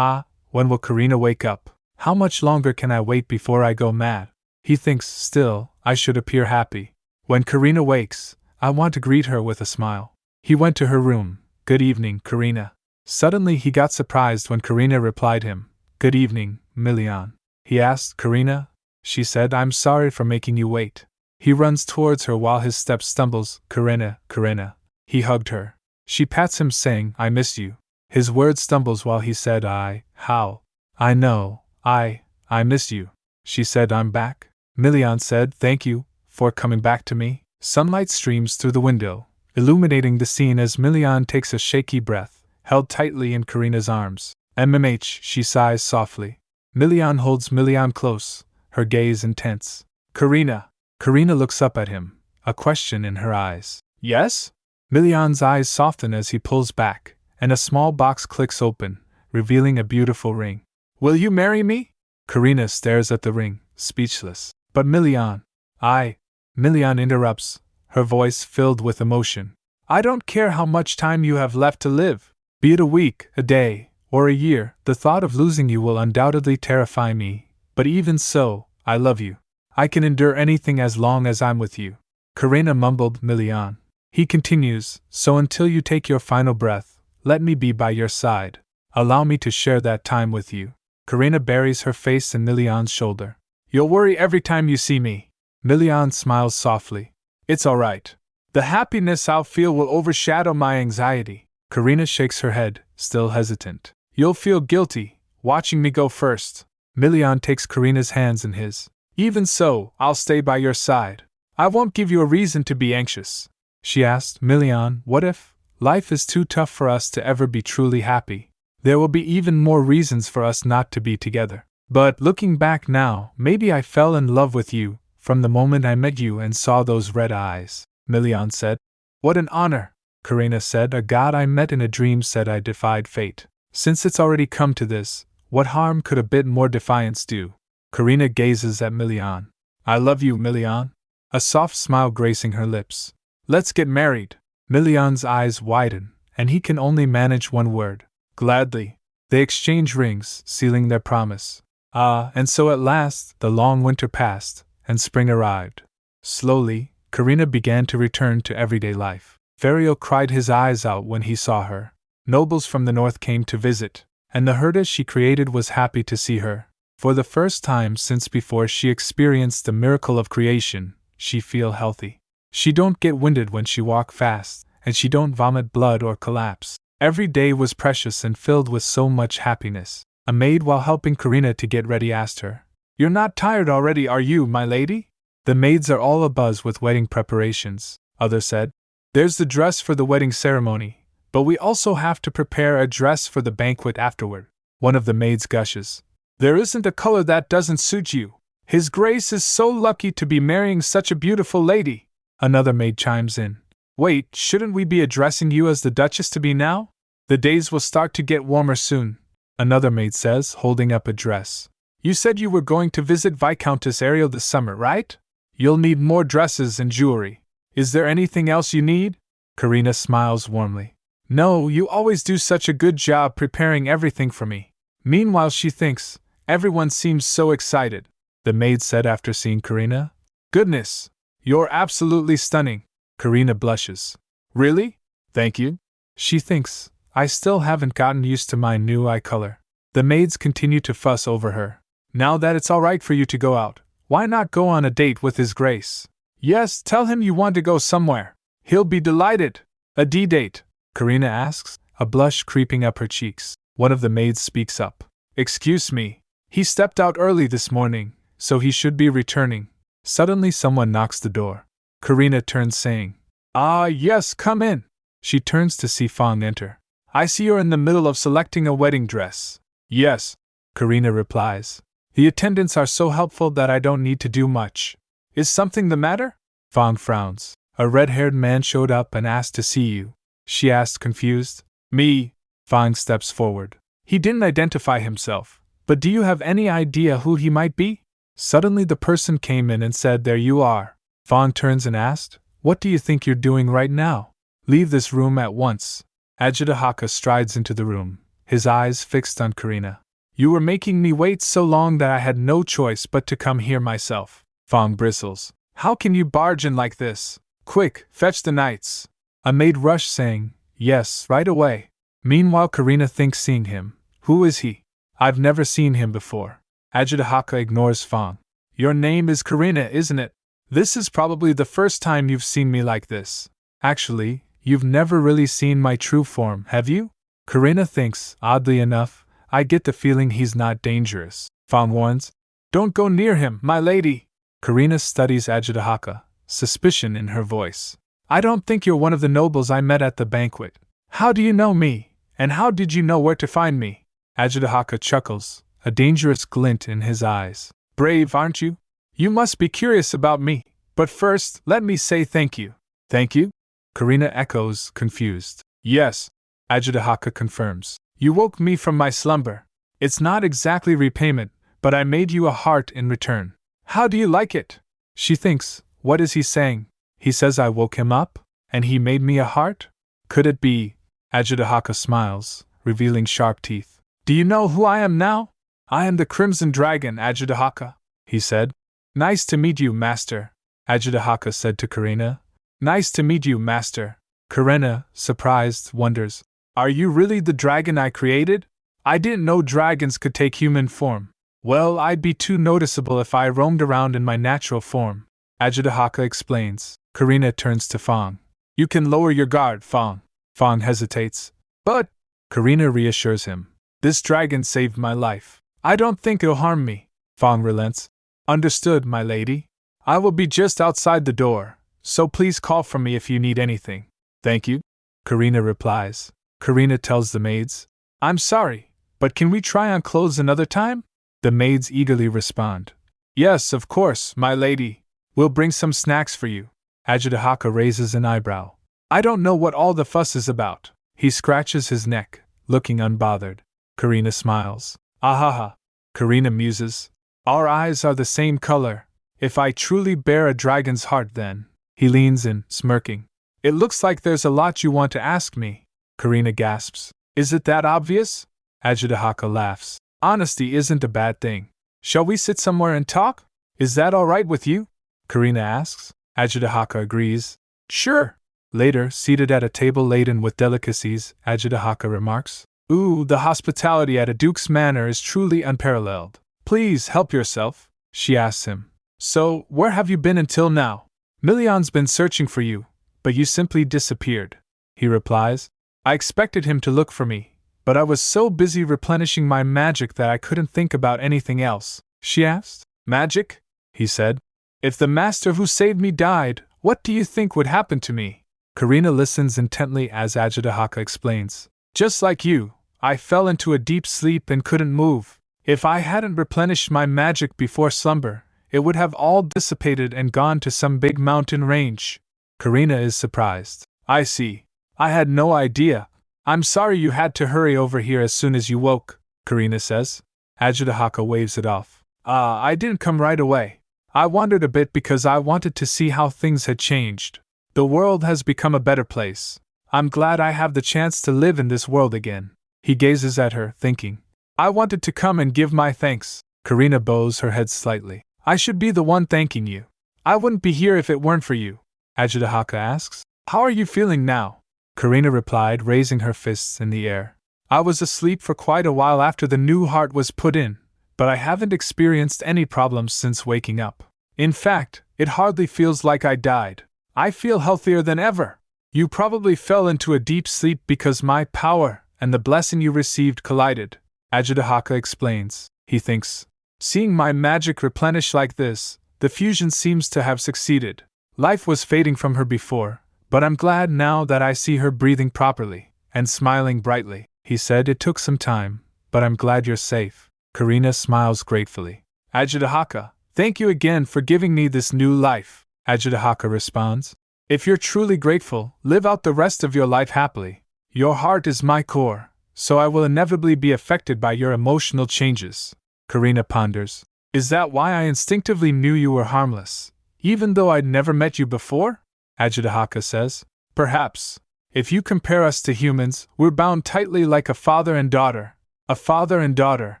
when will Karina wake up? How much longer can I wait before I go mad? He thinks, still, I should appear happy. When Karina wakes, I want to greet her with a smile. He went to her room. Good evening, Karina. Suddenly he got surprised when Karina replied him. Good evening, Milian. He asked, Karina? She said, I'm sorry for making you wait. He runs towards her while his step stumbles. Karina, Karina. He hugged her. She pats him, saying, I miss you. His word stumbles while he said, how? I know, I miss you. She said, I'm back. Milian said, thank you for coming back to me. Sunlight streams through the window, illuminating the scene as Milian takes a shaky breath, held tightly in Karina's arms. MMH, she sighs softly. Milian holds Milian close, her gaze intense. Karina. Karina looks up at him, a question in her eyes. Yes? Milian's eyes soften as he pulls back, and a small box clicks open, revealing a beautiful ring. Will you marry me? Karina stares at the ring, speechless. But Milian. Milian interrupts, her voice filled with emotion. I don't care how much time you have left to live. Be it a week, a day, or a year, the thought of losing you will undoubtedly terrify me. But even so, I love you. I can endure anything as long as I'm with you. Karina mumbled, Milian. He continues, so until you take your final breath, let me be by your side. Allow me to share that time with you. Karina buries her face in Milian's shoulder. You'll worry every time you see me. Milian smiles softly. It's all right. The happiness I'll feel will overshadow my anxiety. Karina shakes her head, still hesitant. You'll feel guilty, watching me go first. Milian takes Karina's hands in his. Even so, I'll stay by your side. I won't give you a reason to be anxious. She asked, Milian, what if life is too tough for us to ever be truly happy? There will be even more reasons for us not to be together. But looking back now, maybe I fell in love with you from the moment I met you and saw those red eyes. Milian said. What an honor, Karina said. A god I met in a dream said I defied fate. Since it's already come to this, what harm could a bit more defiance do? Karina gazes at Milian. I love you, Milian. A soft smile gracing her lips. Let's get married. Milian's eyes widen, and he can only manage one word. Gladly. They exchange rings, sealing their promise. And so at last, the long winter passed, and spring arrived. Slowly, Karina began to return to everyday life. Fariel cried his eyes out when he saw her. Nobles from the north came to visit, and the herd she created was happy to see her. For the first time since before she experienced the miracle of creation, she feel healthy. She don't get winded when she walk fast, and she don't vomit blood or collapse. Every day was precious and filled with so much happiness. A maid, while helping Karina to get ready, asked her, You're not tired already, are you, my lady? The maids are all abuzz with wedding preparations, others said. There's the dress for the wedding ceremony, but we also have to prepare a dress for the banquet afterward. One of the maids gushes. There isn't a color that doesn't suit you. His Grace is so lucky to be marrying such a beautiful lady. Another maid chimes in. Wait, shouldn't we be addressing you as the Duchess-to-be now? The days will start to get warmer soon. Another maid says, holding up a dress. You said you were going to visit Viscountess Ariel this summer, right? You'll need more dresses and jewelry. Is there anything else you need? Karina smiles warmly. No, you always do such a good job preparing everything for me. Meanwhile, she thinks, everyone seems so excited. The maid said after seeing Karina. Goodness, you're absolutely stunning. Karina blushes. Really? Thank you. She thinks, I still haven't gotten used to my new eye color. The maids continue to fuss over her. Now that it's all right for you to go out, why not go on a date with His Grace? Yes, tell him you want to go somewhere. He'll be delighted. A D-date? Karina asks, a blush creeping up her cheeks. One of the maids speaks up. Excuse me. He stepped out early this morning, so he should be returning. Suddenly someone knocks the door. Karina turns, saying, Yes, come in. She turns to see Fang enter. I see you're in the middle of selecting a wedding dress. Yes, Karina replies. The attendants are so helpful that I don't need to do much. Is something the matter? Fang frowns. A red-haired man showed up and asked to see you. She asked, confused. Me? Fang steps forward. He didn't identify himself, but do you have any idea who he might be? Suddenly the person came in and said, There you are. Fang turns and asked, What do you think you're doing right now? Leave this room at once. Ajitahaka strides into the room, his eyes fixed on Karina. You were making me wait so long that I had no choice but to come here myself. Fang bristles. How can you barge in like this? Quick, fetch the knights. A maid rushed, saying, Yes, right away. Meanwhile, Karina thinks, seeing him. Who is he? I've never seen him before. Ajitahaka ignores Fang. Your name is Karina, isn't it? This is probably the first time you've seen me like this. Actually, You've never really seen my true form, have you? Karina thinks, oddly enough, I get the feeling he's not dangerous. Fang warns, Don't go near him, my lady. Karina studies Ajitahaka, suspicion in her voice. I don't think you're one of the nobles I met at the banquet. How do you know me? And how did you know where to find me? Ajitahaka chuckles, a dangerous glint in his eyes. Brave, aren't you? You must be curious about me. But first, let me say thank you. Thank you? Karina echoes, confused. Yes, Ajitahaka confirms. You woke me from my slumber. It's not exactly repayment, but I made you a heart in return. How do you like it? She thinks, what is he saying? He says I woke him up, and he made me a heart? Could it be? Ajitahaka smiles, revealing sharp teeth. Do you know who I am now? I am the Crimson Dragon, Ajitahaka, he said. Nice to meet you, master, Ajitahaka said to Karina. Nice to meet you, master. Karina, surprised, wonders, Are you really the dragon I created? I didn't know dragons could take human form. Well, I'd be too noticeable if I roamed around in my natural form. Ajitahaka explains. Karina turns to Fang. You can lower your guard, Fang. Fang hesitates. But, Karina reassures him. This dragon saved my life. I don't think it'll harm me. Fang relents. Understood, my lady. I will be just outside the door, so please call for me if you need anything. Thank you, Karina replies. Karina tells the maids. I'm sorry, but can we try on clothes another time? The maids eagerly respond. Yes, of course, my lady. We'll bring some snacks for you. Ajitahaka raises an eyebrow. I don't know what all the fuss is about. He scratches his neck, looking unbothered. Karina smiles. Ahaha. Karina muses. Our eyes are the same color. If I truly bear a dragon's heart, then. He leans in, smirking. It looks like there's a lot you want to ask me. Karina gasps. Is it that obvious? Ajitahaka laughs. Honesty isn't a bad thing. Shall we sit somewhere and talk? Is that all right with you? Karina asks. Ajitahaka agrees. Sure. Later, seated at a table laden with delicacies, Ajitahaka remarks. Ooh, the hospitality at a duke's manor is truly unparalleled. Please help yourself, she asks him. So, where have you been until now? Milian's been searching for you, but you simply disappeared. He replies. I expected him to look for me, but I was so busy replenishing my magic that I couldn't think about anything else. She asked. Magic? He said. If the master who saved me died, what do you think would happen to me? Karina listens intently as Ajitahaka explains. Just like you, I fell into a deep sleep and couldn't move. If I hadn't replenished my magic before slumber, it would have all dissipated and gone to some big mountain range. Karina is surprised. I see. I had no idea. I'm sorry you had to hurry over here as soon as you woke, Karina says. Ajitahaka waves it off. I didn't come right away. I wandered a bit because I wanted to see how things had changed. The world has become a better place. I'm glad I have the chance to live in this world again. He gazes at her, thinking. I wanted to come and give my thanks. Karina bows her head slightly. I should be the one thanking you. I wouldn't be here if it weren't for you. Ajitahaka asks. How are you feeling now? Karina replied, raising her fists in the air. I was asleep for quite a while after the new heart was put in, but I haven't experienced any problems since waking up. In fact, it hardly feels like I died. I feel healthier than ever. You probably fell into a deep sleep because my power and the blessing you received collided, Ajitahaka explains. He thinks. Seeing my magic replenish like this, the fusion seems to have succeeded. Life was fading from her before, but I'm glad now that I see her breathing properly and smiling brightly. He said it took some time, but I'm glad you're safe. Karina smiles gratefully. Ajitahaka, thank you again for giving me this new life, Ajitahaka responds. If you're truly grateful, live out the rest of your life happily. Your heart is my core, so I will inevitably be affected by your emotional changes. Karina ponders. Is that why I instinctively knew you were harmless, even though I'd never met you before? Ajitahaka says. Perhaps. If you compare us to humans, we're bound tightly like a father and daughter. A father and daughter,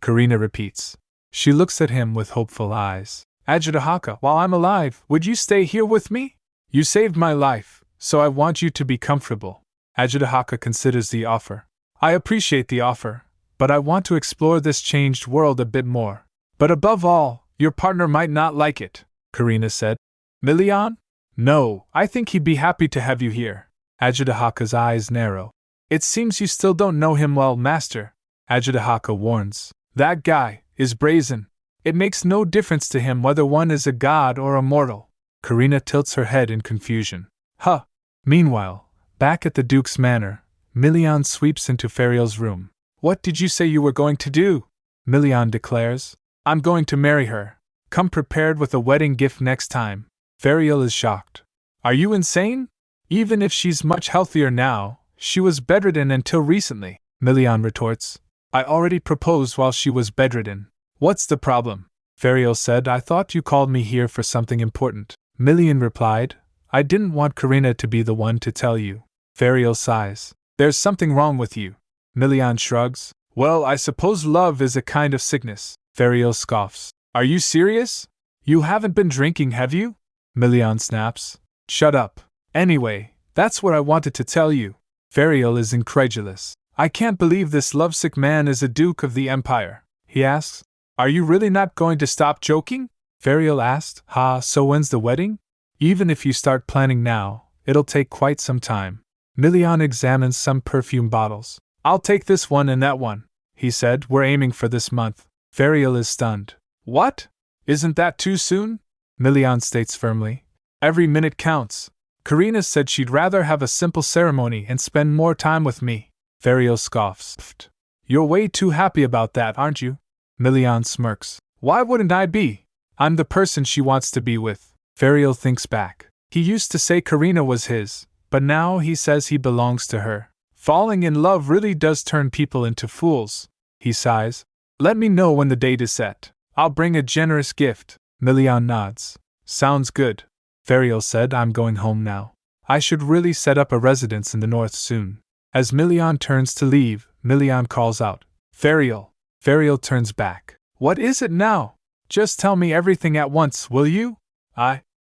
Karina repeats. She looks at him with hopeful eyes. Ajitahaka, while I'm alive, would you stay here with me? You saved my life, so I want you to be comfortable. Ajitahaka considers the offer. I appreciate the offer, but I want to explore this changed world a bit more. But above all, your partner might not like it, Karina said. Milian? No, I think he'd be happy to have you here. Ajudahaka's eyes narrow. It seems you still don't know him well, master, Ajudahaka warns. That guy is brazen. It makes no difference to him whether one is a god or a mortal. Karina tilts her head in confusion. Huh. Meanwhile, back at the Duke's manor, Milian sweeps into Ferial's room. What did you say you were going to do? Milian declares. I'm going to marry her. Come prepared with a wedding gift next time. Ferial is shocked. Are you insane? Even if she's much healthier now, she was bedridden until recently, Milian retorts. I already proposed while she was bedridden. What's the problem? Ferial said. I thought you called me here for something important. Milian replied. I didn't want Karina to be the one to tell you. Ferial sighs. There's something wrong with you. Milian shrugs. Well, I suppose love is a kind of sickness. Ferial scoffs. Are you serious? You haven't been drinking, have you? Milian snaps. Shut up. Anyway, that's what I wanted to tell you. Ferial is incredulous. I can't believe this lovesick man is a duke of the empire, he asks. Are you really not going to stop joking? Ferial asked. So when's the wedding? Even if you start planning now, it'll take quite some time. Milian examines some perfume bottles. I'll take this one and that one, he said. We're aiming for this month. Ferial is stunned. What? Isn't that too soon? Milian states firmly. Every minute counts. Karina said she'd rather have a simple ceremony and spend more time with me. Ferial scoffs. Pfft. You're way too happy about that, aren't you? Milian smirks. Why wouldn't I be? I'm the person she wants to be with. Ferial thinks back. He used to say Karina was his, but now he says he belongs to her. Falling in love really does turn people into fools. He sighs. Let me know when the date is set. I'll bring a generous gift. Milian nods. Sounds good. Ferial said. I'm going home now. I should really set up a residence in the north soon. As Milian turns to leave, Milian calls out. Ferial. Ferial turns back. What is it now? Just tell me everything at once, will you?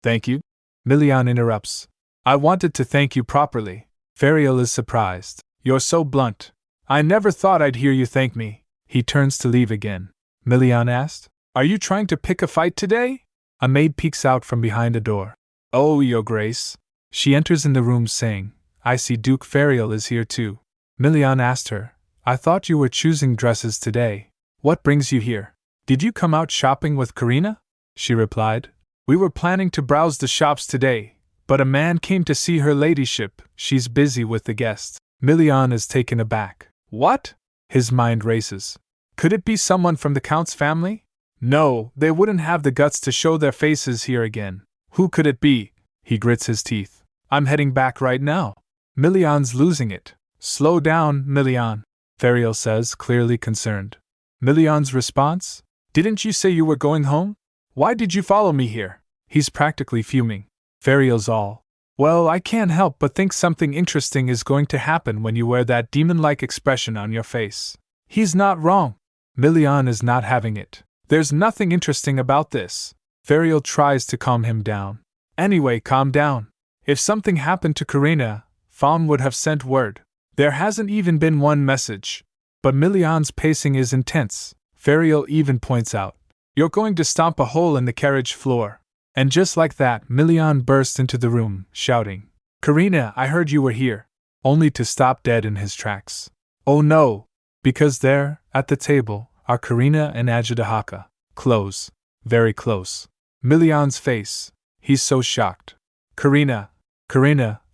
Thank you. Milian interrupts. I wanted to thank you properly. Ferial is surprised. You're so blunt. I never thought I'd hear you thank me. He turns to leave again. Milian asked. Are you trying to pick a fight today? A maid peeks out from behind a door. Oh, Your Grace. She enters in the room saying, I see Duke Ferial is here too. Milian asked her, I thought you were choosing dresses today. What brings you here? Did you come out shopping with Karina? She replied. We were planning to browse the shops today, but a man came to see her ladyship. She's busy with the guests. Milian is taken aback. What? His mind races. Could it be someone from the Count's family? No, they wouldn't have the guts to show their faces here again. Who could it be? He grits his teeth. I'm heading back right now. Milian's losing it. Slow down, Milian, Ferial says, clearly concerned. Milian's response? Didn't you say you were going home? Why did you follow me here? He's practically fuming. Ferial's all. Well, I can't help but think something interesting is going to happen when you wear that demon-like expression on your face. He's not wrong. Milian is not having it. There's nothing interesting about this. Ferial tries to calm him down. Anyway, calm down. If something happened to Karina, Fawn would have sent word. There hasn't even been one message. But Milian's pacing is intense. Ferial even points out. You're going to stomp a hole in the carriage floor. And just like that, Milian burst into the room, shouting, Karina, I heard you were here. Only to stop dead in his tracks. Oh no! Because there, at the table, are Karina and Ajudahaka. Close. Very close. Milian's face. He's so shocked. Karina,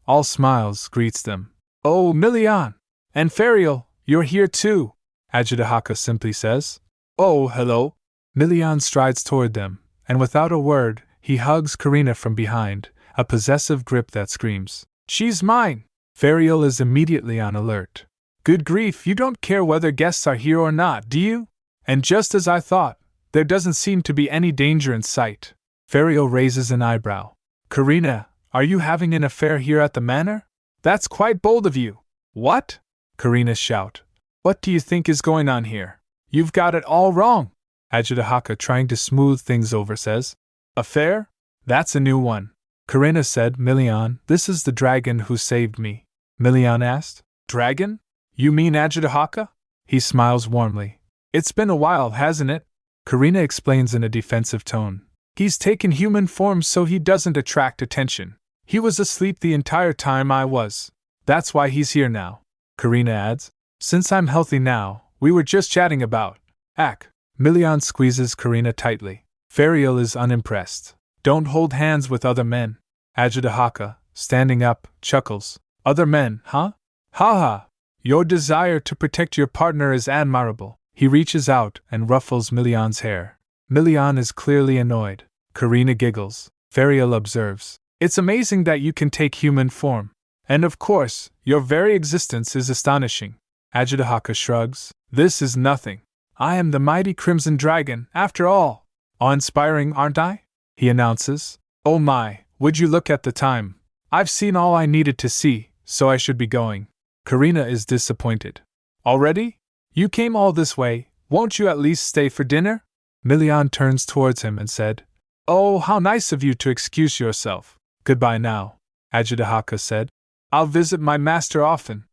all smiles, greets them. Oh, Milian! And Ferial, you're here too, Ajudahaka simply says. Oh, hello. Milian strides toward them, and without a word, he hugs Karina from behind, a possessive grip that screams, She's mine! Ferial is immediately on alert. Good grief, you don't care whether guests are here or not, do you? And just as I thought, there doesn't seem to be any danger in sight. Ferial raises an eyebrow. Karina, are you having an affair here at the manor? That's quite bold of you. What? Karina shout. What do you think is going on here? You've got it all wrong. Ajudahaka, trying to smooth things over, says. Affair? That's a new one. Karina said. Milian, this is the dragon who saved me. Milian asked. Dragon? You mean Ajudahaka? He smiles warmly. It's been a while, hasn't it? Karina explains in a defensive tone. He's taken human form so he doesn't attract attention. He was asleep the entire time I was. That's why he's here now. Karina adds. Since I'm healthy now, we were just chatting about. Milian squeezes Karina tightly. Ferial is unimpressed. Don't hold hands with other men. Ajitahaka, standing up, chuckles. Other men, huh? Ha ha! Your desire to protect your partner is admirable. He reaches out and ruffles Milian's hair. Milian is clearly annoyed. Karina giggles. Ferial observes. It's amazing that you can take human form. And of course, your very existence is astonishing. Ajitahaka shrugs. This is nothing. I am the mighty Crimson Dragon, after all. Awe-inspiring, aren't I? He announces. Oh my, would you look at the time. I've seen all I needed to see, so I should be going. Karina is disappointed. Already? You came all this way, won't you at least stay for dinner? Milian turns towards him and said. Oh, how nice of you to excuse yourself. Goodbye now, Ajitahaka said. I'll visit my master often.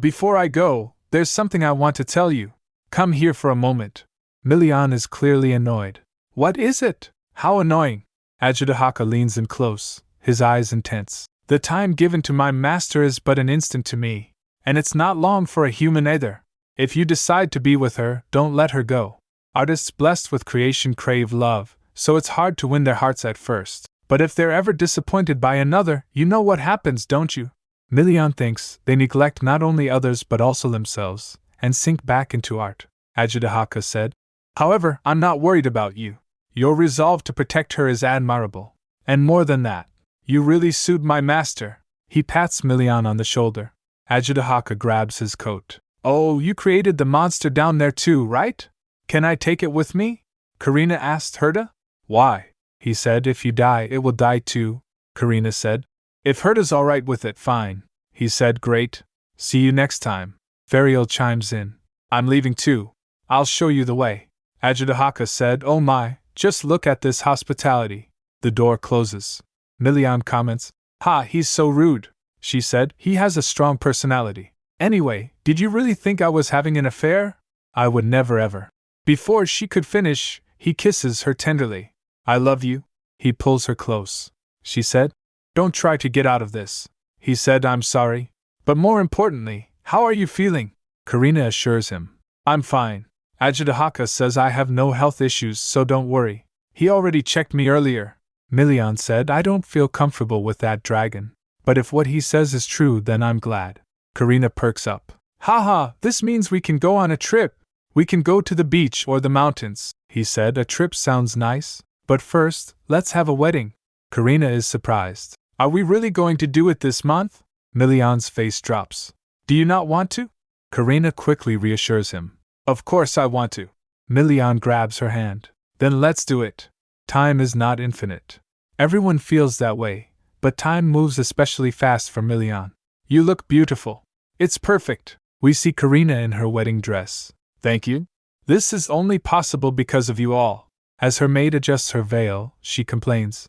Before I go, there's something I want to tell you. Come here for a moment. Milian is clearly annoyed. What is it? How annoying. Ajitahaka leans in close, his eyes intense. The time given to my master is but an instant to me, and it's not long for a human either. If you decide to be with her, don't let her go. Artists blessed with creation crave love, so it's hard to win their hearts at first. But if they're ever disappointed by another, you know what happens, don't you? Milian thinks they neglect not only others but also themselves, and sink back into art. Ajitahaka said. However, I'm not worried about you. Your resolve to protect her is admirable. And more than that, you really suit my master. He pats Milian on the shoulder. Ajitahaka grabs his coat. Oh, you created the monster down there too, right? Can I take it with me? Karina asked Herta. Why? He said. If you die, it will die too, Karina said. If Herta's alright with it, fine. He said. Great. See you next time. Ferial chimes in. I'm leaving too. I'll show you the way. Ajitahaka said. Oh my, just look at this hospitality. The door closes. Milian comments. Ha, he's so rude, she said. He has a strong personality. Anyway, did you really think I was having an affair? I would never ever. Before she could finish, he kisses her tenderly. I love you. He pulls her close. She said. Don't try to get out of this. He said. I'm sorry. But more importantly, how are you feeling? Karina assures him. I'm fine. Ajitahaka says I have no health issues, so don't worry. He already checked me earlier. Milian said. I don't feel comfortable with that dragon. But if what he says is true, then I'm glad. Karina perks up. Haha, this means we can go on a trip. We can go to the beach or the mountains, he said. A trip sounds nice. But first, let's have a wedding. Karina is surprised. Are we really going to do it this month? Milian's face drops. Do you not want to? Karina quickly reassures him. Of course I want to. Milian grabs her hand. Then let's do it. Time is not infinite. Everyone feels that way, but time moves especially fast for Milian. You look beautiful. It's perfect. We see Karina in her wedding dress. Thank you. This is only possible because of you all. As her maid adjusts her veil, she complains.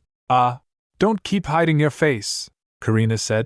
Don't keep hiding your face, Karina said.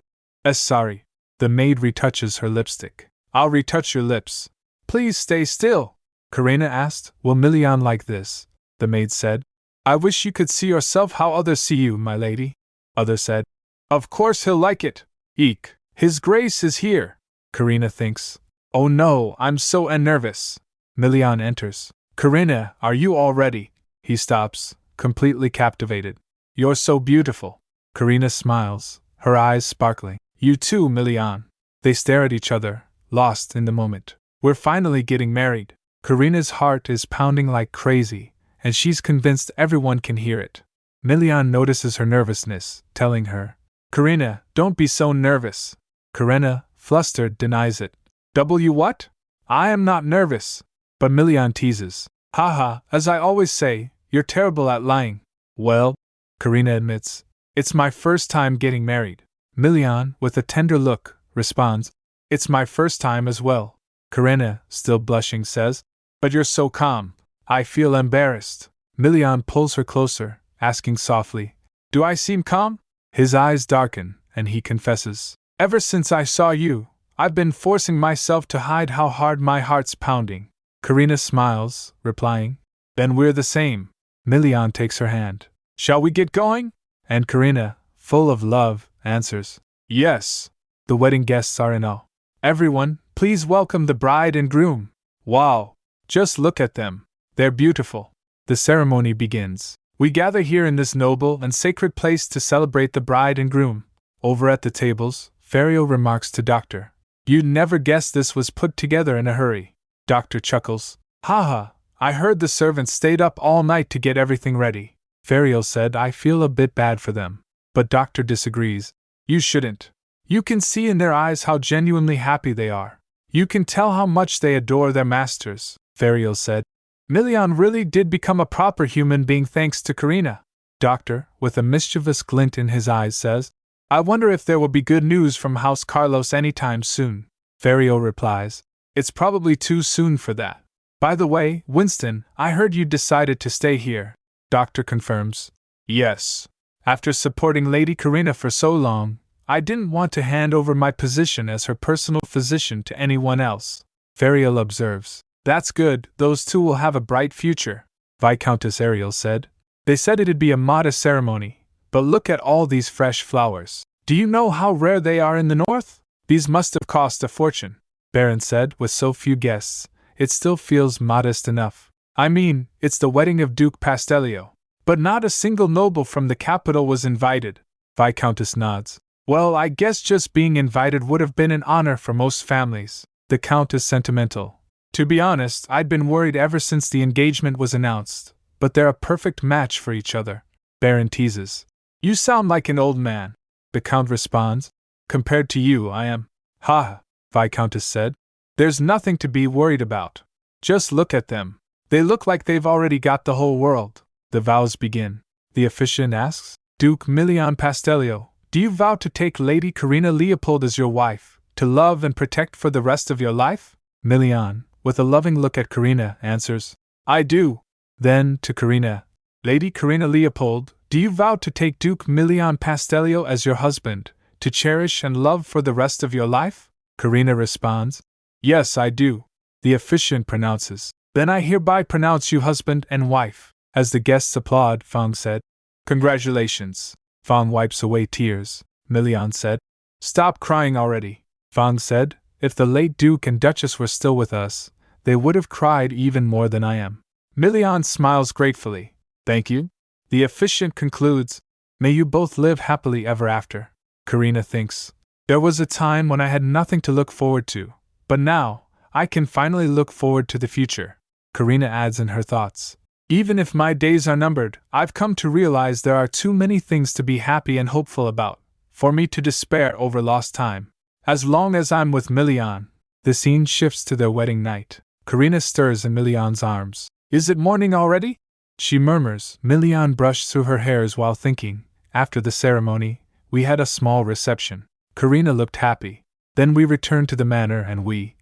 Sorry. The maid retouches her lipstick. I'll retouch your lips. Please stay still, Karina asked. Will Milian like this? The maid said. I wish you could see yourself how others see you, my lady. Other said. Of course he'll like it. Eek. His Grace is here. Karina thinks. Oh no, I'm so nervous. Milian enters. Karina, are you all ready? He stops, completely captivated. You're so beautiful. Karina smiles, her eyes sparkling. You too, Milian. They stare at each other, lost in the moment. We're finally getting married. Karina's heart is pounding like crazy, and she's convinced everyone can hear it. Milian notices her nervousness, telling her, Karina, don't be so nervous. Karina, flustered, denies it. What? I am not nervous. But Milian teases. Haha, as I always say, you're terrible at lying. Well, Karina admits, it's my first time getting married. Milian, with a tender look, responds, it's my first time as well. Karina, still blushing, says, but you're so calm. I feel embarrassed. Milian pulls her closer, asking softly, do I seem calm? His eyes darken, and he confesses, ever since I saw you, I've been forcing myself to hide how hard my heart's pounding. Karina smiles, replying, then we're the same. Milian takes her hand. Shall we get going? And Karina, full of love, answers, "Yes." The wedding guests are in awe. "Everyone, please welcome the bride and groom." "Wow! Just look at them. They're beautiful." The ceremony begins. "We gather here in this noble and sacred place to celebrate the bride and groom." Over at the tables, Fario remarks to Doctor, "You'd never guess this was put together in a hurry." Doctor chuckles, "Haha, I heard the servants stayed up all night to get everything ready." Fario said, "I feel a bit bad for them." But Doctor disagrees. "You shouldn't. You can see in their eyes how genuinely happy they are. You can tell how much they adore their masters." Fario said, "Milian really did become a proper human being thanks to Karina." Doctor, with a mischievous glint in his eyes, says, "I wonder if there will be good news from House Carlos anytime soon." Fario replies, "It's probably too soon for that. By the way, Winston, I heard you decided to stay here." Doctor confirms, "Yes. After supporting Lady Karina for so long, I didn't want to hand over my position as her personal physician to anyone else." Fario observes, "That's good, those two will have a bright future." Viscountess Ariel said, "They said it'd be a modest ceremony, but look at all these fresh flowers. Do you know how rare they are in the north? These must have cost a fortune." Baron said, "With so few guests, it still feels modest enough. I mean, it's the wedding of Duke Pastellio. But not a single noble from the capital was invited." Viscountess nods. "Well, I guess just being invited would have been an honor for most families." The Count is sentimental. "To be honest, I'd been worried ever since the engagement was announced, but they're a perfect match for each other." Baron teases. "You sound like an old man." The Count responds, "Compared to you, I am." "Ha," Viscountess said. "There's nothing to be worried about. Just look at them. They look like they've already got the whole world." The vows begin. The officiant asks, "Duke Milian Pastellio, do you vow to take Lady Karina Leopold as your wife, to love and protect for the rest of your life?" Milian, with a loving look at Karina, answers, "I do." Then, to Karina, "Lady Karina Leopold, do you vow to take Duke Milian Pastellio as your husband, to cherish and love for the rest of your life?" Karina responds, "Yes, I do." The officiant pronounces, "Then I hereby pronounce you husband and wife." As the guests applaud, Fang said, "Congratulations." Fang wipes away tears. Milian said, "Stop crying already." Fang said, "If the late Duke and Duchess were still with us, they would have cried even more than I am." Milian smiles gratefully. "Thank you." The officiant concludes, "May you both live happily ever after." Karina thinks, "There was a time when I had nothing to look forward to, but now, I can finally look forward to the future." Karina adds in her thoughts, "Even if my days are numbered, I've come to realize there are too many things to be happy and hopeful about, for me to despair over lost time. As long as I'm with Milian." The scene shifts to their wedding night. Karina stirs in Milian's arms. "Is it morning already?" she murmurs. Milian brushed through her hairs while thinking, "After the ceremony, we had a small reception." Karina looked happy. "Then we returned to the manor and we…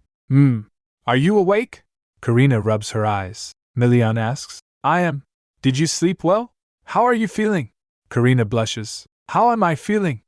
Are you awake?" Karina rubs her eyes. Milian asks, "I am. Did you sleep well? How are you feeling?" Karina blushes. "How am I feeling?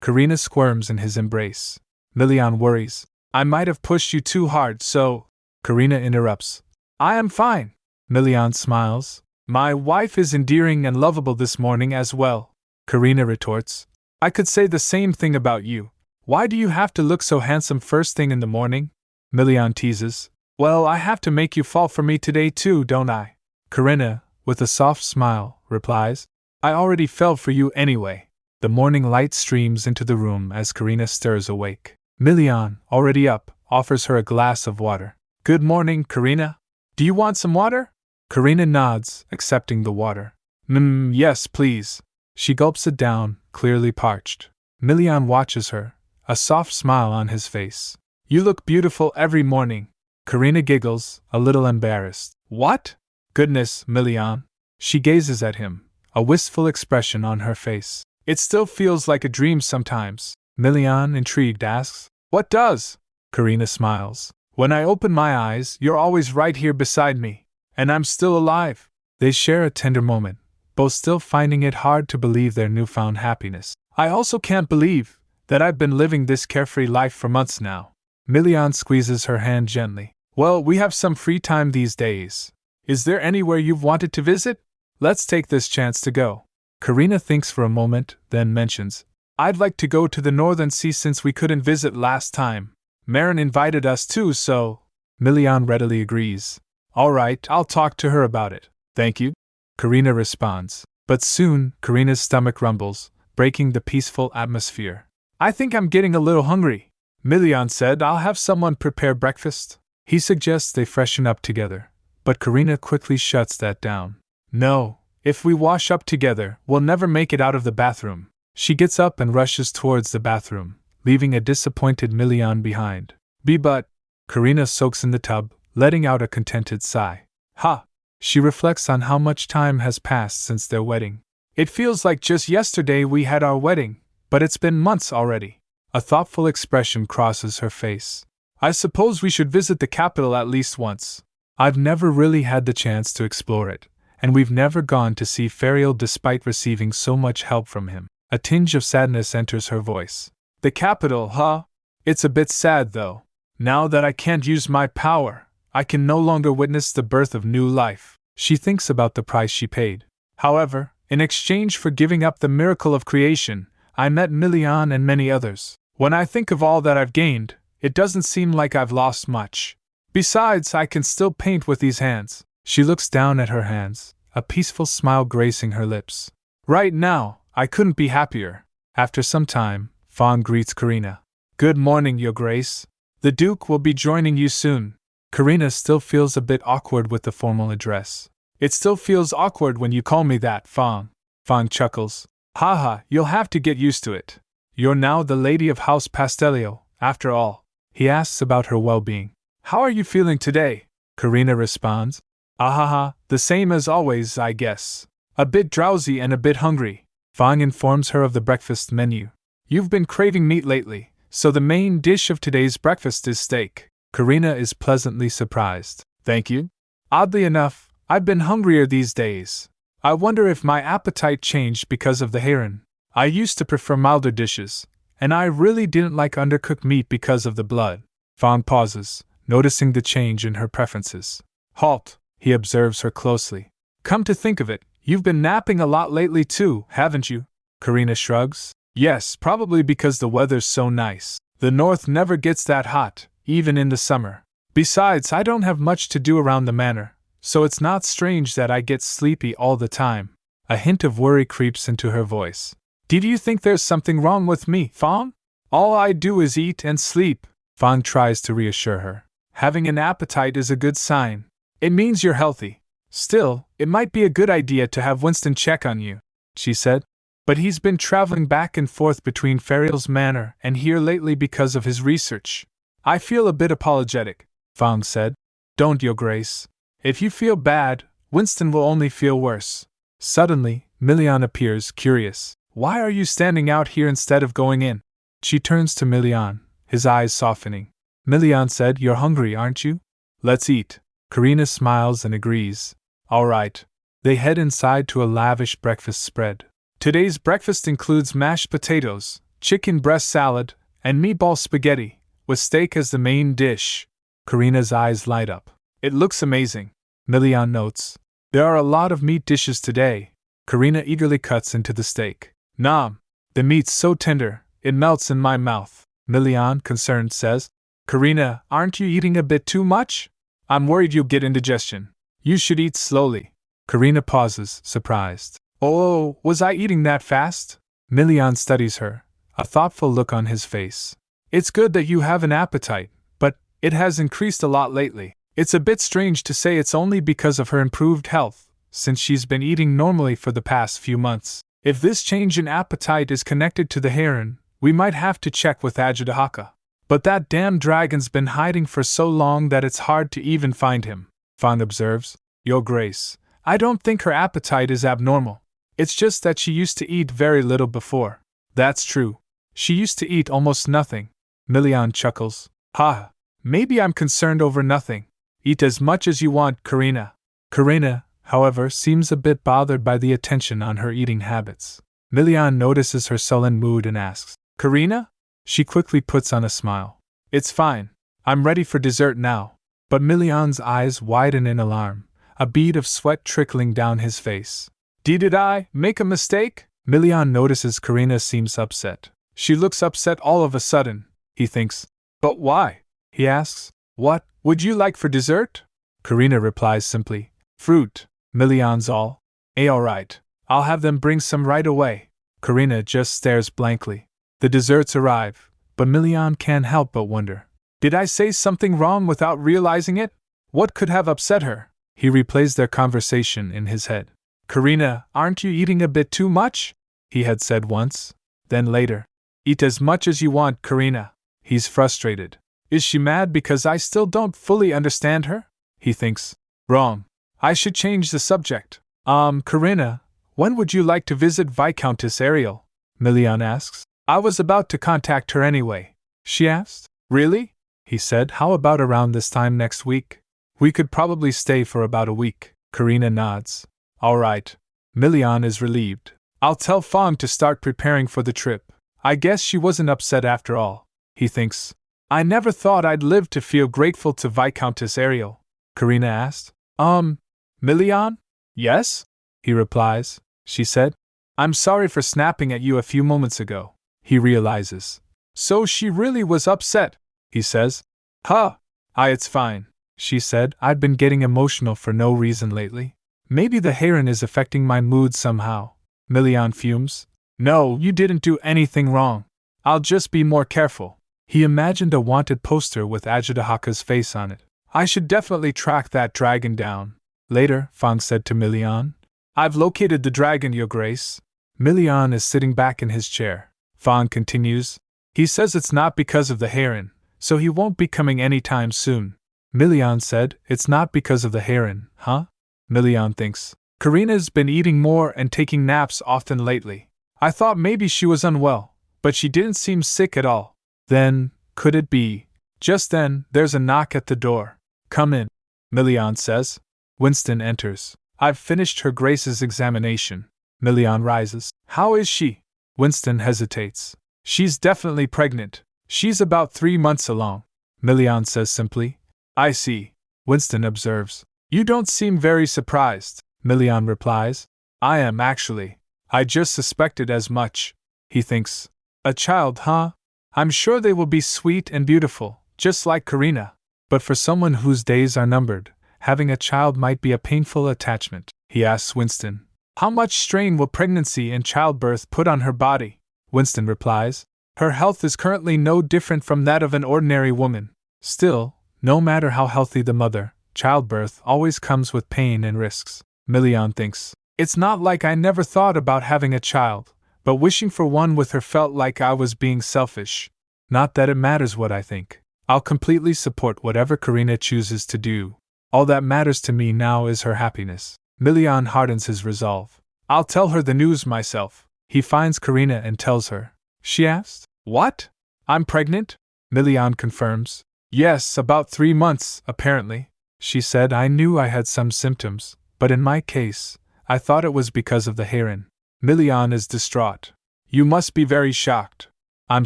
Karina squirms in his embrace. Milian worries. "I might have pushed you too hard, so…" Karina interrupts. "I am fine." Milian smiles. "My wife is endearing and lovable this morning as well." Karina retorts, "I could say the same thing about you. Why do you have to look so handsome first thing in the morning?" Milian teases. "Well, I have to make you fall for me today too, don't I?" Karina, with a soft smile, replies, "I already fell for you anyway." The morning light streams into the room as Karina stirs awake. Milian, already up, offers her a glass of water. "Good morning, Karina. Do you want some water?" Karina nods, accepting the water. Yes, please." She gulps it down, clearly parched. Milian watches her, a soft smile on his face. "You look beautiful every morning." Karina giggles, a little embarrassed. "What? Goodness, Milian." She gazes at him, a wistful expression on her face. "It still feels like a dream sometimes." Milian, intrigued, asks, "What does?" Karina smiles. "When I open my eyes, you're always right here beside me. And I'm still alive." They share a tender moment, both still finding it hard to believe their newfound happiness. "I also can't believe that I've been living this carefree life for months now." Milian squeezes her hand gently. "Well, we have some free time these days. Is there anywhere you've wanted to visit? Let's take this chance to go." Karina thinks for a moment, then mentions, I'd like to go to the Northern Sea since we couldn't visit last time. Marin invited us too, so. Milian readily agrees. All right, I'll talk to her about it. Thank you. Karina responds. But soon, Karina's stomach rumbles, breaking the peaceful atmosphere. I think I'm getting a little hungry. Milian said I'll have someone prepare breakfast. He suggests they freshen up together, but Karina quickly shuts that down. No, if we wash up together, we'll never make it out of the bathroom. She gets up and rushes towards the bathroom, leaving a disappointed Milian behind. But Karina soaks in the tub, letting out a contented sigh. Ha! She reflects on how much time has passed since their wedding. It feels like just yesterday we had our wedding, but it's been months already. A thoughtful expression crosses her face. I suppose we should visit the capital at least once. I've never really had the chance to explore it, and we've never gone to see Fariel despite receiving so much help from him. A tinge of sadness enters her voice. The capital, huh? It's a bit sad though. Now that I can't use my power, I can no longer witness the birth of new life. She thinks about the price she paid. However, in exchange for giving up the miracle of creation, I met Milian and many others. When I think of all that I've gained, it doesn't seem like I've lost much. Besides, I can still paint with these hands. She looks down at her hands, a peaceful smile gracing her lips. Right now, I couldn't be happier. After some time, Fawn greets Karina. Good morning, Your Grace. The Duke will be joining you soon. Karina still feels a bit awkward with the formal address. It still feels awkward when you call me that, Fawn. Fawn chuckles. Haha, you'll have to get used to it. You're now the lady of House Pastellio, after all. He asks about her well-being. How are you feeling today? Karina responds. Ahaha, the same as always, I guess. A bit drowsy and a bit hungry. Fawn informs her of the breakfast menu. You've been craving meat lately, so the main dish of today's breakfast is steak. Karina is pleasantly surprised. Thank you. Oddly enough, I've been hungrier these days. I wonder if my appetite changed because of the heron. I used to prefer milder dishes, and I really didn't like undercooked meat because of the blood. Fawn pauses, noticing the change in her preferences. Halt, he observes her closely. Come to think of it, you've been napping a lot lately too, haven't you? Karina shrugs. Yes, probably because the weather's so nice. The north never gets that hot, even in the summer. Besides, I don't have much to do around the manor, so it's not strange that I get sleepy all the time. A hint of worry creeps into her voice. Did you think there's something wrong with me, Fawn? All I do is eat and sleep. Fawn tries to reassure her. Having an appetite is a good sign. It means you're healthy. Still, it might be a good idea to have Winston check on you, she said. But he's been traveling back and forth between Fariel's manor and here lately because of his research. I feel a bit apologetic, Fawn said. Don't, Your Grace. If you feel bad, Winston will only feel worse. Suddenly, Milian appears, curious. Why are you standing out here instead of going in? She turns to Milian, his eyes softening. Milian said, You're hungry, aren't you? Let's eat. Karina smiles and agrees. All right. They head inside to a lavish breakfast spread. Today's breakfast includes mashed potatoes, chicken breast salad, and meatball spaghetti, with steak as the main dish. Karina's eyes light up. It looks amazing. Milian notes. There are a lot of meat dishes today. Karina eagerly cuts into the steak. Nom! The meat's so tender, it melts in my mouth. Milian, concerned, says. Karina, aren't you eating a bit too much? I'm worried you'll get indigestion. You should eat slowly. Karina pauses, surprised. Oh, was I eating that fast? Milian studies her, a thoughtful look on his face. It's good that you have an appetite, but it has increased a lot lately. It's a bit strange to say it's only because of her improved health, since she's been eating normally for the past few months. If this change in appetite is connected to the heron, we might have to check with Ajudahaka. But that damn dragon's been hiding for so long that it's hard to even find him, Fawn observes. Your Grace, I don't think her appetite is abnormal. It's just that she used to eat very little before. That's true. She used to eat almost nothing. Milian chuckles. Ha! Maybe I'm concerned over nothing. Eat as much as you want, Karina. Karina, however, seems a bit bothered by the attention on her eating habits. Milian notices her sullen mood and asks, Karina? She quickly puts on a smile. It's fine. I'm ready for dessert now. But Milian's eyes widen in alarm, a bead of sweat trickling down his face. Did I make a mistake? Milian notices Karina seems upset. She looks upset all of a sudden, he thinks. But why? He asks. What would you like for dessert? Karina replies simply, fruit. Milian's alright. I'll have them bring some right away. Karina just stares blankly. The desserts arrive, but Milian can't help but wonder. Did I say something wrong without realizing it? What could have upset her? He replays their conversation in his head. Karina, aren't you eating a bit too much? He had said once. Then later. Eat as much as you want, Karina. He's frustrated. Is she mad because I still don't fully understand her? He thinks. Wrong. I should change the subject. Karina, when would you like to visit Viscountess Ariel? Milian asks. I was about to contact her anyway. She asked. Really? He said. How about around this time next week? We could probably stay for about a week. Karina nods. All right. Milian is relieved. I'll tell Fong to start preparing for the trip. I guess she wasn't upset after all. He thinks. I never thought I'd live to feel grateful to Viscountess Ariel. Karina asked. Milian? Yes? He replies. She said. I'm sorry for snapping at you a few moments ago. He realizes. So she really was upset, he says. Huh. It's fine, she said. I've been getting emotional for no reason lately. Maybe the heron is affecting my mood somehow. Milian fumes. No, you didn't do anything wrong. I'll just be more careful. He imagined a wanted poster with Ajitahaka's face on it. I should definitely track that dragon down. Later, Fong said to Milian. I've located the dragon, Your Grace. Milian is sitting back in his chair. Fong continues. He says it's not because of the heron, so he won't be coming anytime soon. Milian said, It's not because of the heron, huh? Milian thinks. Karina's been eating more and taking naps often lately. I thought maybe she was unwell, but she didn't seem sick at all. Then, could it be? Just then, there's a knock at the door. Come in, Milian says. Winston enters. I've finished Her Grace's examination. Milian rises. How is she? Winston hesitates. She's definitely pregnant. She's about 3 months along. Milian says simply. I see. Winston observes. You don't seem very surprised. Milian replies. I am actually. I just suspected as much. He thinks. A child, huh? I'm sure they will be sweet and beautiful, just like Karina. But for someone whose days are numbered, having a child might be a painful attachment. He asks Winston. How much strain will pregnancy and childbirth put on her body? Winston replies. Her health is currently no different from that of an ordinary woman. Still, no matter how healthy the mother, childbirth always comes with pain and risks. Milian thinks. It's not like I never thought about having a child, but wishing for one with her felt like I was being selfish. Not that it matters what I think. I'll completely support whatever Karina chooses to do. All that matters to me now is her happiness. Milian hardens his resolve. I'll tell her the news myself. He finds Karina and tells her. She asked. What? I'm pregnant? Milian confirms. Yes, about 3 months, apparently. She said I knew I had some symptoms, but in my case, I thought it was because of the heron. Milian is distraught. You must be very shocked. I'm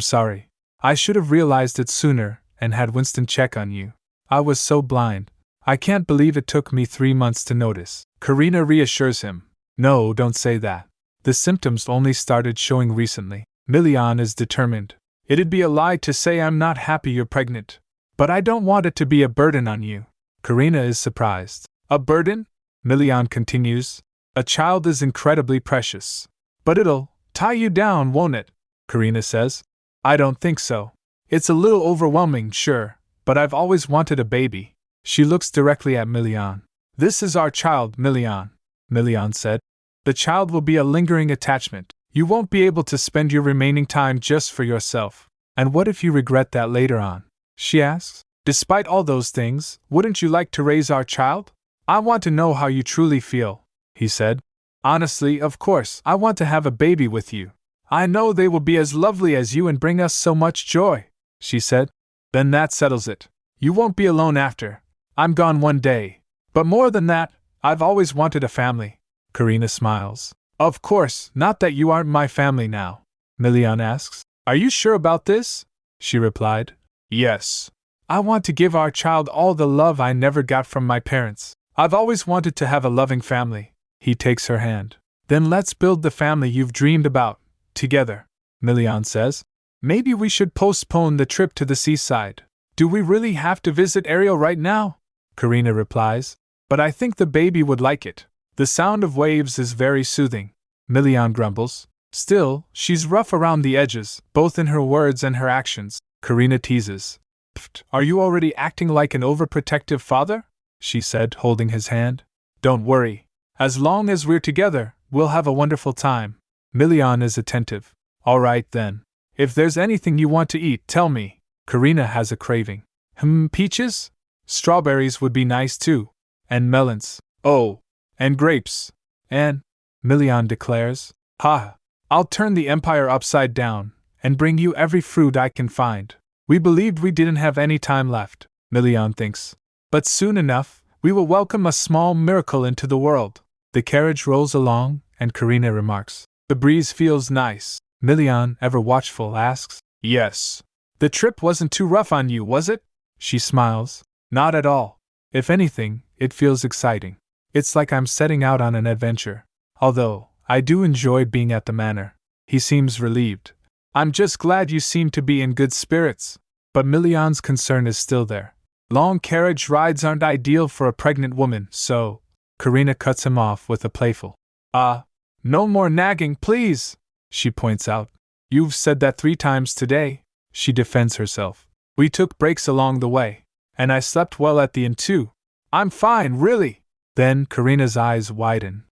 sorry. I should have realized it sooner and had Winston check on you. I was so blind. I can't believe it took me 3 months to notice. Karina reassures him. No, don't say that. The symptoms only started showing recently. Milian is determined. It'd be a lie to say I'm not happy you're pregnant. But I don't want it to be a burden on you. Karina is surprised. A burden? Milian continues. A child is incredibly precious. But it'll tie you down, won't it? Karina says. I don't think so. It's a little overwhelming, sure, but I've always wanted a baby. She looks directly at Milian. This is our child, Milian. Milian said. The child will be a lingering attachment. You won't be able to spend your remaining time just for yourself. And what if you regret that later on? She asks. Despite all those things, wouldn't you like to raise our child? I want to know how you truly feel, he said. Honestly, of course, I want to have a baby with you. I know they will be as lovely as you and bring us so much joy, she said. Then that settles it. You won't be alone after. I'm gone one day. But more than that, I've always wanted a family. Karina smiles. Of course, not that you aren't my family now. Milian asks. Are you sure about this? She replied. Yes. I want to give our child all the love I never got from my parents. I've always wanted to have a loving family. He takes her hand. Then let's build the family you've dreamed about, together, Milian says. Maybe we should postpone the trip to the seaside. Do we really have to visit Ariel right now? Karina replies. But I think the baby would like it. The sound of waves is very soothing, Milian grumbles. Still, she's rough around the edges, both in her words and her actions, Karina teases. Pfft, are you already acting like an overprotective father? She said, holding his hand. Don't worry. As long as we're together, we'll have a wonderful time. Milian is attentive. All right then. If there's anything you want to eat, tell me. Karina has a craving. Peaches? Strawberries would be nice too. And melons. Oh, and grapes. And, Milian declares, ha, I'll turn the empire upside down and bring you every fruit I can find. We believed we didn't have any time left, Milian thinks. But soon enough, we will welcome a small miracle into the world. The carriage rolls along, and Karina remarks, the breeze feels nice. Milian, ever watchful, asks, yes. The trip wasn't too rough on you, was it? She smiles. Not at all. If anything, it feels exciting. It's like I'm setting out on an adventure. Although, I do enjoy being at the manor. He seems relieved. I'm just glad you seem to be in good spirits. But Milian's concern is still there. Long carriage rides aren't ideal for a pregnant woman, so… Karina cuts him off with a playful, no more nagging, please, she points out. You've said that 3 times today, she defends herself. We took breaks along the way, and I slept well at the inn too. I'm fine, really. Then Karina's eyes widen.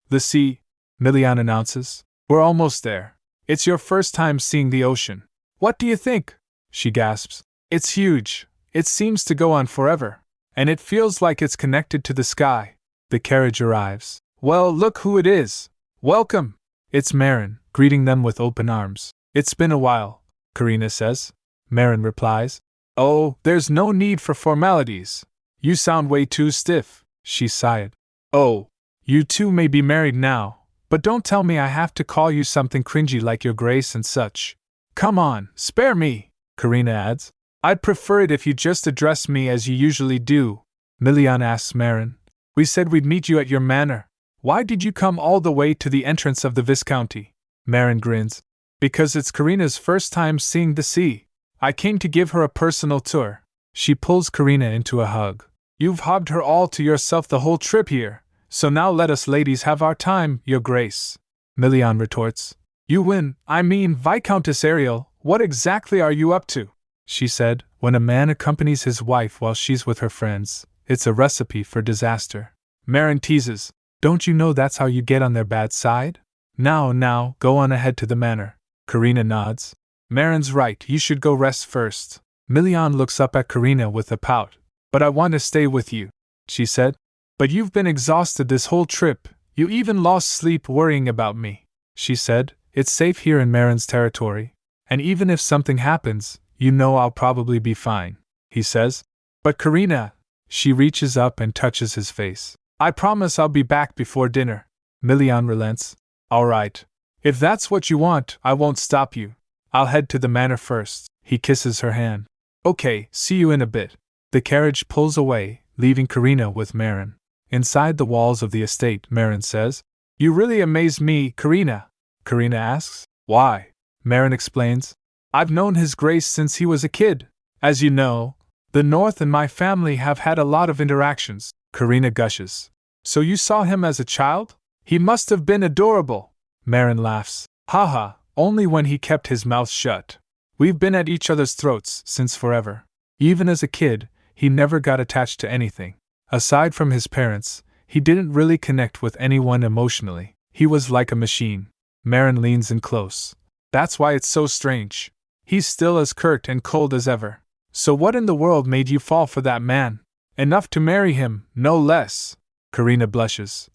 The sea, Milian announces. We're almost there. It's your first time seeing the ocean. What do you think? She gasps. It's huge. It seems to go on forever. And it feels like it's connected to the sky. The carriage arrives. Well, look who it is. Welcome. It's Marin, greeting them with open arms. It's been a while, Karina says. Marin replies. Oh, there's no need for formalities. You sound way too stiff, she sighed. Oh, you two may be married now, but don't tell me I have to call you something cringy like your grace and such. Come on, spare me, Karina adds. I'd prefer it if you just address me as you usually do. Milian asks Marin. We said we'd meet you at your manor. Why did you come all the way to the entrance of the Viscounty? Marin grins. Because it's Karina's first time seeing the sea. I came to give her a personal tour. She pulls Karina into a hug. You've hobbed her all to yourself the whole trip here, so now let us ladies have our time, your grace. Milian retorts. You win, I mean Viscountess Ariel, what exactly are you up to? She said, when a man accompanies his wife while she's with her friends, it's a recipe for disaster. Marin teases. Don't you know that's how you get on their bad side? Now, go on ahead to the manor. Karina nods. Marin's right, you should go rest first. Milian looks up at Karina with a pout. But I want to stay with you, she said. But you've been exhausted this whole trip, you even lost sleep worrying about me, she said. It's safe here in Marin's territory. And even if something happens, you know I'll probably be fine, he says. But Karina, she reaches up and touches his face. I promise I'll be back before dinner. Milian relents. All right. If that's what you want, I won't stop you. I'll head to the manor first. He kisses her hand. Okay, see you in a bit. The carriage pulls away, leaving Karina with Marin. Inside the walls of the estate, Marin says, You really amaze me, Karina. Karina asks, Why? Marin explains, I've known His Grace since he was a kid. As you know, the North and my family have had a lot of interactions. Karina gushes. So you saw him as a child? He must have been adorable. Marin laughs. Haha, only when he kept his mouth shut. We've been at each other's throats since forever. Even as a kid, he never got attached to anything. Aside from his parents, he didn't really connect with anyone emotionally. He was like a machine. Marin leans in close. That's why it's so strange. He's still as curt and cold as ever. So what in the world made you fall for that man? Enough to marry him, no less. Karina blushes.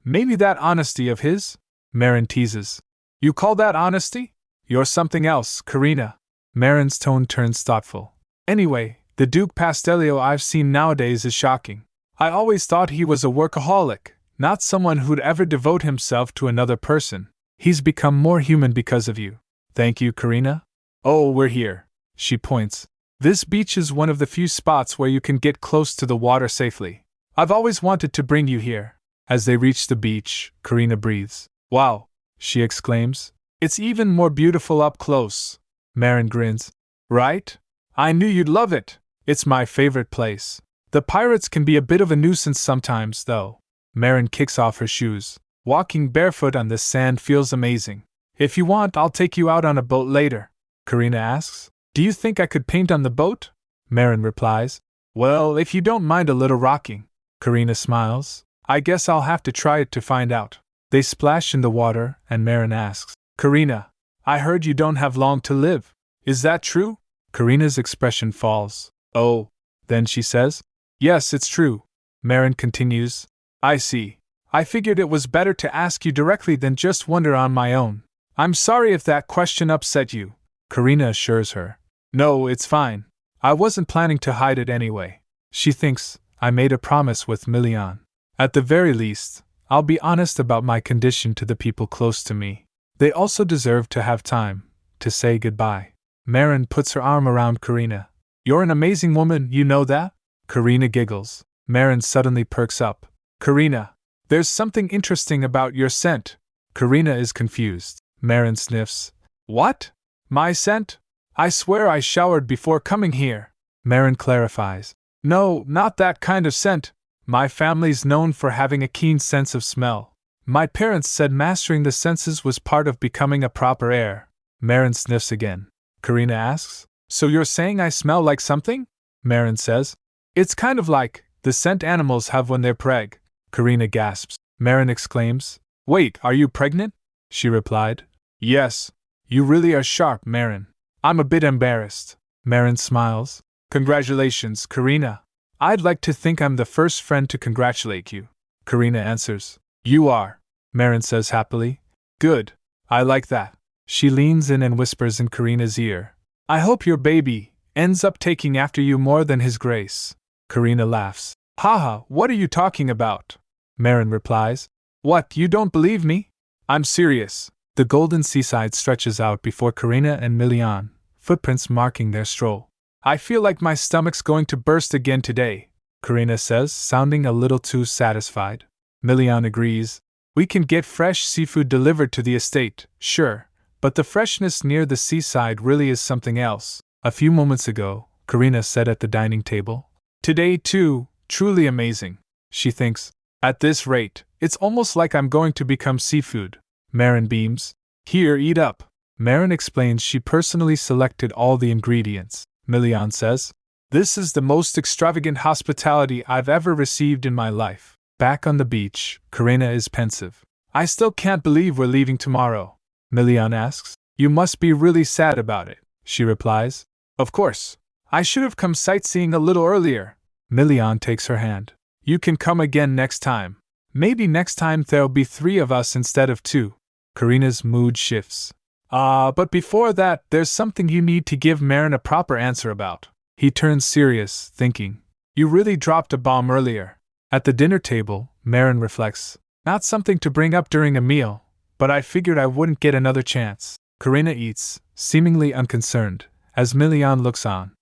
Maybe that honesty of his? Marin teases. You call that honesty? You're something else, Karina. Marin's tone turns thoughtful. Anyway, the Duke Pastellio I've seen nowadays is shocking. I always thought he was a workaholic, not someone who'd ever devote himself to another person. He's become more human because of you. Thank you, Karina. Oh, we're here. She points. This beach is one of the few spots where you can get close to the water safely. I've always wanted to bring you here. As they reach the beach, Karina breathes. Wow, she exclaims. It's even more beautiful up close. Marin grins. Right? I knew you'd love it. It's my favorite place. The pirates can be a bit of a nuisance sometimes, though. Marin kicks off her shoes. Walking barefoot on the sand feels amazing. If you want, I'll take you out on a boat later, Karina asks. Do you think I could paint on the boat? Marin replies. Well, if you don't mind a little rocking. Karina smiles. I guess I'll have to try it to find out. They splash in the water, and Marin asks, Karina, I heard you don't have long to live. Is that true? Karina's expression falls. Oh, then she says, Yes, it's true. Marin continues, I see. I figured it was better to ask you directly than just wonder on my own. I'm sorry if that question upset you, Karina assures her. No, it's fine. I wasn't planning to hide it anyway. She thinks, I made a promise with Milian. At the very least, I'll be honest about my condition to the people close to me. They also deserve to have time to say goodbye. Marin puts her arm around Karina. You're an amazing woman, you know that? Karina giggles. Marin suddenly perks up. Karina, there's something interesting about your scent. Karina is confused. Marin sniffs. What? My scent? I swear I showered before coming here. Marin clarifies. No, not that kind of scent. My family's known for having a keen sense of smell. My parents said mastering the senses was part of becoming a proper heir. Marin sniffs again. Karina asks, So you're saying I smell like something? Marin says. It's kind of like the scent animals have when they're preg. Karina gasps. Marin exclaims. Wait, are you pregnant? She replied. Yes. You really are sharp, Marin. I'm a bit embarrassed. Marin smiles. Congratulations, Karina. I'd like to think I'm the first friend to congratulate you. Karina answers. You are, Marin says happily. Good. I like that. She leans in and whispers in Karina's ear. I hope your baby ends up taking after you more than his grace. Karina laughs. Haha, what are you talking about? Marin replies. What, you don't believe me? I'm serious. The golden seaside stretches out before Karina and Milian, footprints marking their stroll. I feel like my stomach's going to burst again today, Karina says, sounding a little too satisfied. Milian agrees. We can get fresh seafood delivered to the estate, sure, but the freshness near the seaside really is something else. A few moments ago, Karina said at the dining table. Today, too, truly amazing. She thinks, at this rate, it's almost like I'm going to become seafood. Marin beams. Here, eat up. Marin explains she personally selected all the ingredients. Milian says, This is the most extravagant hospitality I've ever received in my life. Back on the beach, Karina is pensive. I still can't believe we're leaving tomorrow. Milian asks, You must be really sad about it. She replies, Of course. I should have come sightseeing a little earlier. Milian takes her hand. You can come again next time. Maybe next time there'll be 3 of us instead of 2. Karina's mood shifts. But before that, there's something you need to give Marin a proper answer about. He turns serious, thinking. You really dropped a bomb earlier. At the dinner table, Marin reflects. Not something to bring up during a meal, but I figured I wouldn't get another chance. Karina eats, seemingly unconcerned, as Milian looks on.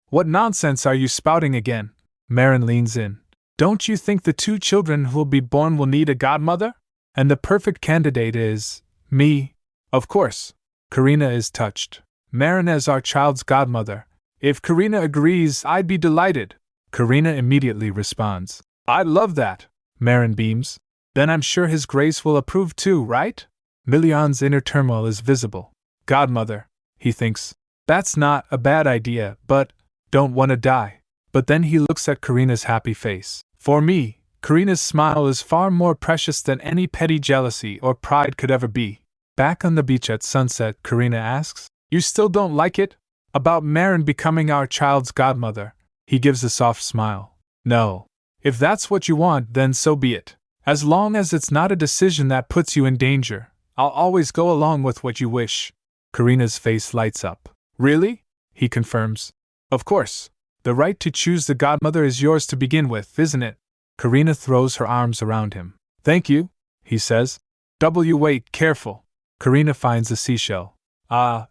What nonsense are you spouting again? Marin leans in. Don't you think the 2 children who'll be born will need a godmother? And the perfect candidate is me. Of course. Karina is touched. Marin as our child's godmother. If Karina agrees, I'd be delighted. Karina immediately responds. I'd love that. Marin beams. Then I'm sure His Grace will approve too, right? Milian's inner turmoil is visible. Godmother, he thinks. That's not a bad idea, but don't want to die. But then he looks at Karina's happy face. For me, Karina's smile is far more precious than any petty jealousy or pride could ever be. Back on the beach at sunset, Karina asks, You still don't like it? About Marin becoming our child's godmother. He gives a soft smile. No. If that's what you want, then so be it. As long as it's not a decision that puts you in danger, I'll always go along with what you wish. Karina's face lights up. Really? He confirms. Of course. The right to choose the godmother is yours to begin with, isn't it? Karina throws her arms around him. Thank you, he says. Wait, careful. Karina finds a seashell.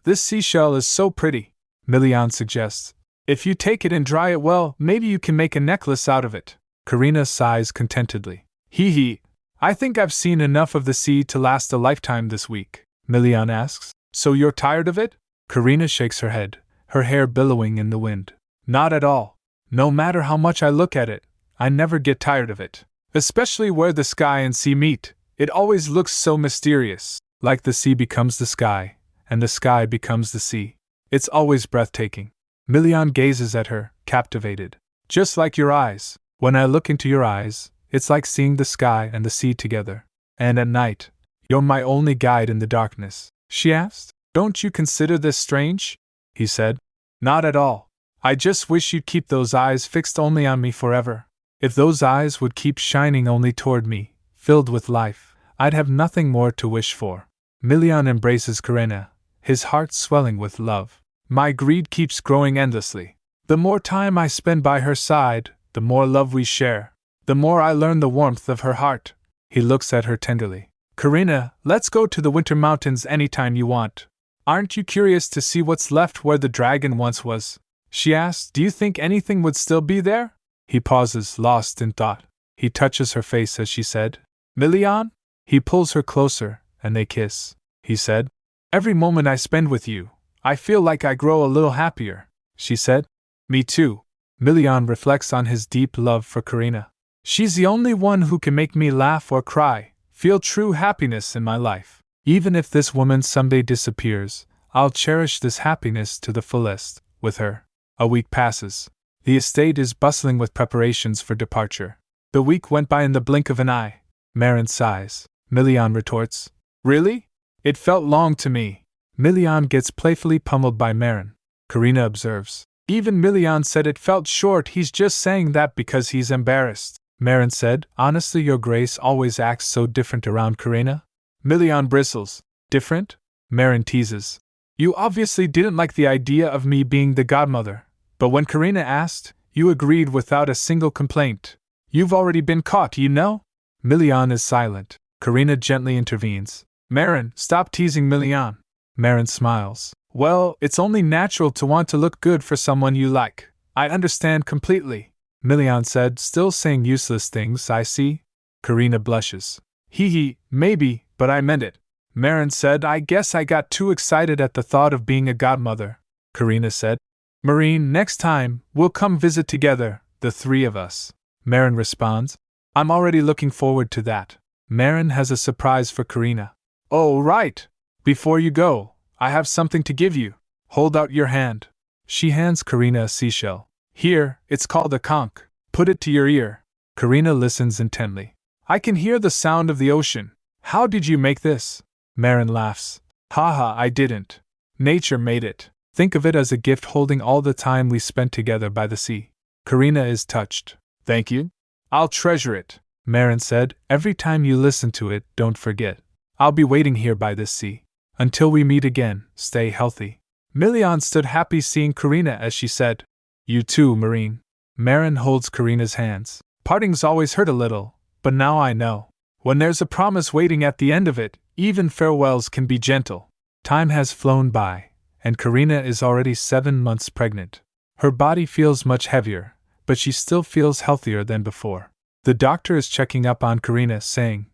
This seashell is so pretty, Milian suggests. If you take it and dry it well, maybe you can make a necklace out of it. Karina sighs contentedly. Hee hee. I think I've seen enough of the sea to last a lifetime this week, Milian asks. So you're tired of it? Karina shakes her head, her hair billowing in the wind. Not at all. No matter how much I look at it, I never get tired of it. Especially where the sky and sea meet. It always looks so mysterious, like the sea becomes the sky, and the sky becomes the sea. It's always breathtaking. Milian gazes at her, captivated. Just like your eyes. When I look into your eyes, it's like seeing the sky and the sea together. And at night, you're my only guide in the darkness. She asked. Don't you consider this strange? He said. Not at all. I just wish you'd keep those eyes fixed only on me forever. If those eyes would keep shining only toward me, filled with life, I'd have nothing more to wish for. Milian embraces Karina, his heart swelling with love. My greed keeps growing endlessly. The more time I spend by her side, the more love we share. The more I learn the warmth of her heart. He looks at her tenderly. Karina, let's go to the Winter Mountains anytime you want. Aren't you curious to see what's left where the dragon once was? She asks. Do you think anything would still be there? He pauses, lost in thought. He touches her face as she said, Milian? He pulls her closer, and they kiss. He said, Every moment I spend with you, I feel like I grow a little happier. She said, Me too. Milian reflects on his deep love for Karina. She's the only one who can make me laugh or cry, feel true happiness in my life. Even if this woman someday disappears, I'll cherish this happiness to the fullest, with her. A week passes. The estate is bustling with preparations for departure. The week went by in the blink of an eye. Marin sighs. Milian retorts, Really? It felt long to me. Milian gets playfully pummeled by Marin. Karina observes, Even Milian said it felt short. He's just saying that because he's embarrassed. Marin said, Honestly, your grace always acts so different around Karina. Milian bristles. Different? Marin teases. You obviously didn't like the idea of me being the godmother, but when Karina asked, you agreed without a single complaint. You've already been caught, you know? Milian is silent. Karina gently intervenes. Marin, stop teasing Milian. Marin smiles. Well, it's only natural to want to look good for someone you like. I understand completely. Milian said, still saying useless things, I see. Karina blushes. Hee hee, maybe, but I meant it. Marin said, I guess I got too excited at the thought of being a godmother. Karina said, Marine, next time, we'll come visit together, the three of us. Marin responds, I'm already looking forward to that. Marin has a surprise for Karina. Oh, right. Before you go, I have something to give you. Hold out your hand. She hands Karina a seashell. Here, it's called a conch. Put it to your ear. Karina listens intently. I can hear the sound of the ocean. How did you make this? Marin laughs. Haha, I didn't. Nature made it. Think of it as a gift holding all the time we spent together by the sea. Karina is touched. Thank you. I'll treasure it. Marin said, every time you listen to it, don't forget. I'll be waiting here by this sea. Until we meet again, stay healthy. Milian stood happy seeing Karina as she said, You too, Marine. Marin holds Karina's hands. Partings always hurt a little, but now I know. When there's a promise waiting at the end of it, even farewells can be gentle. Time has flown by, and Karina is already 7 months pregnant. Her body feels much heavier, but she still feels healthier than before. The doctor is checking up on Karina, saying,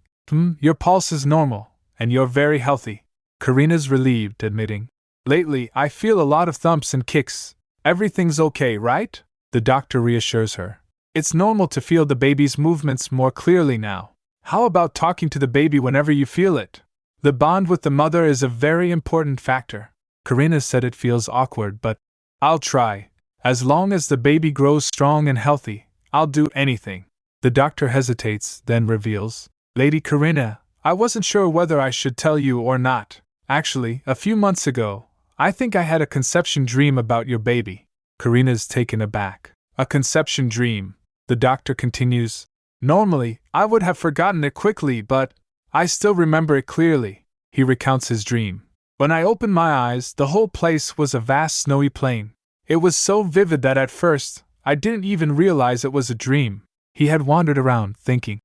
Your pulse is normal, and you're very healthy. Karina's relieved, admitting, Lately, I feel a lot of thumps and kicks. Everything's okay, right? The doctor reassures her. It's normal to feel the baby's movements more clearly now. How about talking to the baby whenever you feel it? The bond with the mother is a very important factor. Karina said it feels awkward, but I'll try. As long as the baby grows strong and healthy, I'll do anything. The doctor hesitates, then reveals, Lady Karina, I wasn't sure whether I should tell you or not. Actually, a few months ago, I think I had a conception dream about your baby. Karina's taken aback. A conception dream, the doctor continues. Normally, I would have forgotten it quickly, but I still remember it clearly. He recounts his dream. When I opened my eyes, the whole place was a vast snowy plain. It was so vivid that at first, I didn't even realize it was a dream. He had wandered around, thinking,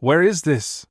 where is this?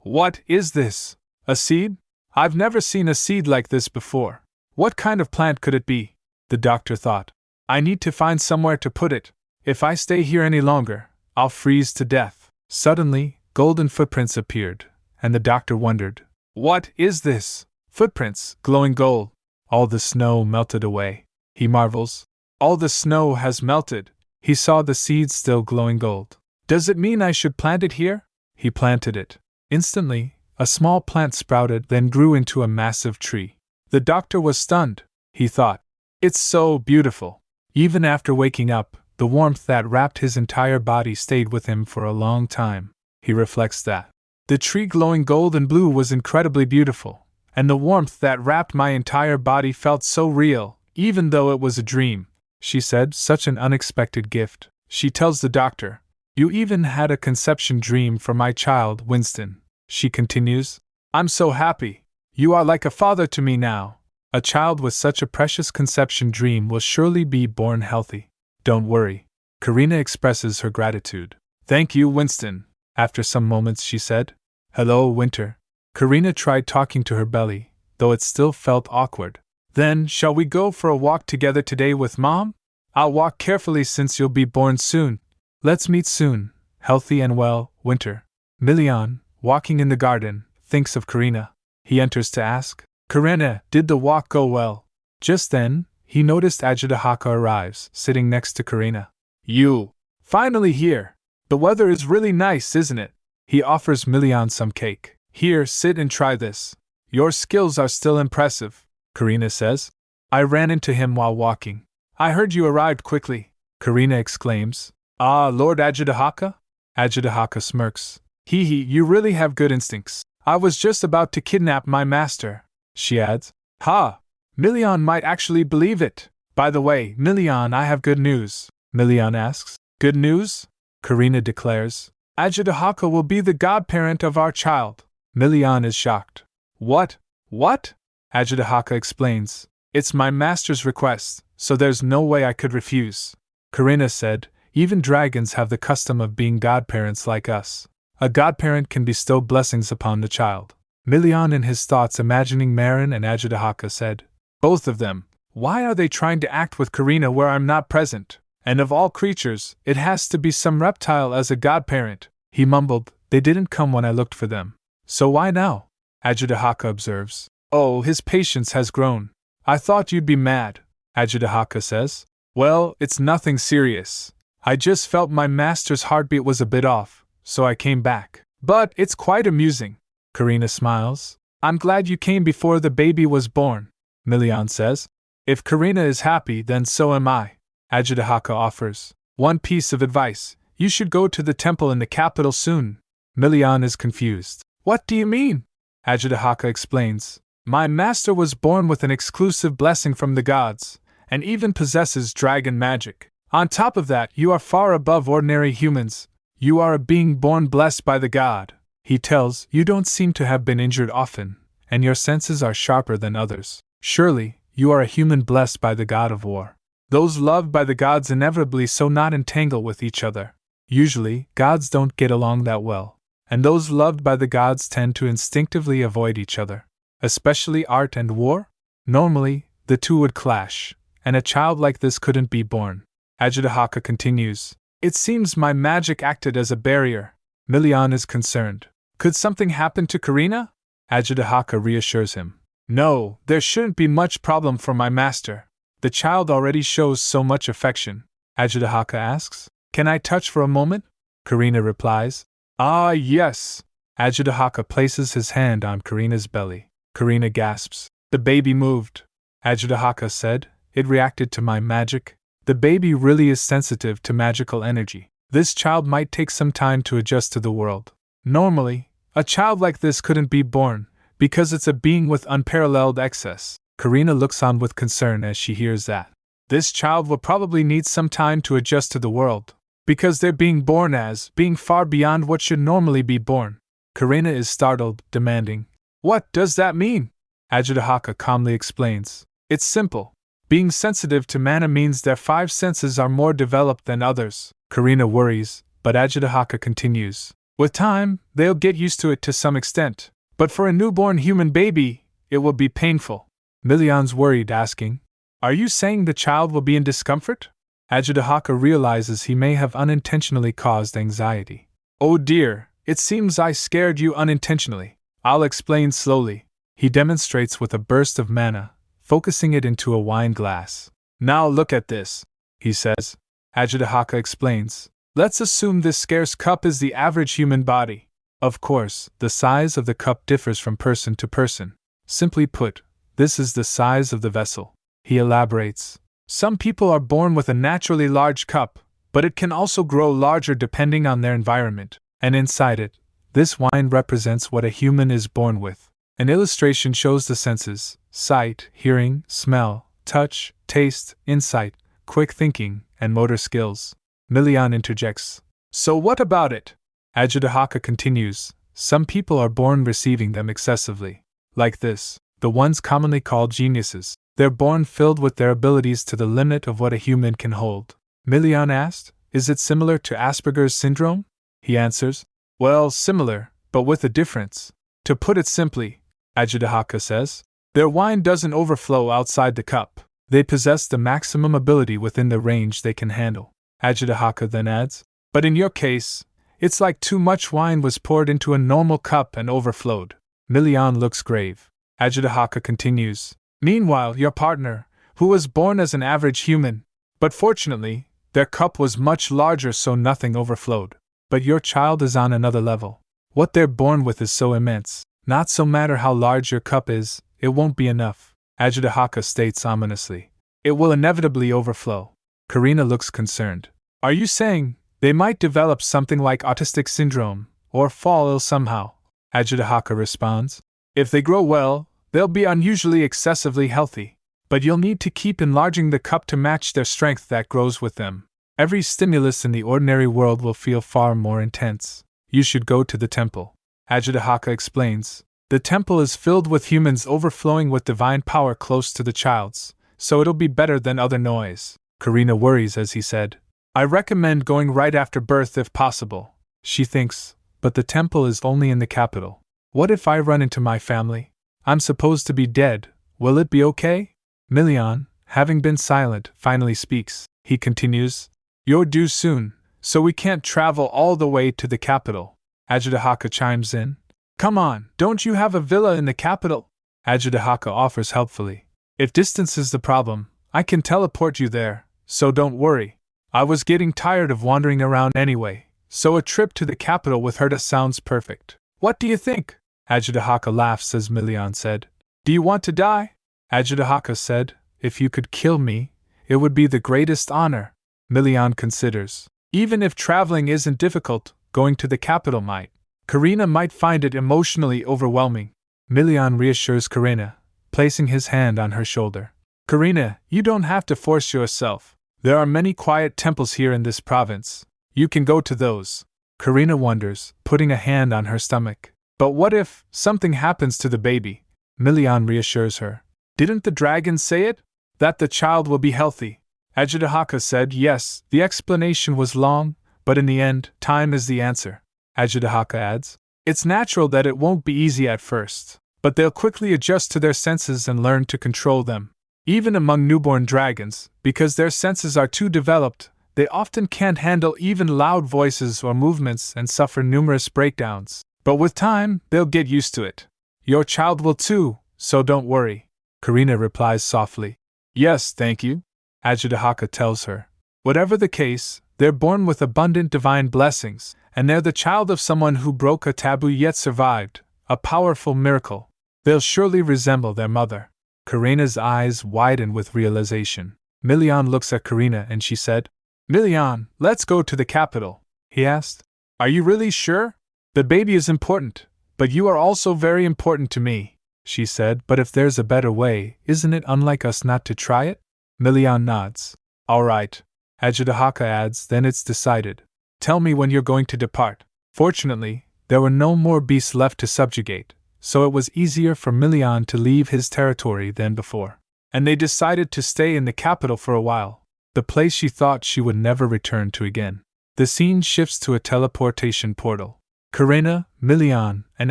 What is this? A seed? I've never seen a seed like this before. What kind of plant could it be? The doctor thought. I need to find somewhere to put it. If I stay here any longer, I'll freeze to death. Suddenly, golden footprints appeared, and the doctor wondered, "What is this? Footprints, glowing gold." All the snow melted away. He marvels. All the snow has melted. He saw the seeds still glowing gold. Does it mean I should plant it here? He planted it. Instantly, a small plant sprouted, then grew into a massive tree. The doctor was stunned. He thought, "It's so beautiful." Even after waking up, the warmth that wrapped his entire body stayed with him for a long time. He reflects that the tree glowing gold and blue was incredibly beautiful, and the warmth that wrapped my entire body felt so real, even though it was a dream. She said, "Such an unexpected gift." She tells the doctor, "You even had a conception dream for my child, Winston." She continues, "I'm so happy. You are like a father to me now. A child with such a precious conception dream will surely be born healthy. Don't worry." Karina expresses her gratitude. "Thank you, Winston." After some moments, she said, "Hello, Winter." Karina tried talking to her belly, though it still felt awkward. "Then, shall we go for a walk together today with Mom? I'll walk carefully since you'll be born soon. Let's meet soon, healthy and well, Winter." Milian, walking in the garden, thinks of Karina. He enters to ask, "Karina, did the walk go well?" Just then, he noticed Ajitahaka arrives, sitting next to Karina. "You! Finally here! The weather is really nice, isn't it?" He offers Milian some cake. "Here, sit and try this. Your skills are still impressive," Karina says. "I ran into him while walking. I heard you arrived quickly," Karina exclaims. "Ah, Lord Ajitahaka?" Ajitahaka smirks. "Hee, you really have good instincts. I was just about to kidnap my master," she adds. "Ha! Milian might actually believe it. By the way, Milian, I have good news." Milian asks. "Good news?" Karina declares. "Ajitahaka will be the godparent of our child." Milian is shocked. What? What?" Ajitahaka explains. "It's my master's request, so there's no way I could refuse." Karina said, "Even dragons have the custom of being godparents like us. A godparent can bestow blessings upon the child." Milian in his thoughts imagining Marin and Ajitahaka said, "Both of them, why are they trying to act with Karina where I'm not present? And of all creatures, it has to be some reptile as a godparent." He mumbled, "They didn't come when I looked for them. So why now?" Ajitahaka observes. "Oh, his patience has grown. I thought you'd be mad," Ajitahaka says. "Well, it's nothing serious. I just felt my master's heartbeat was a bit off, so I came back. But it's quite amusing." Karina smiles. "I'm glad you came before the baby was born," Milian says. "If Karina is happy, then so am I," Ajitahaka offers. "One piece of advice, you should go to the temple in the capital soon." Milian is confused. "What do you mean?" Ajitahaka explains. "My master was born with an exclusive blessing from the gods, and even possesses dragon magic. On top of that, you are far above ordinary humans. You are a being born blessed by the god," he tells. "You don't seem to have been injured often, and your senses are sharper than others. Surely, you are a human blessed by the god of war. Those loved by the gods inevitably so not entangle with each other. Usually, gods don't get along that well, and those loved by the gods tend to instinctively avoid each other. Especially art and war? Normally, the two would clash, and a child like this couldn't be born." Ajitahaka continues. "It seems my magic acted as a barrier." Milian is concerned. "Could something happen to Karina?" Ajitahaka reassures him. "No, there shouldn't be much problem for my master. The child already shows so much affection." Ajitahaka asks, "Can I touch for a moment?" Karina replies, "Ah, yes." Ajitahaka places his hand on Karina's belly. Karina gasps. "The baby moved," Ajitahaka said. "It reacted to my magic." The baby really is sensitive to magical energy. This child might take some time to adjust to the world. Normally, a child like this couldn't be born, because it's a being with unparalleled excess. Karina looks on with concern as she hears that. This child will probably need some time to adjust to the world, because they're being born as being far beyond what should normally be born. Karina is startled, demanding, "What does that mean?" Ajitahaka calmly explains. "It's simple. Being sensitive to mana means their 5 senses are more developed than others." Karina worries, but Ajitahaka continues. "With time, they'll get used to it to some extent, but for a newborn human baby, it will be painful." Milian's worried, asking, "Are you saying the child will be in discomfort?" Ajitahaka realizes he may have unintentionally caused anxiety. Oh dear, it seems I scared you unintentionally. I'll explain slowly. He demonstrates with a burst of mana, focusing it into a wine glass. Now look at this, he says. Ajitahaka explains. Let's assume this scarce cup is the average human body. Of course, the size of the cup differs from person to person. Simply put, this is the size of the vessel. He elaborates. Some people are born with a naturally large cup, but it can also grow larger depending on their environment, and inside it, this wine represents what a human is born with. An illustration shows the senses: sight, hearing, smell, touch, taste, insight, quick thinking, and motor skills. Milian interjects. So what about it? Ajitahaka continues. Some people are born receiving them excessively. Like this, the ones commonly called geniuses. They're born filled with their abilities to the limit of what a human can hold. Milian asked, is it similar to Asperger's syndrome? He answers, well, similar, but with a difference. To put it simply, Ajitahaka says, their wine doesn't overflow outside the cup. They possess the maximum ability within the range they can handle. Ajitahaka then adds, but in your case, it's like too much wine was poured into a normal cup and overflowed. Milian looks grave. Ajitahaka continues, meanwhile, your partner, who was born as an average human, but fortunately, their cup was much larger so nothing overflowed. But your child is on another level. What they're born with is so immense, not so matter how large your cup is, it won't be enough. Ajitahaka states ominously. It will inevitably overflow. Karina looks concerned. Are you saying they might develop something like autistic syndrome, or fall ill somehow? Ajitahaka responds. If they grow well, they'll be unusually excessively healthy. But you'll need to keep enlarging the cup to match their strength that grows with them. Every stimulus in the ordinary world will feel far more intense. You should go to the temple. Ajitahaka explains. The temple is filled with humans overflowing with divine power close to the child's, so it'll be better than other noise. Karina worries as he said. I recommend going right after birth if possible. She thinks, but the temple is only in the capital. What if I run into my family? I'm supposed to be dead. Will it be okay? Milian, having been silent, finally speaks. He continues. You're due soon, so we can't travel all the way to the capital. Ajitahaka chimes in. Come on, don't you have a villa in the capital? Ajitahaka offers helpfully. If distance is the problem, I can teleport you there, so don't worry. I was getting tired of wandering around anyway, so a trip to the capital with her sounds perfect. What do you think? Ajitahaka laughs as Milian said. Do you want to die? Ajitahaka said, if you could kill me, it would be the greatest honor. Milian considers. Even if traveling isn't difficult, going to the capital might. Karina might find it emotionally overwhelming. Milian reassures Karina, placing his hand on her shoulder. Karina, you don't have to force yourself. There are many quiet temples here in this province. You can go to those. Karina wonders, putting a hand on her stomach. But what if something happens to the baby? Milian reassures her. Didn't the dragon say it? That the child will be healthy. Ajitahaka said yes, the explanation was long, but in the end, time is the answer. Ajitahaka adds. It's natural that it won't be easy at first, but they'll quickly adjust to their senses and learn to control them. Even among newborn dragons, because their senses are too developed, they often can't handle even loud voices or movements and suffer numerous breakdowns. But with time, they'll get used to it. Your child will too, so don't worry. Karina replies softly. Yes, thank you. Ajitahaka tells her. Whatever the case, they're born with abundant divine blessings, and they're the child of someone who broke a taboo yet survived, a powerful miracle. They'll surely resemble their mother. Karina's eyes widen with realization. Milian looks at Karina and she said, Milian, let's go to the capital. He asked, Are you really sure? The baby is important, but you are also very important to me, she said. But if there's a better way, isn't it unlike us not to try it? Milian nods. All right. Ajitahaka adds, then it's decided. Tell me when you're going to depart. Fortunately, there were no more beasts left to subjugate, so it was easier for Milian to leave his territory than before. And they decided to stay in the capital for a while, the place she thought she would never return to again. The scene shifts to a teleportation portal. Karina, Milian, and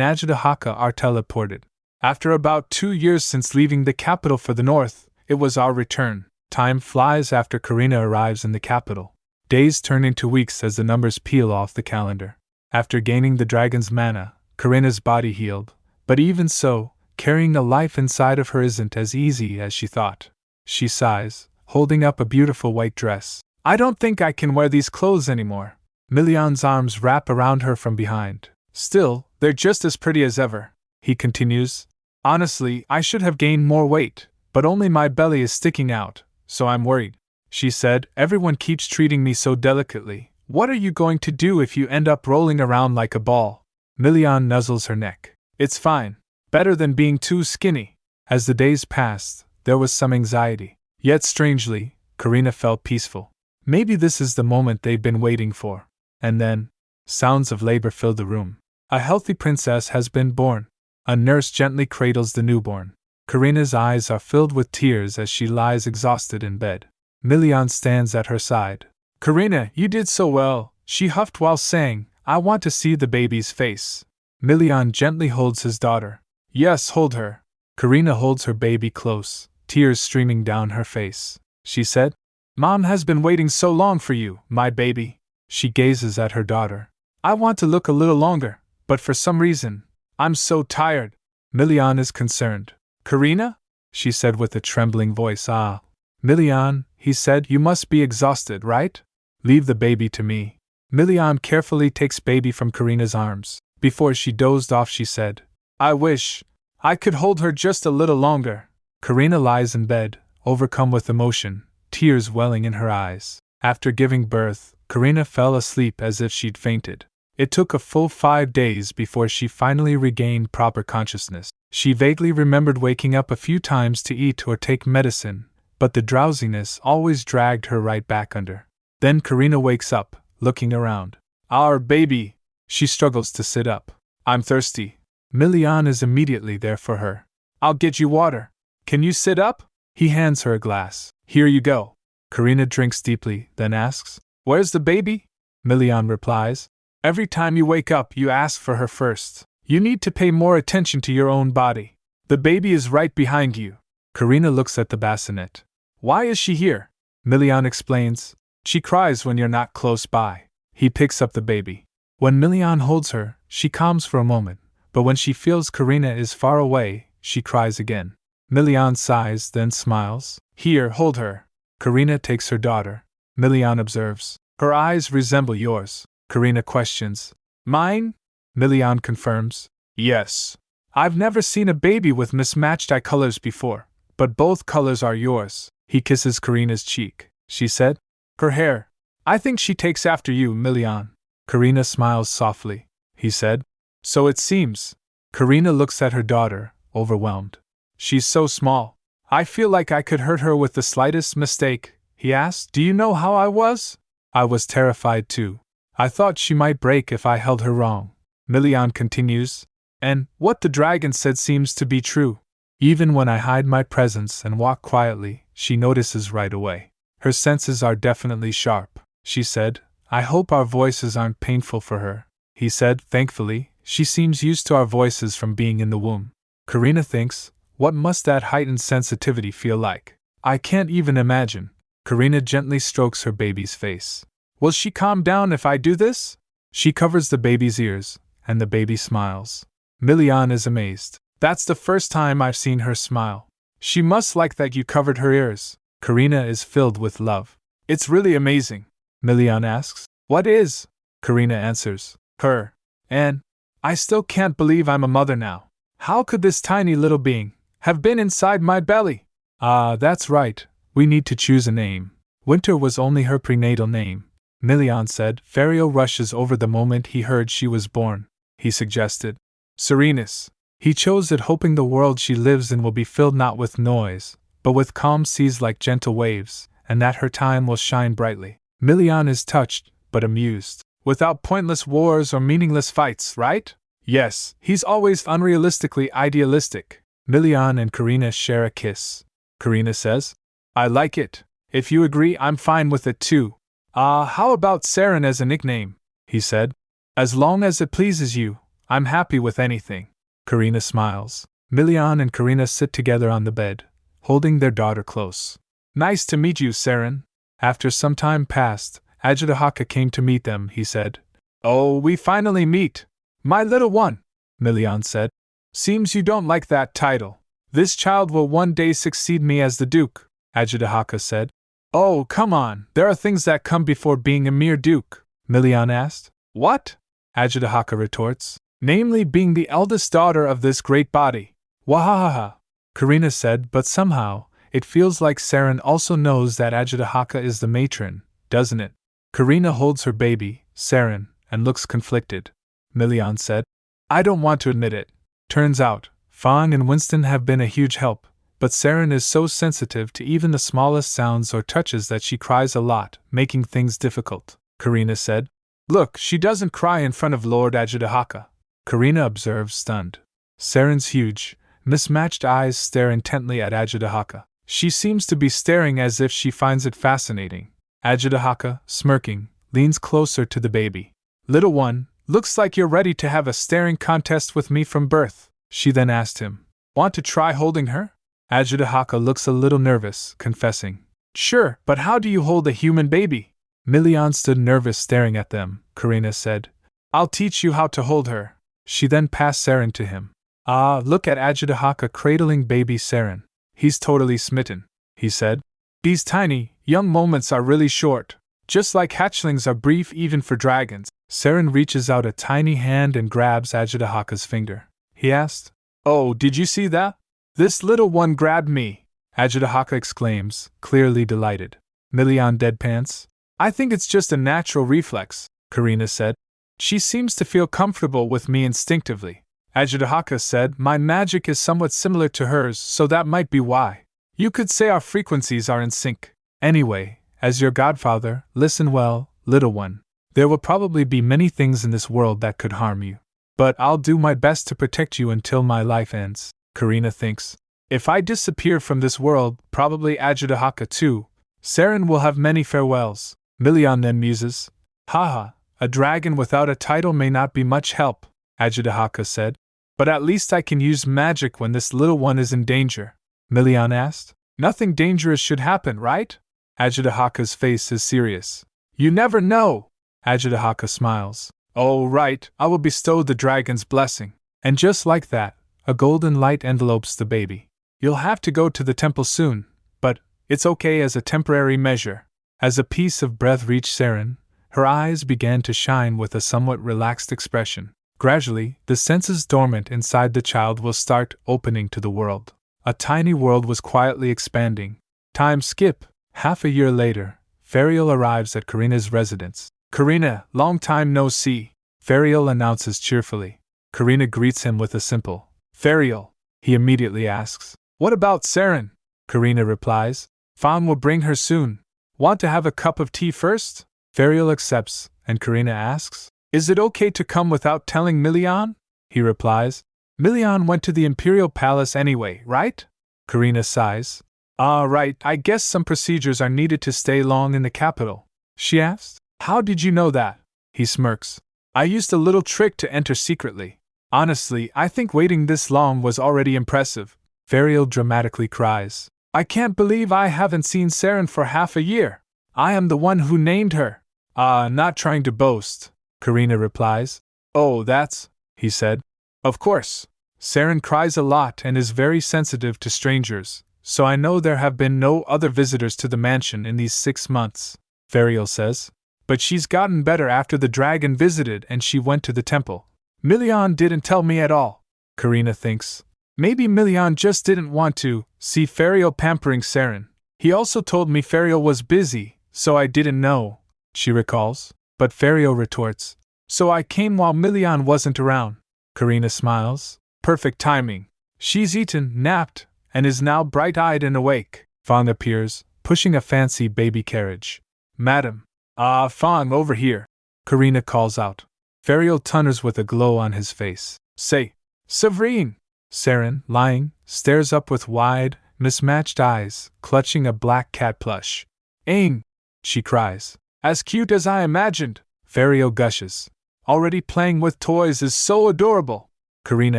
Ajitahaka are teleported. After about 2 years since leaving the capital for the north, it was our return. Time flies after Karina arrives in the capital. Days turn into weeks as the numbers peel off the calendar. After gaining the dragon's mana, Karina's body healed, but even so, carrying a life inside of her isn't as easy as she thought. She sighs, holding up a beautiful white dress. I don't think I can wear these clothes anymore. Milian's arms wrap around her from behind. Still, they're just as pretty as ever. He continues. Honestly, I should have gained more weight, but only my belly is sticking out, so I'm worried. She said, everyone keeps treating me so delicately. What are you going to do if you end up rolling around like a ball? Milian nuzzles her neck. It's fine. Better than being too skinny. As the days passed, there was some anxiety. Yet strangely, Karina felt peaceful. Maybe this is the moment they've been waiting for. And then, sounds of labor filled the room. A healthy princess has been born. A nurse gently cradles the newborn. Karina's eyes are filled with tears as she lies exhausted in bed. Milian stands at her side. Karina, you did so well, she huffed while saying, I want to see the baby's face. Milian gently holds his daughter. Yes, hold her. Karina holds her baby close, tears streaming down her face. She said, Mom has been waiting so long for you, my baby. She gazes at her daughter. I want to look a little longer, but for some reason, I'm so tired. Milian is concerned. Karina? She said with a trembling voice. Milian, he said, you must be exhausted, right? Leave the baby to me. Milian carefully takes baby from Karina's arms. Before she dozed off, she said, I wish I could hold her just a little longer. Karina lies in bed, overcome with emotion, tears welling in her eyes. After giving birth, Karina fell asleep as if she'd fainted. It took a full 5 days before she finally regained proper consciousness. She vaguely remembered waking up a few times to eat or take medicine, but the drowsiness always dragged her right back under. Then Karina wakes up, looking around. Our baby! She struggles to sit up. I'm thirsty. Milian is immediately there for her. I'll get you water. Can you sit up? He hands her a glass. Here you go. Karina drinks deeply, then asks, Where's the baby? Milian replies, Every time you wake up, you ask for her first. You need to pay more attention to your own body. The baby is right behind you. Karina looks at the bassinet. Why is she here? Milian explains. She cries when you're not close by. He picks up the baby. When Milian holds her, she calms for a moment, but when she feels Karina is far away, she cries again. Milian sighs, then smiles. Here, hold her. Karina takes her daughter. Milian observes. Her eyes resemble yours. Karina questions. Mine? Milian confirms. Yes. I've never seen a baby with mismatched eye colors before, but both colors are yours. He kisses Karina's cheek. She said, Her hair. I think she takes after you, Milian. Karina smiles softly. He said, So it seems. Karina looks at her daughter, overwhelmed. She's so small. I feel like I could hurt her with the slightest mistake. He asked, Do you know how I was? I was terrified too. I thought she might break if I held her wrong. Milian continues, And what the dragon said seems to be true. Even when I hide my presence and walk quietly, she notices right away. Her senses are definitely sharp. She said, I hope our voices aren't painful for her. He said, Thankfully, she seems used to our voices from being in the womb. Karina thinks, What must that heightened sensitivity feel like? I can't even imagine. Karina gently strokes her baby's face. Will she calm down if I do this? She covers the baby's ears, and the baby smiles. Milian is amazed. That's the first time I've seen her smile. She must like that you covered her ears. Karina is filled with love. It's really amazing. Milian asks, What is? Karina answers, Her. And I still can't believe I'm a mother now. How could this tiny little being have been inside my belly? That's right. We need to choose a name. Winter was only her prenatal name. Milian said. Fario rushes over the moment he heard she was born. He suggested, Serenus. He chose it hoping the world she lives in will be filled not with noise, but with calm seas like gentle waves, and that her time will shine brightly. Milian is touched, but amused. Without pointless wars or meaningless fights, right? Yes, he's always unrealistically idealistic. Milian and Karina share a kiss. Karina says, I like it. If you agree, I'm fine with it too. How about Saren as a nickname? He said. As long as it pleases you, I'm happy with anything. Karina smiles. Milian and Karina sit together on the bed, holding their daughter close. Nice to meet you, Saren. After some time passed, Ajitahaka came to meet them. He said, Oh, we finally meet. My little one, Milian said. Seems you don't like that title. This child will one day succeed me as the Duke, Ajitahaka said. Oh, come on, there are things that come before being a mere Duke, Milian asked. What? Ajitahaka retorts. Namely being the eldest daughter of this great body. Wahahaha, Karina said, but somehow, it feels like Saren also knows that Ajitahaka is the matron, doesn't it? Karina holds her baby, Saren, and looks conflicted. Milian said. I don't want to admit it. Turns out, Fawn and Winston have been a huge help, but Saren is so sensitive to even the smallest sounds or touches that she cries a lot, making things difficult, Karina said. Look, she doesn't cry in front of Lord Ajitahaka, Karina observed, stunned. Saren's huge, mismatched eyes stare intently at Ajitahaka. She seems to be staring as if she finds it fascinating. Ajitahaka, smirking, leans closer to the baby. Little one, looks like you're ready to have a staring contest with me from birth, she then asked him. Want to try holding her? Ajitahaka looks a little nervous, confessing. Sure, but how do you hold a human baby? Milian stood nervous staring at them, Karina said. I'll teach you how to hold her. She then passed Saren to him. Ah, look at Ajitahaka cradling baby Saren. He's totally smitten, he said. These tiny, young moments are really short. Just like hatchlings are brief even for dragons. Saren reaches out a tiny hand and grabs Ajitahaka's finger. He asked, Oh, did you see that? This little one grabbed me, Ajitahaka exclaims, clearly delighted. Milian deadpans. I think it's just a natural reflex, Karina said. She seems to feel comfortable with me instinctively. Ajitahaka said, My magic is somewhat similar to hers, so that might be why. You could say our frequencies are in sync. Anyway, as your godfather, listen well, little one. There will probably be many things in this world that could harm you. But I'll do my best to protect you until my life ends, Karina thinks. If I disappear from this world, probably Ajitahaka too. Saren will have many farewells. Milian then muses. Haha, a dragon without a title may not be much help, Ajitahaka said. But at least I can use magic when this little one is in danger. Milian asked. Nothing dangerous should happen, right? Ajitahaka's face is serious. You never know. Ajitahaka smiles. Oh, right, I will bestow the dragon's blessing. And just like that, a golden light envelopes the baby. You'll have to go to the temple soon, but it's okay as a temporary measure. As a piece of breath reached Saren, her eyes began to shine with a somewhat relaxed expression. Gradually, the senses dormant inside the child will start opening to the world. A tiny world was quietly expanding. Time skip. Half a year later, Fariel arrives at Karina's residence. Karina, long time no see, Fariel announces cheerfully. Karina greets him with a simple, Fariel. He immediately asks, What about Saren? Karina replies, Fawn will bring her soon. Want to have a cup of tea first? Fariel accepts, and Karina asks, Is it okay to come without telling Milian? He replies, Milian went to the Imperial Palace anyway, right? Karina sighs. Ah, right, I guess some procedures are needed to stay long in the capital. She asked, How did you know that? He smirks. I used a little trick to enter secretly. Honestly, I think waiting this long was already impressive. Fariel dramatically cries. I can't believe I haven't seen Saren for half a year. I am the one who named her. Not trying to boast, Karina replies. Oh, that's, he said. Of course. Saren cries a lot and is very sensitive to strangers, so I know there have been no other visitors to the mansion in these 6 months, Fariel says. But she's gotten better after the dragon visited and she went to the temple. Milian didn't tell me at all, Karina thinks. Maybe Milian just didn't want to see Fariel pampering Saren. He also told me Fariel was busy, so I didn't know, she recalls. But Fariel retorts, So I came while Milian wasn't around. Karina smiles. Perfect timing. She's eaten, napped, and is now bright-eyed and awake. Fawn appears, pushing a fancy baby carriage. Madam. Fawn, over here, Karina calls out. Fariel tunners with a glow on his face. Say, Severine! Saren, lying, stares up with wide, mismatched eyes, clutching a black cat plush. Aing! She cries. As cute as I imagined, Fariel gushes. Already playing with toys is so adorable, Karina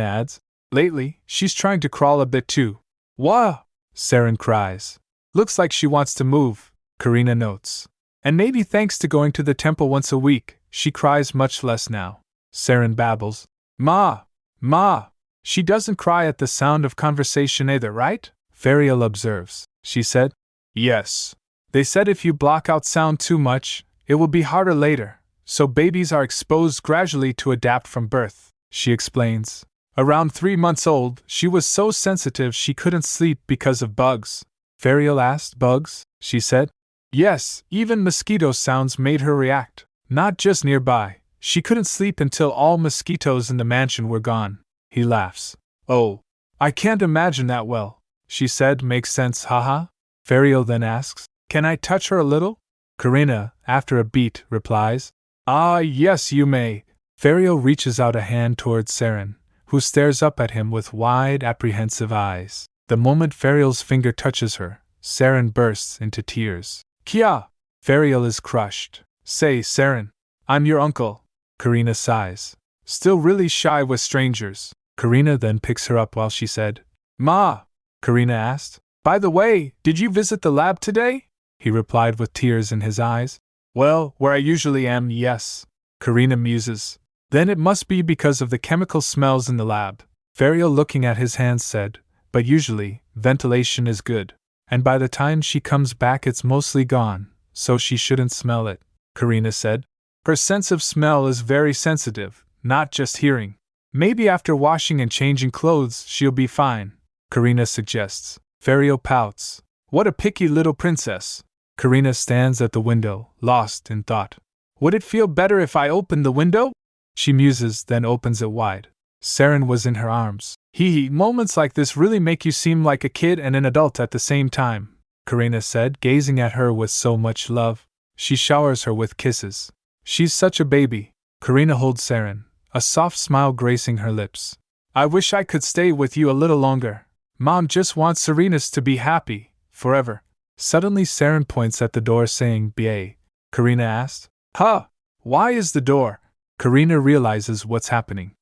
adds. Lately, she's trying to crawl a bit too. Wah! Saren cries. Looks like she wants to move, Karina notes. And maybe thanks to going to the temple once a week, she cries much less now. Saren babbles. Ma! Ma! She doesn't cry at the sound of conversation either, right? Ferial observes. She said. Yes. They said if you block out sound too much, it will be harder later, so babies are exposed gradually to adapt from birth, she explains. Around 3 months old, she was so sensitive she couldn't sleep because of bugs. Ferial asked. Bugs? She said. Yes, even mosquito sounds made her react. Not just nearby. She couldn't sleep until all mosquitoes in the mansion were gone. He laughs. Oh, I can't imagine that well, she said. Makes sense, haha. Ferial then asks, can I touch her a little? Karina, after a beat, replies, ah, yes, you may. Ferial reaches out a hand towards Saren, who stares up at him with wide, apprehensive eyes. The moment Ferial's finger touches her, Saren bursts into tears. Kia! Ferial is crushed. Say, Saren, I'm your uncle. Karina sighs. Still really shy with strangers. Karina then picks her up while she said, Ma! Karina asked, by the way, did you visit the lab today? He replied with tears in his eyes. Well, where I usually am, yes. Karina muses. Then it must be because of the chemical smells in the lab. Ferial, looking at his hands, said, but usually, ventilation is good. And by the time she comes back it's mostly gone, so she shouldn't smell it, Karina said. Her sense of smell is very sensitive, not just hearing. Maybe after washing and changing clothes she'll be fine, Karina suggests. Ferial pouts. What a picky little princess. Karina stands at the window, lost in thought. Would it feel better if I opened the window? She muses, then opens it wide. Saren was in her arms. Moments like this really make you seem like a kid and an adult at the same time, Karina said, gazing at her with so much love. She showers her with kisses. She's such a baby. Karina holds Saren, a soft smile gracing her lips. I wish I could stay with you a little longer. Mom just wants Serenus to be happy, forever. Suddenly Saren points at the door saying, Ba. Karina asked. Huh? Why is the door? Karina realizes what's happening.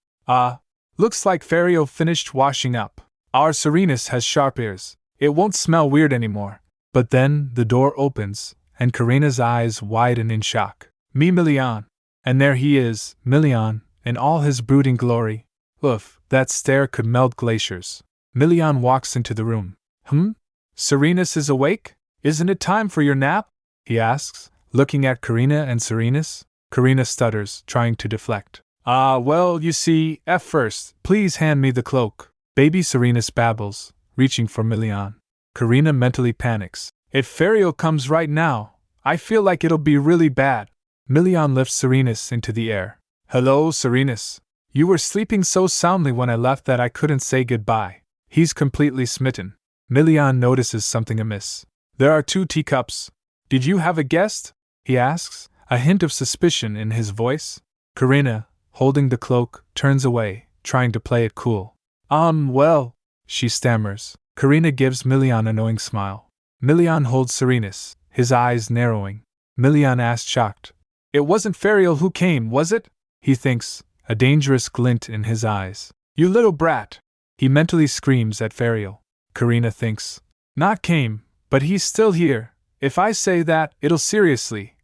Looks like Ferial finished washing up. Our Serenus has sharp ears. It won't smell weird anymore. But then the door opens, and Karina's eyes widen in shock. Milian. And there he is, Milian, in all his brooding glory. Oof, that stare could melt glaciers. Milian walks into the room. Serenus is awake? Isn't it time for your nap? He asks, looking at Karina and Serenus. Karina stutters, trying to deflect. Well, you see, first, please hand me the cloak. Baby Serenus babbles, reaching for Milian. Karina mentally panics. If Ferial comes right now, I feel like it'll be really bad. Milian lifts Serenus into the air. Hello, Serenus. You were sleeping so soundly when I left that I couldn't say goodbye. He's completely smitten. Milian notices something amiss. There are 2 teacups. Did you have a guest? He asks, a hint of suspicion in his voice. Karina, holding the cloak, turns away, trying to play it cool. Well, she stammers. Karina gives Milian a knowing smile. Milian holds Serenus, his eyes narrowing. Milian asks, shocked. It wasn't Ferial who came, was it? He thinks, a dangerous glint in his eyes. You little brat! He mentally screams at Ferial. Karina thinks. Not came, but he's still here. If I say that, it'll seriously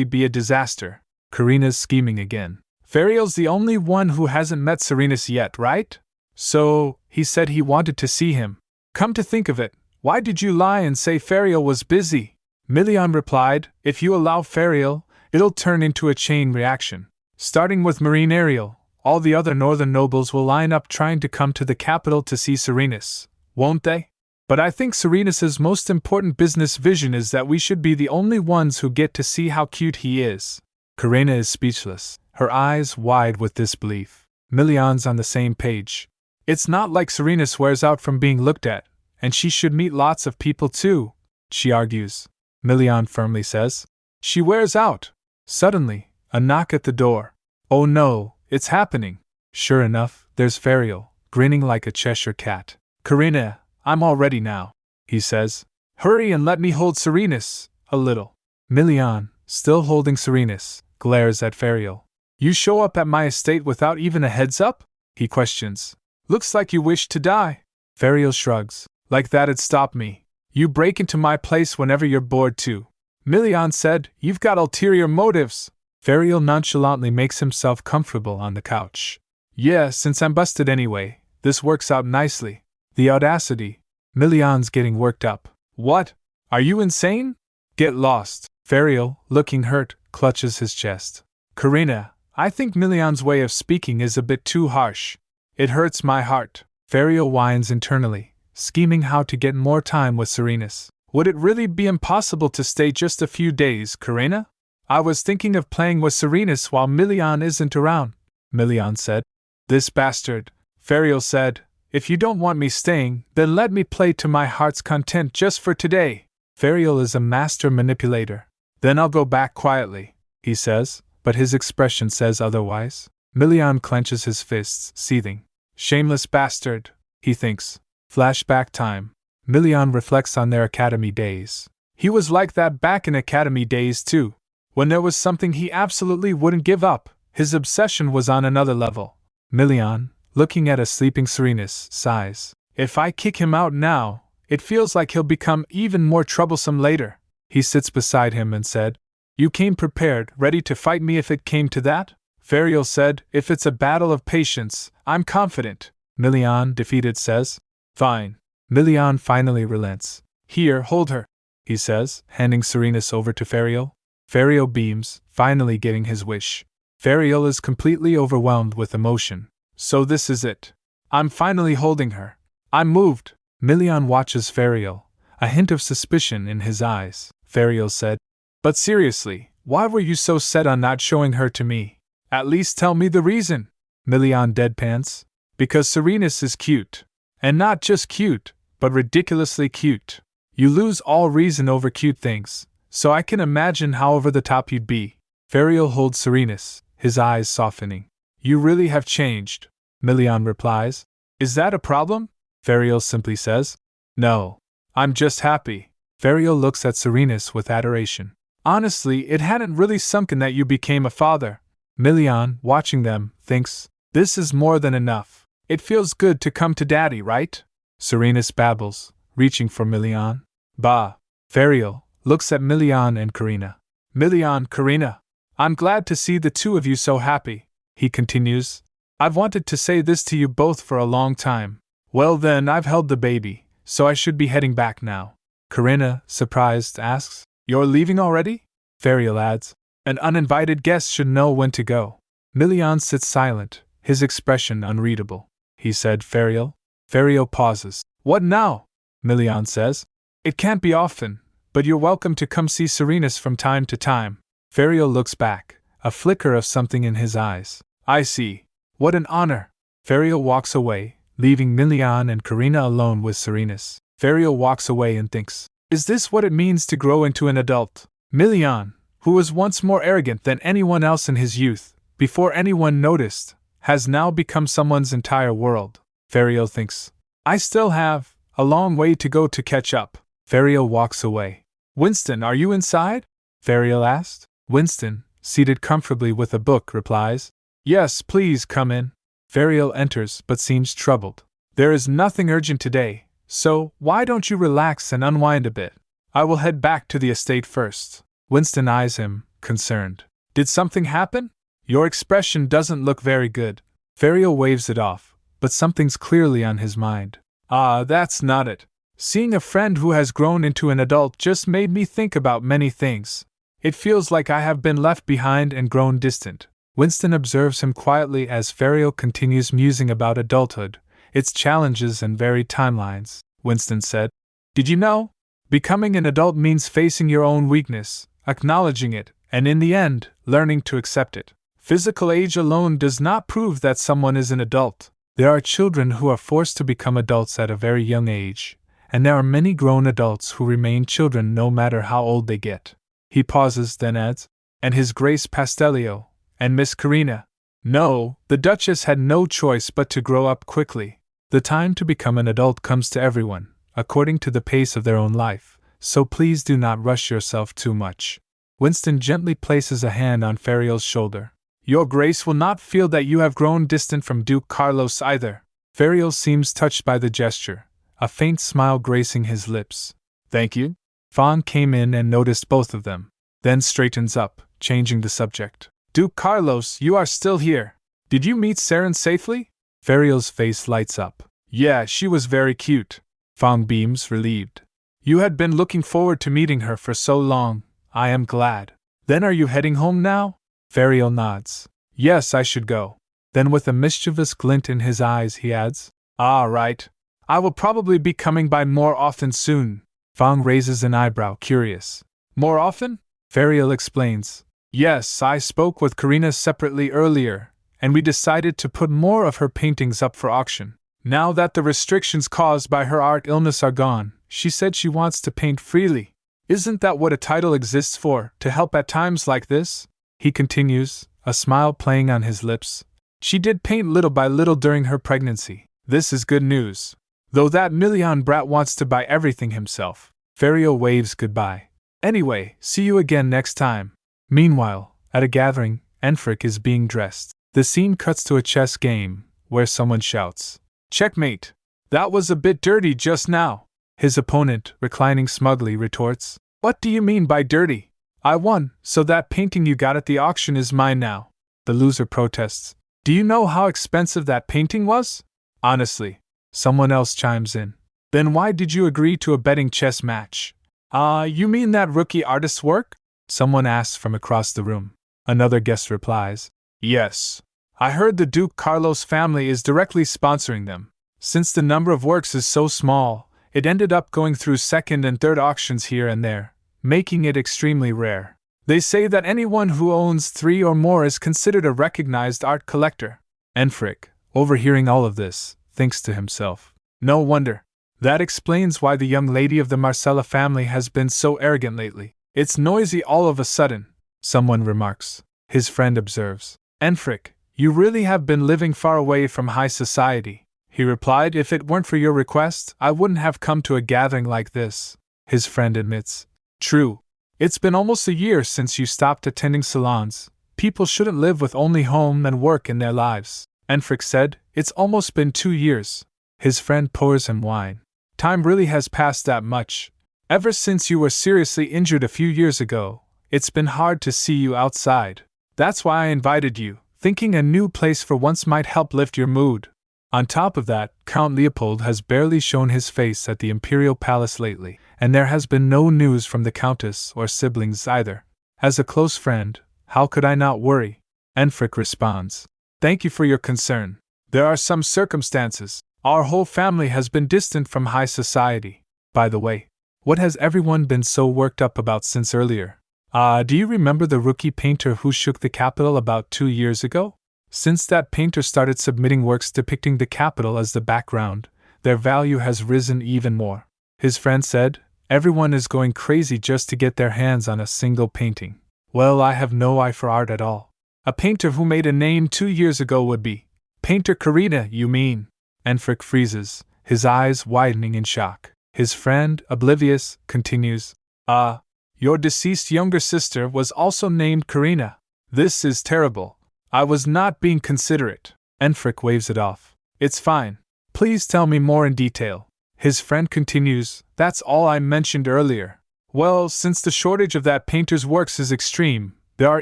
be a disaster. Karina's scheming again. Ferial's the only one who hasn't met Serenus yet, right? So, he said he wanted to see him. Come to think of it, why did you lie and say Ferial was busy? Milian replied, if you allow Ferial, it'll turn into a chain reaction. Starting with Marine Ariel, all the other northern nobles will line up trying to come to the capital to see Serenus, won't they? But I think Serenus's most important business vision is that we should be the only ones who get to see how cute he is. Karina is speechless, her eyes wide with disbelief. Milian's on the same page. It's not like Serenus wears out from being looked at, and she should meet lots of people too, she argues. Milian firmly says. She wears out. Suddenly, a knock at the door. Oh no, it's happening. Sure enough, there's Ferial, grinning like a Cheshire cat. Karina, I'm all ready now, he says. Hurry and let me hold Serenus, a little. Milian, still holding Serenus, glares at Ferial. You show up at my estate without even a heads up? He questions. Looks like you wish to die. Ferial shrugs. Like that'd stop me. You break into my place whenever you're bored too. Milian said, "You've got ulterior motives." Ferial nonchalantly makes himself comfortable on the couch. "Yeah, since I'm busted anyway, this works out nicely." The audacity. Milian's getting worked up. "What? Are you insane? Get lost." Ferial, looking hurt, clutches his chest. "Karina, I think Milian's way of speaking is a bit too harsh. It hurts my heart." Ferial whines internally, scheming how to get more time with Serenus. "Would it really be impossible to stay just a few days, Karina? I was thinking of playing with Serenus while Milian isn't around," Milian said. "This bastard," Ferial said. "If you don't want me staying, then let me play to my heart's content just for today." Ferial is a master manipulator. "Then I'll go back quietly," he says, but his expression says otherwise. Milian clenches his fists, seething. "Shameless bastard," he thinks. Flashback time. Milian reflects on their academy days. He was like that back in academy days too. When there was something he absolutely wouldn't give up, his obsession was on another level. Milian, looking at a sleeping Serenus, sighs. "If I kick him out now, it feels like he'll become even more troublesome later." He sits beside him and said, "You came prepared, ready to fight me if it came to that?" Ferial said, "If it's a battle of patience, I'm confident." Milian, defeated, says, "Fine." Milian finally relents. "Here, hold her," he says, handing Serenus over to Ferial. Ferial beams, finally getting his wish. Ferial is completely overwhelmed with emotion. "So this is it. I'm finally holding her. I'm moved." Milian watches Ferial, a hint of suspicion in his eyes. Ferial said, "But seriously, why were you so set on not showing her to me? At least tell me the reason." Milian deadpans. "Because Serenus is cute. And not just cute, but ridiculously cute. You lose all reason over cute things, so I can imagine how over the top you'd be." Ferial holds Serenus, his eyes softening. "You really have changed," Milian replies. "Is that a problem?" Ferial simply says, "No. I'm just happy." Ferial looks at Serenus with adoration. "Honestly, it hadn't really sunken that you became a father." Milian, watching them, thinks, "This is more than enough. It feels good to come to daddy, right?" Serenus babbles, reaching for Milian. "Bah." Ferial looks at Milian and Karina. "Milian, Karina, I'm glad to see the two of you so happy," he continues. "I've wanted to say this to you both for a long time." "Well then, I've held the baby, so I should be heading back now." Karina, surprised, asks, "You're leaving already?" Ferial adds, "An uninvited guest should know when to go." Milian sits silent, his expression unreadable. "He said Ferial?" Ferial pauses. "What now?" Milian says. "It can't be often, but you're welcome to come see Serenus from time to time." Ferial looks back, a flicker of something in his eyes. "I see. What an honor." Ferial walks away, leaving Milian and Karina alone with Serenus. Ferial walks away and thinks, "Is this what it means to grow into an adult?" Milian, who was once more arrogant than anyone else in his youth, before anyone noticed, has now become someone's entire world. Ferial thinks, "I still have a long way to go to catch up." Ferial walks away. "Winston, are you inside?" Ferial asked. Winston, seated comfortably with a book, replies, "Yes, please come in." Ferial enters but seems troubled. "There is nothing urgent today, so why don't you relax and unwind a bit? I will head back to the estate first." Winston eyes him, concerned. "Did something happen? Your expression doesn't look very good." Ferial waves it off, but something's clearly on his mind. "Ah, that's not it. Seeing a friend who has grown into an adult just made me think about many things. It feels like I have been left behind and grown distant." Winston observes him quietly as Ferial continues musing about adulthood, its challenges and varied timelines. Winston said, "Did you know? Becoming an adult means facing your own weakness, acknowledging it, and in the end, learning to accept it. Physical age alone does not prove that someone is an adult. There are children who are forced to become adults at a very young age, and there are many grown adults who remain children no matter how old they get." He pauses, then adds, "And His Grace Pastellio, and Miss Karina." No, the Duchess had no choice but to grow up quickly. The time to become an adult comes to everyone, according to the pace of their own life, so please do not rush yourself too much. Winston gently places a hand on Ferial's shoulder. "Your Grace will not feel that you have grown distant from Duke Carlos either." Ferial seems touched by the gesture, a faint smile gracing his lips. "Thank you." Fawn came in and noticed both of them, then straightens up, changing the subject. Duke Carlos, you are still here. Did you meet Saren safely? Ferial's face lights up. Yeah, she was very cute. Fawn beams, relieved. You had been looking forward to meeting her for so long. I am glad. Then are you heading home now? Ferial nods. Yes, I should go. Then with a mischievous glint in his eyes he adds, Ah, right. I will probably be coming by more often soon. Fong raises an eyebrow, curious. More often? Ferial explains. Yes, I spoke with Karina separately earlier, and we decided to put more of her paintings up for auction. Now that the restrictions caused by her art illness are gone, she said she wants to paint freely. Isn't that what a title exists for, to help at times like this? He continues, a smile playing on his lips. She did paint little by little during her pregnancy. This is good news. Though that Milian brat wants to buy everything himself. Ferial waves goodbye. Anyway, see you again next time. Meanwhile, at a gathering, Enfric is being dressed. The scene cuts to a chess game, where someone shouts, Checkmate! That was a bit dirty just now. His opponent, reclining smugly, retorts, What do you mean by dirty? I won, so that painting you got at the auction is mine now. The loser protests, Do you know how expensive that painting was? Honestly. Someone else chimes in. Then why did you agree to a betting chess match? You mean that rookie artist's work? Someone asks from across the room. Another guest replies, Yes. I heard the Duke Carlos family is directly sponsoring them. Since the number of works is so small, it ended up going through second and third auctions here and there, making it extremely rare. They say that anyone who owns 3 or more is considered a recognized art collector. Enfric, overhearing all of this, thinks to himself, No wonder. That explains why the young lady of the Marcella family has been so arrogant lately. It's noisy all of a sudden, someone remarks. His friend observes. Enfric, you really have been living far away from high society. He replied, If it weren't for your request, I wouldn't have come to a gathering like this. His friend admits. True. It's been almost a year since you stopped attending salons. People shouldn't live with only home and work in their lives. Enfric said, It's almost been 2 years. His friend pours him wine. Time really has passed that much. Ever since you were seriously injured a few years ago, it's been hard to see you outside. That's why I invited you, thinking a new place for once might help lift your mood. On top of that, Count Leopold has barely shown his face at the Imperial Palace lately, and there has been no news from the Countess or siblings either. As a close friend, how could I not worry? Enfric responds. Thank you for your concern. There are some circumstances. Our whole family has been distant from high society. By the way, what has everyone been so worked up about since earlier? Do you remember the rookie painter who shook the capital about 2 years ago? Since that painter started submitting works depicting the capital as the background, their value has risen even more. His friend said, Everyone is going crazy just to get their hands on a single painting. Well, I have no eye for art at all. A painter who made a name 2 years ago would be. Painter Karina, you mean? Enfric freezes, his eyes widening in shock. His friend, oblivious, continues, Your deceased younger sister was also named Karina. This is terrible. I was not being considerate. Enfric waves it off. It's fine. Please tell me more in detail. His friend continues, That's all I mentioned earlier. Well, since the shortage of that painter's works is extreme, there are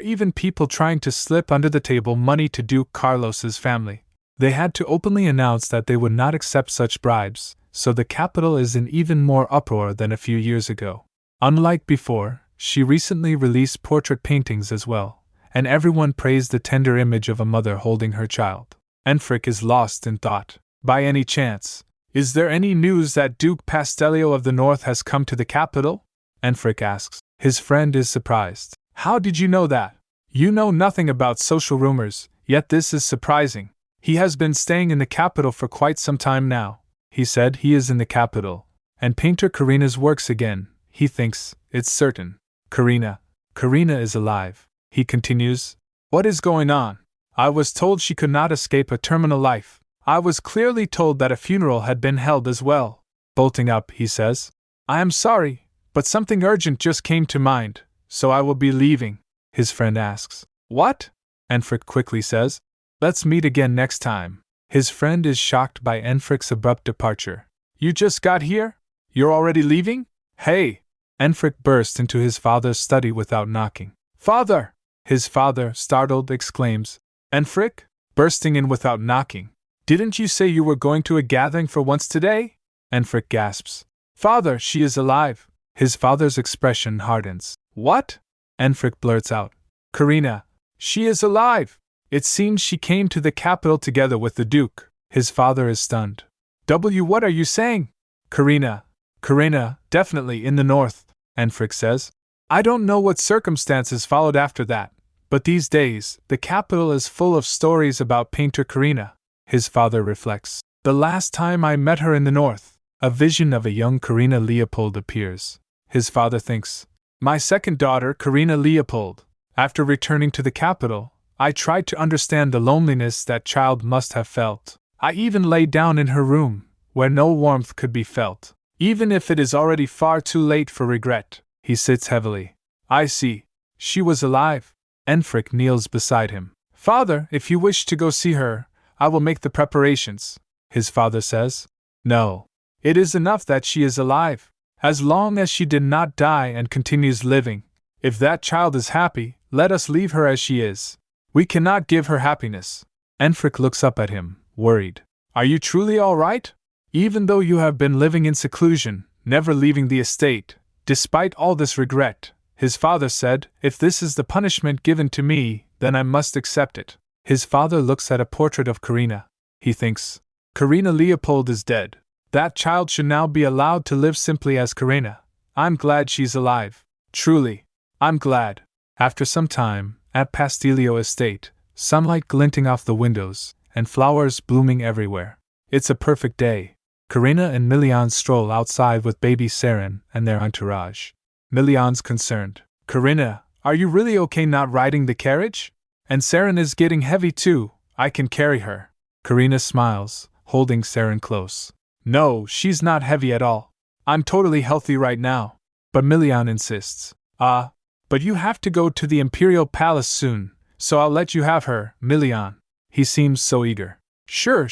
even people trying to slip under the table money to Duke Carlos's family. They had to openly announce that they would not accept such bribes, so the capital is in even more uproar than a few years ago. Unlike before, she recently released portrait paintings as well, and everyone praised the tender image of a mother holding her child. Enfric is lost in thought. By any chance, is there any news that Duke Pastellio of the North has come to the capital? Enfric asks. His friend is surprised. How did you know that? You know nothing about social rumors, yet this is surprising. He has been staying in the capital for quite some time now. He said he is in the capital, and painter Karina's works again, he thinks, it's certain. Karina is alive. He continues, What is going on? I was told she could not escape a terminal life. I was clearly told that a funeral had been held as well. Bolting up, he says, I am sorry, but something urgent just came to mind, so I will be leaving. His friend asks, What? Enfric quickly says, Let's meet again next time. His friend is shocked by Enfric's abrupt departure. You just got here? You're already leaving? Hey! Enfric burst into his father's study without knocking. "Father!" His father, startled, exclaims. "Enfric?" Bursting in without knocking. "Didn't you say you were going to a gathering for once today?" Enfric gasps. "Father, she is alive!" His father's expression hardens. "What?" Enfric blurts out. "Karina, she is alive! It seems she came to the capital together with the Duke." His father is stunned. What are you saying?" Karina, definitely in the north," Enfric says. "I don't know what circumstances followed after that, but these days, the capital is full of stories about painter Karina." His father reflects. "The last time I met her in the north, a vision of a young Karina Leopold appears." His father thinks. "My second daughter, Karina Leopold. After returning to the capital, I tried to understand the loneliness that child must have felt. I even lay down in her room, where no warmth could be felt. Even if it is already far too late for regret." He sits heavily. "I see. She was alive." Enfric kneels beside him. "Father, if you wish to go see her, I will make the preparations," his father says. "No. It is enough that she is alive. As long as she did not die and continues living, if that child is happy, let us leave her as she is. We cannot give her happiness." Enfric looks up at him, worried. "Are you truly all right? Even though you have been living in seclusion, never leaving the estate, despite all this regret," his father said, "if this is the punishment given to me, then I must accept it." His father looks at a portrait of Karina. He thinks, "Karina Leopold is dead. That child should now be allowed to live simply as Karina. I'm glad she's alive. Truly, I'm glad." After some time, at Pastellio Estate, sunlight glinting off the windows, and flowers blooming everywhere. It's a perfect day. Karina and Milian stroll outside with baby Saren and their entourage. Milian's concerned. "Karina, are you really okay not riding the carriage? And Saren is getting heavy too, I can carry her." Karina smiles, holding Saren close. "No, she's not heavy at all. I'm totally healthy right now." But Milian insists. But you have to go to the Imperial Palace soon, so I'll let you have her, Milian." He seems so eager. Sure.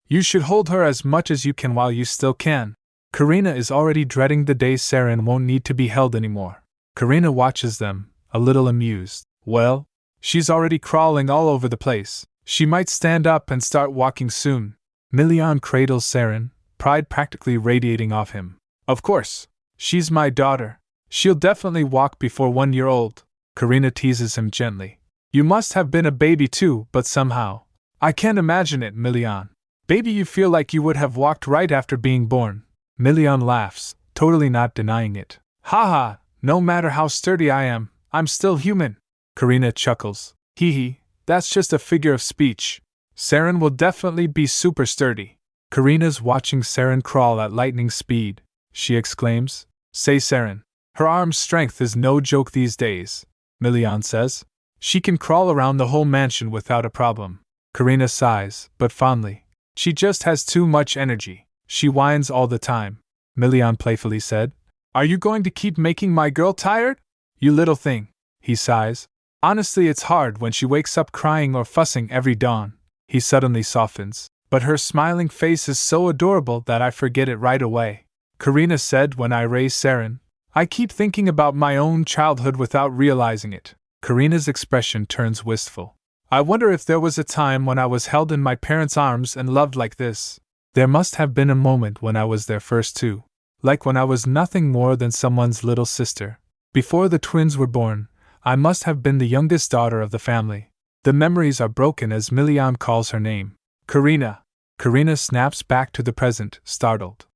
You should hold her as much as you can while you still can." Karina is already dreading the day Saren won't need to be held anymore. Karina watches them, a little amused. Well, she's already crawling all over the place. She might stand up and start walking soon. Milian cradles Saren, pride practically radiating off him. "Of course. She's my daughter. She'll definitely walk before 1 year old." Karina teases him gently. "You must have been a baby too, but somehow. I can't imagine it, Milian. Baby, you feel like you would have walked right after being born." Milian laughs, totally not denying it. "Haha, no matter how sturdy I am, I'm still human." Karina chuckles. Hee, that's just a figure of speech. Saren will definitely be super sturdy." Karina's watching Saren crawl at lightning speed. She exclaims, "Say Saren. Her arm strength is no joke these days," Milian says. "She can crawl around the whole mansion without a problem." Karina sighs, but fondly. "She just has too much energy. She whines all the time," Milian playfully said. "Are you going to keep making my girl tired? You little thing," he sighs. "Honestly, it's hard when she wakes up crying or fussing every dawn." He suddenly softens. "But her smiling face is so adorable that I forget it right away," Karina said when I raise Saren. "I keep thinking about my own childhood without realizing it." Karina's expression turns wistful. "I wonder if there was a time when I was held in my parents' arms and loved like this. There must have been a moment when I was their first too. Like when I was nothing more than someone's little sister. Before the twins were born, I must have been the youngest daughter of the family." The memories are broken as Milian calls her name. "Karina." Karina snaps back to the present, startled.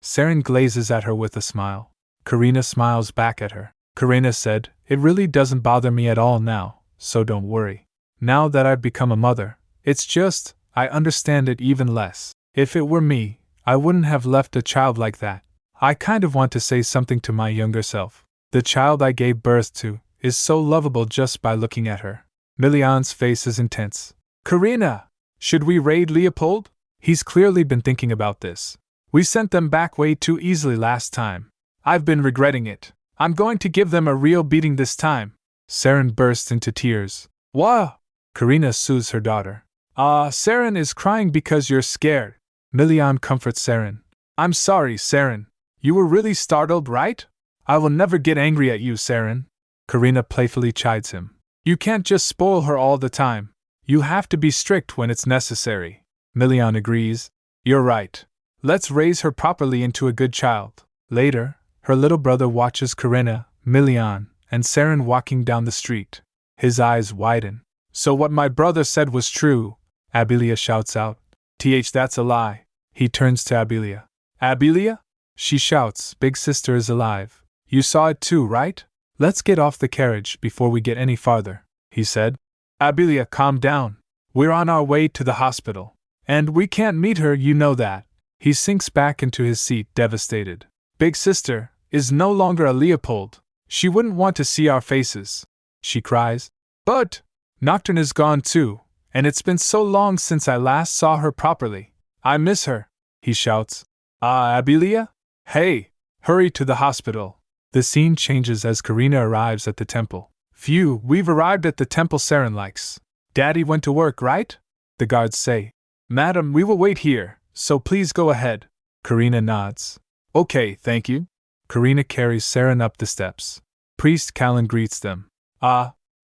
Saren glazes at her with a smile. Karina smiles back at her. Karina said, "It really doesn't bother me at all now, so don't worry. Now that I've become a mother, it's just, I understand it even less. If it were me, I wouldn't have left a child like that. I kind of want to say something to my younger self. The child I gave birth to is so lovable just by looking at her." Milian's face is intense. "Karina! Should we raid Leopold?" He's clearly been thinking about this. "We sent them back way too easily last time. I've been regretting it. I'm going to give them a real beating this time." Saren bursts into tears. "Wah!" Karina soothes her daughter. Saren is crying because you're scared." Milian comforts Saren. "I'm sorry, Saren. You were really startled, right?" I will never get angry at you, Saren. Karina playfully chides him. You can't just spoil her all the time. You have to be strict when it's necessary. Milian agrees. You're right. Let's raise her properly into a good child. Later, her little brother watches Karina, Milian, and Saren walking down the street. His eyes widen. So what my brother said was true, Abilia shouts out. That's a lie. He turns to Abilia. Abilia? She shouts, Big sister is alive. You saw it too, right? Let's get off the carriage before we get any farther, he said. Abilia, calm down. We're on our way to the hospital. And we can't meet her, you know that. He sinks back into his seat, devastated. Big sister is no longer a Leopold. She wouldn't want to see our faces. She cries. But Nocturne is gone too, and it's been so long since I last saw her properly. I miss her, he shouts. Abilia? Hey, hurry to the hospital. The scene changes as Karina arrives at the temple. Phew, we've arrived at the temple Saren likes. Daddy went to work, right? The guards say. Madam, we will wait here, so please go ahead. Karina nods. Okay, thank you. Karina carries Saren up the steps. Priest Callan greets them.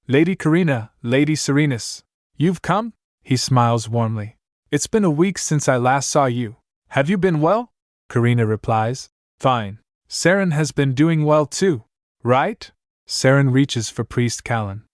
Lady Karina, Lady Serenus. You've come? He smiles warmly. It's been a week since I last saw you. Have you been well? Karina replies. Fine. Saren has been doing well too, right? Saren reaches for Priest Callan.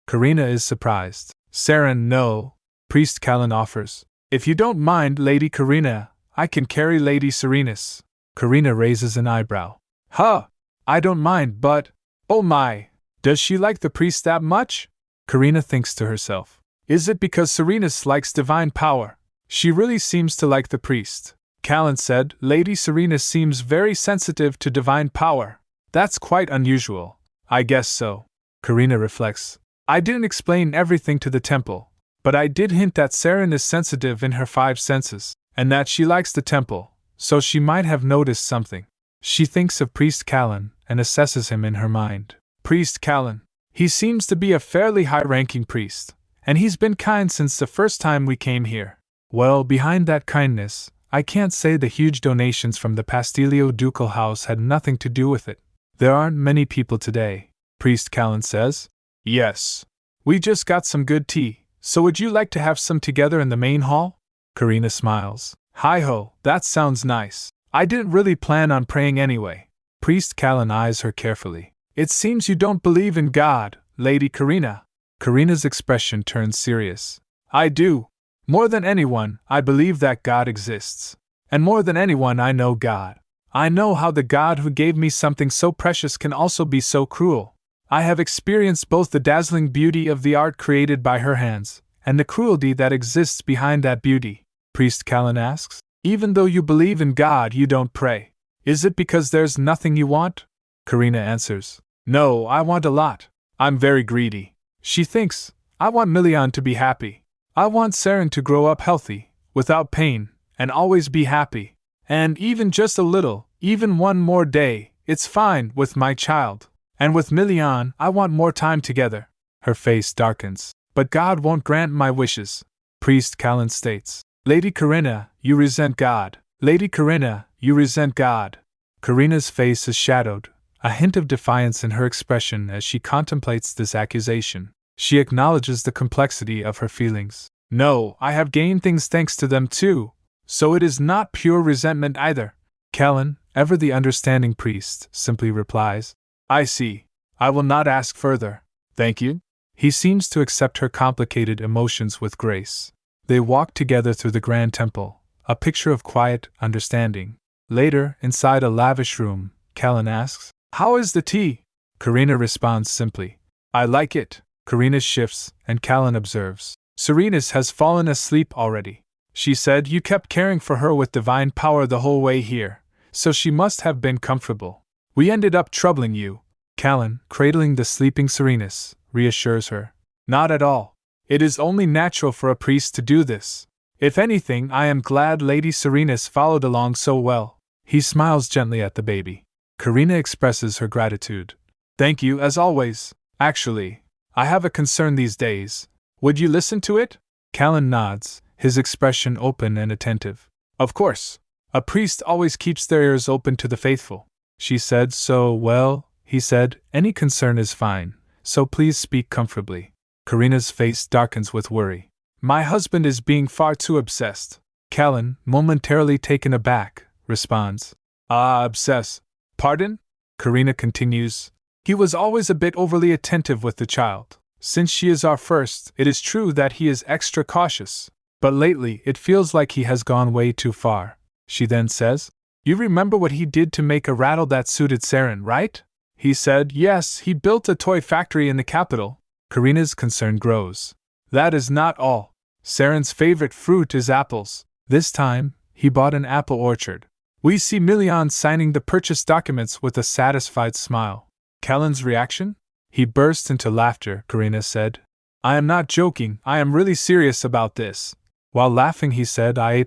Karina is surprised. Saren, no. Priest Callan offers. If you don't mind, Lady Karina, I can carry Lady Serenus. Karina raises an eyebrow. I don't mind, but, oh my, does she like the priest that much? Karina thinks to herself. Is it because Serenus likes divine power? She really seems to like the priest. Callan said, Lady Serenus seems very sensitive to divine power. That's quite unusual. I guess so. Karina reflects. I didn't explain everything to the temple, but I did hint that Saren is sensitive in her 5 senses, and that she likes the temple, so she might have noticed something. She thinks of Priest Callan and assesses him in her mind. Priest Callan. He seems to be a fairly high-ranking priest, and he's been kind since the first time we came here. Well, behind that kindness, I can't say the huge donations from the Pastellio ducal house had nothing to do with it. There aren't many people today, Priest Callan says. Yes. We just got some good tea, so would you like to have some together in the main hall? Karina smiles. Hi-ho, that sounds nice. I didn't really plan on praying anyway. Priest Callan eyes her carefully. It seems you don't believe in God, Lady Karina. Karina's expression turns serious. I do. More than anyone, I believe that God exists. And more than anyone, I know God. I know how the God who gave me something so precious can also be so cruel. I have experienced both the dazzling beauty of the art created by her hands, and the cruelty that exists behind that beauty. Priest Callan asks, even though you believe in God, you don't pray. Is it because there's nothing you want? Karina answers, no, I want a lot. I'm very greedy. She thinks, I want Milian to be happy. I want Saren to grow up healthy, without pain, and always be happy. And even just a little, even one more day, it's fine with my child. And with Milian, I want more time together. Her face darkens. But God won't grant my wishes. Priest Callan states. Lady Karina, you resent God. Lady Karina, you resent God. Karina's face is shadowed, a hint of defiance in her expression as she contemplates this accusation. She acknowledges the complexity of her feelings. No, I have gained things thanks to them too, so it is not pure resentment either. Callan, ever the understanding priest, simply replies, I see. I will not ask further. Thank you. He seems to accept her complicated emotions with grace. They walk together through the grand temple, a picture of quiet understanding. Later, inside a lavish room, Callan asks, How is the tea? Karina responds simply, I like it. Karina shifts, and Callan observes. Serenus has fallen asleep already. She said you kept caring for her with divine power the whole way here, so she must have been comfortable. We ended up troubling you. Callan, cradling the sleeping Serenus, reassures her. Not at all. It is only natural for a priest to do this. If anything, I am glad Lady Serenus followed along so well. He smiles gently at the baby. Karina expresses her gratitude. Thank you, as always. Actually, I have a concern these days. Would you listen to it? Callan nods, his expression open and attentive. Of course. A priest always keeps their ears open to the faithful. She said. So, well, he said, any concern is fine, so please speak comfortably. Karina's face darkens with worry. My husband is being far too obsessed. Callan, momentarily taken aback, responds. Ah, obsess. Pardon? Karina continues. He was always a bit overly attentive with the child. Since she is our first, it is true that he is extra cautious. But lately, it feels like he has gone way too far. She then says, You remember what he did to make a rattle that suited Saren, right? He said, yes, he built a toy factory in the capital. Karina's concern grows. That is not all. Saren's favorite fruit is apples. This time, he bought an apple orchard. We see Milian signing the purchase documents with a satisfied smile. Callan's reaction? He burst into laughter, Karina said. I am not joking, I am really serious about this. While laughing he said, I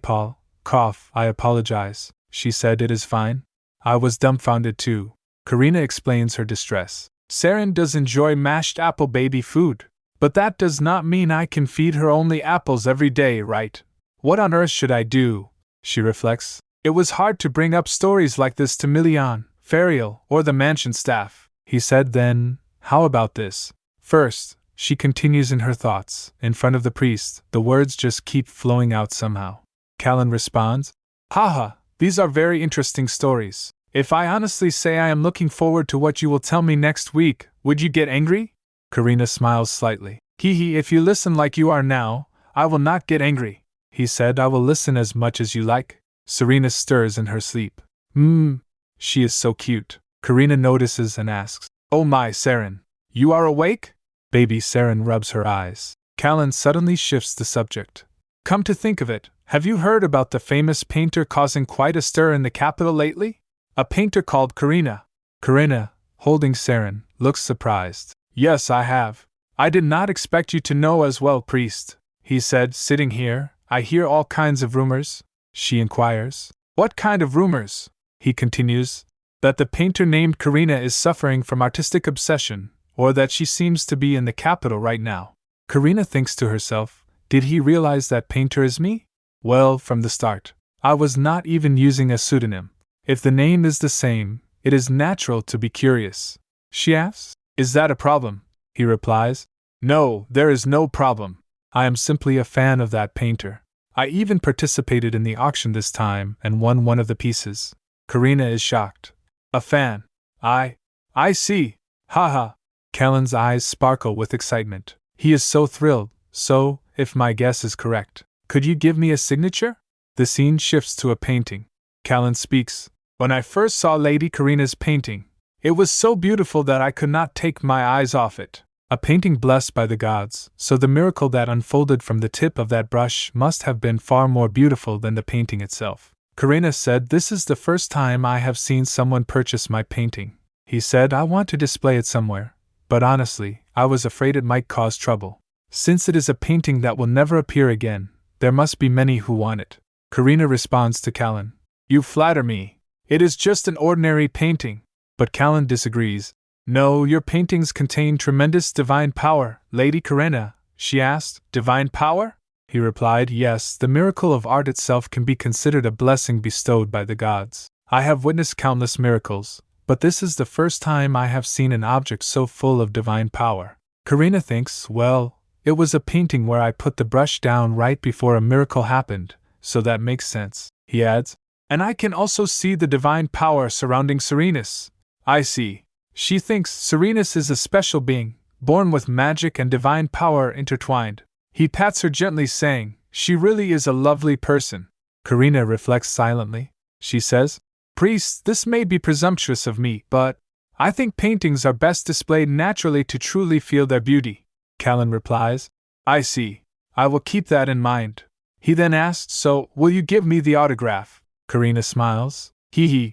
apologize. She said, it is fine. I was dumbfounded too. Karina explains her distress. Saren does enjoy mashed apple baby food. But that does not mean I can feed her only apples every day, right? What on earth should I do? She reflects. It was hard to bring up stories like this to Milian, Fariel, or the mansion staff. He said then, how about this? First, she continues in her thoughts, in front of the priest, the words just keep flowing out somehow. Callan responds, Haha, these are very interesting stories. If I honestly say I am looking forward to what you will tell me next week, would you get angry? Karina smiles slightly. If you listen like you are now, I will not get angry. He said, I will listen as much as you like. Serena stirs in her sleep. She is so cute. Karina notices and asks, Oh my, Saren, you are awake? Baby Saren rubs her eyes. Callan suddenly shifts the subject. Come to think of it, have you heard about the famous painter causing quite a stir in the capital lately? A painter called Karina. Karina, holding Saren, looks surprised. Yes, I have. I did not expect you to know as well, priest. He said, sitting here, I hear all kinds of rumors. She inquires. What kind of rumors? He continues. That the painter named Karina is suffering from artistic obsession, or that she seems to be in the capital right now. Karina thinks to herself, did he realize that painter is me? Well, from the start, I was not even using a pseudonym. If the name is the same, it is natural to be curious. She asks, Is that a problem? He replies, No, there is no problem. I am simply a fan of that painter. I even participated in the auction this time and won one of the pieces. Karina is shocked. A fan. I see. Haha. Callan's eyes sparkle with excitement. He is so thrilled, so, if my guess is correct, could you give me a signature? The scene shifts to a painting. Callan speaks. When I first saw Lady Karina's painting, it was so beautiful that I could not take my eyes off it. A painting blessed by the gods, so the miracle that unfolded from the tip of that brush must have been far more beautiful than the painting itself. Karina said, This is the first time I have seen someone purchase my painting. He said, I want to display it somewhere, but honestly, I was afraid it might cause trouble. Since it is a painting that will never appear again, there must be many who want it. Karina responds to Callan. You flatter me. It is just an ordinary painting. But Callan disagrees. No, your paintings contain tremendous divine power, Lady Karina, she asked. Divine power? He replied, Yes, the miracle of art itself can be considered a blessing bestowed by the gods. I have witnessed countless miracles, but this is the first time I have seen an object so full of divine power. Karina thinks, well, it was a painting where I put the brush down right before a miracle happened, so that makes sense. He adds, and I can also see the divine power surrounding Serenus. I see. She thinks Serenus is a special being, born with magic and divine power intertwined. He pats her gently, saying, She really is a lovely person. Karina reflects silently. She says, Priest, this may be presumptuous of me, but I think paintings are best displayed naturally to truly feel their beauty. Callan replies, I see. I will keep that in mind. He then asks, So, will you give me the autograph? Karina smiles.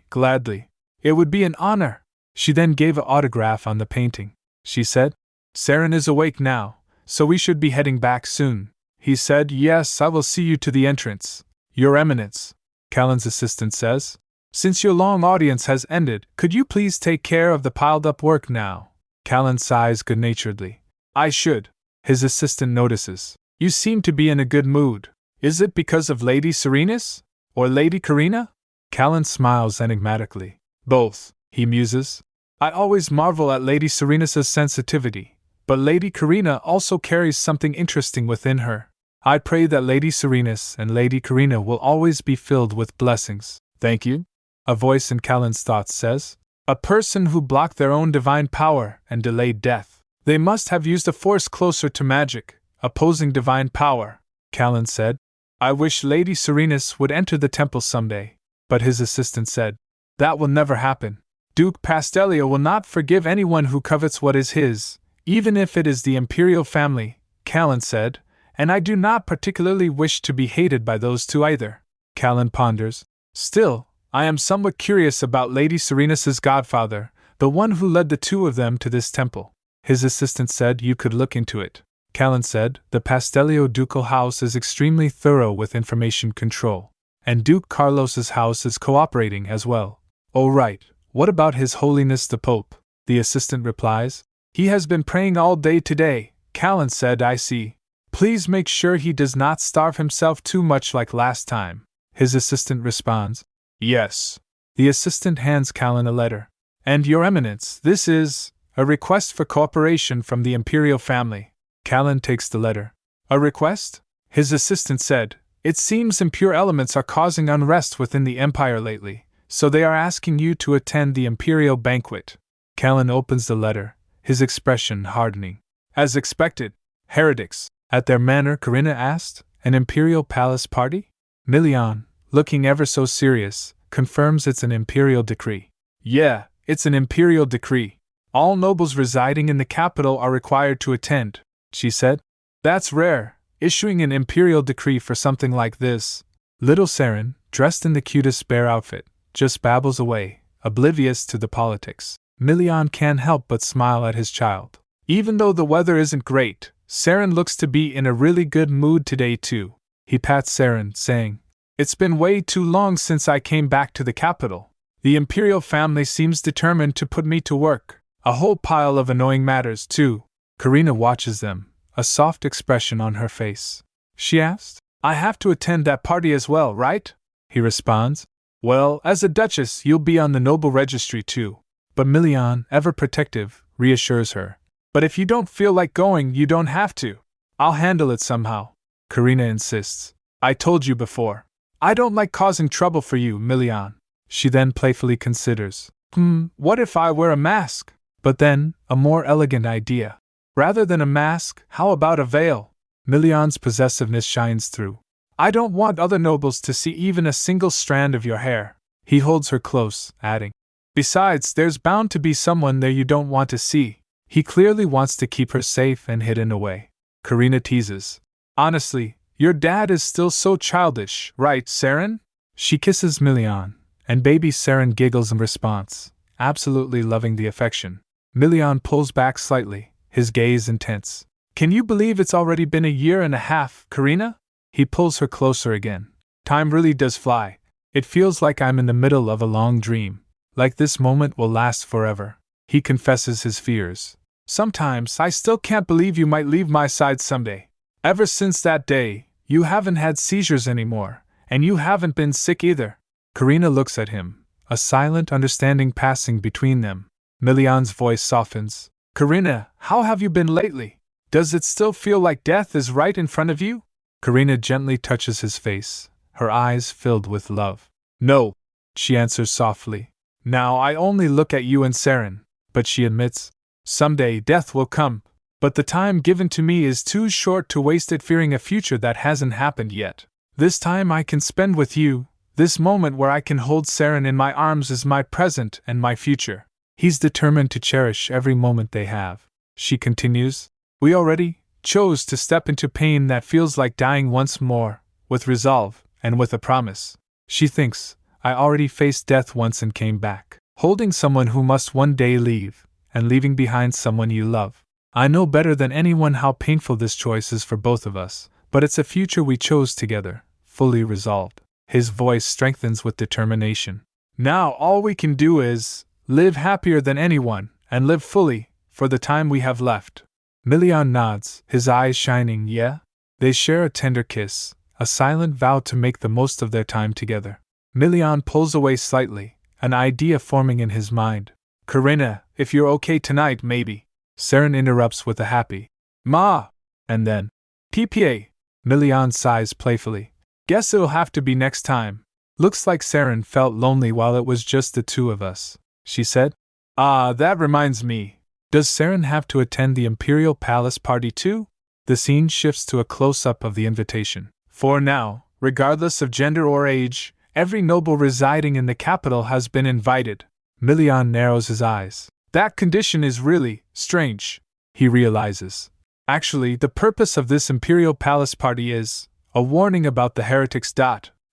Gladly. It would be an honor. She then gave an autograph on the painting. She said, Saren is awake now, so we should be heading back soon. He said, Yes, I will see you to the entrance. Your Eminence. Callan's assistant says, Since your long audience has ended, could you please take care of the piled-up work now? Callan sighs good-naturedly. I should. His assistant notices. You seem to be in a good mood. Is it because of Lady Serenus? Or Lady Karina? Callan smiles enigmatically. Both. he muses. I always marvel at Lady Serena's sensitivity, but Lady Karina also carries something interesting within her. I pray that Lady Serena's and Lady Karina will always be filled with blessings. Thank you? A voice in Callan's thoughts says. A person who blocked their own divine power and delayed death. They must have used a force closer to magic, opposing divine power, Callan said. I wish Lady Serena's would enter the temple someday. But his assistant said, that will never happen. Duke Pastellio will not forgive anyone who covets what is his, even if it is the imperial family, Callan said, and I do not particularly wish to be hated by those two either. Callan ponders. Still, I am somewhat curious about Lady Serena's godfather, the one who led the two of them to this temple. His assistant said you could look into it. Callan said, the Pastellio ducal house is extremely thorough with information control. And Duke Carlos's house is cooperating as well. Oh right, what about His Holiness the Pope? The assistant replies. He has been praying all day today, Callan said. I see. Please make sure he does not starve himself too much like last time. His assistant responds. Yes. The assistant hands Callan a letter. And Your Eminence, this is a request for cooperation from the imperial family. Callan takes the letter. A request? His assistant said. It seems impure elements are causing unrest within the empire lately, so they are asking you to attend the imperial banquet. Callan opens the letter, his expression hardening. As expected, heretics. At their manor, Karina asked, an imperial palace party? Milian, looking ever so serious, confirms it's an imperial decree. Yeah, it's an imperial decree. All nobles residing in the capital are required to attend, she said. That's rare, issuing an imperial decree for something like this. Little Saren, dressed in the cutest bear outfit, just babbles away, oblivious to the politics. Milian can't help but smile at his child. Even though the weather isn't great, Saren looks to be in a really good mood today too. He pats Saren, saying, It's been way too long since I came back to the capital. The imperial family seems determined to put me to work. A whole pile of annoying matters too. Karina watches them, a soft expression on her face. She asked, I have to attend that party as well, right? He responds, Well, as a duchess you'll be on the noble registry too. But Milian, ever protective, reassures her. But if you don't feel like going, you don't have to. I'll handle it somehow. Karina insists. I told you before. I don't like causing trouble for you, Milian. She then playfully considers. What if I wear a mask? But then, a more elegant idea. Rather than a mask, how about a veil? Milian's possessiveness shines through. I don't want other nobles to see even a single strand of your hair. He holds her close, adding. Besides, there's bound to be someone there you don't want to see. He clearly wants to keep her safe and hidden away. Karina teases. Honestly, your dad is still so childish, right, Saren? She kisses Milian, and baby Saren giggles in response, absolutely loving the affection. Milian pulls back slightly, his gaze intense. Can you believe it's already been a year and a half, Karina? He pulls her closer again. Time really does fly. It feels like I'm in the middle of a long dream. Like this moment will last forever. He confesses his fears. Sometimes I still can't believe you might leave my side someday. Ever since that day, you haven't had seizures anymore, and you haven't been sick either. Karina looks at him, a silent understanding passing between them. Milian's voice softens. Karina, how have you been lately? Does it still feel like death is right in front of you? Karina gently touches his face, her eyes filled with love. No, she answers softly. Now I only look at you and Saren. But she admits, someday death will come, but the time given to me is too short to waste it fearing a future that hasn't happened yet. This time I can spend with you, this moment where I can hold Saren in my arms is my present and my future. He's determined to cherish every moment they have. She continues, we already chose to step into pain that feels like dying once more, with resolve, and with a promise. She thinks, I already faced death once and came back. Holding someone who must one day leave, and leaving behind someone you love. I know better than anyone how painful this choice is for both of us, but it's a future we chose together, fully resolved. His voice strengthens with determination. Now all we can do is live happier than anyone, and live fully, for the time we have left. Milian nods, his eyes shining. Yeah? They share a tender kiss, a silent vow to make the most of their time together. Milian pulls away slightly, an idea forming in his mind. Karina, if you're okay tonight, maybe. Saren interrupts with a happy Ma! And then, PPA. Milian sighs playfully. Guess it'll have to be next time. Looks like Saren felt lonely while it was just the two of us, she said. Ah, that reminds me. Does Saren have to attend the Imperial Palace party too? The scene shifts to a close-up of the invitation. For now, regardless of gender or age, every noble residing in the capital has been invited. Milian narrows his eyes. That condition is really strange, he realizes. Actually, the purpose of this Imperial Palace party is a warning about the heretics.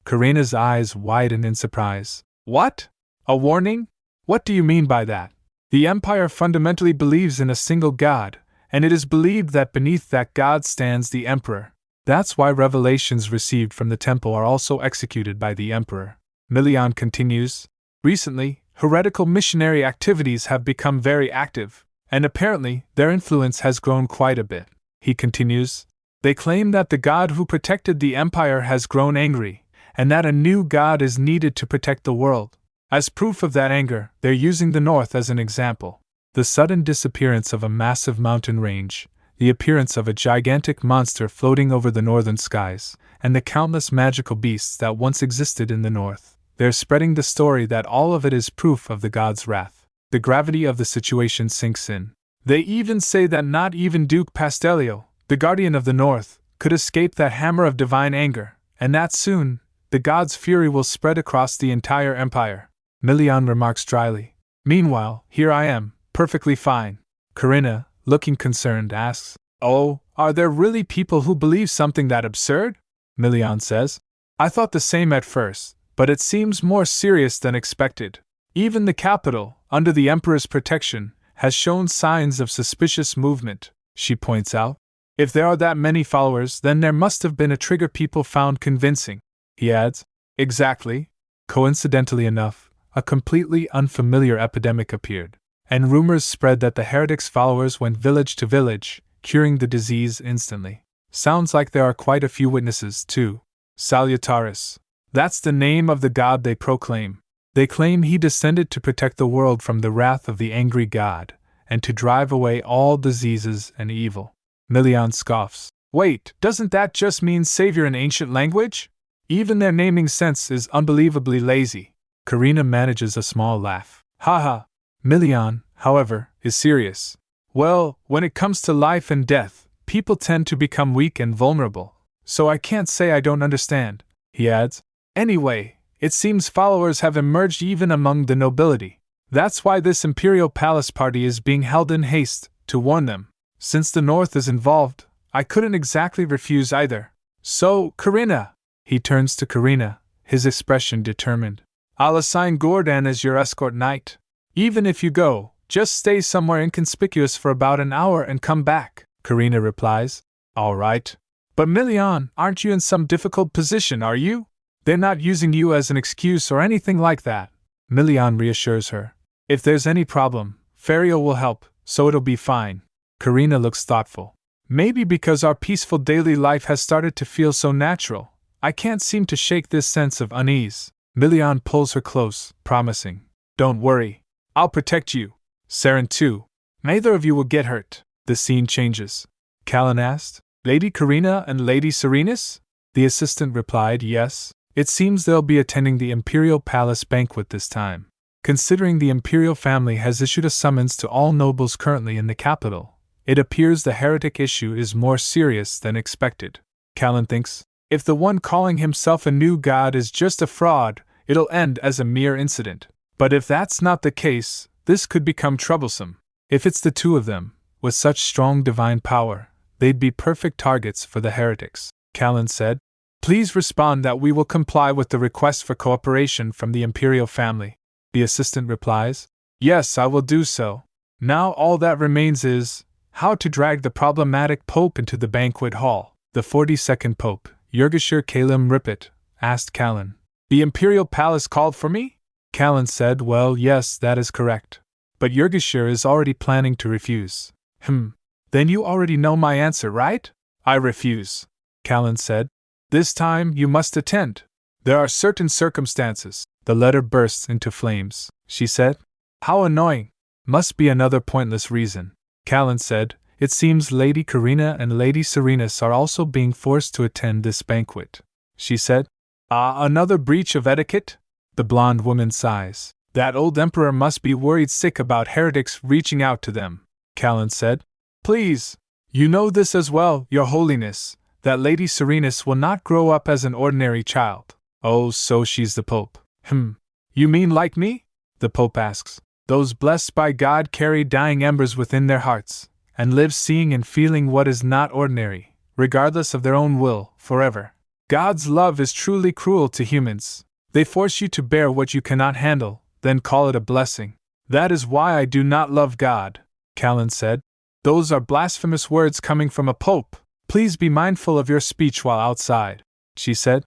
Karina's eyes widen in surprise. What? A warning? What do you mean by that? The Empire fundamentally believes in a single god, and it is believed that beneath that god stands the Emperor. That's why revelations received from the temple are also executed by the Emperor. Milian continues. Recently, heretical missionary activities have become very active, and apparently their influence has grown quite a bit. He continues. They claim that the god who protected the Empire has grown angry, and that a new god is needed to protect the world. As proof of that anger, they're using the North as an example. The sudden disappearance of a massive mountain range, the appearance of a gigantic monster floating over the northern skies, and the countless magical beasts that once existed in the north. They're spreading the story that all of it is proof of the god's wrath. The gravity of the situation sinks in. They even say that not even Duke Pastellio, the guardian of the north, could escape that hammer of divine anger, and that soon, the god's fury will spread across the entire empire. Milian remarks dryly. Meanwhile, here I am, perfectly fine. Karina, looking concerned, asks, Oh, are there really people who believe something that absurd? Milian says, I thought the same at first, but it seems more serious than expected. Even the capital, under the Emperor's protection, has shown signs of suspicious movement, she points out. If there are that many followers, then there must have been a trigger people found convincing. He adds, Exactly. Coincidentally enough, a completely unfamiliar epidemic appeared, and rumors spread that the heretics' followers went village to village, curing the disease instantly. Sounds like there are quite a few witnesses, too. Salutaris. That's the name of the god they proclaim. They claim he descended to protect the world from the wrath of the angry god, and to drive away all diseases and evil. Milian scoffs. Wait, doesn't that just mean savior in ancient language? Even their naming sense is unbelievably lazy. Karina manages a small laugh. Haha. Milian, however, is serious. Well, when it comes to life and death, people tend to become weak and vulnerable. So I can't say I don't understand, he adds. Anyway, it seems followers have emerged even among the nobility. That's why this Imperial Palace party is being held in haste, to warn them. Since the North is involved, I couldn't exactly refuse either. So, Karina! He turns to Karina, his expression determined. I'll assign Gordon as your escort knight. Even if you go, just stay somewhere inconspicuous for about an hour and come back, Karina replies. All right. But Milian, aren't you in some difficult position, are you? They're not using you as an excuse or anything like that. Milian reassures her. If there's any problem, Ferio will help, so it'll be fine. Karina looks thoughtful. Maybe because our peaceful daily life has started to feel so natural, I can't seem to shake this sense of unease. Milian pulls her close, promising. Don't worry. I'll protect you. Saren too. Neither of you will get hurt. The scene changes. Callan asked, Lady Karina and Lady Serenus? The assistant replied, Yes. It seems they'll be attending the Imperial Palace banquet this time. Considering the Imperial family has issued a summons to all nobles currently in the capital, it appears the heretic issue is more serious than expected. Callan thinks, if the one calling himself a new god is just a fraud, it'll end as a mere incident. But if that's not the case, this could become troublesome. If it's the two of them, with such strong divine power, they'd be perfect targets for the heretics. Callan said, Please respond that we will comply with the request for cooperation from the Imperial family. The assistant replies, Yes, I will do so. Now all that remains is, how to drag the problematic Pope into the banquet hall. The 42nd Pope, Yurgashir Kalim Ripit, asked Callan. The Imperial Palace called for me? Callan said, Well, yes, that is correct. But Yurgashir is already planning to refuse. Then you already know my answer, right? I refuse. Callan said. This time you must attend. There are certain circumstances. The letter bursts into flames, she said. How annoying. Must be another pointless reason. Callan said, it seems Lady Karina and Lady Serenus are also being forced to attend this banquet. She said, another breach of etiquette? The blonde woman sighs. That old emperor must be worried sick about heretics reaching out to them, Callan said. Please, you know this as well, Your Holiness, that Lady Serenus will not grow up as an ordinary child. Oh, so she's the Pope. You mean like me? The Pope asks. Those blessed by God carry dying embers within their hearts, and live seeing and feeling what is not ordinary, regardless of their own will, forever. God's love is truly cruel to humans. They force you to bear what you cannot handle, then call it a blessing. That is why I do not love God, Callan said. Those are blasphemous words coming from a Pope. Please be mindful of your speech while outside, she said.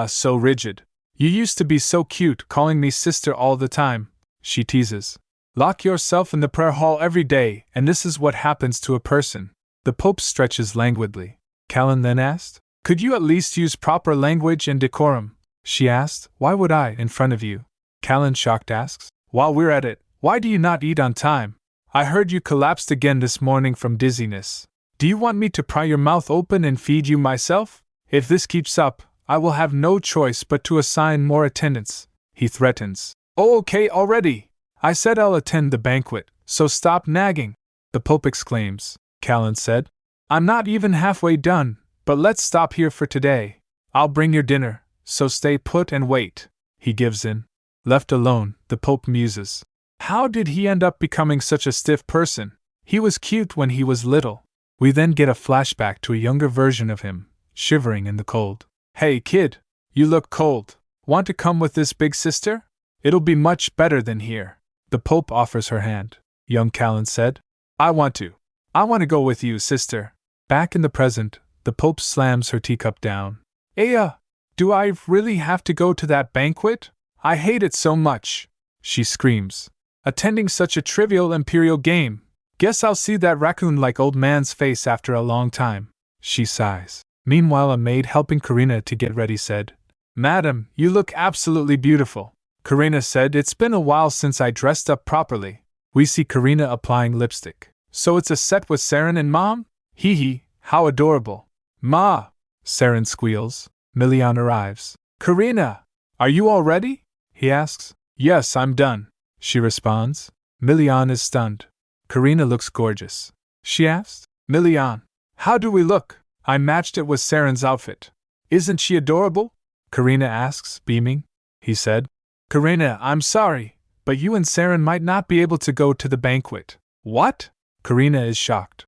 So rigid. You used to be so cute, calling me sister all the time, she teases. Lock yourself in the prayer hall every day, and this is what happens to a person. The Pope stretches languidly. Callan then asked, could you at least use proper language and decorum? She asked, why would I, in front of you? Callan shocked asks, while we're at it, why do you not eat on time? I heard you collapsed again this morning from dizziness. Do you want me to pry your mouth open and feed you myself? If this keeps up, I will have no choice but to assign more attendants, he threatens. Oh, okay already! I said I'll attend the banquet, so stop nagging, the Pope exclaims, Callan said. I'm not even halfway done, but let's stop here for today. I'll bring your dinner, so stay put and wait. He gives in. Left alone, the Pope muses. How did he end up becoming such a stiff person? He was cute when he was little. We then get a flashback to a younger version of him, shivering in the cold. Hey kid, you look cold. Want to come with this big sister? It'll be much better than here. The Pope offers her hand. Young Callan said. I want to go with you, sister. Back in the present, the Pope slams her teacup down. Do I really have to go to that banquet? I hate it so much, she screams. Attending such a trivial imperial game. Guess I'll see that raccoon-like old man's face after a long time, she sighs. Meanwhile, a maid helping Karina to get ready said, Madam, you look absolutely beautiful. Karina said, it's been a while since I dressed up properly. We see Karina applying lipstick. So it's a set with Saren and Mom? Hee hee, how adorable. Ma! Saren squeals. Milian arrives. Karina! Are you all ready? He asks. Yes, I'm done, she responds. Milian is stunned. Karina looks gorgeous. She asks, Milian, how do we look? I matched it with Saren's outfit. Isn't she adorable? Karina asks, beaming. He said, Karina, I'm sorry, but you and Saren might not be able to go to the banquet. What? Karina is shocked.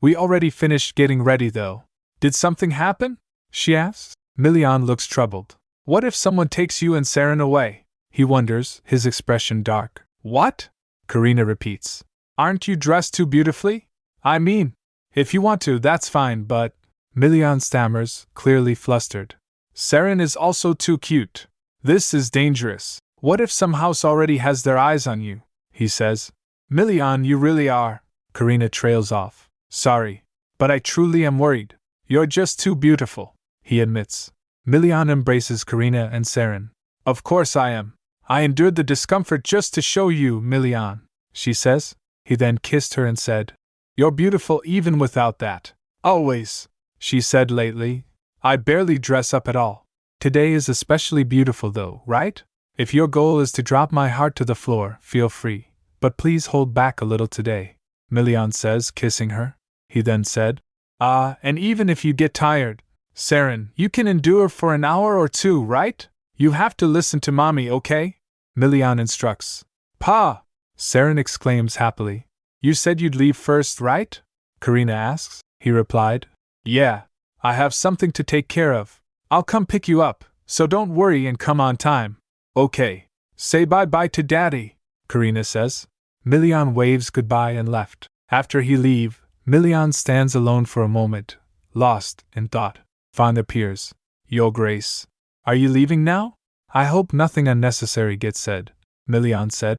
We already finished getting ready though. Did something happen? She asks. Milian looks troubled. What if someone takes you and Saren away? He wonders, his expression dark. What? Karina repeats. Aren't you dressed too beautifully? I mean, if you want to, that's fine, but… Milian stammers, clearly flustered. Saren is also too cute. This is dangerous. What if some house already has their eyes on you? He says. Milian, you really are. Karina trails off. Sorry, but I truly am worried. You're just too beautiful, he admits. Milian embraces Karina and Saren. Of course I am. I endured the discomfort just to show you, Milian, she says. He then kissed her and said, You're beautiful even without that. Always, she said lately. I barely dress up at all. Today is especially beautiful though, right? If your goal is to drop my heart to the floor, feel free, but please hold back a little today, Milian says, kissing her. He then said, and even if you get tired, Saren, you can endure for an hour or two, right? You have to listen to mommy, okay? Milian instructs. Pa! Saren exclaims happily. You said you'd leave first, right? Karina asks. He replied. Yeah, I have something to take care of. I'll come pick you up, so don't worry and come on time. Okay. Say bye-bye to Daddy, Karina says. Milian waves goodbye and left. After he leave, Milian stands alone for a moment, lost in thought. Fawn appears. Your Grace. Are you leaving now? I hope nothing unnecessary gets said, Milian said.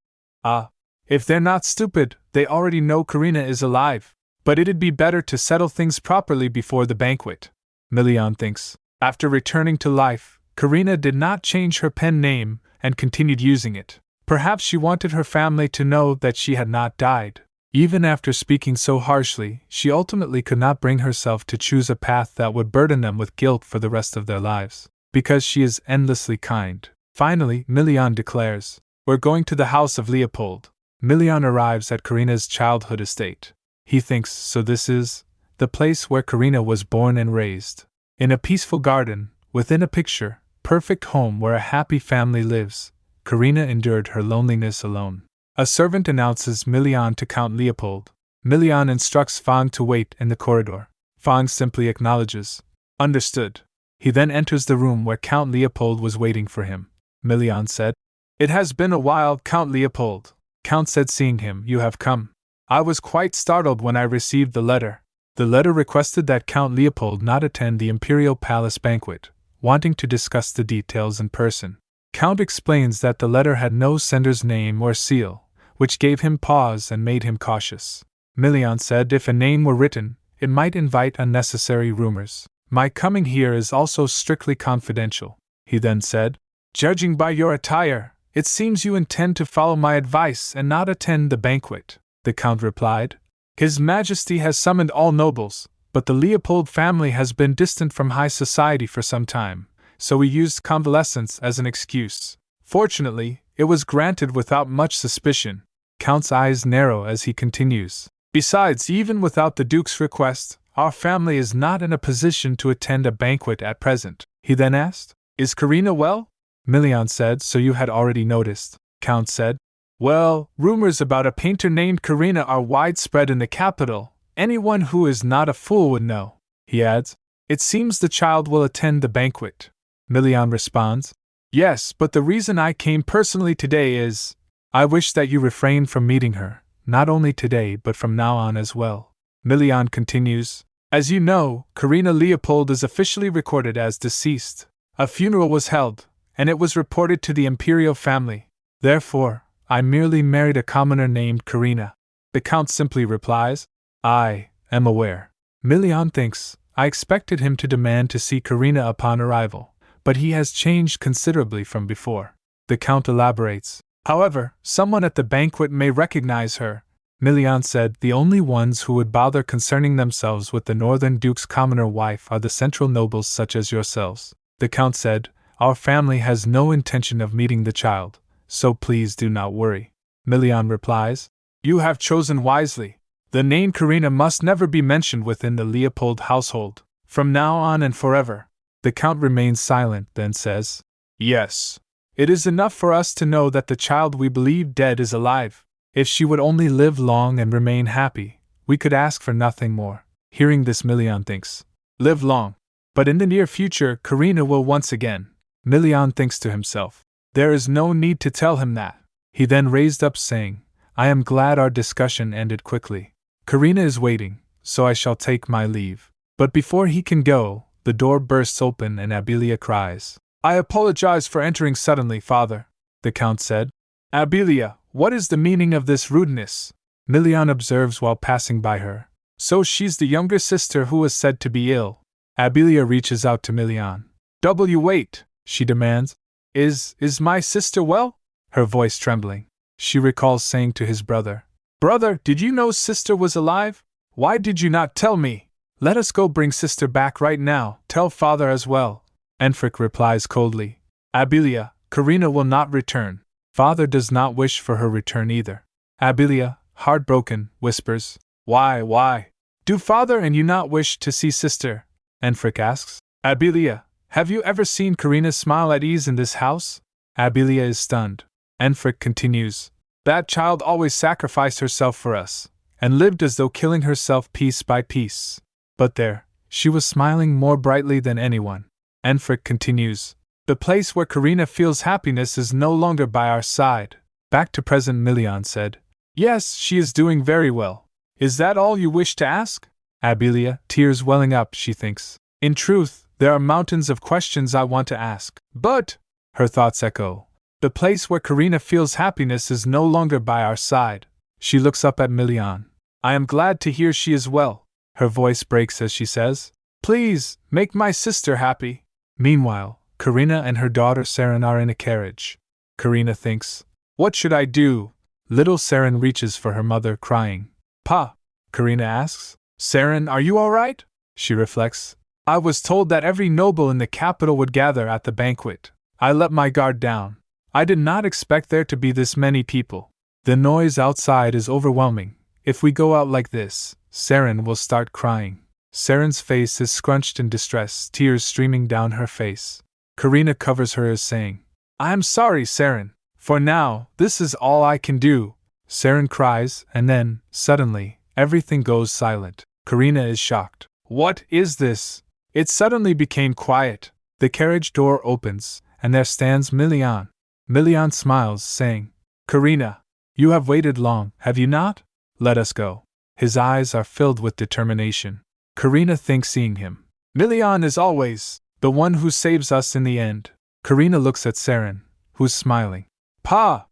If they're not stupid, they already know Karina is alive. But it'd be better to settle things properly before the banquet, Milian thinks. After returning to life, Karina did not change her pen name and continued using it. Perhaps she wanted her family to know that she had not died. Even after speaking so harshly, she ultimately could not bring herself to choose a path that would burden them with guilt for the rest of their lives. Because she is endlessly kind. Finally, Milian declares, "We're going to the house of Leopold." Milian arrives at Karina's childhood estate. He thinks, so this is the place where Karina was born and raised. In a peaceful garden, within a picture perfect home where a happy family lives, Karina endured her loneliness alone. A servant announces Milian to Count Leopold. Milian instructs Fang to wait in the corridor. Fang simply acknowledges, "Understood." He then enters the room where Count Leopold was waiting for him. Milian said, "It has been a while, Count Leopold." Count said, seeing him, "You have come. I was quite startled when I received the letter." The letter requested that Count Leopold not attend the Imperial Palace banquet, wanting to discuss the details in person. Count explains that the letter had no sender's name or seal, which gave him pause and made him cautious. Milian said if a name were written, it might invite unnecessary rumors. "My coming here is also strictly confidential," he then said. "Judging by your attire, it seems you intend to follow my advice and not attend the banquet," the Count replied. "His Majesty has summoned all nobles, but the Leopold family has been distant from high society for some time, so we used convalescence as an excuse. Fortunately, it was granted without much suspicion." Count's eyes narrow as he continues. "Besides, even without the Duke's request, our family is not in a position to attend a banquet at present." He then asked, "Is Karina well?" Milian said, "So you had already noticed." Count said, "Well, rumors about a painter named Karina are widespread in the capital. Anyone who is not a fool would know." He adds, "It seems the child will attend the banquet." Milian responds, "Yes, but the reason I came personally today is, I wish that you refrain from meeting her, not only today but from now on as well." Milian continues, "As you know, Karina Leopold is officially recorded as deceased. A funeral was held, and it was reported to the imperial family. Therefore, I merely married a commoner named Karina." The Count simply replies, "I am aware." Milian thinks, I expected him to demand to see Karina upon arrival, but he has changed considerably from before. The Count elaborates, "However, someone at the banquet may recognize her." Milian said, "The only ones who would bother concerning themselves with the Northern Duke's commoner wife are the central nobles such as yourselves." The Count said, "Our family has no intention of meeting the child, so please do not worry." Milian replies, "You have chosen wisely. The name Karina must never be mentioned within the Leopold household, from now on and forever." The Count remains silent, then says, "Yes. It is enough for us to know that the child we believe dead is alive. If she would only live long and remain happy, we could ask for nothing more." Hearing this, Milian thinks, "Live long. But in the near future, Karina will once again." Milian thinks to himself, "There is no need to tell him that." He then raised up, saying, "I am glad our discussion ended quickly. Karina is waiting, so I shall take my leave." But before he can go, the door bursts open and Abilia cries, "I apologize for entering suddenly, father." The Count said, "Abilia, what is the meaning of this rudeness?" Milian observes while passing by her, "So she's the younger sister who was said to be ill." Abilia reaches out to Milian. "Wait," she demands. Is my sister well?" Her voice trembling. She recalls saying to his brother, "Brother, did you know sister was alive? Why did you not tell me? Let us go bring sister back right now, tell father as well." Enfric replies coldly, "Abilia, Karina will not return. Father does not wish for her return either." Abilia, heartbroken, whispers, Why? Do father and you not wish to see sister?" Enfric asks, "Abilia, have you ever seen Karina smile at ease in this house?" Abilia is stunned. Enfric continues, "That child always sacrificed herself for us, and lived as though killing herself piece by piece. But there, she was smiling more brightly than anyone." Enfric continues, "The place where Karina feels happiness is no longer by our side." Back to present, Milian said, "Yes, she is doing very well. Is that all you wish to ask?" Abilia, tears welling up, she thinks, "In truth, there are mountains of questions I want to ask. But," her thoughts echo, "the place where Karina feels happiness is no longer by our side." She looks up at Milian. "I am glad to hear she is well." Her voice breaks as she says, "Please, make my sister happy." Meanwhile, Karina and her daughter Saren are in a carriage. Karina thinks, "What should I do?" Little Saren reaches for her mother, crying. "Pa?" Karina asks. "Saren, are you all right?" She reflects. "I was told that every noble in the capital would gather at the banquet. I let my guard down. I did not expect there to be this many people. The noise outside is overwhelming. If we go out like this, Saren will start crying." Saren's face is scrunched in distress, tears streaming down her face. Karina covers her ears, saying, "I am sorry, Saren. For now, this is all I can do." Saren cries, and then, suddenly, everything goes silent. Karina is shocked. "What is this?" It suddenly became quiet. The carriage door opens, and there stands Milian. Milian smiles, saying, "Karina, you have waited long, have you not? Let us go." His eyes are filled with determination. Karina thinks, seeing him, "Milian is always the one who saves us in the end." Karina looks at Saren, who's smiling. "Pa!"